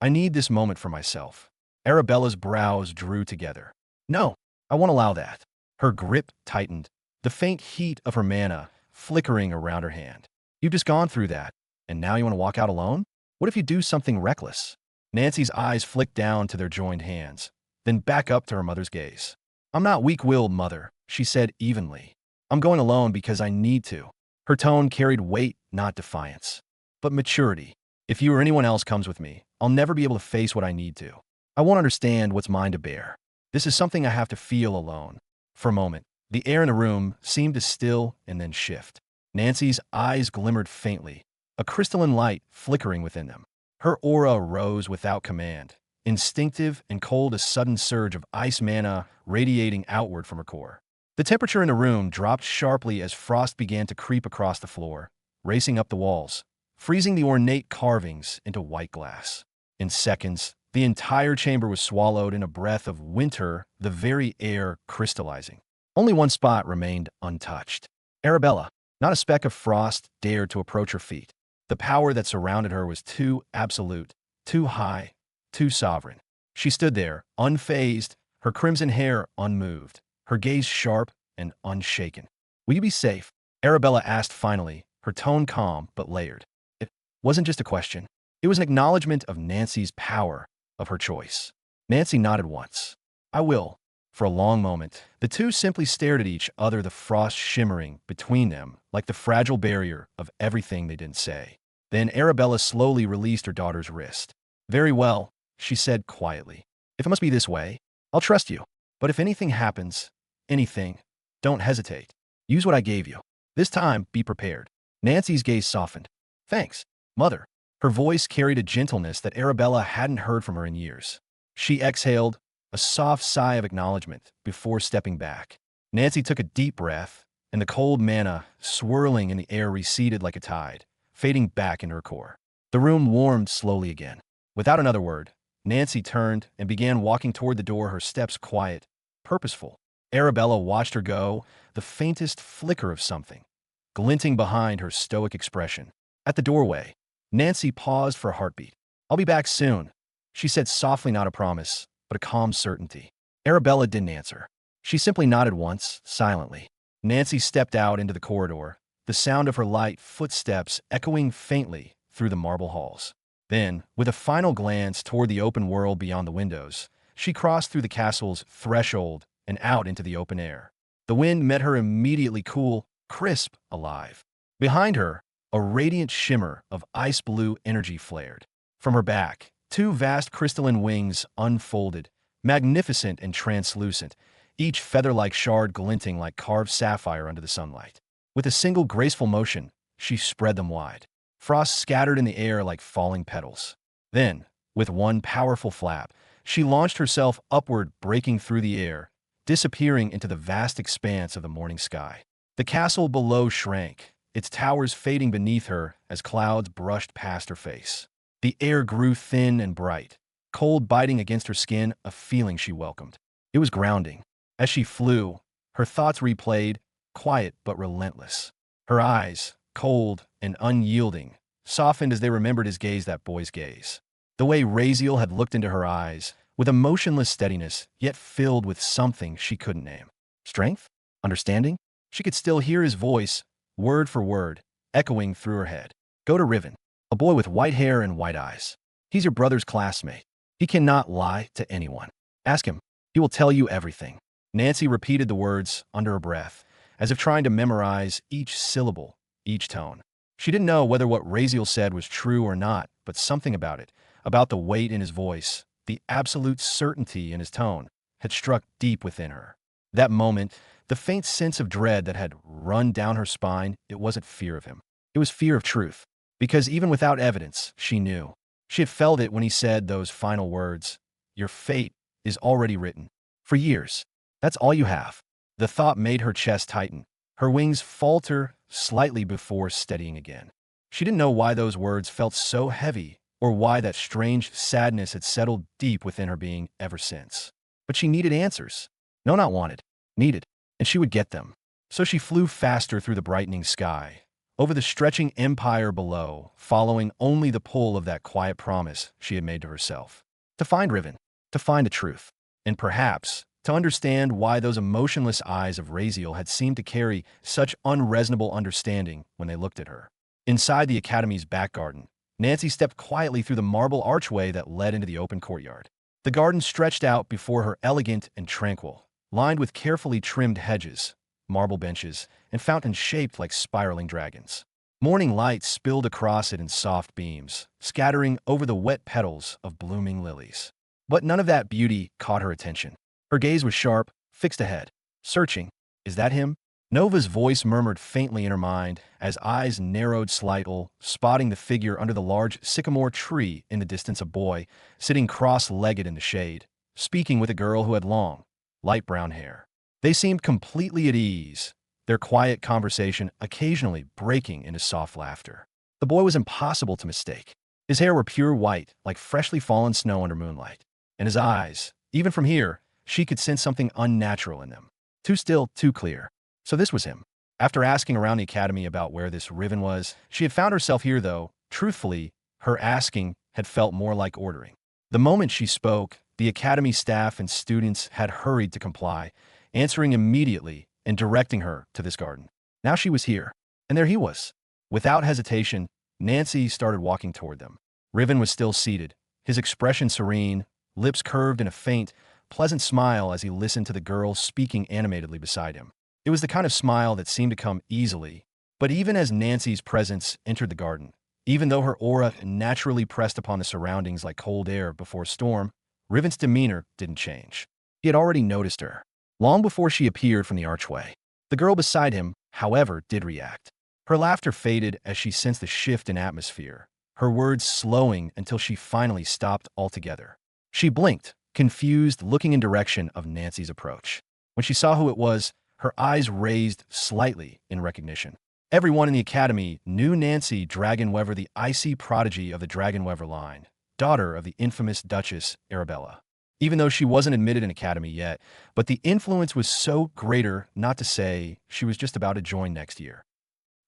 I need this moment for myself." Arabella's brows drew together. "No, I won't allow that." Her grip tightened, the faint heat of her mana flickering around her hand. "You've just gone through that, and now you want to walk out alone? What if you do something reckless?" Nancy's eyes flicked down to their joined hands, then back up to her mother's gaze. "I'm not weak-willed, Mother," she said evenly. "I'm going alone because I need to." Her tone carried weight, not defiance, but maturity. "If you or anyone else comes with me, I'll never be able to face what I need to. I won't understand what's mine to bear. This is something I have to feel alone." For a moment, the air in the room seemed to still and then shift. Nancy's eyes glimmered faintly, a crystalline light flickering within them. Her aura rose without command, instinctive and cold, a sudden surge of ice mana radiating outward from her core. The temperature in the room dropped sharply as frost began to creep across the floor, racing up the walls, freezing the ornate carvings into white glass. In seconds, the entire chamber was swallowed in a breath of winter, the very air crystallizing. Only one spot remained untouched. Arabella, not a speck of frost, dared to approach her feet. The power that surrounded her was too absolute, too high, too sovereign. She stood there, unfazed, her crimson hair unmoved, her gaze sharp and unshaken. "Will you be safe?" Arabella asked finally, her tone calm but layered. It wasn't just a question. It was an acknowledgement of Nancy's power, of her choice. Nancy nodded once. I will. For a long moment, the two simply stared at each other, the frost shimmering between them like the fragile barrier of everything they didn't say. Then Arabella slowly released her daughter's wrist. Very well, she said quietly. If it must be this way, I'll trust you. But if anything happens, anything, don't hesitate. Use what I gave you. This time, be prepared. Nancy's gaze softened. Thanks, Mother. Her voice carried a gentleness that Arabella hadn't heard from her in years. She exhaled, a soft sigh of acknowledgement, before stepping back. Nancy took a deep breath, and the cold manna, swirling in the air, receded like a tide, fading back into her core. The room warmed slowly again. Without another word, Nancy turned and began walking toward the door, her steps quiet, purposeful. Arabella watched her go, the faintest flicker of something glinting behind her stoic expression. At the doorway, Nancy paused for a heartbeat. I'll be back soon, she said softly, not a promise, but a calm certainty. Arabella didn't answer. She simply nodded once, silently. Nancy stepped out into the corridor, the sound of her light footsteps echoing faintly through the marble halls. Then, with a final glance toward the open world beyond the windows, she crossed through the castle's threshold and out into the open air. The wind met her immediately, cool, crisp, alive. Behind her, a radiant shimmer of ice blue energy flared. From her back, two vast crystalline wings unfolded, magnificent and translucent, each feather-like shard glinting like carved sapphire under the sunlight. With a single graceful motion, she spread them wide. Frost scattered in the air like falling petals. Then, with one powerful flap, she launched herself upward, breaking through the air, disappearing into the vast expanse of the morning sky. The castle below shrank, its towers fading beneath her as clouds brushed past her face. The air grew thin and bright, cold biting against her skin, a feeling she welcomed. It was grounding. As she flew, her thoughts replayed, quiet but relentless. Her eyes, cold and unyielding, softened as they remembered his gaze, that boy's gaze. The way Razeal had looked into her eyes, with a motionless steadiness, yet filled with something she couldn't name. Strength? Understanding? She could still hear his voice, word for word, echoing through her head. Go to Riven, a boy with white hair and white eyes. He's your brother's classmate. He cannot lie to anyone. Ask him. He will tell you everything. Nancy repeated the words under her breath, as if trying to memorize each syllable, each tone. She didn't know whether what Razeal said was true or not, but something about it, about the weight in his voice, the absolute certainty in his tone, had struck deep within her. That moment, the faint sense of dread that had run down her spine, it wasn't fear of him. It was fear of truth. Because even without evidence, she knew. She had felt it when he said those final words, "Your fate is already written. For years. That's all you have." The thought made her chest tighten, her wings falter slightly before steadying again. She didn't know why those words felt so heavy, or why that strange sadness had settled deep within her being ever since. But she needed answers. No, not wanted. Needed. And she would get them. So she flew faster through the brightening sky, over the stretching empire below, following only the pull of that quiet promise she had made to herself. To find Riven, to find the truth, and perhaps to understand why those emotionless eyes of Razeal had seemed to carry such unreasonable understanding when they looked at her. Inside the academy's back garden, Nancy stepped quietly through the marble archway that led into the open courtyard. The garden stretched out before her, elegant and tranquil, lined with carefully trimmed hedges, marble benches, and fountains shaped like spiraling dragons. Morning light spilled across it in soft beams, scattering over the wet petals of blooming lilies. But none of that beauty caught her attention. Her gaze was sharp, fixed ahead, searching. Is that him? Nova's voice murmured faintly in her mind as eyes narrowed slightly, spotting the figure under the large sycamore tree in the distance, a boy, sitting cross-legged in the shade, speaking with a girl who had long, light brown hair. They seemed completely at ease, their quiet conversation occasionally breaking into soft laughter. The boy was impossible to mistake. His hair were pure white, like freshly fallen snow under moonlight. And his eyes, even from here, she could sense something unnatural in them. Too still, too clear. So this was him. After asking around the academy about where this Riven was, she had found herself here, though, truthfully, her asking had felt more like ordering. The moment she spoke, the academy staff and students had hurried to comply, answering immediately and directing her to this garden. Now she was here, and there he was, Without hesitation, Nancy started walking toward them. Riven was still seated, his expression serene, lips curved in a faint, pleasant smile as he listened to the girl speaking animatedly beside him. It was the kind of smile that seemed to come easily, but even as Nancy's presence entered the garden, even though her aura naturally pressed upon the surroundings like cold air before a storm, Riven's demeanor didn't change. He had already noticed her, long before she appeared from the archway. The girl beside him, however, did react. Her laughter faded as she sensed the shift in atmosphere, her words slowing until she finally stopped altogether. She blinked, confused, looking in direction of Nancy's approach. When she saw who it was, her eyes raised slightly in recognition. Everyone in the academy knew Nancy Dragonweaver, the icy prodigy of the Dragonweaver line, daughter of the infamous Duchess Arabella. Even though she wasn't admitted in academy yet, but the influence was so greater, not to say she was just about to join next year.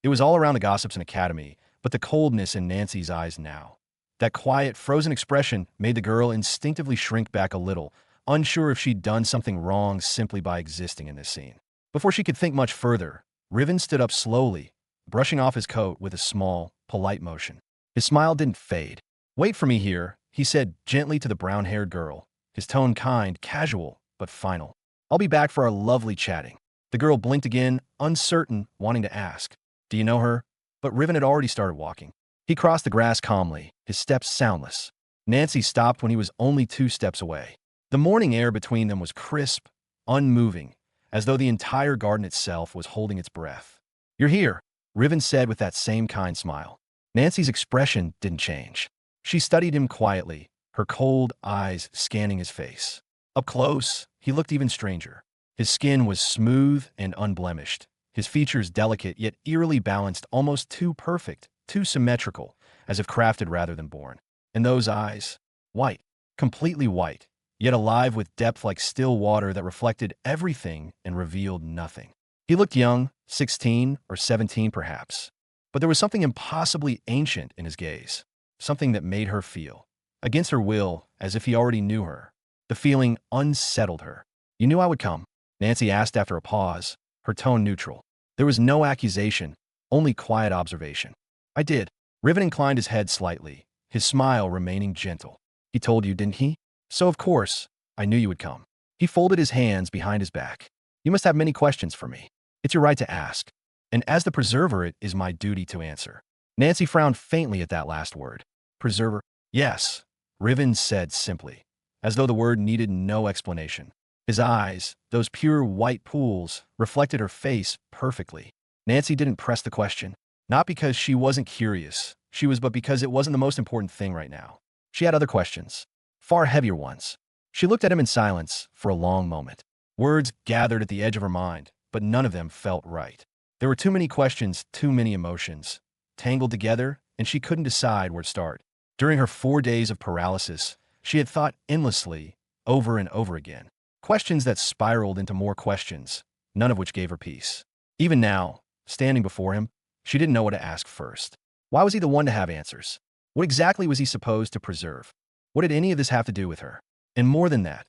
It was all around the gossips in academy, but the coldness in Nancy's eyes now. That quiet, frozen expression made the girl instinctively shrink back a little, unsure if she'd done something wrong simply by existing in this scene. Before she could think much further, Riven stood up slowly, brushing off his coat with a small, polite motion. His smile didn't fade. "Wait for me here," he said gently to the brown-haired girl, his tone kind, casual, but final. "I'll be back for our lovely chatting." The girl blinked again, uncertain, wanting to ask, "Do you know her?" But Riven had already started walking. He crossed the grass calmly, his steps soundless. Nancy stopped when he was only 2 steps away. The morning air between them was crisp, unmoving, as though the entire garden itself was holding its breath. "You're here," Riven said with that same kind smile. Nancy's expression didn't change. She studied him quietly, her cold eyes scanning his face. Up close, he looked even stranger. His skin was smooth and unblemished, his features delicate yet eerily balanced, almost too perfect, too symmetrical, as if crafted rather than born. And those eyes, white, completely white, yet alive with depth like still water that reflected everything and revealed nothing. He looked young, 16 or 17 perhaps, but there was something impossibly ancient in his gaze, something that made her feel, against her will, as if he already knew her. The feeling unsettled her. "You knew I would come?" Nancy asked after a pause, her tone neutral. There was no accusation, only quiet observation. "I did." Riven inclined his head slightly, his smile remaining gentle. "He told you, didn't he? So of course, I knew you would come." He folded his hands behind his back. "You must have many questions for me. It's your right to ask. And as the preserver, it is my duty to answer." Nancy frowned faintly at that last word. "Preserver?" "Yes," Riven said simply, as though the word needed no explanation. His eyes, those pure white pools, reflected her face perfectly. Nancy didn't press the question, not because she wasn't curious, but because it wasn't the most important thing right now. She had other questions, far heavier ones. She looked at him in silence for a long moment. Words gathered at the edge of her mind, but none of them felt right. There were too many questions, too many emotions, tangled together, and she couldn't decide where to start. During her 4 days of paralysis, she had thought endlessly, over and over again. Questions that spiraled into more questions, none of which gave her peace. Even now, standing before him, she didn't know what to ask first. Why was he the one to have answers? What exactly was he supposed to preserve? What did any of this have to do with her? And more than that,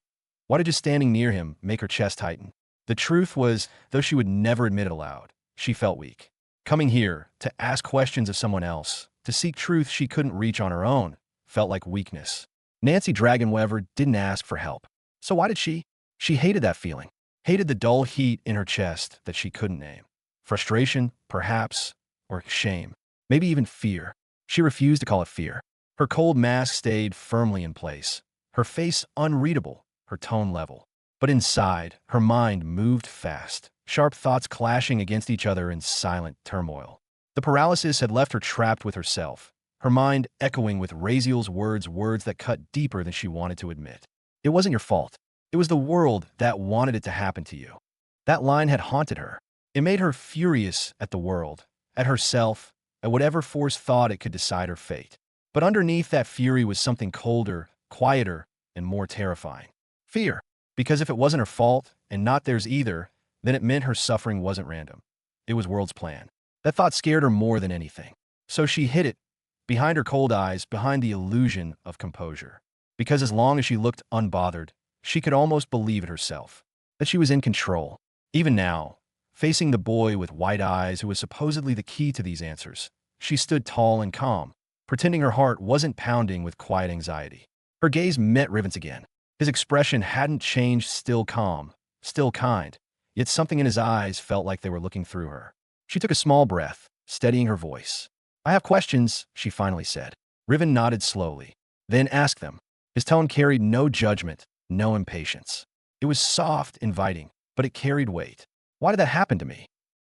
why did just standing near him make her chest tighten? The truth was, though she would never admit it aloud, she felt weak. Coming here, to ask questions of someone else, to seek truth she couldn't reach on her own, felt like weakness. Nancy Dragonweaver didn't ask for help. So why did she? She hated that feeling, hated the dull heat in her chest that she couldn't name. Frustration, perhaps, or shame, maybe even fear. She refused to call it fear. Her cold mask stayed firmly in place, her face unreadable, her tone level. But inside, her mind moved fast, sharp thoughts clashing against each other in silent turmoil. The paralysis had left her trapped with herself, her mind echoing with Razeal's words that cut deeper than she wanted to admit. "It wasn't your fault. It was the world that wanted it to happen to you." That line had haunted her. It made her furious at the world, at herself, at whatever force thought it could decide her fate. But underneath that fury was something colder, quieter, and more terrifying. Fear. Because if it wasn't her fault, and not theirs either, then it meant her suffering wasn't random. It was world's plan. That thought scared her more than anything. So she hid it, behind her cold eyes, behind the illusion of composure. Because as long as she looked unbothered, she could almost believe it herself, that she was in control. Even now, facing the boy with white eyes who was supposedly the key to these answers, She stood tall and calm, pretending her heart wasn't pounding with quiet anxiety. Her gaze met Riven's again. His expression hadn't changed, still calm, still kind, yet something in his eyes felt like they were looking through her. She took a small breath, steadying her voice. "I have questions," she finally said. Riven nodded slowly. "Then ask them." His tone carried no judgment, no impatience. It was soft, inviting, but it carried weight. "Why did that happen to me?"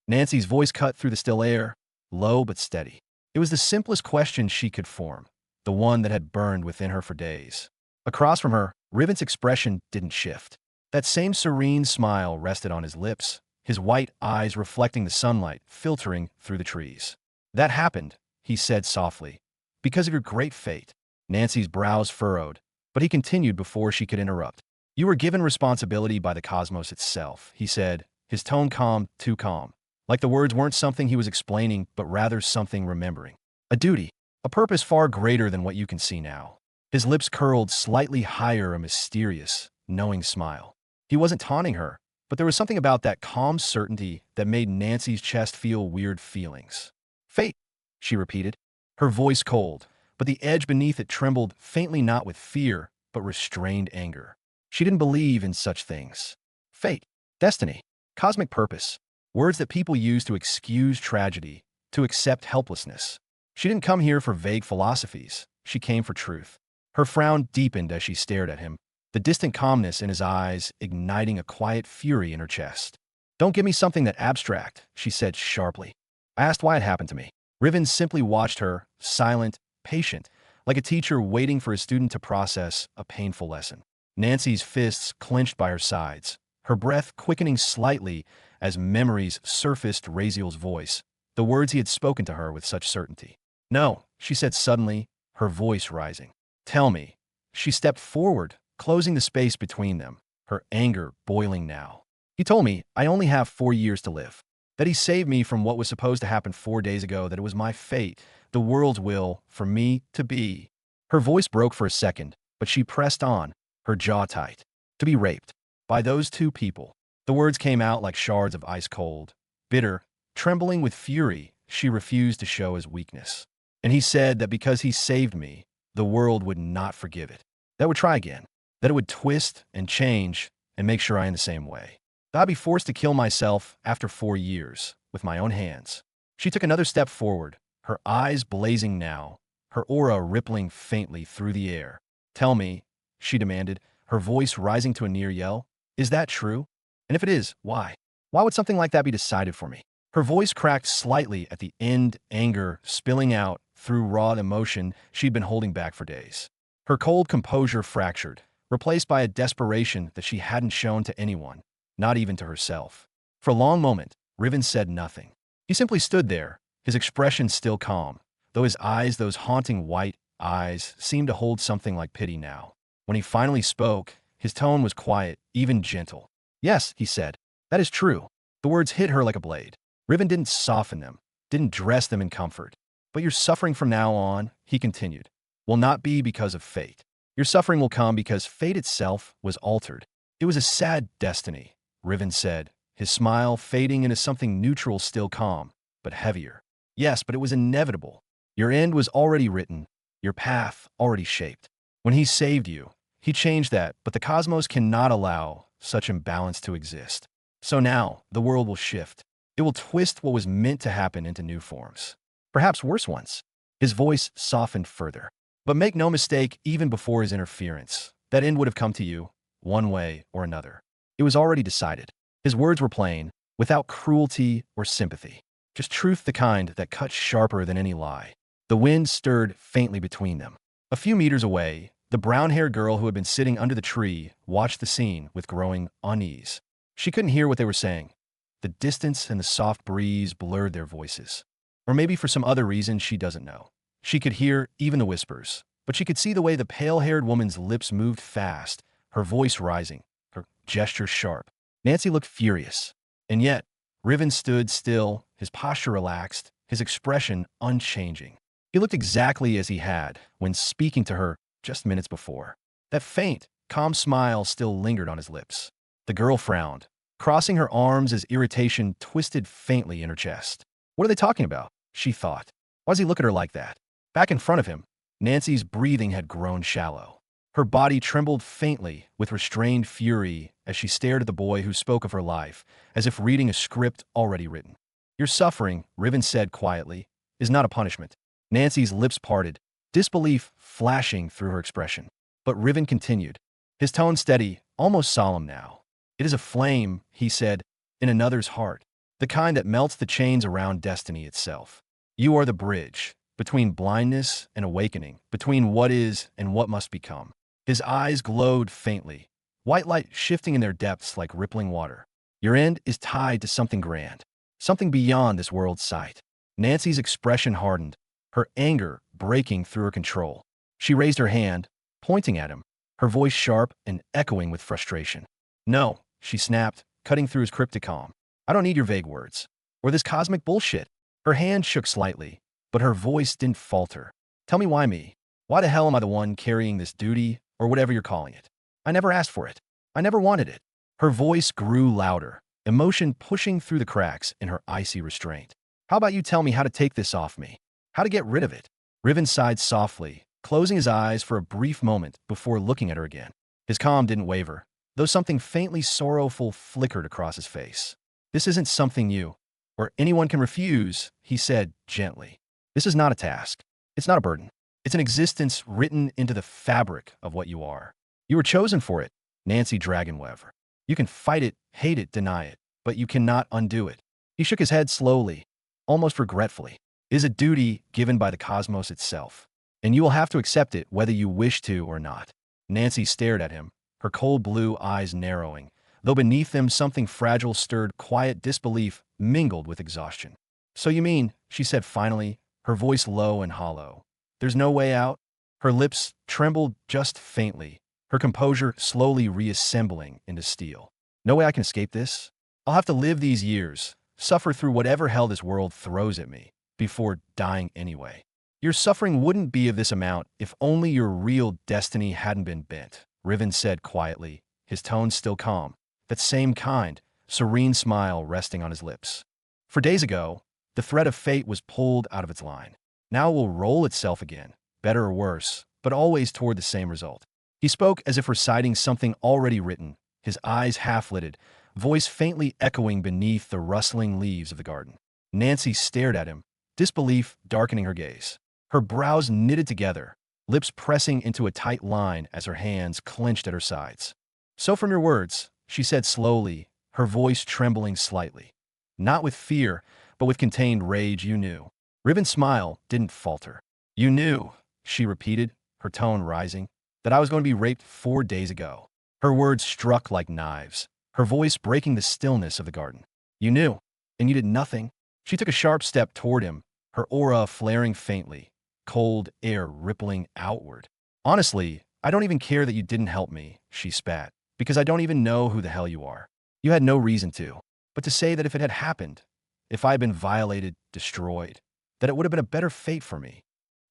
Nancy's voice cut through the still air, low but steady. It was the simplest question she could form, the one that had burned within her for days. Across from her, Riven's expression didn't shift. That same serene smile rested on his lips, his white eyes reflecting the sunlight filtering through the trees. "That happened," he said softly, "because of your great fate." Nancy's brows furrowed, but he continued before she could interrupt. "You were given responsibility by the cosmos itself," he said, his tone calm, too calm. Like the words weren't something he was explaining, but rather something remembering. "A duty, a purpose far greater than what you can see now." His lips curled slightly higher, a mysterious, knowing smile. He wasn't taunting her, but there was something about that calm certainty that made Nancy's chest feel weird feelings. "Fate," she repeated, her voice cold, but the edge beneath it trembled faintly, not with fear, but restrained anger. She didn't believe in such things. Fate, destiny, cosmic purpose, words that people use to excuse tragedy, to accept helplessness. She didn't come here for vague philosophies. She came for truth. Her frown deepened as she stared at him, the distant calmness in his eyes igniting a quiet fury in her chest. "Don't give me something that abstract," she said sharply. "I asked why it happened to me." Riven simply watched her, silent, patient, like a teacher waiting for a student to process a painful lesson. Nancy's fists clenched by her sides, her breath quickening slightly as memories surfaced. Razeal's voice, the words he had spoken to her with such certainty. "No," she said suddenly, her voice rising. "Tell me." She stepped forward, closing the space between them, her anger boiling now. "He told me I only have 4 years to live. That he saved me from what was supposed to happen 4 days ago, that it was my fate, the world's will, for me to be." Her voice broke for a second, but she pressed on, her jaw tight. "To be raped. By those 2 people." The words came out like shards of ice cold, bitter, trembling with fury. She refused to show his weakness. "And he said that because he saved me, the world would not forgive it. That would try again. That it would twist and change and make sure I am the same way. That I'd be forced to kill myself after 4 years, with my own hands." She took another step forward, her eyes blazing now, her aura rippling faintly through the air. "Tell me," she demanded, her voice rising to a near yell, "is that true? And if it is, why? Why would something like that be decided for me?" Her voice cracked slightly at the end, anger spilling out through raw emotion she'd been holding back for days. Her cold composure fractured, replaced by a desperation that she hadn't shown to anyone, not even to herself. For a long moment, Riven said nothing. He simply stood there, his expression still calm, though his eyes, those haunting white eyes, seemed to hold something like pity now. When he finally spoke, his tone was quiet, even gentle. "Yes," he said, "that is true." The words hit her like a blade. Riven didn't soften them, didn't dress them in comfort. "But your suffering from now on," he continued, "will not be because of fate. Your suffering will come because fate itself was altered." "It was a sad destiny," Riven said, his smile fading into something neutral, still calm, but heavier. "Yes, but it was inevitable. Your end was already written, your path already shaped. When he saved you, he changed that, but the cosmos cannot allow such imbalance to exist. So now, the world will shift. It will twist what was meant to happen into new forms. Perhaps worse ones." His voice softened further. "But make no mistake, even before his interference, that end would have come to you, one way or another. It was already decided." His words were plain, without cruelty or sympathy. Just truth, the kind that cuts sharper than any lie. The wind stirred faintly between them. A few meters away, the brown-haired girl who had been sitting under the tree watched the scene with growing unease. She couldn't hear what they were saying. The distance and the soft breeze blurred their voices. Or maybe for some other reason she doesn't know. She could hear even the whispers, but she could see the way the pale-haired woman's lips moved fast, her voice rising, her gestures sharp. Nancy looked furious. And yet, Riven stood still, his posture relaxed, his expression unchanging. He looked exactly as he had when speaking to her just minutes before. That faint, calm smile still lingered on his lips. The girl frowned, crossing her arms as irritation twisted faintly in her chest. "What are they talking about?" she thought. Why does he look at her like that? Back in front of him, Nancy's breathing had grown shallow. Her body trembled faintly with restrained fury as she stared at the boy who spoke of her life, as if reading a script already written. Your suffering, Riven said quietly, is not a punishment. Nancy's lips parted, disbelief flashing through her expression. But Riven continued, his tone steady, almost solemn now. It is a flame, he said, in another's heart, the kind that melts the chains around destiny itself. You are the bridge between blindness and awakening, between what is and what must become. His eyes glowed faintly, white light shifting in their depths like rippling water. Your end is tied to something grand, something beyond this world's sight. Nancy's expression hardened, her anger breaking through her control. She raised her hand, pointing at him, her voice sharp and echoing with frustration. No, she snapped, cutting through his cryptic calm. I don't need your vague words, or this cosmic bullshit. Her hand shook slightly, but her voice didn't falter. Tell me why me? Why the hell am I the one carrying this duty, or whatever you're calling it? I never asked for it. I never wanted it. Her voice grew louder, emotion pushing through the cracks in her icy restraint. How about you tell me how to take this off me? How to get rid of it? Riven sighed softly, closing his eyes for a brief moment before looking at her again. His calm didn't waver, though something faintly sorrowful flickered across his face. This isn't something you or anyone can refuse, he said gently. This is not a task. It's not a burden. It's an existence written into the fabric of what you are. You were chosen for it, Nancy Dragonweaver. You can fight it, hate it, deny it, but you cannot undo it. He shook his head slowly, almost regretfully. It is a duty given by the cosmos itself, and you will have to accept it whether you wish to or not. Nancy stared at him, her cold blue eyes narrowing, though beneath them something fragile stirred quiet disbelief mingled with exhaustion. So you mean, she said finally, her voice low and hollow. There's no way out? Her lips trembled just faintly, her composure slowly reassembling into steel. No way I can escape this? I'll have to live these years, suffer through whatever hell this world throws at me, before dying anyway. Your suffering wouldn't be of this amount if only your real destiny hadn't been bent, Riven said quietly, his tone still calm, that same kind, serene smile resting on his lips. For days ago, the thread of fate was pulled out of its line. Now it will roll itself again, better or worse, but always toward the same result. He spoke as if reciting something already written, his eyes half-lidded, voice faintly echoing beneath the rustling leaves of the garden. Nancy stared at him, disbelief darkening her gaze. Her brows knitted together, lips pressing into a tight line as her hands clenched at her sides. So from your words, she said slowly, her voice trembling slightly. Not with fear, but with contained rage, you knew. Riven's smile didn't falter. You knew, she repeated, her tone rising, that I was going to be raped 4 days ago. Her words struck like knives, her voice breaking the stillness of the garden. You knew, and you did nothing. She took a sharp step toward him, her aura flaring faintly, cold air rippling outward. Honestly, I don't even care that you didn't help me, she spat, because I don't even know who the hell you are. You had no reason to. But to say that if it had happened, if I had been violated, destroyed, that it would have been a better fate for me.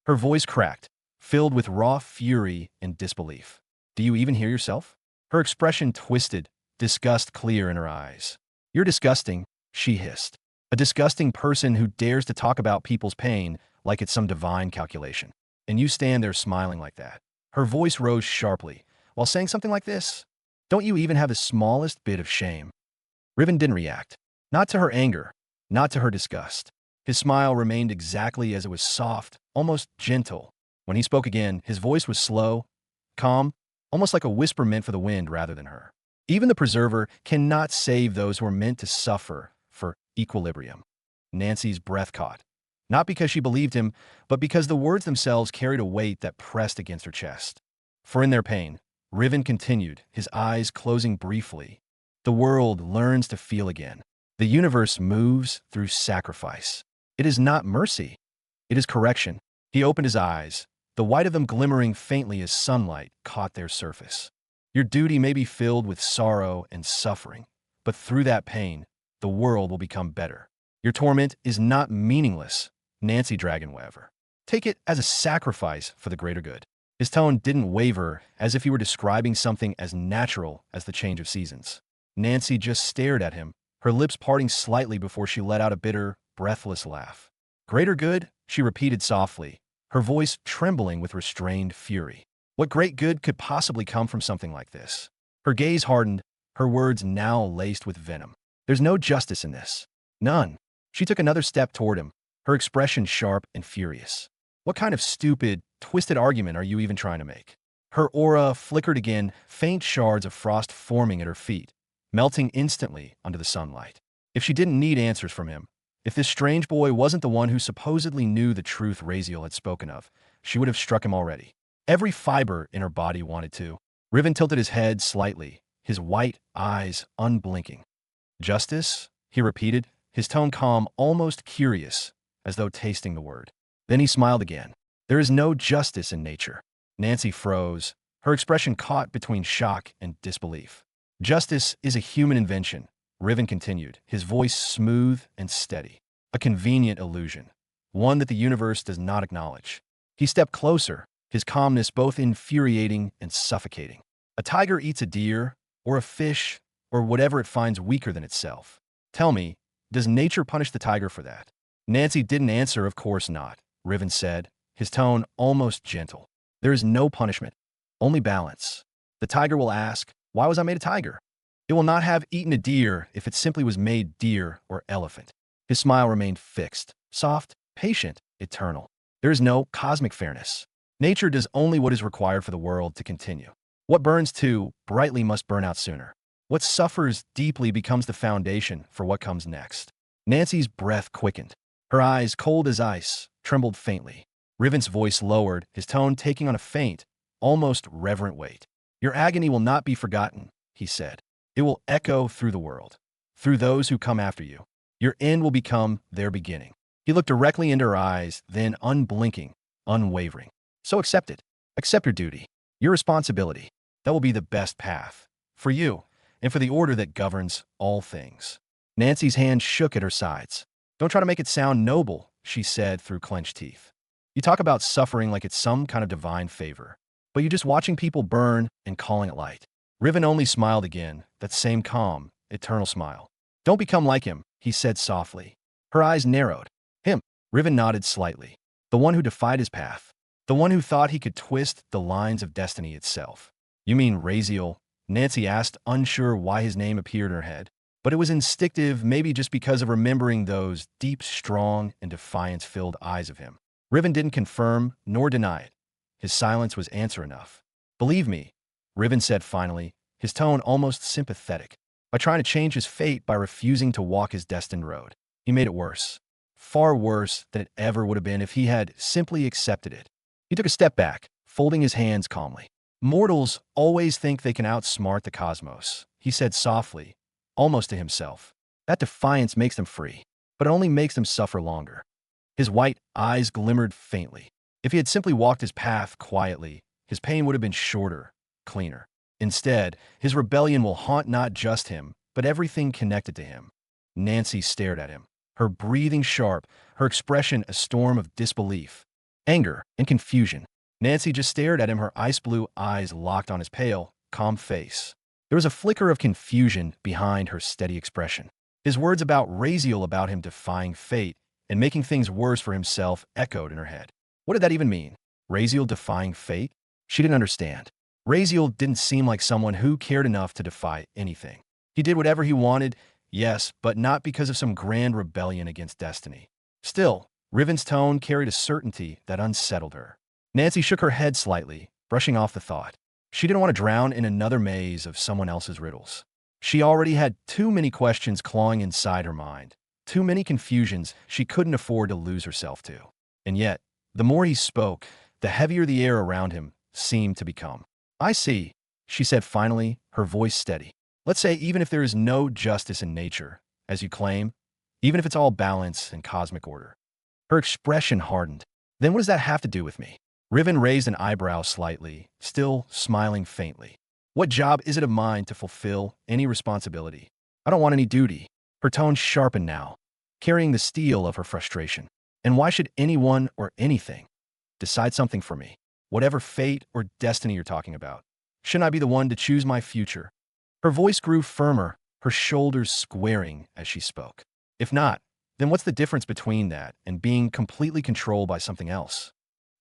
Her voice cracked, filled with raw fury and disbelief. Do you even hear yourself? Her expression twisted, disgust clear in her eyes. You're disgusting, she hissed. A disgusting person who dares to talk about people's pain like it's some divine calculation. And you stand there smiling like that. Her voice rose sharply, while saying something like this. Don't you even have the smallest bit of shame? Riven didn't react. Not to her anger, not to her disgust. His smile remained exactly as it was, soft, almost gentle. When he spoke again, his voice was slow, calm, almost like a whisper meant for the wind rather than her. Even the preserver cannot save those who are meant to suffer for equilibrium. Nancy's breath caught. Not because she believed him, but because the words themselves carried a weight that pressed against her chest. For in their pain, Riven continued, his eyes closing briefly. The world learns to feel again. The universe moves through sacrifice. It is not mercy. It is correction. He opened his eyes, the white of them glimmering faintly as sunlight caught their surface. Your duty may be filled with sorrow and suffering, but through that pain, the world will become better. Your torment is not meaningless, Nancy Dragonweaver. Take it as a sacrifice for the greater good. His tone didn't waver, as if he were describing something as natural as the change of seasons. Nancy just stared at him, her lips parting slightly before she let out a bitter, breathless laugh. Greater good? she repeated softly, her voice trembling with restrained fury. What great good could possibly come from something like this? Her gaze hardened, her words now laced with venom. There's no justice in this. None. She took another step toward him, her expression sharp and furious. What kind of stupid, twisted argument are you even trying to make? Her aura flickered again, faint shards of frost forming at her feet, melting instantly under the sunlight. If she didn't need answers from him, if this strange boy wasn't the one who supposedly knew the truth Razeal had spoken of, she would have struck him already. Every fiber in her body wanted to. Riven tilted his head slightly, his white eyes unblinking. Justice? He repeated, his tone calm, almost curious, as though tasting the word. Then he smiled again. There is no justice in nature. Nancy froze, her expression caught between shock and disbelief. Justice is a human invention, Riven continued, his voice smooth and steady. A convenient illusion, one that the universe does not acknowledge. He stepped closer, his calmness both infuriating and suffocating. A tiger eats a deer, or a fish, or whatever it finds weaker than itself. Tell me, does nature punish the tiger for that? Nancy didn't answer, of course not, Riven said, his tone almost gentle. There is no punishment, only balance. The tiger will ask, why was I made a tiger? It will not have eaten a deer if it simply was made deer or elephant. His smile remained fixed, soft, patient, eternal. There is no cosmic fairness. Nature does only what is required for the world to continue. What burns too brightly must burn out sooner. What suffers deeply becomes the foundation for what comes next. Nancy's breath quickened. Her eyes, cold as ice, trembled faintly. Riven's voice lowered, his tone taking on a faint, almost reverent weight. Your agony will not be forgotten, he said. It will echo through the world, through those who come after you. Your end will become their beginning. He looked directly into her eyes, then unblinking, unwavering. So accept it. Accept your duty, your responsibility. That will be the best path, for you, and for the order that governs all things. Nancy's hand shook at her sides. Don't try to make it sound noble, she said through clenched teeth. You talk about suffering like it's some kind of divine favor, but you're just watching people burn and calling it light. Riven only smiled again, that same calm, eternal smile. Don't become like him, he said softly. Her eyes narrowed. Him. Riven nodded slightly. The one who defied his path. The one who thought he could twist the lines of destiny itself. You mean Razeal? Nancy asked, unsure why his name appeared in her head. But it was instinctive, maybe just because of remembering those deep, strong, and defiance-filled eyes of him. Riven didn't confirm nor deny it. His silence was answer enough. Believe me, Riven said finally, his tone almost sympathetic. By trying to change his fate by refusing to walk his destined road, he made it worse. Far worse than it ever would have been if he had simply accepted it. He took a step back, folding his hands calmly. Mortals always think they can outsmart the cosmos, he said softly, almost to himself. That defiance makes them free, but it only makes them suffer longer. His white eyes glimmered faintly. If he had simply walked his path quietly, his pain would have been shorter, cleaner. Instead, his rebellion will haunt not just him, but everything connected to him. Nancy stared at him, her breathing sharp, her expression a storm of disbelief, anger, and confusion. Nancy just stared at him, her ice-blue eyes locked on his pale, calm face. There was a flicker of confusion behind her steady expression. His words about Razeal, about him defying fate and making things worse for himself, echoed in her head. What did that even mean? Razeal defying fate? She didn't understand. Razeal didn't seem like someone who cared enough to defy anything. He did whatever he wanted, yes, but not because of some grand rebellion against destiny. Still, Riven's tone carried a certainty that unsettled her. Nancy shook her head slightly, brushing off the thought. She didn't want to drown in another maze of someone else's riddles. She already had too many questions clawing inside her mind, too many confusions she couldn't afford to lose herself to. And yet, the more he spoke, the heavier the air around him seemed to become. I see, she said finally, her voice steady. Let's say even if there is no justice in nature, as you claim, even if it's all balance and cosmic order. Her expression hardened. Then what does that have to do with me? Riven raised an eyebrow slightly, still smiling faintly. What job is it of mine to fulfill any responsibility? I don't want any duty. Her tone sharpened now, carrying the steel of her frustration. And why should anyone or anything decide something for me? Whatever fate or destiny you're talking about. Shouldn't I be the one to choose my future? Her voice grew firmer, her shoulders squaring as she spoke. If not, then what's the difference between that and being completely controlled by something else?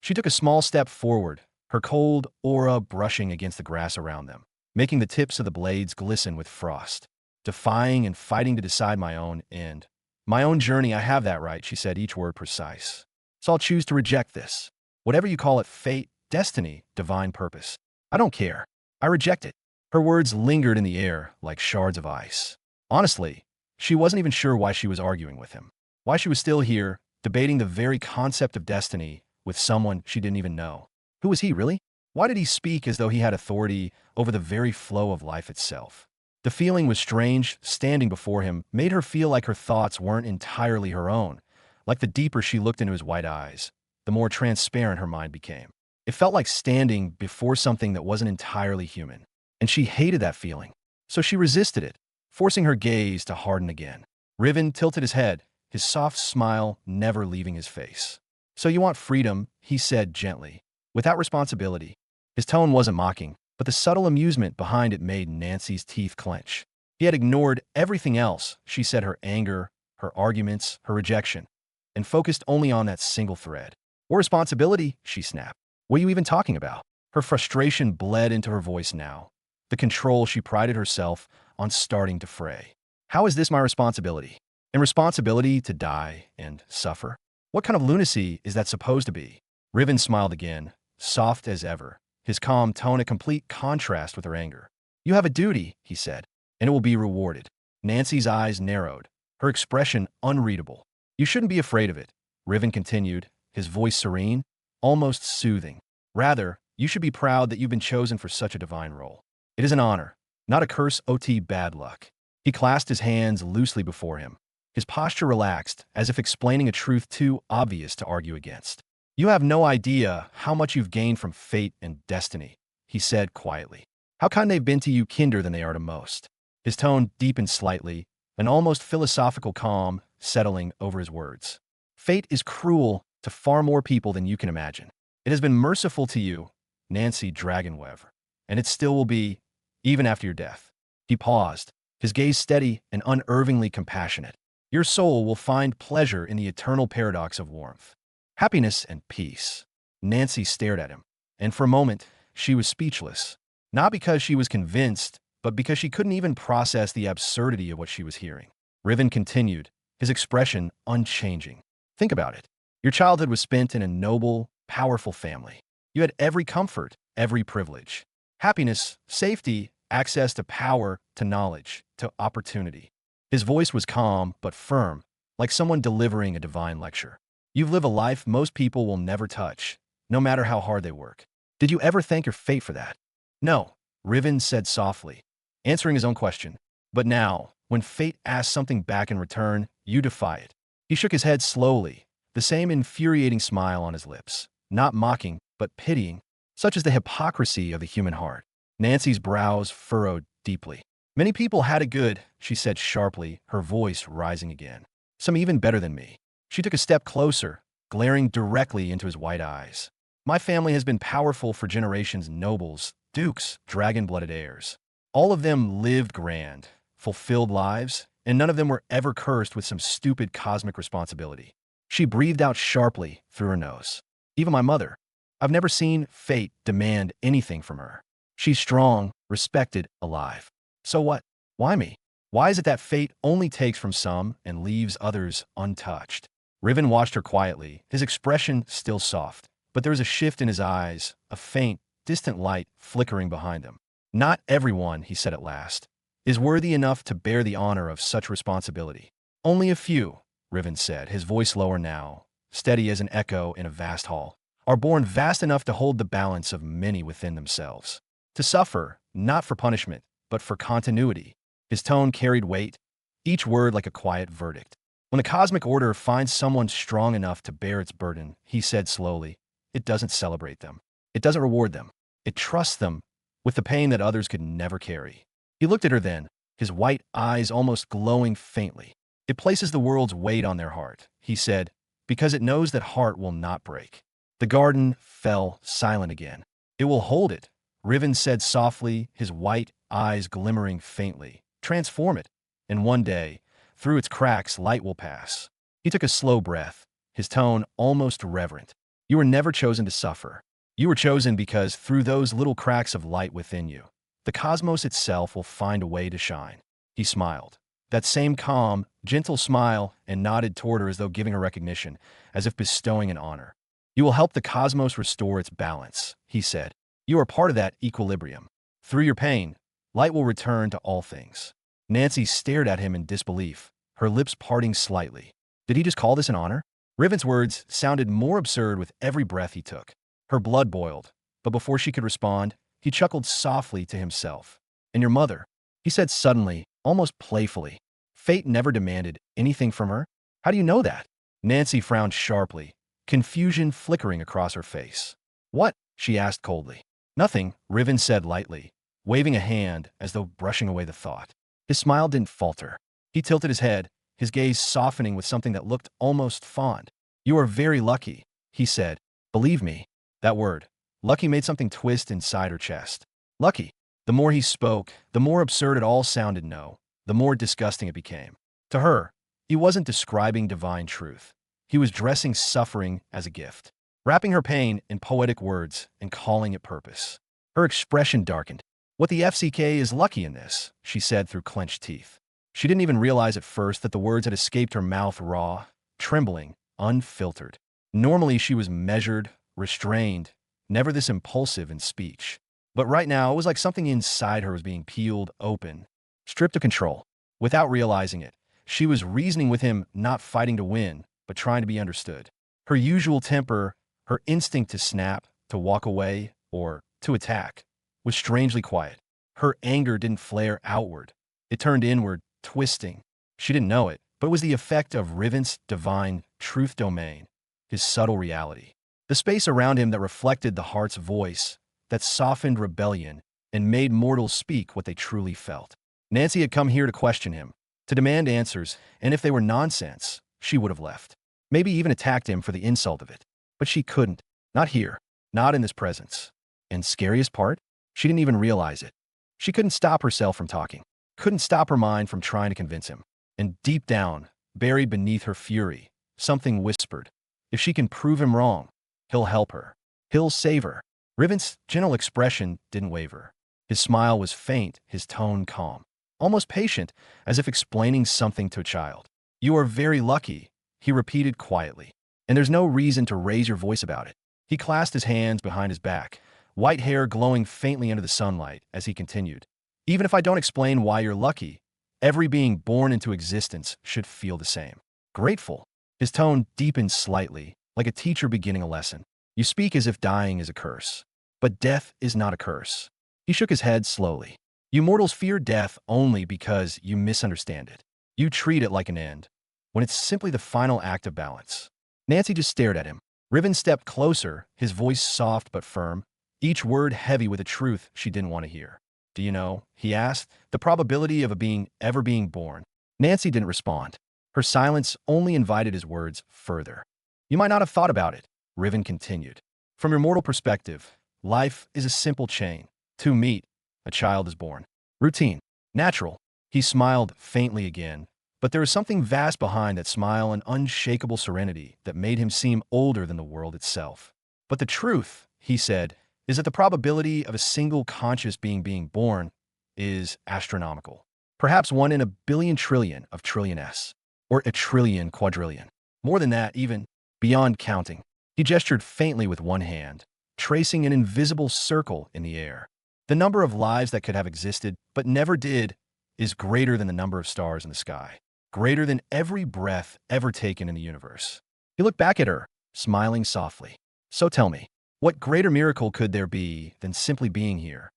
She took a small step forward, her cold aura brushing against the grass around them, making the tips of the blades glisten with frost. Defying and fighting to decide my own end. My own journey, I have that right, she said, each word precise. So I'll choose to reject this. Whatever you call it, fate, destiny, divine purpose. I don't care. I reject it. Her words lingered in the air like shards of ice. Honestly, she wasn't even sure why she was arguing with him. Why she was still here, debating the very concept of destiny with someone she didn't even know. Who was he, really? Why did he speak as though he had authority over the very flow of life itself? The feeling was strange. Standing before him made her feel like her thoughts weren't entirely her own. Like the deeper she looked into his white eyes, the more transparent her mind became. It felt like standing before something that wasn't entirely human. And she hated that feeling. So she resisted it, forcing her gaze to harden again. Riven tilted his head, his soft smile never leaving his face. So you want freedom, he said gently, without responsibility. His tone wasn't mocking, but the subtle amusement behind it made Nancy's teeth clench. He had ignored everything else, she said, her anger, her arguments, her rejection, and focused only on that single thread. Or responsibility, she snapped. What are you even talking about? Her frustration bled into her voice now, the control she prided herself on starting to fray. How is this my responsibility? And responsibility to die and suffer? What kind of lunacy is that supposed to be? Riven smiled again, soft as ever, his calm tone a complete contrast with her anger. You have a duty, he said, and it will be rewarded. Nancy's eyes narrowed, her expression unreadable. You shouldn't be afraid of it, Riven continued, his voice serene, almost soothing. Rather, you should be proud that you've been chosen for such a divine role. It is an honor, not a curse. Bad luck. He clasped his hands loosely before him, his posture relaxed, as if explaining a truth too obvious to argue against. You have no idea how much you've gained from fate and destiny, he said quietly. How kind they've been to you, kinder than they are to most. His tone deepened slightly, an almost philosophical calm settling over his words. Fate is cruel to far more people than you can imagine. It has been merciful to you, Nancy Dragonweaver, and it still will be, even after your death. He paused, his gaze steady and unervingly compassionate. Your soul will find pleasure in the eternal paradox of warmth, happiness, and peace. Nancy stared at him, and for a moment, she was speechless. Not because she was convinced, but because she couldn't even process the absurdity of what she was hearing. Riven continued, his expression unchanging. Think about it. Your childhood was spent in a noble, powerful family. You had every comfort, every privilege. Happiness, safety, access to power, to knowledge, to opportunity. His voice was calm but firm, like someone delivering a divine lecture. You've lived a life most people will never touch, no matter how hard they work. Did you ever thank your fate for that? No, Riven said softly, answering his own question. But now, when fate asks something back in return, you defy it. He shook his head slowly, the same infuriating smile on his lips, not mocking, but pitying. Such is the hypocrisy of the human heart. Nancy's brows furrowed deeply. Many people had it good, she said sharply, her voice rising again. Some even better than me. She took a step closer, glaring directly into his white eyes. My family has been powerful for generations, nobles, dukes, dragon-blooded heirs. All of them lived grand, fulfilled lives, and none of them were ever cursed with some stupid cosmic responsibility. She breathed out sharply through her nose. Even my mother. I've never seen fate demand anything from her. She's strong, respected, alive. So what? Why me? Why is it that fate only takes from some and leaves others untouched? Riven watched her quietly, his expression still soft, but there was a shift in his eyes, a faint, distant light flickering behind them. Not everyone, he said at last, is worthy enough to bear the honor of such responsibility. Only a few, Riven said, his voice lower now, steady as an echo in a vast hall, are born vast enough to hold the balance of many within themselves. To suffer, not for punishment, but for continuity. His tone carried weight, each word like a quiet verdict. When the cosmic order finds someone strong enough to bear its burden, he said slowly, it doesn't celebrate them. It doesn't reward them. It trusts them with the pain that others could never carry. He looked at her then, his white eyes almost glowing faintly. It places the world's weight on their heart, he said, because it knows that heart will not break. The garden fell silent again. It will hold it, Riven said softly, his white eyes glimmering faintly. Transform it, and one day, through its cracks, light will pass. He took a slow breath, his tone almost reverent. You were never chosen to suffer. You were chosen because through those little cracks of light within you, the cosmos itself will find a way to shine. He smiled. That same calm, gentle smile, and nodded toward her as though giving her recognition, as if bestowing an honor. You will help the cosmos restore its balance, he said. You are part of that equilibrium. Through your pain, light will return to all things. Nancy stared at him in disbelief, her lips parting slightly. Did he just call this an honor? Riven's words sounded more absurd with every breath he took. Her blood boiled, but before she could respond, he chuckled softly to himself. And your mother, he said suddenly, almost playfully. Fate never demanded anything from her? How do you know that? Nancy frowned sharply, confusion flickering across her face. What? She asked coldly. Nothing, Riven said lightly, waving a hand as though brushing away the thought. His smile didn't falter. He tilted his head, his gaze softening with something that looked almost fond. You are very lucky, he said. Believe me. That word, lucky, made something twist inside her chest. Lucky. The more he spoke, the more absurd it all sounded. No, the more disgusting it became. To her, he wasn't describing divine truth. He was dressing suffering as a gift, wrapping her pain in poetic words and calling it purpose. Her expression darkened. What the FCK is lucky in this, she said through clenched teeth. She didn't even realize at first that the words had escaped her mouth raw, trembling, unfiltered. Normally she was measured, restrained, never this impulsive in speech. But right now it was like something inside her was being peeled open, stripped of control. Without realizing it, she was reasoning with him, not fighting to win, but trying to be understood. Her usual temper, her instinct to snap, to walk away, or to attack, was strangely quiet. Her anger didn't flare outward. It turned inward, twisting. She didn't know it, but it was the effect of Riven's divine truth domain, his subtle reality. The space around him that reflected the heart's voice, that softened rebellion, and made mortals speak what they truly felt. Nancy had come here to question him, to demand answers, and if they were nonsense, she would have left. Maybe even attacked him for the insult of it. But she couldn't. Not here. Not in this presence. And scariest part? She didn't even realize it. She couldn't stop herself from talking. Couldn't stop her mind from trying to convince him. And deep down, buried beneath her fury, something whispered. If she can prove him wrong, he'll help her. He'll save her. Riven's gentle expression didn't waver. His smile was faint, his tone calm. Almost patient, as if explaining something to a child. You are very lucky, he repeated quietly. And there's no reason to raise your voice about it. He clasped his hands behind his back, white hair glowing faintly under the sunlight as he continued. Even if I don't explain why you're lucky, every being born into existence should feel the same. Grateful. His tone deepened slightly, like a teacher beginning a lesson. You speak as if dying is a curse. But death is not a curse. He shook his head slowly. You mortals fear death only because you misunderstand it. You treat it like an end, when it's simply the final act of balance. Nancy just stared at him. Riven stepped closer, his voice soft but firm, each word heavy with a truth she didn't want to hear. Do you know, he asked, the probability of a being ever being born? Nancy didn't respond. Her silence only invited his words further. You might not have thought about it, Riven continued. From your mortal perspective, life is a simple chain. Two meet, a child is born. Routine. Natural. He smiled faintly again, but there was something vast behind that smile, an unshakable serenity that made him seem older than the world itself. But the truth, he said, is that the probability of a single conscious being born is astronomical. Perhaps 1 in a billion trillion of trillion s, or a trillion quadrillion. More than that, even beyond counting. He gestured faintly with one hand, tracing an invisible circle in the air. The number of lives that could have existed, but never did, is greater than the number of stars in the sky, greater than every breath ever taken in the universe. He looked back at her, smiling softly. So tell me, what greater miracle could there be than simply being here?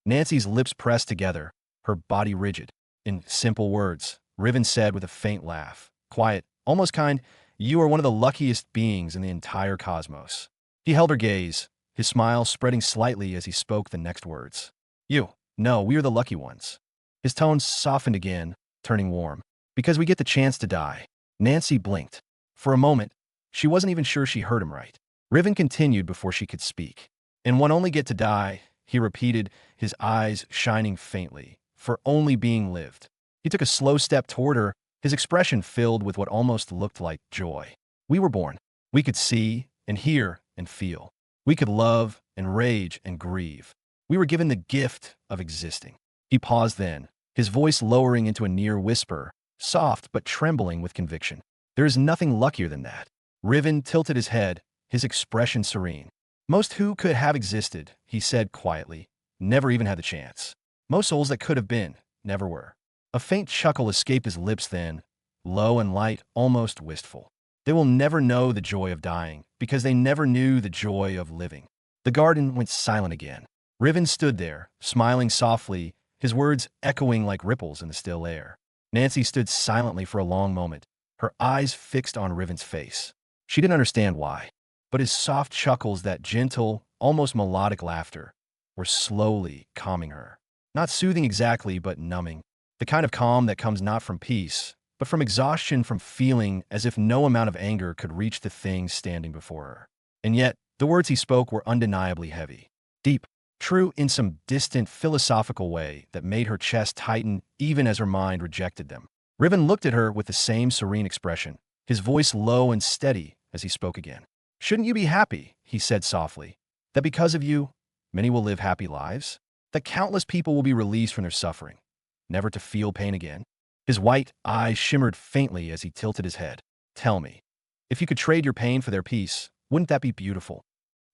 Nancy's lips pressed together, her body rigid. In simple words, Riven said with a faint laugh, quiet, almost kind, you are one of the luckiest beings in the entire cosmos. He held her gaze, his smile spreading slightly as he spoke the next words. You. No, we are the lucky ones. His tone softened again, turning warm. Because we get the chance to die. Nancy blinked. For a moment, she wasn't even sure she heard him right. Riven continued before she could speak. And one only get to die, he repeated, his eyes shining faintly, for only being lived. He took a slow step toward her, his expression filled with what almost looked like joy. We were born. We could see and hear and feel. We could love and rage and grieve. We were given the gift of existing. He paused then, his voice lowering into a near whisper, soft but trembling with conviction. There is nothing luckier than that. Riven tilted his head, his expression serene. Most who could have existed, he said quietly, never even had the chance. Most souls that could have been, never were. A faint chuckle escaped his lips then, low and light, almost wistful. They will never know the joy of dying, because they never knew the joy of living. The garden went silent again. Riven stood there, smiling softly, his words echoing like ripples in the still air. Nancy stood silently for a long moment, her eyes fixed on Riven's face. She didn't understand why, but his soft chuckles, that gentle, almost melodic laughter, were slowly calming her. Not soothing exactly, but numbing. The kind of calm that comes not from peace, but from exhaustion, from feeling as if no amount of anger could reach the thing standing before her. And yet, the words he spoke were undeniably heavy, deep, true in some distant philosophical way that made her chest tighten even as her mind rejected them. Riven looked at her with the same serene expression, his voice low and steady as he spoke again. Shouldn't you be happy, he said softly, that because of you, many will live happy lives? That countless people will be released from their suffering, never to feel pain again? His white eyes shimmered faintly as he tilted his head. Tell me, if you could trade your pain for their peace, wouldn't that be beautiful?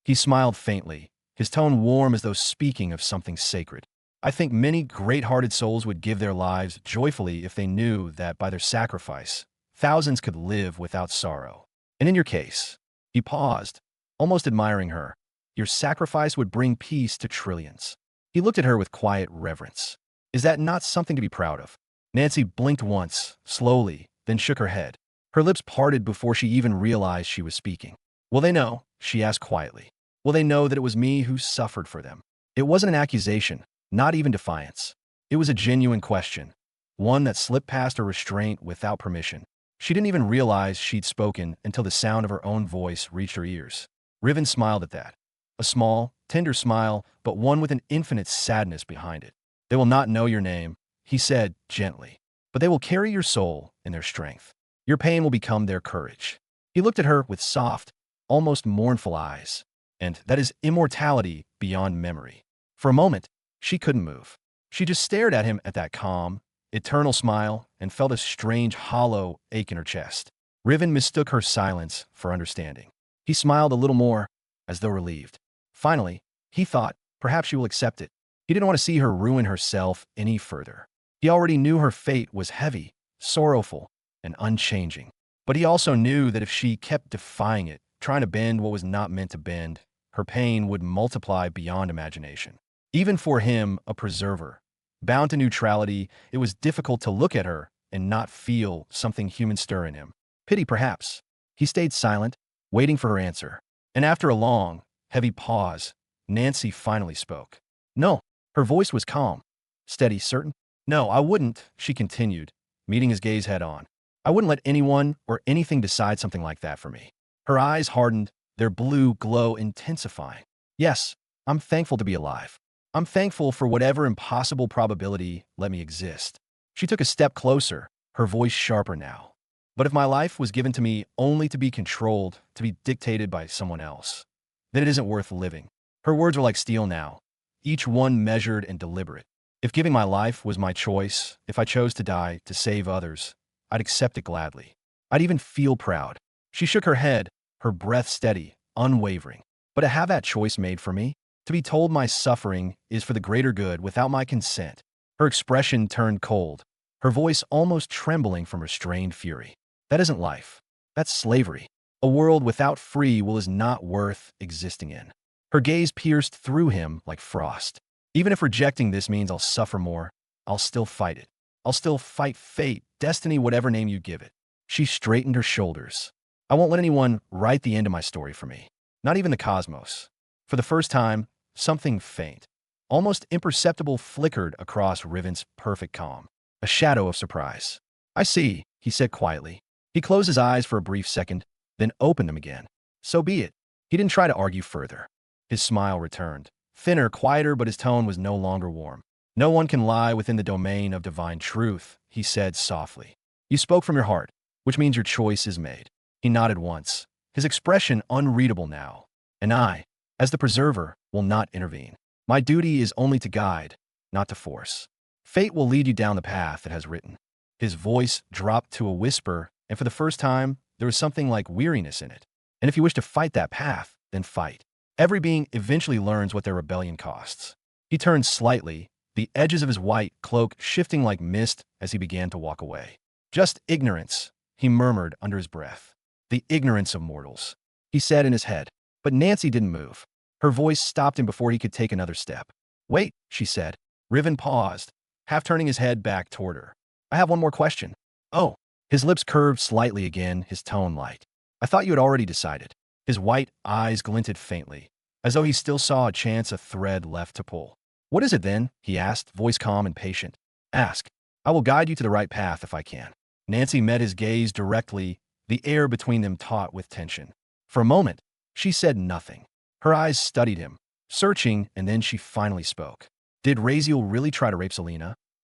He smiled faintly, his tone warm as though speaking of something sacred. I think many great-hearted souls would give their lives joyfully if they knew that by their sacrifice, thousands could live without sorrow. And in your case, he paused, almost admiring her, your sacrifice would bring peace to trillions. He looked at her with quiet reverence. Is that not something to be proud of? Nancy blinked once, slowly, then shook her head. Her lips parted before she even realized she was speaking. Will they know? She asked quietly. Will they know that it was me who suffered for them? It wasn't an accusation, not even defiance. It was a genuine question, one that slipped past her restraint without permission. She didn't even realize she'd spoken until the sound of her own voice reached her ears. Riven smiled at that. A small, tender smile, but one with an infinite sadness behind it. They will not know your name, he said gently, but they will carry your soul in their strength. Your pain will become their courage. He looked at her with soft, almost mournful eyes, and that is immortality beyond memory. For a moment, she couldn't move. She just stared at him at that calm, eternal smile and felt a strange, hollow ache in her chest. Riven mistook her silence for understanding. He smiled a little more, as though relieved. Finally, he thought, perhaps she will accept it. He didn't want to see her ruin herself any further. He already knew her fate was heavy, sorrowful, and unchanging. But he also knew that if she kept defying it, trying to bend what was not meant to bend, her pain would multiply beyond imagination. Even for him, a preserver, bound to neutrality, it was difficult to look at her and not feel something human stir in him. Pity, perhaps. He stayed silent, waiting for her answer. And after a long, heavy pause, Nancy finally spoke. No, her voice was calm, steady, certain. No, I wouldn't, she continued, meeting his gaze head on. I wouldn't let anyone or anything decide something like that for me. Her eyes hardened, their blue glow intensifying. Yes, I'm thankful to be alive. I'm thankful for whatever impossible probability let me exist. She took a step closer, her voice sharper now. But if my life was given to me only to be controlled, to be dictated by someone else, then it isn't worth living. Her words were like steel now, each one measured and deliberate. If giving my life was my choice, if I chose to die to save others, I'd accept it gladly. I'd even feel proud. She shook her head, her breath steady, unwavering. But to have that choice made for me, to be told my suffering is for the greater good without my consent. Her expression turned cold, her voice almost trembling from restrained fury. That isn't life. That's slavery. A world without free will is not worth existing in. Her gaze pierced through him like frost. Even if rejecting this means I'll suffer more, I'll still fight it. I'll still fight fate, destiny, whatever name you give it. She straightened her shoulders. I won't let anyone write the end of my story for me. Not even the cosmos. For the first time, something faint, almost imperceptible, flickered across Riven's perfect calm. A shadow of surprise. I see, he said quietly. He closed his eyes for a brief second, then opened them again. So be it. He didn't try to argue further. His smile returned. Thinner, quieter, but his tone was no longer warm. No one can lie within the domain of divine truth, he said softly. You spoke from your heart, which means your choice is made. He nodded once, his expression unreadable now. And I, as the preserver, will not intervene. My duty is only to guide, not to force. Fate will lead you down the path it has written. His voice dropped to a whisper, and for the first time, there was something like weariness in it. And if you wish to fight that path, then fight. Every being eventually learns what their rebellion costs. He turned slightly, the edges of his white cloak shifting like mist as he began to walk away. Just ignorance, he murmured under his breath. The ignorance of mortals, he said in his head. But Nancy didn't move. Her voice stopped him before he could take another step. Wait, she said. Riven paused, half turning his head back toward her. I have one more question. Oh. His lips curved slightly again, his tone light. I thought you had already decided. His white eyes glinted faintly, as though he still saw a chance a thread left to pull. What is it then? He asked, voice calm and patient. Ask. I will guide you to the right path if I can. Nancy met his gaze directly, the air between them taut with tension. For a moment, she said nothing. Her eyes studied him, searching, and then she finally spoke. Did Razeal really try to rape Selena?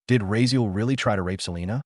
Did Razeal really try to rape Selena?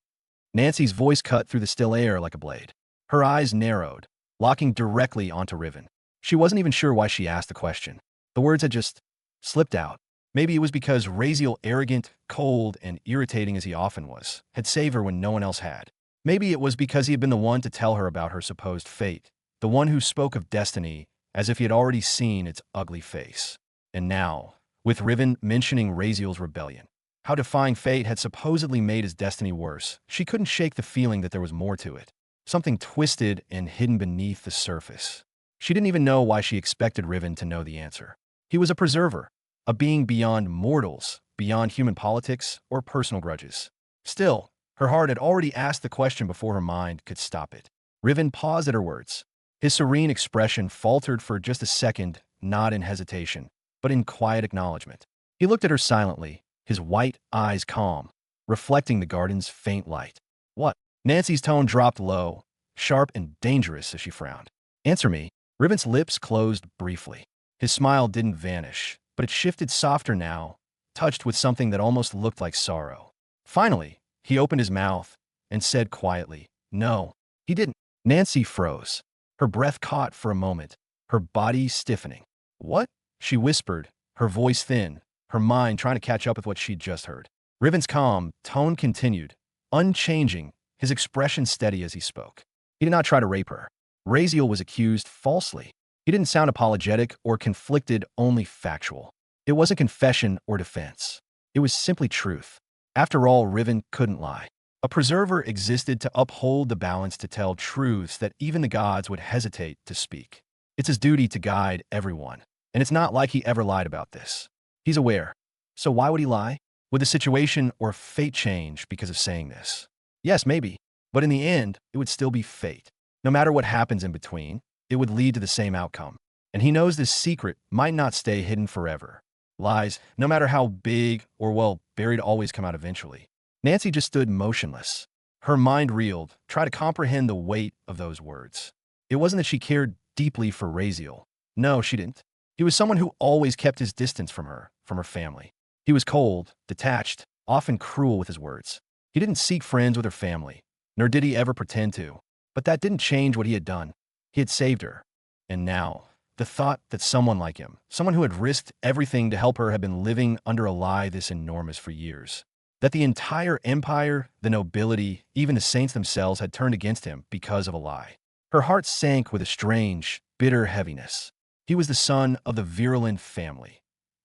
Nancy's voice cut through the still air like a blade. Her eyes narrowed, locking directly onto Riven. She wasn't even sure why she asked the question. The words had just slipped out. Maybe it was because Razeal, arrogant, cold, and irritating as he often was, had saved her when no one else had. Maybe it was because he had been the one to tell her about her supposed fate, the one who spoke of destiny as if he had already seen its ugly face. And now, with Riven mentioning Razeal's rebellion, how defying fate had supposedly made his destiny worse, she couldn't shake the feeling that there was more to it. Something twisted and hidden beneath the surface. She didn't even know why she expected Riven to know the answer. He was a preserver, a being beyond mortals, beyond human politics or personal grudges. Still, her heart had already asked the question before her mind could stop it. Riven paused at her words. His serene expression faltered for just a second, not in hesitation, but in quiet acknowledgement. He looked at her silently, his white eyes calm, reflecting the garden's faint light. What? Nancy's tone dropped low, sharp and dangerous as she frowned. Answer me. Riven's lips closed briefly. His smile didn't vanish, but it shifted softer now, touched with something that almost looked like sorrow. Finally, he opened his mouth and said quietly, No, he didn't. Nancy froze. Her breath caught for a moment, her body stiffening. What? She whispered, her voice thin, her mind trying to catch up with what she'd just heard. Riven's calm tone continued, unchanging, his expression steady as he spoke. He did not try to rape her. Razeal was accused falsely. He didn't sound apologetic or conflicted, only factual. It wasn't confession or defense. It was simply truth. After all, Riven couldn't lie. A preserver existed to uphold the balance, to tell truths that even the gods would hesitate to speak. It's his duty to guide everyone, and it's not like he ever lied about this. He's aware. So why would he lie? Would the situation or fate change because of saying this? Yes, maybe. But in the end, it would still be fate. No matter what happens in between, it would lead to the same outcome. And he knows this secret might not stay hidden forever. Lies, no matter how big or, well, buried, always come out eventually. Nancy just stood motionless. Her mind reeled, tried to comprehend the weight of those words. It wasn't that she cared deeply for Razeal. No, she didn't. He was someone who always kept his distance from her family. He was cold, detached, often cruel with his words. He didn't seek friends with her family, nor did he ever pretend to. But that didn't change what he had done. He had saved her. And now, the thought that someone like him, someone who had risked everything to help her, had been living under a lie this enormous for years. That the entire empire, the nobility, even the saints themselves had turned against him because of a lie. Her heart sank with a strange, bitter heaviness. He was the son of the virulent family,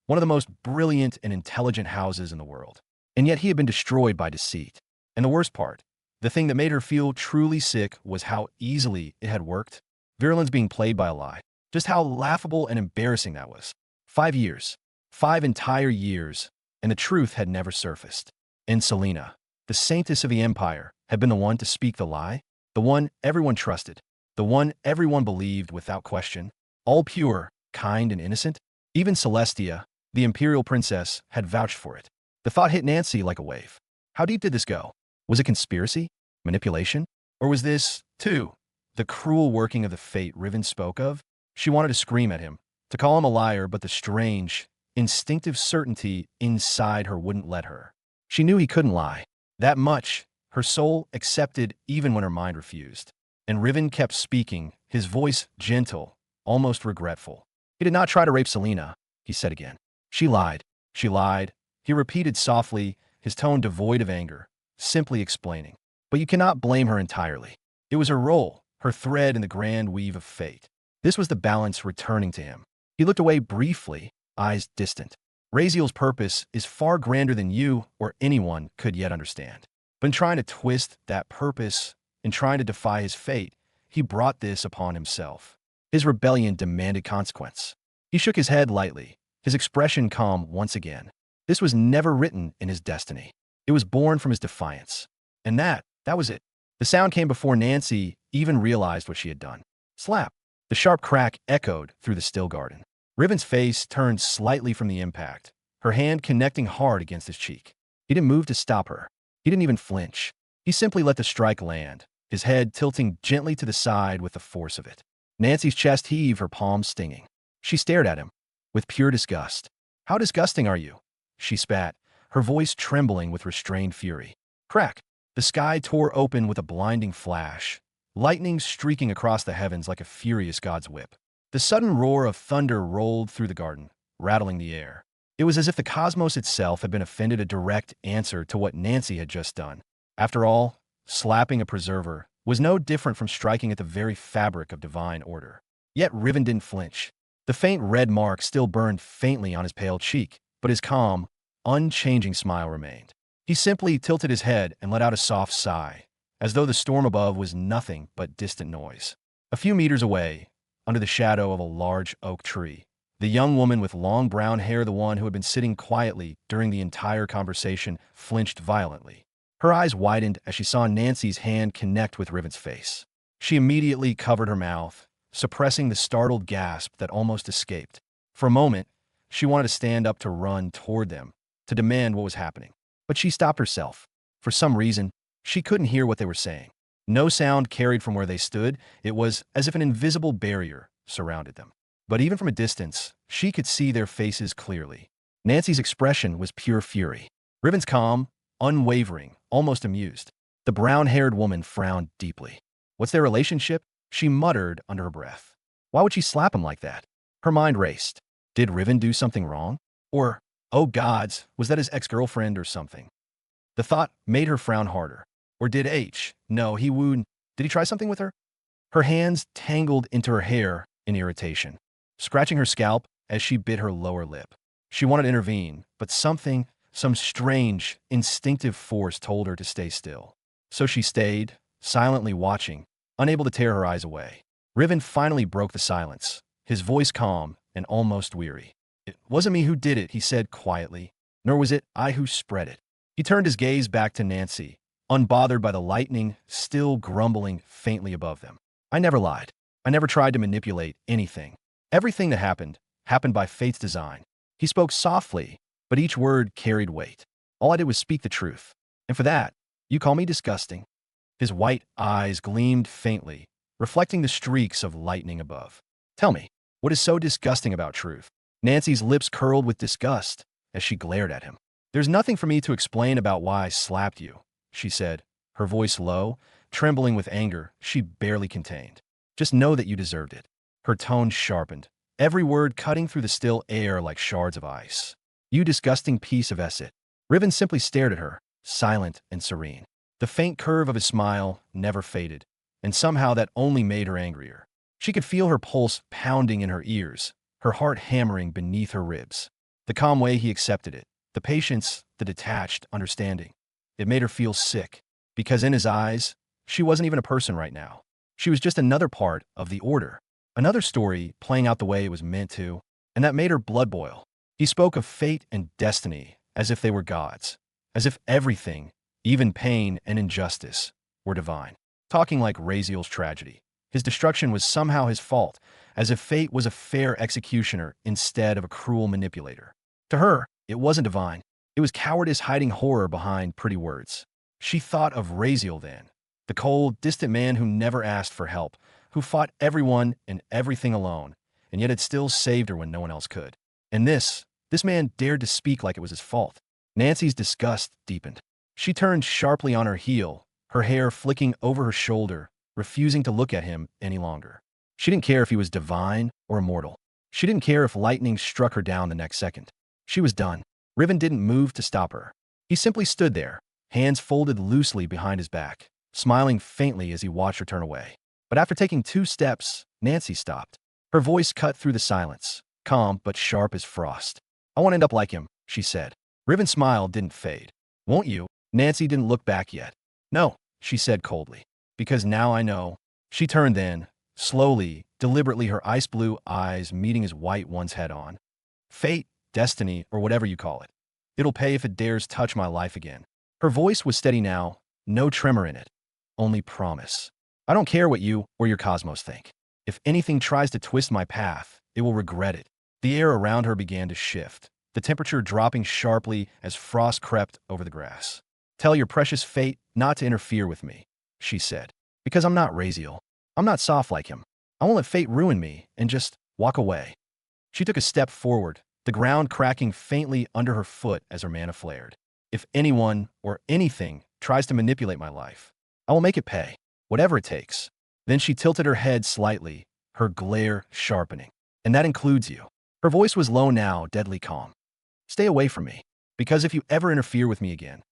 one of the most brilliant and intelligent houses in the world. And yet he had been destroyed by deceit. And the worst part, the thing that made her feel truly sick, was how easily it had worked. Virulence being played by a lie. Just how laughable and embarrassing that was. 5 years. 5 entire years. And the truth had never surfaced. And Selena, the saintess of the empire, had been the one to speak the lie. The one everyone trusted. The one everyone believed without question. All pure, kind, and innocent. Even Celestia, the imperial princess, had vouched for it. The thought hit Nancy like a wave. How deep did this go? Was it conspiracy? Manipulation? Or was this, too, the cruel working of the fate Riven spoke of? She wanted to scream at him, to call him a liar, but the strange, instinctive certainty inside her wouldn't let her. She knew he couldn't lie. That much, Her soul accepted even when her mind refused. And Riven kept speaking, his voice gentle, almost regretful. He did not try to rape Selena, he said again. She lied. She lied. He repeated softly, his tone devoid of anger, simply explaining. But you cannot blame her entirely. It was her role, her thread in the grand weave of fate. This was the balance returning to him. He looked away briefly, eyes distant. Razeal's purpose is far grander than you or anyone could yet understand. But in trying to twist that purpose, in trying to defy his fate, he brought this upon himself. His rebellion demanded consequence. He shook his head lightly, his expression calm once again. This was never written in his destiny. It was born from his defiance. And that was it. The sound came before Nancy even realized what she had done. Slap. The sharp crack echoed through the still garden. Riven's face turned slightly from the impact, her hand connecting hard against his cheek. He didn't move to stop her. He didn't even flinch. He simply let the strike land, his head tilting gently to the side with the force of it. Nancy's chest heaved, her palms stinging. She stared at him with pure disgust. How disgusting are you? She spat, her voice trembling with restrained fury. Crack! The sky tore open with a blinding flash, lightning streaking across the heavens like a furious god's whip. The sudden roar of thunder rolled through the garden, rattling the air. It was as if the cosmos itself had been offended, a direct answer to what Nancy had just done. After all, slapping a preserver was no different from striking at the very fabric of divine order. Yet Riven didn't flinch. The faint red mark still burned faintly on his pale cheek, but his calm, unchanging smile remained. He simply tilted his head and let out a soft sigh, as though the storm above was nothing but distant noise. A few meters away, under the shadow of a large oak tree, the young woman with long brown hair, the one who had been sitting quietly during the entire conversation, flinched violently. Her eyes widened as she saw Nancy's hand connect with Riven's face. She immediately covered her mouth, suppressing the startled gasp that almost escaped. For a moment, she wanted to stand up, to run toward them, to demand what was happening. But she stopped herself. For some reason, she couldn't hear what they were saying. No sound carried from where they stood. It was as if an invisible barrier surrounded them. But even from a distance, she could see their faces clearly. Nancy's expression was pure fury. Riven's calm, unwavering, almost amused. The brown-haired woman frowned deeply. What's their relationship? She muttered under her breath. Why would she slap him like that? Her mind raced. Did Riven do something wrong? Or, oh gods, was that his ex-girlfriend or something? The thought made her frown harder. Or did No, he wooed. Did he try something with her? Her hands tangled into her hair in irritation, scratching her scalp as she bit her lower lip. She wanted to intervene, but some strange, instinctive force told her to stay still. So she stayed, silently watching, unable to tear her eyes away. Riven finally broke the silence, his voice calm and almost weary. It wasn't me who did it, he said quietly, nor was it I who spread it. He turned his gaze back to Nancy, unbothered by the lightning still grumbling faintly above them. I never lied. I never tried to manipulate anything. Everything that happened by fate's design. He spoke softly, but each word carried weight. All I did was speak the truth. And for that, you call me disgusting? His white eyes gleamed faintly, reflecting the streaks of lightning above. Tell me, what is so disgusting about truth? Nancy's lips curled with disgust as she glared at him. There's nothing for me to explain about why I slapped you, she said, her voice low, trembling with anger she barely contained. Just know that you deserved it. Her tone sharpened, every word cutting through the still air like shards of ice. You disgusting piece of acid. Riven simply stared at her, silent and serene. The faint curve of his smile never faded, and somehow that only made her angrier. She could feel her pulse pounding in her ears, her heart hammering beneath her ribs. The calm way he accepted it, the patience, the detached understanding. It made her feel sick, because in his eyes, she wasn't even a person right now. She was just another part of the order, another story playing out the way it was meant to, and that made her blood boil. He spoke of fate and destiny as if they were gods, as if everything, even pain and injustice, were divine. Talking like Razeal's tragedy. His destruction was somehow his fault, as if fate was a fair executioner instead of a cruel manipulator. To her, it wasn't divine. It was cowardice hiding horror behind pretty words. She thought of Razeal then, the cold, distant man who never asked for help, who fought everyone and everything alone, and yet had still saved her when no one else could. And this man dared to speak like it was his fault. Nancy's disgust deepened. She turned sharply on her heel, her hair flicking over her shoulder, refusing to look at him any longer. She didn't care if he was divine or immortal. She didn't care if lightning struck her down the next second. She was done. Riven didn't move to stop her. He simply stood there, hands folded loosely behind his back, smiling faintly as he watched her turn away. But after taking 2 steps, Nancy stopped. Her voice cut through the silence, calm but sharp as frost. "I want to end up like him," she said. Riven's smile didn't fade. "Won't you?" Nancy didn't look back yet. "No," she said coldly. "Because now I know." She turned then, slowly, deliberately, her ice blue eyes meeting his white ones head on. "Fate, destiny, or whatever you call it. It'll pay if it dares touch my life again." Her voice was steady now, no tremor in it. Only promise. "I don't care what you or your cosmos think. If anything tries to twist my path, it will regret it." The air around her began to shift, the temperature dropping sharply as frost crept over the grass. "Tell your precious fate not to interfere with me," she said. "Because I'm not Razeal. I'm not soft like him. I won't let fate ruin me and just walk away." She took a step forward, the ground cracking faintly under her foot as her mana flared. "If anyone or anything tries to manipulate my life, I will make it pay, whatever it takes." Then she tilted her head slightly, her glare sharpening. "And that includes you." Her voice was low now, deadly calm. "Stay away from me, because if you ever interfere with me again."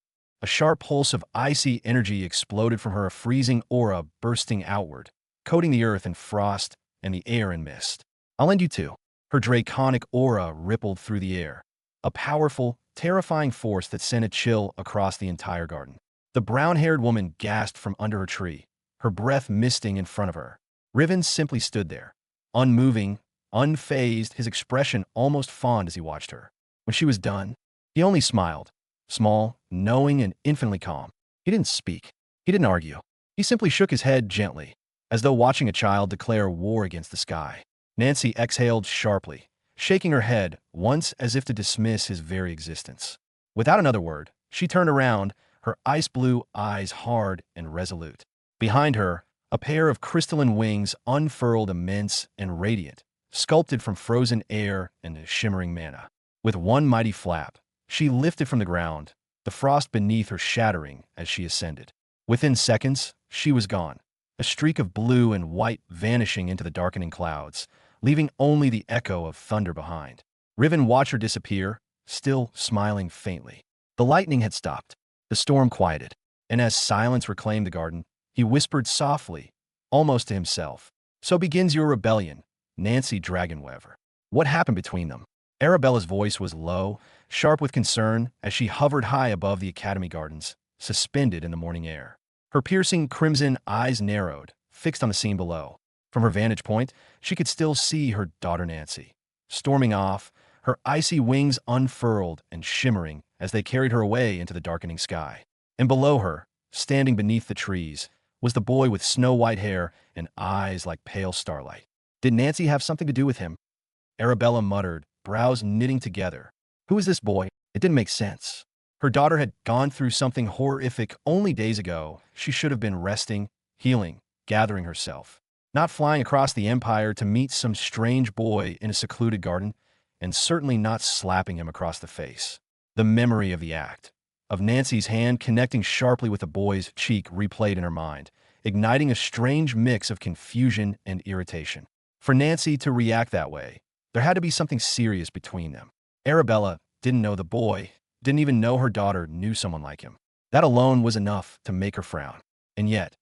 A sharp pulse of icy energy exploded from her, a freezing aura bursting outward, coating the earth in frost and the air in mist. "I'll end you too." Her draconic aura rippled through the air, a powerful, terrifying force that sent a chill across the entire garden. The brown-haired woman gasped from under her tree, her breath misting in front of her. Riven simply stood there, unmoving, unfazed, his expression almost fond as he watched her. When she was done, he only smiled, small, knowing, and infinitely calm. He didn't speak. He didn't argue. He simply shook his head gently, as though watching a child declare war against the sky. Nancy exhaled sharply, shaking her head once as if to dismiss his very existence. Without another word, she turned around, her ice blue eyes hard and resolute. Behind her, a pair of crystalline wings unfurled, immense and radiant, sculpted from frozen air and shimmering mana. With one mighty flap, she lifted from the ground, the frost beneath her shattering as she ascended. Within seconds, she was gone, a streak of blue and white vanishing into the darkening clouds, leaving only the echo of thunder behind. Riven watched her disappear, still smiling faintly. The lightning had stopped, the storm quieted, and as silence reclaimed the garden, he whispered softly, almost to himself, "So begins your rebellion, Nancy Dragonweaver." What happened between them? Arabella's voice was low, sharp with concern, as she hovered high above the academy gardens, suspended in the morning air. Her piercing crimson eyes narrowed, fixed on the scene below. From her vantage point, she could still see her daughter Nancy, storming off, her icy wings unfurled and shimmering as they carried her away into the darkening sky. And below her, standing beneath the trees, was the boy with snow-white hair and eyes like pale starlight. Did Nancy have something to do with him? Arabella muttered, brows knitting together. Who is this boy? It didn't make sense. Her daughter had gone through something horrific only days ago. She should have been resting, healing, gathering herself, not flying across the empire to meet some strange boy in a secluded garden, and certainly not slapping him across the face. The memory of the act, of Nancy's hand connecting sharply with the boy's cheek, replayed in her mind, igniting a strange mix of confusion and irritation. For Nancy to react that way, there had to be something serious between them. Arabella didn't know the boy, didn't even know her daughter knew someone like him. That alone was enough to make her frown. And yet,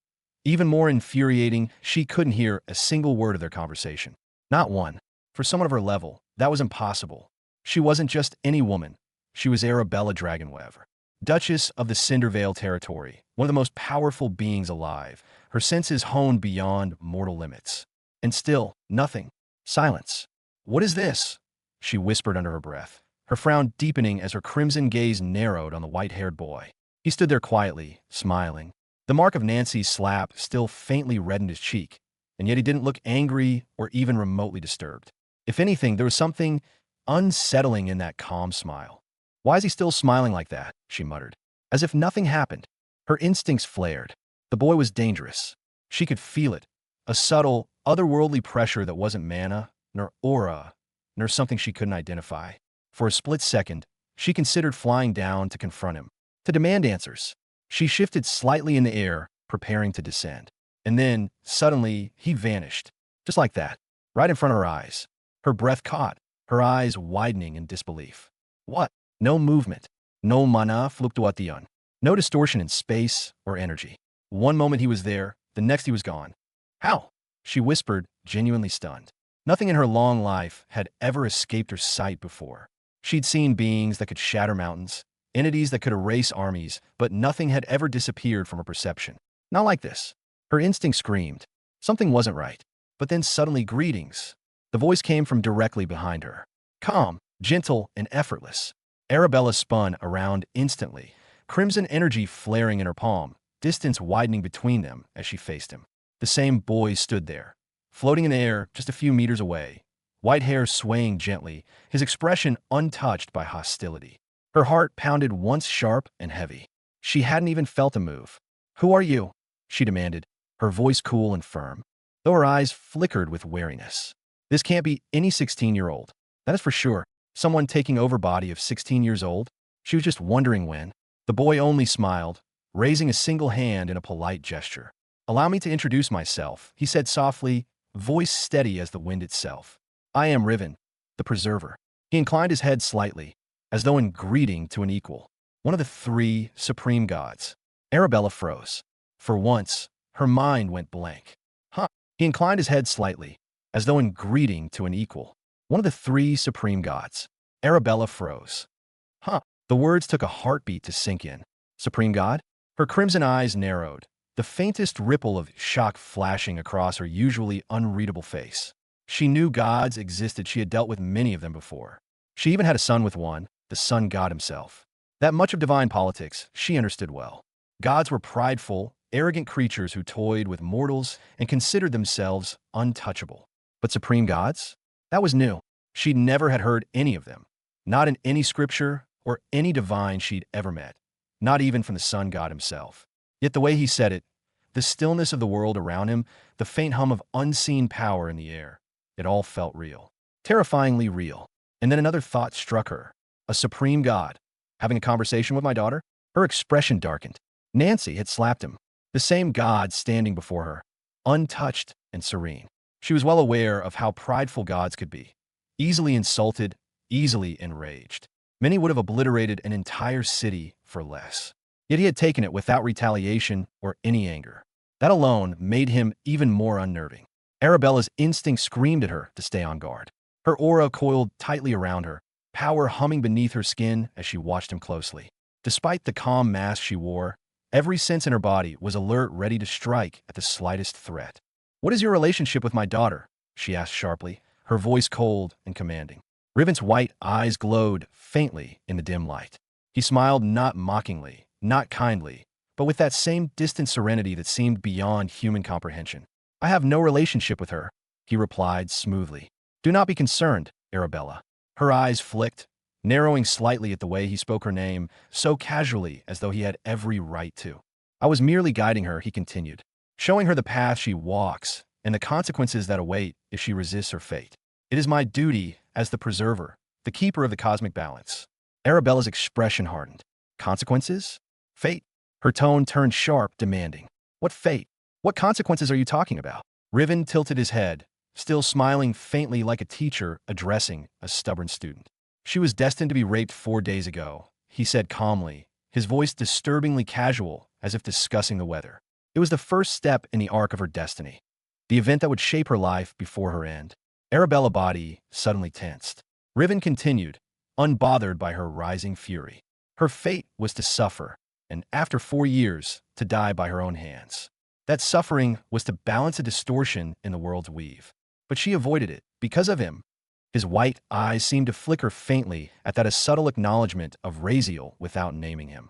even more infuriating, she couldn't hear a single word of their conversation. Not one. For someone of her level, that was impossible. She wasn't just any woman. She was Arabella Dragonweaver, Duchess of the Cindervale territory, one of the most powerful beings alive, her senses honed beyond mortal limits. And still, nothing. Silence. "What is this?" she whispered under her breath, her frown deepening as her crimson gaze narrowed on the white-haired boy. He stood there quietly, smiling. The mark of Nancy's slap still faintly reddened his cheek, and yet he didn't look angry or even remotely disturbed. If anything, there was something unsettling in that calm smile. "Why is he still smiling like that?" she muttered, as if nothing happened. Her instincts flared. The boy was dangerous. She could feel it, a subtle, otherworldly pressure that wasn't mana, nor aura, nor something she couldn't identify. For a split second, she considered flying down to confront him. to demand answers. She shifted slightly in the air, preparing to descend. And then, suddenly, he vanished. Just like that, right in front of her eyes. Her breath caught, her eyes widening in disbelief. What? No movement. No mana fluctuation. No distortion in space or energy. One moment he was there, the next he was gone. How? She whispered, genuinely stunned. Nothing in her long life had ever escaped her sight before. She'd seen beings that could shatter mountains, entities that could erase armies, but nothing had ever disappeared from her perception. Not like this. Her instinct screamed. Something wasn't right. But then suddenly greetings. The voice came from directly behind her. Calm, gentle, and effortless. Arabella spun around instantly, crimson energy flaring in her palm, distance widening between them as she faced him. The same boy stood there, floating in the air just a few meters away, white hair swaying gently, his expression untouched by hostility. Her heart pounded once sharp and heavy. She hadn't even felt a move. Who are you? She demanded, her voice cool and firm, though her eyes flickered with wariness. This can't be any 16-year-old. That is for sure. Someone taking over body of 16 years old? She was just wondering when. The boy only smiled, raising a single hand in a polite gesture. Allow me to introduce myself, he said softly, voice steady as the wind itself. I am Riven, the Preserver. He inclined his head slightly, as though in greeting to an equal. One of the three supreme gods. Arabella froze. For once, her mind went blank. Huh. He inclined his head slightly, as though in greeting to an equal. One of the three supreme gods. Arabella froze. Huh. The words took a heartbeat to sink in. Supreme God? Her crimson eyes narrowed, the faintest ripple of shock flashing across her usually unreadable face. She knew gods existed. She had dealt with many of them before. She even had a son with one, the sun god himself. That much of divine politics she understood well. Gods were prideful, arrogant creatures who toyed with mortals and considered themselves untouchable. But supreme gods? That was new. She never had heard any of them. Not in any scripture or any divine she'd ever met. Not even from the sun god himself. Yet the way he said it, the stillness of the world around him, the faint hum of unseen power in the air, it all felt real. Terrifyingly real. And then another thought struck her. A supreme god. Having a conversation with my daughter? Her expression darkened. Nancy had slapped him. The same god standing before her, untouched and serene. She was well aware of how prideful gods could be. Easily insulted, easily enraged. Many would have obliterated an entire city for less. Yet he had taken it without retaliation or any anger. That alone made him even more unnerving. Arabella's instinct screamed at her to stay on guard. Her aura coiled tightly around her, power humming beneath her skin as she watched him closely. Despite the calm mask she wore, every sense in her body was alert, ready to strike at the slightest threat. What is your relationship with my daughter? She asked sharply, her voice cold and commanding. Riven's white eyes glowed faintly in the dim light. He smiled not mockingly, not kindly, but with that same distant serenity that seemed beyond human comprehension. I have no relationship with her, he replied smoothly. Do not be concerned, Arabella. Her eyes flicked, narrowing slightly at the way he spoke her name, so casually as though he had every right to. I was merely guiding her, he continued, showing her the path she walks and the consequences that await if she resists her fate. It is my duty as the preserver, the keeper of the cosmic balance. Arabella's expression hardened. Consequences? Fate? Her tone turned sharp, demanding. What fate? What consequences are you talking about? Riven tilted his head, still smiling faintly like a teacher addressing a stubborn student. She was destined to be raped 4 days ago, he said calmly, his voice disturbingly casual, as if discussing the weather. It was the first step in the arc of her destiny, the event that would shape her life before her end. Arabella's body suddenly tensed. Riven continued, unbothered by her rising fury. Her fate was to suffer, and after 4 years, to die by her own hands. That suffering was to balance a distortion in the world's weave. But she avoided it, because of him. His white eyes seemed to flicker faintly at that a subtle acknowledgement of Razeal without naming him.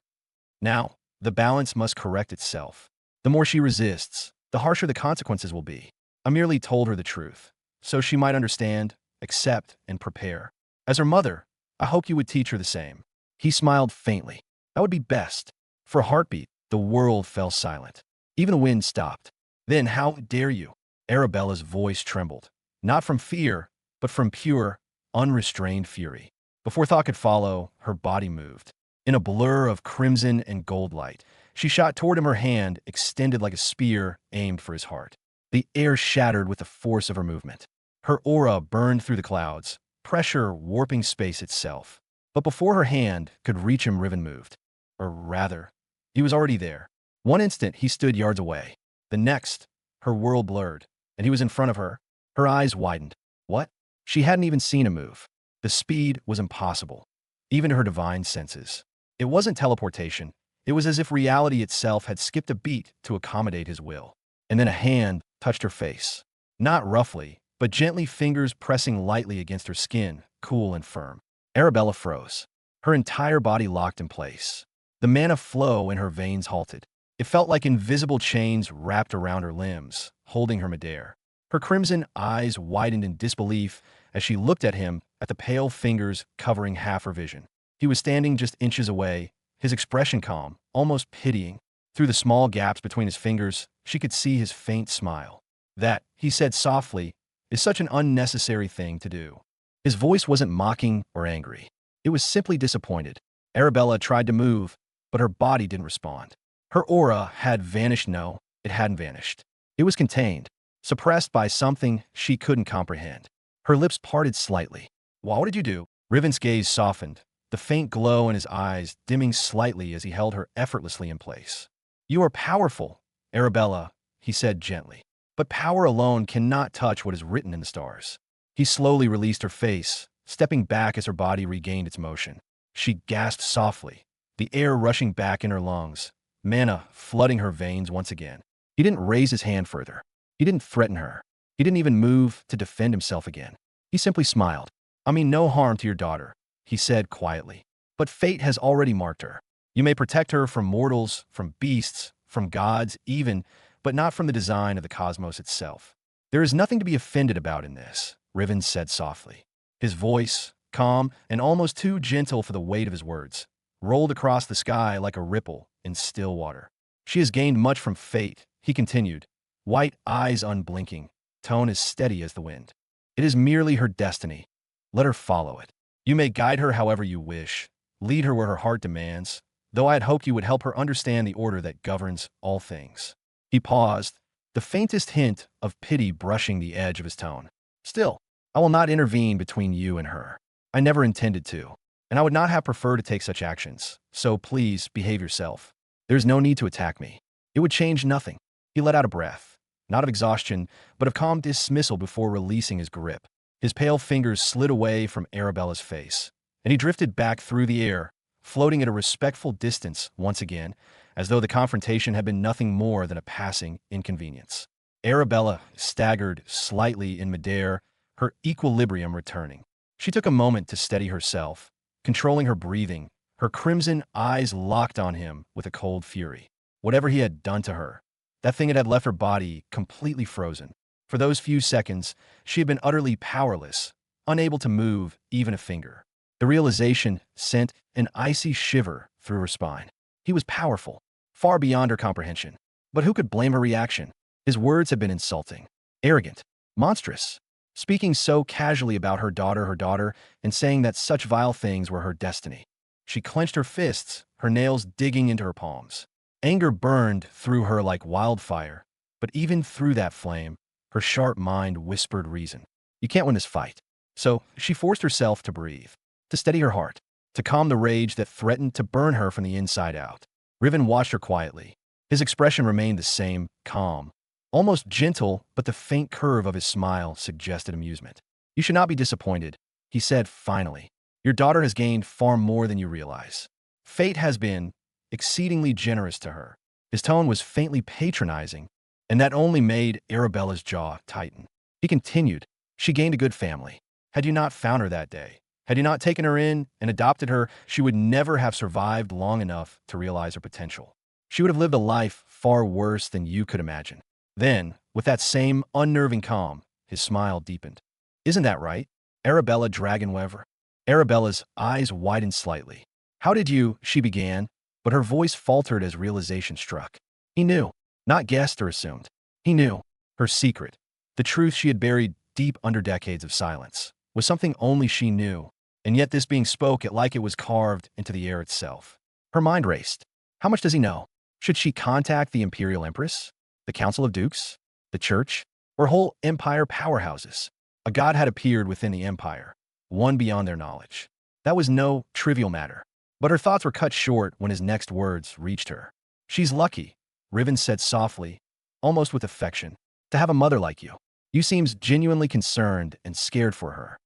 Now, the balance must correct itself. The more she resists, the harsher the consequences will be. I merely told her the truth, so she might understand, accept, and prepare. As her mother, I hope you would teach her the same. He smiled faintly. That would be best. For a heartbeat, the world fell silent. Even the wind stopped. Then, how dare you? Arabella's voice trembled. Not from fear, but from pure, unrestrained fury. Before thought could follow, her body moved. In a blur of crimson and gold light, she shot toward him, her hand extended like a spear aimed for his heart. The air shattered with the force of her movement. Her aura burned through the clouds, pressure warping space itself. But before her hand could reach him, Riven moved. Or rather, he was already there. One instant, he stood yards away. The next, her world blurred, and he was in front of her. Her eyes widened. What? She hadn't even seen him move. The speed was impossible, even to her divine senses. It wasn't teleportation. It was as if reality itself had skipped a beat to accommodate his will. And then a hand touched her face. Not roughly, but gently, fingers pressing lightly against her skin, cool and firm. Arabella froze. Her entire body locked in place. The mana flow in her veins halted. It felt like invisible chains wrapped around her limbs, holding her midair. Her crimson eyes widened in disbelief as she looked at him, at the pale fingers covering half her vision. He was standing just inches away, his expression calm, almost pitying. Through the small gaps between his fingers, she could see his faint smile. That, he said softly, is such an unnecessary thing to do. His voice wasn't mocking or angry. It was simply disappointed. Arabella tried to move, but her body didn't respond. Her aura had vanished. No, it hadn't vanished. It was contained, suppressed by something she couldn't comprehend. Her lips parted slightly. What did you do? Riven's gaze softened, the faint glow in his eyes dimming slightly as he held her effortlessly in place. You are powerful, Arabella, he said gently. But power alone cannot touch what is written in the stars. He slowly released her face, stepping back as her body regained its motion. She gasped softly, the air rushing back in her lungs, mana flooding her veins once again. He didn't raise his hand further. He didn't threaten her. He didn't even move to defend himself again. He simply smiled. I mean no harm to your daughter, he said quietly. But fate has already marked her. You may protect her from mortals, from beasts, from gods even, but not from the design of the cosmos itself. There is nothing to be offended about in this, Riven said softly. His voice, calm and almost too gentle for the weight of his words, rolled across the sky like a ripple in still water. She has gained much from fate, he continued, white eyes unblinking, tone as steady as the wind. It is merely her destiny. Let her follow it. You may guide her however you wish, lead her where her heart demands, though I had hoped you would help her understand the order that governs all things. He paused, the faintest hint of pity brushing the edge of his tone. Still, I will not intervene between you and her. I never intended to, and I would not have preferred to take such actions, so please behave yourself. There's no need to attack me. It would change nothing. He let out a breath, not of exhaustion, but of calm dismissal before releasing his grip. His pale fingers slid away from Arabella's face, and he drifted back through the air, floating at a respectful distance once again, as though the confrontation had been nothing more than a passing inconvenience. Arabella staggered slightly in midair, her equilibrium returning. She took a moment to steady herself, controlling her breathing, her crimson eyes locked on him with a cold fury. Whatever he had done to her, that thing had left her body completely frozen. For those few seconds, she had been utterly powerless, unable to move even a finger. The realization sent an icy shiver through her spine. He was powerful, far beyond her comprehension. But who could blame her reaction? His words had been insulting, arrogant, monstrous. Speaking so casually about her daughter, and saying that such vile things were her destiny. She clenched her fists, her nails digging into her palms. Anger burned through her like wildfire, but even through that flame, her sharp mind whispered reason. You can't win this fight. So she forced herself to breathe, to steady her heart, to calm the rage that threatened to burn her from the inside out. Riven watched her quietly. His expression remained the same, calm, almost gentle, but the faint curve of his smile suggested amusement. You should not be disappointed, he said finally. Your daughter has gained far more than you realize. Fate has been exceedingly generous to her. His tone was faintly patronizing, and that only made Arabella's jaw tighten. He continued, she gained a good family. Had you not found her that day, had you not taken her in and adopted her, she would never have survived long enough to realize her potential. She would have lived a life far worse than you could imagine. Then, with that same unnerving calm, his smile deepened. Isn't that right, Arabella Dragonweaver? Arabella's eyes widened slightly. How did you, she began, but her voice faltered as realization struck. He knew, not guessed or assumed. He knew, her secret, the truth she had buried deep under decades of silence, was something only she knew. and yet this being spoke it like it was carved into the air itself. Her mind raced. How much does he know? Should she contact the Imperial Empress? The Council of Dukes? The Church? Or whole Empire powerhouses? A god had appeared within the Empire, one beyond their knowledge. That was no trivial matter. But her thoughts were cut short when his next words reached her. She's lucky, Riven said softly, almost with affection, to have a mother like you. You seems genuinely concerned and scared for her.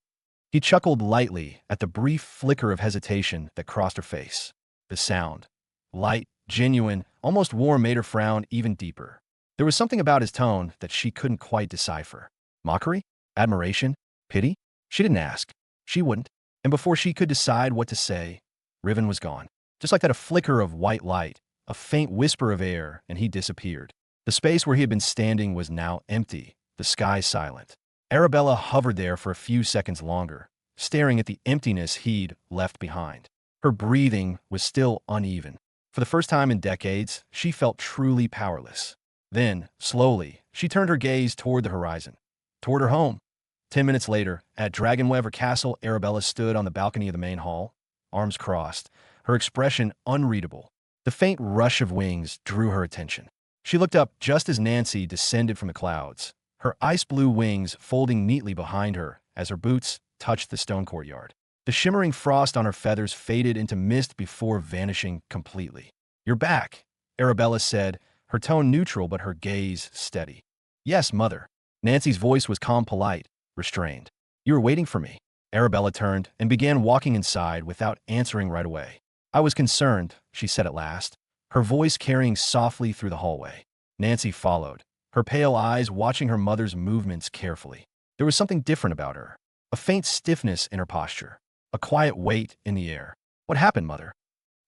He chuckled lightly at the brief flicker of hesitation that crossed her face. The sound, light, genuine, almost warm, made her frown even deeper. There was something about his tone that she couldn't quite decipher. Mockery? Admiration? Pity? She didn't ask. She wouldn't. And before she could decide what to say, Riven was gone. Just like that, a flicker of white light, a faint whisper of air, and he disappeared. The space where he had been standing was now empty, the sky silent. Arabella hovered there for a few seconds longer, staring at the emptiness he'd left behind. Her breathing was still uneven. For the first time in decades, she felt truly powerless. Then, slowly, she turned her gaze toward the horizon, toward her home. 10 minutes later, at Dragonweaver Castle, Arabella stood on the balcony of the main hall, arms crossed, her expression unreadable. The faint rush of wings drew her attention. She looked up just as Nancy descended from the clouds, her ice-blue wings folding neatly behind her as her boots touched the stone courtyard. The shimmering frost on her feathers faded into mist before vanishing completely. "You're back," Arabella said, her tone neutral but her gaze steady. "Yes, Mother." Nancy's voice was calm, polite, restrained. "You were waiting for me." Arabella turned and began walking inside without answering right away. "I was concerned," she said at last, her voice carrying softly through the hallway. Nancy followed, her pale eyes watching her mother's movements carefully. There was something different about her, a faint stiffness in her posture, a quiet weight in the air. "What happened, Mother?"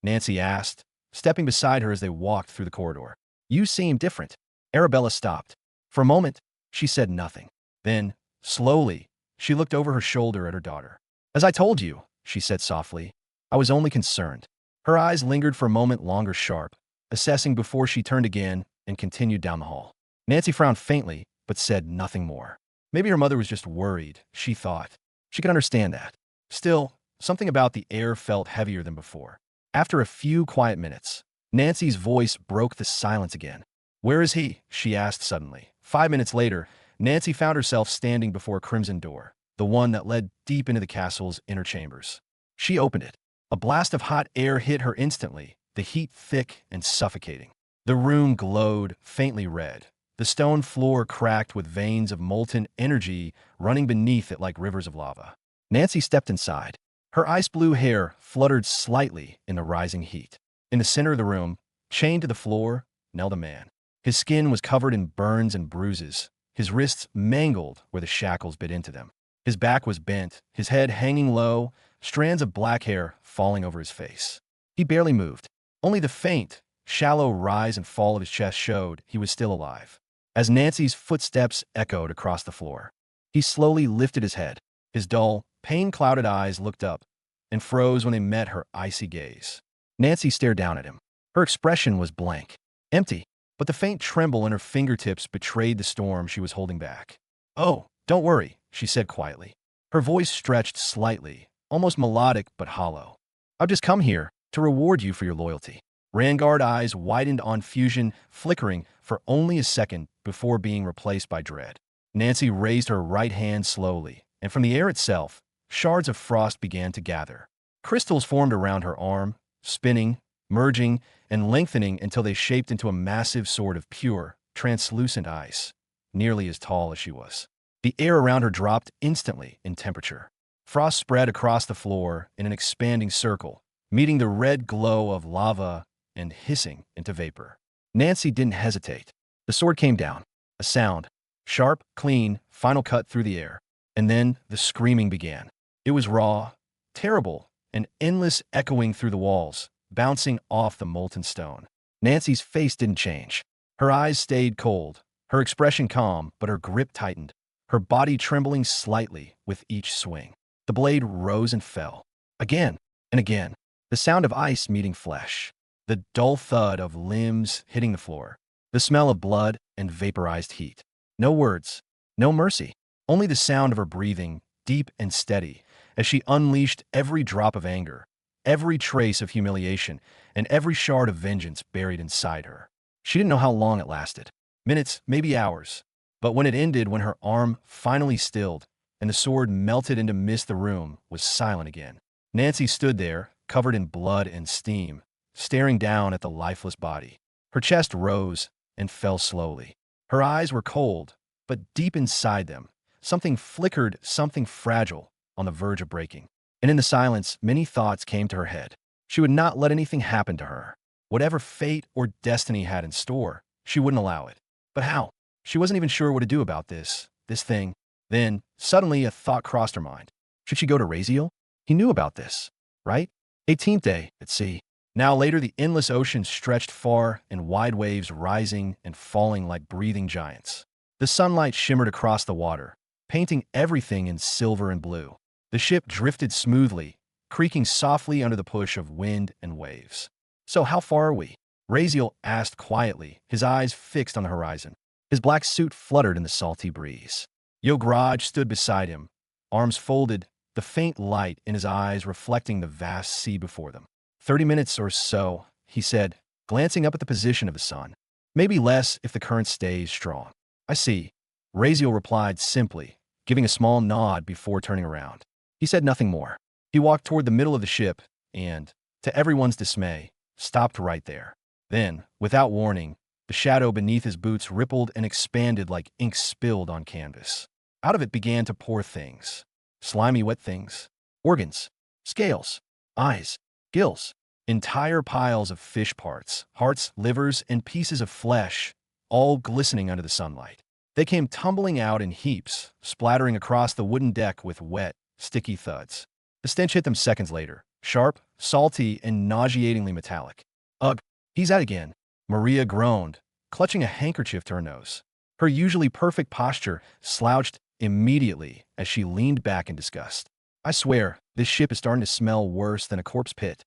Nancy asked, stepping beside her as they walked through the corridor. "You seem different." Arabella stopped. For a moment, she said nothing. Then, slowly, she looked over her shoulder at her daughter. "As I told you," she said softly, "I was only concerned." Her eyes lingered for a moment longer, sharp, assessing before she turned again and continued down the hall. Nancy frowned faintly, but said nothing more. Maybe her mother was just worried, she thought. She could understand that. Still, something about the air felt heavier than before. After a few quiet minutes, Nancy's voice broke the silence again. "Where is he?" she asked suddenly. 5 minutes later, Nancy found herself standing before a crimson door, the one that led deep into the castle's inner chambers. She opened it. A blast of hot air hit her instantly, the heat thick and suffocating. The room glowed faintly red, the stone floor cracked with veins of molten energy running beneath it like rivers of lava. Nancy stepped inside. Her ice-blue hair fluttered slightly in the rising heat. In the center of the room, chained to the floor, knelt a man. His skin was covered in burns and bruises, his wrists mangled where the shackles bit into them. His back was bent, his head hanging low, strands of black hair falling over his face. He barely moved. Only the faint, shallow rise and fall of his chest showed he was still alive. As Nancy's footsteps echoed across the floor, he slowly lifted his head. His dull, pain-clouded eyes looked up and froze when they met her icy gaze. Nancy stared down at him. Her expression was blank, empty, but the faint tremble in her fingertips betrayed the storm she was holding back. "Oh, don't worry," she said quietly. Her voice stretched slightly, almost melodic but hollow. "I've just come here to reward you for your loyalty." Rangard eyes widened on fusion, flickering for only a second before being replaced by dread. Nancy raised her right hand slowly, and from the air itself, shards of frost began to gather. Crystals formed around her arm, spinning, merging, and lengthening until they shaped into a massive sword of pure, translucent ice, nearly as tall as she was. The air around her dropped instantly in temperature. Frost spread across the floor in an expanding circle, meeting the red glow of lava and hissing into vapor. Nancy didn't hesitate. The sword came down. A sound, sharp, clean, final cut through the air. And then the screaming began. It was raw, terrible, and endless, echoing through the walls, bouncing off the molten stone. Nancy's face didn't change. Her eyes stayed cold, her expression calm, but her grip tightened, her body trembling slightly with each swing. The blade rose and fell. Again and again, the sound of ice meeting flesh, the dull thud of limbs hitting the floor, the smell of blood and vaporized heat. No words, no mercy, only the sound of her breathing, deep and steady, as she unleashed every drop of anger, every trace of humiliation, and every shard of vengeance buried inside her. She didn't know how long it lasted. Minutes, maybe hours. But when it ended, when her arm finally stilled and the sword melted into mist, the room was silent again. Nancy stood there, covered in blood and steam, staring down at the lifeless body. Her chest rose and fell slowly. Her eyes were cold, but deep inside them, something flickered, something fragile, on the verge of breaking. And in the silence, many thoughts came to her head. She would not let anything happen to her. Whatever fate or destiny had in store, she wouldn't allow it. But how? She wasn't even sure what to do about this thing. Then, suddenly, a thought crossed her mind. Should she go to Razeal? He knew about this, right? 18th day at sea. Now later, the endless ocean stretched far and wide, waves rising and falling like breathing giants. The sunlight shimmered across the water, painting everything in silver and blue. The ship drifted smoothly, creaking softly under the push of wind and waves. So how far are we? Razeal asked quietly, his eyes fixed on the horizon. His black suit fluttered in the salty breeze. Yograj stood beside him, arms folded, the faint light in his eyes reflecting the vast sea before them. 30 minutes or so, he said, glancing up at the position of the sun. Maybe less if the current stays strong. I see. Razeal replied simply, giving a small nod before turning around. He said nothing more. He walked toward the middle of the ship and, to everyone's dismay, stopped right there. Then, without warning, the shadow beneath his boots rippled and expanded like ink spilled on canvas. Out of it began to pour things. Slimy, wet things. Organs. Scales. Eyes. Gills. Entire piles of fish parts, hearts, livers, and pieces of flesh, all glistening under the sunlight. They came tumbling out in heaps, splattering across the wooden deck with wet, sticky thuds. The stench hit them seconds later, sharp, salty, and nauseatingly metallic. Ugh, he's at it again. Maria groaned, clutching a handkerchief to her nose. Her usually perfect posture slouched immediately as she leaned back in disgust. I swear, this ship is starting to smell worse than a corpse pit.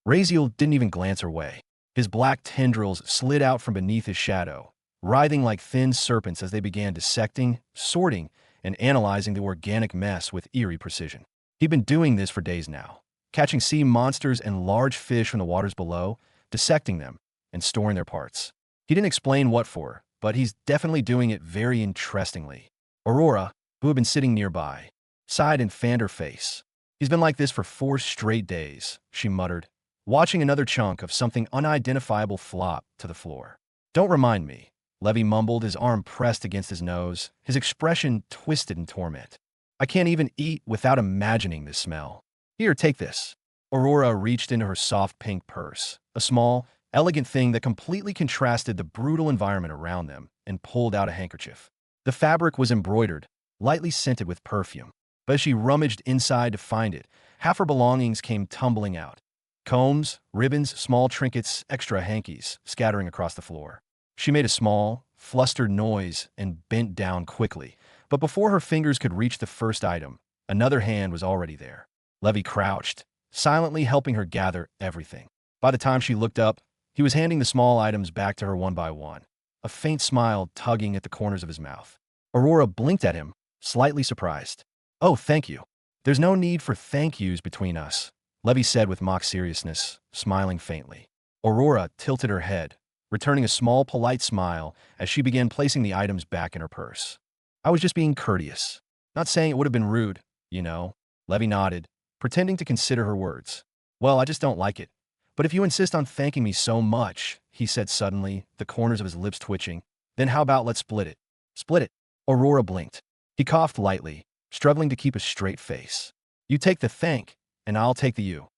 Razeal didn't even glance her way. His black tendrils slid out from beneath his shadow, writhing like thin serpents as they began dissecting, sorting, and analyzing the organic mess with eerie precision. He'd been doing this for days now, catching sea monsters and large fish from the waters below, dissecting them, and storing their parts. He didn't explain what for, but he's definitely doing it very interestingly. Aurora, who had been sitting nearby, sighed and fanned her face. He's been like this for 4 straight days, she muttered, watching another chunk of something unidentifiable flop to the floor. Don't remind me, Levy mumbled, his arm pressed against his nose, his expression twisted in torment. I can't even eat without imagining this smell. Here, take this. Aurora reached into her soft pink purse, a small, elegant thing that completely contrasted the brutal environment around them, and pulled out a handkerchief. The fabric was embroidered, lightly scented with perfume. But as she rummaged inside to find it, half her belongings came tumbling out. Combs, ribbons, small trinkets, extra hankies, scattering across the floor. She made a small, flustered noise and bent down quickly, but before her fingers could reach the first item, another hand was already there. Levy crouched, silently helping her gather everything. By the time she looked up, he was handing the small items back to her one by one, a faint smile tugging at the corners of his mouth. Aurora blinked at him, slightly surprised. Oh, thank you. There's no need for thank yous between us, Levy said with mock seriousness, smiling faintly. Aurora tilted her head, returning a small, polite smile as she began placing the items back in her purse. I was just being courteous. Not saying it would have been rude, you know. Levy nodded, pretending to consider her words. Well, I just don't like it. But if you insist on thanking me so much, he said suddenly, the corners of his lips twitching, then how about let's split it? Split it. Aurora blinked. He coughed lightly, struggling to keep a straight face. You take the thank, and I'll take the you.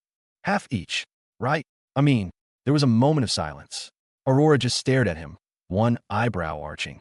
Half each, right? I mean, there was a moment of silence. Aurora just stared at him, one eyebrow arching.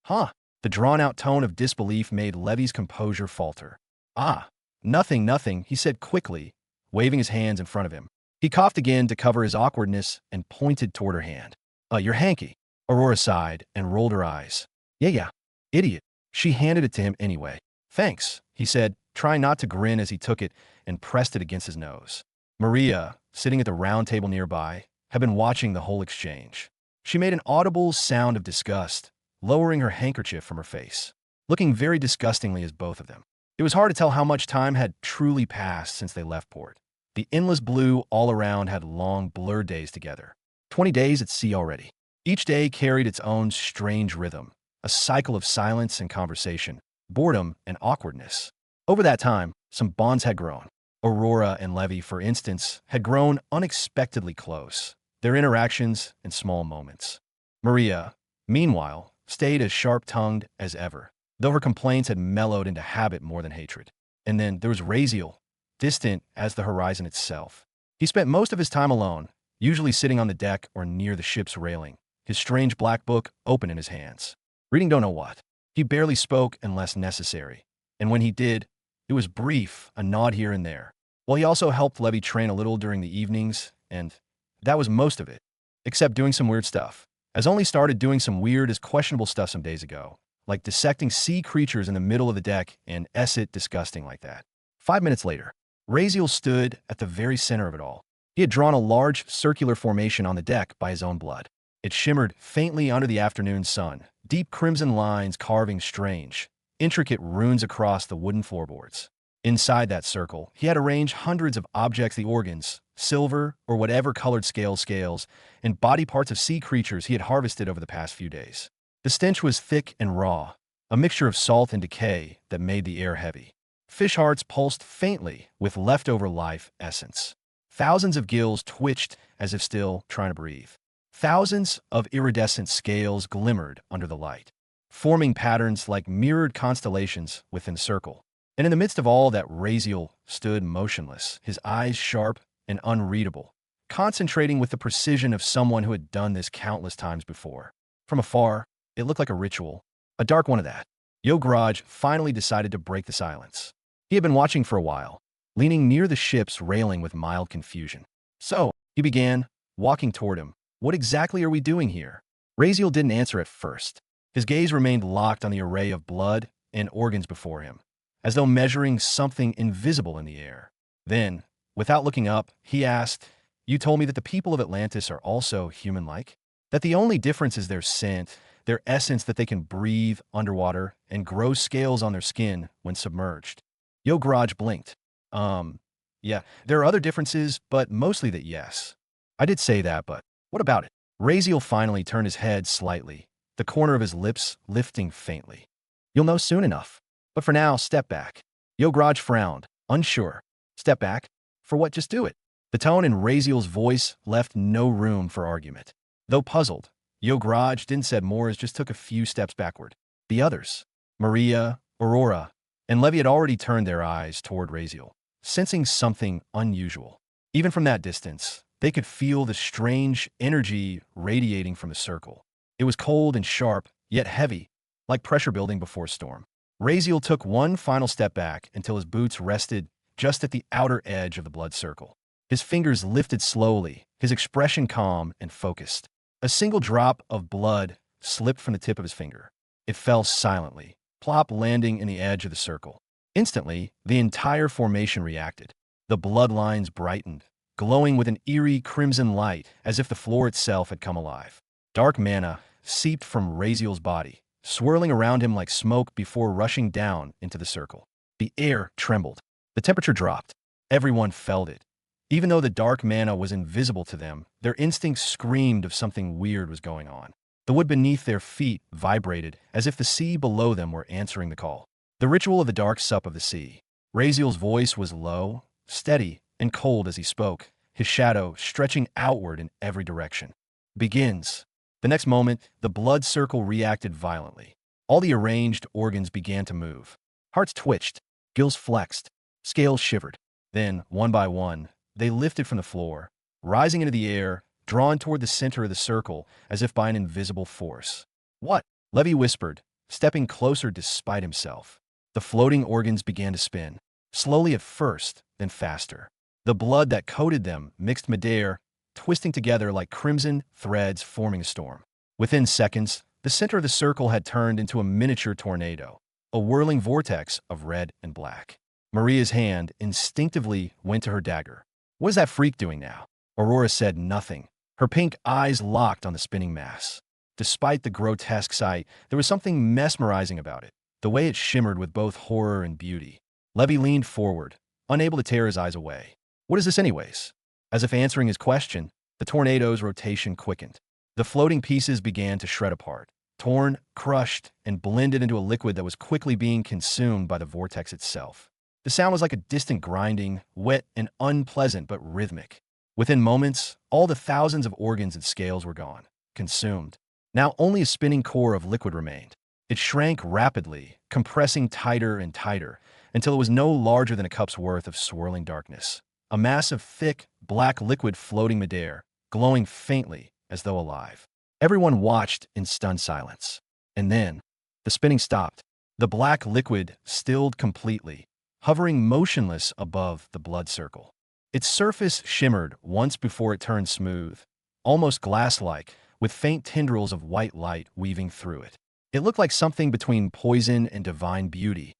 Huh? The drawn-out tone of disbelief made Levy's composure falter. Ah, nothing, he said quickly, waving his hands in front of him. He coughed again to cover his awkwardness and pointed toward her hand. Your hanky. Aurora sighed and rolled her eyes. Yeah, idiot. She handed it to him anyway. Thanks, he said, trying not to grin as he took it and pressed it against his nose. Maria, sitting at the round table nearby, had been watching the whole exchange. She made an audible sound of disgust, lowering her handkerchief from her face, looking very disgustingly at both of them. It was hard to tell how much time had truly passed since they left port. The endless blue all around had long, blurred days together. 20 days at sea already. Each day carried its own strange rhythm, a cycle of silence and conversation, boredom and awkwardness. Over that time, some bonds had grown. Aurora and Levy, for instance, had grown unexpectedly close, their interactions in small moments. Maria, meanwhile, stayed as sharp-tongued as ever, though her complaints had mellowed into habit more than hatred. And then there was Razeal, distant as the horizon itself. He spent most of his time alone, usually sitting on the deck or near the ship's railing, his strange black book open in his hands. Reading don't know what. He barely spoke unless necessary, and when he did, it was brief, a nod here and there. Well, he also helped Levy train a little during the evenings, and that was most of it, except doing some weird stuff. As only started doing some weird as questionable stuff some days ago, like dissecting sea creatures in the middle of the deck and it disgusting like that. 5 minutes later, Razeal stood at the very center of it all. He had drawn a large circular formation on the deck by his own blood. It shimmered faintly under the afternoon sun, deep crimson lines carving strange, intricate runes across the wooden floorboards. Inside that circle, he had arranged hundreds of objects, the organs, silver, or whatever colored scales, and body parts of sea creatures he had harvested over the past few days. The stench was thick and raw, a mixture of salt and decay that made the air heavy. Fish hearts pulsed faintly with leftover life essence. Thousands of gills twitched as if still trying to breathe. Thousands of iridescent scales glimmered under the light, forming patterns like mirrored constellations within the circle. And in the midst of all that, Razeal stood motionless, his eyes sharp and unreadable, concentrating with the precision of someone who had done this countless times before. From afar, it looked like a ritual, a dark one at that. Yograj finally decided to break the silence. He had been watching for a while, leaning near the ship's railing with mild confusion. So, he began, walking toward him. What exactly are we doing here? Razeal didn't answer at first. His gaze remained locked on the array of blood and organs before him, as though measuring something invisible in the air. Then, without looking up, he asked, "You told me that the people of Atlantis are also human-like? That the only difference is their scent, their essence, that they can breathe underwater and grow scales on their skin when submerged?" Yograj blinked. Yeah, there are other differences, but mostly that, yes. I did say that, but what about it? Razeal finally turned his head slightly, the corner of his lips lifting faintly. You'll know soon enough. But for now, step back. Yograj frowned, unsure. Step back? For what? Just do it. The tone in Razeal's voice left no room for argument. Though puzzled, Yograj didn't say more, as just took a few steps backward. The others, Maria, Aurora, and Levy, had already turned their eyes toward Razeal, sensing something unusual. Even from that distance, they could feel the strange energy radiating from the circle. It was cold and sharp, yet heavy, like pressure building before a storm. Razeal took one final step back until his boots rested just at the outer edge of the blood circle. His fingers lifted slowly, his expression calm and focused. A single drop of blood slipped from the tip of his finger. It fell silently, plop, landing in the edge of the circle. Instantly, the entire formation reacted. The bloodlines brightened, glowing with an eerie crimson light, as if the floor itself had come alive. Dark mana seeped from Razeal's body, swirling around him like smoke before rushing down into the circle. The air trembled. The temperature dropped. Everyone felt it. Even though the dark mana was invisible to them, their instincts screamed of something weird was going on. The wood beneath their feet vibrated, as if the sea below them were answering the call. The ritual of the dark sup of the sea. Razeal's voice was low, steady, and cold as he spoke, his shadow stretching outward in every direction. Begins. The next moment, the blood circle reacted violently. All the arranged organs began to move. Hearts twitched, gills flexed, scales shivered. Then, one by one, they lifted from the floor, rising into the air, drawn toward the center of the circle as if by an invisible force. What? Levy whispered, stepping closer despite himself. The floating organs began to spin, slowly at first, then faster. The blood that coated them mixed midair, twisting together like crimson threads forming a storm. Within seconds, the center of the circle had turned into a miniature tornado, a whirling vortex of red and black. Maria's hand instinctively went to her dagger. What is that freak doing now? Aurora said nothing, her pink eyes locked on the spinning mass. Despite the grotesque sight, there was something mesmerizing about it, the way it shimmered with both horror and beauty. Levy leaned forward, unable to tear his eyes away. What is this anyways? As if answering his question, the tornado's rotation quickened. The floating pieces began to shred apart, torn, crushed, and blended into a liquid that was quickly being consumed by the vortex itself. The sound was like a distant grinding, wet and unpleasant but rhythmic. Within moments, all the thousands of organs and scales were gone, consumed. Now only a spinning core of liquid remained. It shrank rapidly, compressing tighter and tighter, until it was no larger than a cup's worth of swirling darkness. A mass of thick, black liquid floating midair, glowing faintly as though alive. Everyone watched in stunned silence. And then, the spinning stopped. The black liquid stilled completely, hovering motionless above the blood circle. Its surface shimmered once before it turned smooth, almost glass-like, with faint tendrils of white light weaving through it. It looked like something between poison and divine beauty,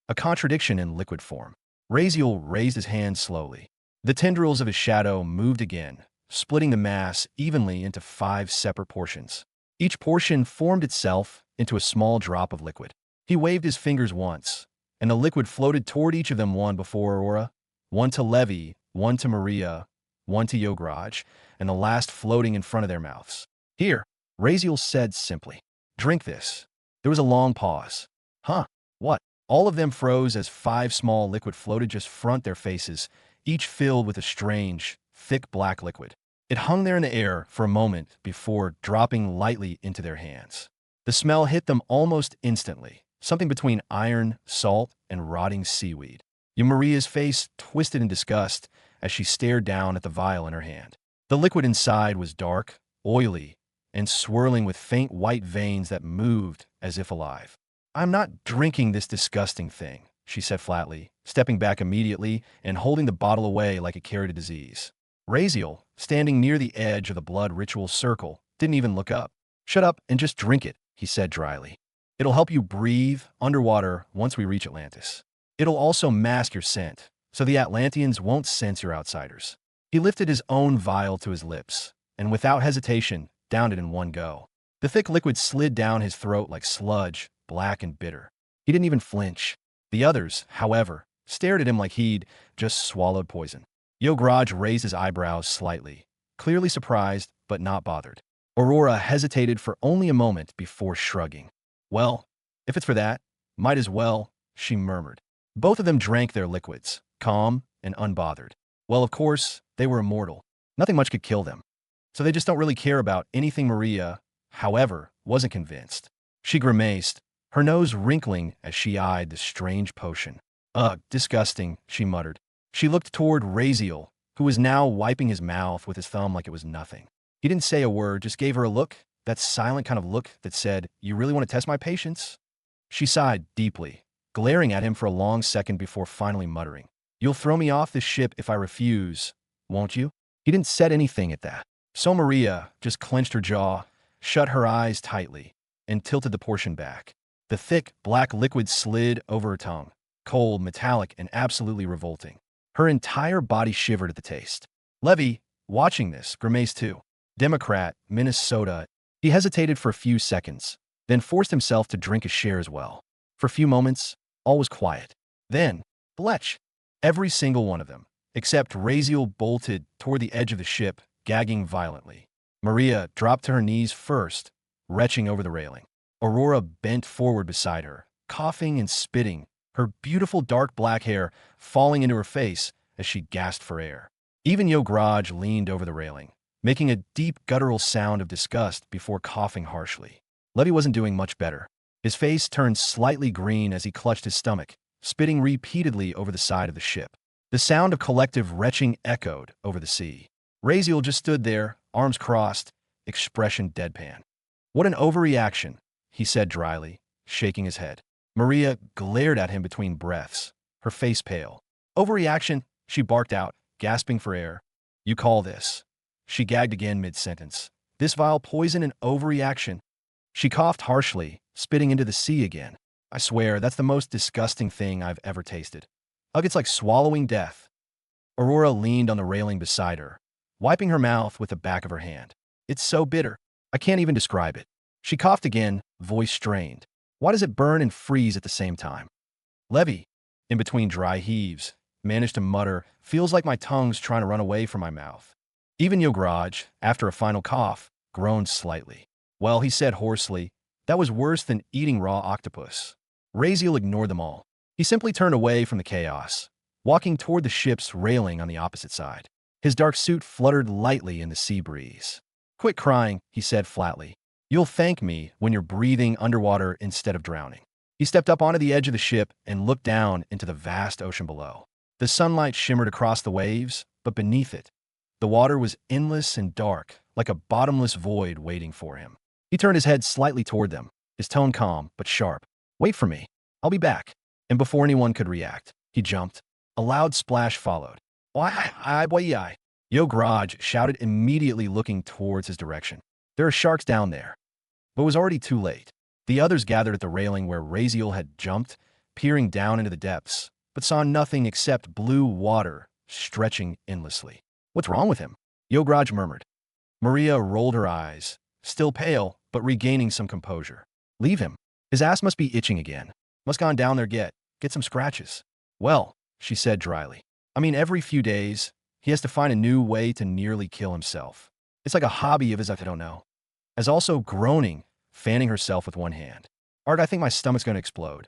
a contradiction in liquid form. Razeal raised his hand slowly. The tendrils of his shadow moved again, splitting the mass evenly into 5 separate portions. Each portion formed itself into a small drop of liquid. He waved his fingers once, and the liquid floated toward each of them, one before Aurora, one to Levy, one to Maria, one to Yograj, and the last floating in front of their mouths. Here, Razeal said simply. Drink this. There was a long pause. Huh? What? All of them froze as 5 small liquid floated just front their faces, each filled with a strange, thick black liquid. It hung there in the air for a moment before dropping lightly into their hands. The smell hit them almost instantly, something between iron, salt, and rotting seaweed. Maria's face twisted in disgust as she stared down at the vial in her hand. The liquid inside was dark, oily, and swirling with faint white veins that moved as if alive. I'm not drinking this disgusting thing, she said flatly, stepping back immediately and holding the bottle away like it carried a disease. Razeal, standing near the edge of the blood ritual circle, didn't even look up. Shut up and just drink it, he said dryly. It'll help you breathe underwater once we reach Atlantis. It'll also mask your scent, so the Atlanteans won't sense you're outsiders. He lifted his own vial to his lips, and without hesitation, downed it in one go. The thick liquid slid down his throat like sludge, black and bitter. He didn't even flinch. The others, however, stared at him like he'd just swallowed poison. Yograj raised his eyebrows slightly, clearly surprised but not bothered. Aurora hesitated for only a moment before shrugging. Well, if it's for that, might as well, she murmured. Both of them drank their liquids, calm and unbothered. Well, of course, they were immortal. Nothing much could kill them. So they just don't really care about anything. Maria, however, wasn't convinced. She grimaced, her nose wrinkling as she eyed the strange potion. Ugh, disgusting, she muttered. She looked toward Razeal, who was now wiping his mouth with his thumb like it was nothing. He didn't say a word, just gave her a look, that silent kind of look that said, "You really want to test my patience?" She sighed deeply, glaring at him for a long second before finally muttering, "You'll throw me off this ship if I refuse, won't you?" He didn't say anything at that. So Maria just clenched her jaw, shut her eyes tightly, and tilted the portion back. The thick, black liquid slid over her tongue, cold, metallic, and absolutely revolting. Her entire body shivered at the taste. Levy, watching this, grimaced too. Democrat, Minnesota. He hesitated for a few seconds, then forced himself to drink a share as well. For a few moments, all was quiet. Then, bletch. Every single one of them, except Razeal, bolted toward the edge of the ship, gagging violently. Maria dropped to her knees first, retching over the railing. Aurora bent forward beside her, coughing and spitting, her beautiful dark black hair falling into her face as she gasped for air. Even Yograj leaned over the railing, making a deep guttural sound of disgust before coughing harshly. Levy wasn't doing much better. His face turned slightly green as he clutched his stomach, spitting repeatedly over the side of the ship. The sound of collective retching echoed over the sea. Razeal just stood there, arms crossed, expression deadpan. What an overreaction, he said dryly, shaking his head. Maria glared at him between breaths, her face pale. Overreaction, she barked out, gasping for air. You call this? She gagged again mid-sentence. This vile poison and overreaction. She coughed harshly, spitting into the sea again. I swear, that's the most disgusting thing I've ever tasted. Ugh, it's like swallowing death. Aurora leaned on the railing beside her, wiping her mouth with the back of her hand. It's so bitter. I can't even describe it. She coughed again, voice strained. Why does it burn and freeze at the same time? Levy, In between dry heaves, managed to mutter, "Feels like my tongue's trying to run away from my mouth." Even Yograj, after a final cough, groaned slightly. "Well," he said hoarsely, "that was worse than eating raw octopus." Raziel ignored them all. He simply turned away from the chaos, walking toward the ship's railing on the opposite side. His dark suit fluttered lightly in the sea breeze. "Quit crying," he said flatly. "You'll thank me when you're breathing underwater instead of drowning." He stepped up onto the edge of the ship and looked down into the vast ocean below. The sunlight shimmered across the waves, but beneath it, the water was endless and dark, like a bottomless void waiting for him. He turned his head slightly toward them, his tone calm but sharp. "Wait for me. I'll be back." And before anyone could react, he jumped. A loud splash followed. "Why, boy, Yograj shouted, immediately looking towards his direction. "There are sharks down there." But it was already too late. The others gathered at the railing where Raziel had jumped, peering down into the depths, but saw nothing except blue water stretching endlessly. "What's wrong with him?" Yograj murmured. Maria rolled her eyes, still pale, but regaining some composure. "Leave him. His ass must be itching again. Must gone down there get some scratches." "Well," she said dryly, "I mean, every few days, he has to find a new way to nearly kill himself. It's like a hobby of his, I don't know." As also groaning, fanning herself with one hand. "Art, I think my stomach's going to explode."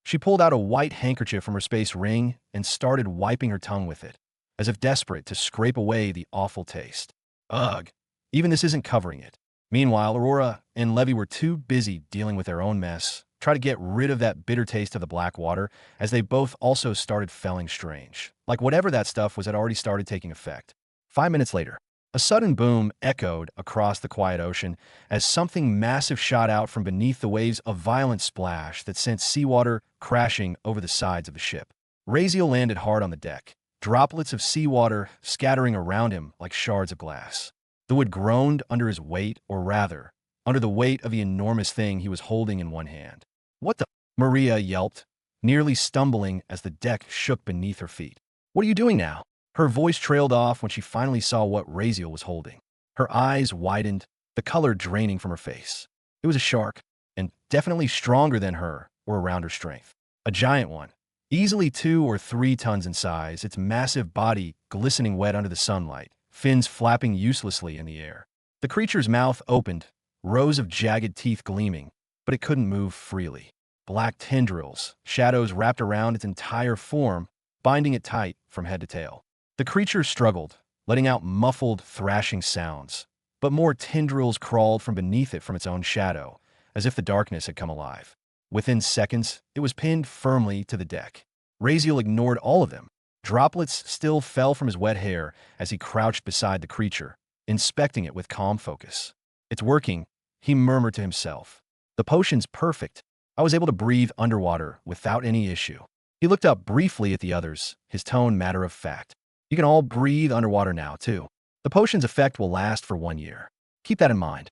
She pulled out a white handkerchief from her space ring and started wiping her tongue with it, as if desperate to scrape away the awful taste. Ugh, even this isn't covering it. Meanwhile, Aurora and Levy were too busy dealing with their own mess, try to get rid of that bitter taste of the black water, as they both also started feeling strange. Like whatever that stuff was had already started taking effect. 5 minutes later, a sudden boom echoed across the quiet ocean as something massive shot out from beneath the waves, a violent splash that sent seawater crashing over the sides of the ship. Raziel landed hard on the deck, droplets of seawater scattering around him like shards of glass. The wood groaned under his weight, or rather, under the weight of the enormous thing he was holding in one hand. "What the?" Maria yelped, nearly stumbling as the deck shook beneath her feet. "What are you doing now?" Her voice trailed off when she finally saw what Raziel was holding. Her eyes widened, the color draining from her face. It was a shark, and definitely stronger than her or around her strength. A giant one, easily 2 or 3 tons in size, its massive body glistening wet under the sunlight, fins flapping uselessly in the air. The creature's mouth opened, rows of jagged teeth gleaming, but it couldn't move freely. Black tendrils, shadows wrapped around its entire form, binding it tight from head to tail. The creature struggled, letting out muffled, thrashing sounds, but more tendrils crawled from beneath it from its own shadow, as if the darkness had come alive. Within seconds, it was pinned firmly to the deck. Raziel ignored all of them. Droplets still fell from his wet hair as he crouched beside the creature, inspecting it with calm focus. "It's working," he murmured to himself. "The potion's perfect. I was able to breathe underwater without any issue." He looked up briefly at the others, his tone matter of fact. "You can all breathe underwater now, too. The potion's effect will last for 1 year. Keep that in mind."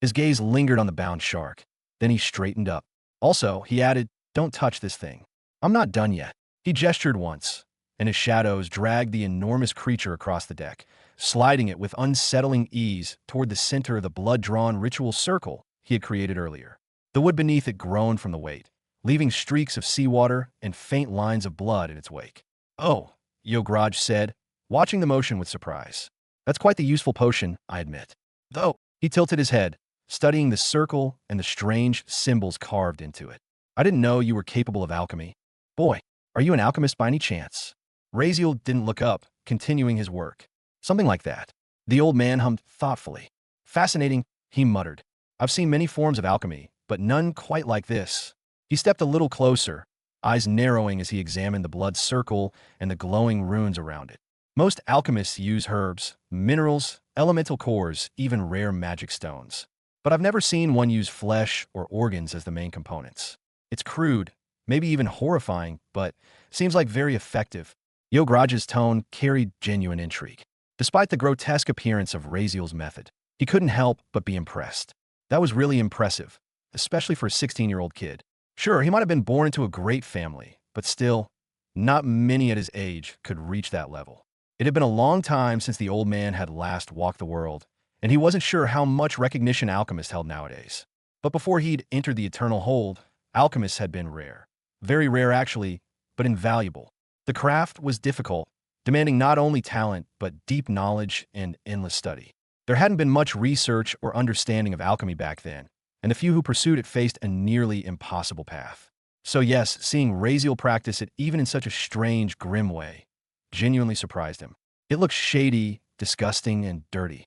His gaze lingered on the bound shark. Then he straightened up. "Also," he added, "don't touch this thing. I'm not done yet." He gestured once, and his shadows dragged the enormous creature across the deck, sliding it with unsettling ease toward the center of the blood-drawn ritual circle he had created earlier. The wood beneath it groaned from the weight, leaving streaks of seawater and faint lines of blood in its wake. "Oh," Yograj said, watching the motion with surprise. "That's quite the useful potion, I admit. Though," he tilted his head, studying the circle and the strange symbols carved into it. "I didn't know you were capable of alchemy. Boy, are you an alchemist by any chance?" Raziel didn't look up, continuing his work. "Something like that." The old man hummed thoughtfully. "Fascinating," he muttered. "I've seen many forms of alchemy, but none quite like this." He stepped a little closer, eyes narrowing as he examined the blood circle and the glowing runes around it. "Most alchemists use herbs, minerals, elemental cores, even rare magic stones. But I've never seen one use flesh or organs as the main components. It's crude, maybe even horrifying, but seems like very effective." Yograj's tone carried genuine intrigue. Despite the grotesque appearance of Raziel's method, he couldn't help but be impressed. That was really impressive, especially for a 16-year-old kid. Sure, he might have been born into a great family, but still, not many at his age could reach that level. It had been a long time since the old man had last walked the world, and he wasn't sure how much recognition alchemists held nowadays. But before he'd entered the eternal hold, alchemists had been rare. Very rare, actually, but but invaluable. The craft was difficult, demanding not only talent but deep knowledge and endless study. There hadn't been much research or understanding of alchemy back then, and the few who pursued it faced a nearly impossible path. So yes, seeing Raziel practice it even in such a strange, grim way genuinely surprised him. It looked shady, disgusting, and dirty.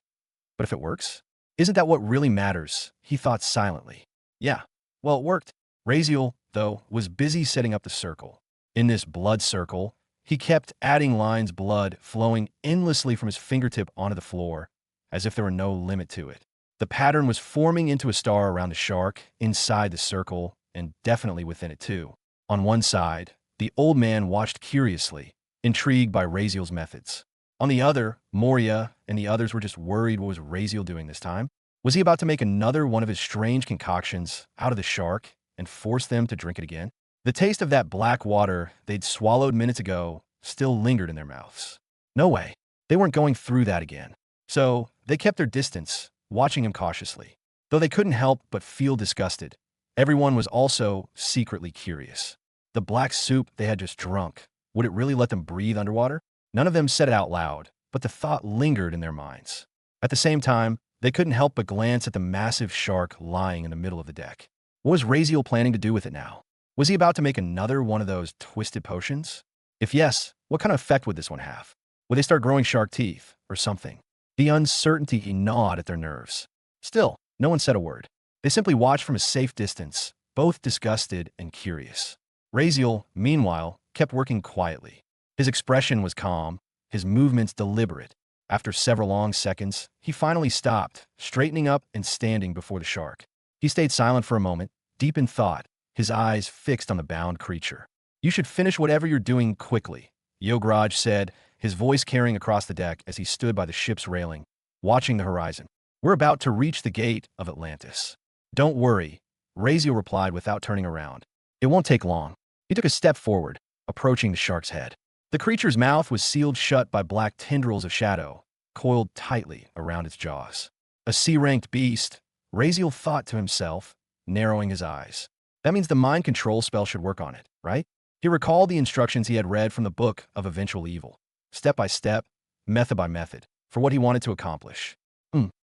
But if it works, isn't that what really matters? He thought silently. Yeah, well, it worked. Raziel, though, was busy setting up the circle. In this blood circle, he kept adding lines, blood flowing endlessly from his fingertip onto the floor, as if there were no limit to it. The pattern was forming into a star around the shark, inside the circle, and definitely within it too. On one side, the old man watched curiously, intrigued by Raziel's methods. On the other, Moria and the others were just worried what was Raziel doing this time. Was he about to make another one of his strange concoctions out of the shark and force them to drink it again? The taste of that black water they'd swallowed minutes ago still lingered in their mouths. No way. They weren't going through that again. So they kept their distance, watching him cautiously. Though they couldn't help but feel disgusted, everyone was also secretly curious. The black soup they had just drunk, would it really let them breathe underwater? None of them said it out loud, but the thought lingered in their minds. At the same time, they couldn't help but glance at the massive shark lying in the middle of the deck. What was Raziel planning to do with it now? Was he about to make another one of those twisted potions? If yes, what kind of effect would this one have? Would they start growing shark teeth, or something? The uncertainty gnawed at their nerves. Still, no one said a word. They simply watched from a safe distance, both disgusted and curious. Raziel, meanwhile, kept working quietly. His expression was calm, his movements deliberate. After several long seconds, he finally stopped, straightening up and standing before the shark. He stayed silent for a moment, deep in thought, his eyes fixed on the bound creature. "You should finish whatever you're doing quickly," Yograj said, his voice carrying across the deck as he stood by the ship's railing, watching the horizon. "We're about to reach the gate of Atlantis." "Don't worry," Raziel replied without turning around. "It won't take long." He took a step forward, approaching the shark's head. The creature's mouth was sealed shut by black tendrils of shadow, coiled tightly around its jaws. A C-ranked beast, Raziel thought to himself, narrowing his eyes. That means the mind control spell should work on it, right? He recalled the instructions he had read from the Book of Eventual Evil, step by step, method by method, for what he wanted to accomplish.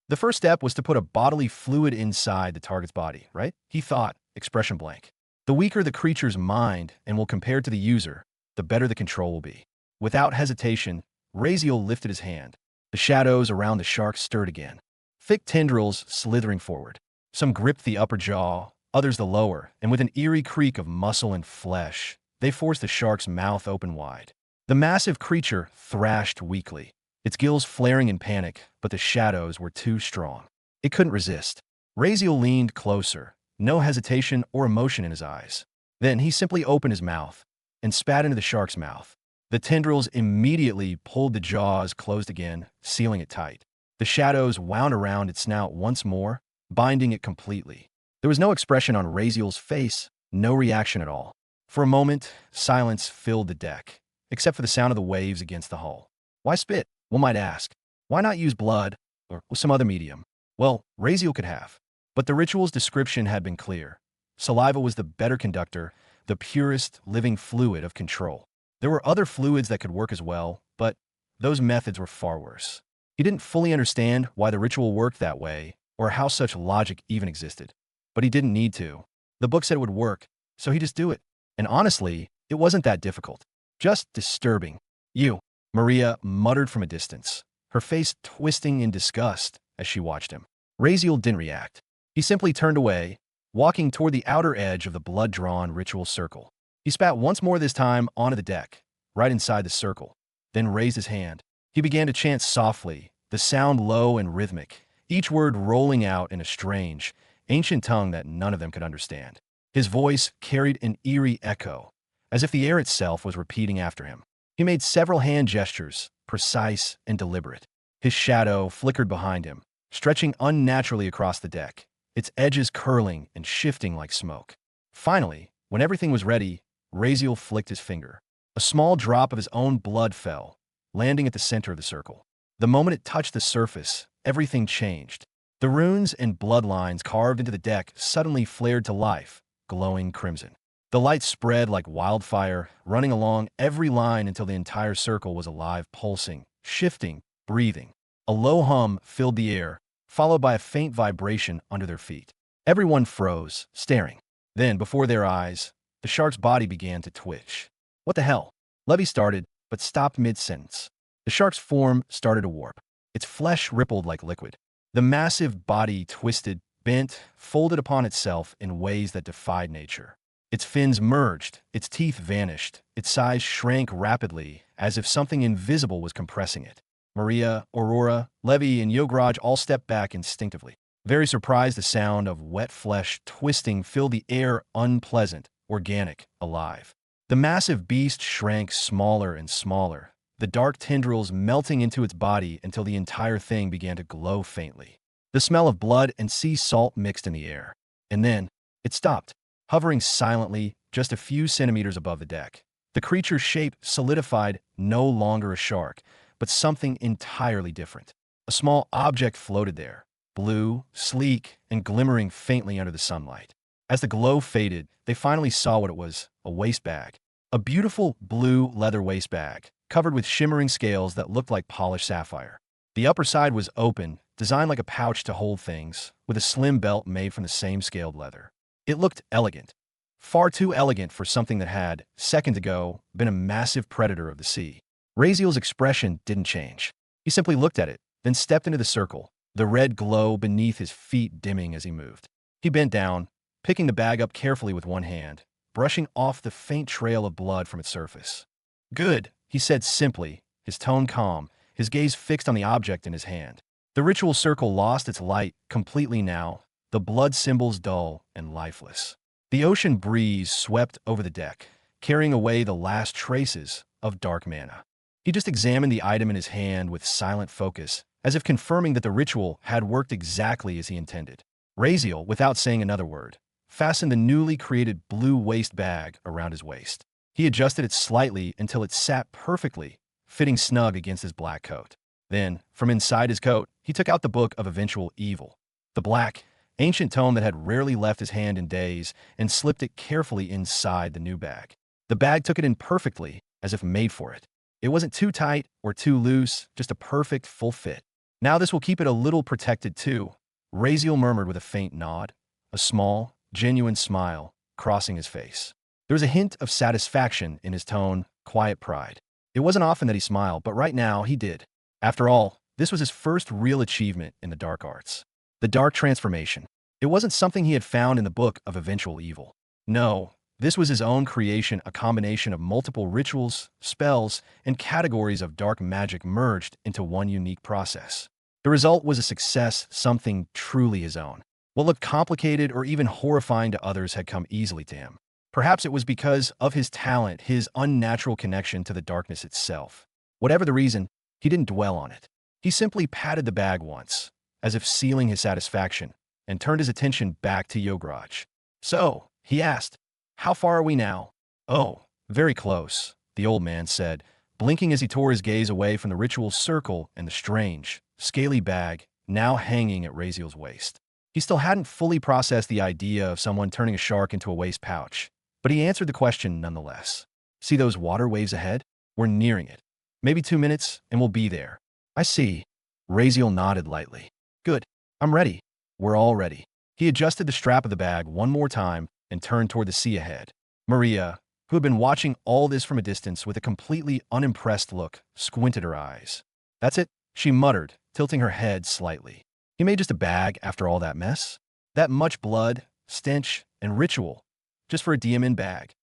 The first step was to put a bodily fluid inside the target's body, right? He thought, expression blank. The weaker the creature's mind and will compare to the user, the better the control will be. Without hesitation, Raziel lifted his hand. The shadows around the shark stirred again. Thick tendrils slithering forward. Some gripped the upper jaw, others the lower, and with an eerie creak of muscle and flesh, they forced the shark's mouth open wide. The massive creature thrashed weakly, its gills flaring in panic, but the shadows were too strong. It couldn't resist. Raziel leaned closer, no hesitation or emotion in his eyes. Then he simply opened his mouth and spat into the shark's mouth. The tendrils immediately pulled the jaws closed again, sealing it tight. The shadows wound around its snout once more, binding it completely. There was no expression on Raziel's face, no reaction at all. For a moment, silence filled the deck, except for the sound of the waves against the hull. Why spit? One might ask. Why not use blood or some other medium? Well, Raziel could have. But the ritual's description had been clear. Saliva was the better conductor, the purest living fluid of control. There were other fluids that could work as well, but those methods were far worse. He didn't fully understand why the ritual worked that way, or how such logic even existed. But he didn't need to. The book said it would work, so he just do it. And honestly, it wasn't that difficult. Just disturbing. "You," Maria muttered from a distance, her face twisting in disgust as she watched him. Raziel didn't react. He simply turned away, walking toward the outer edge of the blood-drawn ritual circle. He spat once more this time onto the deck, right inside the circle, then raised his hand. He began to chant softly, the sound low and rhythmic, each word rolling out in a strange, ancient tongue that none of them could understand. His voice carried an eerie echo, as if the air itself was repeating after him. He made several hand gestures, precise and deliberate. His shadow flickered behind him, stretching unnaturally across the deck, its edges curling and shifting like smoke. Finally, when everything was ready, Raziel flicked his finger. A small drop of his own blood fell, landing at the center of the circle. The moment it touched the surface, everything changed. The runes and bloodlines carved into the deck suddenly flared to life, glowing crimson. The light spread like wildfire, running along every line until the entire circle was alive, pulsing, shifting, breathing. A low hum filled the air, followed by a faint vibration under their feet. Everyone froze, staring. Then, before their eyes, the shark's body began to twitch. What the hell? Levy started, but stopped mid-sentence. The shark's form started to warp. Its flesh rippled like liquid. The massive body twisted, bent, folded upon itself in ways that defied nature. Its fins merged, its teeth vanished, its size shrank rapidly, as if something invisible was compressing it. Maria, Aurora, Levy, and Yograj all stepped back instinctively. Very surprised, the sound of wet flesh twisting filled the air, unpleasant, organic, alive. The massive beast shrank smaller and smaller, the dark tendrils melting into its body until the entire thing began to glow faintly. The smell of blood and sea salt mixed in the air. And then, it stopped, hovering silently just a few centimeters above the deck. The creature's shape solidified, no longer a shark, but something entirely different. A small object floated there, blue, sleek, and glimmering faintly under the sunlight. As the glow faded, they finally saw what it was, a waist bag. A beautiful blue leather waist bag, covered with shimmering scales that looked like polished sapphire. The upper side was open, designed like a pouch to hold things, with a slim belt made from the same scaled leather. It looked elegant. Far too elegant for something that had, seconds ago, been a massive predator of the sea. Razeal's expression didn't change. He simply looked at it, then stepped into the circle, the red glow beneath his feet dimming as he moved. He bent down, picking the bag up carefully with one hand, brushing off the faint trail of blood from its surface. "Good," he said simply, his tone calm, his gaze fixed on the object in his hand. The ritual circle lost its light completely now, the blood symbols dull and lifeless. The ocean breeze swept over the deck, carrying away the last traces of dark mana. He just examined the item in his hand with silent focus, as if confirming that the ritual had worked exactly as he intended. Razeal, without saying another word, fastened the newly created blue waist bag around his waist. He adjusted it slightly until it sat perfectly, fitting snug against his black coat. Then, from inside his coat, he took out the Book of Eventual Evil, the black, ancient tome that had rarely left his hand in days, and slipped it carefully inside the new bag. The bag took it in perfectly, as if made for it. It wasn't too tight or too loose, just a perfect, full fit. "Now this will keep it a little protected too," Razeal murmured with a faint nod, a small, genuine smile crossing his face. There was a hint of satisfaction in his tone, quiet pride. It wasn't often that he smiled, but right now he did. After all, this was his first real achievement in the dark arts. The dark transformation. It wasn't something he had found in the Book of Eventual Evil. No, this was his own creation, a combination of multiple rituals, spells, and categories of dark magic merged into one unique process. The result was a success, something truly his own. What looked complicated or even horrifying to others had come easily to him. Perhaps it was because of his talent, his unnatural connection to the darkness itself. Whatever the reason, he didn't dwell on it. He simply patted the bag once, as if sealing his satisfaction, and turned his attention back to Yograj. "So," he asked, "how far are we now?" "Oh, very close," the old man said, blinking as he tore his gaze away from the ritual circle and the strange, scaly bag now hanging at Razeal's waist. He still hadn't fully processed the idea of someone turning a shark into a waist pouch, but he answered the question nonetheless. "See those water waves ahead? We're nearing it. Maybe 2 minutes, and we'll be there." "I see." Razeal nodded lightly. "Good. I'm ready." "We're all ready." He adjusted the strap of the bag one more time and turned toward the sea ahead. Maria, who had been watching all this from a distance with a completely unimpressed look, squinted her eyes. "That's it," she muttered, tilting her head slightly. "He made just a bag after all that mess? That much blood, stench, and ritual, just for a DMN bag?"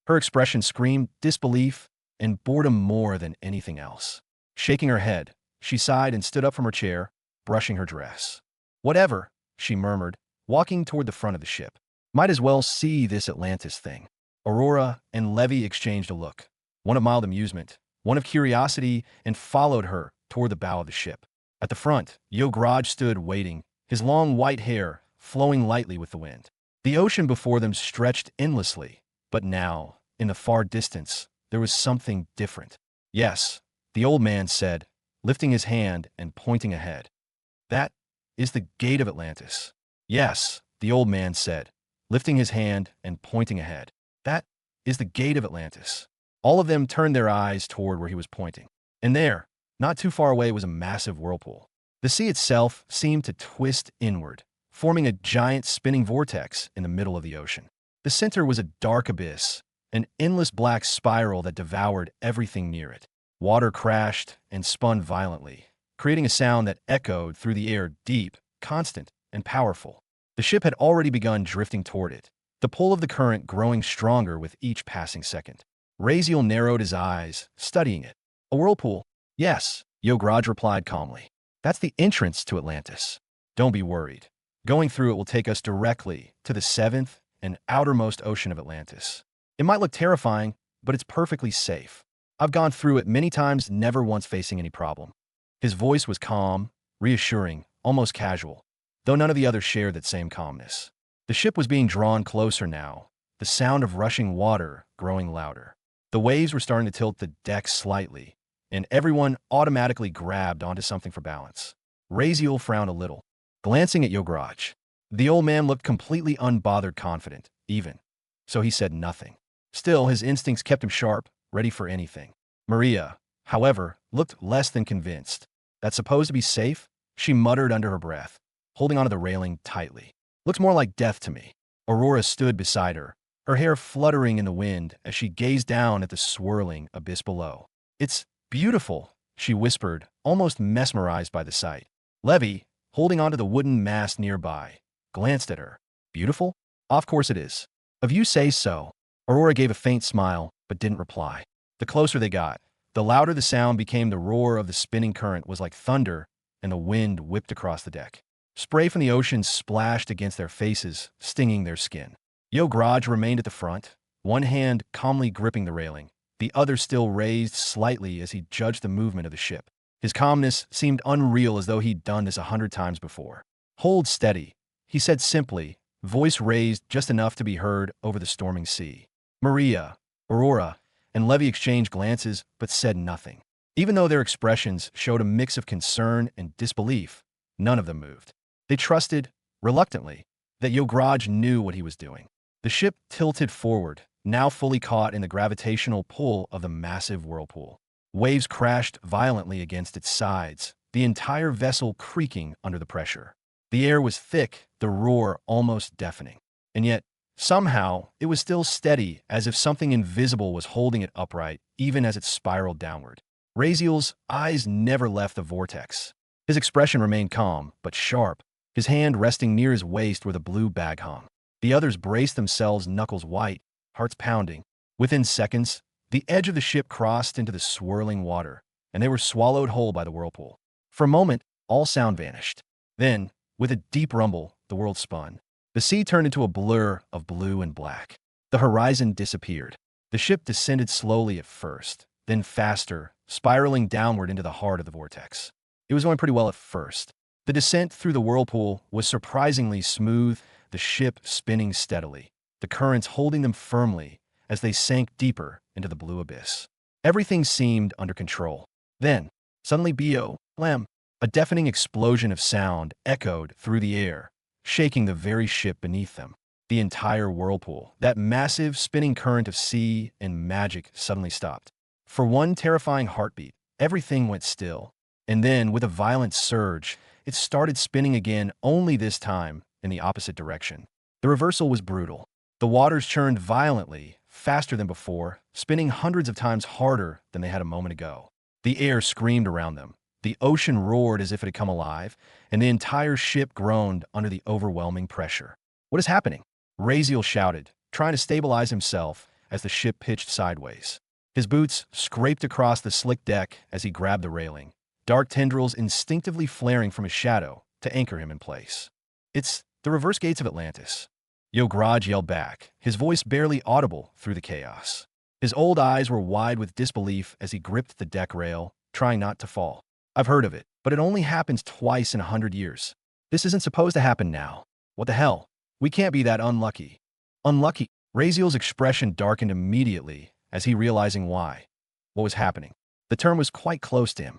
Her expression screamed disbelief and boredom more than anything else. Shaking her head, she sighed and stood up from her chair, brushing her dress. "Whatever," she murmured, walking toward the front of the ship. "Might as well see this Atlantis thing." Aurora and Levy exchanged a look, one of mild amusement, one of curiosity, and followed her toward the bow of the ship. At the front, Yograj stood waiting, his long white hair flowing lightly with the wind. The ocean before them stretched endlessly, but now, in the far distance, there was something different. "Yes," the old man said, lifting his hand and pointing ahead. "That is the gate of Atlantis." "Yes," the old man said, lifting his hand and pointing ahead. That is the gate of Atlantis. All of them turned their eyes toward where he was pointing. And there, not too far away, was a massive whirlpool. The sea itself seemed to twist inward, forming a giant spinning vortex in the middle of the ocean. The center was a dark abyss, an endless black spiral that devoured everything near it. Water crashed and spun violently, creating a sound that echoed through the air, deep, constant, and powerful. The ship had already begun drifting toward it, the pull of the current growing stronger with each passing second. Razeal narrowed his eyes, studying it. A whirlpool? Yes, Yograj replied calmly. That's the entrance to Atlantis. Don't be worried. Going through it will take us directly to the seventh and outermost ocean of Atlantis. It might look terrifying, but it's perfectly safe. I've gone through it many times, never once facing any problem. His voice was calm, reassuring, almost casual, though none of the others shared that same calmness. The ship was being drawn closer now, the sound of rushing water growing louder. The waves were starting to tilt the deck slightly, and everyone automatically grabbed onto something for balance. Razeal frowned a little, glancing at Yograj. The old man looked completely unbothered, confident, even. So he said nothing. Still, his instincts kept him sharp, ready for anything. Maria, however, looked less than convinced. That's supposed to be safe? She muttered under her breath, holding onto the railing tightly. Looks more like death to me. Aurora stood beside her, her hair fluttering in the wind as she gazed down at the swirling abyss below. It's beautiful, she whispered, almost mesmerized by the sight. Levy, holding onto the wooden mast nearby, glanced at her. Beautiful? Of course it is. If you say so. Aurora gave a faint smile, but didn't reply. The closer they got, the louder the sound became. The roar of the spinning current was like thunder, and the wind whipped across the deck. Spray from the ocean splashed against their faces, stinging their skin. Yograj remained at the front, one hand calmly gripping the railing, the other still raised slightly as he judged the movement of the ship. His calmness seemed unreal, as though he'd done this 100 times before. Hold steady, he said simply, voice raised just enough to be heard over the storming sea. Maria, Aurora, and Levy exchanged glances but said nothing. Even though their expressions showed a mix of concern and disbelief, none of them moved. They trusted, reluctantly, that Yograj knew what he was doing. The ship tilted forward, now fully caught in the gravitational pull of the massive whirlpool. Waves crashed violently against its sides, the entire vessel creaking under the pressure. The air was thick, the roar almost deafening. And yet, somehow, it was still steady, as if something invisible was holding it upright, even as it spiraled downward. Razeal's eyes never left the vortex. His expression remained calm, but sharp, his hand resting near his waist where the blue bag hung. The others braced themselves, knuckles white, hearts pounding. Within seconds, the edge of the ship crossed into the swirling water, and they were swallowed whole by the whirlpool. For a moment, all sound vanished. Then, with a deep rumble, the world spun. The sea turned into a blur of blue and black. The horizon disappeared. The ship descended slowly at first, then faster, spiraling downward into the heart of the vortex. It was going pretty well at first. The descent through the whirlpool was surprisingly smooth, the ship spinning steadily, the currents holding them firmly as they sank deeper into the blue abyss. Everything seemed under control. Then, suddenly, blam, a deafening explosion of sound echoed through the air, shaking the very ship beneath them. The entire whirlpool, that massive spinning current of sea and magic, suddenly stopped. For one terrifying heartbeat, everything went still. And then, with a violent surge, it started spinning again, only this time in the opposite direction. The reversal was brutal. The waters churned violently, faster than before, spinning hundreds of times harder than they had a moment ago. The air screamed around them. The ocean roared as if it had come alive, and the entire ship groaned under the overwhelming pressure. What is happening? Razeal shouted, trying to stabilize himself as the ship pitched sideways. His boots scraped across the slick deck as he grabbed the railing, dark tendrils instinctively flaring from his shadow to anchor him in place. It's the reverse gates of Atlantis. Yograj yelled back, his voice barely audible through the chaos. His old eyes were wide with disbelief as he gripped the deck rail, trying not to fall. I've heard of it, but it only happens twice in 100 years. This isn't supposed to happen now. What the hell? We can't be that unlucky. Unlucky? Razeal's expression darkened immediately as he realizing why. What was happening? The term was quite close to him.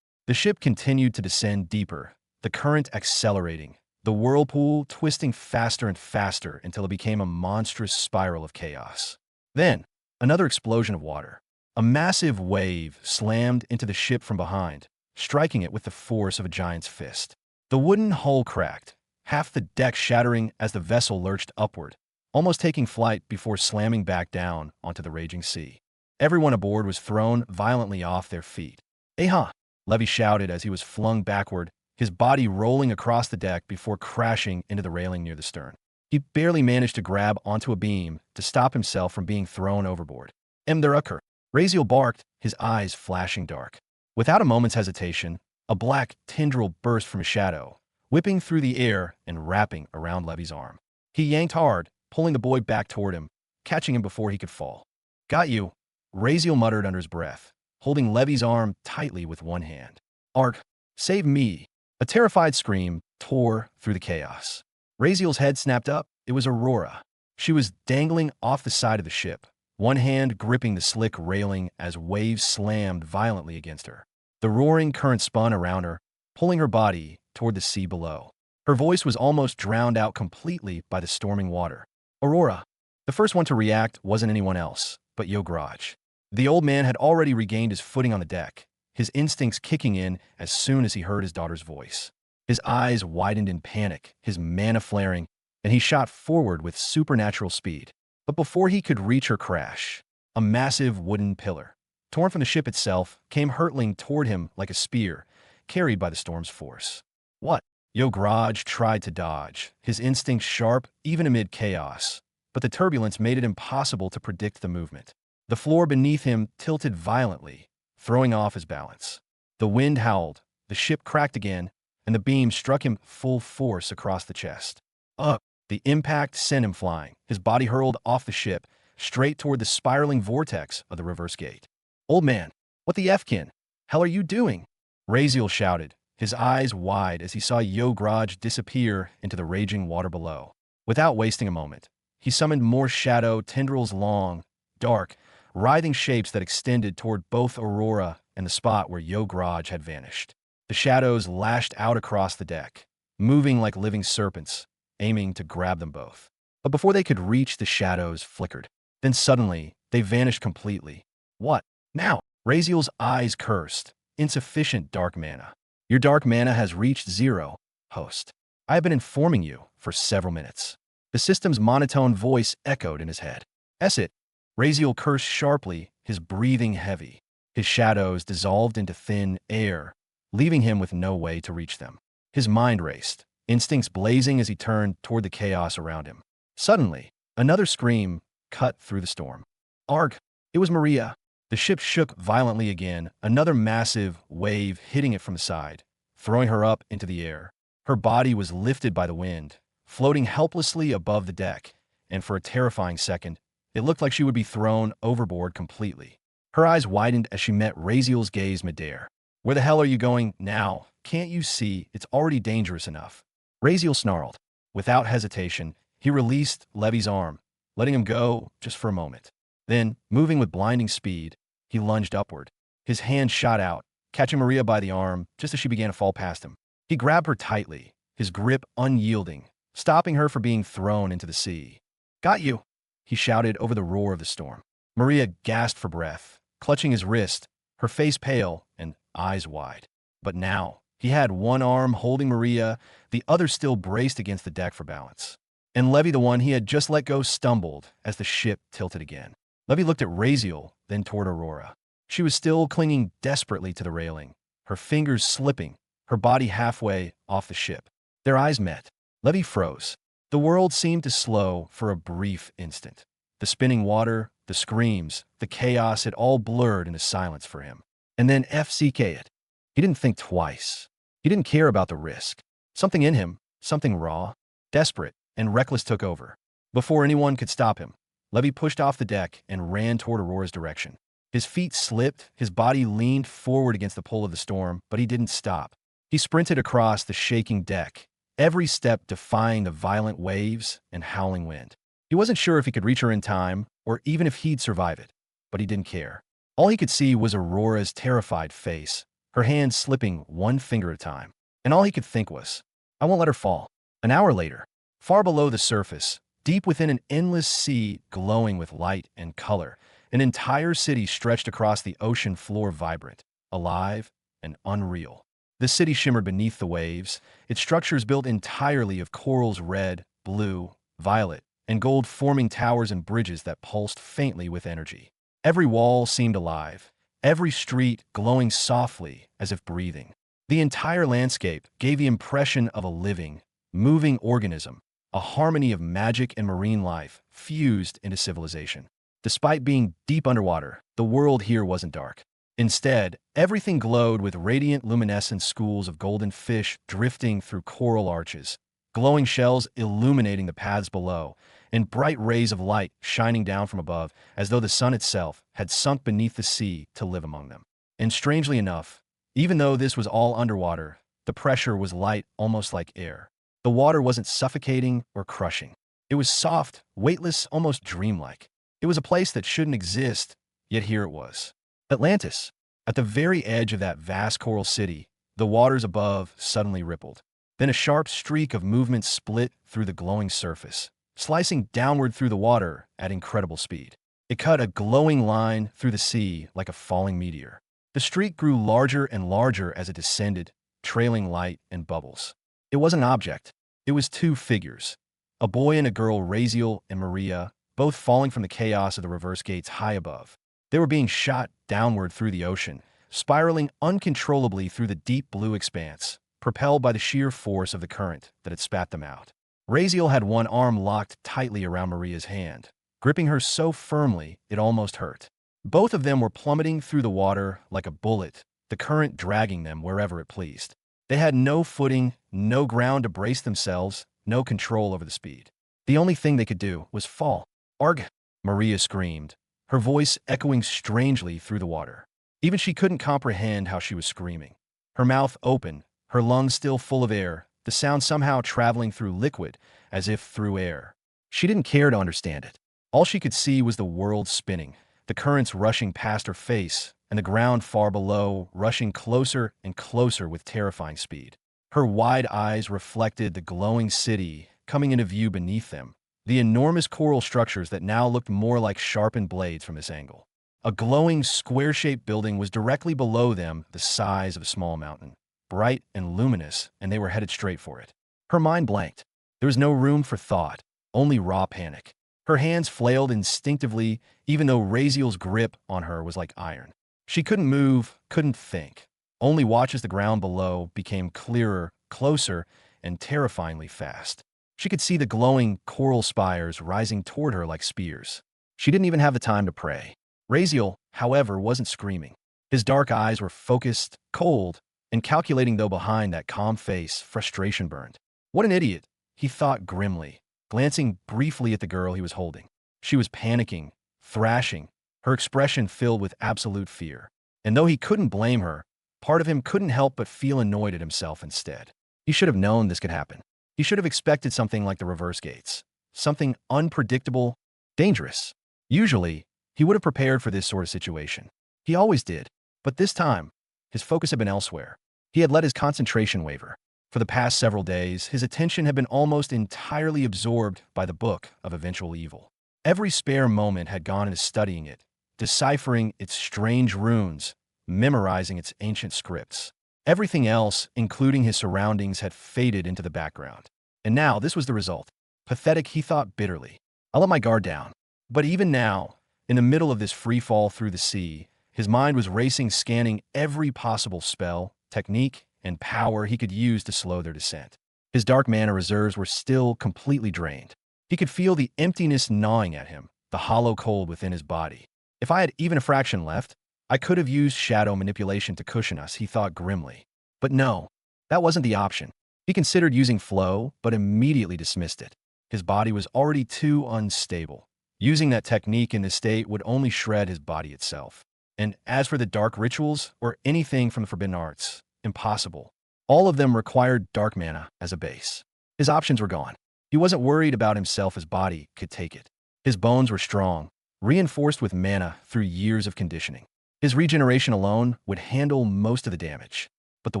The ship continued to descend deeper, the current accelerating, the whirlpool twisting faster and faster until it became a monstrous spiral of chaos. Then, another explosion of water. A massive wave slammed into the ship from behind, striking it with the force of a giant's fist. The wooden hull cracked, half the deck shattering as the vessel lurched upward, almost taking flight before slamming back down onto the raging sea. Everyone aboard was thrown violently off their feet. "Aha!" Levy shouted as he was flung backward, his body rolling across the deck before crashing into the railing near the stern. He barely managed to grab onto a beam to stop himself from being thrown overboard. "There occur." Razeal barked, his eyes flashing dark. Without a moment's hesitation, a black tendril burst from a shadow, whipping through the air and wrapping around Levy's arm. He yanked hard, pulling the boy back toward him, catching him before he could fall. "Got you," Razeal muttered under his breath, holding Levy's arm tightly with one hand. "Ark, save me." A terrified scream tore through the chaos. Razeal's head snapped up. It was Aurora. She was dangling off the side of the ship, one hand gripping the slick railing as waves slammed violently against her. The roaring current spun around her, pulling her body toward the sea below. Her voice was almost drowned out completely by the storming water. "Aurora." The first one to react wasn't anyone else, but Yograj. The old man had already regained his footing on the deck, his instincts kicking in as soon as he heard his daughter's voice. His eyes widened in panic, his mana flaring, and he shot forward with supernatural speed. But before he could reach her crash, a massive wooden pillar, torn from the ship itself, came hurtling toward him like a spear, carried by the storm's force. "What?" Yograj tried to dodge, his instincts sharp even amid chaos, but the turbulence made it impossible to predict the movement. The floor beneath him tilted violently, throwing off his balance. The wind howled, the ship cracked again, and the beam struck him full force across the chest. Up! The impact sent him flying, his body hurled off the ship, straight toward the spiraling vortex of the reverse gate. "Old man, what the Fkin? Hell are you doing?" Razeal shouted, his eyes wide as he saw Yograj disappear into the raging water below. Without wasting a moment, he summoned more shadow tendrils, long, dark, writhing shapes that extended toward both Aurora and the spot where Yograj had vanished. The shadows lashed out across the deck, moving like living serpents, aiming to grab them both. But before they could reach, the shadows flickered. Then suddenly, they vanished completely. "What? Now?" Razeal's eyes cursed. "Insufficient dark mana. Your dark mana has reached 0, host. I have been informing you for several minutes." The system's monotone voice echoed in his head. "It." Razeal cursed sharply, his breathing heavy. His shadows dissolved into thin air, leaving him with no way to reach them. His mind raced, instincts blazing as he turned toward the chaos around him. Suddenly, another scream cut through the storm. "Arg!" It was Maria. The ship shook violently again, another massive wave hitting it from the side, throwing her up into the air. Her body was lifted by the wind, floating helplessly above the deck, and for a terrifying second, it looked like she would be thrown overboard completely. Her eyes widened as she met Razeal's gaze midair. "Where the hell are you going now? Can't you see it's already dangerous enough?" Razeal snarled. Without hesitation, he released Levy's arm, letting him go just for a moment. Then, moving with blinding speed, he lunged upward. His hand shot out, catching Maria by the arm just as she began to fall past him. He grabbed her tightly, his grip unyielding, stopping her from being thrown into the sea. "Got you!" he shouted over the roar of the storm. Maria gasped for breath, clutching his wrist, her face pale and eyes wide. But now, he had one arm holding Maria, the other still braced against the deck for balance. And Levy, the one he had just let go, stumbled as the ship tilted again. Levy looked at Razeal, then toward Aurora. She was still clinging desperately to the railing, her fingers slipping, her body halfway off the ship. Their eyes met. Levy froze. The world seemed to slow for a brief instant. The spinning water, the screams, the chaos had all blurred into silence for him. And then it. He didn't think twice. He didn't care about the risk. Something in him, something raw, desperate, and reckless took over. Before anyone could stop him, Levy pushed off the deck and ran toward Aurora's direction. His feet slipped, his body leaned forward against the pull of the storm, but he didn't stop. He sprinted across the shaking deck, every step defying the violent waves and howling wind. He wasn't sure if he could reach her in time, or even if he'd survive it, but he didn't care. All he could see was Aurora's terrified face, her hands slipping one finger at a time. And all he could think was, "I won't let her fall." An hour later, far below the surface, Deep within an endless sea glowing with light and color, an entire city stretched across the ocean floor, vibrant, alive, and unreal. The city shimmered beneath the waves, its structures built entirely of corals, red, blue, violet, and gold, forming towers and bridges that pulsed faintly with energy. Every wall seemed alive, every street glowing softly as if breathing. The entire landscape gave the impression of a living, moving organism, a harmony of magic and marine life fused into civilization. Despite being deep underwater, the world here wasn't dark. Instead, everything glowed with radiant luminescent schools of golden fish drifting through coral arches, glowing shells illuminating the paths below, and bright rays of light shining down from above as though the sun itself had sunk beneath the sea to live among them. And strangely enough, even though this was all underwater, the pressure was light, almost like air. The water wasn't suffocating or crushing. It was soft, weightless, almost dreamlike. It was a place that shouldn't exist, yet here it was. Atlantis. At the very edge of that vast coral city, the waters above suddenly rippled. Then a sharp streak of movement split through the glowing surface, slicing downward through the water at incredible speed. It cut a glowing line through the sea like a falling meteor. The streak grew larger and larger as it descended, trailing light and bubbles. It wasn't an object. It was two figures, a boy and a girl, Razeal and Maria, both falling from the chaos of the reverse gates high above. They were being shot downward through the ocean, spiraling uncontrollably through the deep blue expanse, propelled by the sheer force of the current that had spat them out. Razeal had one arm locked tightly around Maria's hand, gripping her so firmly it almost hurt. Both of them were plummeting through the water like a bullet, the current dragging them wherever it pleased. They had no footing, no ground to brace themselves, no control over the speed. The only thing they could do was fall. "Arg!" Maria screamed, her voice echoing strangely through the water. Even she couldn't comprehend how she was screaming. Her mouth open, her lungs still full of air, the sound somehow traveling through liquid, as if through air. She didn't care to understand it. All she could see was the world spinning, the currents rushing past her face, and the ground far below rushing closer and closer with terrifying speed. Her wide eyes reflected the glowing city coming into view beneath them, the enormous coral structures that now looked more like sharpened blades from this angle. A glowing, square-shaped building was directly below them, the size of a small mountain, bright and luminous, and they were headed straight for it. Her mind blanked. There was no room for thought, only raw panic. Her hands flailed instinctively, even though Razeal's grip on her was like iron. She couldn't move, couldn't think, only watch as the ground below became clearer, closer, and terrifyingly fast. She could see the glowing coral spires rising toward her like spears. She didn't even have the time to pray. Razeal, however, wasn't screaming. His dark eyes were focused, cold, and calculating, though behind that calm face, frustration burned. What an idiot, he thought grimly, glancing briefly at the girl he was holding. She was panicking, thrashing, her expression filled with absolute fear. And though he couldn't blame her, part of him couldn't help but feel annoyed at himself instead. He should have known this could happen. He should have expected something like the reverse gates. Something unpredictable, dangerous. Usually, he would have prepared for this sort of situation. He always did. But this time, his focus had been elsewhere. He had let his concentration waver. For the past several days, his attention had been almost entirely absorbed by the Book of Eventual Evil. Every spare moment had gone into studying it, deciphering its strange runes, memorizing its ancient scripts. Everything else, including his surroundings, had faded into the background. And now this was the result. Pathetic, he thought bitterly. I let my guard down. But even now, in the middle of this free fall through the sea, his mind was racing, scanning every possible spell, technique, and power he could use to slow their descent. His dark mana reserves were still completely drained. He could feel the emptiness gnawing at him, the hollow cold within his body. If I had even a fraction left, I could have used shadow manipulation to cushion us, he thought grimly. But no, that wasn't the option. He considered using flow, but immediately dismissed it. His body was already too unstable. Using that technique in this state would only shred his body itself. And as for the dark rituals, or anything from the forbidden arts, impossible. All of them required dark mana as a base. His options were gone. He wasn't worried about himself, his body could take it. His bones were strong, reinforced with mana through years of conditioning. His regeneration alone would handle most of the damage. But the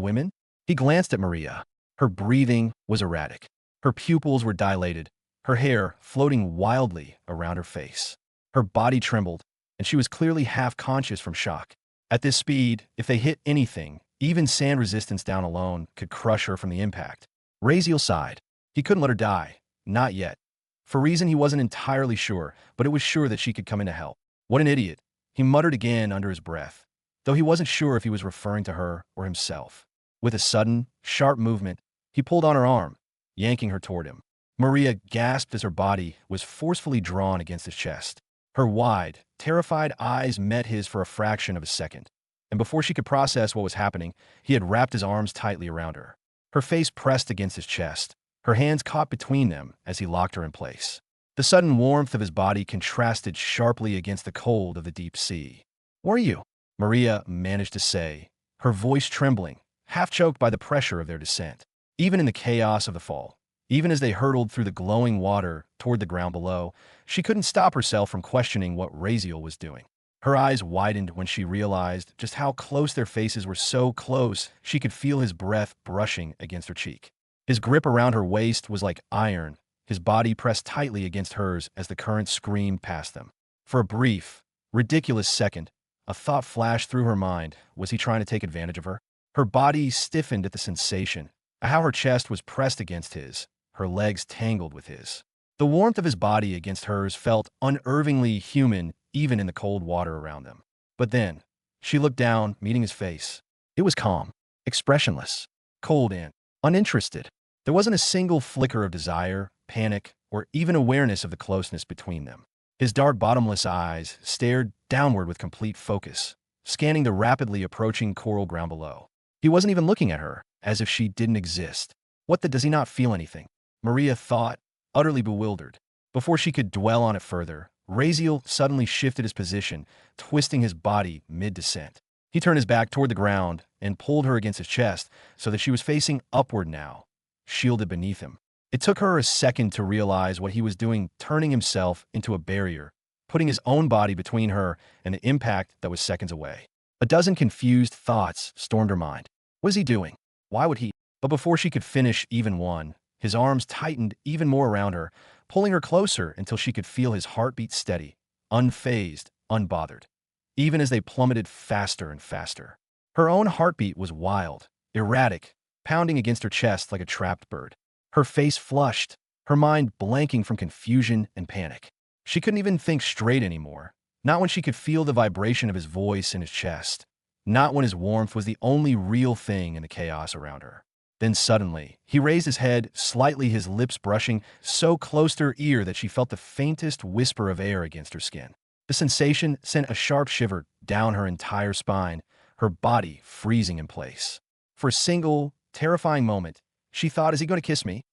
women? He glanced at Maria. Her breathing was erratic. Her pupils were dilated, her hair floating wildly around her face. Her body trembled, and she was clearly half-conscious from shock. At this speed, if they hit anything, even sand resistance down alone could crush her from the impact. Razeal sighed. He couldn't let her die. Not yet. For a reason he wasn't entirely sure, but it was sure that she could come in to help. What an idiot, he muttered again under his breath, though he wasn't sure if he was referring to her or himself. With a sudden, sharp movement, he pulled on her arm, yanking her toward him. Maria gasped as her body was forcefully drawn against his chest. Her wide, terrified eyes met his for a fraction of a second, and before she could process what was happening, he had wrapped his arms tightly around her. Her face pressed against his chest, her hands caught between them as he locked her in place. The sudden warmth of his body contrasted sharply against the cold of the deep sea. "Where are you?" Maria managed to say, her voice trembling, half-choked by the pressure of their descent. Even in the chaos of the fall, even as they hurtled through the glowing water toward the ground below, she couldn't stop herself from questioning what Razeal was doing. Her eyes widened when she realized just how close their faces were, so close she could feel his breath brushing against her cheek. His grip around her waist was like iron, his body pressed tightly against hers as the current screamed past them. For a brief, ridiculous second, a thought flashed through her mind. Was he trying to take advantage of her? Her body stiffened at the sensation, how her chest was pressed against his, her legs tangled with his. The warmth of his body against hers felt unervingly human even in the cold water around them. But then, she looked down, meeting his face. It was calm, expressionless, cold and uninterested. There wasn't a single flicker of desire, panic, or even awareness of the closeness between them. His dark, bottomless eyes stared downward with complete focus, scanning the rapidly approaching coral ground below. He wasn't even looking at her, as if she didn't exist. Does he not feel anything? Maria thought, utterly bewildered. Before she could dwell on it further, Razeal suddenly shifted his position, twisting his body mid-descent. He turned his back toward the ground and pulled her against his chest so that she was facing upward now, shielded beneath him. It took her a second to realize what he was doing, turning himself into a barrier, putting his own body between her and the impact that was seconds away. A dozen confused thoughts stormed her mind. What is he doing? Why would he? But before she could finish even one, his arms tightened even more around her, pulling her closer until she could feel his heartbeat steady, unfazed, unbothered, even as they plummeted faster and faster. Her own heartbeat was wild, erratic, pounding against her chest like a trapped bird. Her face flushed, her mind blanking from confusion and panic. She couldn't even think straight anymore, not when she could feel the vibration of his voice in his chest, not when his warmth was the only real thing in the chaos around her. Then suddenly, he raised his head, slightly, his lips brushing so close to her ear that she felt the faintest whisper of air against her skin. The sensation sent a sharp shiver down her entire spine, her body freezing in place. For a single, terrifying moment, she thought, is he going to kiss me?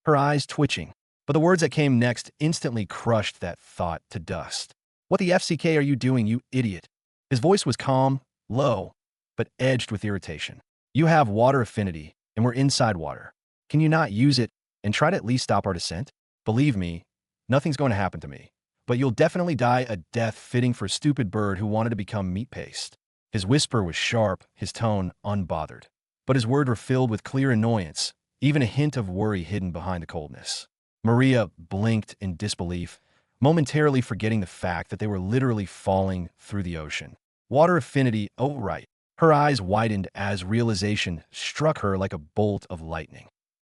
Her eyes twitching, but the words that came next instantly crushed that thought to dust. What the FCK are you doing, you idiot? His voice was calm, low, but edged with irritation. You have water affinity, and we're inside water. Can you not use it and try to at least stop our descent? Believe me, nothing's going to happen to me, but you'll definitely die a death fitting for a stupid bird who wanted to become meat paste. His whisper was sharp, his tone unbothered, but his words were filled with clear annoyance, even a hint of worry hidden behind the coldness. Maria blinked in disbelief, momentarily forgetting the fact that they were literally falling through the ocean. Water affinity, oh right. Her eyes widened as realization struck her like a bolt of lightning.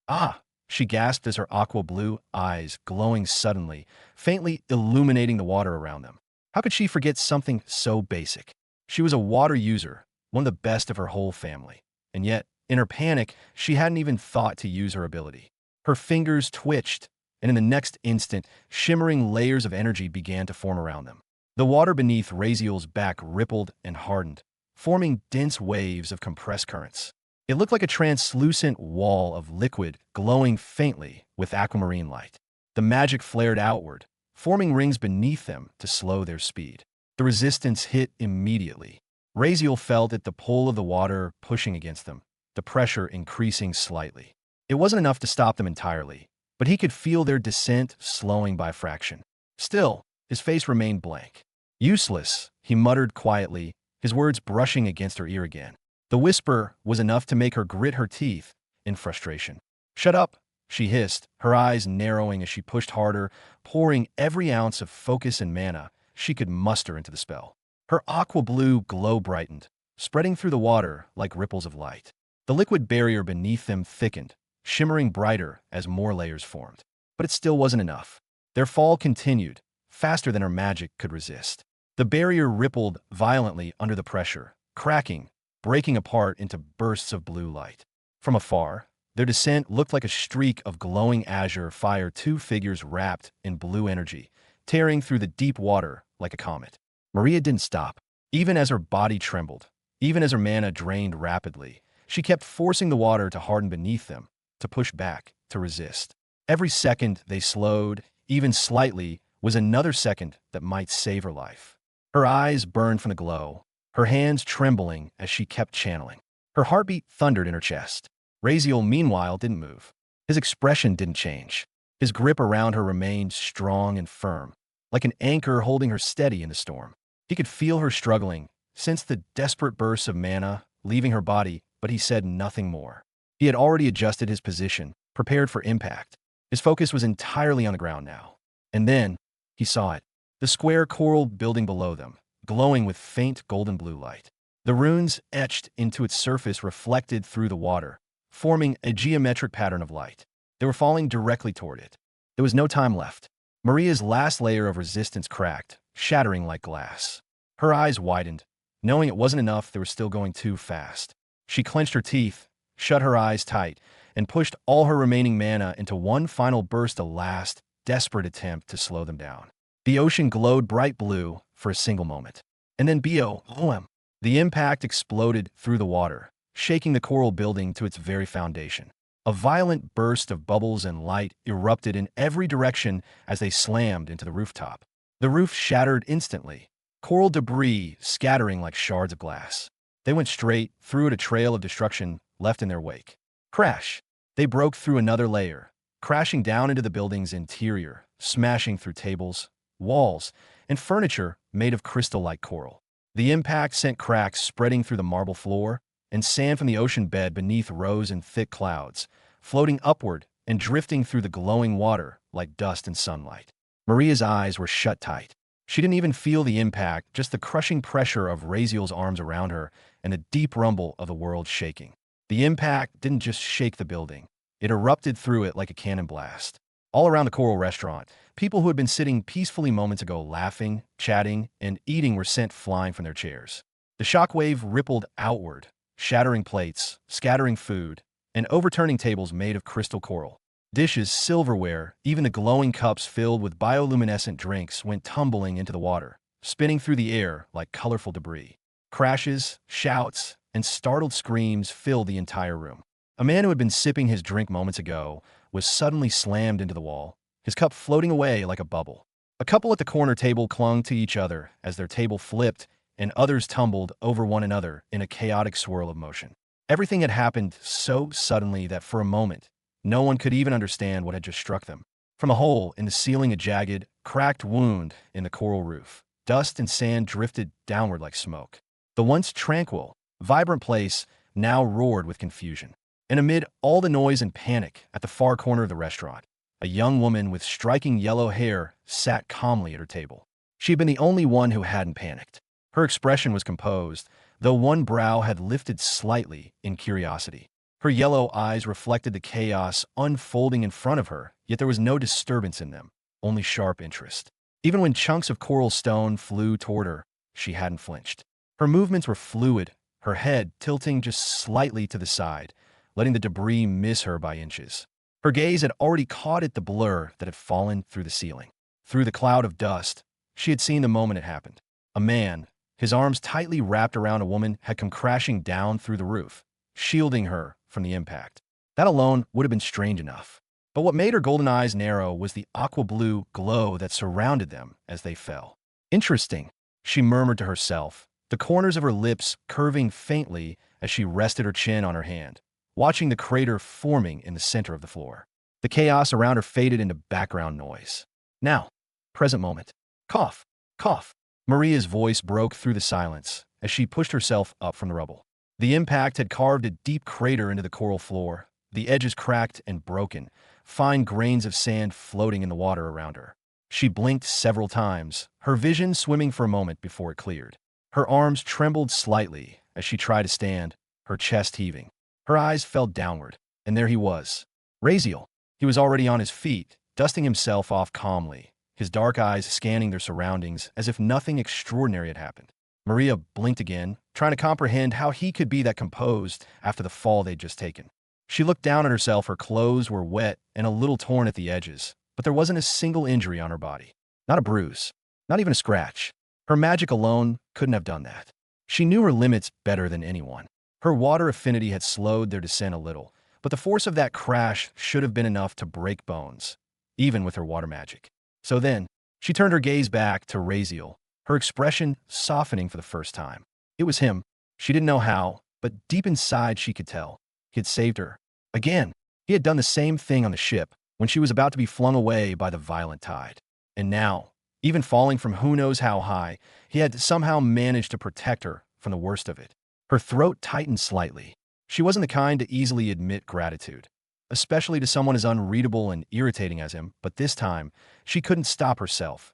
Ah! She gasped as her aqua-blue eyes glowing suddenly, faintly illuminating the water around them. How could she forget something so basic? She was a water user, one of the best of her whole family. And yet, in her panic, she hadn't even thought to use her ability. Her fingers twitched, and in the next instant, shimmering layers of energy began to form around them. The water beneath Razeal's back rippled and hardened, forming dense waves of compressed currents. It looked like a translucent wall of liquid glowing faintly with aquamarine light. The magic flared outward, forming rings beneath them to slow their speed. The resistance hit immediately. Razeal felt it, the pull of the water pushing against them, the pressure increasing slightly. It wasn't enough to stop them entirely, but he could feel their descent slowing by a fraction. Still, his face remained blank. Useless, he muttered quietly, his words brushing against her ear again. The whisper was enough to make her grit her teeth in frustration. Shut up, she hissed, her eyes narrowing as she pushed harder, pouring every ounce of focus and mana she could muster into the spell. Her aqua-blue glow brightened, spreading through the water like ripples of light. The liquid barrier beneath them thickened, shimmering brighter as more layers formed. But it still wasn't enough. Their fall continued, faster than her magic could resist. The barrier rippled violently under the pressure, cracking, breaking apart into bursts of blue light. From afar, their descent looked like a streak of glowing azure fire, two figures wrapped in blue energy, tearing through the deep water like a comet. Maria didn't stop. Even as her body trembled, even as her mana drained rapidly, she kept forcing the water to harden beneath them, to push back, to resist. Every second they slowed, even slightly, was another second that might save her life. Her eyes burned from the glow, her hands trembling as she kept channeling. Her heartbeat thundered in her chest. Razeal, meanwhile, didn't move. His expression didn't change. His grip around her remained strong and firm, like an anchor holding her steady in the storm. He could feel her struggling, sensed the desperate bursts of mana leaving her body, but he said nothing more. He had already adjusted his position, prepared for impact. His focus was entirely on the ground now. And then, he saw it. The square coral building below them, glowing with faint golden blue light. The runes etched into its surface reflected through the water, forming a geometric pattern of light. They were falling directly toward it. There was no time left. Maria's last layer of resistance cracked, shattering like glass. Her eyes widened. Knowing it wasn't enough, they were still going too fast. She clenched her teeth, shut her eyes tight, and pushed all her remaining mana into one final burst, a last, desperate attempt to slow them down. The ocean glowed bright blue for a single moment. And then BOOM. The impact exploded through the water, shaking the coral building to its very foundation. A violent burst of bubbles and light erupted in every direction as they slammed into the rooftop. The roof shattered instantly, coral debris scattering like shards of glass. They went straight through it, a trail of destruction left in their wake. Crash! They broke through another layer, crashing down into the building's interior, smashing through tables, walls, and furniture made of crystal-like coral. The impact sent cracks spreading through the marble floor, and sand from the ocean bed beneath rose in thick clouds, floating upward and drifting through the glowing water like dust in sunlight. Maria's eyes were shut tight. She didn't even feel the impact, just the crushing pressure of Razeal's arms around her and the deep rumble of the world shaking. The impact didn't just shake the building. It erupted through it like a cannon blast. All around the Coral restaurant, people who had been sitting peacefully moments ago laughing, chatting, and eating were sent flying from their chairs. The shockwave rippled outward, shattering plates, scattering food, and overturning tables made of crystal coral. Dishes, silverware, even the glowing cups filled with bioluminescent drinks went tumbling into the water, spinning through the air like colorful debris. Crashes, shouts, and startled screams filled the entire room. A man who had been sipping his drink moments ago was suddenly slammed into the wall, his cup floating away like a bubble. A couple at the corner table clung to each other as their table flipped and others tumbled over one another in a chaotic swirl of motion. Everything had happened so suddenly that for a moment, no one could even understand what had just struck them. From a hole in the ceiling, a jagged, cracked wound in the coral roof, dust and sand drifted downward like smoke. The once tranquil, vibrant place now roared with confusion. And amid all the noise and panic, at the far corner of the restaurant, a young woman with striking yellow hair sat calmly at her table. She had been the only one who hadn't panicked. Her expression was composed, though one brow had lifted slightly in curiosity. Her yellow eyes reflected the chaos unfolding in front of her, yet there was no disturbance in them, only sharp interest. Even when chunks of coral stone flew toward her, she hadn't flinched. Her movements were fluid, her head tilting just slightly to the side, letting the debris miss her by inches. Her gaze had already caught at the blur that had fallen through the ceiling. Through the cloud of dust, she had seen the moment it happened. A man, his arms tightly wrapped around a woman, had come crashing down through the roof, shielding her from the impact. That alone would have been strange enough. But what made her golden eyes narrow was the aqua-blue glow that surrounded them as they fell. Interesting, she murmured to herself, the corners of her lips curving faintly as she rested her chin on her hand, watching the crater forming in the center of the floor. The chaos around her faded into background noise. Now, present moment. Cough, cough. Maria's voice broke through the silence as she pushed herself up from the rubble. The impact had carved a deep crater into the coral floor, the edges cracked and broken, fine grains of sand floating in the water around her. She blinked several times, her vision swimming for a moment before it cleared. Her arms trembled slightly as she tried to stand, her chest heaving. Her eyes fell downward, and there he was. Razeal. He was already on his feet, dusting himself off calmly, his dark eyes scanning their surroundings as if nothing extraordinary had happened. Maria blinked again, trying to comprehend how he could be that composed after the fall they'd just taken. She looked down at herself. Her clothes were wet and a little torn at the edges, but there wasn't a single injury on her body. Not a bruise. Not even a scratch. Her magic alone couldn't have done that. She knew her limits better than anyone. Her water affinity had slowed their descent a little, but the force of that crash should have been enough to break bones, even with her water magic. So then, she turned her gaze back to Razeal, her expression softening for the first time. It was him. She didn't know how, but deep inside she could tell. He had saved her. Again, he had done the same thing on the ship when she was about to be flung away by the violent tide. And now, even falling from who knows how high, he had somehow managed to protect her from the worst of it. Her throat tightened slightly. She wasn't the kind to easily admit gratitude, especially to someone as unreadable and irritating as him, but this time, she couldn't stop herself.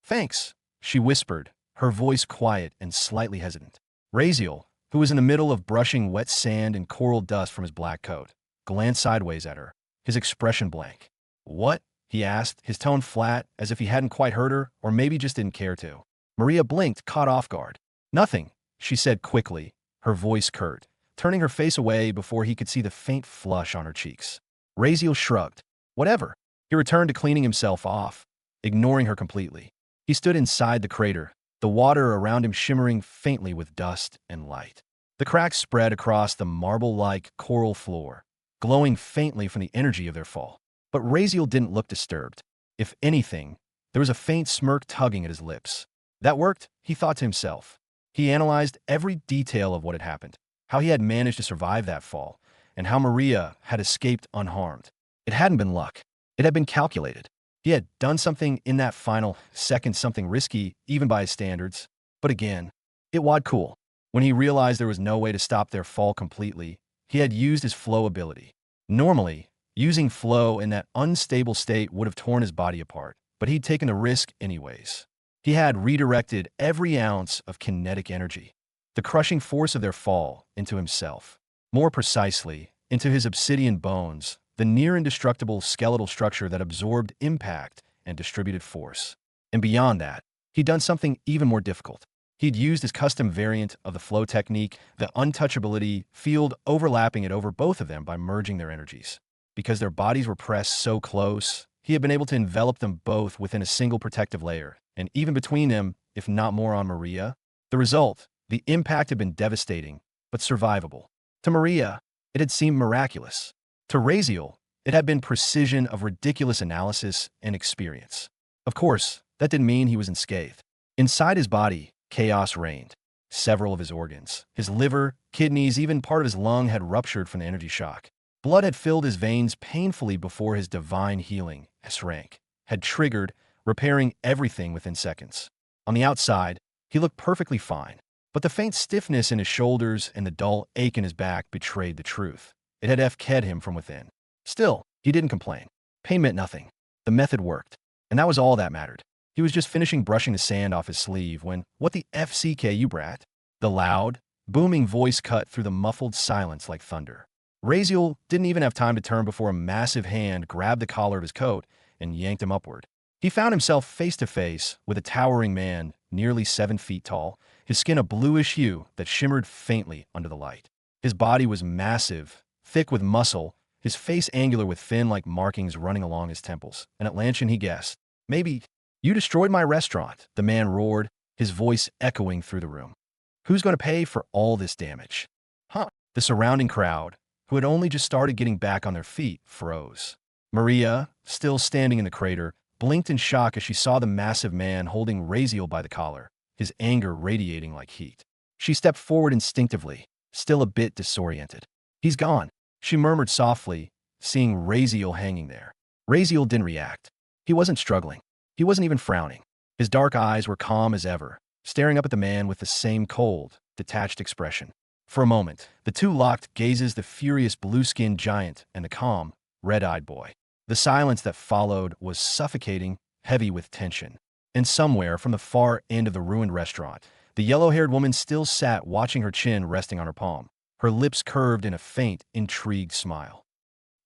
"Thanks," she whispered, her voice quiet and slightly hesitant. Razeal, who was in the middle of brushing wet sand and coral dust from his black coat, glanced sideways at her, his expression blank. "What?" he asked, his tone flat, as if he hadn't quite heard her, or maybe just didn't care to. Maria blinked, caught off guard. "Nothing," she said quickly, her voice curt, turning her face away before he could see the faint flush on her cheeks. Razeal shrugged. "Whatever." He returned to cleaning himself off, ignoring her completely. He stood inside the crater, the water around him shimmering faintly with dust and light. The cracks spread across the marble-like coral floor, glowing faintly from the energy of their fall. But Razeal didn't look disturbed. If anything, there was a faint smirk tugging at his lips. That worked, he thought to himself. He analyzed every detail of what had happened, how he had managed to survive that fall, and how Maria had escaped unharmed. It hadn't been luck. It had been calculated. He had done something in that final second, something risky, even by his standards. But again, it was cool. When he realized there was no way to stop their fall completely, he had used his flow ability. Normally, using flow in that unstable state would have torn his body apart, but he'd taken the risk anyways. He had redirected every ounce of kinetic energy, the crushing force of their fall, into himself. More precisely, into his obsidian bones, the near-indestructible skeletal structure that absorbed impact and distributed force. And beyond that, he'd done something even more difficult. He'd used his custom variant of the flow technique, the untouchability field, overlapping it over both of them by merging their energies. Because their bodies were pressed so close, he had been able to envelop them both within a single protective layer, and even between them, if not more on Maria. The result, the impact had been devastating, but survivable. To Maria, it had seemed miraculous. To Razeal, it had been precision of ridiculous analysis and experience. Of course, that didn't mean he was unscathed. Inside his body, chaos reigned. Several of his organs, his liver, kidneys, even part of his lung had ruptured from the energy shock. Blood had filled his veins painfully before his divine healing, SSS-rank, had triggered, repairing everything within seconds. On the outside, he looked perfectly fine, but the faint stiffness in his shoulders and the dull ache in his back betrayed the truth. It had FK'd him from within. Still, he didn't complain. Pain meant nothing. The method worked, and that was all that mattered. He was just finishing brushing the sand off his sleeve when, "What the FCK, you brat?" The loud, booming voice cut through the muffled silence like thunder. Razeal didn't even have time to turn before a massive hand grabbed the collar of his coat and yanked him upward. He found himself face to face with a towering man nearly 7 feet tall, his skin a bluish hue that shimmered faintly under the light. His body was massive, thick with muscle, his face angular with fin-like markings running along his temples. And at Lanshan he guessed, "Maybe you destroyed my restaurant," the man roared, his voice echoing through the room. "Who's going to pay for all this damage?" Huh? The surrounding crowd, who had only just started getting back on their feet, froze. Maria, still standing in the crater, blinked in shock as she saw the massive man holding Razeal by the collar, his anger radiating like heat. She stepped forward instinctively, still a bit disoriented. "He's gone," she murmured softly, seeing Razeal hanging there. Razeal didn't react. He wasn't struggling. He wasn't even frowning. His dark eyes were calm as ever, staring up at the man with the same cold, detached expression. For a moment, the two locked gazes, the furious blue-skinned giant and the calm, red-eyed boy. The silence that followed was suffocating, heavy with tension. And somewhere from the far end of the ruined restaurant, the yellow-haired woman still sat, watching, her chin resting on her palm, her lips curved in a faint, intrigued smile.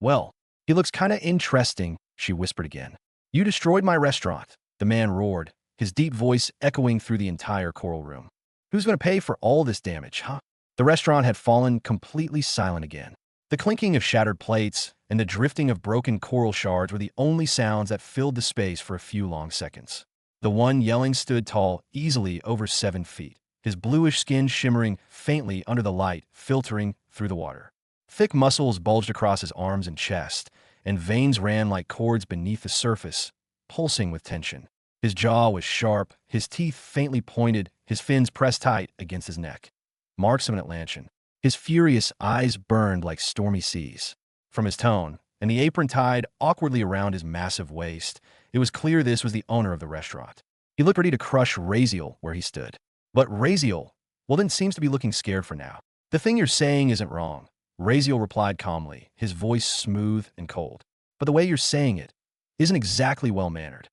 "Well, he looks kinda interesting," she whispered again. "You destroyed my restaurant," the man roared, his deep voice echoing through the entire coral room. "Who's going to pay for all this damage, huh?" The restaurant had fallen completely silent again. The clinking of shattered plates and the drifting of broken coral shards were the only sounds that filled the space for a few long seconds. The one yelling stood tall, easily over 7 feet, his bluish skin shimmering faintly under the light filtering through the water. Thick muscles bulged across his arms and chest, and veins ran like cords beneath the surface, pulsing with tension. His jaw was sharp, his teeth faintly pointed, his fins pressed tight against his neck. Marks of an Atlantean. His furious eyes burned like stormy seas. From his tone, and the apron tied awkwardly around his massive waist, it was clear this was the owner of the restaurant. He looked ready to crush Razeal where he stood. But Razeal, well, then, seems to be looking scared for now. "The thing you're saying isn't wrong," Razeal replied calmly, his voice smooth and cold. "But the way you're saying it isn't exactly well-mannered."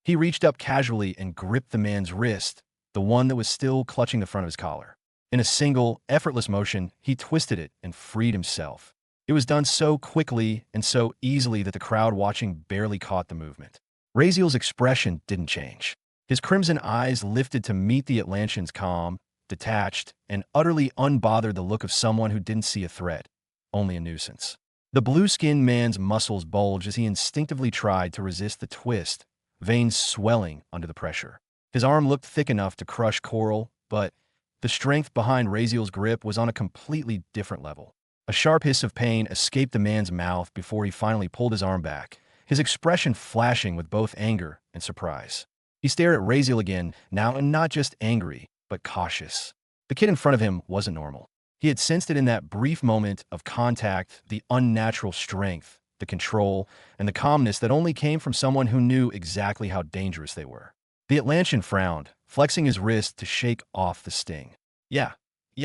He reached up casually and gripped the man's wrist, the one that was still clutching the front of his collar. In a single, effortless motion, he twisted it and freed himself. It was done so quickly and so easily that the crowd watching barely caught the movement. Razeal's expression didn't change. His crimson eyes lifted to meet the Atlantean's calm, detached, and utterly unbothered, the look of someone who didn't see a threat, only a nuisance. The blue-skinned man's muscles bulged as he instinctively tried to resist the twist, veins swelling under the pressure. His arm looked thick enough to crush coral, but the strength behind Razeal's grip was on a completely different level. A sharp hiss of pain escaped the man's mouth before he finally pulled his arm back, his expression flashing with both anger and surprise. He stared at Razeal again, now, and not just angry, but cautious. The kid in front of him wasn't normal. He had sensed it in that brief moment of contact, the unnatural strength, the control, and the calmness that only came from someone who knew exactly how dangerous they were. The Atlantean frowned, flexing his wrist to shake off the sting. Yeah,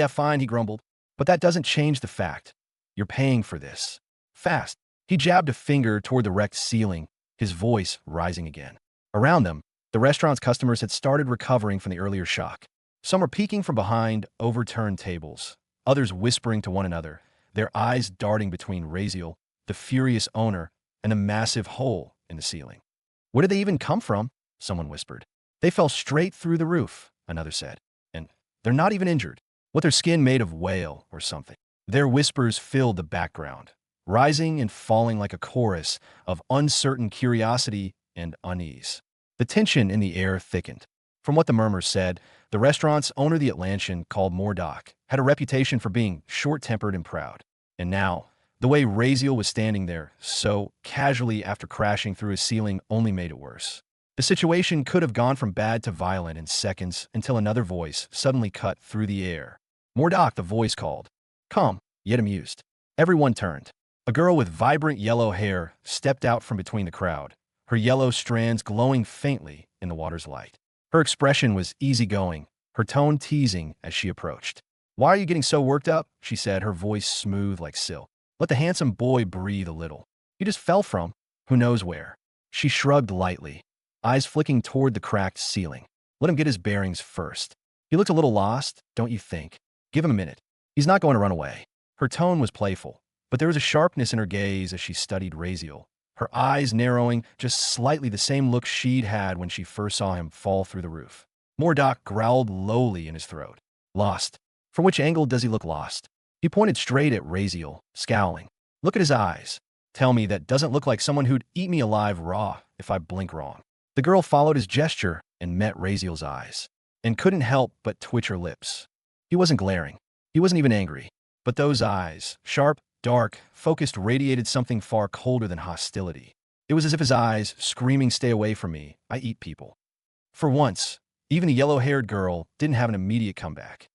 fine," he grumbled. "But that doesn't change the fact. You're paying for this. Fast." He jabbed a finger toward the wrecked ceiling, his voice rising again. Around them, the restaurant's customers had started recovering from the earlier shock. Some were peeking from behind overturned tables, others whispering to one another, their eyes darting between Razeal, the furious owner, and the massive hole in the ceiling. "Where did they even come from?" someone whispered. "They fell straight through the roof," another said. "And they're not even injured. What, their skin made of whale or something?" Their whispers filled the background, rising and falling like a chorus of uncertain curiosity and unease. The tension in the air thickened. From what the murmurs said, the restaurant's owner, the Atlantean called Mordok, had a reputation for being short-tempered and proud. And now, the way Razeal was standing there, so casually after crashing through his ceiling, only made it worse. The situation could have gone from bad to violent in seconds until another voice suddenly cut through the air. "Mordok," the voice called, calm, yet amused. Everyone turned. A girl with vibrant yellow hair stepped out from between the crowd, her yellow strands glowing faintly in the water's light. Her expression was easygoing, her tone teasing as she approached. "Why are you getting so worked up?" she said, her voice smooth like silk. "Let the handsome boy breathe a little. You just fell from who knows where." She shrugged lightly, eyes flicking toward the cracked ceiling. "Let him get his bearings first. He looked a little lost, don't you think? Give him a minute. He's not going to run away." Her tone was playful, but there was a sharpness in her gaze as she studied Razeal, her eyes narrowing just slightly, the same look she'd had when she first saw him fall through the roof. Mordok growled lowly in his throat. "Lost? From which angle does he look lost?" He pointed straight at Razeal, scowling. "Look at his eyes. Tell me that doesn't look like someone who'd eat me alive raw if I blink wrong." The girl followed his gesture and met Razeal's eyes, and couldn't help but twitch her lips. He wasn't glaring. He wasn't even angry. But those eyes, sharp, dark, focused, radiated something far colder than hostility. It was as if his eyes, screaming, "Stay away from me, I eat people." For once, even the yellow-haired girl didn't have an immediate comeback.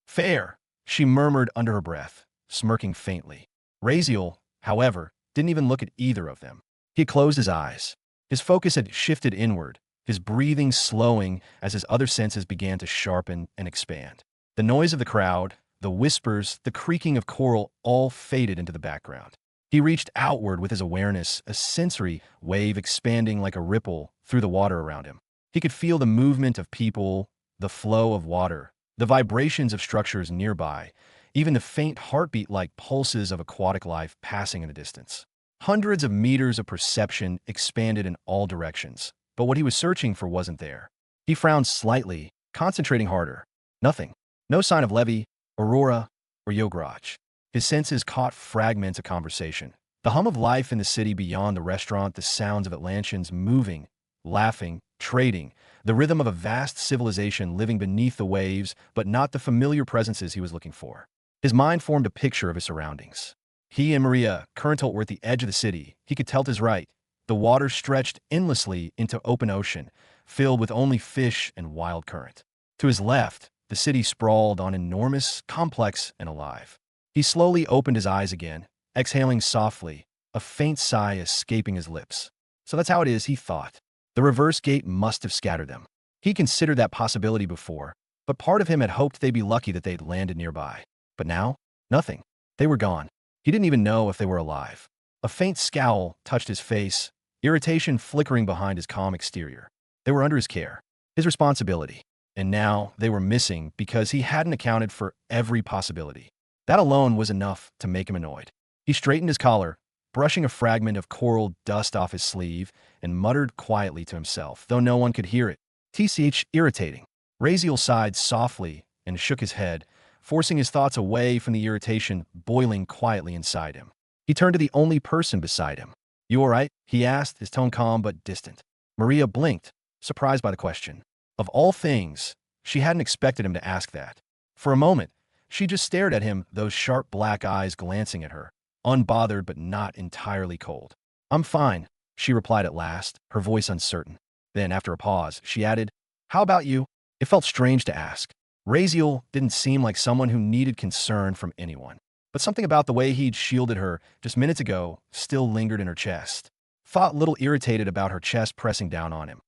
Fair," she murmured under her breath, smirking faintly. Razeal, however, didn't even look at either of them. He had closed his eyes. His focus had shifted inward, his breathing slowing as his other senses began to sharpen and expand. The noise of the crowd, the whispers, the creaking of coral all faded into the background. He reached outward with his awareness, a sensory wave expanding like a ripple through the water around him. He could feel the movement of people, the flow of water, the vibrations of structures nearby, even the faint heartbeat-like pulses of aquatic life passing in the distance. Hundreds of meters of perception expanded in all directions, but what he was searching for wasn't there. He frowned slightly, concentrating harder. Nothing. No sign of Levi, Aurora, or Yograj. His senses caught fragments of conversation. The hum of life in the city beyond the restaurant, the sounds of Atlanteans moving, laughing, trading, the rhythm of a vast civilization living beneath the waves, but not the familiar presences he was looking for. His mind formed a picture of his surroundings. He and Maria Currentalt were at the edge of the city. He could tell to his right. The water stretched endlessly into open ocean, filled with only fish and wild current. To his left, the city sprawled on enormous, complex, and alive. He slowly opened his eyes again, exhaling softly, a faint sigh escaping his lips. So that's how it is, he thought. The reverse gate must have scattered them. He considered that possibility before, but part of him had hoped they'd be lucky that they'd landed nearby. But now, nothing. They were gone. He didn't even know if they were alive. A faint scowl touched his face, irritation flickering behind his calm exterior. They were under his care, his responsibility. And now they were missing because he hadn't accounted for every possibility. That alone was enough to make him annoyed. He straightened his collar, brushing a fragment of coral dust off his sleeve, and muttered quietly to himself, though no one could hear it. TCH irritating. Razeal sighed softly and shook his head, forcing his thoughts away from the irritation boiling quietly inside him. He turned to the only person beside him. "You all right?" he asked, his tone calm but distant. Maria blinked, surprised by the question. Of all things, she hadn't expected him to ask that. For a moment, she just stared at him, those sharp black eyes glancing at her, unbothered but not entirely cold. "I'm fine," she replied at last, her voice uncertain. Then, after a pause, she added, "How about you?" It felt strange to ask. Razeal didn't seem like someone who needed concern from anyone. But something about the way he'd shielded her just minutes ago still lingered in her chest. Thought a little irritated about her chest pressing down on him.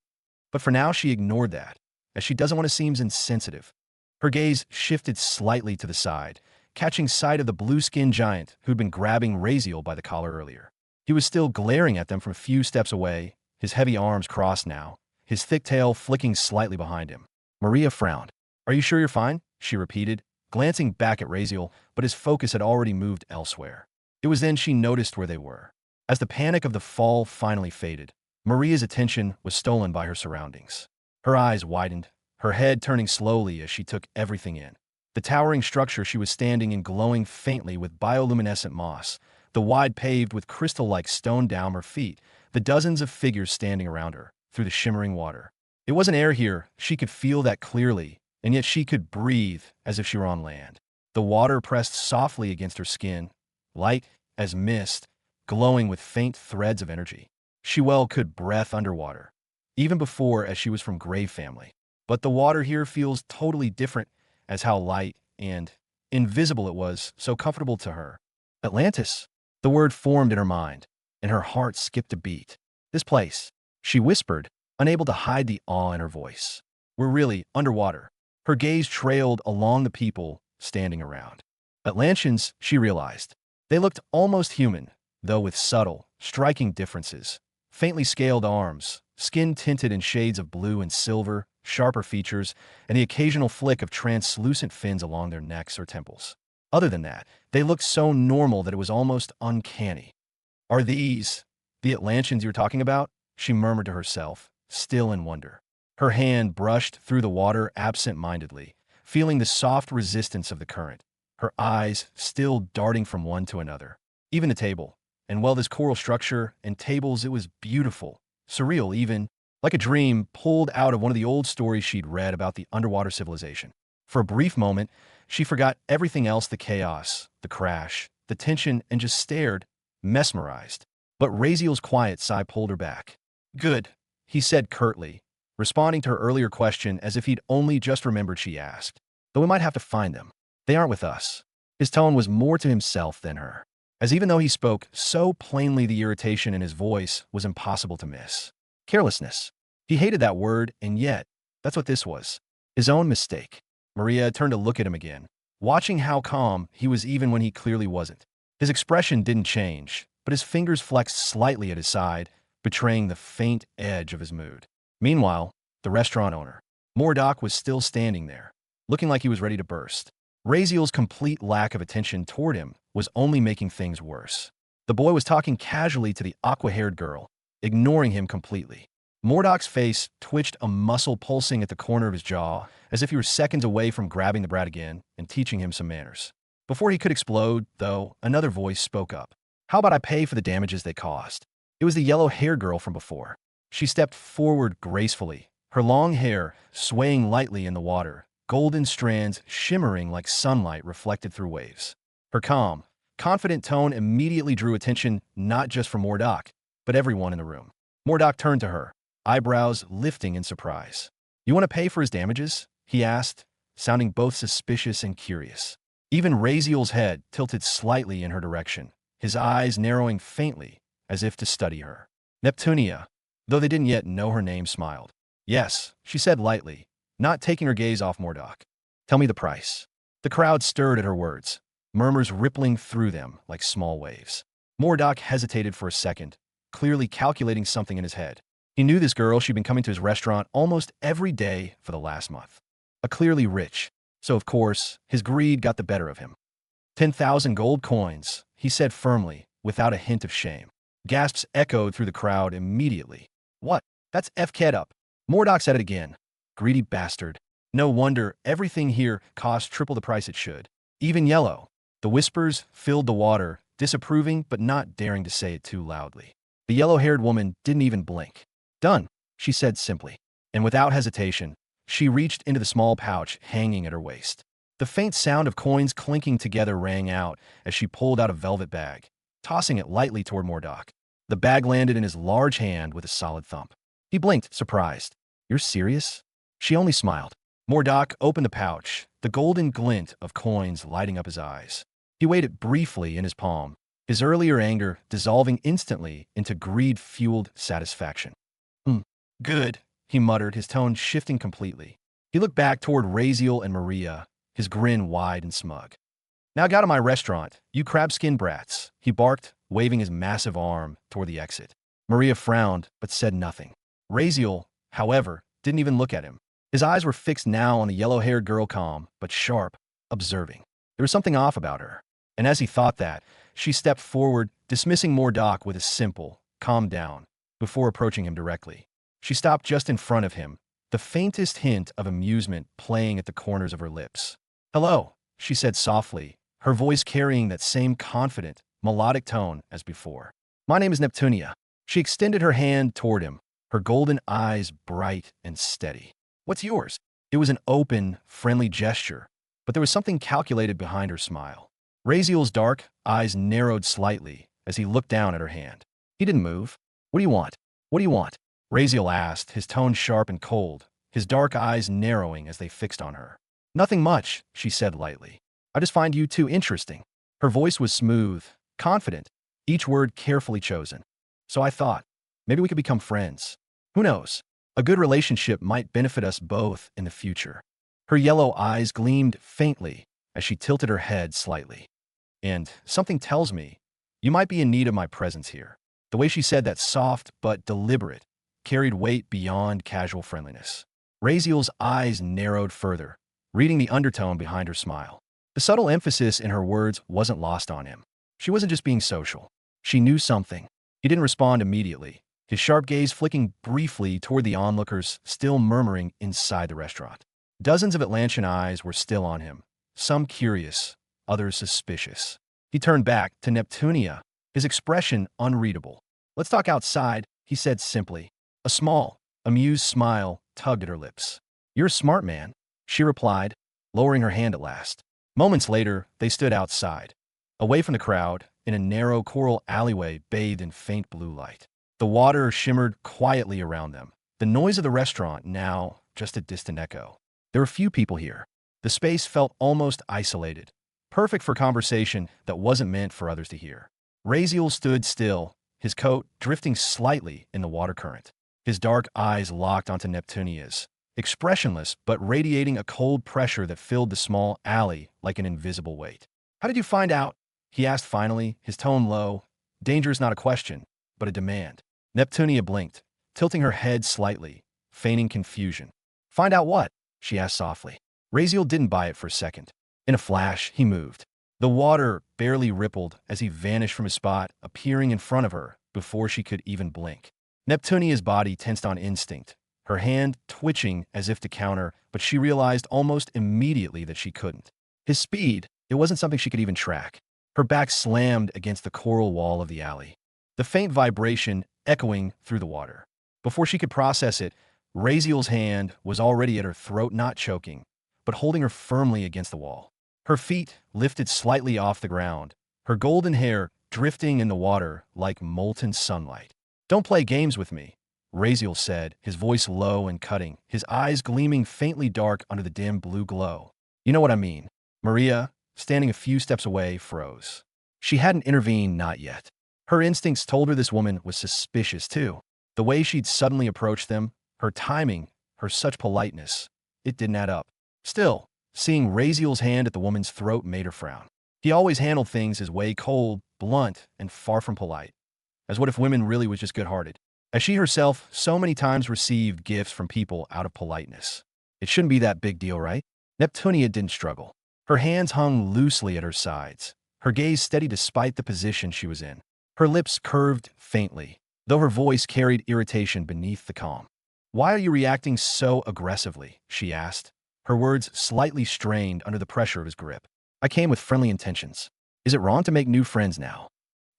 But for now, she ignored that, as she doesn't want to seem insensitive. Her gaze shifted slightly to the side, catching sight of the blue-skinned giant who'd been grabbing Razeal by the collar earlier. He was still glaring at them from a few steps away, his heavy arms crossed now, his thick tail flicking slightly behind him. Maria frowned. "Are you sure you're fine?" she repeated, glancing back at Razeal, but his focus had already moved elsewhere. It was then she noticed where they were. As the panic of the fall finally faded, Maria's attention was stolen by her surroundings. Her eyes widened, her head turning slowly as she took everything in. The towering structure she was standing in glowing faintly with bioluminescent moss, the wide paved with crystal-like stone down her feet, the dozens of figures standing around her, through the shimmering water. It wasn't air here, she could feel that clearly, and yet she could breathe as if she were on land. The water pressed softly against her skin, light as mist, glowing with faint threads of energy. She well could breathe underwater, even before as she was from Grave family. But the water here feels totally different as how light and invisible it was, so comfortable to her. Atlantis. The word formed in her mind, and her heart skipped a beat. "This place," she whispered, unable to hide the awe in her voice. "We're really underwater." Her gaze trailed along the people standing around. Atlanteans, she realized. They looked almost human, though with subtle, striking differences. Faintly scaled arms, skin tinted in shades of blue and silver, sharper features, and the occasional flick of translucent fins along their necks or temples. Other than that, they looked so normal that it was almost uncanny. "Are these the Atlanteans you're talking about?" she murmured to herself, still in wonder. Her hand brushed through the water absent-mindedly, feeling the soft resistance of the current, her eyes still darting from one to another. Even the table, and well, this coral structure and tables, it was beautiful, surreal even, like a dream pulled out of one of the old stories she'd read about the underwater civilization. For a brief moment, she forgot everything else, the chaos, the crash, the tension, and just stared, mesmerized. But Raziel's quiet sigh pulled her back. "Good," he said curtly, responding to her earlier question as if he'd only just remembered she asked. "Though we might have to find them. They aren't with us." His tone was more to himself than her, as even though he spoke so plainly, the irritation in his voice was impossible to miss. Carelessness. He hated that word, and yet, that's what this was. His own mistake. Maria turned to look at him again, watching how calm he was even when he clearly wasn't. His expression didn't change, but his fingers flexed slightly at his side, betraying the faint edge of his mood. Meanwhile, the restaurant owner, Mordok, was still standing there, looking like he was ready to burst. Raziel's complete lack of attention toward him was only making things worse. The boy was talking casually to the aqua-haired girl, ignoring him completely. Mordok's face twitched, a muscle pulsing at the corner of his jaw, as if he were seconds away from grabbing the brat again and teaching him some manners. Before he could explode, though, another voice spoke up. "How about I pay for the damages they caused?" It was the yellow-haired girl from before. She stepped forward gracefully, her long hair swaying lightly in the water, golden strands shimmering like sunlight reflected through waves. Her calm, confident tone immediately drew attention not just from Mordok, but everyone in the room. Mordok turned to her, eyebrows lifting in surprise. "You want to pay for his damages?" he asked, sounding both suspicious and curious. Even Raziel's head tilted slightly in her direction, his eyes narrowing faintly, as if to study her. Neptunia, though they didn't yet know her name, smiled. "Yes," she said lightly, not taking her gaze off Mordok. "Tell me the price." The crowd stirred at her words, murmurs rippling through them like small waves. Mordok hesitated for a second, clearly calculating something in his head. He knew this girl. She'd been coming to his restaurant almost every day for the last month. A clearly rich, so of course, his greed got the better of him. 10,000 gold coins, he said firmly, without a hint of shame. Gasps echoed through the crowd immediately. "What? That's F-Ked up." Mordok said it again. "Greedy bastard. No wonder everything here cost triple the price it should. Even yellow." The whispers filled the water, disapproving but not daring to say it too loudly. The yellow-haired woman didn't even blink. "Done," she said simply. And without hesitation, she reached into the small pouch hanging at her waist. The faint sound of coins clinking together rang out as she pulled out a velvet bag, tossing it lightly toward Mordok. The bag landed in his large hand with a solid thump. He blinked, surprised. "You're serious?" She only smiled. Mordok opened the pouch, the golden glint of coins lighting up his eyes. He weighed it briefly in his palm, his earlier anger dissolving instantly into greed-fueled satisfaction. Good," he muttered, his tone shifting completely. He looked back toward Raziel and Maria, his grin wide and smug. "Now get out of my restaurant, you crab-skin brats," he barked, waving his massive arm toward the exit. Maria frowned, but said nothing. Raziel, however, didn't even look at him. His eyes were fixed now on the yellow-haired girl, calm, but sharp, observing. There was something off about her. And as he thought that, she stepped forward, dismissing Mordok with a simple, "Calm down," before approaching him directly. She stopped just in front of him, the faintest hint of amusement playing at the corners of her lips. "Hello," she said softly, her voice carrying that same confident, melodic tone as before. "My name is Neptunia." She extended her hand toward him, her golden eyes bright and steady. "What's yours?" It was an open, friendly gesture, but there was something calculated behind her smile. Raziel's dark eyes narrowed slightly as he looked down at her hand. He didn't move. "What do you want? What do you want?" Raziel asked, his tone sharp and cold, his dark eyes narrowing as they fixed on her. "Nothing much," she said lightly. "I just find you too interesting." Her voice was smooth, confident, each word carefully chosen. "So I thought, maybe we could become friends. Who knows? A good relationship might benefit us both in the future." Her yellow eyes gleamed faintly as she tilted her head slightly. "And something tells me you might be in need of my presence here." The way she said that, soft but deliberate, carried weight beyond casual friendliness. Raziel's eyes narrowed further, reading the undertone behind her smile. The subtle emphasis in her words wasn't lost on him. She wasn't just being social. She knew something. He didn't respond immediately, his sharp gaze flicking briefly toward the onlookers still murmuring inside the restaurant. Dozens of Atlantean eyes were still on him, some curious, others suspicious. He turned back to Neptunia, his expression unreadable. "Let's talk outside," he said simply. A small, amused smile tugged at her lips. "You're a smart man," she replied, lowering her hand at last. Moments later, they stood outside, away from the crowd, in a narrow coral alleyway bathed in faint blue light. The water shimmered quietly around them, the noise of the restaurant now just a distant echo. There were few people here. The space felt almost isolated, perfect for conversation that wasn't meant for others to hear. Raziel stood still, his coat drifting slightly in the water current. His dark eyes locked onto Neptunia's, expressionless but radiating a cold pressure that filled the small alley like an invisible weight. "How did you find out?" he asked finally, his tone low. Danger is not a question, but a demand. Neptunia blinked, tilting her head slightly, feigning confusion. "Find out what?" she asked softly. Razeal didn't buy it for a second. In a flash, he moved. The water barely rippled as he vanished from his spot, appearing in front of her before she could even blink. Neptunia's body tensed on instinct, her hand twitching as if to counter, but she realized almost immediately that she couldn't. His speed, it wasn't something she could even track. Her back slammed against the coral wall of the alley, the faint vibration echoing through the water. Before she could process it, Raziel's hand was already at her throat, not choking, but holding her firmly against the wall. Her feet lifted slightly off the ground, her golden hair drifting in the water like molten sunlight. "Don't play games with me," Raziel said, his voice low and cutting, his eyes gleaming faintly dark under the dim blue glow. "You know what I mean." Maria, standing a few steps away, froze. She hadn't intervened, not yet. Her instincts told her this woman was suspicious too. The way she'd suddenly approached them, her timing, her such politeness, it didn't add up. Still, seeing Raziel's hand at the woman's throat made her frown. He always handled things his way, cold, blunt, and far from polite. As what if women really was just good-hearted? As she herself so many times received gifts from people out of politeness. It shouldn't be that big deal, right? Neptunia didn't struggle. Her hands hung loosely at her sides, her gaze steady despite the position she was in. Her lips curved faintly, though her voice carried irritation beneath the calm. "Why are you reacting so aggressively?" she asked, her words slightly strained under the pressure of his grip. "I came with friendly intentions. Is it wrong to make new friends now?"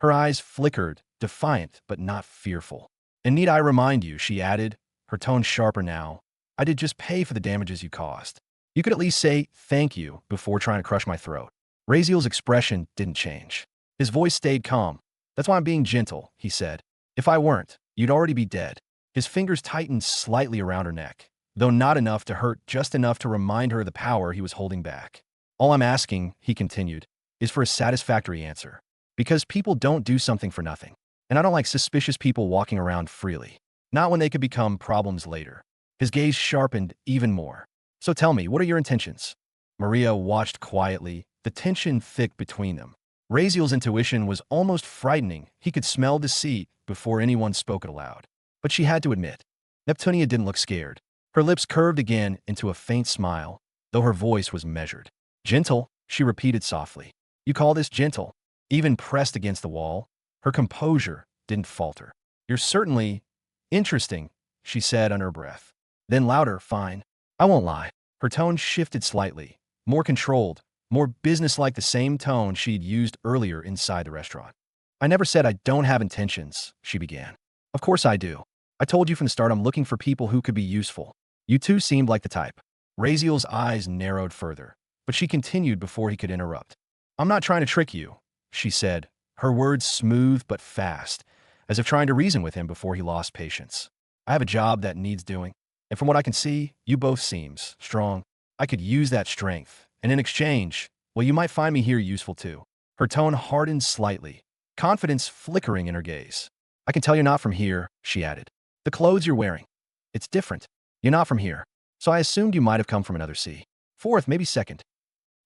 Her eyes flickered, defiant but not fearful. "And need I remind you," she added, her tone sharper now, "I did just pay for the damages you caused. You could at least say thank you before trying to crush my throat." Raziel's expression didn't change. His voice stayed calm. "That's why I'm being gentle," he said. "If I weren't, you'd already be dead." His fingers tightened slightly around her neck, though not enough to hurt, just enough to remind her of the power he was holding back. "All I'm asking," he continued, "is for a satisfactory answer. Because people don't do something for nothing. And I don't like suspicious people walking around freely. Not when they could become problems later." His gaze sharpened even more. "So tell me, what are your intentions?" Maria watched quietly, the tension thick between them. Raziel's intuition was almost frightening. He could smell deceit before anyone spoke it aloud. But she had to admit, Neptunia didn't look scared. Her lips curved again into a faint smile, though her voice was measured. "Gentle," she repeated softly. "You call this gentle?" Even pressed against the wall, her composure didn't falter. "You're certainly interesting," she said under her breath. Then louder, "Fine. I won't lie." Her tone shifted slightly, more controlled, more businesslike, the same tone she'd used earlier inside the restaurant. "I never said I don't have intentions," she began. "Of course I do. I told you from the start I'm looking for people who could be useful. You two seemed like the type." Raziel's eyes narrowed further, but she continued before he could interrupt. "I'm not trying to trick you," she said, her words smooth but fast, as if trying to reason with him before he lost patience. "I have a job that needs doing, and from what I can see, you both seems strong. I could use that strength, and in exchange, well, you might find me here useful too." Her tone hardened slightly, confidence flickering in her gaze. "I can tell you're not from here," she added. "The clothes you're wearing. It's different. You're not from here, so I assumed you might have come from another sea. Fourth, maybe second."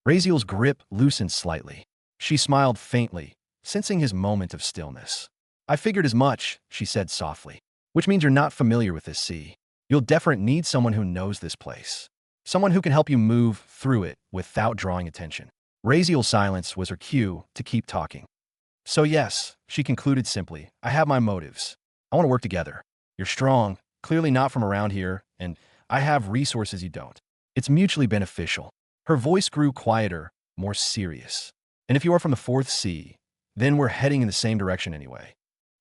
Raziel's grip loosened slightly. She smiled faintly, sensing his moment of stillness. "I figured as much," she said softly. "Which means you're not familiar with this sea. You'll definitely need someone who knows this place. Someone who can help you move through it without drawing attention." Raziel's silence was her cue to keep talking. "So yes," she concluded simply, "I have my motives. I want to work together. You're strong, clearly not from around here, and I have resources you don't. It's mutually beneficial." Her voice grew quieter, more serious. "And if you are from the fourth sea, then we're heading in the same direction anyway."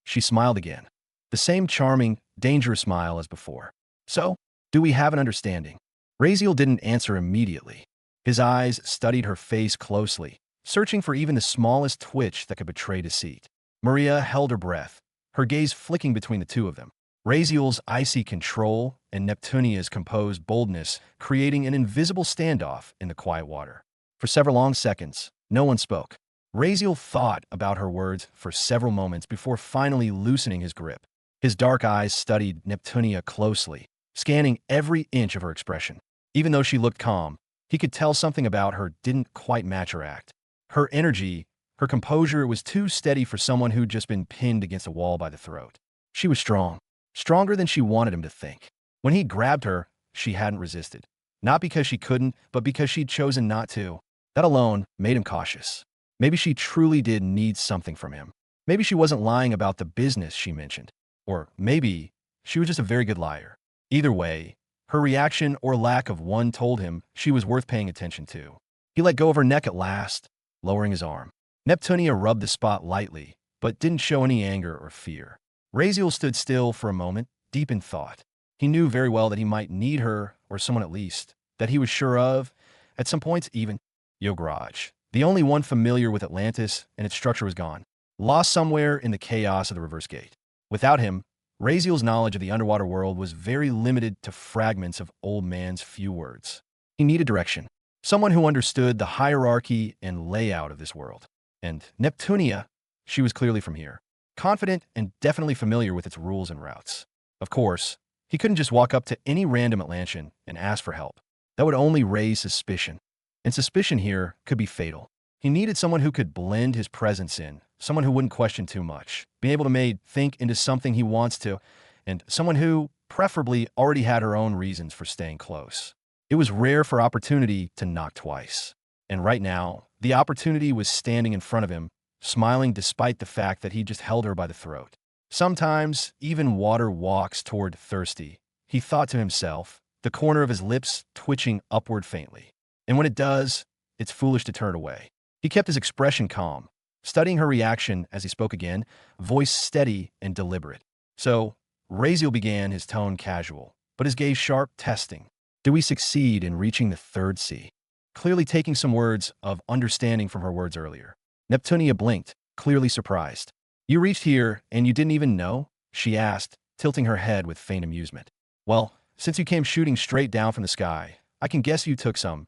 She smiled again, the same charming, dangerous smile as before. "So, do we have an understanding?" Raziel didn't answer immediately. His eyes studied her face closely, searching for even the smallest twitch that could betray deceit. Maria held her breath, her gaze flicking between the two of them. Raziel's icy control and Neptunia's composed boldness creating an invisible standoff in the quiet water. For several long seconds, no one spoke. Raziel thought about her words for several moments before finally loosening his grip. His dark eyes studied Neptunia closely, scanning every inch of her expression. Even though she looked calm, he could tell something about her didn't quite match her act. Her energy, her composure was too steady for someone who'd just been pinned against a wall by the throat. She was strong, stronger than she wanted him to think. When he grabbed her, she hadn't resisted. Not because she couldn't, but because she'd chosen not to. That alone made him cautious. Maybe she truly did need something from him. Maybe she wasn't lying about the business she mentioned. Or maybe she was just a very good liar. Either way, her reaction or lack of one told him she was worth paying attention to. He let go of her neck at last, lowering his arm. Neptunia rubbed the spot lightly, but didn't show any anger or fear. Razeal stood still for a moment, deep in thought. He knew very well that he might need her, or someone at least, that he was sure of, at some points even. Yograj, the only one familiar with Atlantis and its structure, was gone, lost somewhere in the chaos of the reverse gate. Without him, Razeal's knowledge of the underwater world was very limited to fragments of Old Man's few words. He needed direction, someone who understood the hierarchy and layout of this world. And Neptunia, she was clearly from here, confident and definitely familiar with its rules and routes. Of course, he couldn't just walk up to any random Atlantean and ask for help. That would only raise suspicion. And suspicion here could be fatal. He needed someone who could blend his presence in, someone who wouldn't question too much, be able to think into something he wants to, and someone who, preferably, already had her own reasons for staying close. It was rare for opportunity to knock twice. And right now, the opportunity was standing in front of him, smiling despite the fact that he just held her by the throat. Sometimes, even water walks toward thirsty, he thought to himself, the corner of his lips twitching upward faintly. And when it does, it's foolish to turn away. He kept his expression calm, studying her reaction as he spoke again, voice steady and deliberate. So, Razeal began, his tone casual, but his gaze sharp, testing. Do we succeed in reaching the third sea? Clearly taking some words of understanding from her words earlier. Neptunia blinked, clearly surprised. You reached here and you didn't even know? She asked, tilting her head with faint amusement. Well, since you came shooting straight down from the sky, I can guess you took some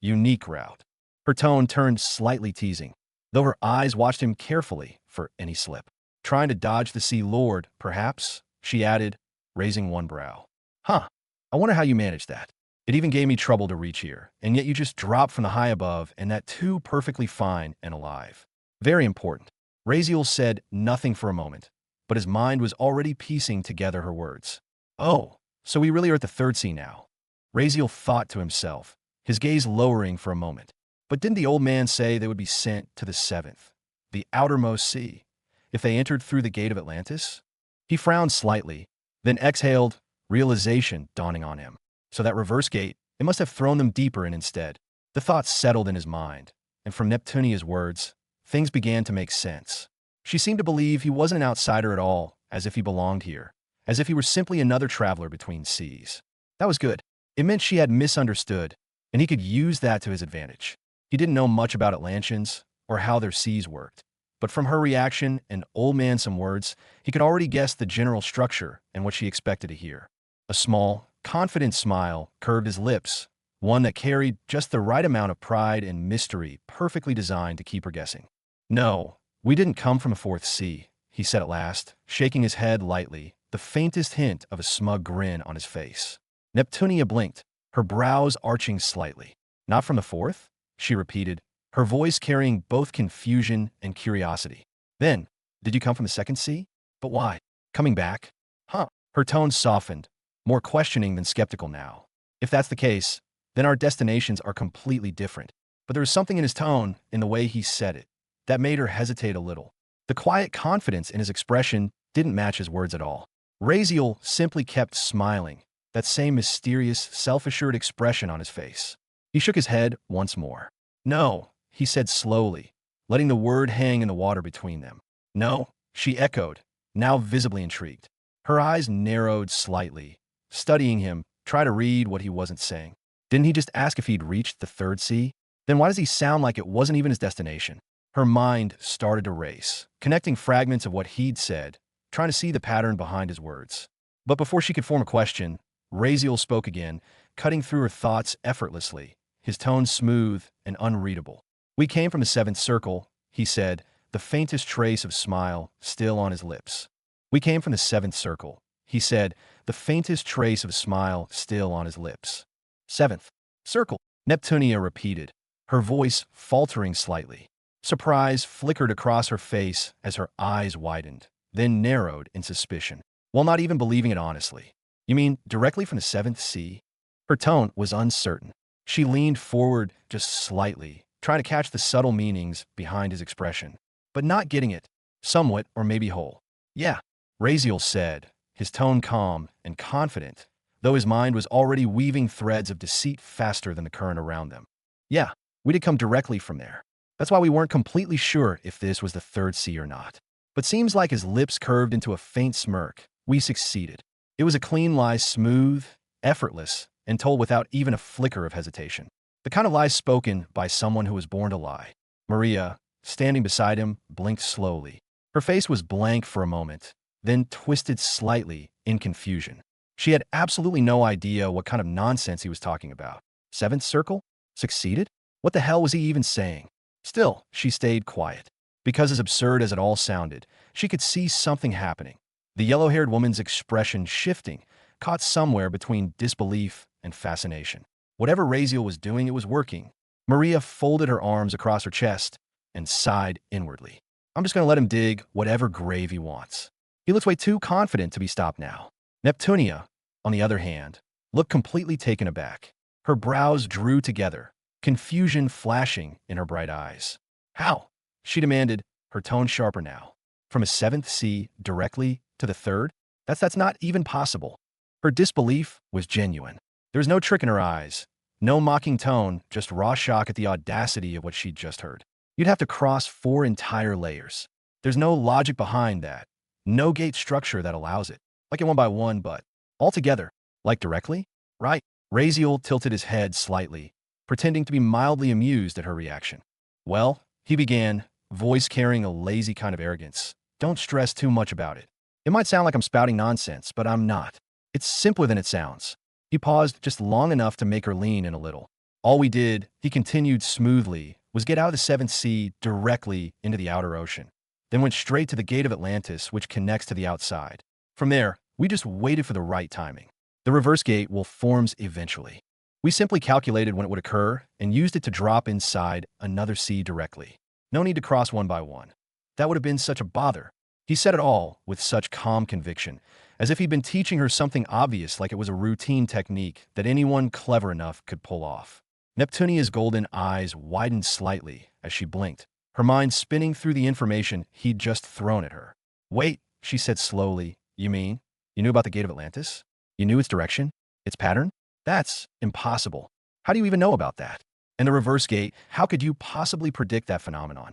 unique route. Her tone turned slightly teasing, though her eyes watched him carefully for any slip. Trying to dodge the Sea Lord, perhaps, she added, raising one brow. Huh, I wonder how you managed that. It even gave me trouble to reach here, and yet you just dropped from the high above, and that too perfectly fine and alive. Very important. Razeal said nothing for a moment, but his mind was already piecing together her words. Oh, so we really are at the third sea now. Razeal thought to himself, his gaze lowering for a moment. But didn't the old man say they would be sent to the seventh, the outermost sea, if they entered through the gate of Atlantis? He frowned slightly, then exhaled, realization dawning on him. So that reverse gate, it must have thrown them deeper in instead. The thought settled in his mind, and from Neptunia's words, things began to make sense. She seemed to believe he wasn't an outsider at all, as if he belonged here, as if he were simply another traveler between seas. That was good. It meant she had misunderstood, and he could use that to his advantage. He didn't know much about Atlanteans or how their seas worked, but from her reaction and Old Man some words, he could already guess the general structure and what she expected to hear. A small, confident smile curved his lips, one that carried just the right amount of pride and mystery, perfectly designed to keep her guessing. No, we didn't come from a fourth sea, he said at last, shaking his head lightly, the faintest hint of a smug grin on his face. Neptunia blinked, her brows arching slightly. Not from the fourth? She repeated, her voice carrying both confusion and curiosity. Then, did you come from the second sea? But why? Coming back? Huh. Her tone softened, more questioning than skeptical now. If that's the case, then our destinations are completely different. But there was something in his tone, in the way he said it, that made her hesitate a little. The quiet confidence in his expression didn't match his words at all. Razeal simply kept smiling, that same mysterious, self-assured expression on his face. He shook his head once more. No, he said slowly, letting the word hang in the water between them. No, she echoed, now visibly intrigued. Her eyes narrowed slightly, studying him, try to read what he wasn't saying. Didn't he just ask if he'd reached the third sea? Then why does he sound like it wasn't even his destination? Her mind started to race, connecting fragments of what he'd said, trying to see the pattern behind his words. But before she could form a question, Razeal spoke again, cutting through her thoughts effortlessly, his tone smooth and unreadable. We came from the seventh circle, he said, the faintest trace of smile still on his lips. We came from the seventh circle, he said, the faintest trace of a smile still on his lips. Seventh circle, Neptunia repeated, her voice faltering slightly. Surprise flickered across her face as her eyes widened, then narrowed in suspicion, while not even believing it honestly. You mean directly from the seventh sea? Her tone was uncertain. She leaned forward just slightly, trying to catch the subtle meanings behind his expression, but not getting it, somewhat or maybe whole. Yeah, Razeal said, his tone calm and confident, though his mind was already weaving threads of deceit faster than the current around them. Yeah, we did come directly from there. That's why we weren't completely sure if this was the third sea or not. But seems like his lips curved into a faint smirk. We succeeded. It was a clean lie, smooth, effortless, and told without even a flicker of hesitation. The kind of lie spoken by someone who was born to lie. Maria, standing beside him, blinked slowly. Her face was blank for a moment, then twisted slightly in confusion. She had absolutely no idea what kind of nonsense he was talking about. Seventh circle? Succeeded? What the hell was he even saying? Still, she stayed quiet. Because as absurd as it all sounded, she could see something happening. The yellow-haired woman's expression shifting, caught somewhere between disbelief and fascination. Whatever Razeal was doing, it was working. Maria folded her arms across her chest and sighed inwardly. I'm just going to let him dig whatever grave he wants. He looks way too confident to be stopped now. Neptunia, on the other hand, looked completely taken aback. Her brows drew together, confusion flashing in her bright eyes. How? She demanded, her tone sharper now. From a seventh sea directly to the third? That's not even possible. Her disbelief was genuine. There was no trick in her eyes, no mocking tone, just raw shock at the audacity of what she'd just heard. You'd have to cross 4 entire layers. There's no logic behind that, no gate structure that allows it. Like it one by one, but altogether, like directly? Right. Razeal tilted his head slightly, pretending to be mildly amused at her reaction. Well, he began, voice carrying a lazy kind of arrogance. Don't stress too much about it. It might sound like I'm spouting nonsense, but I'm not. It's simpler than it sounds. He paused just long enough to make her lean in a little. All we did, he continued smoothly, was get out of the seventh sea directly into the outer ocean, then went straight to the gate of Atlantis, which connects to the outside. From there, we just waited for the right timing. The reverse gate will form eventually. We simply calculated when it would occur and used it to drop inside another sea directly. No need to cross one by one. That would have been such a bother. He said it all with such calm conviction, as if he'd been teaching her something obvious, like it was a routine technique that anyone clever enough could pull off. Neptunia's golden eyes widened slightly as she blinked, her mind spinning through the information he'd just thrown at her. Wait, she said slowly, you mean? You knew about the Gate of Atlantis? You knew its direction? Its pattern? That's impossible. How do you even know about that? And the reverse gate, how could you possibly predict that phenomenon?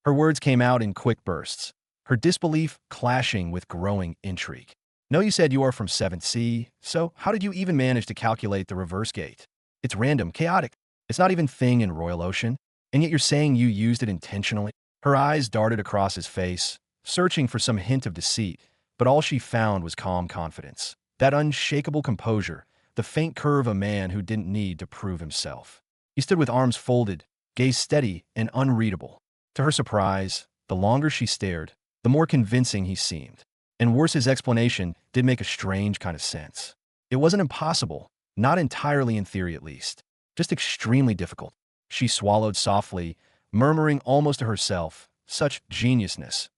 Her words came out in quick bursts, her disbelief clashing with growing intrigue. No, you said you are from 7th Sea, so how did you even manage to calculate the reverse gate? It's random, chaotic. It's not even thing in Royal Ocean, and yet you're saying you used it intentionally? Her eyes darted across his face, searching for some hint of deceit, but all she found was calm confidence. That unshakable composure, the faint curve of a man who didn't need to prove himself. He stood with arms folded, gaze steady and unreadable. To her surprise, the longer she stared, the more convincing he seemed. And worse, his explanation did make a strange kind of sense. It wasn't impossible, not entirely in theory at least, just extremely difficult. She swallowed softly, murmuring almost to herself, such geniusness.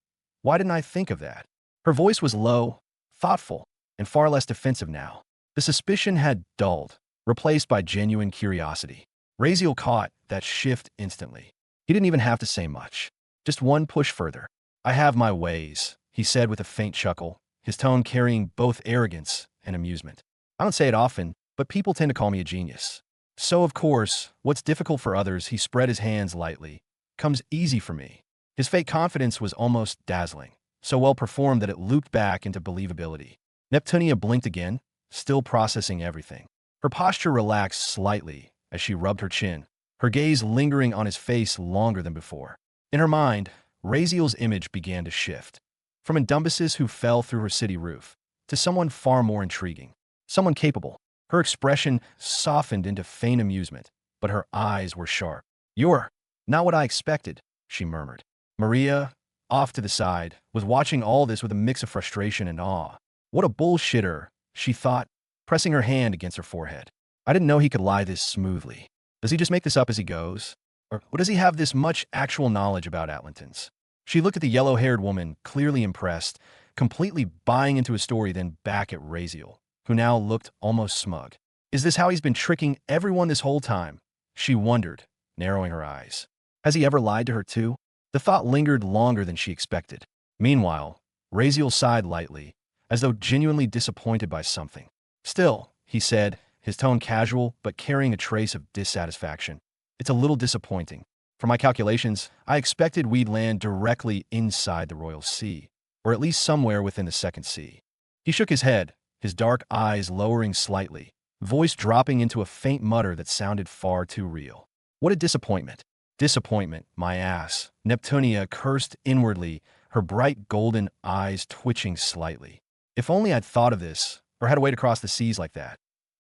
Why didn't I think of that? Her voice was low, thoughtful, and far less defensive now. The suspicion had dulled, replaced by genuine curiosity. Razeal caught that shift instantly. He didn't even have to say much. Just one push further. I have my ways, he said with a faint chuckle, his tone carrying both arrogance and amusement. I don't say it often, but people tend to call me a genius. So, of course, what's difficult for others, he spread his hands lightly, comes easy for me. His fake confidence was almost dazzling, so well performed that it looped back into believability. Neptunia blinked again, still processing everything. Her posture relaxed slightly as she rubbed her chin, her gaze lingering on his face longer than before. In her mind, Razeal's image began to shift. From a dumbass who fell through her city roof, to someone far more intriguing, someone capable. Her expression softened into faint amusement, but her eyes were sharp. You're not what I expected, she murmured. Maria, off to the side, was watching all this with a mix of frustration and awe. What a bullshitter, she thought, pressing her hand against her forehead. I didn't know he could lie this smoothly. Does he just make this up as he goes? Or does he have this much actual knowledge about Atlantans? She looked at the yellow-haired woman, clearly impressed, completely buying into his story, then back at Razeal, who now looked almost smug. Is this how he's been tricking everyone this whole time? She wondered, narrowing her eyes. Has he ever lied to her too? The thought lingered longer than she expected. Meanwhile, Razeal sighed lightly, as though genuinely disappointed by something. Still, he said, his tone casual but carrying a trace of dissatisfaction. It's a little disappointing. For my calculations, I expected we'd land directly inside the Royal Sea, or at least somewhere within the Second Sea. He shook his head, his dark eyes lowering slightly, voice dropping into a faint mutter that sounded far too real. What a disappointment. Disappointment, my ass. Neptunia cursed inwardly, her bright golden eyes twitching slightly. If only I'd thought of this, or had a way to cross the seas like that.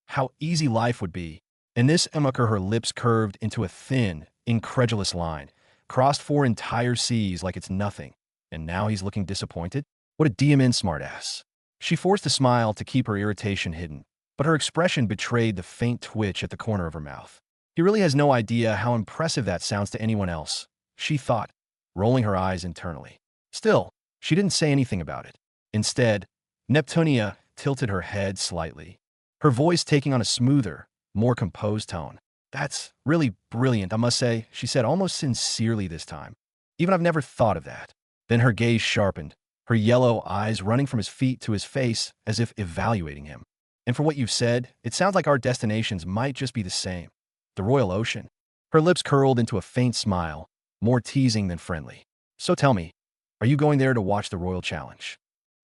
How easy life would be. In this Emaker, her lips curved into a thin, incredulous line, crossed 4 entire seas like it's nothing. And now he's looking disappointed? What a DMN smartass. She forced a smile to keep her irritation hidden, but her expression betrayed the faint twitch at the corner of her mouth. He really has no idea how impressive that sounds to anyone else, she thought, rolling her eyes internally. Still, she didn't say anything about it. Instead, Neptunia tilted her head slightly, her voice taking on a smoother, more composed tone. That's really brilliant, I must say, she said almost sincerely this time. Even I've never thought of that. Then her gaze sharpened, her yellow eyes running from his feet to his face as if evaluating him. And for what you've said, it sounds like our destinations might just be the same. The Royal Ocean. Her lips curled into a faint smile, more teasing than friendly. So tell me, are you going there to watch the Royal Challenge?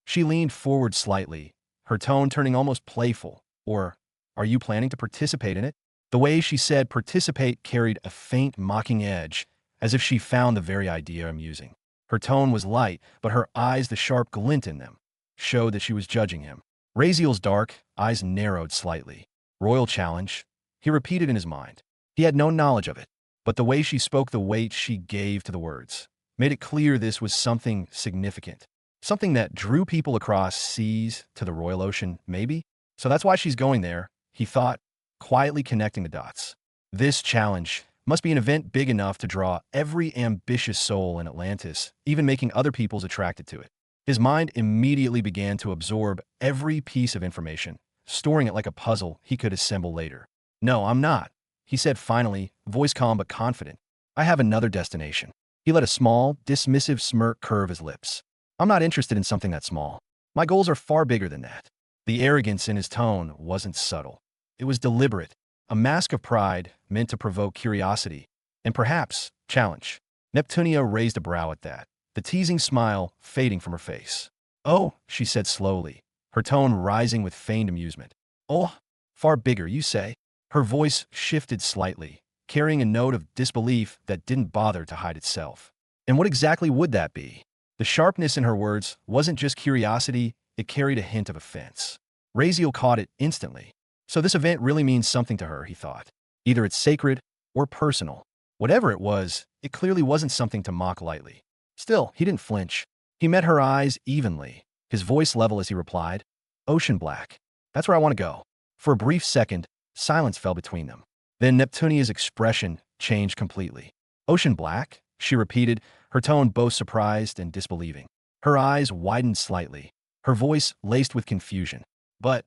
She leaned forward slightly, her tone turning almost playful. Or, are you planning to participate in it? The way she said participate carried a faint mocking edge, as if she found the very idea amusing. Her tone was light, but her eyes, the sharp glint in them, showed that she was judging him. Razeal's dark eyes narrowed slightly. Royal Challenge, he repeated in his mind. He had no knowledge of it, but the way she spoke, the weight she gave to the words, made it clear this was something significant. Something that drew people across seas to the Royal Ocean, maybe? So that's why she's going there, he thought, quietly connecting the dots. This challenge must be an event big enough to draw every ambitious soul in Atlantis, even making other peoples attracted to it. His mind immediately began to absorb every piece of information, storing it like a puzzle he could assemble later. No, I'm not, he said finally, voice calm but confident. I have another destination. He let a small, dismissive smirk curve his lips. I'm not interested in something that small. My goals are far bigger than that. The arrogance in his tone wasn't subtle. It was deliberate, a mask of pride meant to provoke curiosity, and perhaps challenge. Neptunia raised a brow at that, the teasing smile fading from her face. Oh, she said slowly, her tone rising with feigned amusement. Oh, far bigger, you say? Her voice shifted slightly, carrying a note of disbelief that didn't bother to hide itself. And what exactly would that be? The sharpness in her words wasn't just curiosity, it carried a hint of offense. Razeal caught it instantly. So this event really means something to her, he thought. Either it's sacred or personal. Whatever it was, it clearly wasn't something to mock lightly. Still, he didn't flinch. He met her eyes evenly, his voice level as he replied, Ocean Black. That's where I want to go. For a brief second, silence fell between them. Then Neptunia's expression changed completely. Ocean Black? She repeated, her tone both surprised and disbelieving. Her eyes widened slightly, her voice laced with confusion. But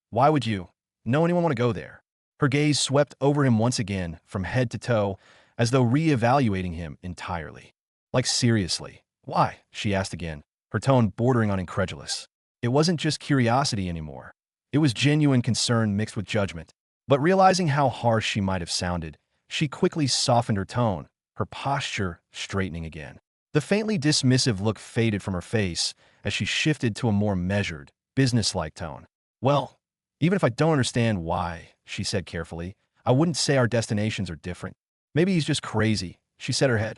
why would you? Know anyone want to go there? Her gaze swept over him once again, from head to toe, as though re-evaluating him entirely. Like seriously, why? She asked again, her tone bordering on incredulous. It wasn't just curiosity anymore. It was genuine concern mixed with judgment. But realizing how harsh she might have sounded, she quickly softened her tone, her posture straightening again. The faintly dismissive look faded from her face as she shifted to a more measured, businesslike tone. Well, even if I don't understand why, she said carefully, I wouldn't say our destinations are different. Maybe he's just crazy, she set her head.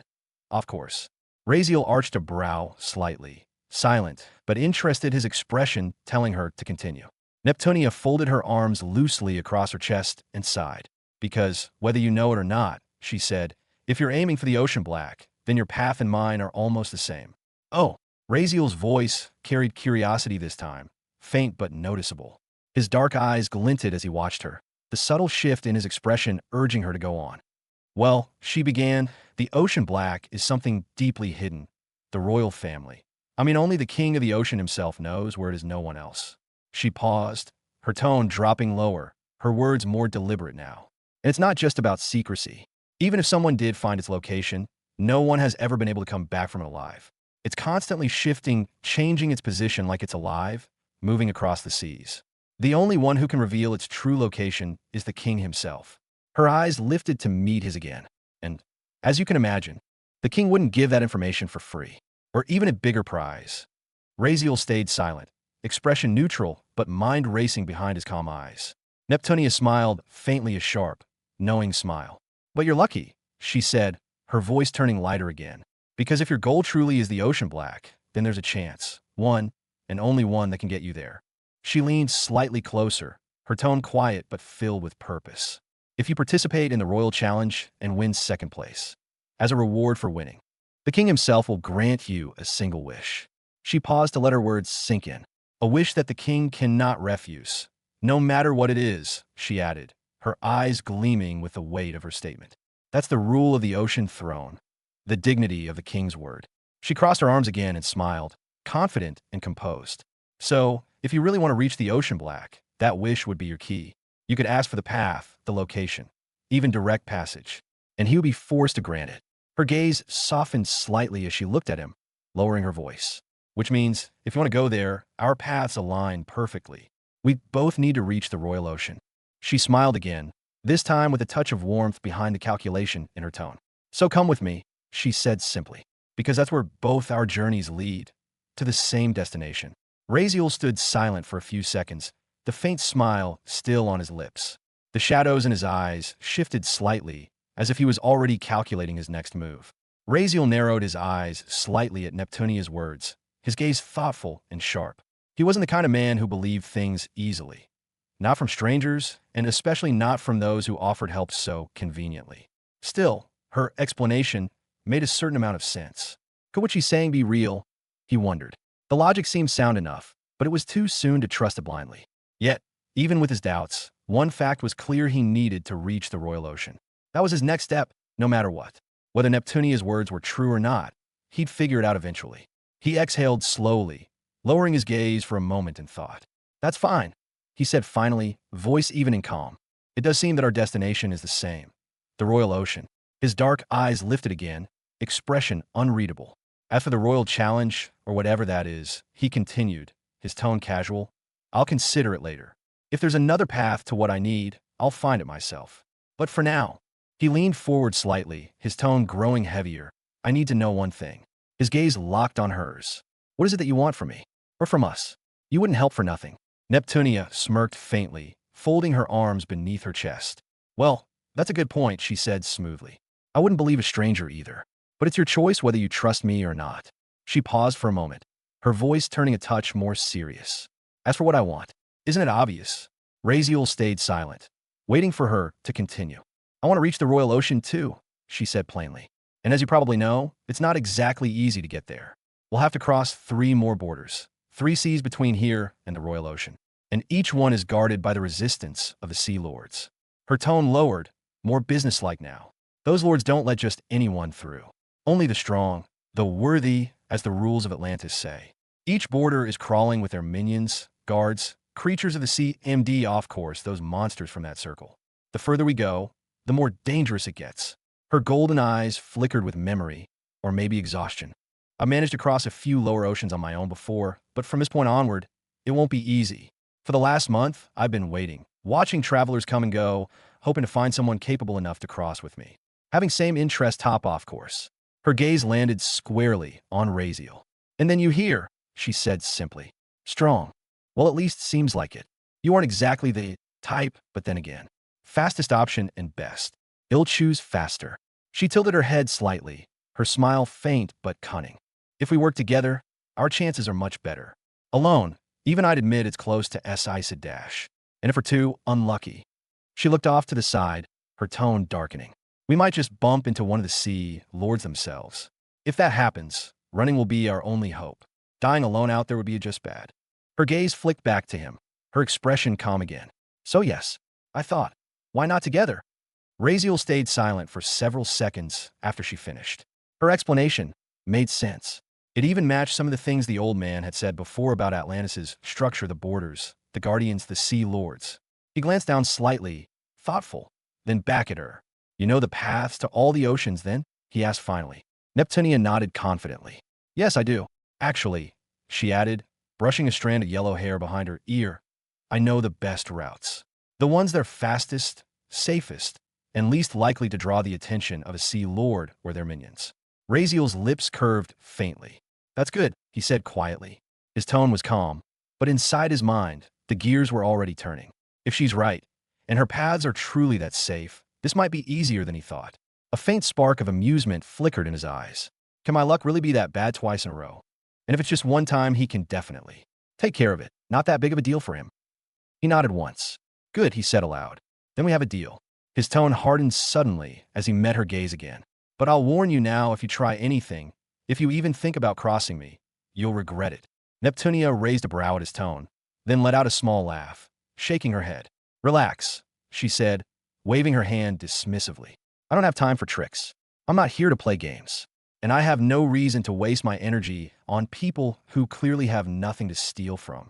Of course. Razeal arched a brow slightly, silent, but interested, his expression telling her to continue. Neptunia folded her arms loosely across her chest and sighed. Because, whether you know it or not, she said, if you're aiming for the Ocean Black, then your path and mine are almost the same. Oh, Razeal's voice carried curiosity this time, faint but noticeable. His dark eyes glinted as he watched her, the subtle shift in his expression urging her to go on. Well, she began, the ocean black is something deeply hidden. The royal family. I mean, only the king of the ocean himself knows where it is no one else. She paused, her tone dropping lower, her words more deliberate now. And it's not just about secrecy. Even if someone did find its location, no one has ever been able to come back from it alive. It's constantly shifting, changing its position like it's alive, moving across the seas. The only one who can reveal its true location is the king himself. Her eyes lifted to meet his again, and, as you can imagine, the king wouldn't give that information for free, or even a bigger prize. Razeal stayed silent, expression neutral but mind racing behind his calm eyes. Neptunia smiled, faintly a sharp, knowing smile. "But you're lucky," she said, her voice turning lighter again. "Because if your goal truly is the ocean black, then there's a chance, one, and only one that can get you there." She leaned slightly closer, her tone quiet but filled with purpose. "If you participate in the Royal Challenge and win second place, as a reward for winning, the king himself will grant you a single wish." She paused to let her words sink in. "A wish that the king cannot refuse. No matter what it is," she added, her eyes gleaming with the weight of her statement. "That's the rule of the ocean throne, the dignity of the king's word." She crossed her arms again and smiled, confident and composed. "So, if you really want to reach the ocean black, that wish would be your key. You could ask for the path, the location, even direct passage, and he would be forced to grant it." Her gaze softened slightly as she looked at him, lowering her voice. "Which means, if you want to go there, our paths align perfectly. We both need to reach the royal ocean." She smiled again, this time with a touch of warmth behind the calculation in her tone. "So come with me," she said simply, "because that's where both our journeys lead, to the same destination." Razeal stood silent for a few seconds, the faint smile still on his lips. The shadows in his eyes shifted slightly, as if he was already calculating his next move. Razeal narrowed his eyes slightly at Neptunia's words, his gaze thoughtful and sharp. He wasn't the kind of man who believed things easily. Not from strangers, and especially not from those who offered help so conveniently. Still, her explanation made a certain amount of sense. Could what she's saying be real? He wondered. The logic seemed sound enough, but it was too soon to trust it blindly. Yet, even with his doubts, one fact was clear: he needed to reach the royal ocean. That was his next step, no matter what. Whether Neptunia's words were true or not, he'd figure it out eventually. He exhaled slowly, lowering his gaze for a moment in thought. "That's fine," he said finally, voice even and calm. "It does seem that our destination is the same. The royal ocean." His dark eyes lifted again, expression unreadable. "As for the royal challenge, or whatever that is," he continued, his tone casual, "I'll consider it later. If there's another path to what I need, I'll find it myself. But for now," he leaned forward slightly, his tone growing heavier, "I need to know one thing." His gaze locked on hers. "What is it that you want from me? Or from us? You wouldn't help for nothing." Neptunia smirked faintly, folding her arms beneath her chest. "Well, that's a good point," she said smoothly. "I wouldn't believe a stranger either. But it's your choice whether you trust me or not." She paused for a moment, her voice turning a touch more serious. "As for what I want, isn't it obvious?" Razeal stayed silent, waiting for her to continue. "I want to reach the royal ocean too," she said plainly. "And as you probably know, it's not exactly easy to get there. We'll have to cross 3 more borders, 3 seas between here and the royal ocean. And each one is guarded by the resistance of the Sea Lords." Her tone lowered, more businesslike now. "Those lords don't let just anyone through. Only the strong, the worthy, as the rules of Atlantis say. Each border is crawling with their minions, guards, creatures of the sea, MD off course, those monsters from that circle. The further we go, the more dangerous it gets." Her golden eyes flickered with memory, or maybe exhaustion. "I managed to cross a few lower oceans on my own before, but from this point onward, it won't be easy. For the last month, I've been waiting, watching travelers come and go, hoping to find someone capable enough to cross with me. Having same interest top off course." Her gaze landed squarely on Razeal. "And then you hear," she said simply. "Strong. Well, at least seems like it. You aren't exactly the type, but then again. Fastest option and best. He'll choose faster." She tilted her head slightly, her smile faint but cunning. "If we work together, our chances are much better. Alone, even I'd admit it's close to S-dash. And if we're too unlucky." She looked off to the side, her tone darkening. "We might just bump into one of the Sea Lords themselves. If that happens, running will be our only hope. Dying alone out there would be just bad." Her gaze flicked back to him, her expression calm again. So yes, I thought, why not together? Raziel stayed silent for several seconds after she finished. Her explanation made sense. It even matched some of the things the old man had said before about Atlantis' structure, the borders, the guardians, the sea lords. He glanced down slightly, thoughtful, then back at her. You know the paths to all the oceans, then? He asked finally. Neptunia nodded confidently. Yes, I do. Actually, she added, brushing a strand of yellow hair behind her ear, I know the best routes. The ones that are fastest, safest, and least likely to draw the attention of a sea lord or their minions. Raziel's lips curved faintly. That's good, he said quietly. His tone was calm, but inside his mind, the gears were already turning. If she's right, and her paths are truly that safe, this might be easier than he thought. A faint spark of amusement flickered in his eyes. Can my luck really be that bad twice in a row? And if it's just one time, he can definitely take care of it. Not that big of a deal for him. He nodded once. Good, he said aloud. Then we have a deal. His tone hardened suddenly as he met her gaze again. But I'll warn you now, if you try anything, if you even think about crossing me, you'll regret it. Neptunia raised a brow at his tone, then let out a small laugh, shaking her head. Relax, she said, waving her hand dismissively. I don't have time for tricks. I'm not here to play games. And I have no reason to waste my energy on people who clearly have nothing to steal from.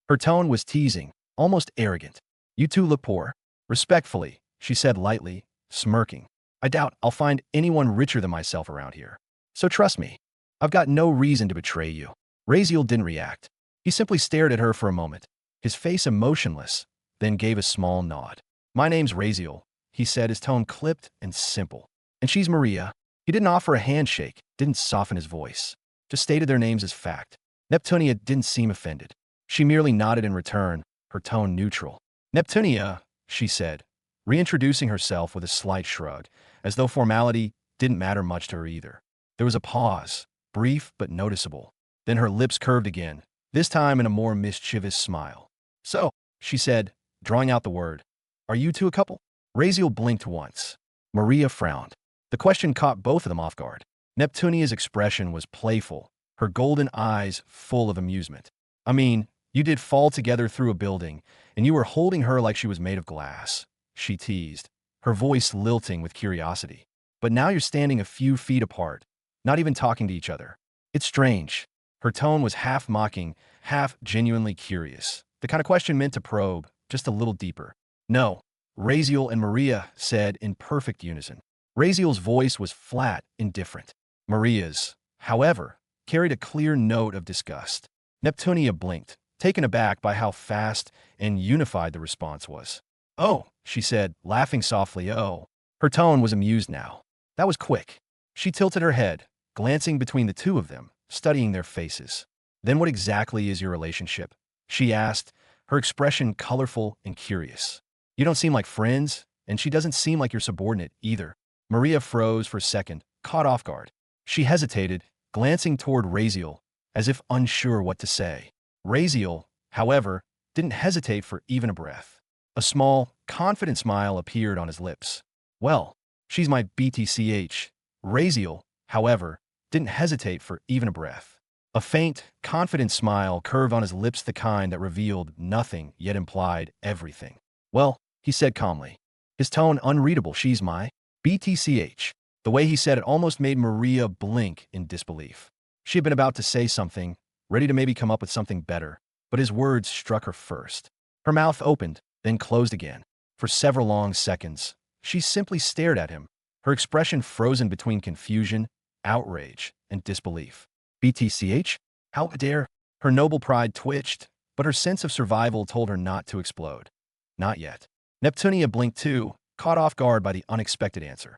Her tone was teasing, almost arrogant. You two look poor. Respectfully, she said lightly, smirking. I doubt I'll find anyone richer than myself around here. So trust me, I've got no reason to betray you. Raziel didn't react. He simply stared at her for a moment, his face emotionless, then gave a small nod. My name's Raziel, he said, his tone clipped and simple. And she's Maria. He didn't offer a handshake, didn't soften his voice, just stated their names as fact. Neptunia didn't seem offended. She merely nodded in return, her tone neutral. Neptunia, she said, reintroducing herself with a slight shrug, as though formality didn't matter much to her either. There was a pause, brief but noticeable. Then her lips curved again, this time in a more mischievous smile. So, she said, drawing out the word, are you two a couple? Raziel blinked once. Maria frowned. The question caught both of them off guard. Neptunia's expression was playful, her golden eyes full of amusement. I mean, you did fall together through a building, and you were holding her like she was made of glass, she teased, her voice lilting with curiosity. But now you're standing a few feet apart, not even talking to each other. It's strange. Her tone was half mocking, half genuinely curious. The kind of question meant to probe, just a little deeper. No, Raziel and Maria said in perfect unison. Raziel's voice was flat, indifferent. Maria's, however, carried a clear note of disgust. Neptunia blinked, taken aback by how fast and unified the response was. Oh, she said, laughing softly. Oh. Her tone was amused now. That was quick. She tilted her head, glancing between the two of them, studying their faces. Then what exactly is your relationship? She asked, her expression colorful and curious. You don't seem like friends, and she doesn't seem like your subordinate either. Maria froze for a second, caught off guard. She hesitated, glancing toward Raziel, as if unsure what to say. Raziel, however, didn't hesitate for even a breath. A small, confident smile appeared on his lips. Well, she's my BTCH. Raziel, however, didn't hesitate for even a breath. A faint, confident smile curved on his lips, the kind that revealed nothing yet implied everything. Well, he said calmly, his tone unreadable. She's my BTCH. The way he said it almost made Maria blink in disbelief. She had been about to say something, ready to maybe come up with something better, but his words struck her first. Her mouth opened, then closed again. For several long seconds, she simply stared at him, her expression frozen between confusion, outrage, and disbelief. BTCH? How dare? Her noble pride twitched, but her sense of survival told her not to explode. Not yet. Neptunia blinked too, caught off guard by the unexpected answer.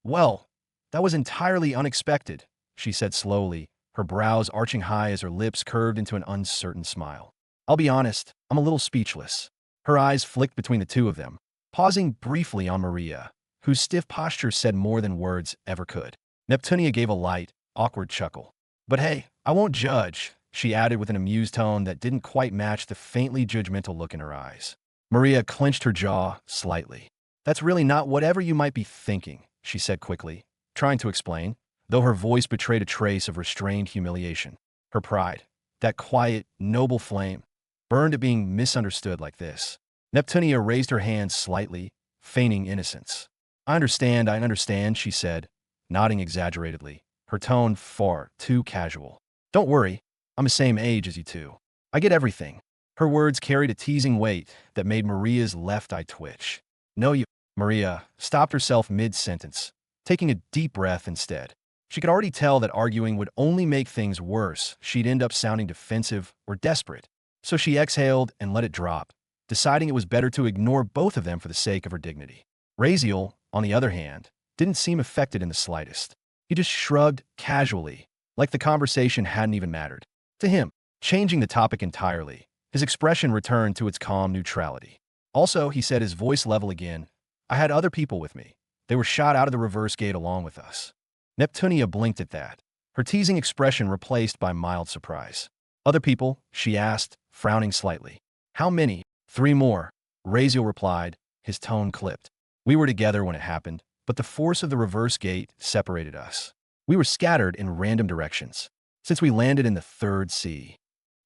Well, that was entirely unexpected, she said slowly, her brows arching high as her lips curved into an uncertain smile. I'll be honest, I'm a little speechless. Her eyes flicked between the two of them, pausing briefly on Maria, whose stiff posture said more than words ever could. Neptunia gave a light, awkward chuckle. But hey, I won't judge, she added with an amused tone that didn't quite match the faintly judgmental look in her eyes. Maria clenched her jaw slightly. That's really not whatever you might be thinking, she said quickly, trying to explain, though her voice betrayed a trace of restrained humiliation. Her pride, that quiet, noble flame, burned at being misunderstood like this. Neptunia raised her hand slightly, feigning innocence. I understand, she said, nodding exaggeratedly, her tone far too casual. Don't worry, I'm the same age as you two. I get everything. Her words carried a teasing weight that made Maria's left eye twitch. No, you... Maria stopped herself mid-sentence, taking a deep breath instead. She could already tell that arguing would only make things worse. She'd end up sounding defensive or desperate. So she exhaled and let it drop, deciding it was better to ignore both of them for the sake of her dignity. Razeal, on the other hand, didn't seem affected in the slightest. He just shrugged casually, like the conversation hadn't even mattered. To him, changing the topic entirely, his expression returned to its calm neutrality. Also, he said, his voice level again, I had other people with me. They were shot out of the reverse gate along with us. Neptunia blinked at that, her teasing expression replaced by mild surprise. Other people? She asked, frowning slightly. How many? 3 more, Razeal replied, his tone clipped. We were together when it happened, but the force of the reverse gate separated us. We were scattered in random directions, since we landed in the 3rd sea.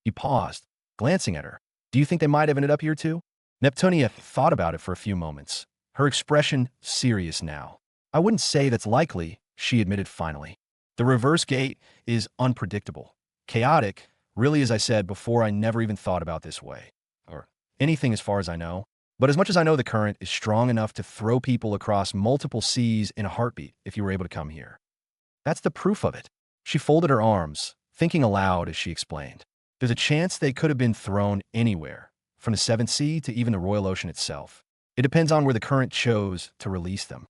He paused, glancing at her. Do you think they might have ended up here too? Neptunia thought about it for a few moments, her expression serious now. I wouldn't say that's likely, she admitted finally. The reverse gate is unpredictable, chaotic. Really, as I said before, I never even thought about this way. Or anything as far as I know. But as much as I know, the current is strong enough to throw people across multiple seas in a heartbeat if you were able to come here. That's the proof of it. She folded her arms, thinking aloud as she explained. There's a chance they could have been thrown anywhere, from the 7th sea to even the Royal Ocean itself. It depends on where the current chose to release them.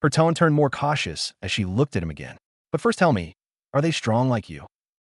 Her tone turned more cautious as she looked at him again. But first tell me, are they strong like you?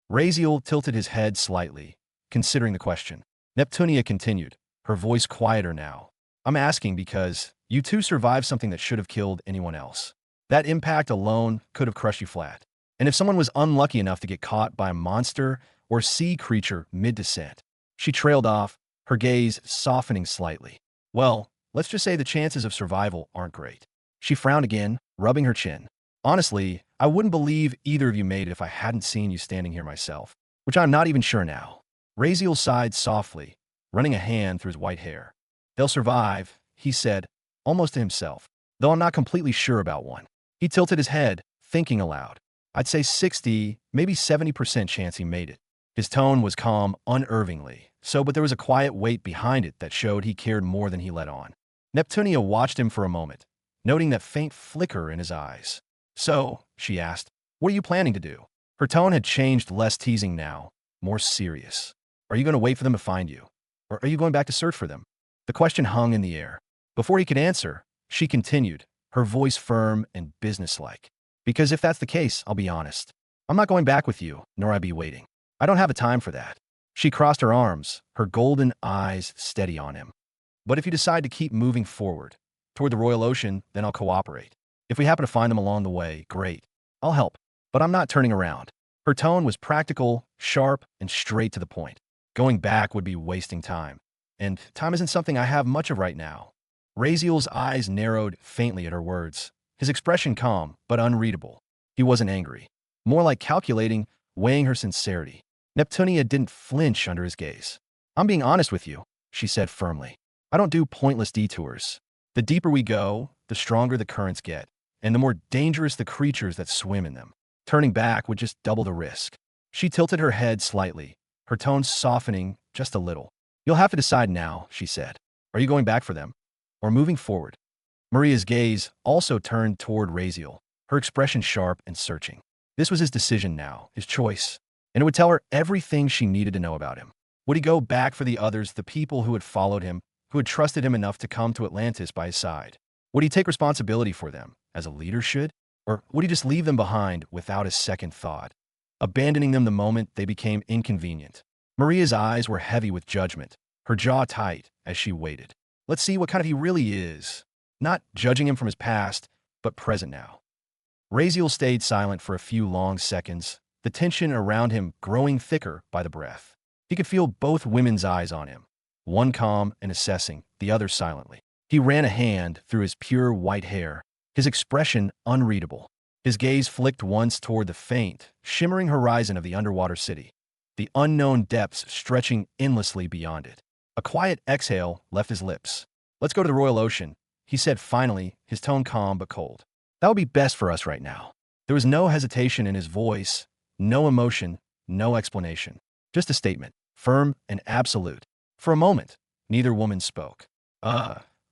Razeal tilted his head slightly, considering the question. Neptunia continued, her voice quieter now. I'm asking because you two survived something that should have killed anyone else. That impact alone could have crushed you flat. And if someone was unlucky enough to get caught by a monster or sea creature mid-descent, she trailed off, her gaze softening slightly. Well, let's just say the chances of survival aren't great. She frowned again, rubbing her chin. Honestly, I wouldn't believe either of you made it if I hadn't seen you standing here myself, which I'm not even sure now. Razeal sighed softly, running a hand through his white hair. They'll survive, he said, almost to himself, though I'm not completely sure about one. He tilted his head, thinking aloud. I'd say 60, maybe 70% chance he made it. His tone was calm unervingly, but there was a quiet weight behind it that showed he cared more than he let on. Neptunia watched him for a moment, noting that faint flicker in his eyes. So, she asked, what are you planning to do? Her tone had changed, less teasing now, more serious. Are you going to wait for them to find you? Or are you going back to search for them? The question hung in the air. Before he could answer, she continued, her voice firm and businesslike. Because if that's the case, I'll be honest. I'm not going back with you, nor I be waiting. I don't have the time for that. She crossed her arms, her golden eyes steady on him. But if you decide to keep moving forward, toward the Royal Ocean, then I'll cooperate. If we happen to find them along the way, great. I'll help. But I'm not turning around. Her tone was practical, sharp, and straight to the point. Going back would be wasting time. And time isn't something I have much of right now. Razeal's eyes narrowed faintly at her words, his expression calm but unreadable. He wasn't angry. More like calculating, weighing her sincerity. Neptunia didn't flinch under his gaze. I'm being honest with you, she said firmly. I don't do pointless detours. The deeper we go, the stronger the currents get, and the more dangerous the creatures that swim in them. Turning back would just double the risk. She tilted her head slightly, her tone softening just a little. You'll have to decide now, she said. Are you going back for them? Or moving forward? Maria's gaze also turned toward Razeal, her expression sharp and searching. This was his decision now, his choice, and it would tell her everything she needed to know about him. Would he go back for the others, the people who had followed him, who had trusted him enough to come to Atlantis by his side? Would he take responsibility for them, as a leader should? Or would he just leave them behind without a second thought, abandoning them the moment they became inconvenient? Maria's eyes were heavy with judgment, her jaw tight as she waited. Let's see what kind of he really is. Not judging him from his past, but present now. Razeal stayed silent for a few long seconds, the tension around him growing thicker by the breath. He could feel both women's eyes on him, one calm and assessing, the other silently. He ran a hand through his pure white hair, his expression unreadable. His gaze flicked once toward the faint, shimmering horizon of the underwater city, the unknown depths stretching endlessly beyond it. A quiet exhale left his lips. Let's go to the Royal Ocean, he said finally, his tone calm but cold. That would be best for us right now. There was no hesitation in his voice, no emotion, no explanation. Just a statement, firm and absolute. For a moment, neither woman spoke.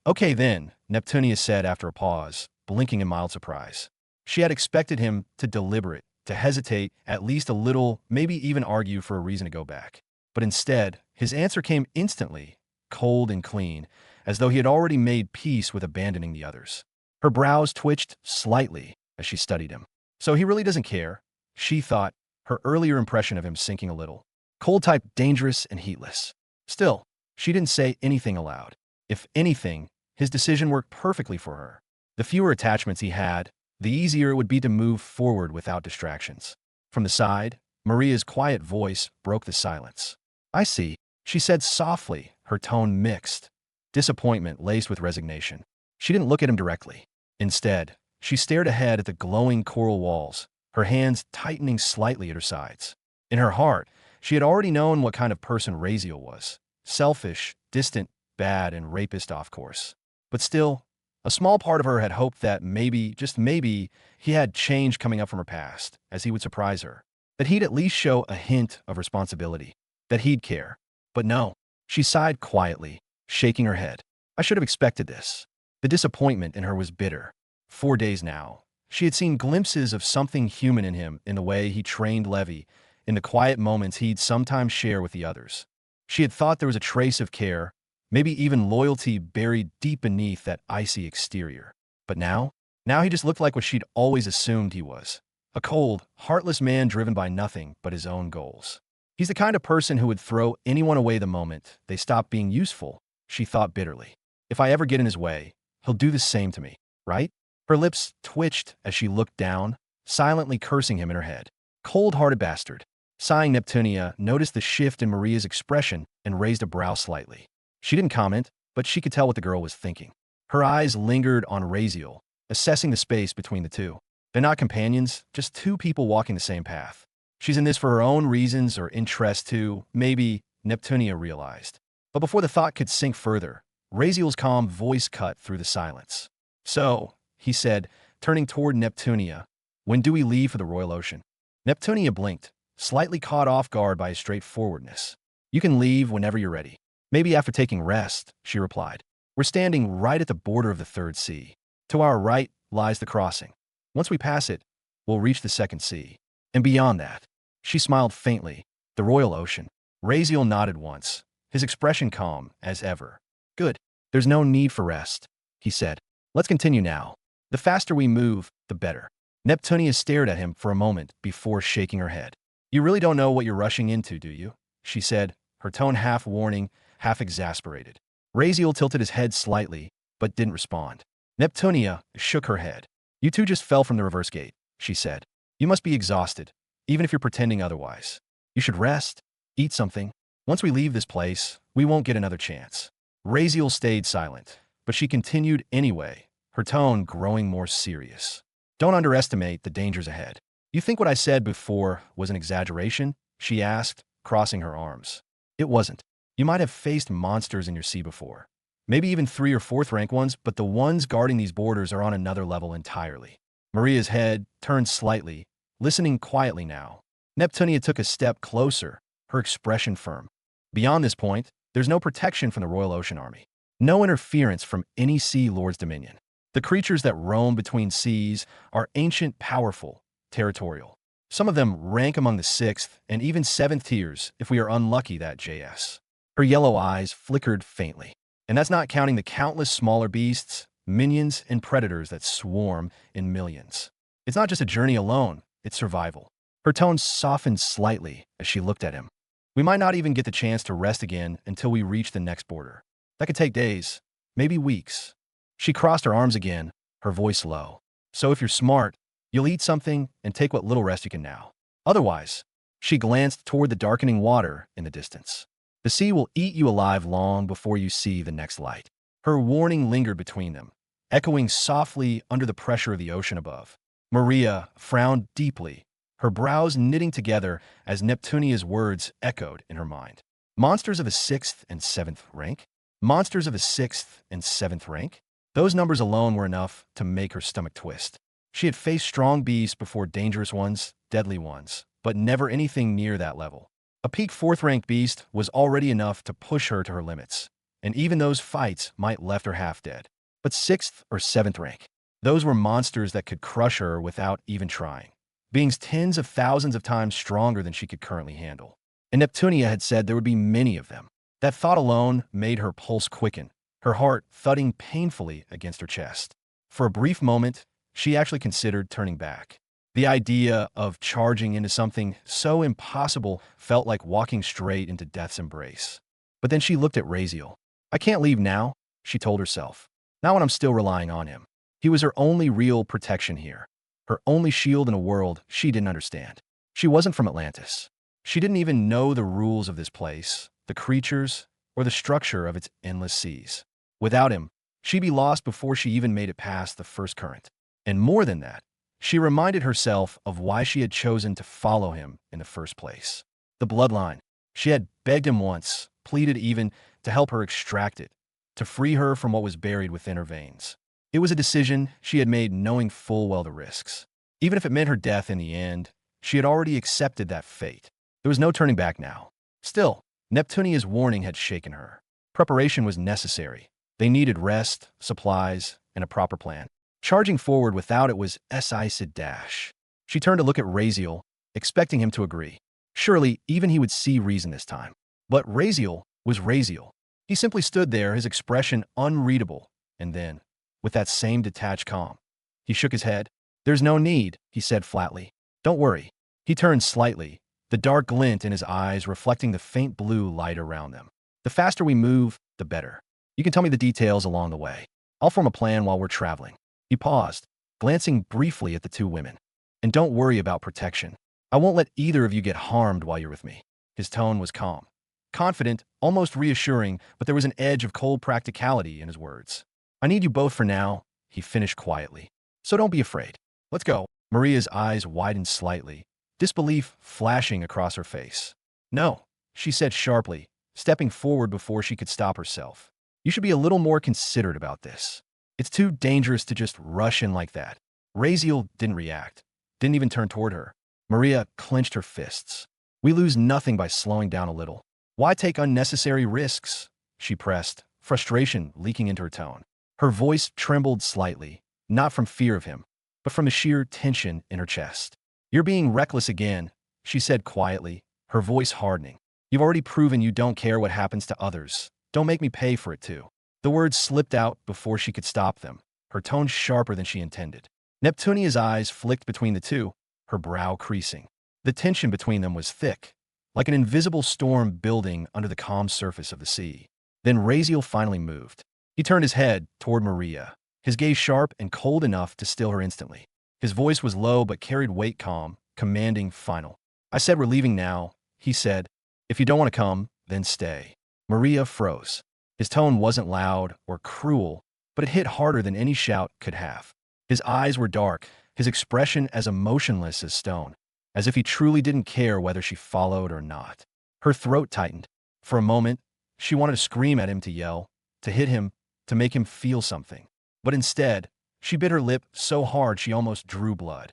Okay then, Neptunia said after a pause, blinking in mild surprise. She had expected him to deliberate, to hesitate, at least a little, maybe even argue for a reason to go back. But instead, his answer came instantly, cold and clean, as though he had already made peace with abandoning the others. Her brows twitched slightly as she studied him. So he really doesn't care, she thought, her earlier impression of him sinking a little. Cold type, dangerous and heatless. Still, she didn't say anything aloud. If anything, his decision worked perfectly for her. The fewer attachments he had, the easier it would be to move forward without distractions. From the side, Maria's quiet voice broke the silence. I see, she said softly, her tone mixed, disappointment laced with resignation. She didn't look at him directly. Instead, she stared ahead at the glowing coral walls, her hands tightening slightly at her sides. In her heart, she had already known what kind of person Razeal was. Selfish, distant, bad, and rapist off course. But still, a small part of her had hoped that maybe, just maybe, he had change coming up from her past, as he would surprise her. That he'd at least show a hint of responsibility. That he'd care. But no. She sighed quietly, shaking her head. I should have expected this. The disappointment in her was bitter. 4 days now. She had seen glimpses of something human in him in the way he trained Levi, in the quiet moments he'd sometimes share with the others. She had thought there was a trace of care, maybe even loyalty buried deep beneath that icy exterior. But now he just looked like what she'd always assumed he was. A cold, heartless man driven by nothing but his own goals. He's the kind of person who would throw anyone away the moment they stop being useful, she thought bitterly. If I ever get in his way, he'll do the same to me, right? Her lips twitched as she looked down, silently cursing him in her head. Cold-hearted bastard. Sighing, Neptunia noticed the shift in Maria's expression and raised a brow slightly. She didn't comment, but she could tell what the girl was thinking. Her eyes lingered on Razeal, assessing the space between the two. They're not companions, just two people walking the same path. She's in this for her own reasons or interest too, maybe, Neptunia realized. But before the thought could sink further, Razeal's calm voice cut through the silence. So, he said, turning toward Neptunia, when do we leave for the Royal Ocean? Neptunia blinked, slightly caught off guard by his straightforwardness. You can leave whenever you're ready. Maybe after taking rest, she replied. We're standing right at the border of the Third Sea. To our right lies the crossing. Once we pass it, we'll reach the Second Sea. And beyond that, she smiled faintly, the Royal Ocean. Razeal nodded once, his expression calm as ever. Good. There's no need for rest, he said. Let's continue now. The faster we move, the better. Neptunia stared at him for a moment before shaking her head. You really don't know what you're rushing into, do you? She said, her tone half warning, half exasperated. Razeal tilted his head slightly, but didn't respond. Neptunia shook her head. You two just fell from the reverse gate, she said. You must be exhausted, even if you're pretending otherwise. You should rest, eat something. Once we leave this place, we won't get another chance. Razeal stayed silent, but she continued anyway, her tone growing more serious. Don't underestimate the dangers ahead. You think what I said before was an exaggeration? She asked, crossing her arms. It wasn't. You might have faced monsters in your sea before. Maybe even 3 or 4th rank ones, but the ones guarding these borders are on another level entirely. Maria's head turned slightly, listening quietly now. Neptunia took a step closer, her expression firm. Beyond this point, there's no protection from the Royal Ocean Army. No interference from any Sea Lord's dominion. The creatures that roam between seas are ancient, powerful, territorial. Some of them rank among the 6th and even 7th tiers if we are unlucky that JS. Her yellow eyes flickered faintly. And that's not counting the countless smaller beasts, minions, and predators that swarm in millions. It's not just a journey alone, it's survival. Her tone softened slightly as she looked at him. We might not even get the chance to rest again until we reach the next border. That could take days, maybe weeks. She crossed her arms again, her voice low. So if you're smart, you'll eat something and take what little rest you can now. Otherwise, she glanced toward the darkening water in the distance. The sea will eat you alive long before you see the next light. Her warning lingered between them, echoing softly under the pressure of the ocean above. Maria frowned deeply, her brows knitting together as Neptunia's words echoed in her mind. Monsters of a 6th and 7th rank? Monsters of a 6th and 7th rank? Those numbers alone were enough to make her stomach twist. She had faced strong beasts before, dangerous ones, deadly ones, but never anything near that level. A peak 4th rank beast was already enough to push her to her limits, and even those fights might left her half dead. But 6th or 7th rank, those were monsters that could crush her without even trying. Beings tens of thousands of times stronger than she could currently handle. And Neptunia had said there would be many of them. That thought alone made her pulse quicken, her heart thudding painfully against her chest. For a brief moment, she actually considered turning back. The idea of charging into something so impossible felt like walking straight into death's embrace. But then she looked at Razeal. I can't leave now, she told herself. Not when I'm still relying on him. He was her only real protection here. Her only shield in a world she didn't understand. She wasn't from Atlantis. She didn't even know the rules of this place, the creatures, or the structure of its endless seas. Without him, she'd be lost before she even made it past the first current. And more than that, she reminded herself of why she had chosen to follow him in the first place. The bloodline. She had begged him once, pleaded even, to help her extract it, to free her from what was buried within her veins. It was a decision she had made knowing full well the risks. Even if it meant her death in the end, she had already accepted that fate. There was no turning back now. Still, Neptunia's warning had shaken her. Preparation was necessary. They needed rest, supplies, and a proper plan. Charging forward without it was SSS-dash. She turned to look at Razeal, expecting him to agree. Surely, even he would see reason this time. But Razeal was Razeal. He simply stood there, his expression unreadable, and then, with that same detached calm, he shook his head. There's no need, he said flatly. Don't worry. He turned slightly, the dark glint in his eyes reflecting the faint blue light around them. The faster we move, the better. You can tell me the details along the way. I'll form a plan while we're traveling. He paused, glancing briefly at the two women. And don't worry about protection. I won't let either of you get harmed while you're with me. His tone was calm, confident, almost reassuring, but there was an edge of cold practicality in his words. I need you both for now, he finished quietly. So don't be afraid. Let's go. Maria's eyes widened slightly, disbelief flashing across her face. No, she said sharply, stepping forward before she could stop herself. You should be a little more considerate about this. It's too dangerous to just rush in like that. Razeal didn't react, didn't even turn toward her. Maria clenched her fists. We lose nothing by slowing down a little. Why take unnecessary risks? She pressed, frustration leaking into her tone. Her voice trembled slightly, not from fear of him, but from the sheer tension in her chest. You're being reckless again, she said quietly, her voice hardening. You've already proven you don't care what happens to others. Don't make me pay for it too. The words slipped out before she could stop them, her tone sharper than she intended. Neptunia's eyes flicked between the two, her brow creasing. The tension between them was thick, like an invisible storm building under the calm surface of the sea. Then Razeal finally moved. He turned his head toward Maria, his gaze sharp and cold enough to still her instantly. His voice was low but carried weight, calm, commanding, final. I said we're leaving now, he said. If you don't want to come, then stay. Maria froze. His tone wasn't loud or cruel, but it hit harder than any shout could have. His eyes were dark, his expression as emotionless as stone, as if he truly didn't care whether she followed or not. Her throat tightened. For a moment, she wanted to scream at him, to yell, to hit him, to make him feel something. But instead, she bit her lip so hard she almost drew blood.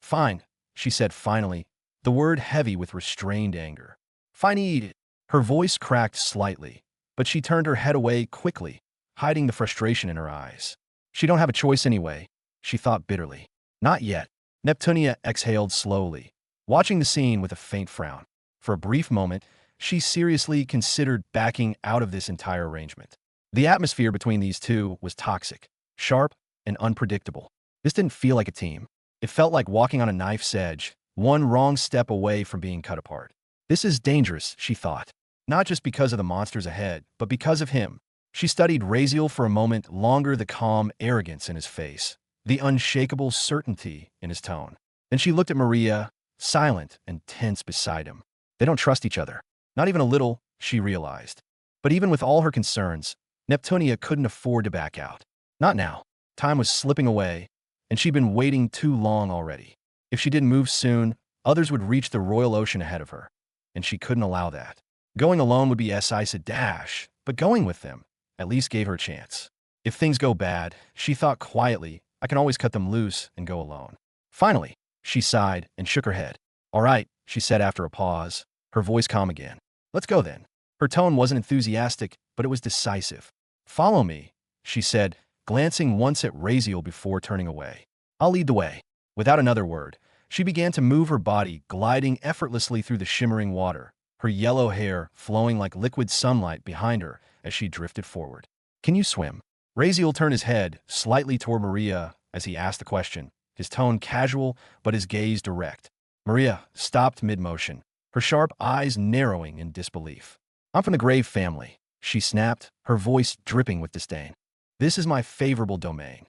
Fine, she said finally, the word heavy with restrained anger. Fine, eat it. Her voice cracked slightly, but she turned her head away quickly, hiding the frustration in her eyes. She don't have a choice anyway, she thought bitterly. Not yet. Neptunia exhaled slowly, watching the scene with a faint frown. For a brief moment, she seriously considered backing out of this entire arrangement. The atmosphere between these two was toxic, sharp, and unpredictable. This didn't feel like a team. It felt like walking on a knife's edge, one wrong step away from being cut apart. This is dangerous, she thought. Not just because of the monsters ahead, but because of him. She studied Razeal for a moment longer, the calm arrogance in his face, the unshakable certainty in his tone. Then she looked at Maria, silent and tense beside him. They don't trust each other. Not even a little, she realized. But even with all her concerns, Neptunia couldn't afford to back out. Not now. Time was slipping away, and she'd been waiting too long already. If she didn't move soon, others would reach the royal ocean ahead of her, and she couldn't allow that. Going alone would be a dash, but going with them at least gave her a chance. If things go bad, she thought quietly, I can always cut them loose and go alone. Finally, she sighed and shook her head. All right, she said after a pause, her voice calm again. Let's go then. Her tone wasn't enthusiastic, but it was decisive. Follow me, she said, glancing once at Razeal before turning away. I'll lead the way. Without another word, she began to move her body, gliding effortlessly through the shimmering water, her yellow hair flowing like liquid sunlight behind her as she drifted forward. Can you swim? Razeal turned his head slightly toward Maria as he asked the question, his tone casual but his gaze direct. Maria stopped mid-motion, her sharp eyes narrowing in disbelief. I'm from the Grave family, she snapped, her voice dripping with disdain. This is my favorable domain.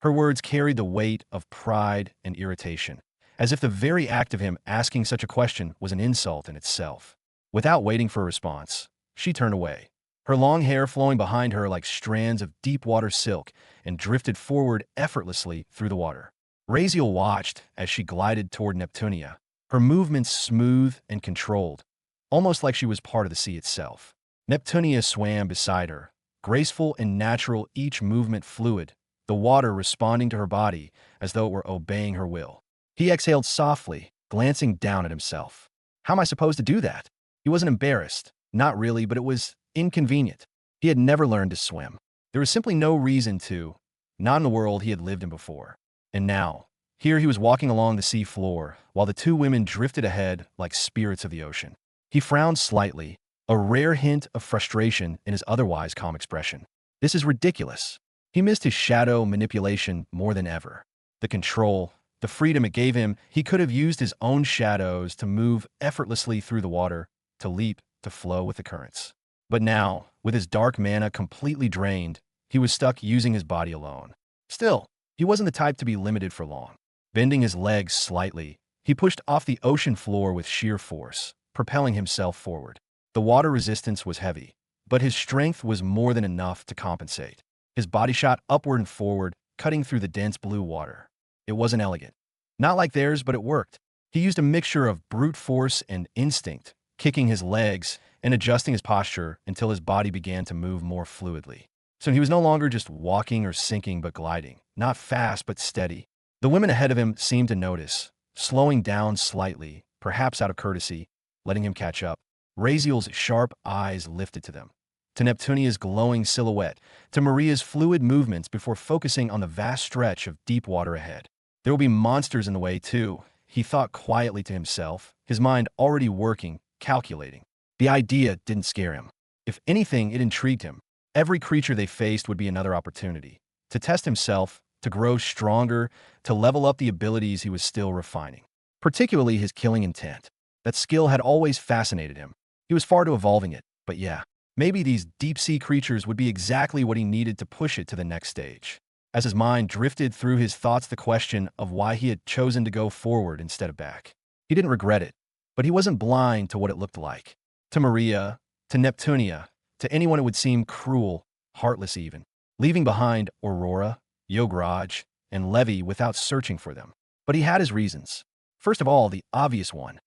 Her words carried the weight of pride and irritation, as if the very act of him asking such a question was an insult in itself. Without waiting for a response, she turned away, her long hair flowing behind her like strands of deep-water silk, and drifted forward effortlessly through the water. Razeal watched as she glided toward Neptunia, her movements smooth and controlled, almost like she was part of the sea itself. Neptunia swam beside her, graceful and natural, each movement fluid, the water responding to her body as though it were obeying her will. He exhaled softly, glancing down at himself. How am I supposed to do that? He wasn't embarrassed, not really, but it was inconvenient. He had never learned to swim. There was simply no reason to, not in the world he had lived in before. And now, here he was walking along the sea floor, while the two women drifted ahead like spirits of the ocean. He frowned slightly, a rare hint of frustration in his otherwise calm expression. This is ridiculous. He missed his shadow manipulation more than ever. The control, the freedom it gave him, he could have used his own shadows to move effortlessly through the water, to leap, to flow with the currents. But now, with his dark mana completely drained, he was stuck using his body alone. Still, he wasn't the type to be limited for long. Bending his legs slightly, he pushed off the ocean floor with sheer force, propelling himself forward. The water resistance was heavy, but his strength was more than enough to compensate. His body shot upward and forward, cutting through the dense blue water. It wasn't elegant. Not like theirs, but it worked. He used a mixture of brute force and instinct, kicking his legs and adjusting his posture until his body began to move more fluidly. So he was no longer just walking or sinking but gliding, not fast but steady. The women ahead of him seemed to notice, slowing down slightly, perhaps out of courtesy, letting him catch up. Razeal's sharp eyes lifted to them, to Neptunia's glowing silhouette, to Maria's fluid movements before focusing on the vast stretch of deep water ahead. There will be monsters in the way too, he thought quietly to himself, his mind already working, calculating. The idea didn't scare him. If anything, it intrigued him. Every creature they faced would be another opportunity to test himself, to grow stronger, to level up the abilities he was still refining. Particularly his killing intent. That skill had always fascinated him. He was far to evolving it, but yeah, maybe these deep-sea creatures would be exactly what he needed to push it to the next stage. As his mind drifted through his thoughts the question of why he had chosen to go forward instead of back. He didn't regret it, but he wasn't blind to what it looked like. To Maria, to Neptunia, to anyone it would seem cruel, heartless even. Leaving behind Aurora, Yograj, and Levi without searching for them. But he had his reasons. First of all, the obvious one.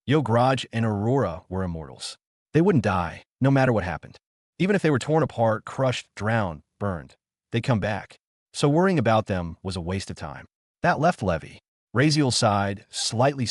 Yograj and Aurora were immortals. They wouldn't die, no matter what happened. Even if they were torn apart, crushed, drowned, burned, they'd come back. So worrying about them was a waste of time. That left Levi. Razeal sighed, slightly,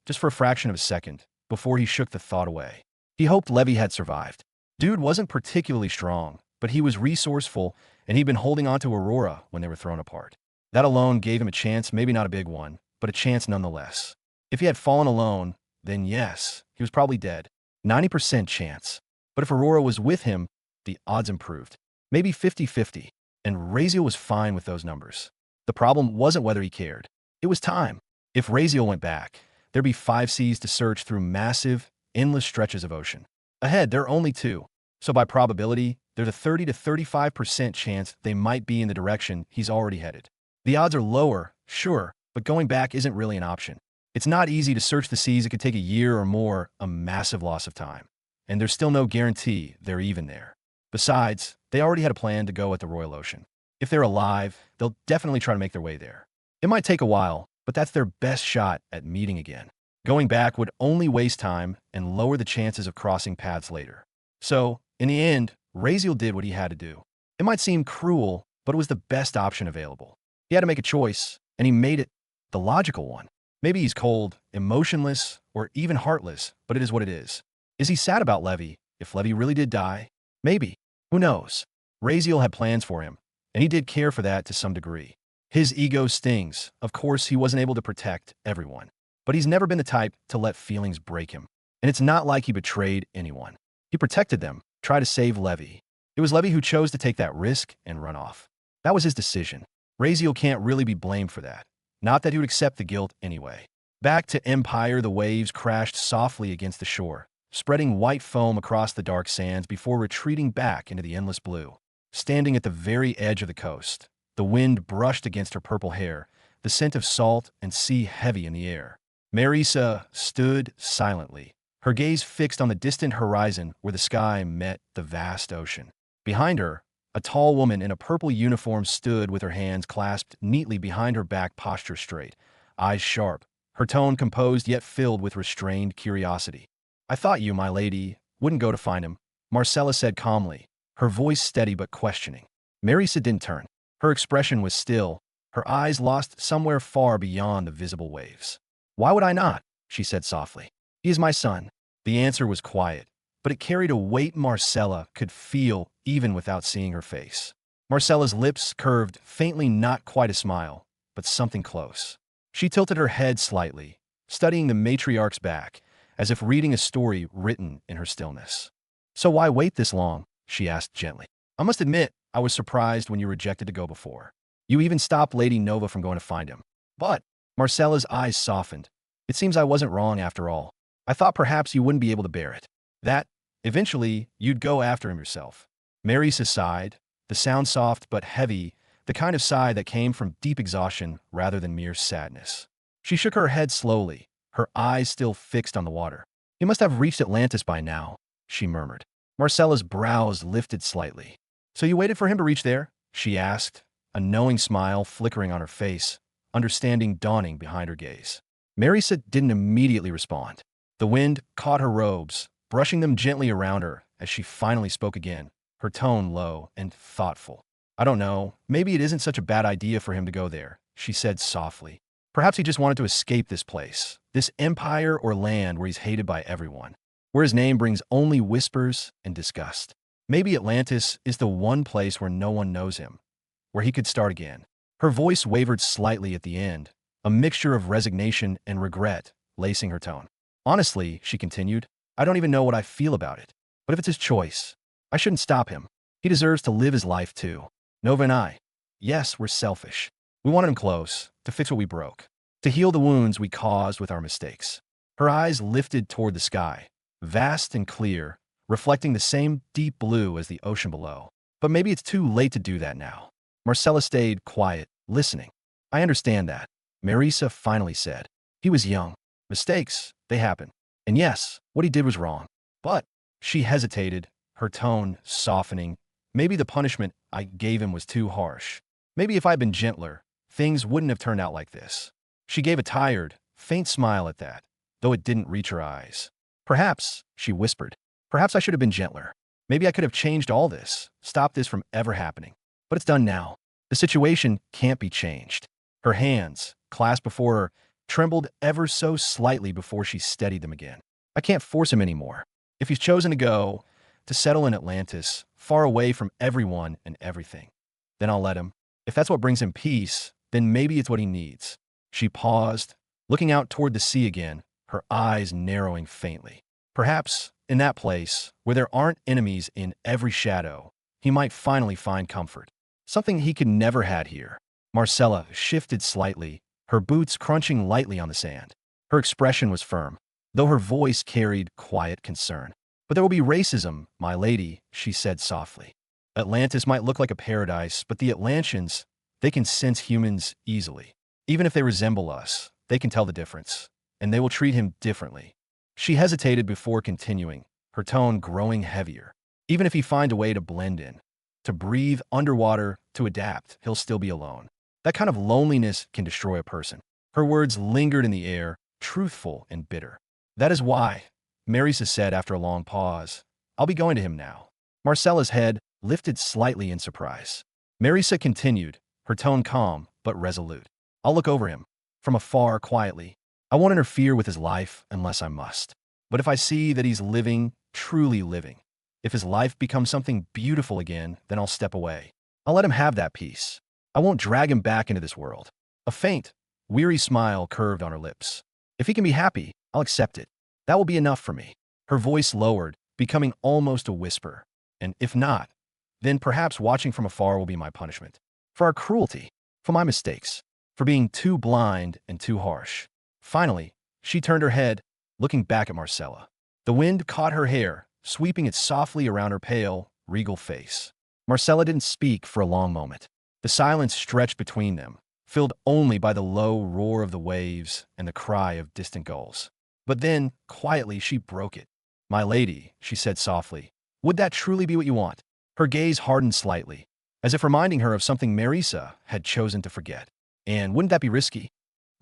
just for a fraction of a second, before he shook the thought away. He hoped Levi had survived. Dude wasn't particularly strong, but he was resourceful, and he'd been holding on to Aurora when they were thrown apart. That alone gave him a chance, maybe not a big one, but a chance nonetheless. If he had fallen alone, then yes, he was probably dead. 90% chance. But if Aurora was with him, the odds improved. Maybe 50-50, and Razeal was fine with those numbers. The problem wasn't whether he cared. It was time. If Razeal went back, there'd be 5 seas to search through massive, endless stretches of ocean. Ahead, there are only 2. So by probability, there's a 30 to 35% chance they might be in the direction he's already headed. The odds are lower, sure, but going back isn't really an option. It's not easy to search the seas. It could take a year or more, a massive loss of time. And there's still no guarantee they're even there. Besides, they already had a plan to go at the Royal Ocean. If they're alive, they'll definitely try to make their way there. It might take a while, but that's their best shot at meeting again. Going back would only waste time and lower the chances of crossing paths later. So, in the end, Raziel did what he had to do. It might seem cruel, but it was the best option available. He had to make a choice, and he made it the logical one. Maybe he's cold, emotionless, or even heartless, but it is what it is. Is he sad about Levy, if Levy really did die? Maybe. Who knows? Raziel had plans for him, and he did care for that to some degree. His ego stings. Of course, he wasn't able to protect everyone. But he's never been the type to let feelings break him. And it's not like he betrayed anyone. He protected them, tried to save Levy. It was Levy who chose to take that risk and run off. That was his decision. Raziel can't really be blamed for that. Not that he would accept the guilt anyway. Back to Empire, the waves crashed softly against the shore, spreading white foam across the dark sands before retreating back into the endless blue. Standing at the very edge of the coast, the wind brushed against her purple hair, the scent of salt and sea heavy in the air. Marisa stood silently, her gaze fixed on the distant horizon where the sky met the vast ocean. Behind her, a tall woman in a purple uniform stood with her hands clasped neatly behind her back, posture straight, eyes sharp, her tone composed yet filled with restrained curiosity. "I thought you, my lady, wouldn't go to find him," Marcella said calmly, her voice steady but questioning. Marisa didn't turn. Her expression was still, her eyes lost somewhere far beyond the visible waves. "Why would I not?" she said softly. "He is my son." The answer was quiet, but it carried a weight Marcella could feel even without seeing her face. Marcella's lips curved, faintly, not quite a smile, but something close. She tilted her head slightly, studying the matriarch's back, as if reading a story written in her stillness. "So why wait this long?" she asked gently. "I must admit, I was surprised when you rejected to go before. You even stopped Lady Nova from going to find him. But," Marcella's eyes softened, "it seems I wasn't wrong after all. I thought perhaps you wouldn't be able to bear it. That, eventually, you'd go after him yourself." Marisa sighed, the sound soft but heavy, the kind of sigh that came from deep exhaustion rather than mere sadness. She shook her head slowly, her eyes still fixed on the water. "He must have reached Atlantis by now," she murmured. Marcella's brows lifted slightly. "So you waited for him to reach there?" she asked, a knowing smile flickering on her face, understanding dawning behind her gaze. Marisa didn't immediately respond. The wind caught her robes, brushing them gently around her as she finally spoke again, her tone low and thoughtful. "I don't know, maybe it isn't such a bad idea for him to go there," she said softly. "Perhaps he just wanted to escape this place, this empire or land where he's hated by everyone, where his name brings only whispers and disgust. Maybe Atlantis is the one place where no one knows him, where he could start again." Her voice wavered slightly at the end, a mixture of resignation and regret lacing her tone. "Honestly," she continued, "I don't even know what I feel about it. But if it's his choice, I shouldn't stop him. He deserves to live his life too. Nova and I, yes, we're selfish. We wanted him close, to fix what we broke, to heal the wounds we caused with our mistakes." Her eyes lifted toward the sky, vast and clear, reflecting the same deep blue as the ocean below. "But maybe it's too late to do that now." Marcella stayed quiet, listening. "I understand that," Marisa finally said. "He was young. Mistakes, they happen. And yes, what he did was wrong. But," she hesitated, her tone softening, "maybe the punishment I gave him was too harsh. Maybe if I'd been gentler, things wouldn't have turned out like this." She gave a tired, faint smile at that, though it didn't reach her eyes. "Perhaps," she whispered, "perhaps I should have been gentler. Maybe I could have changed all this, stopped this from ever happening. But it's done now. The situation can't be changed." Her hands, clasped before her, trembled ever so slightly before she steadied them again. "I can't force him anymore. If he's chosen to go, to settle in Atlantis, far away from everyone and everything, then I'll let him. If that's what brings him peace, then maybe it's what he needs." She paused, looking out toward the sea again, her eyes narrowing faintly. "Perhaps, in that place, where there aren't enemies in every shadow, he might finally find comfort. Something he could never had here." Marcella shifted slightly, her boots crunching lightly on the sand. Her expression was firm, though her voice carried quiet concern. "But there will be racism, my lady," she said softly. "Atlantis might look like a paradise, but the Atlanteans, they can sense humans easily. Even if they resemble us, they can tell the difference, and they will treat him differently." She hesitated before continuing, her tone growing heavier. "Even if he finds a way to blend in, to breathe underwater, to adapt, he'll still be alone. That kind of loneliness can destroy a person." Her words lingered in the air, truthful and bitter. That is why, Marisa said after a long pause, I'll be going to him now. Marcella's head lifted slightly in surprise. Marisa continued, her tone calm but resolute. I'll look over him, from afar quietly. I won't interfere with his life unless I must. But if I see that he's living, truly living, if his life becomes something beautiful again, then I'll step away. I'll let him have that peace. I won't drag him back into this world. A faint, weary smile curved on her lips. If he can be happy, I'll accept it. That will be enough for me. Her voice lowered, becoming almost a whisper. And if not, then perhaps watching from afar will be my punishment. For our cruelty, for my mistakes, for being too blind and too harsh. Finally, she turned her head, looking back at Marcella. The wind caught her hair, sweeping it softly around her pale, regal face. Marcella didn't speak for a long moment. The silence stretched between them, filled only by the low roar of the waves and the cry of distant gulls. But then, quietly, she broke it. My lady, she said softly, would that truly be what you want? Her gaze hardened slightly, as if reminding her of something Marisa had chosen to forget. And wouldn't that be risky?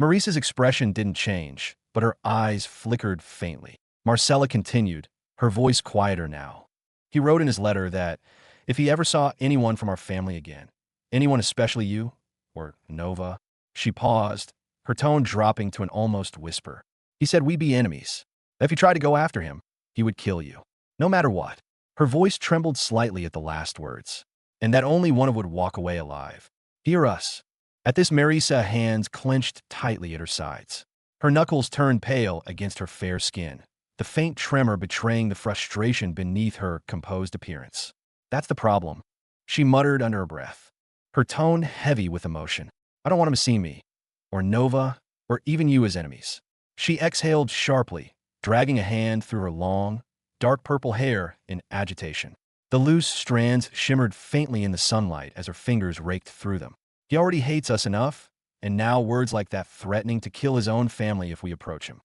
Marisa's expression didn't change, but her eyes flickered faintly. Marcella continued, her voice quieter now. He wrote in his letter that if he ever saw anyone from our family again, anyone especially you, or Nova, she paused, her tone dropping to an almost whisper. He said we'd be enemies. That if you tried to go after him, he would kill you. No matter what. Her voice trembled slightly at the last words, and that only one would walk away alive. Hear us. At this, Marisa hands clenched tightly at her sides. Her knuckles turned pale against her fair skin, the faint tremor betraying the frustration beneath her composed appearance. That's the problem, she muttered under her breath, her tone heavy with emotion. I don't want him to see me, or Nova, or even you as enemies. She exhaled sharply, dragging a hand through her long, dark purple hair in agitation. The loose strands shimmered faintly in the sunlight as her fingers raked through them. He already hates us enough, and now words like that threatening to kill his own family if we approach him.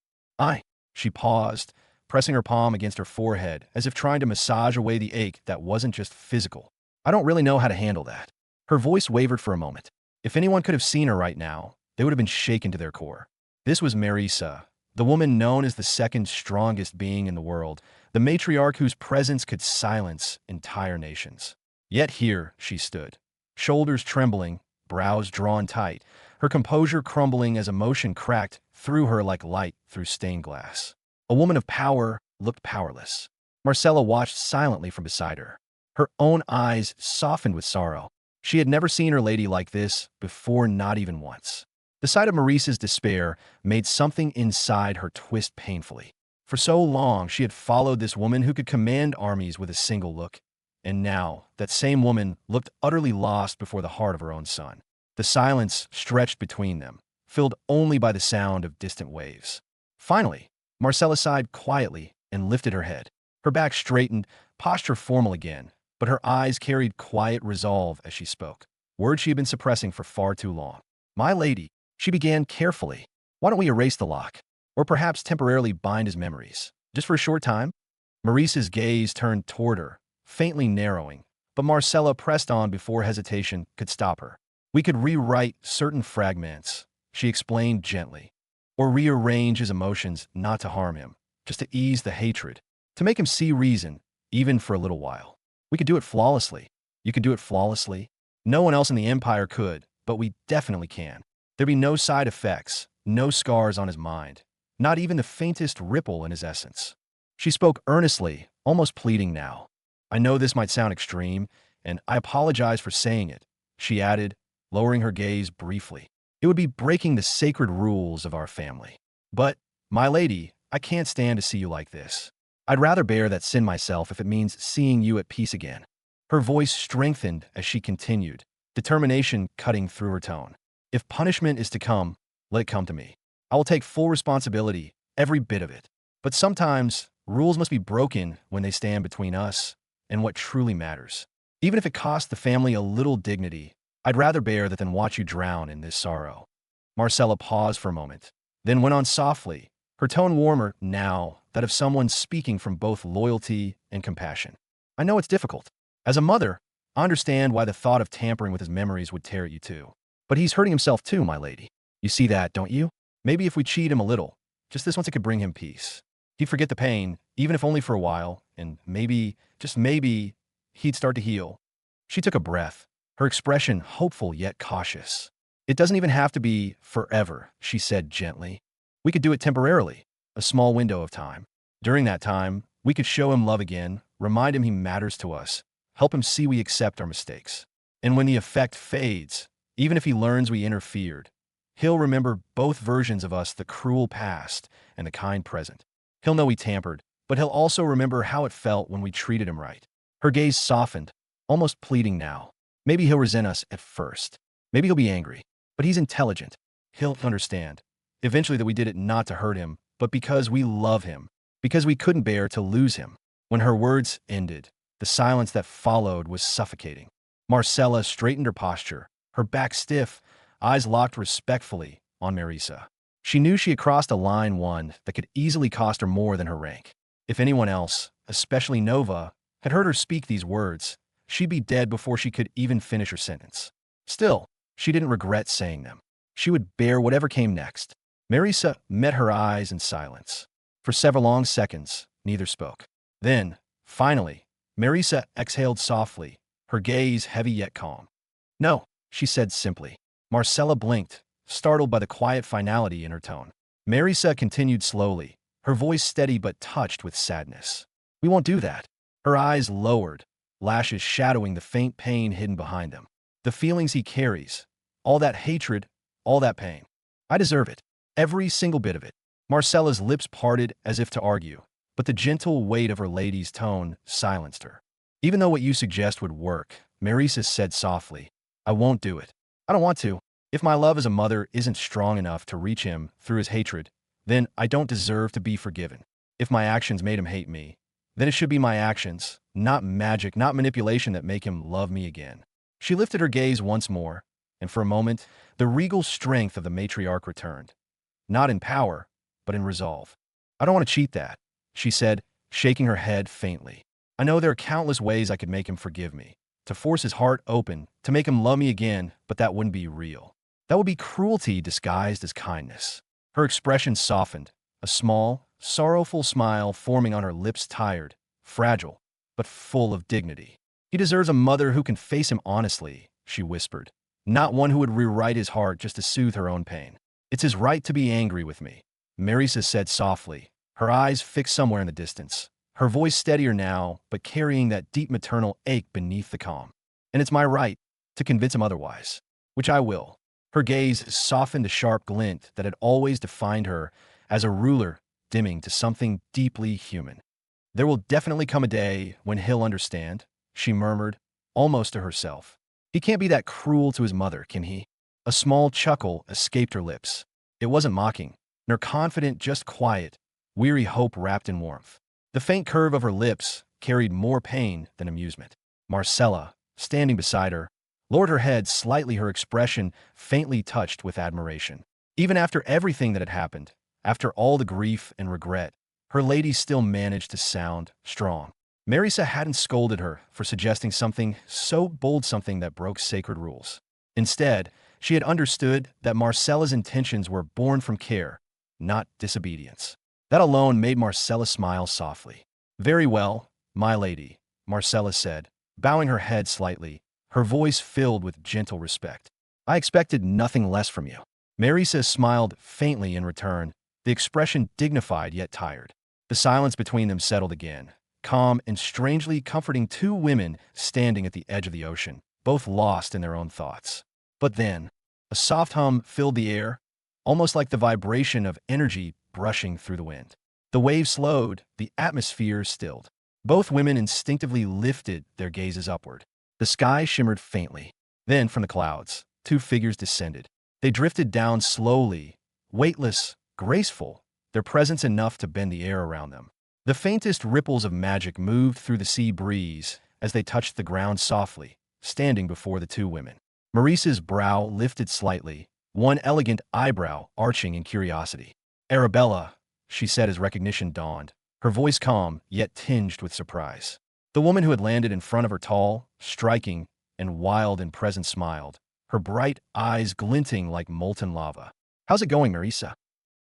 She paused, pressing her palm against her forehead as if trying to massage away the ache that wasn't just physical. I don't really know how to handle that. Her voice wavered for a moment. If anyone could have seen her right now, they would have been shaken to their core. This was Marisa, the woman known as the second strongest being in the world, the matriarch whose presence could silence entire nations. Yet here she stood, shoulders trembling, brows drawn tight, her composure crumbling as emotion cracked through her like light through stained glass. A woman of power looked powerless. Marcella watched silently from beside her. Her own eyes softened with sorrow. She had never seen her lady like this before, not even once. The sight of Marisa's despair made something inside her twist painfully. For so long, she had followed this woman who could command armies with a single look. And now, that same woman looked utterly lost before the heart of her own son. The silence stretched between them, filled only by the sound of distant waves. Finally, Marcella sighed quietly and lifted her head. Her back straightened, posture formal again, but her eyes carried quiet resolve as she spoke, words she had been suppressing for far too long. My lady, she began carefully. Why don't we erase the lock? Or perhaps temporarily bind his memories? Just for a short time? Marisa's gaze turned toward her, faintly narrowing, but Marcella pressed on before hesitation could stop her. We could rewrite certain fragments, she explained gently, or rearrange his emotions not to harm him, just to ease the hatred, to make him see reason, even for a little while. We could do it flawlessly. You could do it flawlessly. No one else in the Empire could, but we definitely can. There'd be no side effects, no scars on his mind, not even the faintest ripple in his essence. She spoke earnestly, almost pleading now. I know this might sound extreme, and I apologize for saying it, she added, lowering her gaze briefly. It would be breaking the sacred rules of our family. But, my lady, I can't stand to see you like this. I'd rather bear that sin myself if it means seeing you at peace again. Her voice strengthened as she continued, determination cutting through her tone. If punishment is to come, let it come to me. I will take full responsibility, every bit of it. But sometimes, rules must be broken when they stand between us and what truly matters. Even if it costs the family a little dignity, I'd rather bear that than watch you drown in this sorrow. Marcella paused for a moment, then went on softly, her tone warmer now, that of someone speaking from both loyalty and compassion. I know it's difficult. As a mother, I understand why the thought of tampering with his memories would tear at you too. But he's hurting himself too, my lady. You see that, don't you? Maybe if we cheat him a little, Just this once it could bring him peace. He'd forget the pain, even if only for a while, and maybe, just maybe, he'd start to heal. She took a breath, her expression hopeful yet cautious. It doesn't even have to be forever, she said gently. We could do it temporarily, a small window of time. During that time, we could show him love again, remind him he matters to us, help him see we accept our mistakes. And when the effect fades, even if he learns we interfered, he'll remember both versions of us, the cruel past and the kind present. He'll know we tampered, but he'll also remember how it felt when we treated him right. Her gaze softened, almost pleading now. Maybe he'll resent us at first. Maybe he'll be angry, but he's intelligent. He'll understand, eventually, that we did it not to hurt him, but because we love him, because we couldn't bear to lose him. When her words ended, the silence that followed was suffocating. Marcella straightened her posture, her back stiff, eyes locked respectfully on Marisa. She knew she had crossed a line, one that could easily cost her more than her rank. If anyone else, especially Nova, had heard her speak these words, she'd be dead before she could even finish her sentence. Still, she didn't regret saying them. She would bear whatever came next. Marisa met her eyes in silence. For several long seconds, neither spoke. Then, finally, Marisa exhaled softly, her gaze heavy yet calm. No, she said simply. Marcella blinked, startled by the quiet finality in her tone. Marisa continued slowly, her voice steady but touched with sadness. We won't do that. Her eyes lowered, lashes shadowing the faint pain hidden behind them. The feelings he carries, all that hatred, all that pain. I deserve it. Every single bit of it. Marcella's lips parted as if to argue, but the gentle weight of her lady's tone silenced her. Even though what you suggest would work, Marisa said softly, I won't do it. I don't want to. If my love as a mother isn't strong enough to reach him through his hatred, then I don't deserve to be forgiven. If my actions made him hate me, then it should be my actions, not magic, not manipulation, that make him love me again. She lifted her gaze once more, and for a moment, the regal strength of the matriarch returned. Not in power, but in resolve. I don't want to cheat that, she said, shaking her head faintly. I know there are countless ways I could make him forgive me, to force his heart open, to make him love me again, but that wouldn't be real. That would be cruelty disguised as kindness. Her expression softened, a small, sorrowful smile forming on her lips, tired, fragile, but full of dignity. He deserves a mother who can face him honestly, she whispered, not one who would rewrite his heart just to soothe her own pain. It's his right to be angry with me, Marisa said softly, her eyes fixed somewhere in the distance, her voice steadier now, but carrying that deep maternal ache beneath the calm. And it's my right to convince him otherwise, which I will. Her gaze softened a sharp glint that had always defined her as a ruler dimming to something deeply human. There will definitely come a day when he'll understand, she murmured, almost to herself. He can't be that cruel to his mother, can he? A small chuckle escaped her lips. It wasn't mocking, nor confident, just quiet, weary hope wrapped in warmth. The faint curve of her lips carried more pain than amusement. Marcella, standing beside her, lowered her head slightly, her expression faintly touched with admiration. Even after everything that had happened, after all the grief and regret, her lady still managed to sound strong. Marisa hadn't scolded her for suggesting something so bold, something that broke sacred rules. Instead, she had understood that Marcella's intentions were born from care, not disobedience. That alone made Marcella smile softly. Very well, my lady, Marcella said, bowing her head slightly, her voice filled with gentle respect. I expected nothing less from you. Marisa smiled faintly in return, the expression dignified yet tired. The silence between them settled again, calm and strangely comforting, two women standing at the edge of the ocean, both lost in their own thoughts. But then, a soft hum filled the air, almost like the vibration of energy brushing through the wind. The waves slowed, the atmosphere stilled. Both women instinctively lifted their gazes upward. The sky shimmered faintly. Then, from the clouds, two figures descended. They drifted down slowly, weightless, graceful, their presence enough to bend the air around them. The faintest ripples of magic moved through the sea breeze as they touched the ground softly, standing before the two women. Marisa's brow lifted slightly, one elegant eyebrow arching in curiosity. Arabella, she said as recognition dawned, her voice calm yet tinged with surprise. The woman who had landed in front of her, tall, striking, and wild in presence, smiled, her bright eyes glinting like molten lava. How's it going, Marisa?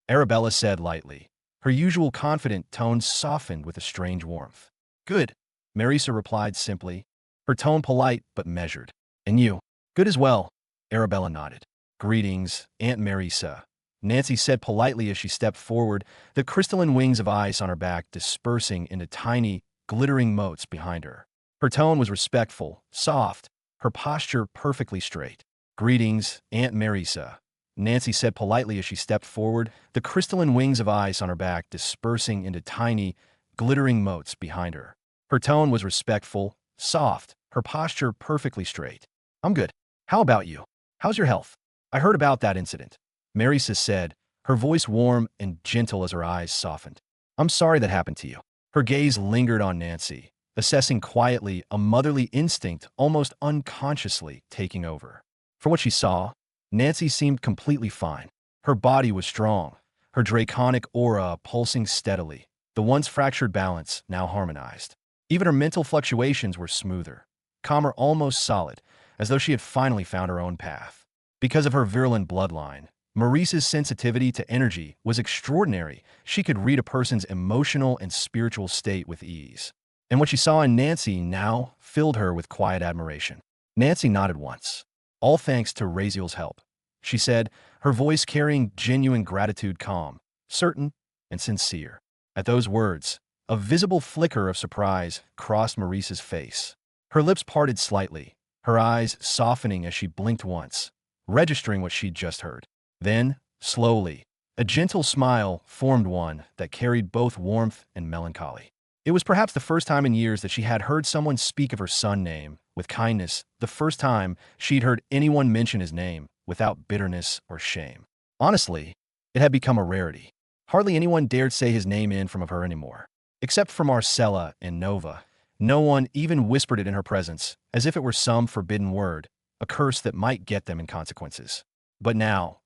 Arabella said lightly. Her usual confident tone softened with a strange warmth. Good, Marisa replied simply, her tone polite but measured. And you? Good as well, Arabella nodded. Greetings, Aunt Marisa, Nancy said politely as she stepped forward, the crystalline wings of ice on her back dispersing into tiny, glittering motes behind her. Her tone was respectful, soft, her posture perfectly straight. Greetings, Aunt Marisa, Nancy said politely as she stepped forward, the crystalline wings of ice on her back dispersing into tiny, glittering motes behind her. Her tone was respectful, soft, her posture perfectly straight. I'm good. How about you? How's your health? I heard about that incident, Marisa said, her voice warm and gentle as her eyes softened. I'm sorry that happened to you. Her gaze lingered on Nancy, assessing quietly, a motherly instinct almost unconsciously taking over. For what she saw, Nancy seemed completely fine. Her body was strong, her draconic aura pulsing steadily, the once fractured balance now harmonized. Even her mental fluctuations were smoother, calmer, almost solid, as though she had finally found her own path. Because of her virulent bloodline, Maurice's sensitivity to energy was extraordinary. She could read a person's emotional and spiritual state with ease. And what she saw in Nancy now filled her with quiet admiration. Nancy nodded once. All thanks to Razeal's help, she said, her voice carrying genuine gratitude, calm, certain, and sincere. At those words, a visible flicker of surprise crossed Maurice's face. Her lips parted slightly, her eyes softening as she blinked once, registering what she'd just heard. Then, slowly, a gentle smile formed, one that carried both warmth and melancholy. It was perhaps the first time in years that she had heard someone speak of her son's name with kindness, the first time she'd heard anyone mention his name without bitterness or shame. Honestly, it had become a rarity. Hardly anyone dared say his name in front of her anymore. Except for Marcella and Nova, no one even whispered it in her presence, as if it were some forbidden word, a curse that might get them in consequences. But now,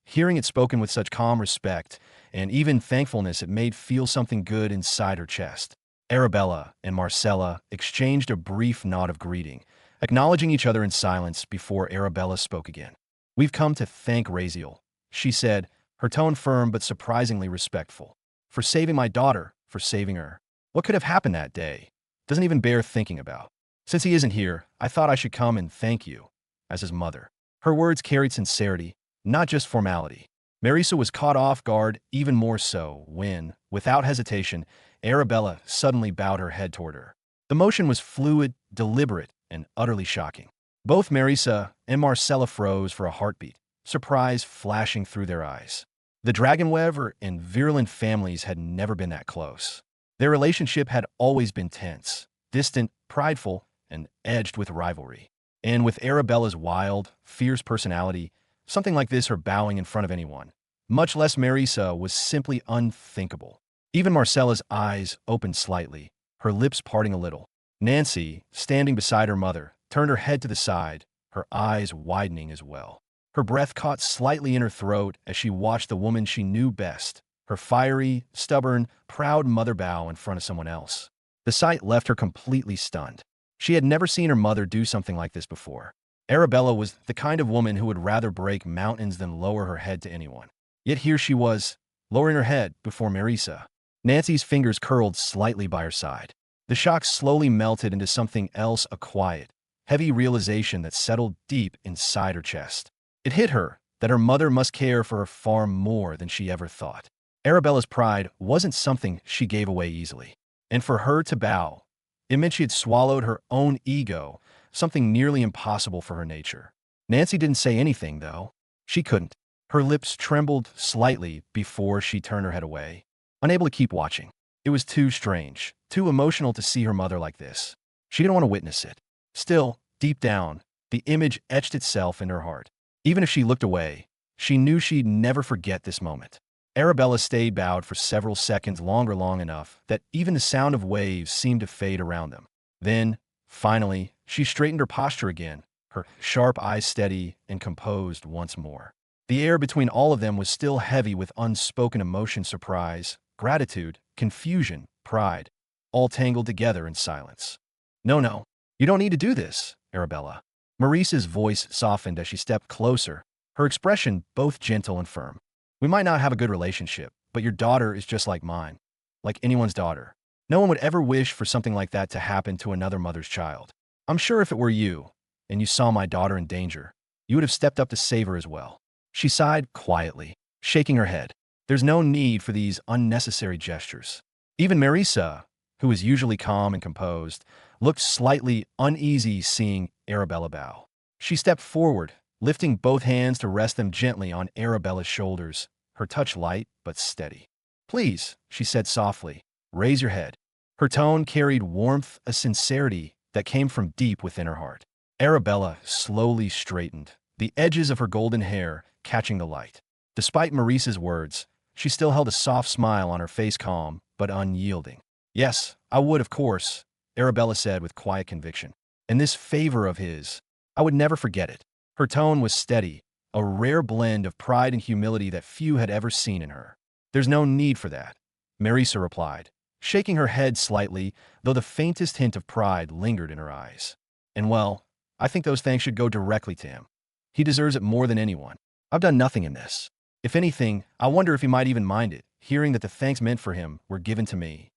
hearing it spoken with such calm respect and even thankfulness, it made feel something good inside her chest. Arabella and Marcella exchanged a brief nod of greeting, acknowledging each other in silence before Arabella spoke again. We've come to thank Razeal, she said, her tone firm but surprisingly respectful, for saving my daughter, for saving her. What could have happened that day? Doesn't even bear thinking about. Since he isn't here, I thought I should come and thank you, as his mother. Her words carried sincerity, not just formality. Marisa was caught off guard even more so when, without hesitation, Arabella suddenly bowed her head toward her. The motion was fluid, deliberate, and utterly shocking. Both Marisa and Marcella froze for a heartbeat, surprise flashing through their eyes. The Dragonweaver and virulent families had never been that close. Their relationship had always been tense, distant, prideful, and edged with rivalry. And with Arabella's wild, fierce personality, something like this, her bowing in front of anyone, much less Marisa, was simply unthinkable. Even Marcella's eyes opened slightly, her lips parting a little. Nancy, standing beside her mother, turned her head to the side, her eyes widening as well. Her breath caught slightly in her throat as she watched the woman she knew best, her fiery, stubborn, proud mother, bow in front of someone else. The sight left her completely stunned. She had never seen her mother do something like this before. Arabella was the kind of woman who would rather break mountains than lower her head to anyone. Yet here she was, lowering her head before Marisa. Nancy's fingers curled slightly by her side. The shock slowly melted into something else, a quiet, heavy realization that settled deep inside her chest. It hit her that her mother must care for her far more than she ever thought. Arabella's pride wasn't something she gave away easily. And for her to bow, it meant she had swallowed her own ego, something nearly impossible for her nature. Nancy didn't say anything, though. She couldn't. Her lips trembled slightly before she turned her head away, unable to keep watching. It was too strange, too emotional to see her mother like this. She didn't want to witness it. Still, deep down, the image etched itself in her heart. Even if she looked away, she knew she'd never forget this moment. Arabella stayed bowed for several seconds longer, long enough that even the sound of waves seemed to fade around them. Then, finally, she straightened her posture again, her sharp eyes steady and composed once more. The air between all of them was still heavy with unspoken emotion, surprise, gratitude, confusion, pride, all tangled together in silence. No, you don't need to do this, Arabella. Marisa's voice softened as she stepped closer, her expression both gentle and firm. We might not have a good relationship, but your daughter is just like mine, like anyone's daughter. No one would ever wish for something like that to happen to another mother's child. I'm sure if it were you, and you saw my daughter in danger, you would have stepped up to save her as well." She sighed quietly, shaking her head. There's no need for these unnecessary gestures. Even Marisa, who was usually calm and composed, looked slightly uneasy seeing Arabella bow. She stepped forward, lifting both hands to rest them gently on Arabella's shoulders, her touch light but steady. "Please," she said softly, "raise your head." Her tone carried warmth, a sincerity that came from deep within her heart. Arabella slowly straightened, the edges of her golden hair catching the light. Despite Marisa's words, she still held a soft smile on her face, calm but unyielding. "Yes, I would, of course," Arabella said with quiet conviction. "And this favor of his, I would never forget it." Her tone was steady, a rare blend of pride and humility that few had ever seen in her. "There's no need for that," Marisa replied, shaking her head slightly, though the faintest hint of pride lingered in her eyes. "And well, I think those thanks should go directly to him. He deserves it more than anyone. I've done nothing in this. If anything, I wonder if he might even mind it, hearing that the thanks meant for him were given to me."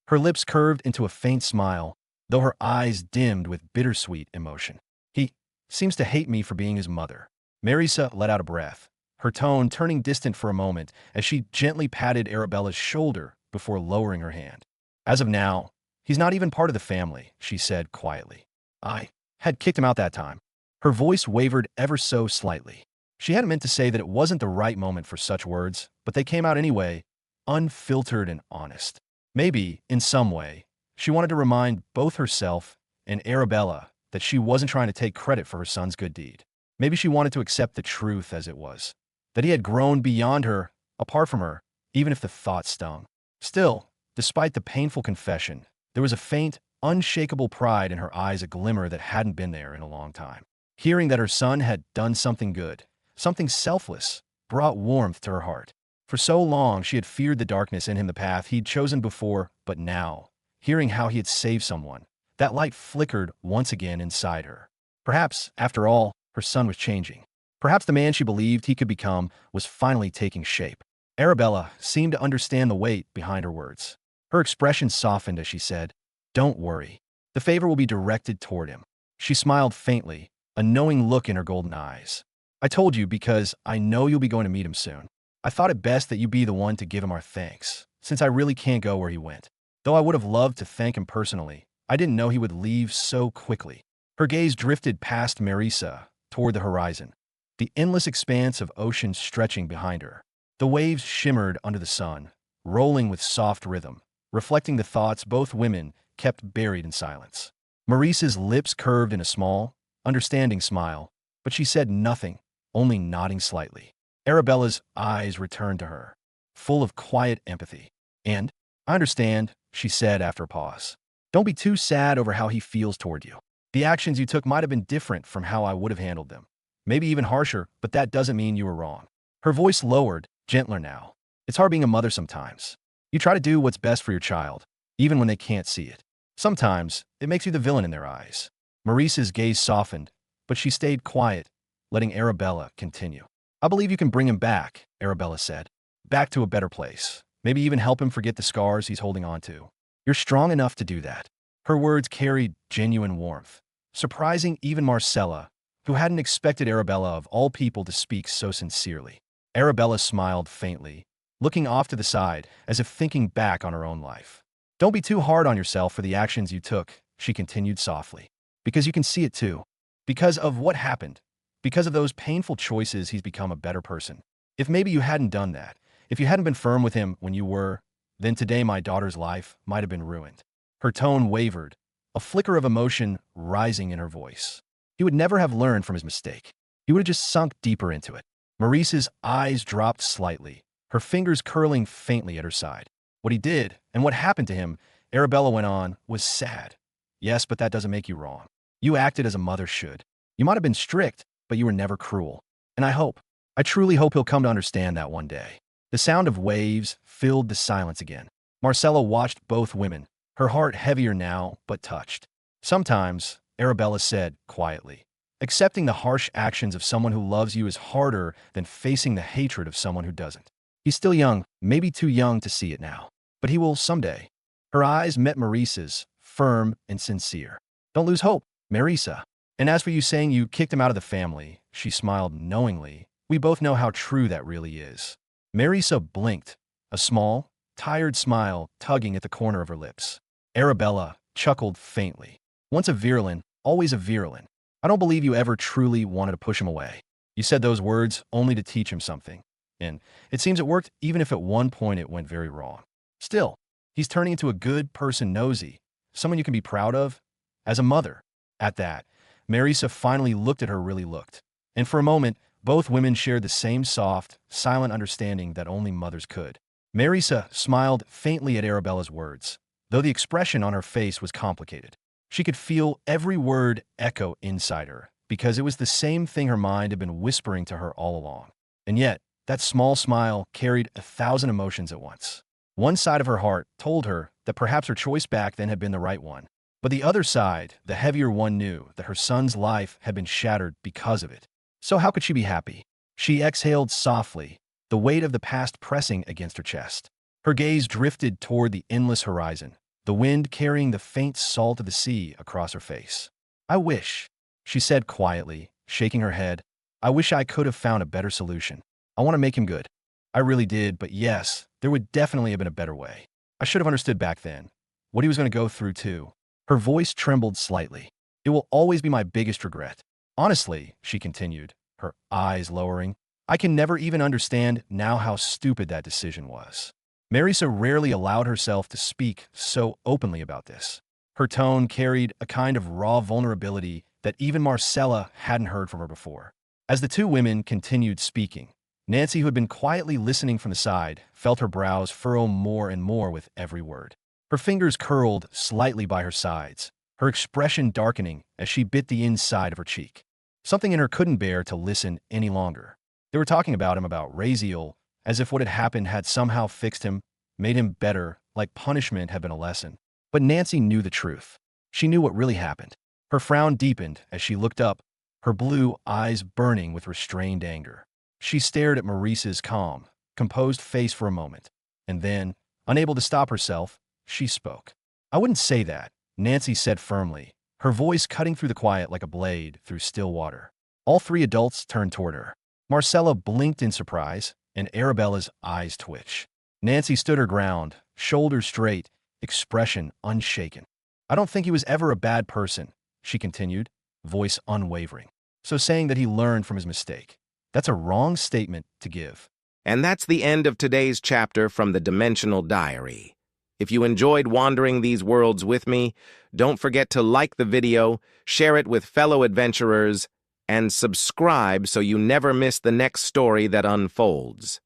Her lips curved into a faint smile, though her eyes dimmed with bittersweet emotion. "He seems to hate me for being his mother." Marisa let out a breath, her tone turning distant for a moment as she gently patted Arabella's shoulder before lowering her hand. "As of now, he's not even part of the family," she said quietly. "I had kicked him out that time." Her voice wavered ever so slightly. She hadn't meant to say that it wasn't the right moment for such words, but they came out anyway, unfiltered and honest. Maybe, in some way, she wanted to remind both herself and Arabella that she wasn't trying to take credit for her son's good deed. Maybe she wanted to accept the truth as it was, that he had grown beyond her, apart from her, even if the thought stung. Still, despite the painful confession, there was a faint, unshakable pride in her eyes, a glimmer that hadn't been there in a long time. Hearing that her son had done something good, something selfless, brought warmth to her heart. For so long she had feared the darkness in him, the path he'd chosen before, but now, hearing how he had saved someone, that light flickered once again inside her. Perhaps, after all, her son was changing. Perhaps the man she believed he could become was finally taking shape. Arabella seemed to understand the weight behind her words. Her expression softened as she said, "Don't worry. The favor will be directed toward him." She smiled faintly, a knowing look in her golden eyes. "I told you because I know you'll be going to meet him soon. I thought it best that you be the one to give him our thanks, since I really can't go where he went. Though I would have loved to thank him personally, I didn't know he would leave so quickly." Her gaze drifted past Marisa, toward the horizon, the endless expanse of ocean stretching behind her. The waves shimmered under the sun, rolling with soft rhythm, reflecting the thoughts both women kept buried in silence. Marisa's lips curved in a small, understanding smile, but she said nothing, only nodding slightly. Arabella's eyes returned to her, full of quiet empathy. "And I understand," she said after a pause. "Don't be too sad over how he feels toward you. The actions you took might have been different from how I would have handled them. Maybe even harsher, but that doesn't mean you were wrong." Her voice lowered, gentler now. "It's hard being a mother sometimes. You try to do what's best for your child, even when they can't see it. Sometimes, it makes you the villain in their eyes." Marisa's gaze softened, but she stayed quiet, letting Arabella continue. "I believe you can bring him back," Arabella said. "Back to a better place. Maybe even help him forget the scars he's holding on to. You're strong enough to do that." Her words carried genuine warmth, surprising even Marcella, who hadn't expected Arabella of all people to speak so sincerely. Arabella smiled faintly, looking off to the side as if thinking back on her own life. "Don't be too hard on yourself for the actions you took," she continued softly. "Because you can see it too. Because of what happened. Because of those painful choices, he's become a better person. If maybe you hadn't done that, if you hadn't been firm with him when you were, then today my daughter's life might have been ruined." Her tone wavered, a flicker of emotion rising in her voice. He would never have learned from his mistake. He would have just sunk deeper into it. Marisa's eyes dropped slightly, her fingers curling faintly at her side. "What he did, and what happened to him," Arabella went on, "was sad. Yes, but that doesn't make you wrong. You acted as a mother should. You might have been strict, but you were never cruel. And I truly hope he'll come to understand that one day." The sound of waves filled the silence again. Marcella watched both women, her heart heavier now, but touched. "Sometimes," Arabella said quietly, "accepting the harsh actions of someone who loves you is harder than facing the hatred of someone who doesn't." He's still young, maybe too young to see it now. But he will someday. Her eyes met Maurice's, firm and sincere. Don't lose hope, Marisa. And as for you saying you kicked him out of the family, she smiled knowingly. We both know how true that really is. Marisa blinked, a small, tired smile tugging at the corner of her lips. Arabella chuckled faintly. Once a virulent, always a virulent. I don't believe you ever truly wanted to push him away. You said those words only to teach him something. And it seems it worked even if at one point it went very wrong. Still, he's turning into a good person nosy, someone you can be proud of, as a mother. At that, Marisa finally looked at her really looked. And for a moment, both women shared the same soft, silent understanding that only mothers could. Marisa smiled faintly at Arabella's words, though the expression on her face was complicated. She could feel every word echo inside her, because it was the same thing her mind had been whispering to her all along. And yet, that small smile carried 1,000 emotions at once. One side of her heart told her that perhaps her choice back then had been the right one. But the other side, the heavier one, knew that her son's life had been shattered because of it. So how could she be happy? She exhaled softly, the weight of the past pressing against her chest. Her gaze drifted toward the endless horizon, the wind carrying the faint salt of the sea across her face. I wish, she said quietly, shaking her head, I wish I could have found a better solution. I want to make him good. I really did, but yes, there would definitely have been a better way. I should have understood back then what he was going to go through too. Her voice trembled slightly. It will always be my biggest regret. Honestly, she continued, her eyes lowering, I can never even understand now how stupid that decision was. Marisa rarely allowed herself to speak so openly about this. Her tone carried a kind of raw vulnerability that even Marcella hadn't heard from her before. As the two women continued speaking, Nancy, who had been quietly listening from the side, felt her brows furrow more and more with every word. Her fingers curled slightly by her sides, her expression darkening as she bit the inside of her cheek. Something in her couldn't bear to listen any longer. They were talking about him, about Razeal, as if what had happened had somehow fixed him, made him better, like punishment had been a lesson. But Nancy knew the truth. She knew what really happened. Her frown deepened as she looked up, her blue eyes burning with restrained anger. She stared at Maurice's calm, composed face for a moment, and then, unable to stop herself, she spoke. I wouldn't say that, Nancy said firmly, her voice cutting through the quiet like a blade through still water. All three adults turned toward her. Marcella blinked in surprise, and Arabella's eyes twitched. Nancy stood her ground, shoulders straight, expression unshaken. I don't think he was ever a bad person, she continued, voice unwavering. So saying that he learned from his mistake, that's a wrong statement to give. And that's the end of today's chapter from the Dimensional Diary. If you enjoyed wandering these worlds with me, don't forget to like the video, share it with fellow adventurers, and subscribe so you never miss the next story that unfolds.